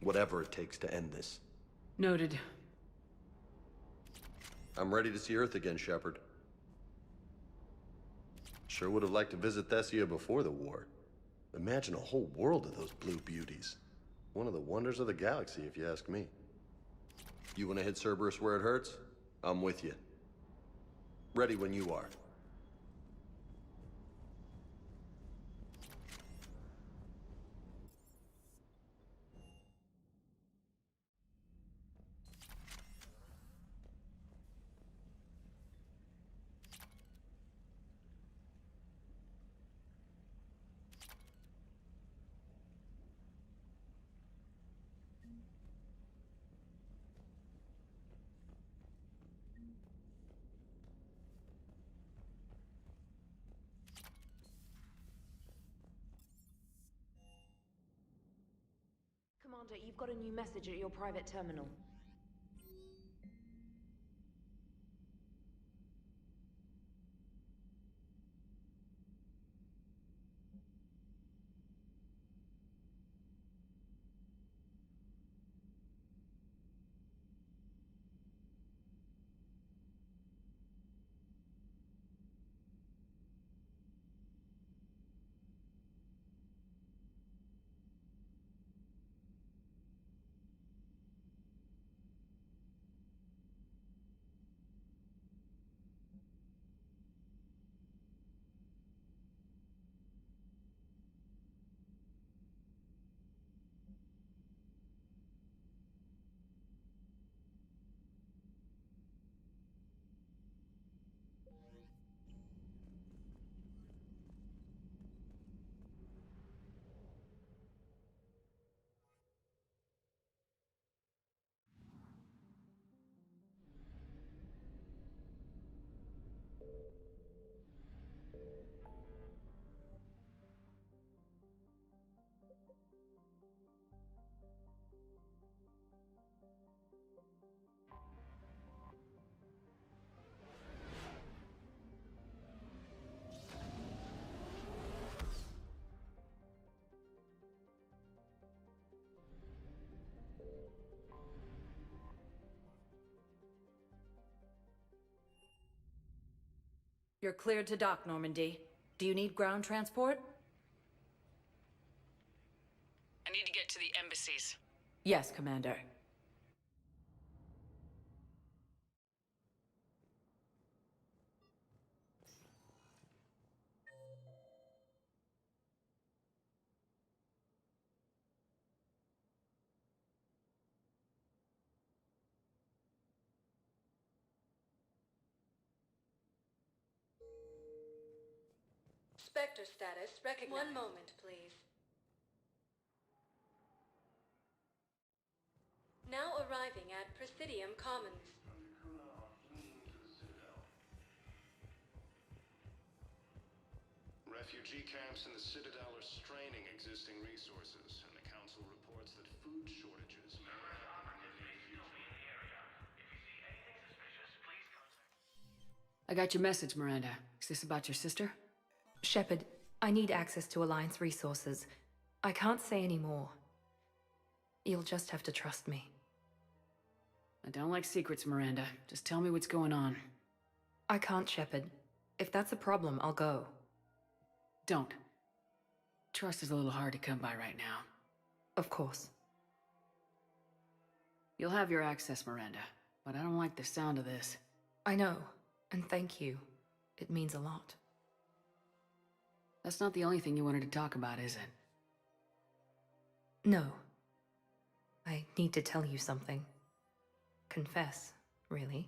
Whatever it takes to end this. Noted. I'm ready to see Earth again, Shepard. Sure would have liked to visit Thessia before the war. Imagine a whole world of those blue beauties. One of the wonders of the galaxy, if you ask me. You want to hit Cerberus where it hurts? I'm with you. Ready when you are. Commander, you've got a new message at your private terminal. You're cleared to dock, Normandy. Do you need ground transport? I need to get to the embassies. Yes, Commander. Spectre status recognized. One moment, please. Now arriving at Presidium Commons. Refugee camps in the Citadel are straining existing resources, and the Council reports that food shortages may happen in the near future. I got your message, Miranda. Is this about your sister? Shepard, I need access to Alliance resources. I can't say any more. You'll just have to trust me. I don't like secrets, Miranda. Just tell me what's going on. I can't, Shepard. If that's a problem, I'll go. Don't. Trust is a little hard to come by right now. Of course. You'll have your access, Miranda, but I don't like the sound of this. I know, and thank you. It means a lot. That's not the only thing you wanted to talk about, is it? No. I need to tell you something. Confess, really.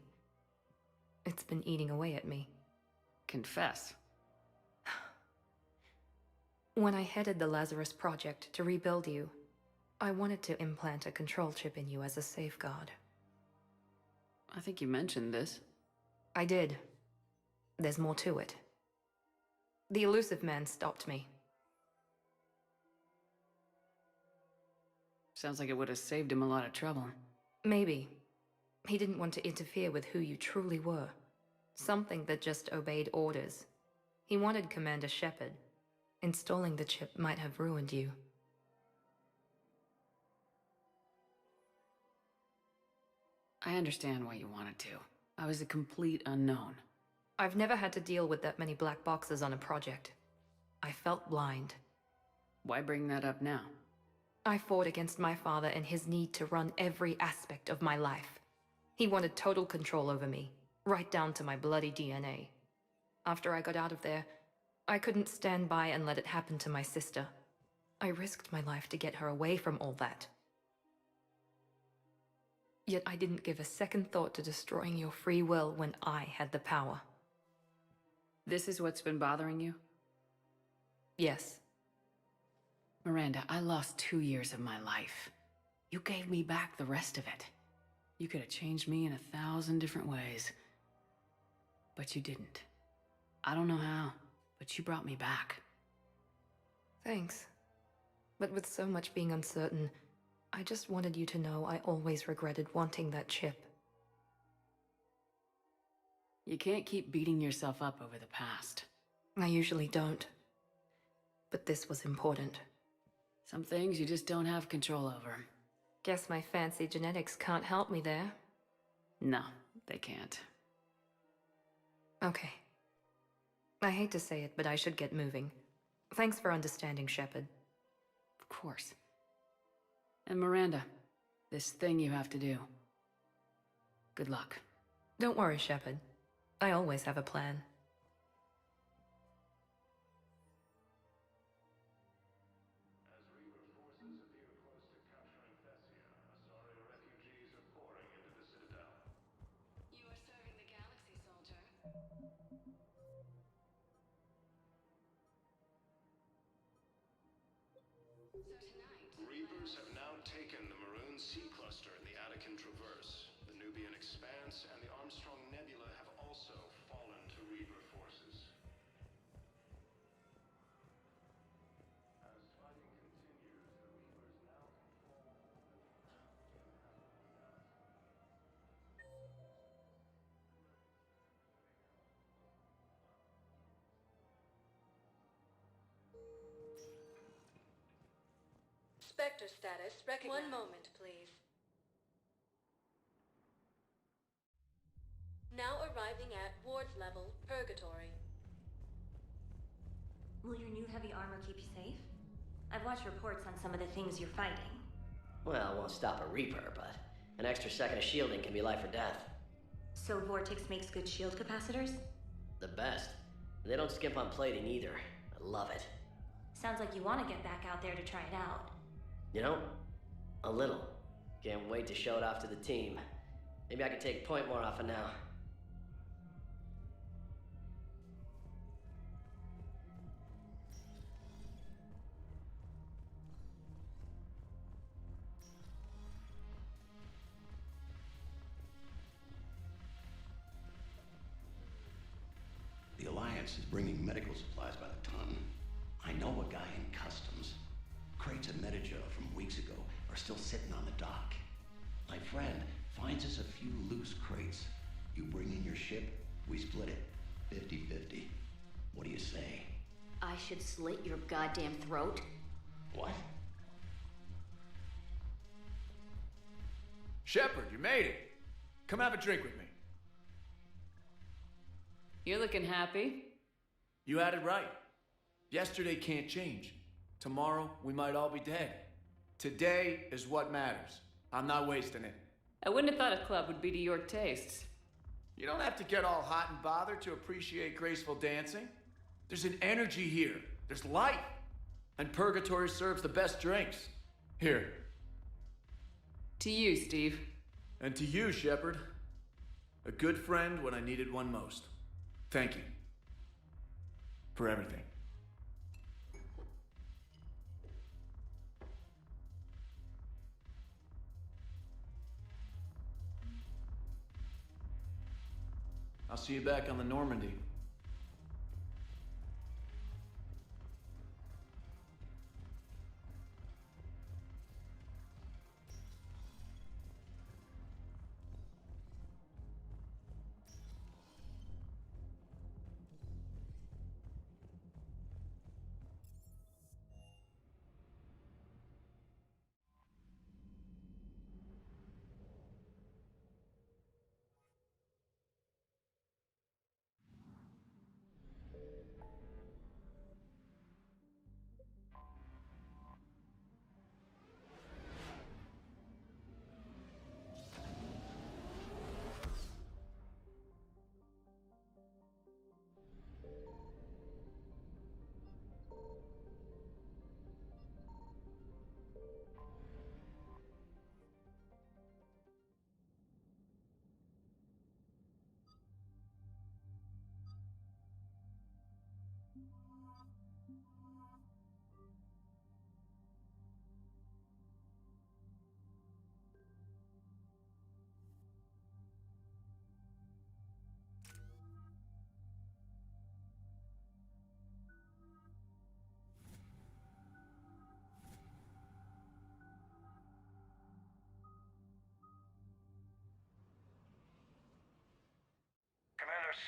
It's been eating away at me. Confess. When I headed the Lazarus Project to rebuild you, I wanted to implant a control chip in you as a safeguard. I think you mentioned this. I did. There's more to it. The elusive man stopped me. Sounds like it would have saved him a lot of trouble. Maybe. He didn't want to interfere with who you truly were. Something that just obeyed orders. He wanted Commander Shepard. Installing the chip might have ruined you. I understand why you wanted to. I was a complete unknown. I've never had to deal with that many black boxes on a project. I felt blind. Why bring that up now? I fought against my father and his need to run every aspect of my life. He wanted total control over me, right down to my bloody DNA. After I got out of there, I couldn't stand by and let it happen to my sister. I risked my life to get her away from all that. Yet I didn't give a second thought to destroying your free will when I had the power. This is what's been bothering you? Yes. Miranda, I lost 2 years of my life. You gave me back the rest of it. You could have changed me in 1,000 different ways. But you didn't. I don't know how, but you brought me back. Thanks. But with so much being uncertain, I just wanted you to know I always regretted wanting that chip. You can't keep beating yourself up over the past. I usually don't. But this was important. Some things you just don't have control over. Guess my fancy genetics can't help me there. No, they can't. Okay. I hate to say it, but I should get moving. Thanks for understanding, Shepard. Of course. And Miranda, this thing you have to do. Good luck. Don't worry, Shepard. I always have a plan. As Reaper forces appear close to capturing Thessia, Asari refugees are pouring into the Citadel. You are serving the galaxy, soldier. So tonight... Reapers have now taken the Maroon Sea Cluster in the Attican Traverse. The Nubian Expanse and the Armstrong Nebula have also fallen to Reaper forces. As fighting continues, the Reapers now control Spectre status recognized. 1 moment, please. Now arriving at Ward's level, Purgatory. Will your new heavy armor keep you safe? I've watched reports on some of the things you're fighting. Well, it won't stop a Reaper, but an extra second of shielding can be life or death. So Vortex makes good shield capacitors? The best. They don't skimp on plating either. I love it. Sounds like you want to get back out there to try it out. You know, a little. Can't wait to show it off to the team. Maybe I can take point more often now. The Alliance is bringing medical supplies by the ton. I know a guy in customs. Crates of Metagel from weeks ago are still sitting on the dock. My friend finds us a few loose crates. You bring in your ship, we split it. 50-50. What do you say? I should slit your goddamn throat? What? Shepard, you made it. Come have a drink with me. You're looking happy. You had it right. Yesterday can't change. Tomorrow, we might all be dead. Today is what matters. I'm not wasting it. I wouldn't have thought a club would be to your tastes. You don't have to get all hot and bothered to appreciate graceful dancing. There's an energy here. There's life. And Purgatory serves the best drinks. Here. To you, Steve. And to you, Shepard. A good friend when I needed one most. Thank you. For everything. I'll see you back on the Normandy.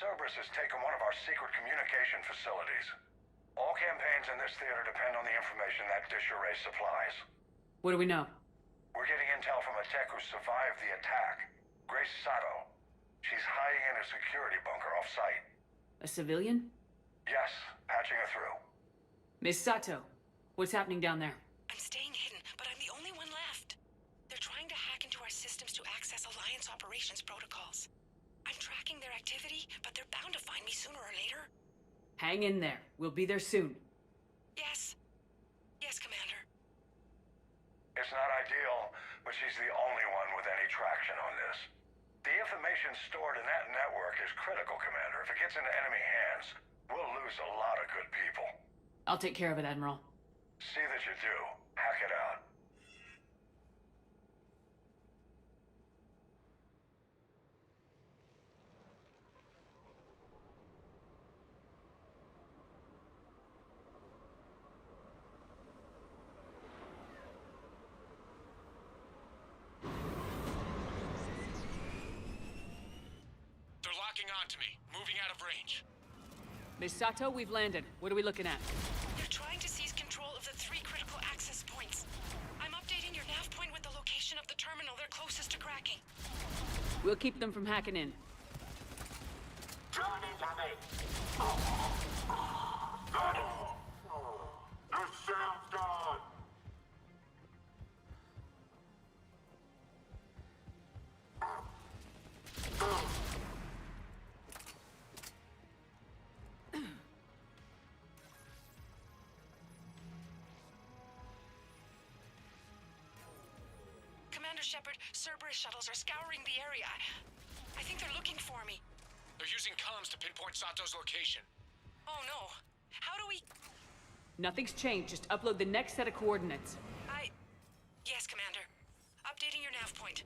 Cerberus has taken one of our secret communication facilities. All campaigns in this theater depend on the information that dish array supplies. What do we know? We're getting intel from a tech who survived the attack. Grace Sato. She's hiding in a security bunker off-site. A civilian? Yes, patching her through. Miss Sato, what's happening down there? I'm staying hidden, but I'm the only one left. They're trying to hack into our systems to access Alliance operations protocols. I'm tracking their activity, but they're bound to find me sooner or later. Hang in there. We'll be there soon. Yes. Yes, Commander. It's not ideal, but she's the only one with any traction on this. The information stored in that network is critical, Commander. If it gets into enemy hands, we'll lose a lot of good people. I'll take care of it, Admiral. See that you do. Hack it out. To me, moving out of range. Miss Sato, we've landed. What are we looking at? They're trying to seize control of the 3 critical access points. I'm updating your nav point with the location of the terminal they're closest to cracking. We'll keep them from hacking in. Join into me! Your sound's gone! Shepard, Cerberus shuttles are scouring the area. I think they're looking for me. They're using comms to pinpoint Sato's location. Oh no. How do we... Nothing's changed. Just upload the next set of coordinates. Yes, Commander. Updating your nav point.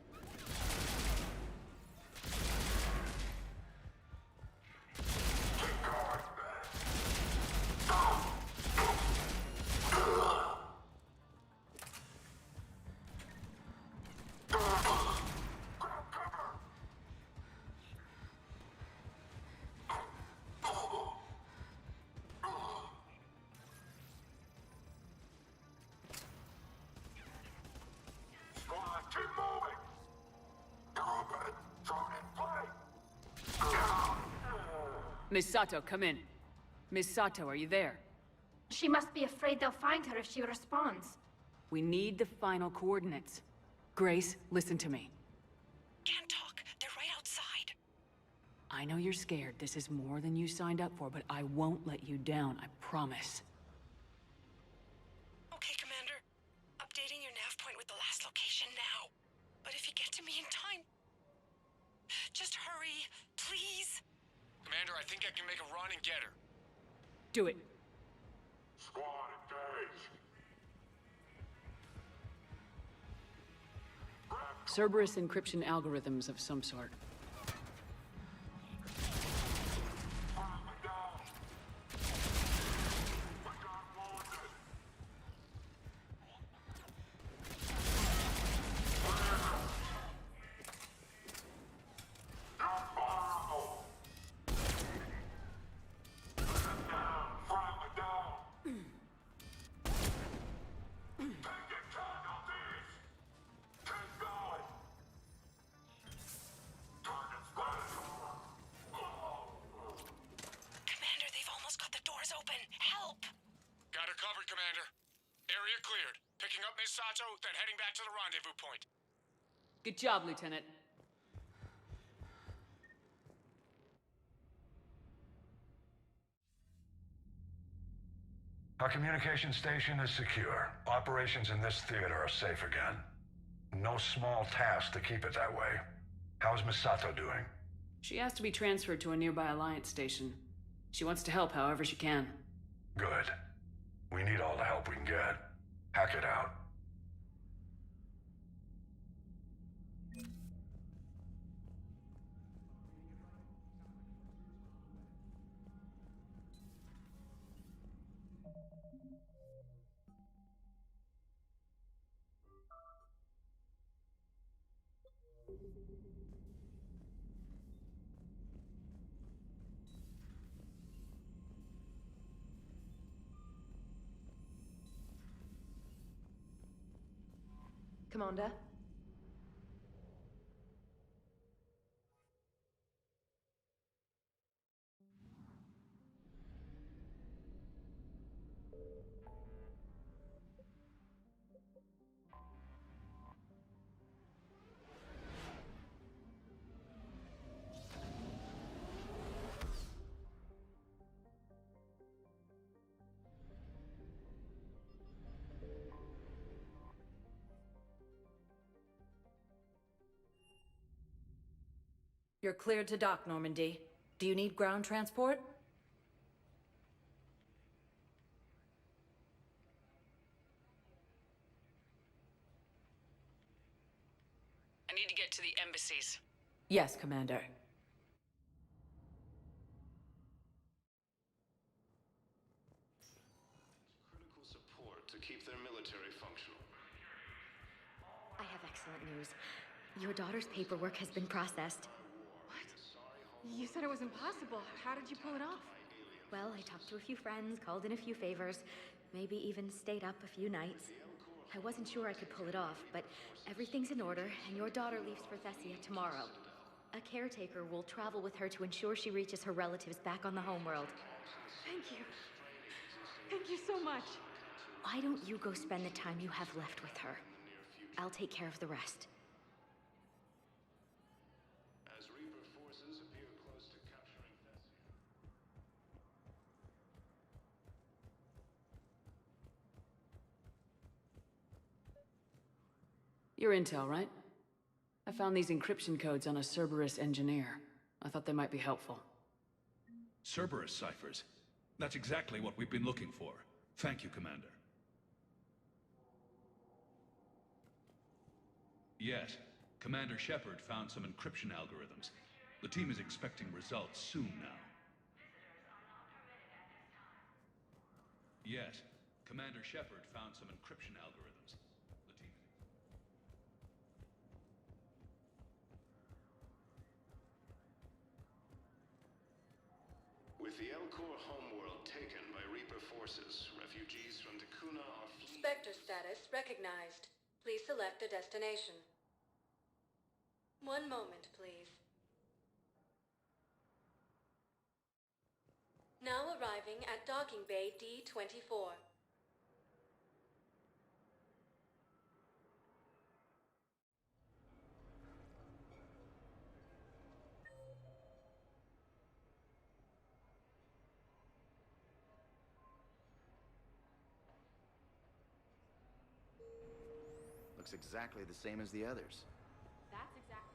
Miss Sato, come in. Miss Sato, are you there? She must be afraid they'll find her if she responds. We need the final coordinates. Grace, listen to me. Can't talk. They're right outside. I know you're scared. This is more than you signed up for, but I won't let you down, I promise. Okay, Commander. Updating your nav point with the last location now. But if you get to me in time... just hurry. please? Commander, I think I can make a run and get her. Do it. Squad engaged. Cerberus encryption algorithms of some sort. Then heading back to the rendezvous point. Good job, Lieutenant. Our communication station is secure. Operations in this theater are safe again. No small task to keep it that way. How's Misato doing? She asked to be transferred to a nearby Alliance station. She wants to help however she can. Good. We need all the help we can get. Hack it out. Commander? You're cleared to dock, Normandy. Do you need ground transport? I need to get to the embassies. Yes, Commander. Critical support to keep their military functional. I have excellent news. Your daughter's paperwork has been processed. You said it was impossible. How did you pull it off? Well, I talked to a few friends, called in a few favors, maybe even stayed up a few nights. I wasn't sure I could pull it off, but everything's in order, and your daughter leaves for Thessia tomorrow. A caretaker will travel with her to ensure she reaches her relatives back on the homeworld. Thank you. Thank you so much. Why don't you go spend the time you have left with her? I'll take care of the rest. As Reaper forces appear close to capturing Thessia. Your intel, right? I found these encryption codes on a Cerberus engineer. I thought they might be helpful. Cerberus ciphers. That's exactly what we've been looking for. Thank you, Commander. Yes, Commander Shepard found some encryption algorithms. The team is expecting results soon now. Yes, Commander Shepard found some encryption algorithms. The team is... With the Elcor homeworld taken by Reaper forces, refugees from Takuna are fleeing... Spectre status recognized. Please select a destination. One moment, please. Now arriving at docking bay D-24. Looks exactly the same as the others. That's exactly...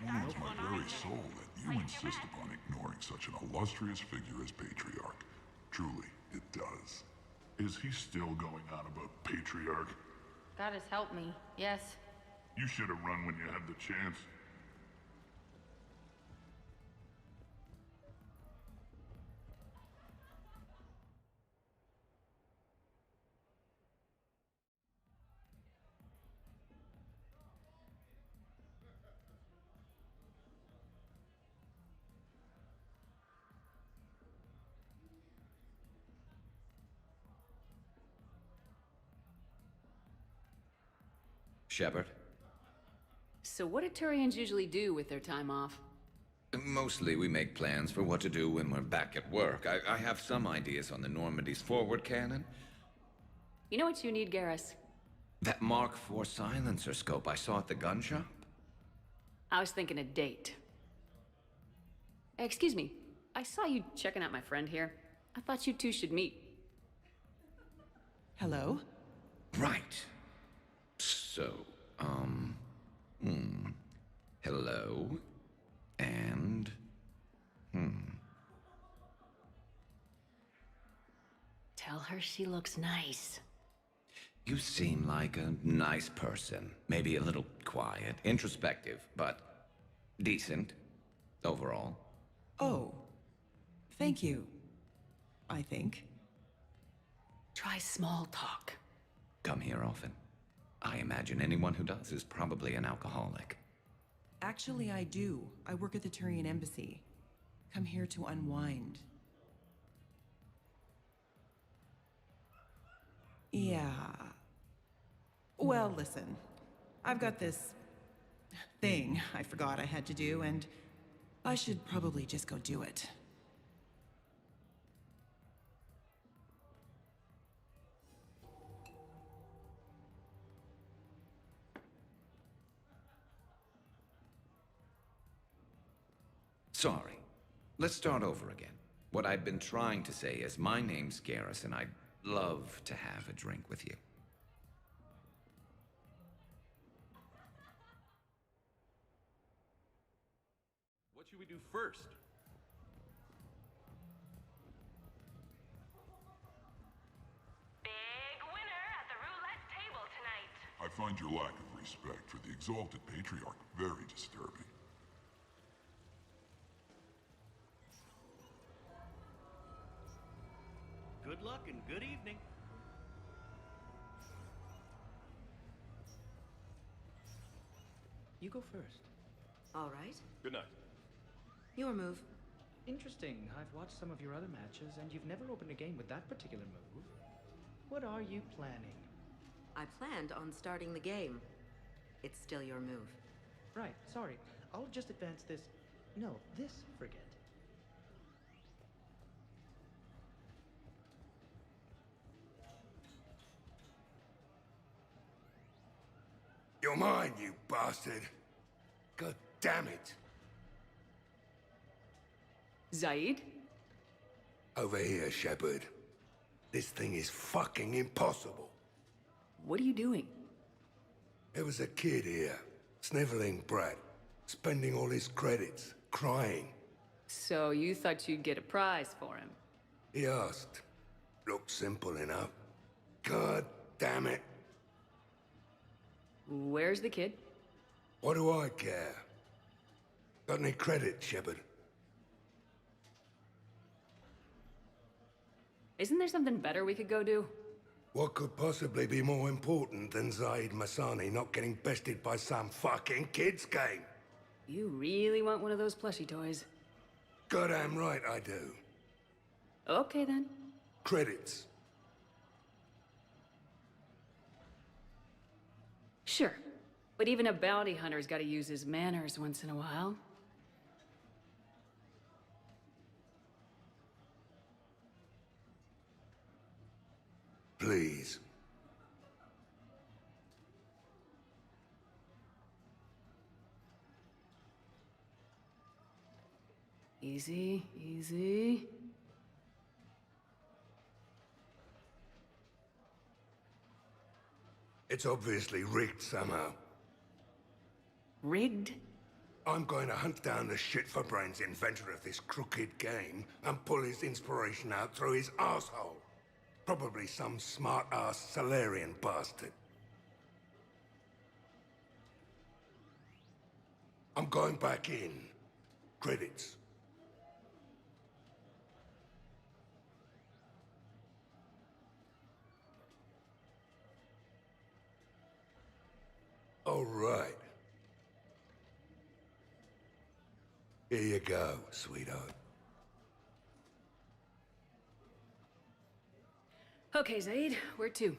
wounds my very soul that you insist upon ignoring such an illustrious figure as Patriarch. Truly, it does. Is he still going on about Patriarch? Goddess help me. Yes. You should have run when you had the chance. Shepard? So what do Turians usually do with their time off? Mostly we make plans for what to do when we're back at work. I have some ideas on the Normandy's forward cannon. You know what you need, Garrus? That Mark IV silencer scope I saw at the gun shop? I was thinking a date. Excuse me, I saw you checking out my friend here. I thought you two should meet. Hello? Right. So, hello, and, Tell her she looks nice. You seem like a nice person. Maybe a little quiet, introspective, but decent, overall. Oh. Thank you. I think. Try small talk. Come here often. I imagine anyone who does is probably an alcoholic. Actually, I do. I work at the Turian embassy. Come here to unwind. Yeah. Well, listen. I've got this thing I forgot I had to do, and I should probably just go do it. Sorry. Let's start over again. What I'd been trying to say is my name's Garrus, and I'd love to have a drink with you. What should we do first? Big winner at the roulette table tonight. I find your lack of respect for the exalted Patriarch very disturbing. Good luck and good evening. You go first. All right. Good night. Your move. Interesting. I've watched some of your other matches, and you've never opened a game with that particular move. What are you planning? I planned on starting the game. It's still your move. Right, sorry. I'll just advance this. No, this forget. You're mine, you bastard. God damn it. Zaid? Over here, Shepard. This thing is fucking impossible. What are you doing? There was a kid here, sniveling brat, spending all his credits, crying. So you thought you'd get a prize for him? He asked. Looked simple enough. God damn it. Where's the kid? What do I care? Got any credit, Shepard? Isn't there something better we could go do? What could possibly be more important than Zaid Masani not getting bested by some fucking kid's game? You really want one of those plushie toys? Goddamn right I do. Okay then. Credits. Sure. But even a bounty hunter's gotta use his manners once in a while. Please. Easy, easy. It's obviously rigged somehow. Rigged? I'm going to hunt down the shit-for-brains inventor of this crooked game and pull his inspiration out through his asshole. Probably some smart-ass Solarian bastard. I'm going back in. Credits. All right. Here you go, sweetheart. Okay, Zaid, where to?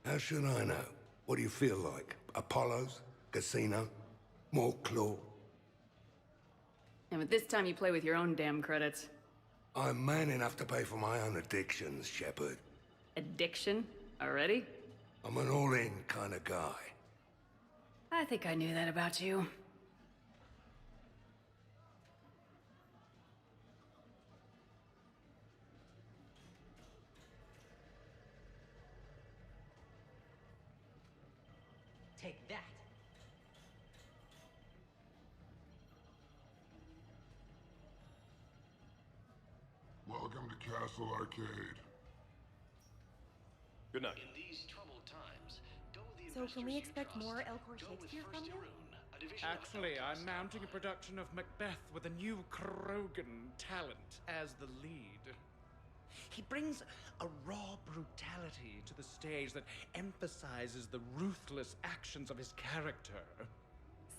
How should I know? What do you feel like? Apollo's? Casino? More claw? And with this time you play with your own damn credits. I'm man enough to pay for my own addictions, Shepard. Addiction? Already? I'm an all-in kind of guy. I think I knew that about you. Take that. Welcome to Castle Arcade. Good night. In these troubled times, go with the So can we investors you expect trust. more Elcor Go with Shakespeare First from you? Yaroon, a division of Actually, I'm Athens mounting a Nebula. production of Macbeth with a new Krogan talent as the lead. He brings a raw brutality to the stage that emphasizes the ruthless actions of his character.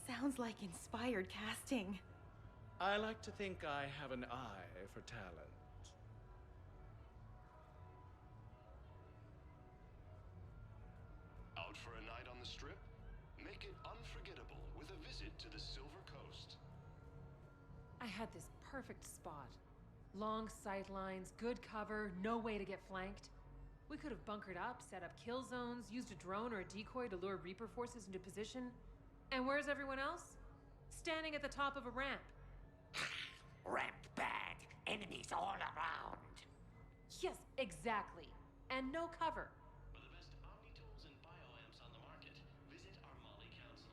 Sounds like inspired casting. I like to think I have an eye for talent. Out for a night on the Strip? Make it unforgettable with a visit to the Silver Coast. I had this perfect spot. Long sight lines, good cover, no way to get flanked. We could have bunkered up, set up kill zones, used a drone or a decoy to lure Reaper forces into position. And where's everyone else? Standing at the top of a ramp. Ramped bad. Enemies all around. Yes, exactly. And no cover. For the best Omni tools and bioamps on the market, visit our Molly Council.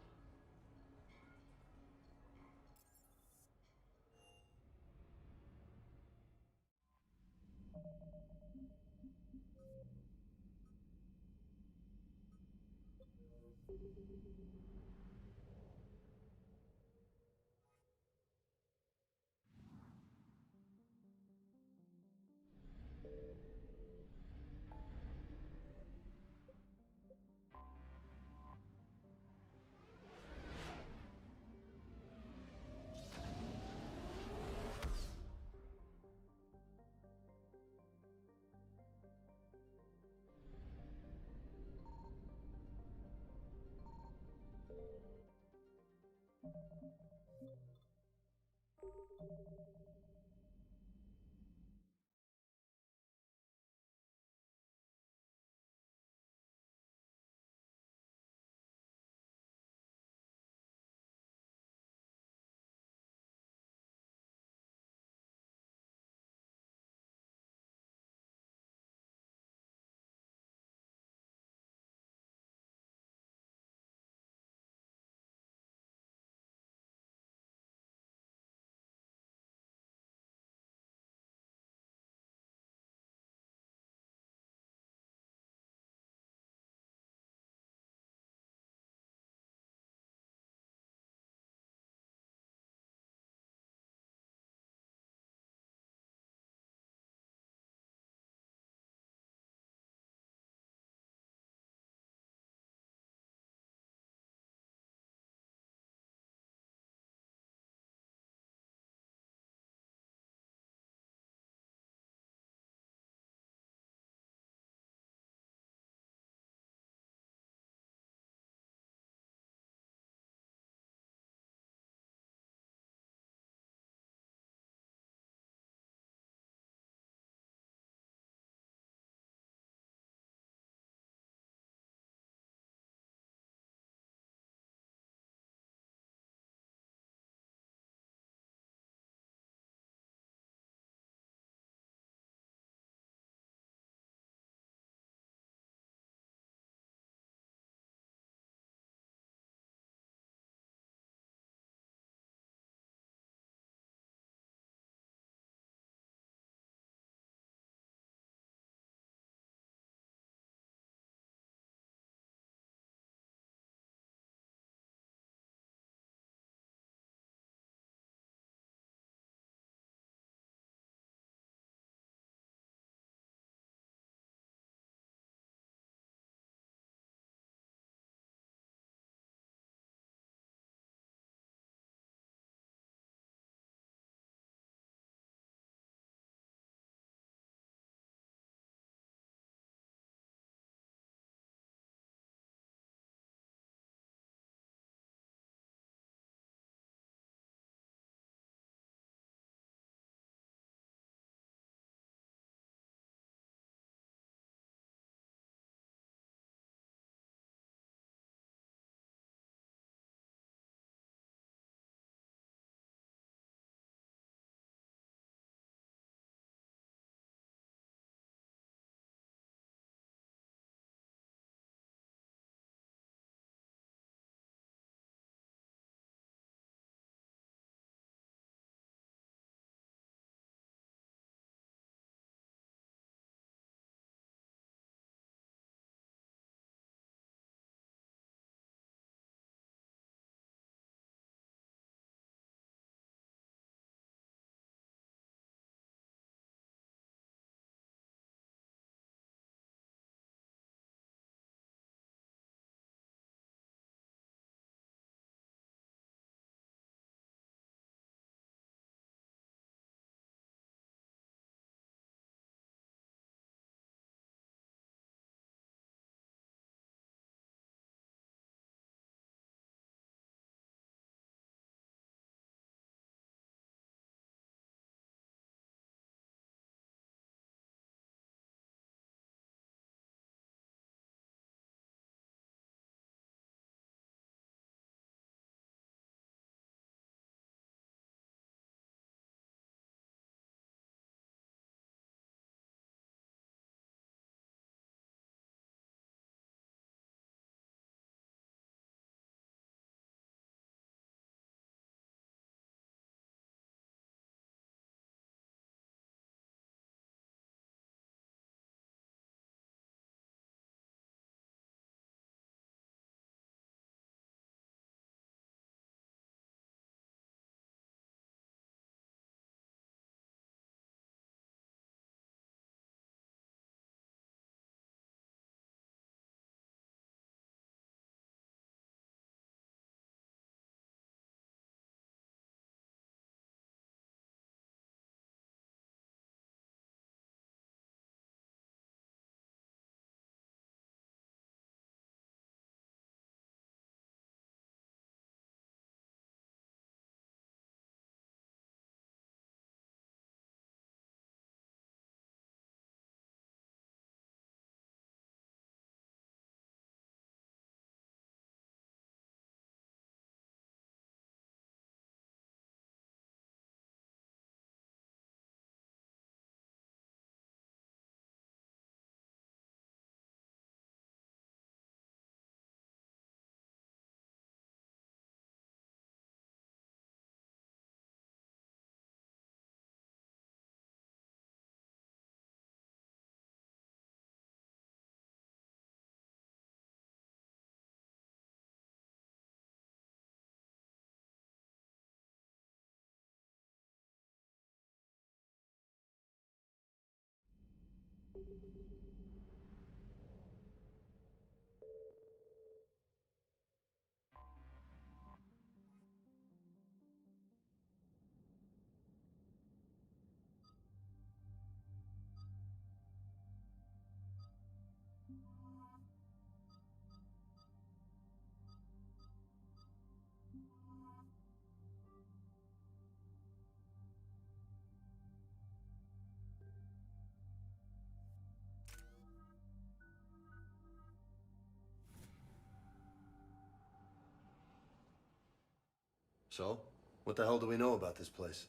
So, what the hell do we know about this place?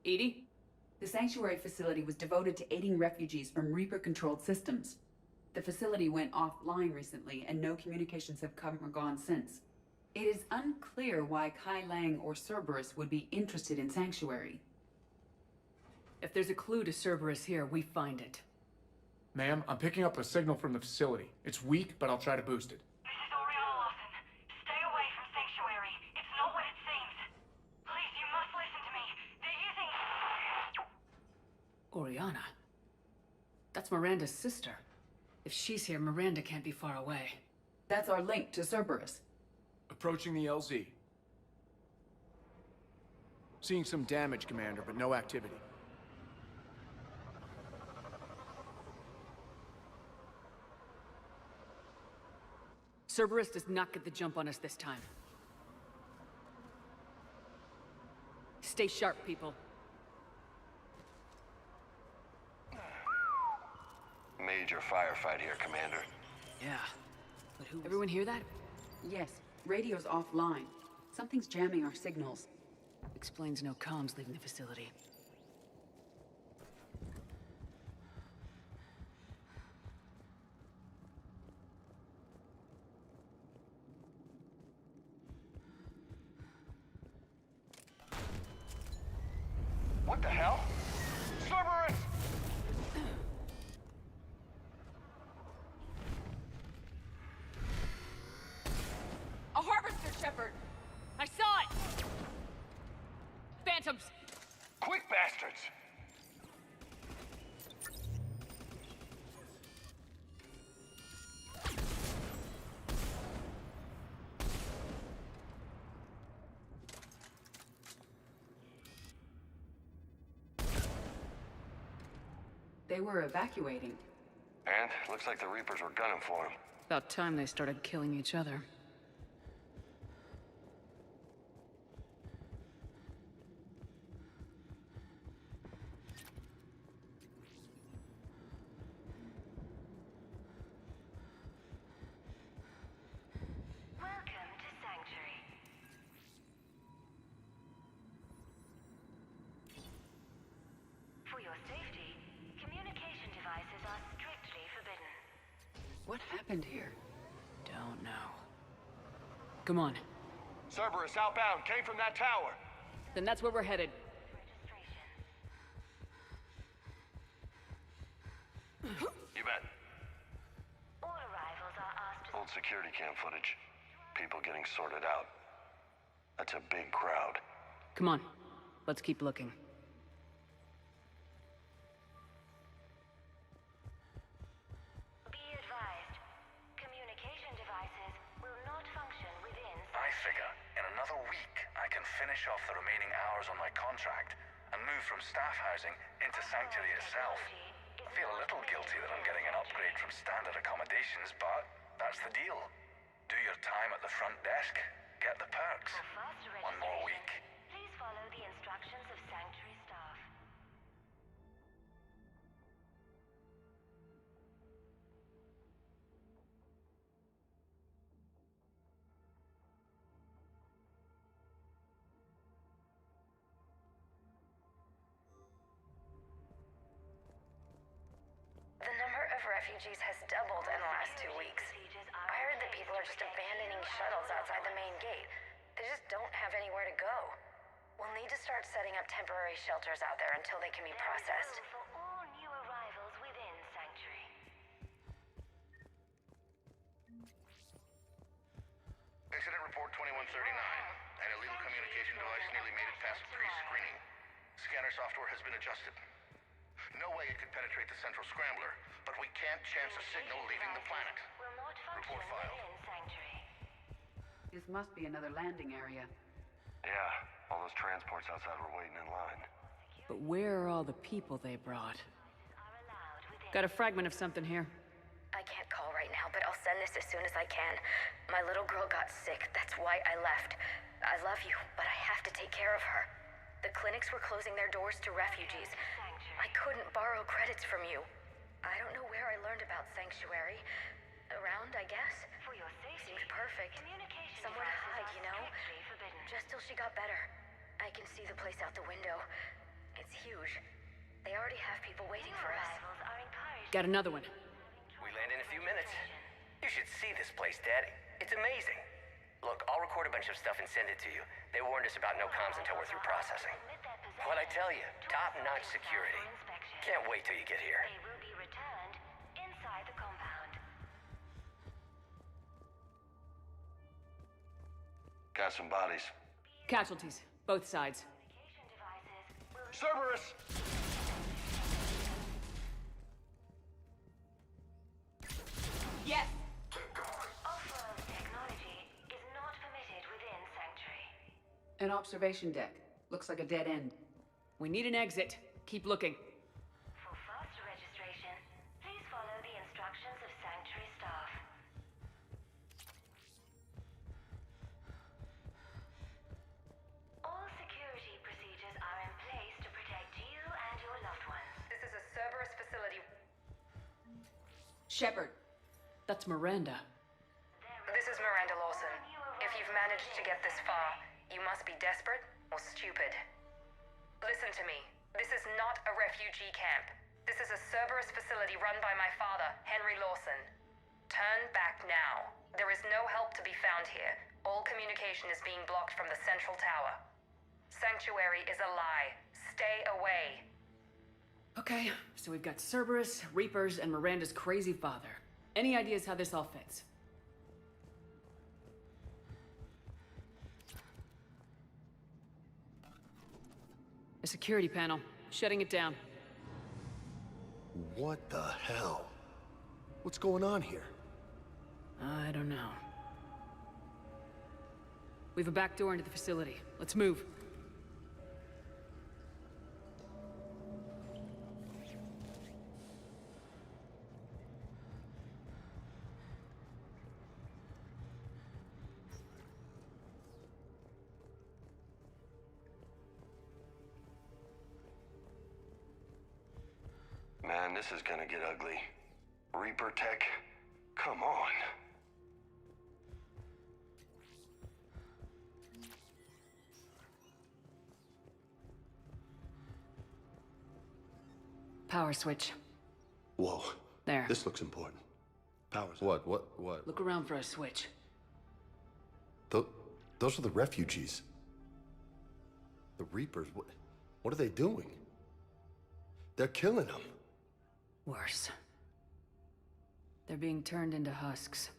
EDI? The Sanctuary facility was devoted to aiding refugees from Reaper-controlled systems. The facility went offline recently, and no communications have come or gone since. It is unclear why Kai Lang or Cerberus would be interested in Sanctuary. If there's a clue to Cerberus here, we find it. Ma'am, I'm picking up a signal from the facility. It's weak, but I'll try to boost it. Oriana? That's Miranda's sister. If she's here, Miranda can't be far away. That's our link to Cerberus. Approaching the LZ. Seeing some damage, Commander, but no activity. Cerberus does not get the jump on us this time. Stay sharp, people. Major firefight here, Commander. Yeah. But who... Everyone hear that? Yes. Radio's offline. Something's jamming our signals. Explains no comms leaving the facility. What the hell? Cerberus! A harvester, Shepard! I saw it! Phantoms! Quick, bastards! They were evacuating. And looks like the Reapers were gunning for him. About time they started killing each other. Welcome to Sanctuary. For your safety, communication devices are strictly forbidden. What happened here? Don't know. Come on. Cerberus outbound, came from that tower. Then that's where we're headed. You bet. All arrivals are asked to... Old security cam footage. People getting sorted out. That's a big crowd. Come on. Let's keep looking. Be advised, communication devices will not function within... I figure in another week I can finish off the remaining hours on my contract and move from staff housing into Sanctuary itself. I feel a little guilty that I'm getting an upgrade from standard accommodations, but that's the deal. Do your time at the front desk, get the perks. One more week. Please follow the instructions of Sanctuary staff. The number of refugees has doubled in the last 2 weeks. I heard that people are just abandoning shuttles outside the main gate. They just don't have anywhere to go. We'll need to start setting up temporary shelters out there until they can be processed. For all new arrivals within Sanctuary. Incident report 2139. An illegal communication device nearly made it past pre-screening. Scanner software has been adjusted. No way it could penetrate the central scrambler, but we Can't chance a signal leaving the planet. Report file. This must be another landing area. Yeah, all those transports outside were waiting in line. But where are all the people they brought? Got a fragment of something here. I can't call right now, but I'll send this as soon as I can. My little girl got sick, that's why I left. I love you, but I have to take care of her. The clinics were closing their doors to refugees. I couldn't borrow credits from you. I don't know where I learned about Sanctuary. Around, I guess? Seemed perfect. Somewhere to hide, you know? Just till she got better. I can see the place out the window. It's huge. They already have people waiting for us. Got another one. We land in a few minutes. You should see this place, Daddy. It's amazing. Look, I'll record a bunch of stuff and send it to you. They warned us about no comms until we're through processing. What'd I tell you? Top-notch security. Can't wait till you get here. They will be returned inside the compound. Got some bodies. Casualties, both sides. Cerberus! Yes! Off-world technology is not permitted within Sanctuary. An observation deck. Looks like a dead end. We need an exit. Keep looking. For faster registration, please follow the instructions of Sanctuary staff. All security procedures are in place to protect you and your loved ones. This is a Cerberus facility. Shepard. That's Miranda. This is Miranda Lawson. If you've managed to get this far, you must be desperate or stupid. Listen to me. This is not a refugee camp. This is a Cerberus facility run by my father, Henry Lawson. Turn back now. There is no help to be found here. All communication is being blocked from the central tower. Sanctuary is a lie. Stay away. Okay, so we've got Cerberus, Reapers, and Miranda's crazy father. Any ideas how this all fits? A security panel. Shutting it down. What the hell? What's going on here? I don't know. We have a back door into the facility. Let's move. Man, this is gonna get ugly. Reaper tech? Come on. Power switch. Whoa. There. This looks important. Power's what? What? Look around for a switch. Those are the refugees. The Reapers. What are they doing? They're killing them. Worse. They're being turned into husks.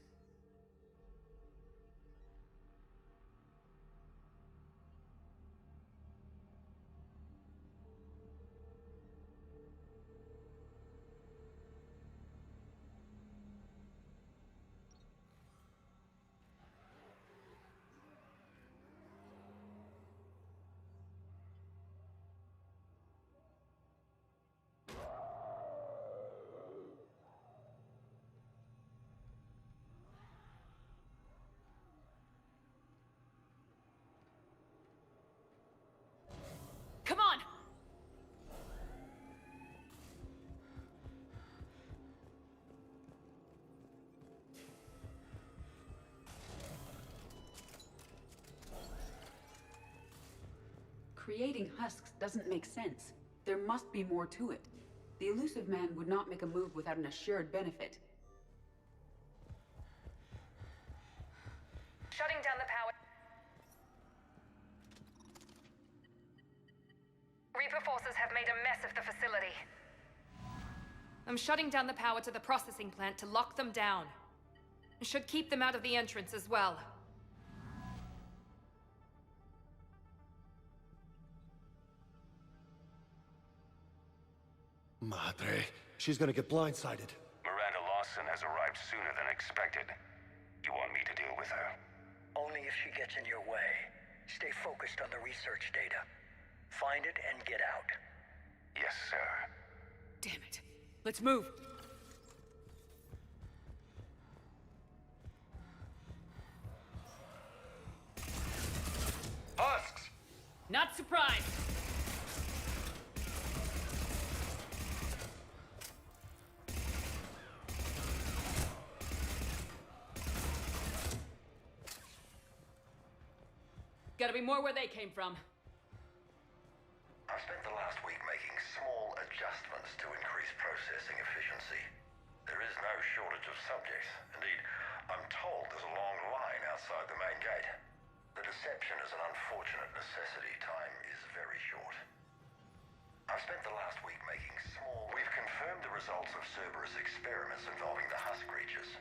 Come on! Creating husks doesn't make sense. There must be more to it. The elusive man would not make a move without an assured benefit. Shutting down the power. Reaper forces have made a mess of the facility. I'm shutting down the power to the processing plant to lock them down. Should keep them out of the entrance as well. Madre, she's gonna get blindsided. and has arrived sooner than expected. You want me to deal with her? Only if she gets in your way. Stay focused on the research data. Find it and get out. Yes, sir. Damn it. Let's move. Husks! Not surprised. Gotta be more where they came from. I've spent the last week making small adjustments to increase processing efficiency. There is no shortage of subjects. Indeed, I'm told there's a long line outside the main gate. The deception is an unfortunate necessity. Time is very short. I've spent the last week making small... We've confirmed the results of Cerberus experiments involving the husk creatures.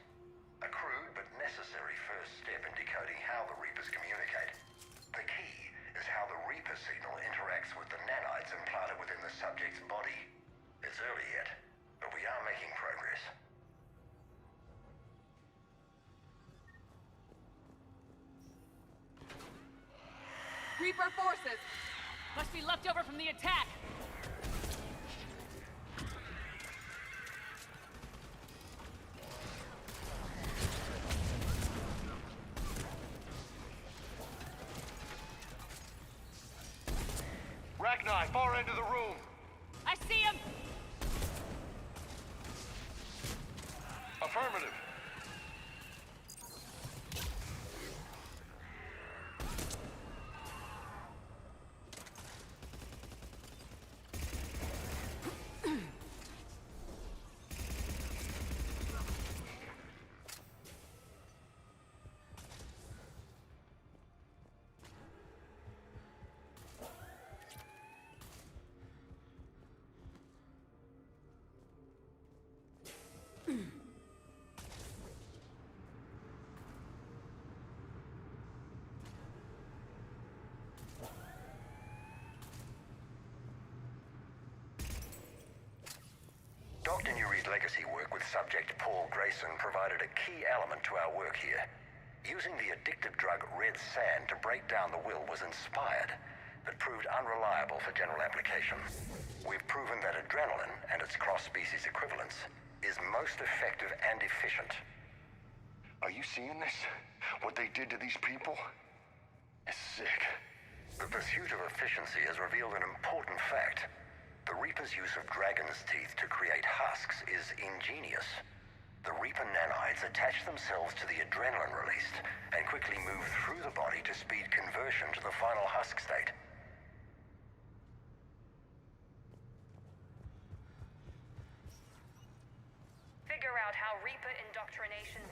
A crude but necessary first step in decoding how the Reapers communicate. The key is how the Reaper signal interacts with the nanites implanted within the subject's body. It's early yet, but we are making progress. Reaper forces! Must be left over from the attack! Ragnar, far end of the room! I see him! Affirmative. Dr. Nuri's legacy work with subject Paul Grayson provided a key element to our work here. Using the addictive drug red sand to break down the will was inspired, but proved unreliable for general application. We've proven that adrenaline and its cross-species equivalence is most effective and efficient. Are you seeing this? What they did to these people? It's sick. The pursuit of efficiency has revealed an important fact. The Reaper's use of dragon's teeth to create husks is ingenious. The Reaper nanites attach themselves to the adrenaline released and quickly move through the body to speed conversion to the final husk state. Figure out how Reaper indoctrination...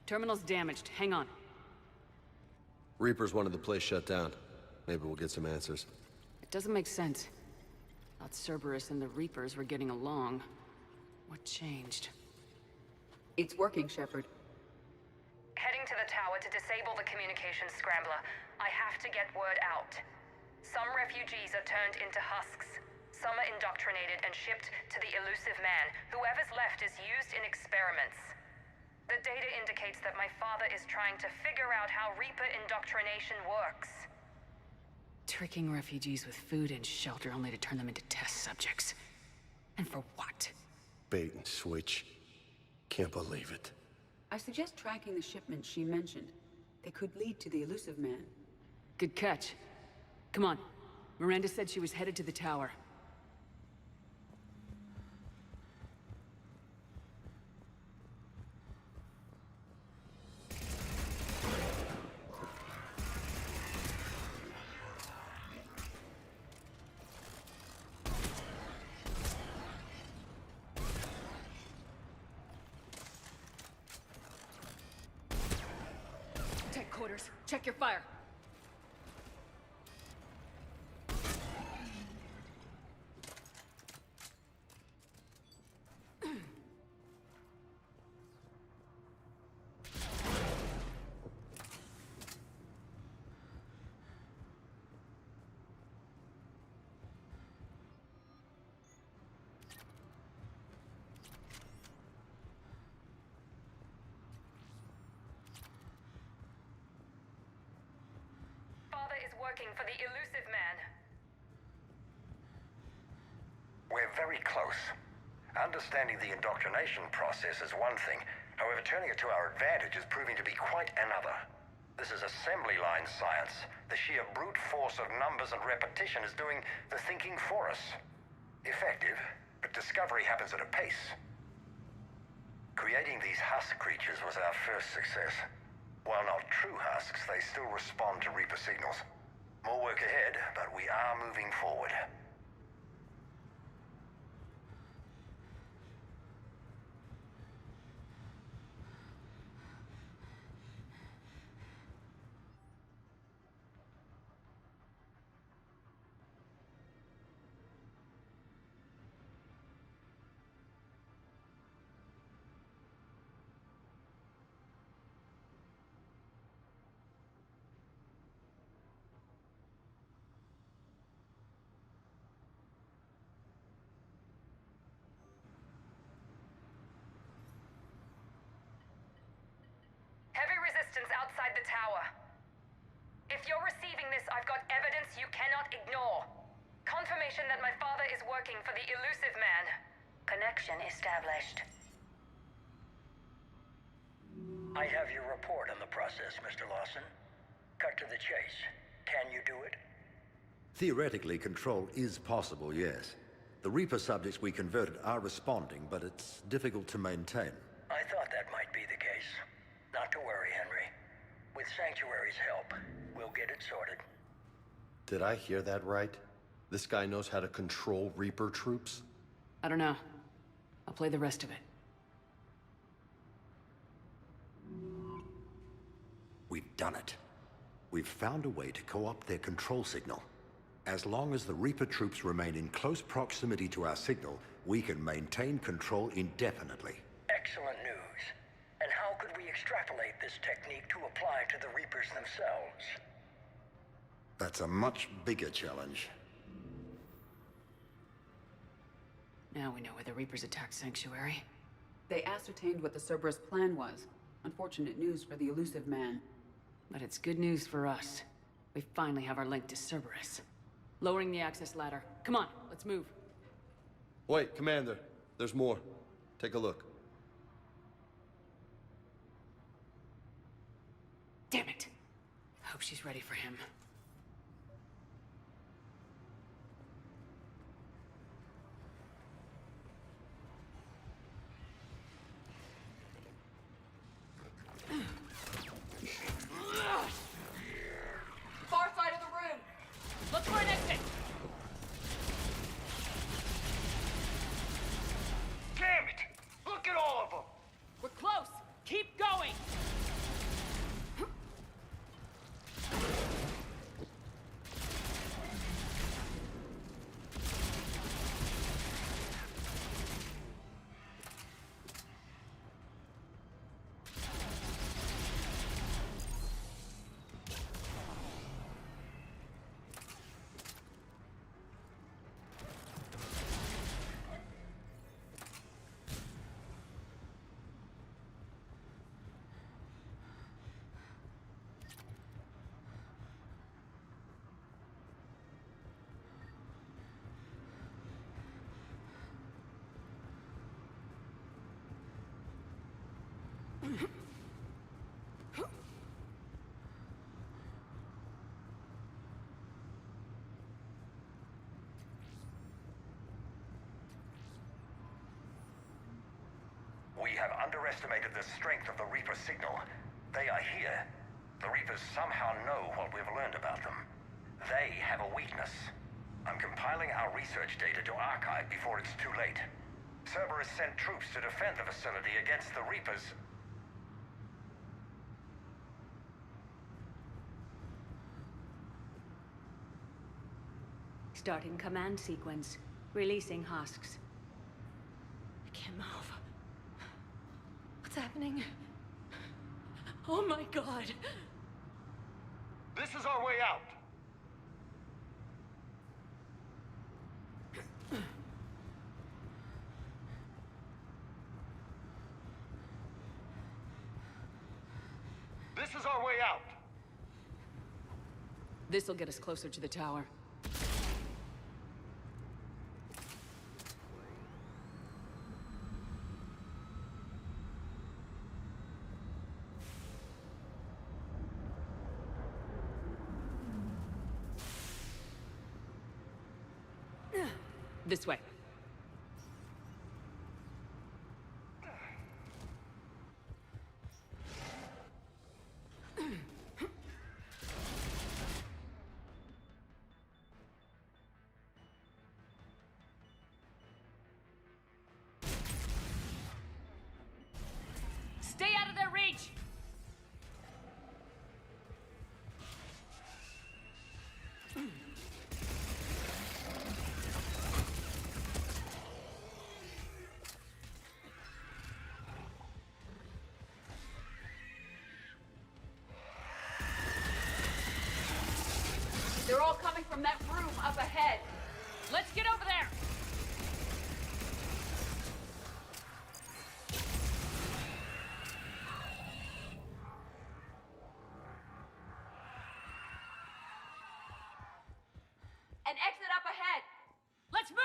Terminal's damaged. Hang on. Reapers wanted the place shut down. Maybe we'll get some answers. It doesn't make sense. Thought Cerberus and the Reapers were getting along. What changed? It's working, Shepard. Heading to the tower to disable the communications scrambler. I have to get word out. Some refugees are turned into husks. Some are indoctrinated and shipped to the elusive man. Whoever's left is used in experiments. The data indicates that my father is trying to figure out how Reaper indoctrination works. Tricking refugees with food and shelter only to turn them into test subjects. And for what? Bait and switch. Can't believe it. I suggest tracking the shipments she mentioned. They could lead to the elusive man. Good catch. Come on. Miranda said she was headed to the tower. headquarters. Check your fire. Working for the elusive man. We're very close. Understanding the indoctrination process is one thing. However, turning it to our advantage is proving to be quite another. This is assembly line science. The sheer brute force of numbers and repetition is doing the thinking for us. Effective, but discovery happens at a pace. Creating these husk creatures was our first success. While not true husks, they still respond to Reaper signals. More work ahead, but we are moving forward. Outside the tower. If you're receiving this, I've got evidence you cannot ignore. Confirmation that my father is working for the elusive man. Connection established. I have your report on the process, Mr. Lawson. Cut to the chase. Can you do it? Theoretically, control is possible, yes. The Reaper subjects we converted are responding, but it's difficult to maintain. I thought that might be the case. Not to worry, Henry. With Sanctuary's help, we'll get it sorted. Did I hear that right? This guy knows how to control Reaper troops? I don't know. I'll play the rest of it. We've done it. We've found a way to co-opt their control signal. As long as the Reaper troops remain in close proximity to our signal, we can maintain control indefinitely. Excellent news. And how could we extrapolate this technique to apply to the Reapers themselves? That's a much bigger challenge. Now we know where the Reapers attacked Sanctuary. They ascertained what the Cerberus plan was. Unfortunate news for the elusive man. But it's good news for us. We finally have our link to Cerberus. Lowering the access ladder. Come on, let's move. Wait, Commander. There's more. Take a look. Damn it! Hope she's ready for him. Far side of the room! Look for an exit! Damn it! Look at all of them! We're close! Keep going! We have underestimated the strength of the Reaper signal. They are here. The Reapers somehow know what we've learned about them. They have a weakness. I'm compiling our research data to archive before it's too late. Cerberus sent troops to defend the facility against the Reapers. Starting command sequence. Releasing husks. I can't move. What's happening? Oh my god. This is our way out. This is our way out. This'll get us closer to the tower. This way. Stay out of their reach! They're all coming from that room up ahead. Let's get over there! An exit up ahead. Let's move!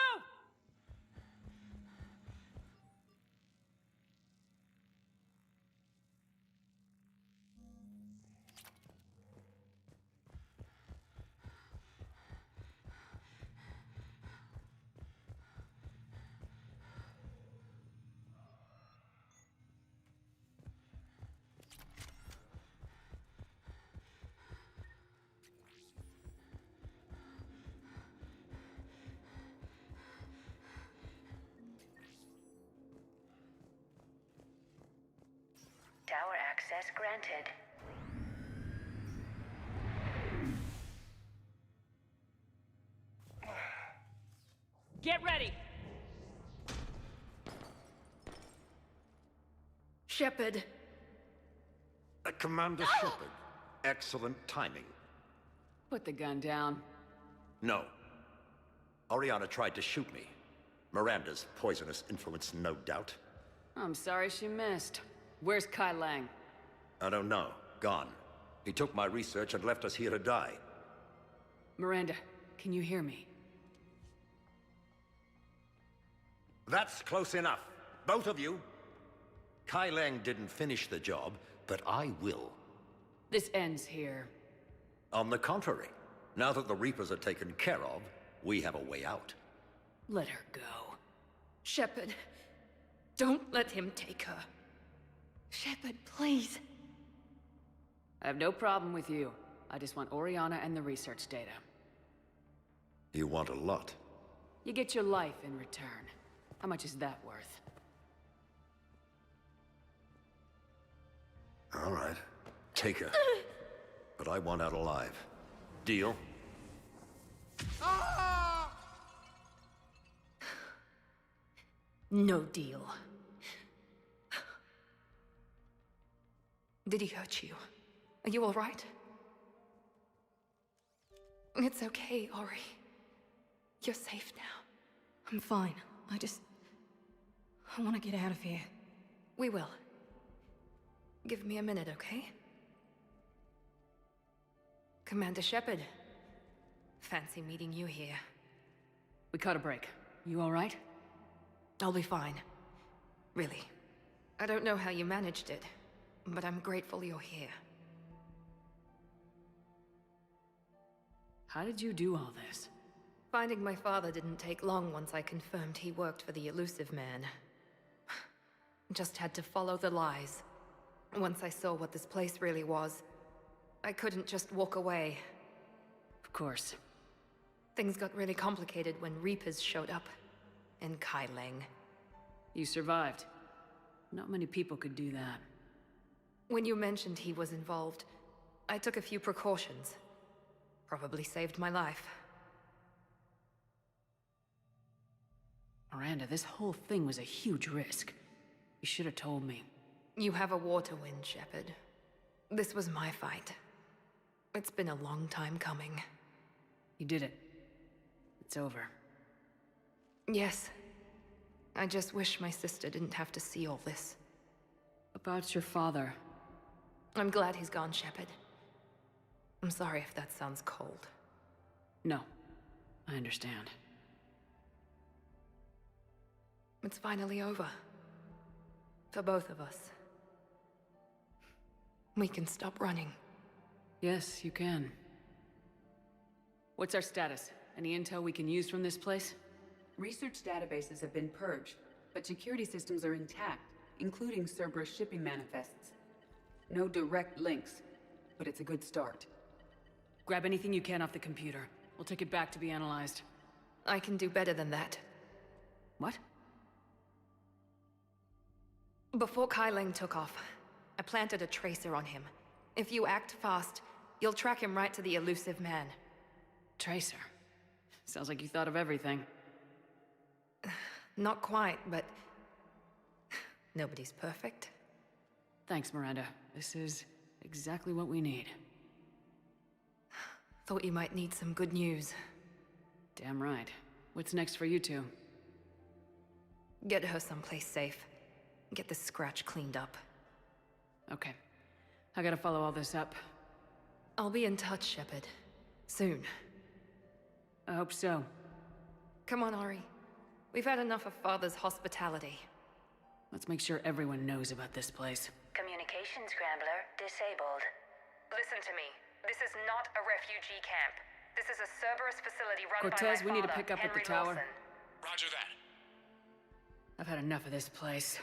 Tower access granted. Get ready! Shepard. Commander Shepard. Excellent timing. Put the gun down. No. Oriana tried to shoot me. Miranda's poisonous influence, no doubt. I'm sorry she missed. Where's Kai Lang? I don't know. Gone. He took my research and left us here to die. Miranda, can you hear me? That's close enough. Both of you. Kai Lang didn't finish the job, but I will. This ends here. On the contrary, now that the Reapers are taken care of, we have a way out. Let her go. Shepard. Don't let him take her. Shepard, please. I have no problem with you. I just want Oriana and the research data. You want a lot. You get your life in return. How much is that worth? All right. Take her. But I want out alive. Deal? No deal. Did he hurt you? Are you all right? It's okay, Ori. You're safe now. I'm fine. I want to get out of here. We will. Give me a minute, okay? Commander Shepard. Fancy meeting you here. We caught a break. You all right? I'll be fine. Really. I don't know how you managed it, but I'm grateful you're here. How did you do all this? Finding my father didn't take long once I confirmed he worked for the Elusive Man. Just had to follow the lies. Once I saw what this place really was, I couldn't just walk away. Of course. Things got really complicated when Reapers showed up. And Kai Lang. You survived. Not many people could do that. When you mentioned he was involved, I took a few precautions. Probably saved my life. Miranda, this whole thing was a huge risk. You should have told me. You have a war to win, Shepard. This was my fight. It's been a long time coming. You did it. It's over. Yes. I just wish my sister didn't have to see all this. About your father. I'm glad he's gone, Shepard. I'm sorry if that sounds cold. No. I understand. It's finally over. For both of us. We can stop running. Yes, you can. What's our status? Any intel we can use from this place? Research databases have been purged, but security systems are intact, including Cerberus shipping manifests. No direct links, but it's a good start. Grab anything you can off the computer. We'll take it back to be analyzed. I can do better than that. What? Before Kai Leng took off, I planted a tracer on him. If you act fast, you'll track him right to the elusive man. Tracer? Sounds like you thought of everything. Not quite, but... nobody's perfect. Thanks, Miranda. This is exactly what we need. Thought you might need some good news. Damn right. What's next for you two? Get her someplace safe. Get this scratch cleaned up. Okay. I gotta follow all this up. I'll be in touch, Shepard. Soon. I hope so. Come on, Ari. We've had enough of Father's hospitality. Let's make sure everyone knows about this place. Communication scrambler disabled. Listen to me. This is not a refugee camp. This is a Cerberus facility run Cortez, by my father, we need to pick up at the Henry tower. Lawson. Roger that. I've had enough of this place.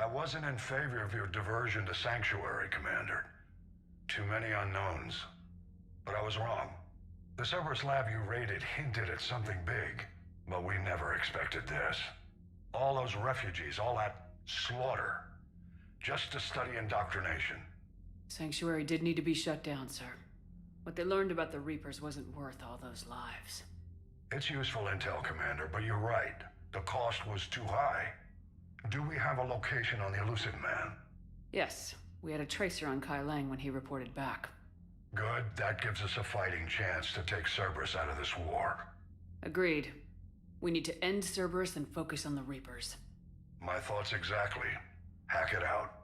I wasn't in favor of your diversion to Sanctuary, Commander. Too many unknowns. But I was wrong. The Cerberus lab you raided hinted at something big, but we never expected this. All those refugees, all that slaughter, just to study indoctrination. Sanctuary did need to be shut down, sir. What they learned about the Reapers wasn't worth all those lives. It's useful intel, Commander, but you're right. The cost was too high. Do we have a location on the elusive man? Yes. We had a tracer on Kai Leng when he reported back. Good. That gives us a fighting chance to take Cerberus out of this war. Agreed. We need to end Cerberus and focus on the Reapers. My thoughts exactly. Hack it out.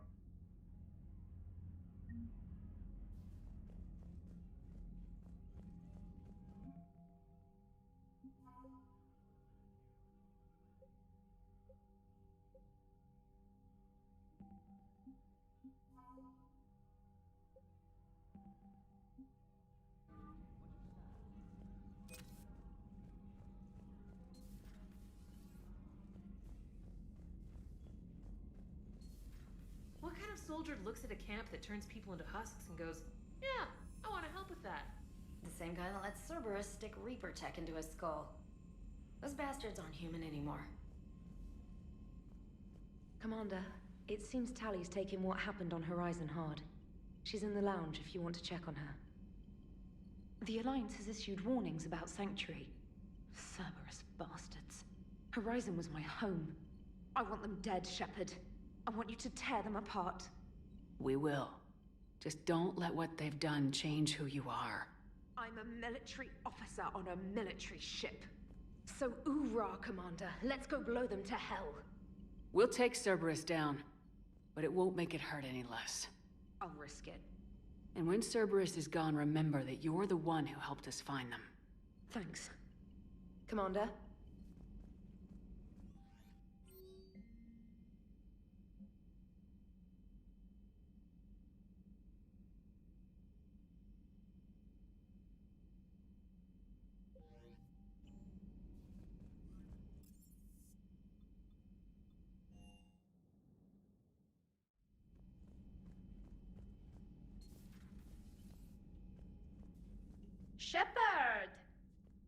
What kind of soldier looks at a camp that turns people into husks and goes, yeah, I want to help with that? The same guy that lets Cerberus stick Reaper tech into his skull. Those bastards aren't human anymore. Commander, it seems Tally's taking what happened on Horizon hard. She's in the lounge if you want to check on her. The Alliance has issued warnings about Sanctuary. Cerberus bastards. Horizon was my home. I want them dead, Shepard. I want you to tear them apart. We will. Just don't let what they've done change who you are. I'm a military officer on a military ship. So oorah, Commander. Let's go blow them to hell. We'll take Cerberus down, but it won't make it hurt any less. I'll risk it. And when Cerberus is gone, remember that you're the one who helped us find them. Thanks. Commander? Shepard!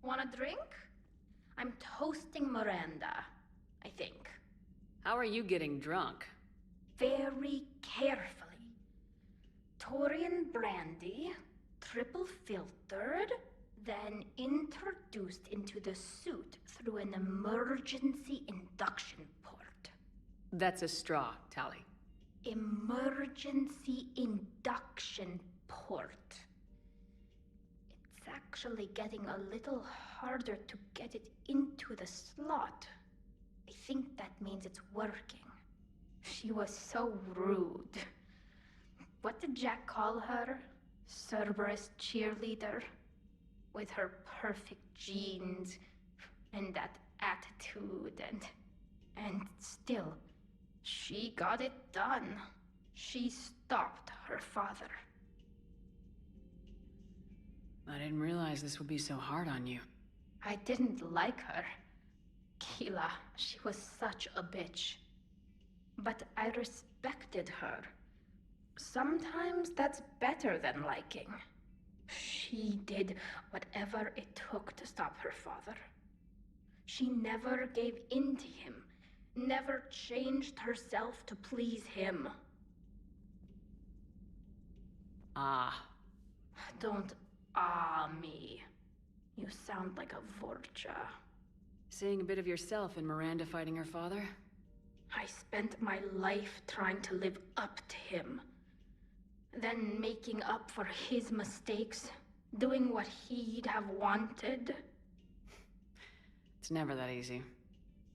Want a drink? I'm toasting Miranda, I think. How are you getting drunk? Very carefully. Taurian brandy, triple filtered, then introduced into the suit through an emergency induction port. That's a straw, Tali. Emergency induction port. It's actually getting a little harder to get it into the slot. I think that means it's working. She was so rude. What did Jack call her? Cerberus cheerleader? With her perfect genes and that attitude and still, she got it done. She stopped her father. I didn't realize this would be so hard on you. I didn't like her. Keela, she was such a bitch. But I respected her. Sometimes that's better than liking. She did whatever it took to stop her father. She never gave in to him, never changed herself to please him. Ah. Don't me. You sound like a Vorcha. Seeing a bit of yourself in Miranda fighting her father? I spent my life trying to live up to him. Then making up for his mistakes, doing what he'd have wanted. It's never that easy.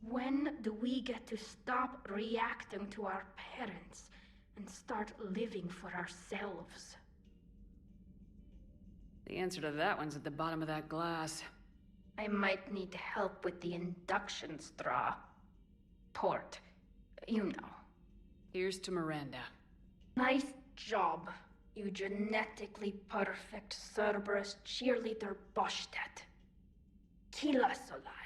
When do we get to stop reacting to our parents and start living for ourselves? The answer to that one's at the bottom of that glass. I might need help with the induction straw. Port. You know. Here's to Miranda. Nice job, you genetically perfect Cerberus cheerleader Boschtet. Kila Solai.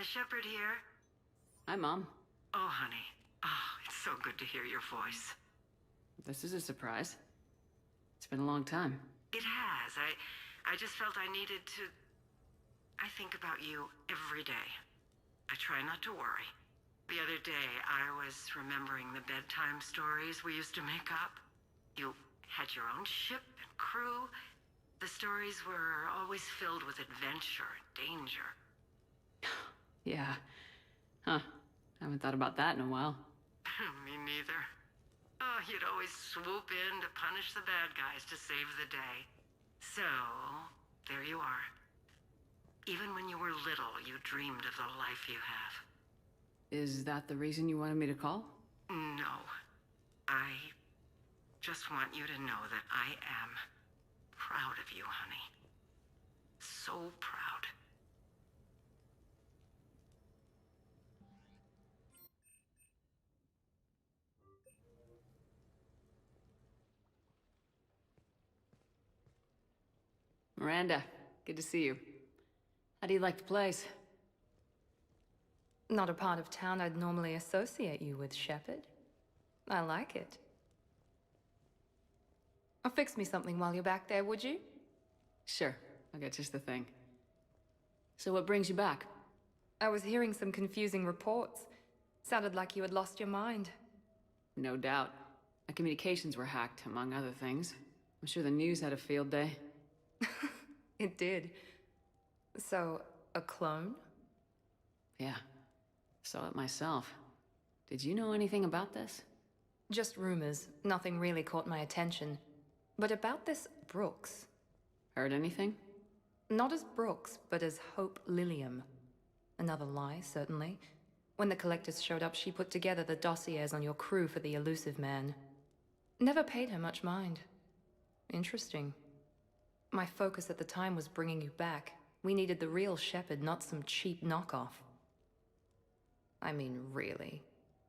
Shepard here. Hi, Mom. Oh, honey. Oh, it's so good to hear your voice. This is a surprise. It's been a long time. It has. I just felt I needed to... I think about you every day. I try not to worry. The other day, I was remembering the bedtime stories we used to make up. You had your own ship and crew. The stories were always filled with adventure and danger. Yeah. Huh. Haven't thought about that in a while. Me neither. Oh, you'd always swoop in to punish the bad guys to save the day. So, there you are. Even when you were little, you dreamed of the life you have. Is that the reason you wanted me to call? No. I just want you to know that I am proud of you, honey. So proud. Miranda, good to see you. How do you like the place? Not a part of town I'd normally associate you with, Shepard. I like it. Fix me something while you're back there, would you? Sure, I got just the thing. So what brings you back? I was hearing some confusing reports. Sounded like you had lost your mind. No doubt. My communications were hacked, among other things. I'm sure the news had a field day. It did. So, a clone? Yeah. Saw it myself. Did you know anything about this? Just rumors. Nothing really caught my attention. But about this Brooks. Heard anything? Not as Brooks, but as Hope Lilium. Another lie, certainly. When the collectors showed up, she put together the dossiers on your crew for the elusive man. Never paid her much mind. Interesting. My focus at the time was bringing you back. We needed the real Shepard, not some cheap knockoff. I mean, really.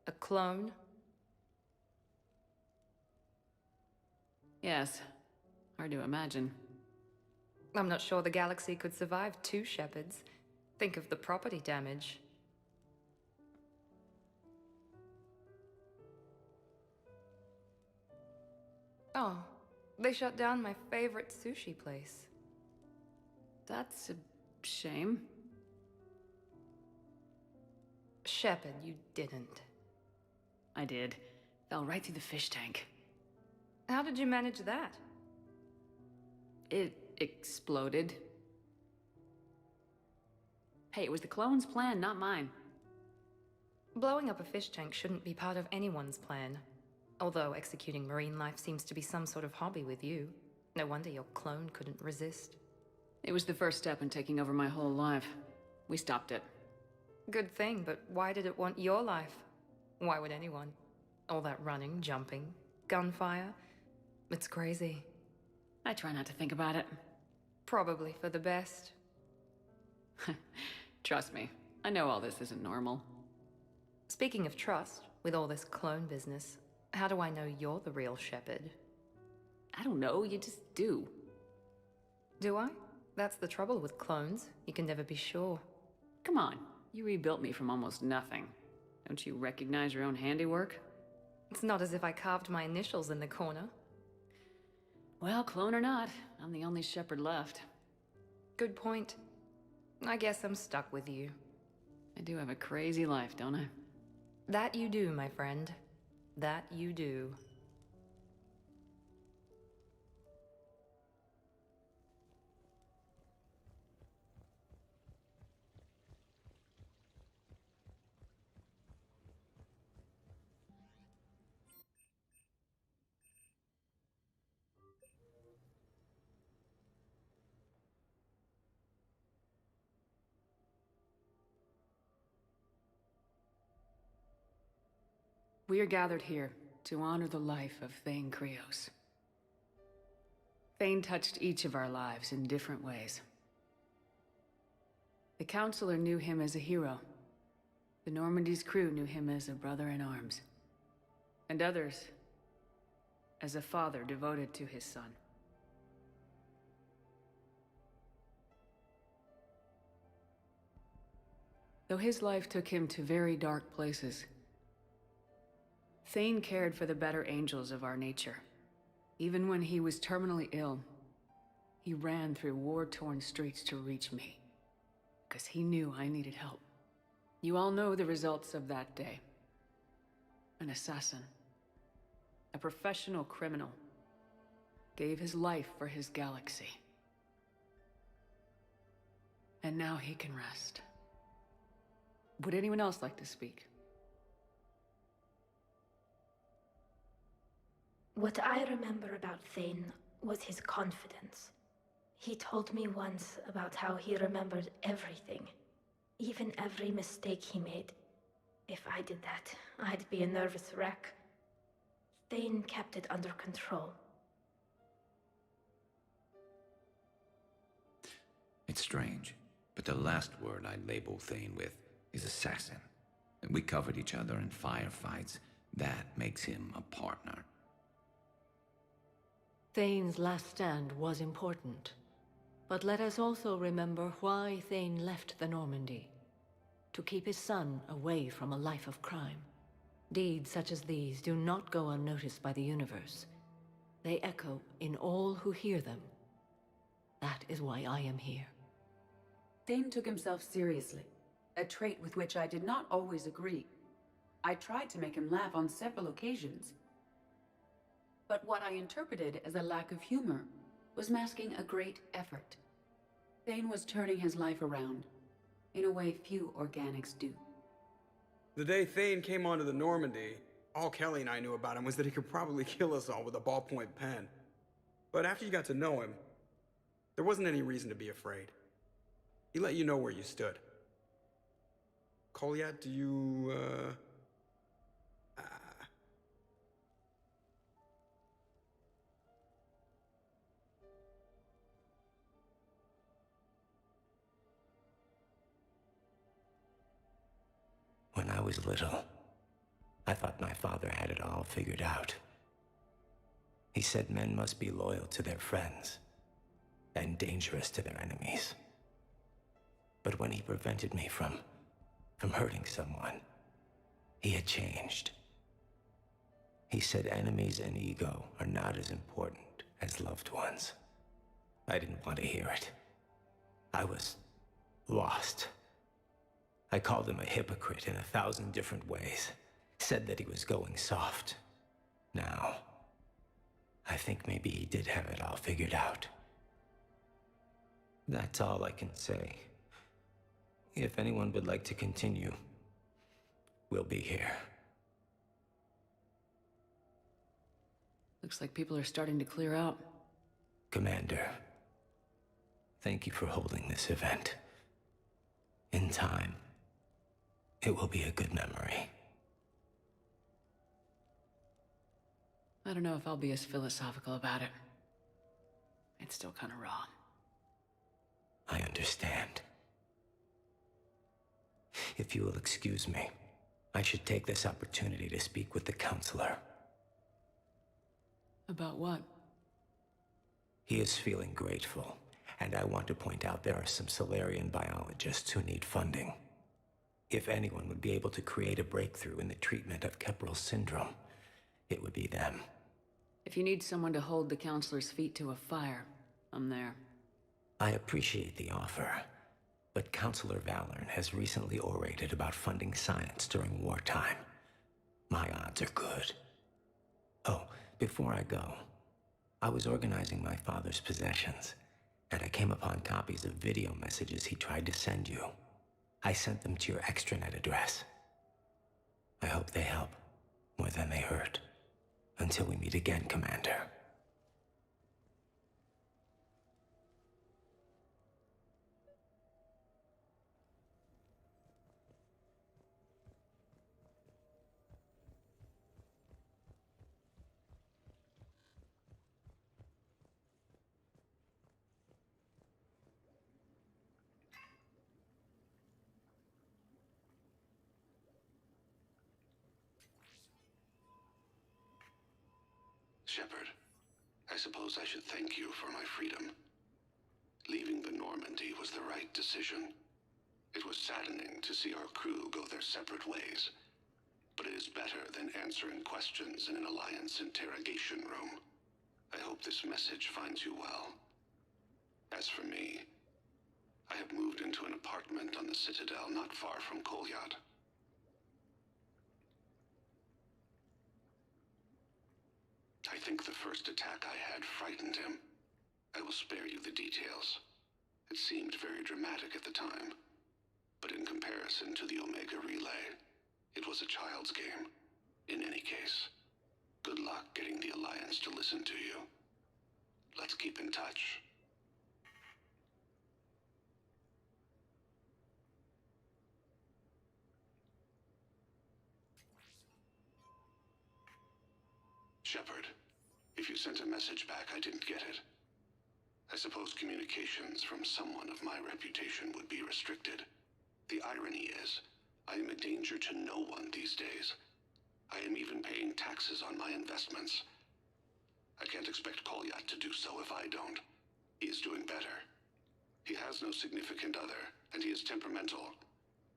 A clone? Yes. Hard to imagine. I'm not sure the galaxy could survive 2 Shepards. Think of the property damage. Oh, they shut down my favorite sushi place. That's a shame. Shepard, you didn't. I did. Fell right through the fish tank. How did you manage that? It exploded. Hey, it was the clone's plan, not mine. Blowing up a fish tank shouldn't be part of anyone's plan. Although executing marine life seems to be some sort of hobby with you. No wonder your clone couldn't resist. It was the first step in taking over my whole life. We stopped it. Good thing, but why did it want your life? Why would anyone? All that running, jumping, gunfire. It's crazy. I try not to think about it. Probably for the best. Trust me, I know all this isn't normal. Speaking of trust, with all this clone business, how do I know you're the real Shepard? I don't know, you just do. Do I? That's the trouble with clones. You can never be sure. Come on, you rebuilt me from almost nothing. Don't you recognize your own handiwork? It's not as if I carved my initials in the corner. Well, clone or not, I'm the only Shepard left. Good point. I guess I'm stuck with you. I do have a crazy life, don't I? That you do, my friend. That you do. We are gathered here to honor the life of Thane Krios. Thane touched each of our lives in different ways. The Counselor knew him as a hero. The Normandy's crew knew him as a brother in arms. And others as a father devoted to his son. Though his life took him to very dark places, Thane cared for the better angels of our nature. Even when he was terminally ill, he ran through war-torn streets to reach me, because he knew I needed help. You all know the results of that day. An assassin, a professional criminal, gave his life for his galaxy. And now he can rest. Would anyone else like to speak? What I remember about Thane was his confidence. He told me once about how he remembered everything, even every mistake he made. If I did that, I'd be a nervous wreck. Thane kept it under control. It's strange, but the last word I'd label Thane with is assassin. We covered each other in firefights. That makes him a partner. Thane's last stand was important. But let us also remember why Thane left the Normandy. To keep his son away from a life of crime. Deeds such as these do not go unnoticed by the universe. They echo in all who hear them. That is why I am here. Thane took himself seriously, a trait with which I did not always agree. I tried to make him laugh on several occasions. But what I interpreted as a lack of humor was masking a great effort. Thane was turning his life around, in a way few organics do. The day Thane came onto the Normandy, all Kelly and I knew about him was that he could probably kill us all with a ballpoint pen. But after you got to know him, there wasn't any reason to be afraid. He let you know where you stood. Kolyat, do you, When I was little, I thought my father had it all figured out. He said men must be loyal to their friends and dangerous to their enemies. But when he prevented me from hurting someone, he had changed. He said enemies and ego are not as important as loved ones. I didn't want to hear it. I was lost. I called him a hypocrite in 1,000 different ways. Said that he was going soft. Now, I think maybe he did have it all figured out. That's all I can say. If anyone would like to continue, we'll be here. Looks like people are starting to clear out. Commander, thank you for holding this event. In time, it will be a good memory. I don't know if I'll be as philosophical about it. It's still kind of raw. I understand. If you will excuse me, I should take this opportunity to speak with the counselor. About what? He is feeling grateful, and I want to point out there are some Solarian biologists who need funding. If anyone would be able to create a breakthrough in the treatment of Keppel's syndrome, it would be them. If you need someone to hold the counselor's feet to a fire, I'm there. I appreciate the offer, but Counselor Valorn has recently orated about funding science during wartime. My odds are good. Oh, before I go, I was organizing my father's possessions, and I came upon copies of video messages he tried to send you. I sent them to your extranet address. I hope they help more than they hurt. Until we meet again, Commander. Shepard, I suppose I should thank you for my freedom. Leaving the Normandy was the right decision. It was saddening to see our crew go their separate ways, but it is better than answering questions in an Alliance interrogation room. I hope this message finds you well. As for me, I have moved into an apartment on the Citadel not far from Kolyat. I think the first attack I had frightened him. I will spare you the details. It seemed very dramatic at the time, but in comparison to the Omega Relay, it was a child's game. In any case, good luck getting the Alliance to listen to you. Let's keep in touch. Shepard, if you sent a message back, I didn't get it. I suppose communications from someone of my reputation would be restricted. The irony is, I am a danger to no one these days. I am even paying taxes on my investments. I can't expect Kolyat to do so if I don't. He is doing better. He has no significant other, and he is temperamental.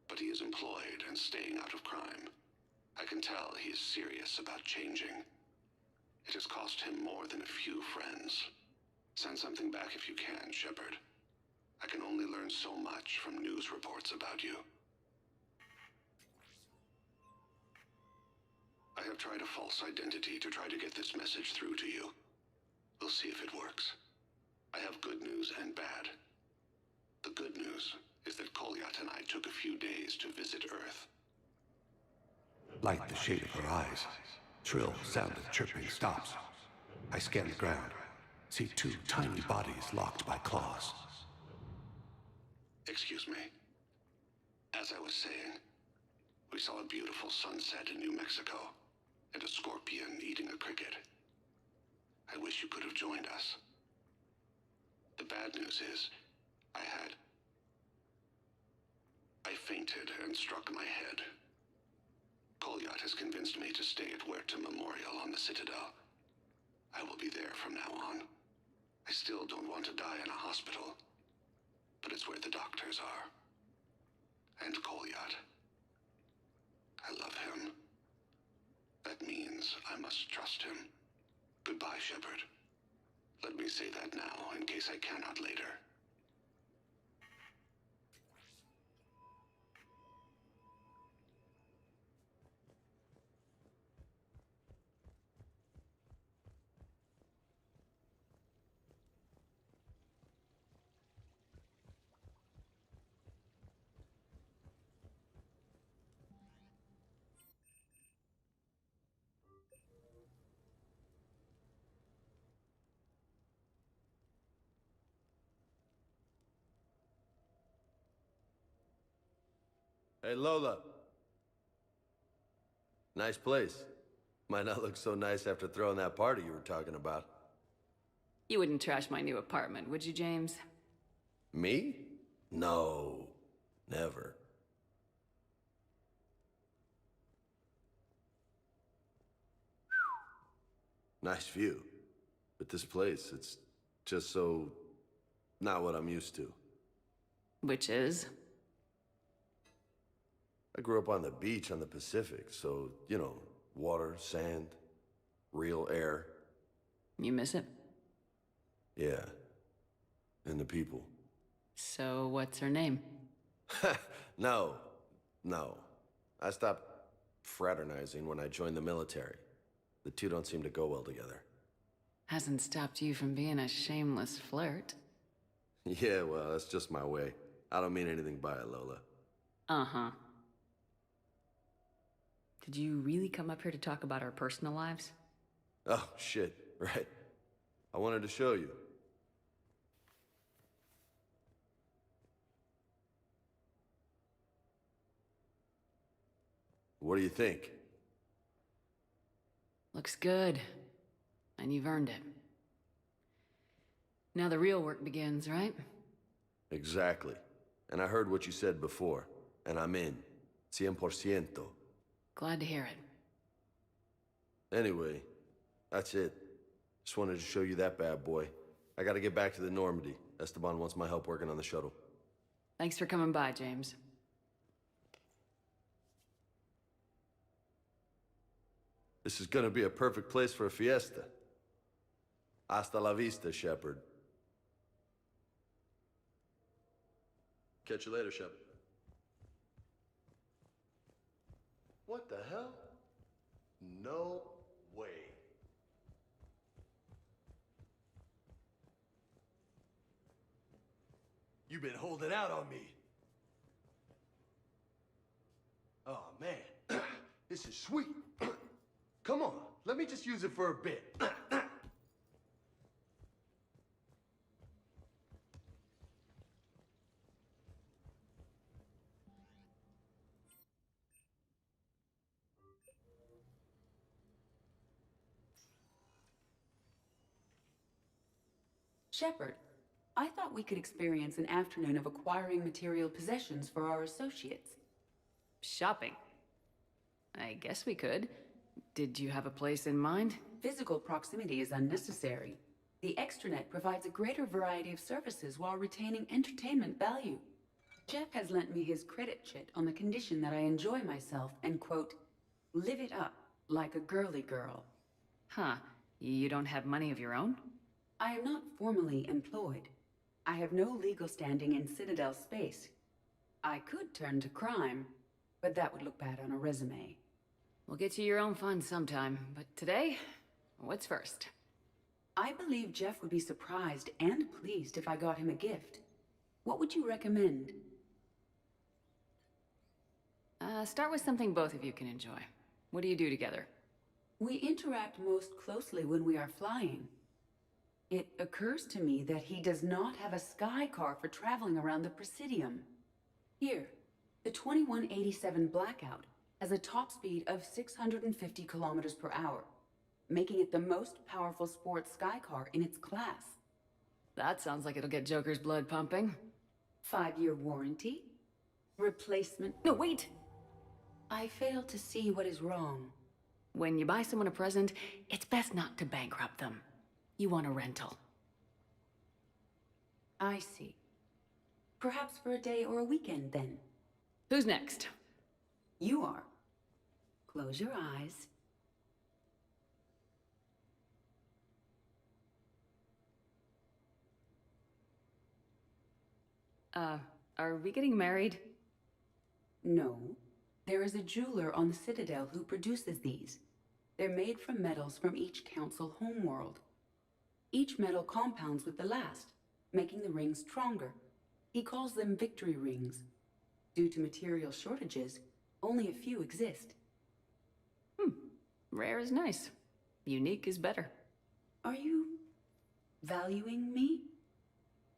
But he is employed and staying out of crime. I can tell he is serious about changing. It has cost him more than a few friends. Send something back if you can, Shepard. I can only learn so much from news reports about you. I have tried a false identity to try to get this message through to you. We'll see if it works. I have good news and bad. The good news is that Kolyat and I took a few days to visit Earth. Like the shade of her eyes, shrill sound of chirping stops. I scan the ground, see two tiny bodies locked by claws. Excuse me. As I was saying, we saw a beautiful sunset in New Mexico, and a scorpion eating a cricket. I wish you could have joined us. The bad news is, I fainted and struck my head. Kolyat has convinced me to stay at Huerta Memorial on the Citadel. I will be there from now on. I still don't want to die in a hospital, but it's where the doctors are. And Kolyat. I love him. That means I must trust him. Goodbye, Shepard. Let me say that now, in case I cannot later. Hey, Lola. Nice place. Might not look so nice after throwing that party you were talking about. You wouldn't trash my new apartment, would you, James? Me? No. Never. Nice view. But this place, it's just so... not what I'm used to. Which is? I grew up on the beach on the Pacific, so, you know, water, sand, real air. You miss it? Yeah. And the people. So, what's her name? No. I stopped fraternizing when I joined the military. The two don't seem to go well together. Hasn't stopped you from being a shameless flirt. Yeah, well, that's just my way. I don't mean anything by it, Lola. Uh-huh. Did you really come up here to talk about our personal lives? Oh, shit, right. I wanted to show you. What do you think? Looks good. And you've earned it. Now the real work begins, right? Exactly. And I heard what you said before, and I'm in. 100%. Glad to hear it. Anyway, that's it. Just wanted to show you that bad boy. I gotta get back to the Normandy. Esteban wants my help working on the shuttle. Thanks for coming by, James. This is gonna be a perfect place for a fiesta. Hasta la vista, Shepard. Catch you later, Shepard. What the hell? No way. You've been holding out on me. Oh, man. This is sweet. Come on, let me just use it for a bit. Shepard, I thought we could experience an afternoon of acquiring material possessions for our associates. Shopping? I guess we could. Did you have a place in mind? Physical proximity is unnecessary. The extranet provides a greater variety of services while retaining entertainment value. Jeff has lent me his credit chit on the condition that I enjoy myself and, quote, live it up like a girly girl. Huh. You don't have money of your own? I am not formally employed. I have no legal standing in Citadel space. I could turn to crime, but that would look bad on a resume. We'll get you your own funds sometime, but today, what's first? I believe Jeff would be surprised and pleased if I got him a gift. What would you recommend? Start with something both of you can enjoy. What do you do together? We interact most closely when we are flying. It occurs to me that he does not have a sky car for traveling around the Presidium. Here, the 2187 Blackout has a top speed of 650 kilometers per hour, making it the most powerful sports sky car in its class. That sounds like it'll get Joker's blood pumping. 5-year warranty? Replacement? No, wait! I fail to see what is wrong. When you buy someone a present, it's best not to bankrupt them. You want a rental. I see. Perhaps for a day or a weekend, then. Who's next? You are. Close your eyes. Are we getting married? No. There is a jeweler on the Citadel who produces these. They're made from metals from each council homeworld. Each metal compounds with the last, making the rings stronger. He calls them victory rings. Due to material shortages, only a few exist. Rare is nice. Unique is better. Are you valuing me?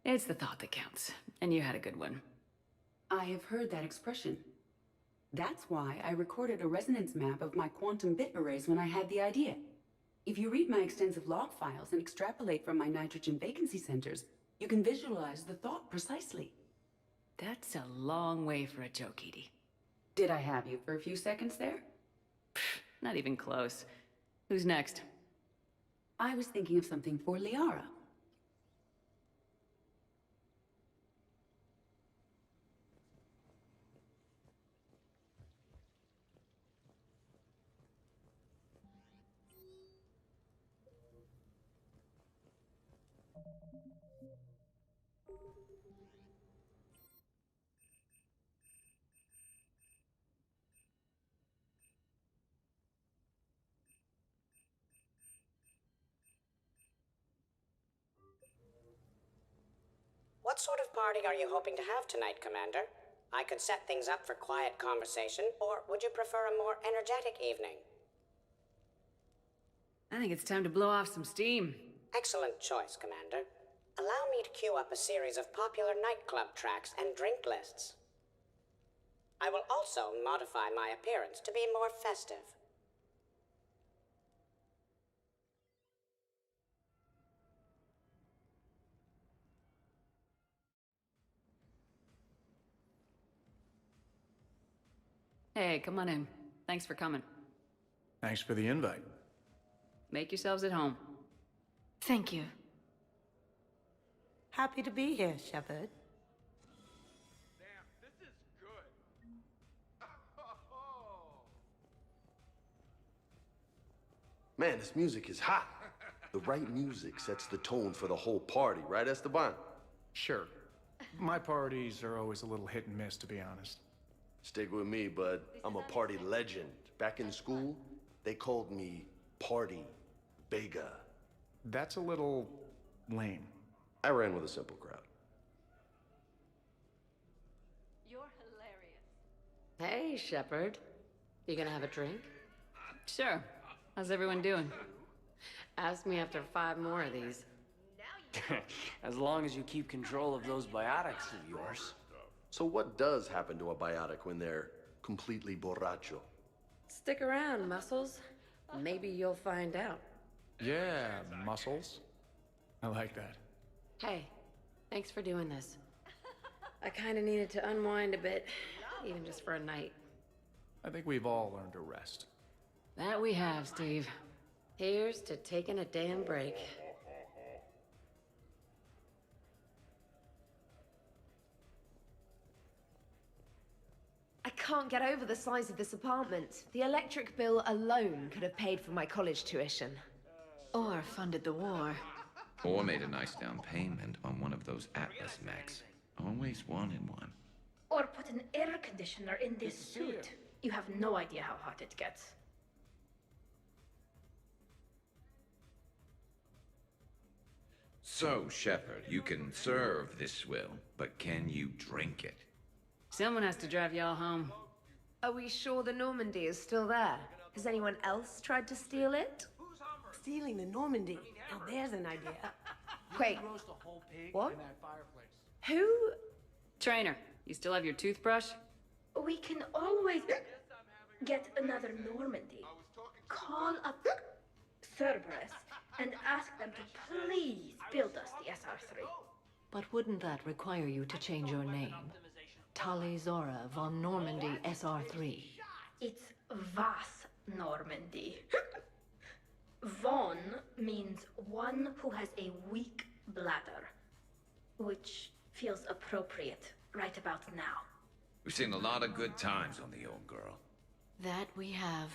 It's the thought that counts, and you had a good one. I have heard that expression. That's why I recorded a resonance map of my quantum bit arrays when I had the idea. If you read my extensive log files and extrapolate from my nitrogen vacancy centers, you can visualize the thought precisely. That's a long way for a joke, Edie. Did I have you for a few seconds there? Not even close. Who's next? I was thinking of something for Liara. What sort of party are you hoping to have tonight, Commander? I could set things up for quiet conversation, or would you prefer a more energetic evening? I think it's time to blow off some steam. Excellent choice, Commander. Allow me to queue up a series of popular nightclub tracks and drink lists. I will also modify my appearance to be more festive. Hey, come on in. Thanks for coming. Thanks for the invite. Make yourselves at home. Thank you. Happy to be here, Shepard. Damn, this is good. Man, this music is hot. The right music sets the tone for the whole party, right, Esteban? Sure. My parties are always a little hit and miss, to be honest. Stick with me, bud. I'm a party legend. Back in school, they called me Party Bega. That's a little lame. I ran with a simple crowd. You're hilarious. Hey, Shepard. You gonna have a drink? Sure. How's everyone doing? Ask me after 5 more of these. As long as you keep control of those biotics of yours. So what does happen to a biotic when they're completely borracho? Stick around, Muscles. Maybe you'll find out. Yeah, muscles. I like that. Hey, thanks for doing this. I kinda needed to unwind a bit, even just for a night. I think we've all learned to rest. That we have, Steve. Here's to taking a damn break. I can't get over the size of this apartment. The electric bill alone could have paid for my college tuition. Or funded the war. Or made a nice down payment on one of those Atlas mechs. Always wanted one. Or put an air conditioner in this suit. You have no idea how hot it gets. So, Shepard, you can serve this swill, but can you drink it? Someone has to drive y'all home. Are we sure the Normandy is still there? Has anyone else tried to steal it? Stealing the Normandy. Now there's an idea. Wait. What? Who? Trainer, you still have your toothbrush? We can always get another Normandy. Call up Cerberus and ask them to please build us the SR3. But wouldn't that require you to change your name? Tali Zora von Normandy SR3. It's Vas Normandy. Von means one who has a weak bladder, which feels appropriate right about now. We've seen a lot of good times on the old girl. That we have.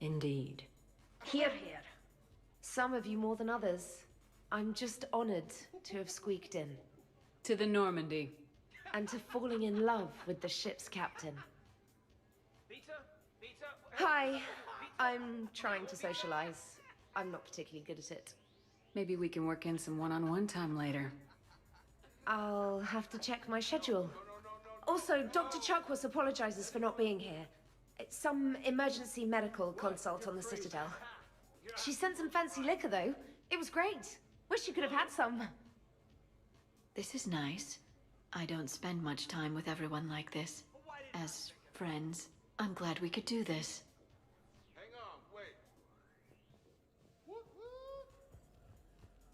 Indeed. Here, here. Some of you more than others. I'm just honored to have squeaked in. To the Normandy. And to falling in love with the ship's captain. Hi. I'm trying to socialize. I'm not particularly good at it. Maybe we can work in some one-on-one time later. I'll have to check my schedule. Also, Dr. Chuckworth apologizes for not being here. It's some emergency medical consult on the Citadel. She sent some fancy liquor, though. It was great. Wish you could have had some. This is nice. I don't spend much time with everyone like this. As friends, I'm glad we could do this.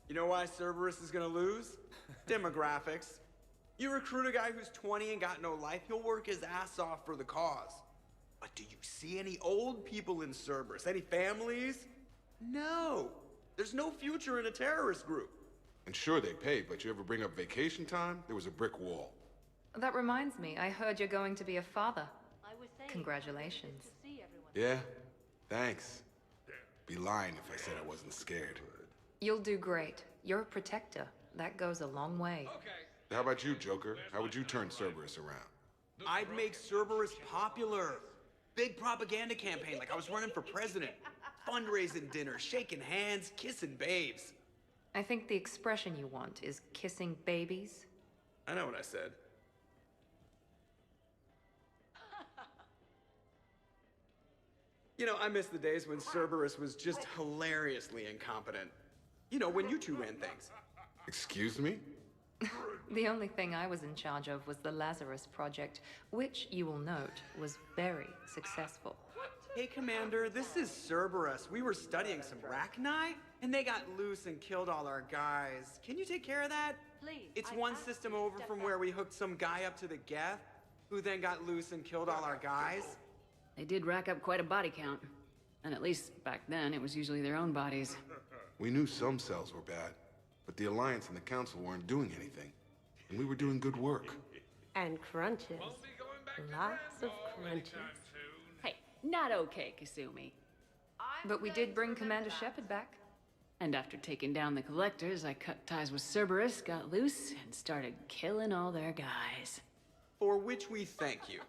You know why Cerberus is gonna lose? Demographics. You recruit a guy who's 20 and got no life, he'll work his ass off for the cause. But do you see any old people in Cerberus? Any families? No. There's no future in a terrorist group. And sure, they pay, but you ever bring up vacation time, there was a brick wall. That reminds me, I heard you're going to be a father. Congratulations. Yeah? Thanks. Be lying if I said I wasn't scared. You'll do great. You're a protector. That goes a long way. How about you, Joker? How would you turn Cerberus around? I'd make Cerberus popular. Big propaganda campaign like I was running for president. Fundraising dinner, shaking hands, kissing babes. I think the expression you want is kissing babies. I know what I said. You know, I miss the days when Cerberus was just hilariously incompetent. You know, when you two ran things. Excuse me? The only thing I was in charge of was the Lazarus Project, which, you will note, was very successful. Hey, Commander, this is Cerberus. We were studying some Rachni, and they got loose and killed all our guys. Can you take care of that? Please. It's one system over from where we hooked some guy up to the Geth, who then got loose and killed all our guys. They did rack up quite a body count. And at least back then, it was usually their own bodies. We knew some cells were bad, but the Alliance and the Council weren't doing anything. And we were doing good work. And crunches. Lots of crunches. Hey, not okay, Kasumi. But we did bring Commander Shepard back. And after taking down the collectors, I cut ties with Cerberus, got loose, and started killing all their guys. For which we thank you.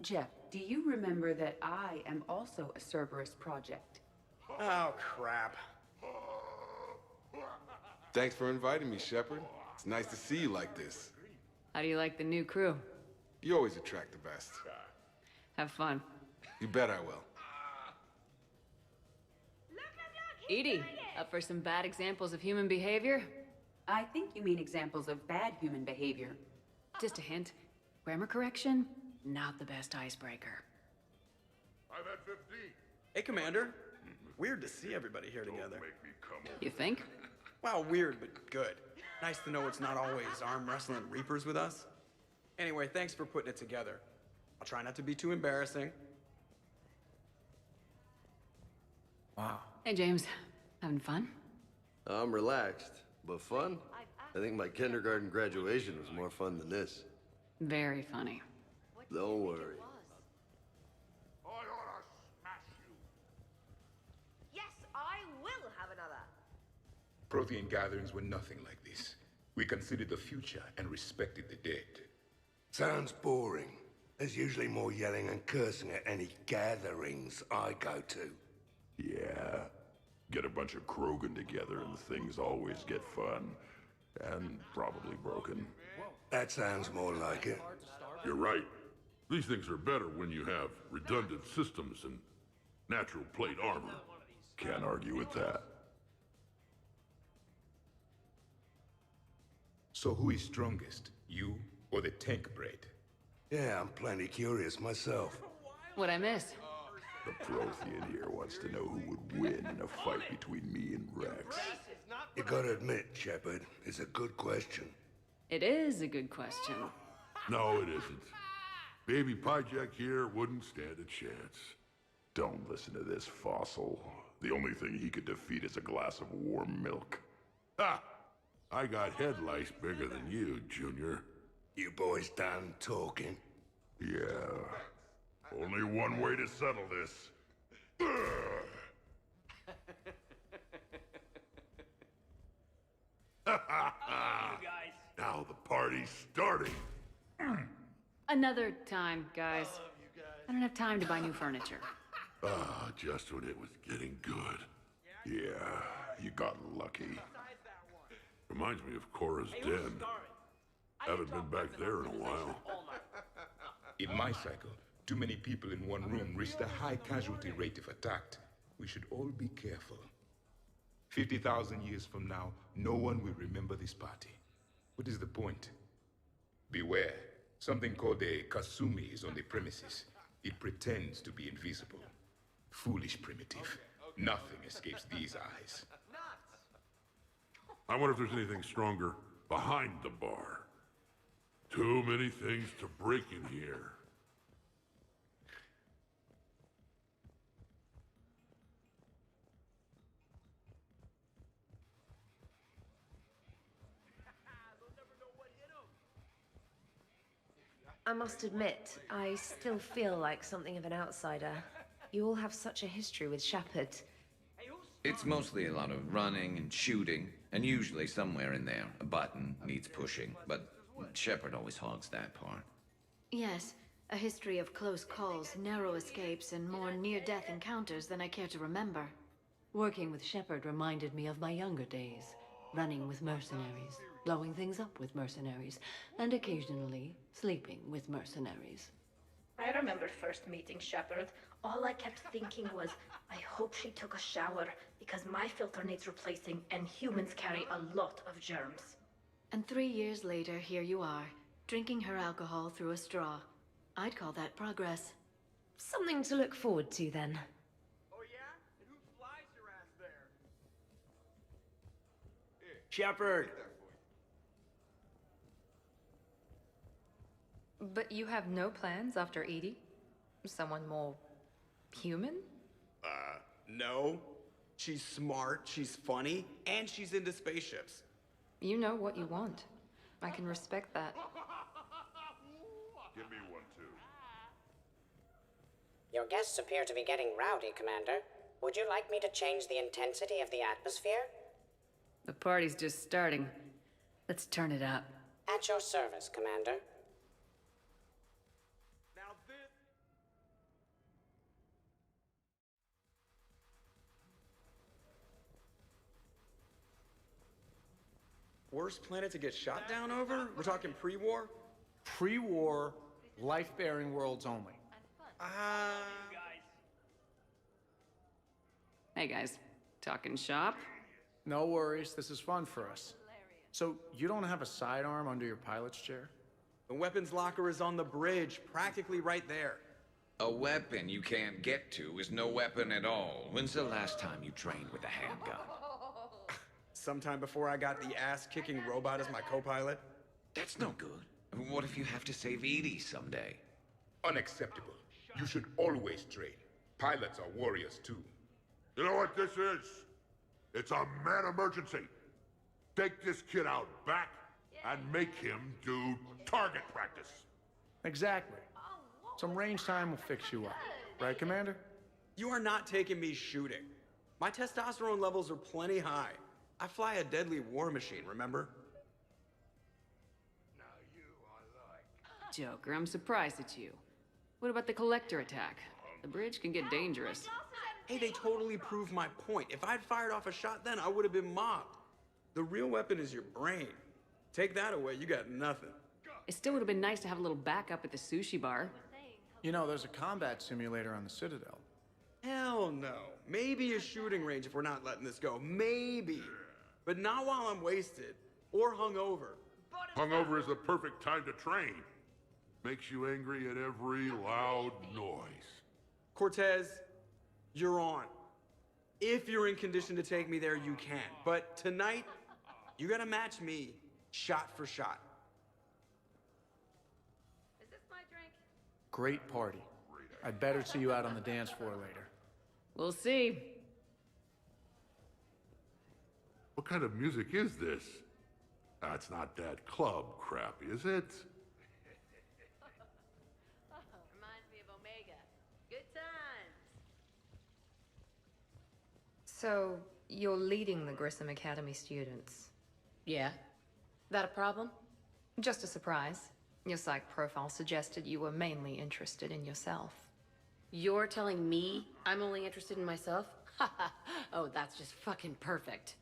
Jeff, do you remember that I am also a Cerberus project? Oh, crap. Thanks for inviting me, Shepard. It's nice to see you like this. How do you like the new crew? You always attract the best. Have fun. You bet I will. Edie, up for some bad examples of human behavior? I think you mean examples of bad human behavior. Just a hint. Grammar correction, not the best icebreaker. I've had 15. Hey, Commander. Weird to see everybody here together. You think? Well, weird, but good. Nice to know it's not always arm wrestling Reapers with us. Anyway, thanks for putting it together. I'll try not to be too embarrassing. Wow. Hey, James. Having fun? I'm relaxed, but fun? I think my kindergarten graduation was more fun than this. Very funny. Don't worry. I ought to smash you. Yes, I will have another. Prothean gatherings were nothing like this. We considered the future and respected the dead. Sounds boring. There's usually more yelling and cursing at any gatherings I go to. Yeah. Get a bunch of Krogan together and things always get fun. And probably broken. That sounds more like it. You're right. These things are better when you have redundant systems and natural plate armor. Can't argue with that. So who is strongest? You or the tank braid? Yeah, I'm plenty curious myself. What'd I miss? The Prothean here wants to know who would win in a fight between me and Rex. You gotta admit, Shepard, it's a good question. It is a good question. No, it isn't. Baby Pyjack here wouldn't stand a chance. Don't listen to this fossil. The only thing he could defeat is a glass of warm milk. Ha! I got head lice bigger than you, Junior. You boys done talking? Yeah. Only one way to settle this. Now the party's starting. Another time, guys. I don't have time to buy new furniture. Ah, just when it was getting good. Yeah, you got lucky. Reminds me of Cora's den. Haven't been back there in a while. In my cycle, too many people in one room risked a high casualty rate if attacked. We should all be careful. 50,000 years from now, no one will remember this party. What is the point? Beware. Something called a Kasumi is on the premises. It pretends to be invisible. Foolish primitive. Nothing escapes these eyes. I wonder if there's anything stronger behind the bar. Too many things to break in here. I must admit, I still feel like something of an outsider. You all have such a history with Shepard. It's mostly a lot of running and shooting, and usually somewhere in there, a button needs pushing, but Shepard always hogs that part. Yes, a history of close calls, narrow escapes, and more near-death encounters than I care to remember. Working with Shepard reminded me of my younger days, running with mercenaries, blowing things up with mercenaries, and occasionally sleeping with mercenaries. I remember first meeting Shepard. All I kept thinking was, I hope she took a shower, because my filter needs replacing, and humans carry a lot of germs. And 3 years later, here you are, drinking her alcohol through a straw. I'd call that progress. Something to look forward to, then. Oh yeah? And who flies your ass there? Shepard! But you have no plans after Edie? Someone more human? No. She's smart, she's funny, and she's into spaceships. You know what you want. I can respect that. Give me one, too. Your guests appear to be getting rowdy, Commander. Would you like me to change the intensity of the atmosphere? The party's just starting. Let's turn it up. At your service, Commander. Worst planet to get shot down over? We're talking pre-war? Pre-war, life-bearing worlds only. Hey guys, talking shop? No worries, this is fun for us. So, you don't have a sidearm under your pilot's chair? The weapons locker is on the bridge, practically right there. A weapon you can't get to is no weapon at all. When's the last time you trained with a handgun? Sometime before I got the ass-kicking robot as my co-pilot. That's no good. What if you have to save Edie someday? Unacceptable. You should always train. Pilots are warriors too. You know what this is? It's a mad emergency. Take this kid out back and make him do target practice. Exactly. Some range time will fix you up. Right, Commander? You are not taking me shooting. My testosterone levels are plenty high. I fly a deadly war machine, remember? Joker, I'm surprised at you. What about the collector attack? The bridge can get dangerous. Hey, they totally proved my point. If I'd fired off a shot then, I would have been mobbed. The real weapon is your brain. Take that away, you got nothing. It still would have been nice to have a little backup at the sushi bar. You know, there's a combat simulator on the Citadel. Hell no. Maybe a shooting range if we're not letting this go. Maybe. But not while I'm wasted. Or hungover. Hungover is the perfect time to train. Makes you angry at every loud noise. Cortez, you're on. If you're in condition to take me there, you can. But tonight, you gotta match me shot for shot. Is this my drink? Great party. I'd better see you out on the dance floor later. We'll see. What kind of music is this? It's not that club crap, is it? Reminds me of Omega. Good times. So, you're leading the Grissom Academy students? Yeah. That a problem? Just a surprise. Your psych profile suggested you were mainly interested in yourself. You're telling me I'm only interested in myself? Oh, that's just fucking perfect.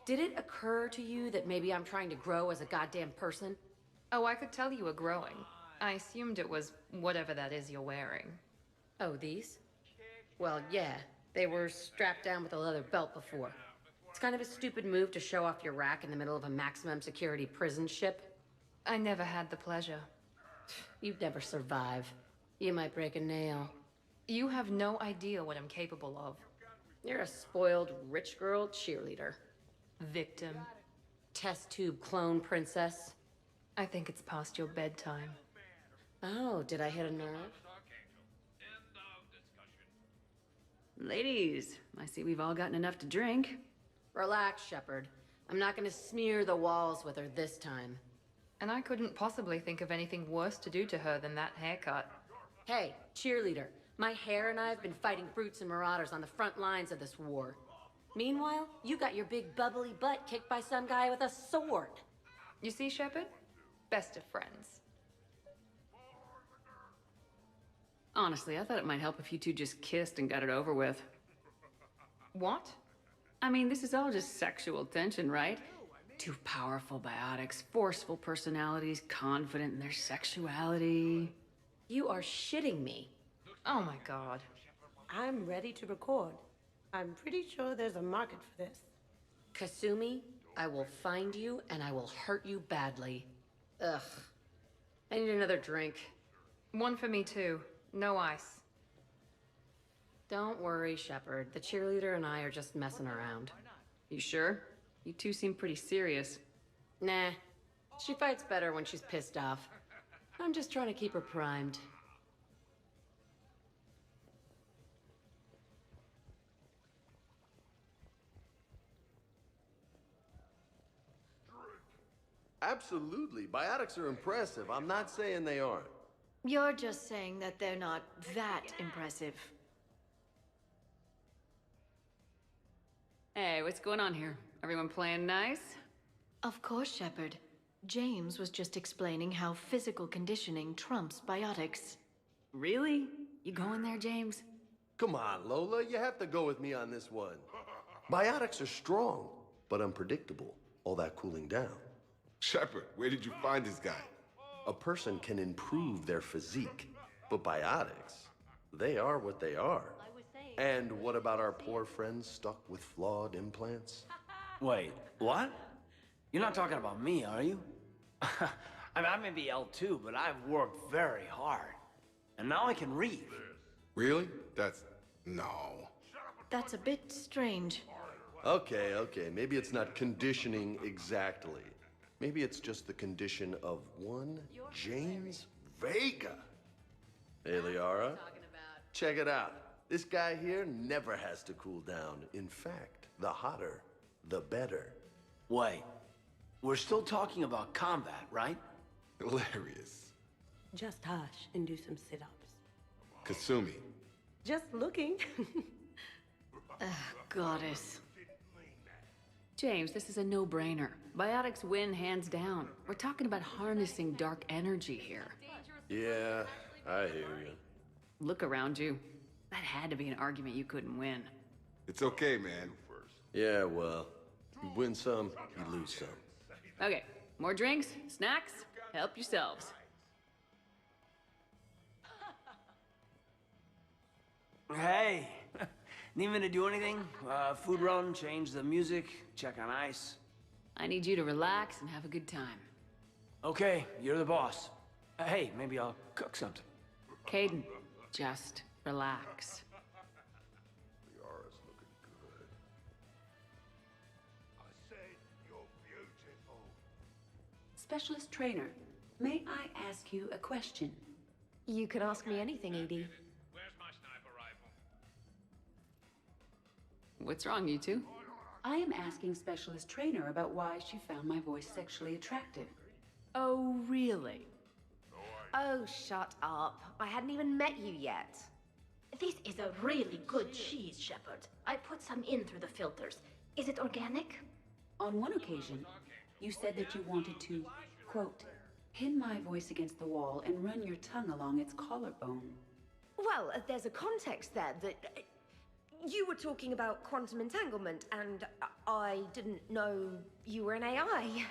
Did it occur to you that maybe I'm trying to grow as a goddamn person? Oh, I could tell you were growing. I assumed it was whatever that is you're wearing. Oh, these? Well, yeah. They were strapped down with a leather belt before. It's kind of a stupid move to show off your rack in the middle of a maximum security prison ship. I never had the pleasure. You'd never survive. You might break a nail. You have no idea what I'm capable of. You're a spoiled rich girl cheerleader. Victim. Test tube clone princess. I think it's past your bedtime. Oh, did I hit a nerve? Ladies, I see we've all gotten enough to drink. Relax, Shepard. I'm not gonna smear the walls with her this time. And I couldn't possibly think of anything worse to do to her than that haircut. Hey, cheerleader. My hair and I have been fighting brutes and marauders on the front lines of this war. Meanwhile, you got your big bubbly butt kicked by some guy with a sword. You see, Shepard? Best of friends. Honestly, I thought it might help if you two just kissed and got it over with. What? I mean, this is all just sexual tension, right? Two powerful biotics, forceful personalities, confident in their sexuality. You are shitting me. Oh my god. I'm ready to record. I'm pretty sure there's a market for this. Kasumi, I will find you and I will hurt you badly. Ugh. I need another drink. One for me too. No ice. Don't worry, Shepard. The cheerleader and I are just messing around. You sure? You two seem pretty serious. Nah. She fights better when she's pissed off. I'm just trying to keep her primed. Absolutely. Biotics are impressive. I'm not saying they aren't. You're just saying that they're not that impressive. Hey, what's going on here? Everyone playing nice? Of course, Shepard. James was just explaining how physical conditioning trumps biotics. Really? You going there, James? Come on, Lola, you have to go with me on this one. Biotics are strong, but unpredictable. All that cooling down. Shepard, where did you find this guy? A person can improve their physique, but biotics, they are what they are. And what about our poor friends stuck with flawed implants? Wait, what? You're not talking about me, are you? I mean, I may be L2, but I've worked very hard. And now I can read. Really? No. That's a bit strange. Okay, maybe it's not conditioning exactly. Maybe it's just the condition of one James Vega. Hey, Liara, check it out. This guy here never has to cool down. In fact, the hotter, the better. Wait, we're still talking about combat, right? Hilarious. Just hush and do some sit-ups. Kasumi. Just looking. Goddess. James, this is a no-brainer. Biotics win hands down. We're talking about harnessing dark energy here. Yeah, I hear you. Look around you. That had to be an argument you couldn't win. It's okay, man. Yeah, well, you win some, you lose some. Okay, more drinks, snacks, help yourselves. Hey, need me to do anything? Food run, change the music, check on ice. I need you to relax and have a good time. Okay, you're the boss. Hey, maybe I'll cook something. Caden, just relax. Liara's looking good. I said you're beautiful. Specialist trainer, may I ask you a question? You can ask me anything, Edie. What's wrong, you two? I am asking Specialist Trainer about why she found my voice sexually attractive. Oh, really? Oh, shut up. I hadn't even met you yet. This is a really good cheese, Shepard. I put some in through the filters. Is it organic? On one occasion, you said that you wanted to, quote, pin my voice against the wall and run your tongue along its collarbone. Well, there's a context there that... you were talking about quantum entanglement, and I didn't know you were an AI.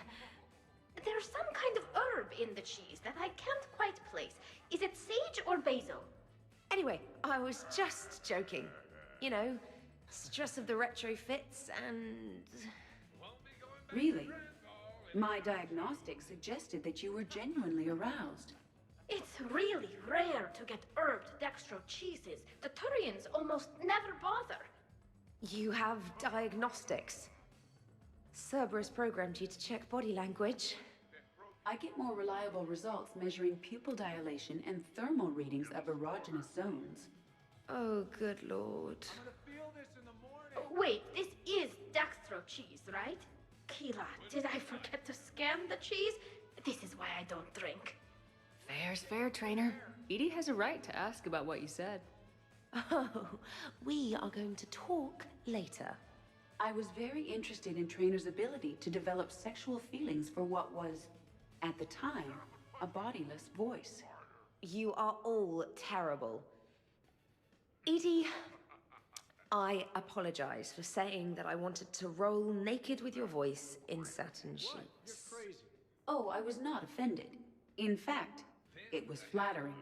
There's some kind of herb in the cheese that I can't quite place. Is it sage or basil? Anyway, I was just joking. You know, stress of the retrofits and... Really? My diagnostic suggested that you were genuinely aroused. It's really rare to get herbed dextro cheeses. The Turians almost never bother. You have diagnostics. Cerberus programmed you to check body language. I get more reliable results measuring pupil dilation and thermal readings of erogenous zones. Oh, good lord. Wait, this is dextro cheese, right? Kira, did I forget to scan the cheese? This is why I don't drink. Fair's fair, trainer. Edie has a right to ask about what you said. Oh, we are going to talk later. I was very interested in Trainer's ability to develop sexual feelings for what was, at the time, a bodiless voice. You are all terrible. Edie, I apologize for saying that I wanted to roll naked with your voice in satin sheets. Oh, I was not offended. In fact, it was flattering.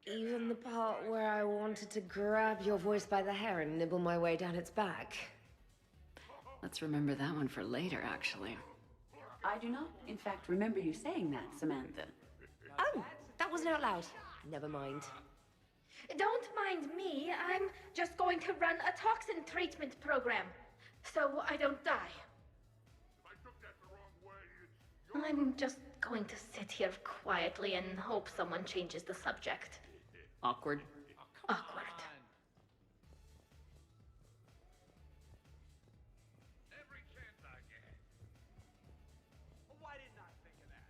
Even the part where I wanted to grab your voice by the hair and nibble my way down its back. Let's remember that one for later, actually. I do not, in fact, remember you saying that, Samantha. Oh, that wasn't out loud. Never mind. Don't mind me. I'm just going to run a toxin treatment program, so I don't die. I'm just going to sit here quietly and hope someone changes the subject. Awkward. Awkward. Why didn't I think of that?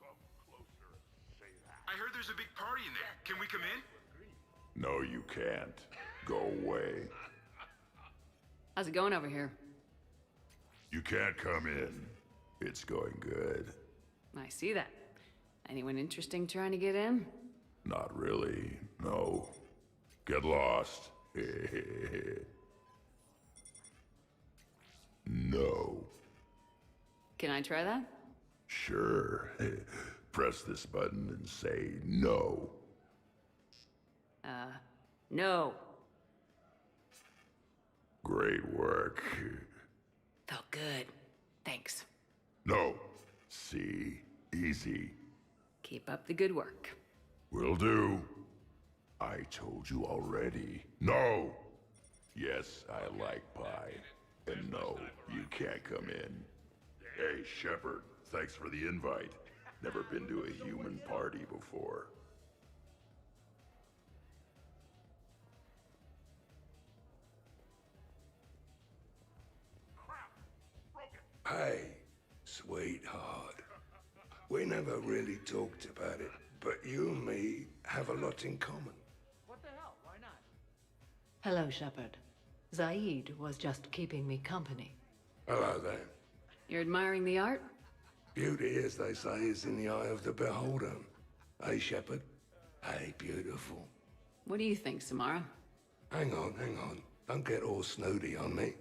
Come closer and say that. I heard there's a big party in there. Can we come in? No, you can't. Go away. How's it going over here? You can't come in. It's going good. I see that. Anyone interesting trying to get in? Not really, no. Get lost. No. Can I try that? Sure. Press this button and say no. No. Great work. Felt good. Thanks. No. See? Easy. Keep up the good work. Will do. I told you already. No! Yes, I like pie. And no, you can't come in. Hey, Shepard, thanks for the invite. Never been to a human party before. Hey, sweetheart. We never really talked about it, but you and me have a lot in common. What the hell? Why not? Hello, Shepard. Zaid was just keeping me company. Hello there. You're admiring the art? Beauty, as they say, is in the eye of the beholder. Hey, Shepard. Hey, beautiful. What do you think, Samara? Hang on. Don't get all snooty on me.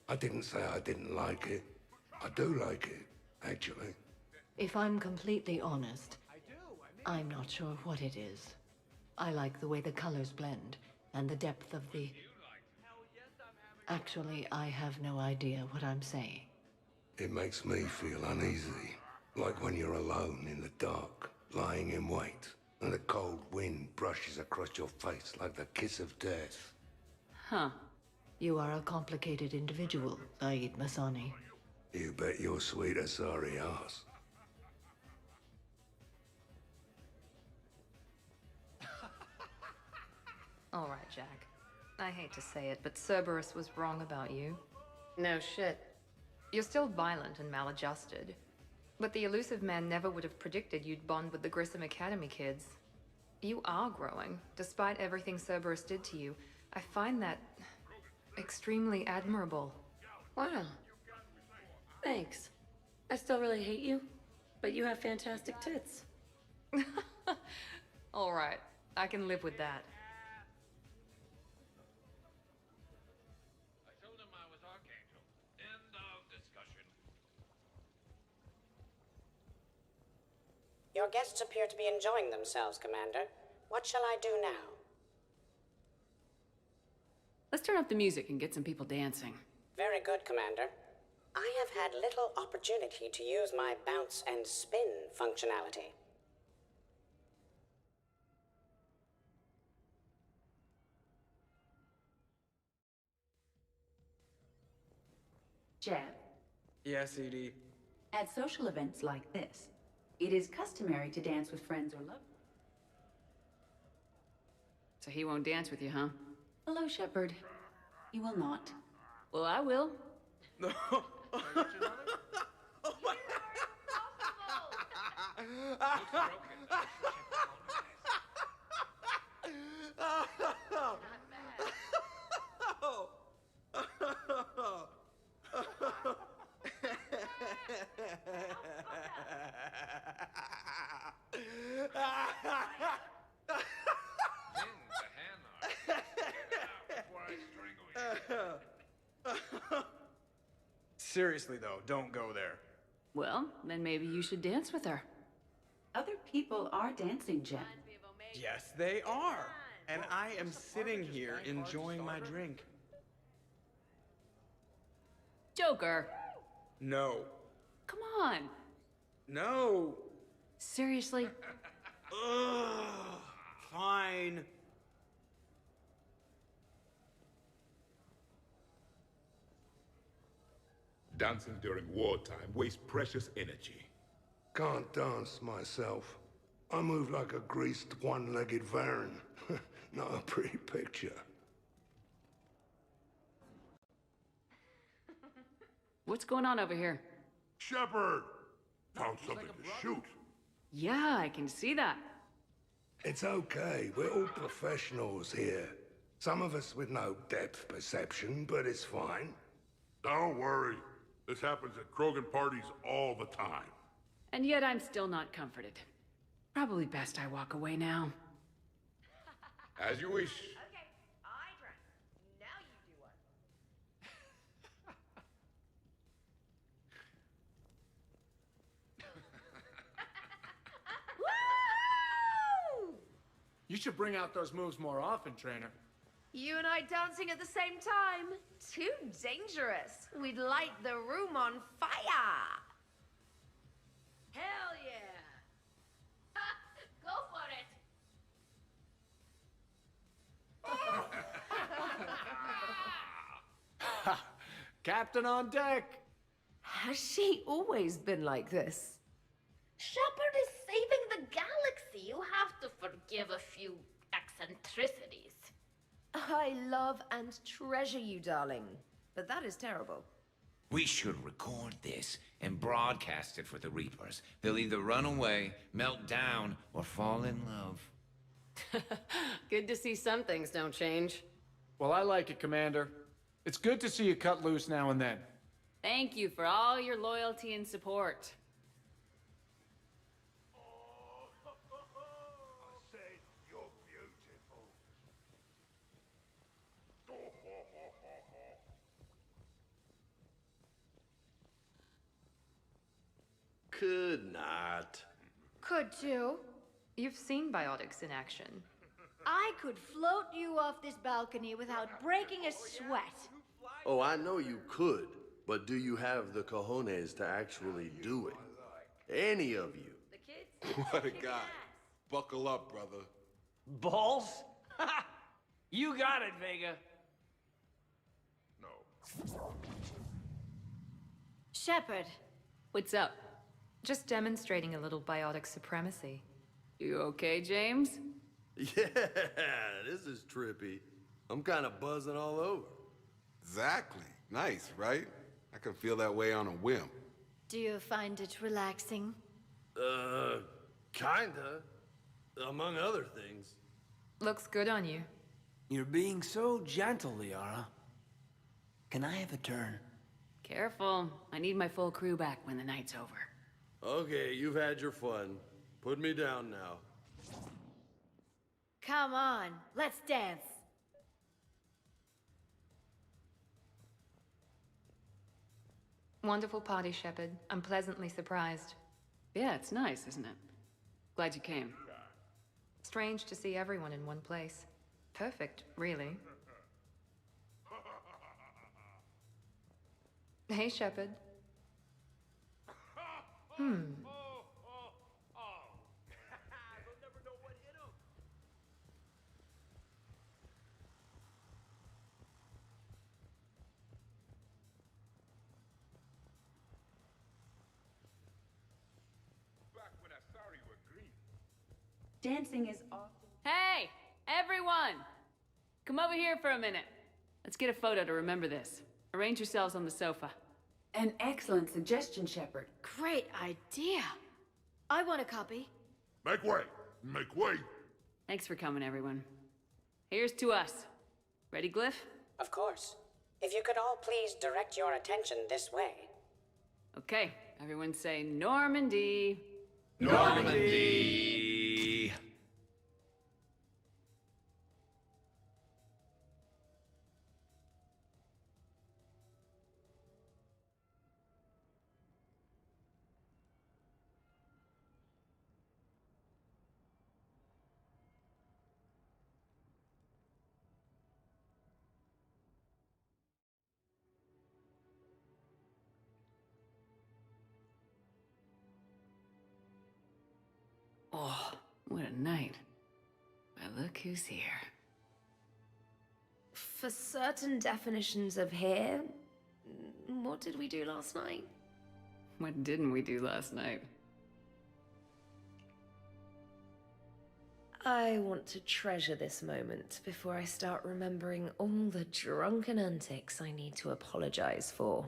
I didn't say I didn't like it. I do like it, actually. If I'm completely honest, I'm not sure what it is. I like the way the colors blend, and the depth of the... Actually, I have no idea what I'm saying. It makes me feel uneasy. Like when you're alone in the dark, lying in wait, and the cold wind brushes across your face like the kiss of death. Huh. You are a complicated individual, Zaid Masani. You bet your sweet Asari ass. All right, Jack. I hate to say it, but Cerberus was wrong about you. No shit. You're still violent and maladjusted. But the elusive man never would have predicted you'd bond with the Grissom Academy kids. You are growing, despite everything Cerberus did to you. I find that... extremely admirable. Wow. Thanks. I still really hate you, but you have fantastic tits. All right, I can live with that. I told him I was Archangel. End of discussion. Your guests appear to be enjoying themselves, Commander. What shall I do now? Let's turn up the music and get some people dancing. Very good, Commander. I have had little opportunity to use my bounce and spin functionality. Jeb, Yes, Edie. at social events like this, it is customary to dance with friends or lovers. So he won't dance with you, huh? Hello, Shepard. You will not. Well, I will. Seriously, though, don't go there. Well, then maybe you should dance with her. Other people are dancing, Jeb. Yes, they are. And I am sitting here enjoying my drink. Joker! No. Come on! No. Seriously? Ugh. Fine. Dancing during wartime wastes precious energy. Can't dance myself. I move like a greased one-legged Varen. Not a pretty picture. What's going on over here? Shepard! Found something to shoot. Yeah, I can see that. It's okay. We're all professionals here. Some of us with no depth perception, but it's fine. Don't worry. This happens at Krogan parties all the time. And yet I'm still not comforted. Probably best I walk away now. As you wish. Okay, I drank. Now you do one. Woo! You should bring out those moves more often, trainer. You and I dancing at the same time? Too dangerous. We'd light the room on fire. Hell yeah! Go for it! Captain on deck! Has she always been like this? Shepard is saving the galaxy. You have to forgive a few eccentricities. I love and treasure you, darling. But that is terrible. We should record this and broadcast it for the Reapers. They'll either run away, melt down, or fall in love. Good to see some things don't change. Well, I like it, Commander. It's good to see you cut loose now and then. Thank you for all your loyalty and support. Could not. Could too. You've seen biotics in action. I could float you off this balcony without breaking a sweat. Oh, I know you could, but do you have the cojones to actually do it? Any of you? What a guy. Buckle up, brother. Balls? You got it, Vega. Shepard. What's up? Just demonstrating a little biotic supremacy. You okay, James? Yeah, this is trippy. I'm kind of buzzing all over. Exactly. Nice, right? I can feel that way on a whim. Do you find it relaxing? Kinda. Among other things. Looks good on you. You're being so gentle, Liara. Can I have a turn? Careful. I need my full crew back when the night's over. Okay, you've had your fun. Put me down now. Come on, let's dance. Wonderful party, Shepard. I'm pleasantly surprised. Yeah, it's nice, isn't it? Glad you came. Strange to see everyone in one place. Perfect, really. Hey, Shepard. Dancing is often... Hey, everyone! Come over here for a minute. Let's get a photo to remember this. Arrange yourselves on the sofa. An excellent suggestion, Shepard. Great idea. I want a copy. Make way! Make way! Thanks for coming, everyone. Here's to us. Ready, Glyph? Of course. If you could all please direct your attention this way. Okay, everyone say Normandy. Normandy! Oh, what a night. But look who's here. For certain definitions of here, what did we do last night? What didn't we do last night? I want to treasure this moment before I start remembering all the drunken antics I need to apologize for.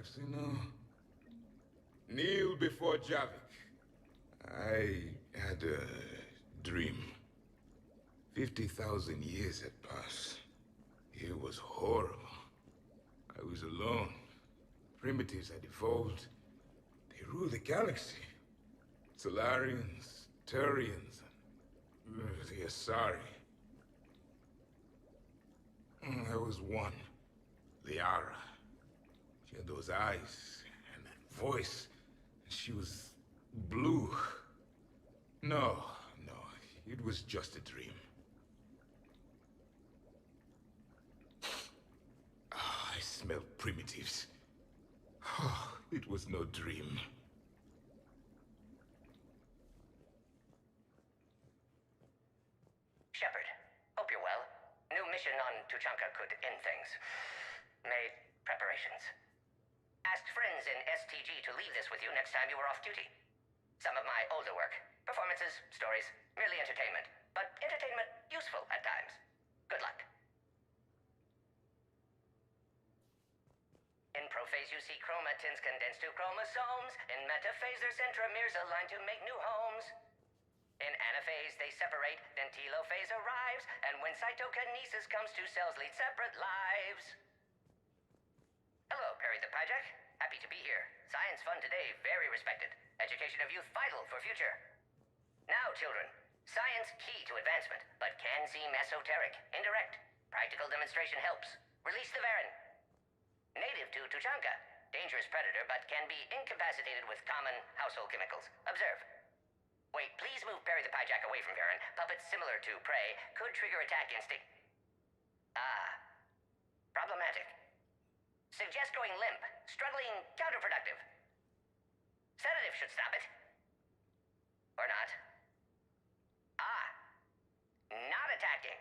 lives, you know. Kneel before Javik. I had a dream. 50,000 years had passed. It was horrible. I was alone. Primitives had evolved. They ruled the galaxy. Solarians, Turians, the Asari. There was one, Liara. She had those eyes and that voice. She was blue. No, it was just a dream. I smell primitives. It was no dream. Shepard, hope you're well. New mission on Tuchanka could end things. Made preparations. Asked friends in STG to leave this with you next time you were off duty. Some of my older work. Performances, stories, merely entertainment. But entertainment useful at times. Good luck. In prophase you see chromatins condensed to chromosomes. In metaphase their centromeres align to make new homes. In anaphase they separate, then telophase arrives. And when cytokinesis comes, two cells lead separate lives. Hello, Perry the Pyjack. Happy to be here. Science fun today, very respected. Education of youth vital for future. Now, children, science key to advancement, but can seem esoteric, indirect. Practical demonstration helps. Release the Varen. Native to Tuchanka. Dangerous predator, but can be incapacitated with common household chemicals. Observe. Wait, please move Perry the Pyjack away from Varen. Puppets similar to prey could trigger attack instinct. Problematic. Suggest going limp. Struggling counterproductive. Sedative should stop it. Or not. Not attacking.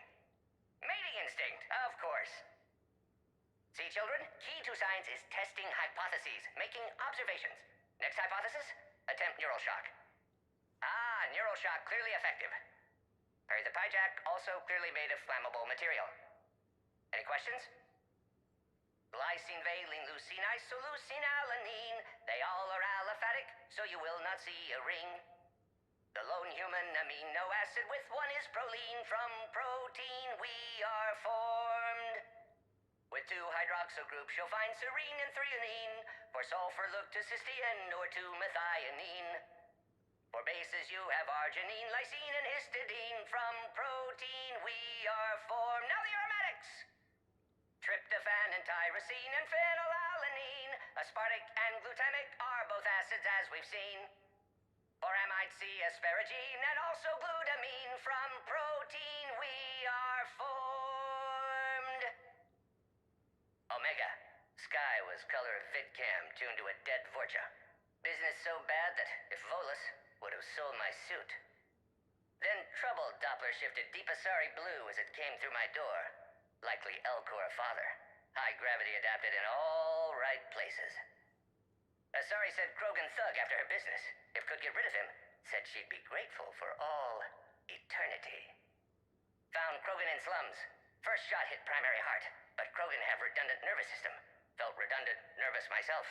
Mating instinct, of course. See, children? Key to science is testing hypotheses, making observations. Next hypothesis? Attempt neural shock. Neural shock clearly effective. Perry the Pyjack also clearly made of flammable material. Any questions? Glycine, valine, leucine, isoleucine, alanine. They all are aliphatic, so you will not see a ring. The lone human amino acid with one is proline. From protein we are formed. With two hydroxyl groups you'll find serine and threonine. For sulfur look to cysteine or to methionine. For bases you have arginine, lysine, and histidine. From protein we are formed. Now the aromatics! Tryptophan and tyrosine and phenylalanine. Aspartic and glutamic are both acids as we've seen. For amide C, asparagine, and also glutamine. From protein we are formed. Omega. Sky was color of VidCam tuned to a dead Vorcha. Business so bad that if Volus would have sold my suit. Then troubled Doppler shifted deep Asari blue as it came through my door. Likely Elcor father. High gravity adapted in all right places. Asari said Krogan thug after her business. If could get rid of him, said she'd be grateful for all eternity. Found Krogan in slums. First shot hit primary heart, but Krogan have redundant nervous system. Felt redundant, nervous myself.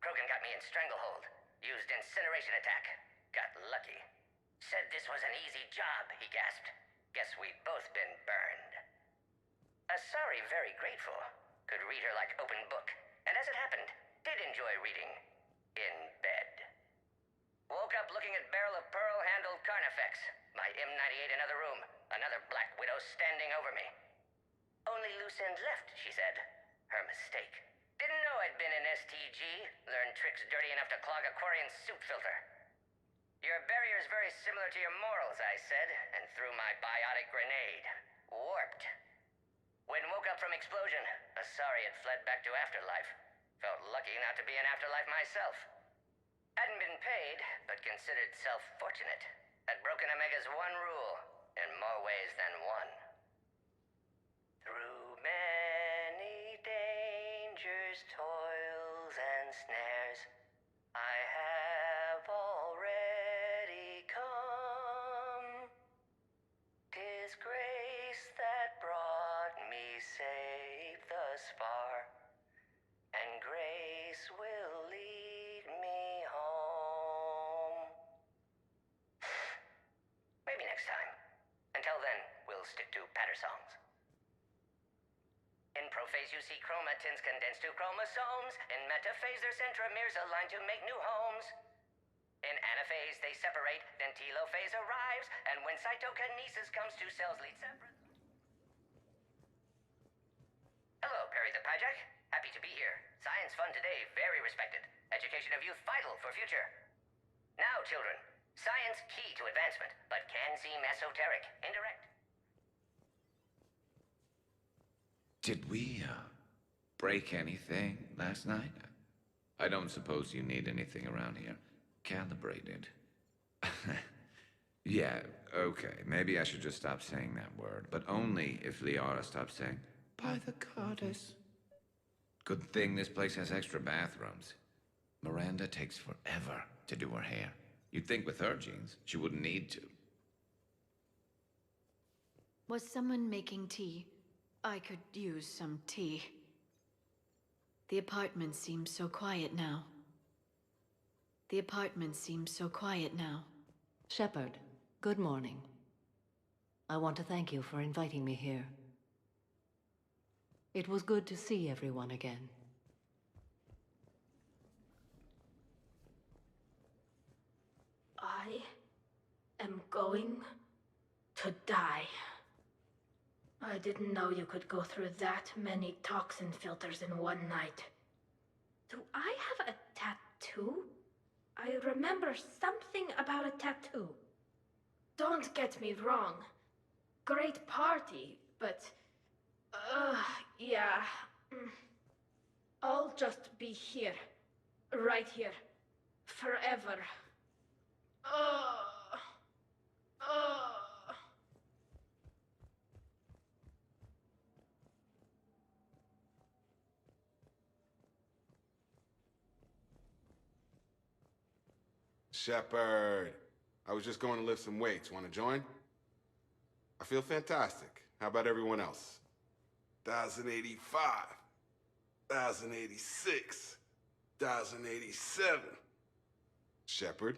Krogan got me in stranglehold. Used incineration attack. Got lucky. Said this was an easy job, he gasped. Guess we'd both been burned. Asari very grateful. Could read her like open book. And as it happened, did enjoy reading. In bed. Woke up looking at barrel of pearl-handled Carnifex. My M98 in another room. Another Black Widow standing over me. Only loose end left, she said. Her mistake. Didn't know I'd been in STG. Learned tricks dirty enough to clog a Quarian soup filter. Your barrier's very similar to your morals, I said, and threw my biotic grenade. Warped. When woke up from explosion, Asari had fled back to afterlife. Felt lucky not to be in afterlife myself. Hadn't been paid, but considered self-fortunate. Had broken Omega's one rule, in more ways than one. Through many dangers, toils, and snares, I have already come. 'Tis grace that brought me safe thus far, and grace songs. In prophase, you see chromatins condensed to chromosomes. In metaphase, their centromeres align to make new homes. In anaphase, they separate, then telophase arrives, and when cytokinesis comes, two cells lead separate. Hello, Perry the Pajak. Happy to be here. Science fun today, very respected. Education of youth vital for future. Now, children, science key to advancement, but can seem esoteric, indirect. Did we, break anything last night? I don't suppose you need anything around here calibrated. Yeah, okay, maybe I should just stop saying that word, but only if Liara stops saying, by the goddess. Good thing this place has extra bathrooms. Miranda takes forever to do her hair. You'd think with her genes, she wouldn't need to. Was someone making tea? I could use some tea. The apartment seems so quiet now. Shepard, good morning. I want to thank you for inviting me here. It was good to see everyone again. I am going to die. I didn't know you could go through that many toxin filters in one night. Do I have a tattoo? I remember something about a tattoo. Don't get me wrong. Great party, but... yeah. I'll just be here. Right here. Forever. Shepard, I was just going to lift some weights. Want to join? I feel fantastic. How about everyone else? 1,085, 1,086, 1,087. Shepard?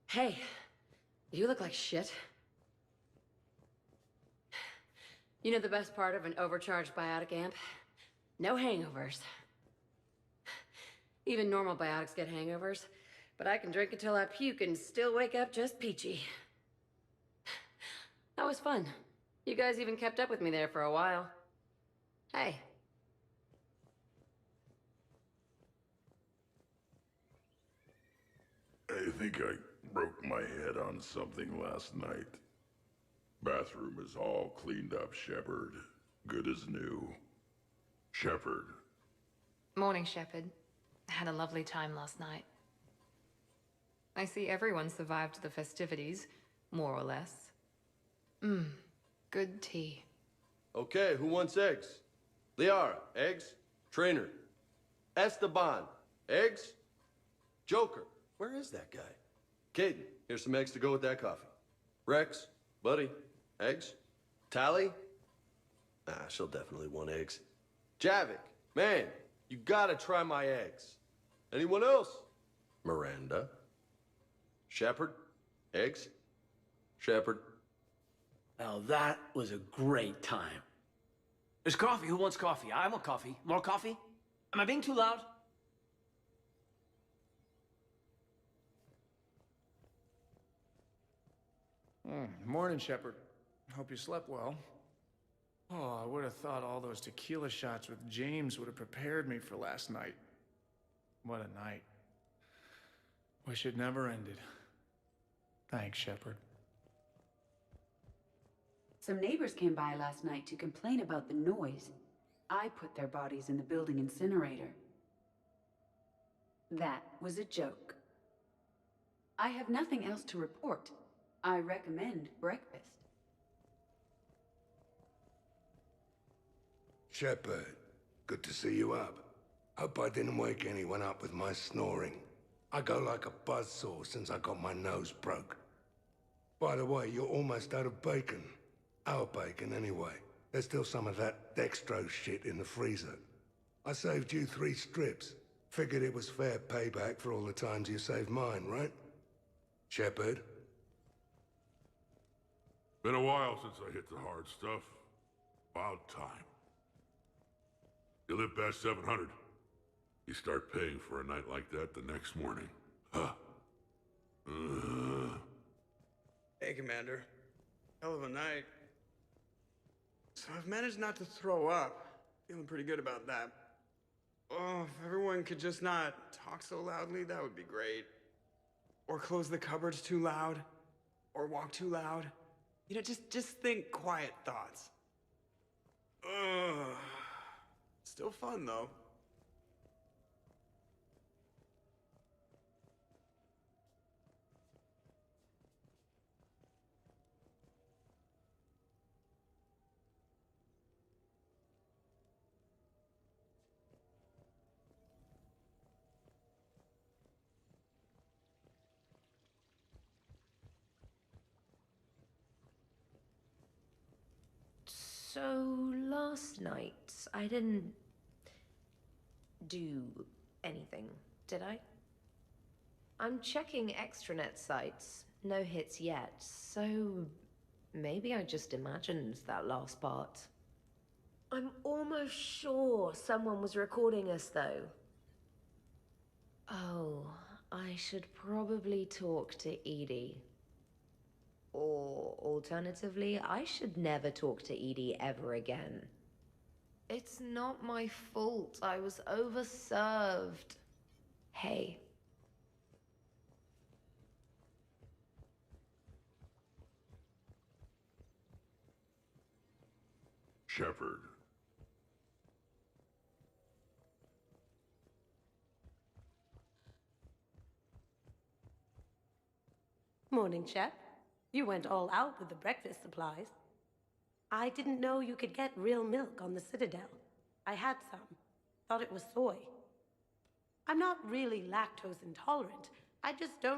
Hey, you look like shit. You know the best part of an overcharged biotic amp? No hangovers. Even normal biotics get hangovers, but I can drink until I puke and still wake up just peachy. That was fun. You guys even kept up with me there for a while. Hey. I think I broke my head on something last night. Bathroom is all cleaned up, Shepard. Good as new. Shepard. Morning, Shepard. Had a lovely time last night. I see everyone survived the festivities, more or less. Good tea. Okay, who wants eggs? Liara, eggs? Trainer. Esteban, eggs? Joker, where is that guy? Caden, here's some eggs to go with that coffee. Rex, buddy, eggs? Tally? She'll definitely want eggs. Javik, man, you gotta try my eggs. Anyone else? Miranda? Shepard? Eggs? Shepard? Now that was a great time. There's coffee. Who wants coffee? I want coffee. More coffee? Am I being too loud? Morning, Shepard. Hope you slept well. Oh, I would have thought all those tequila shots with James would have prepared me for last night. What a night. Wish it never ended. Thanks, Shepard. Some neighbors came by last night to complain about the noise. I put their bodies in the building incinerator. That was a joke. I have nothing else to report. I recommend breakfast. Shepard, good to see you up. Hope I didn't wake anyone up with my snoring. I go like a buzzsaw since I got my nose broke. By the way, you're almost out of bacon. Our bacon, anyway. There's still some of that dextrose shit in the freezer. I saved you 3 strips. Figured it was fair payback for all the times you saved mine, right? Shepard? Been a while since I hit the hard stuff. About time. You live past 700. You start paying for a night like that the next morning. Huh. Hey, Commander. Hell of a night. So I've managed not to throw up. Feeling pretty good about that. Oh, if everyone could just not talk so loudly, that would be great. Or close the cupboards too loud. Or walk too loud. You know, just think quiet thoughts. Ugh. Still fun, though. So, last night, I didn't do anything, did I? I'm checking extranet sites. No hits yet, so maybe I just imagined that last part. I'm almost sure someone was recording us, though. Oh, I should probably talk to Edie. Or, alternatively, I should never talk to Edie ever again. It's not my fault. I was overserved. Hey. Shepard. Morning, Shep. You went all out with the breakfast supplies. I didn't know you could get real milk on the Citadel. I had some. Thought it was soy. I'm not really lactose intolerant. I just don't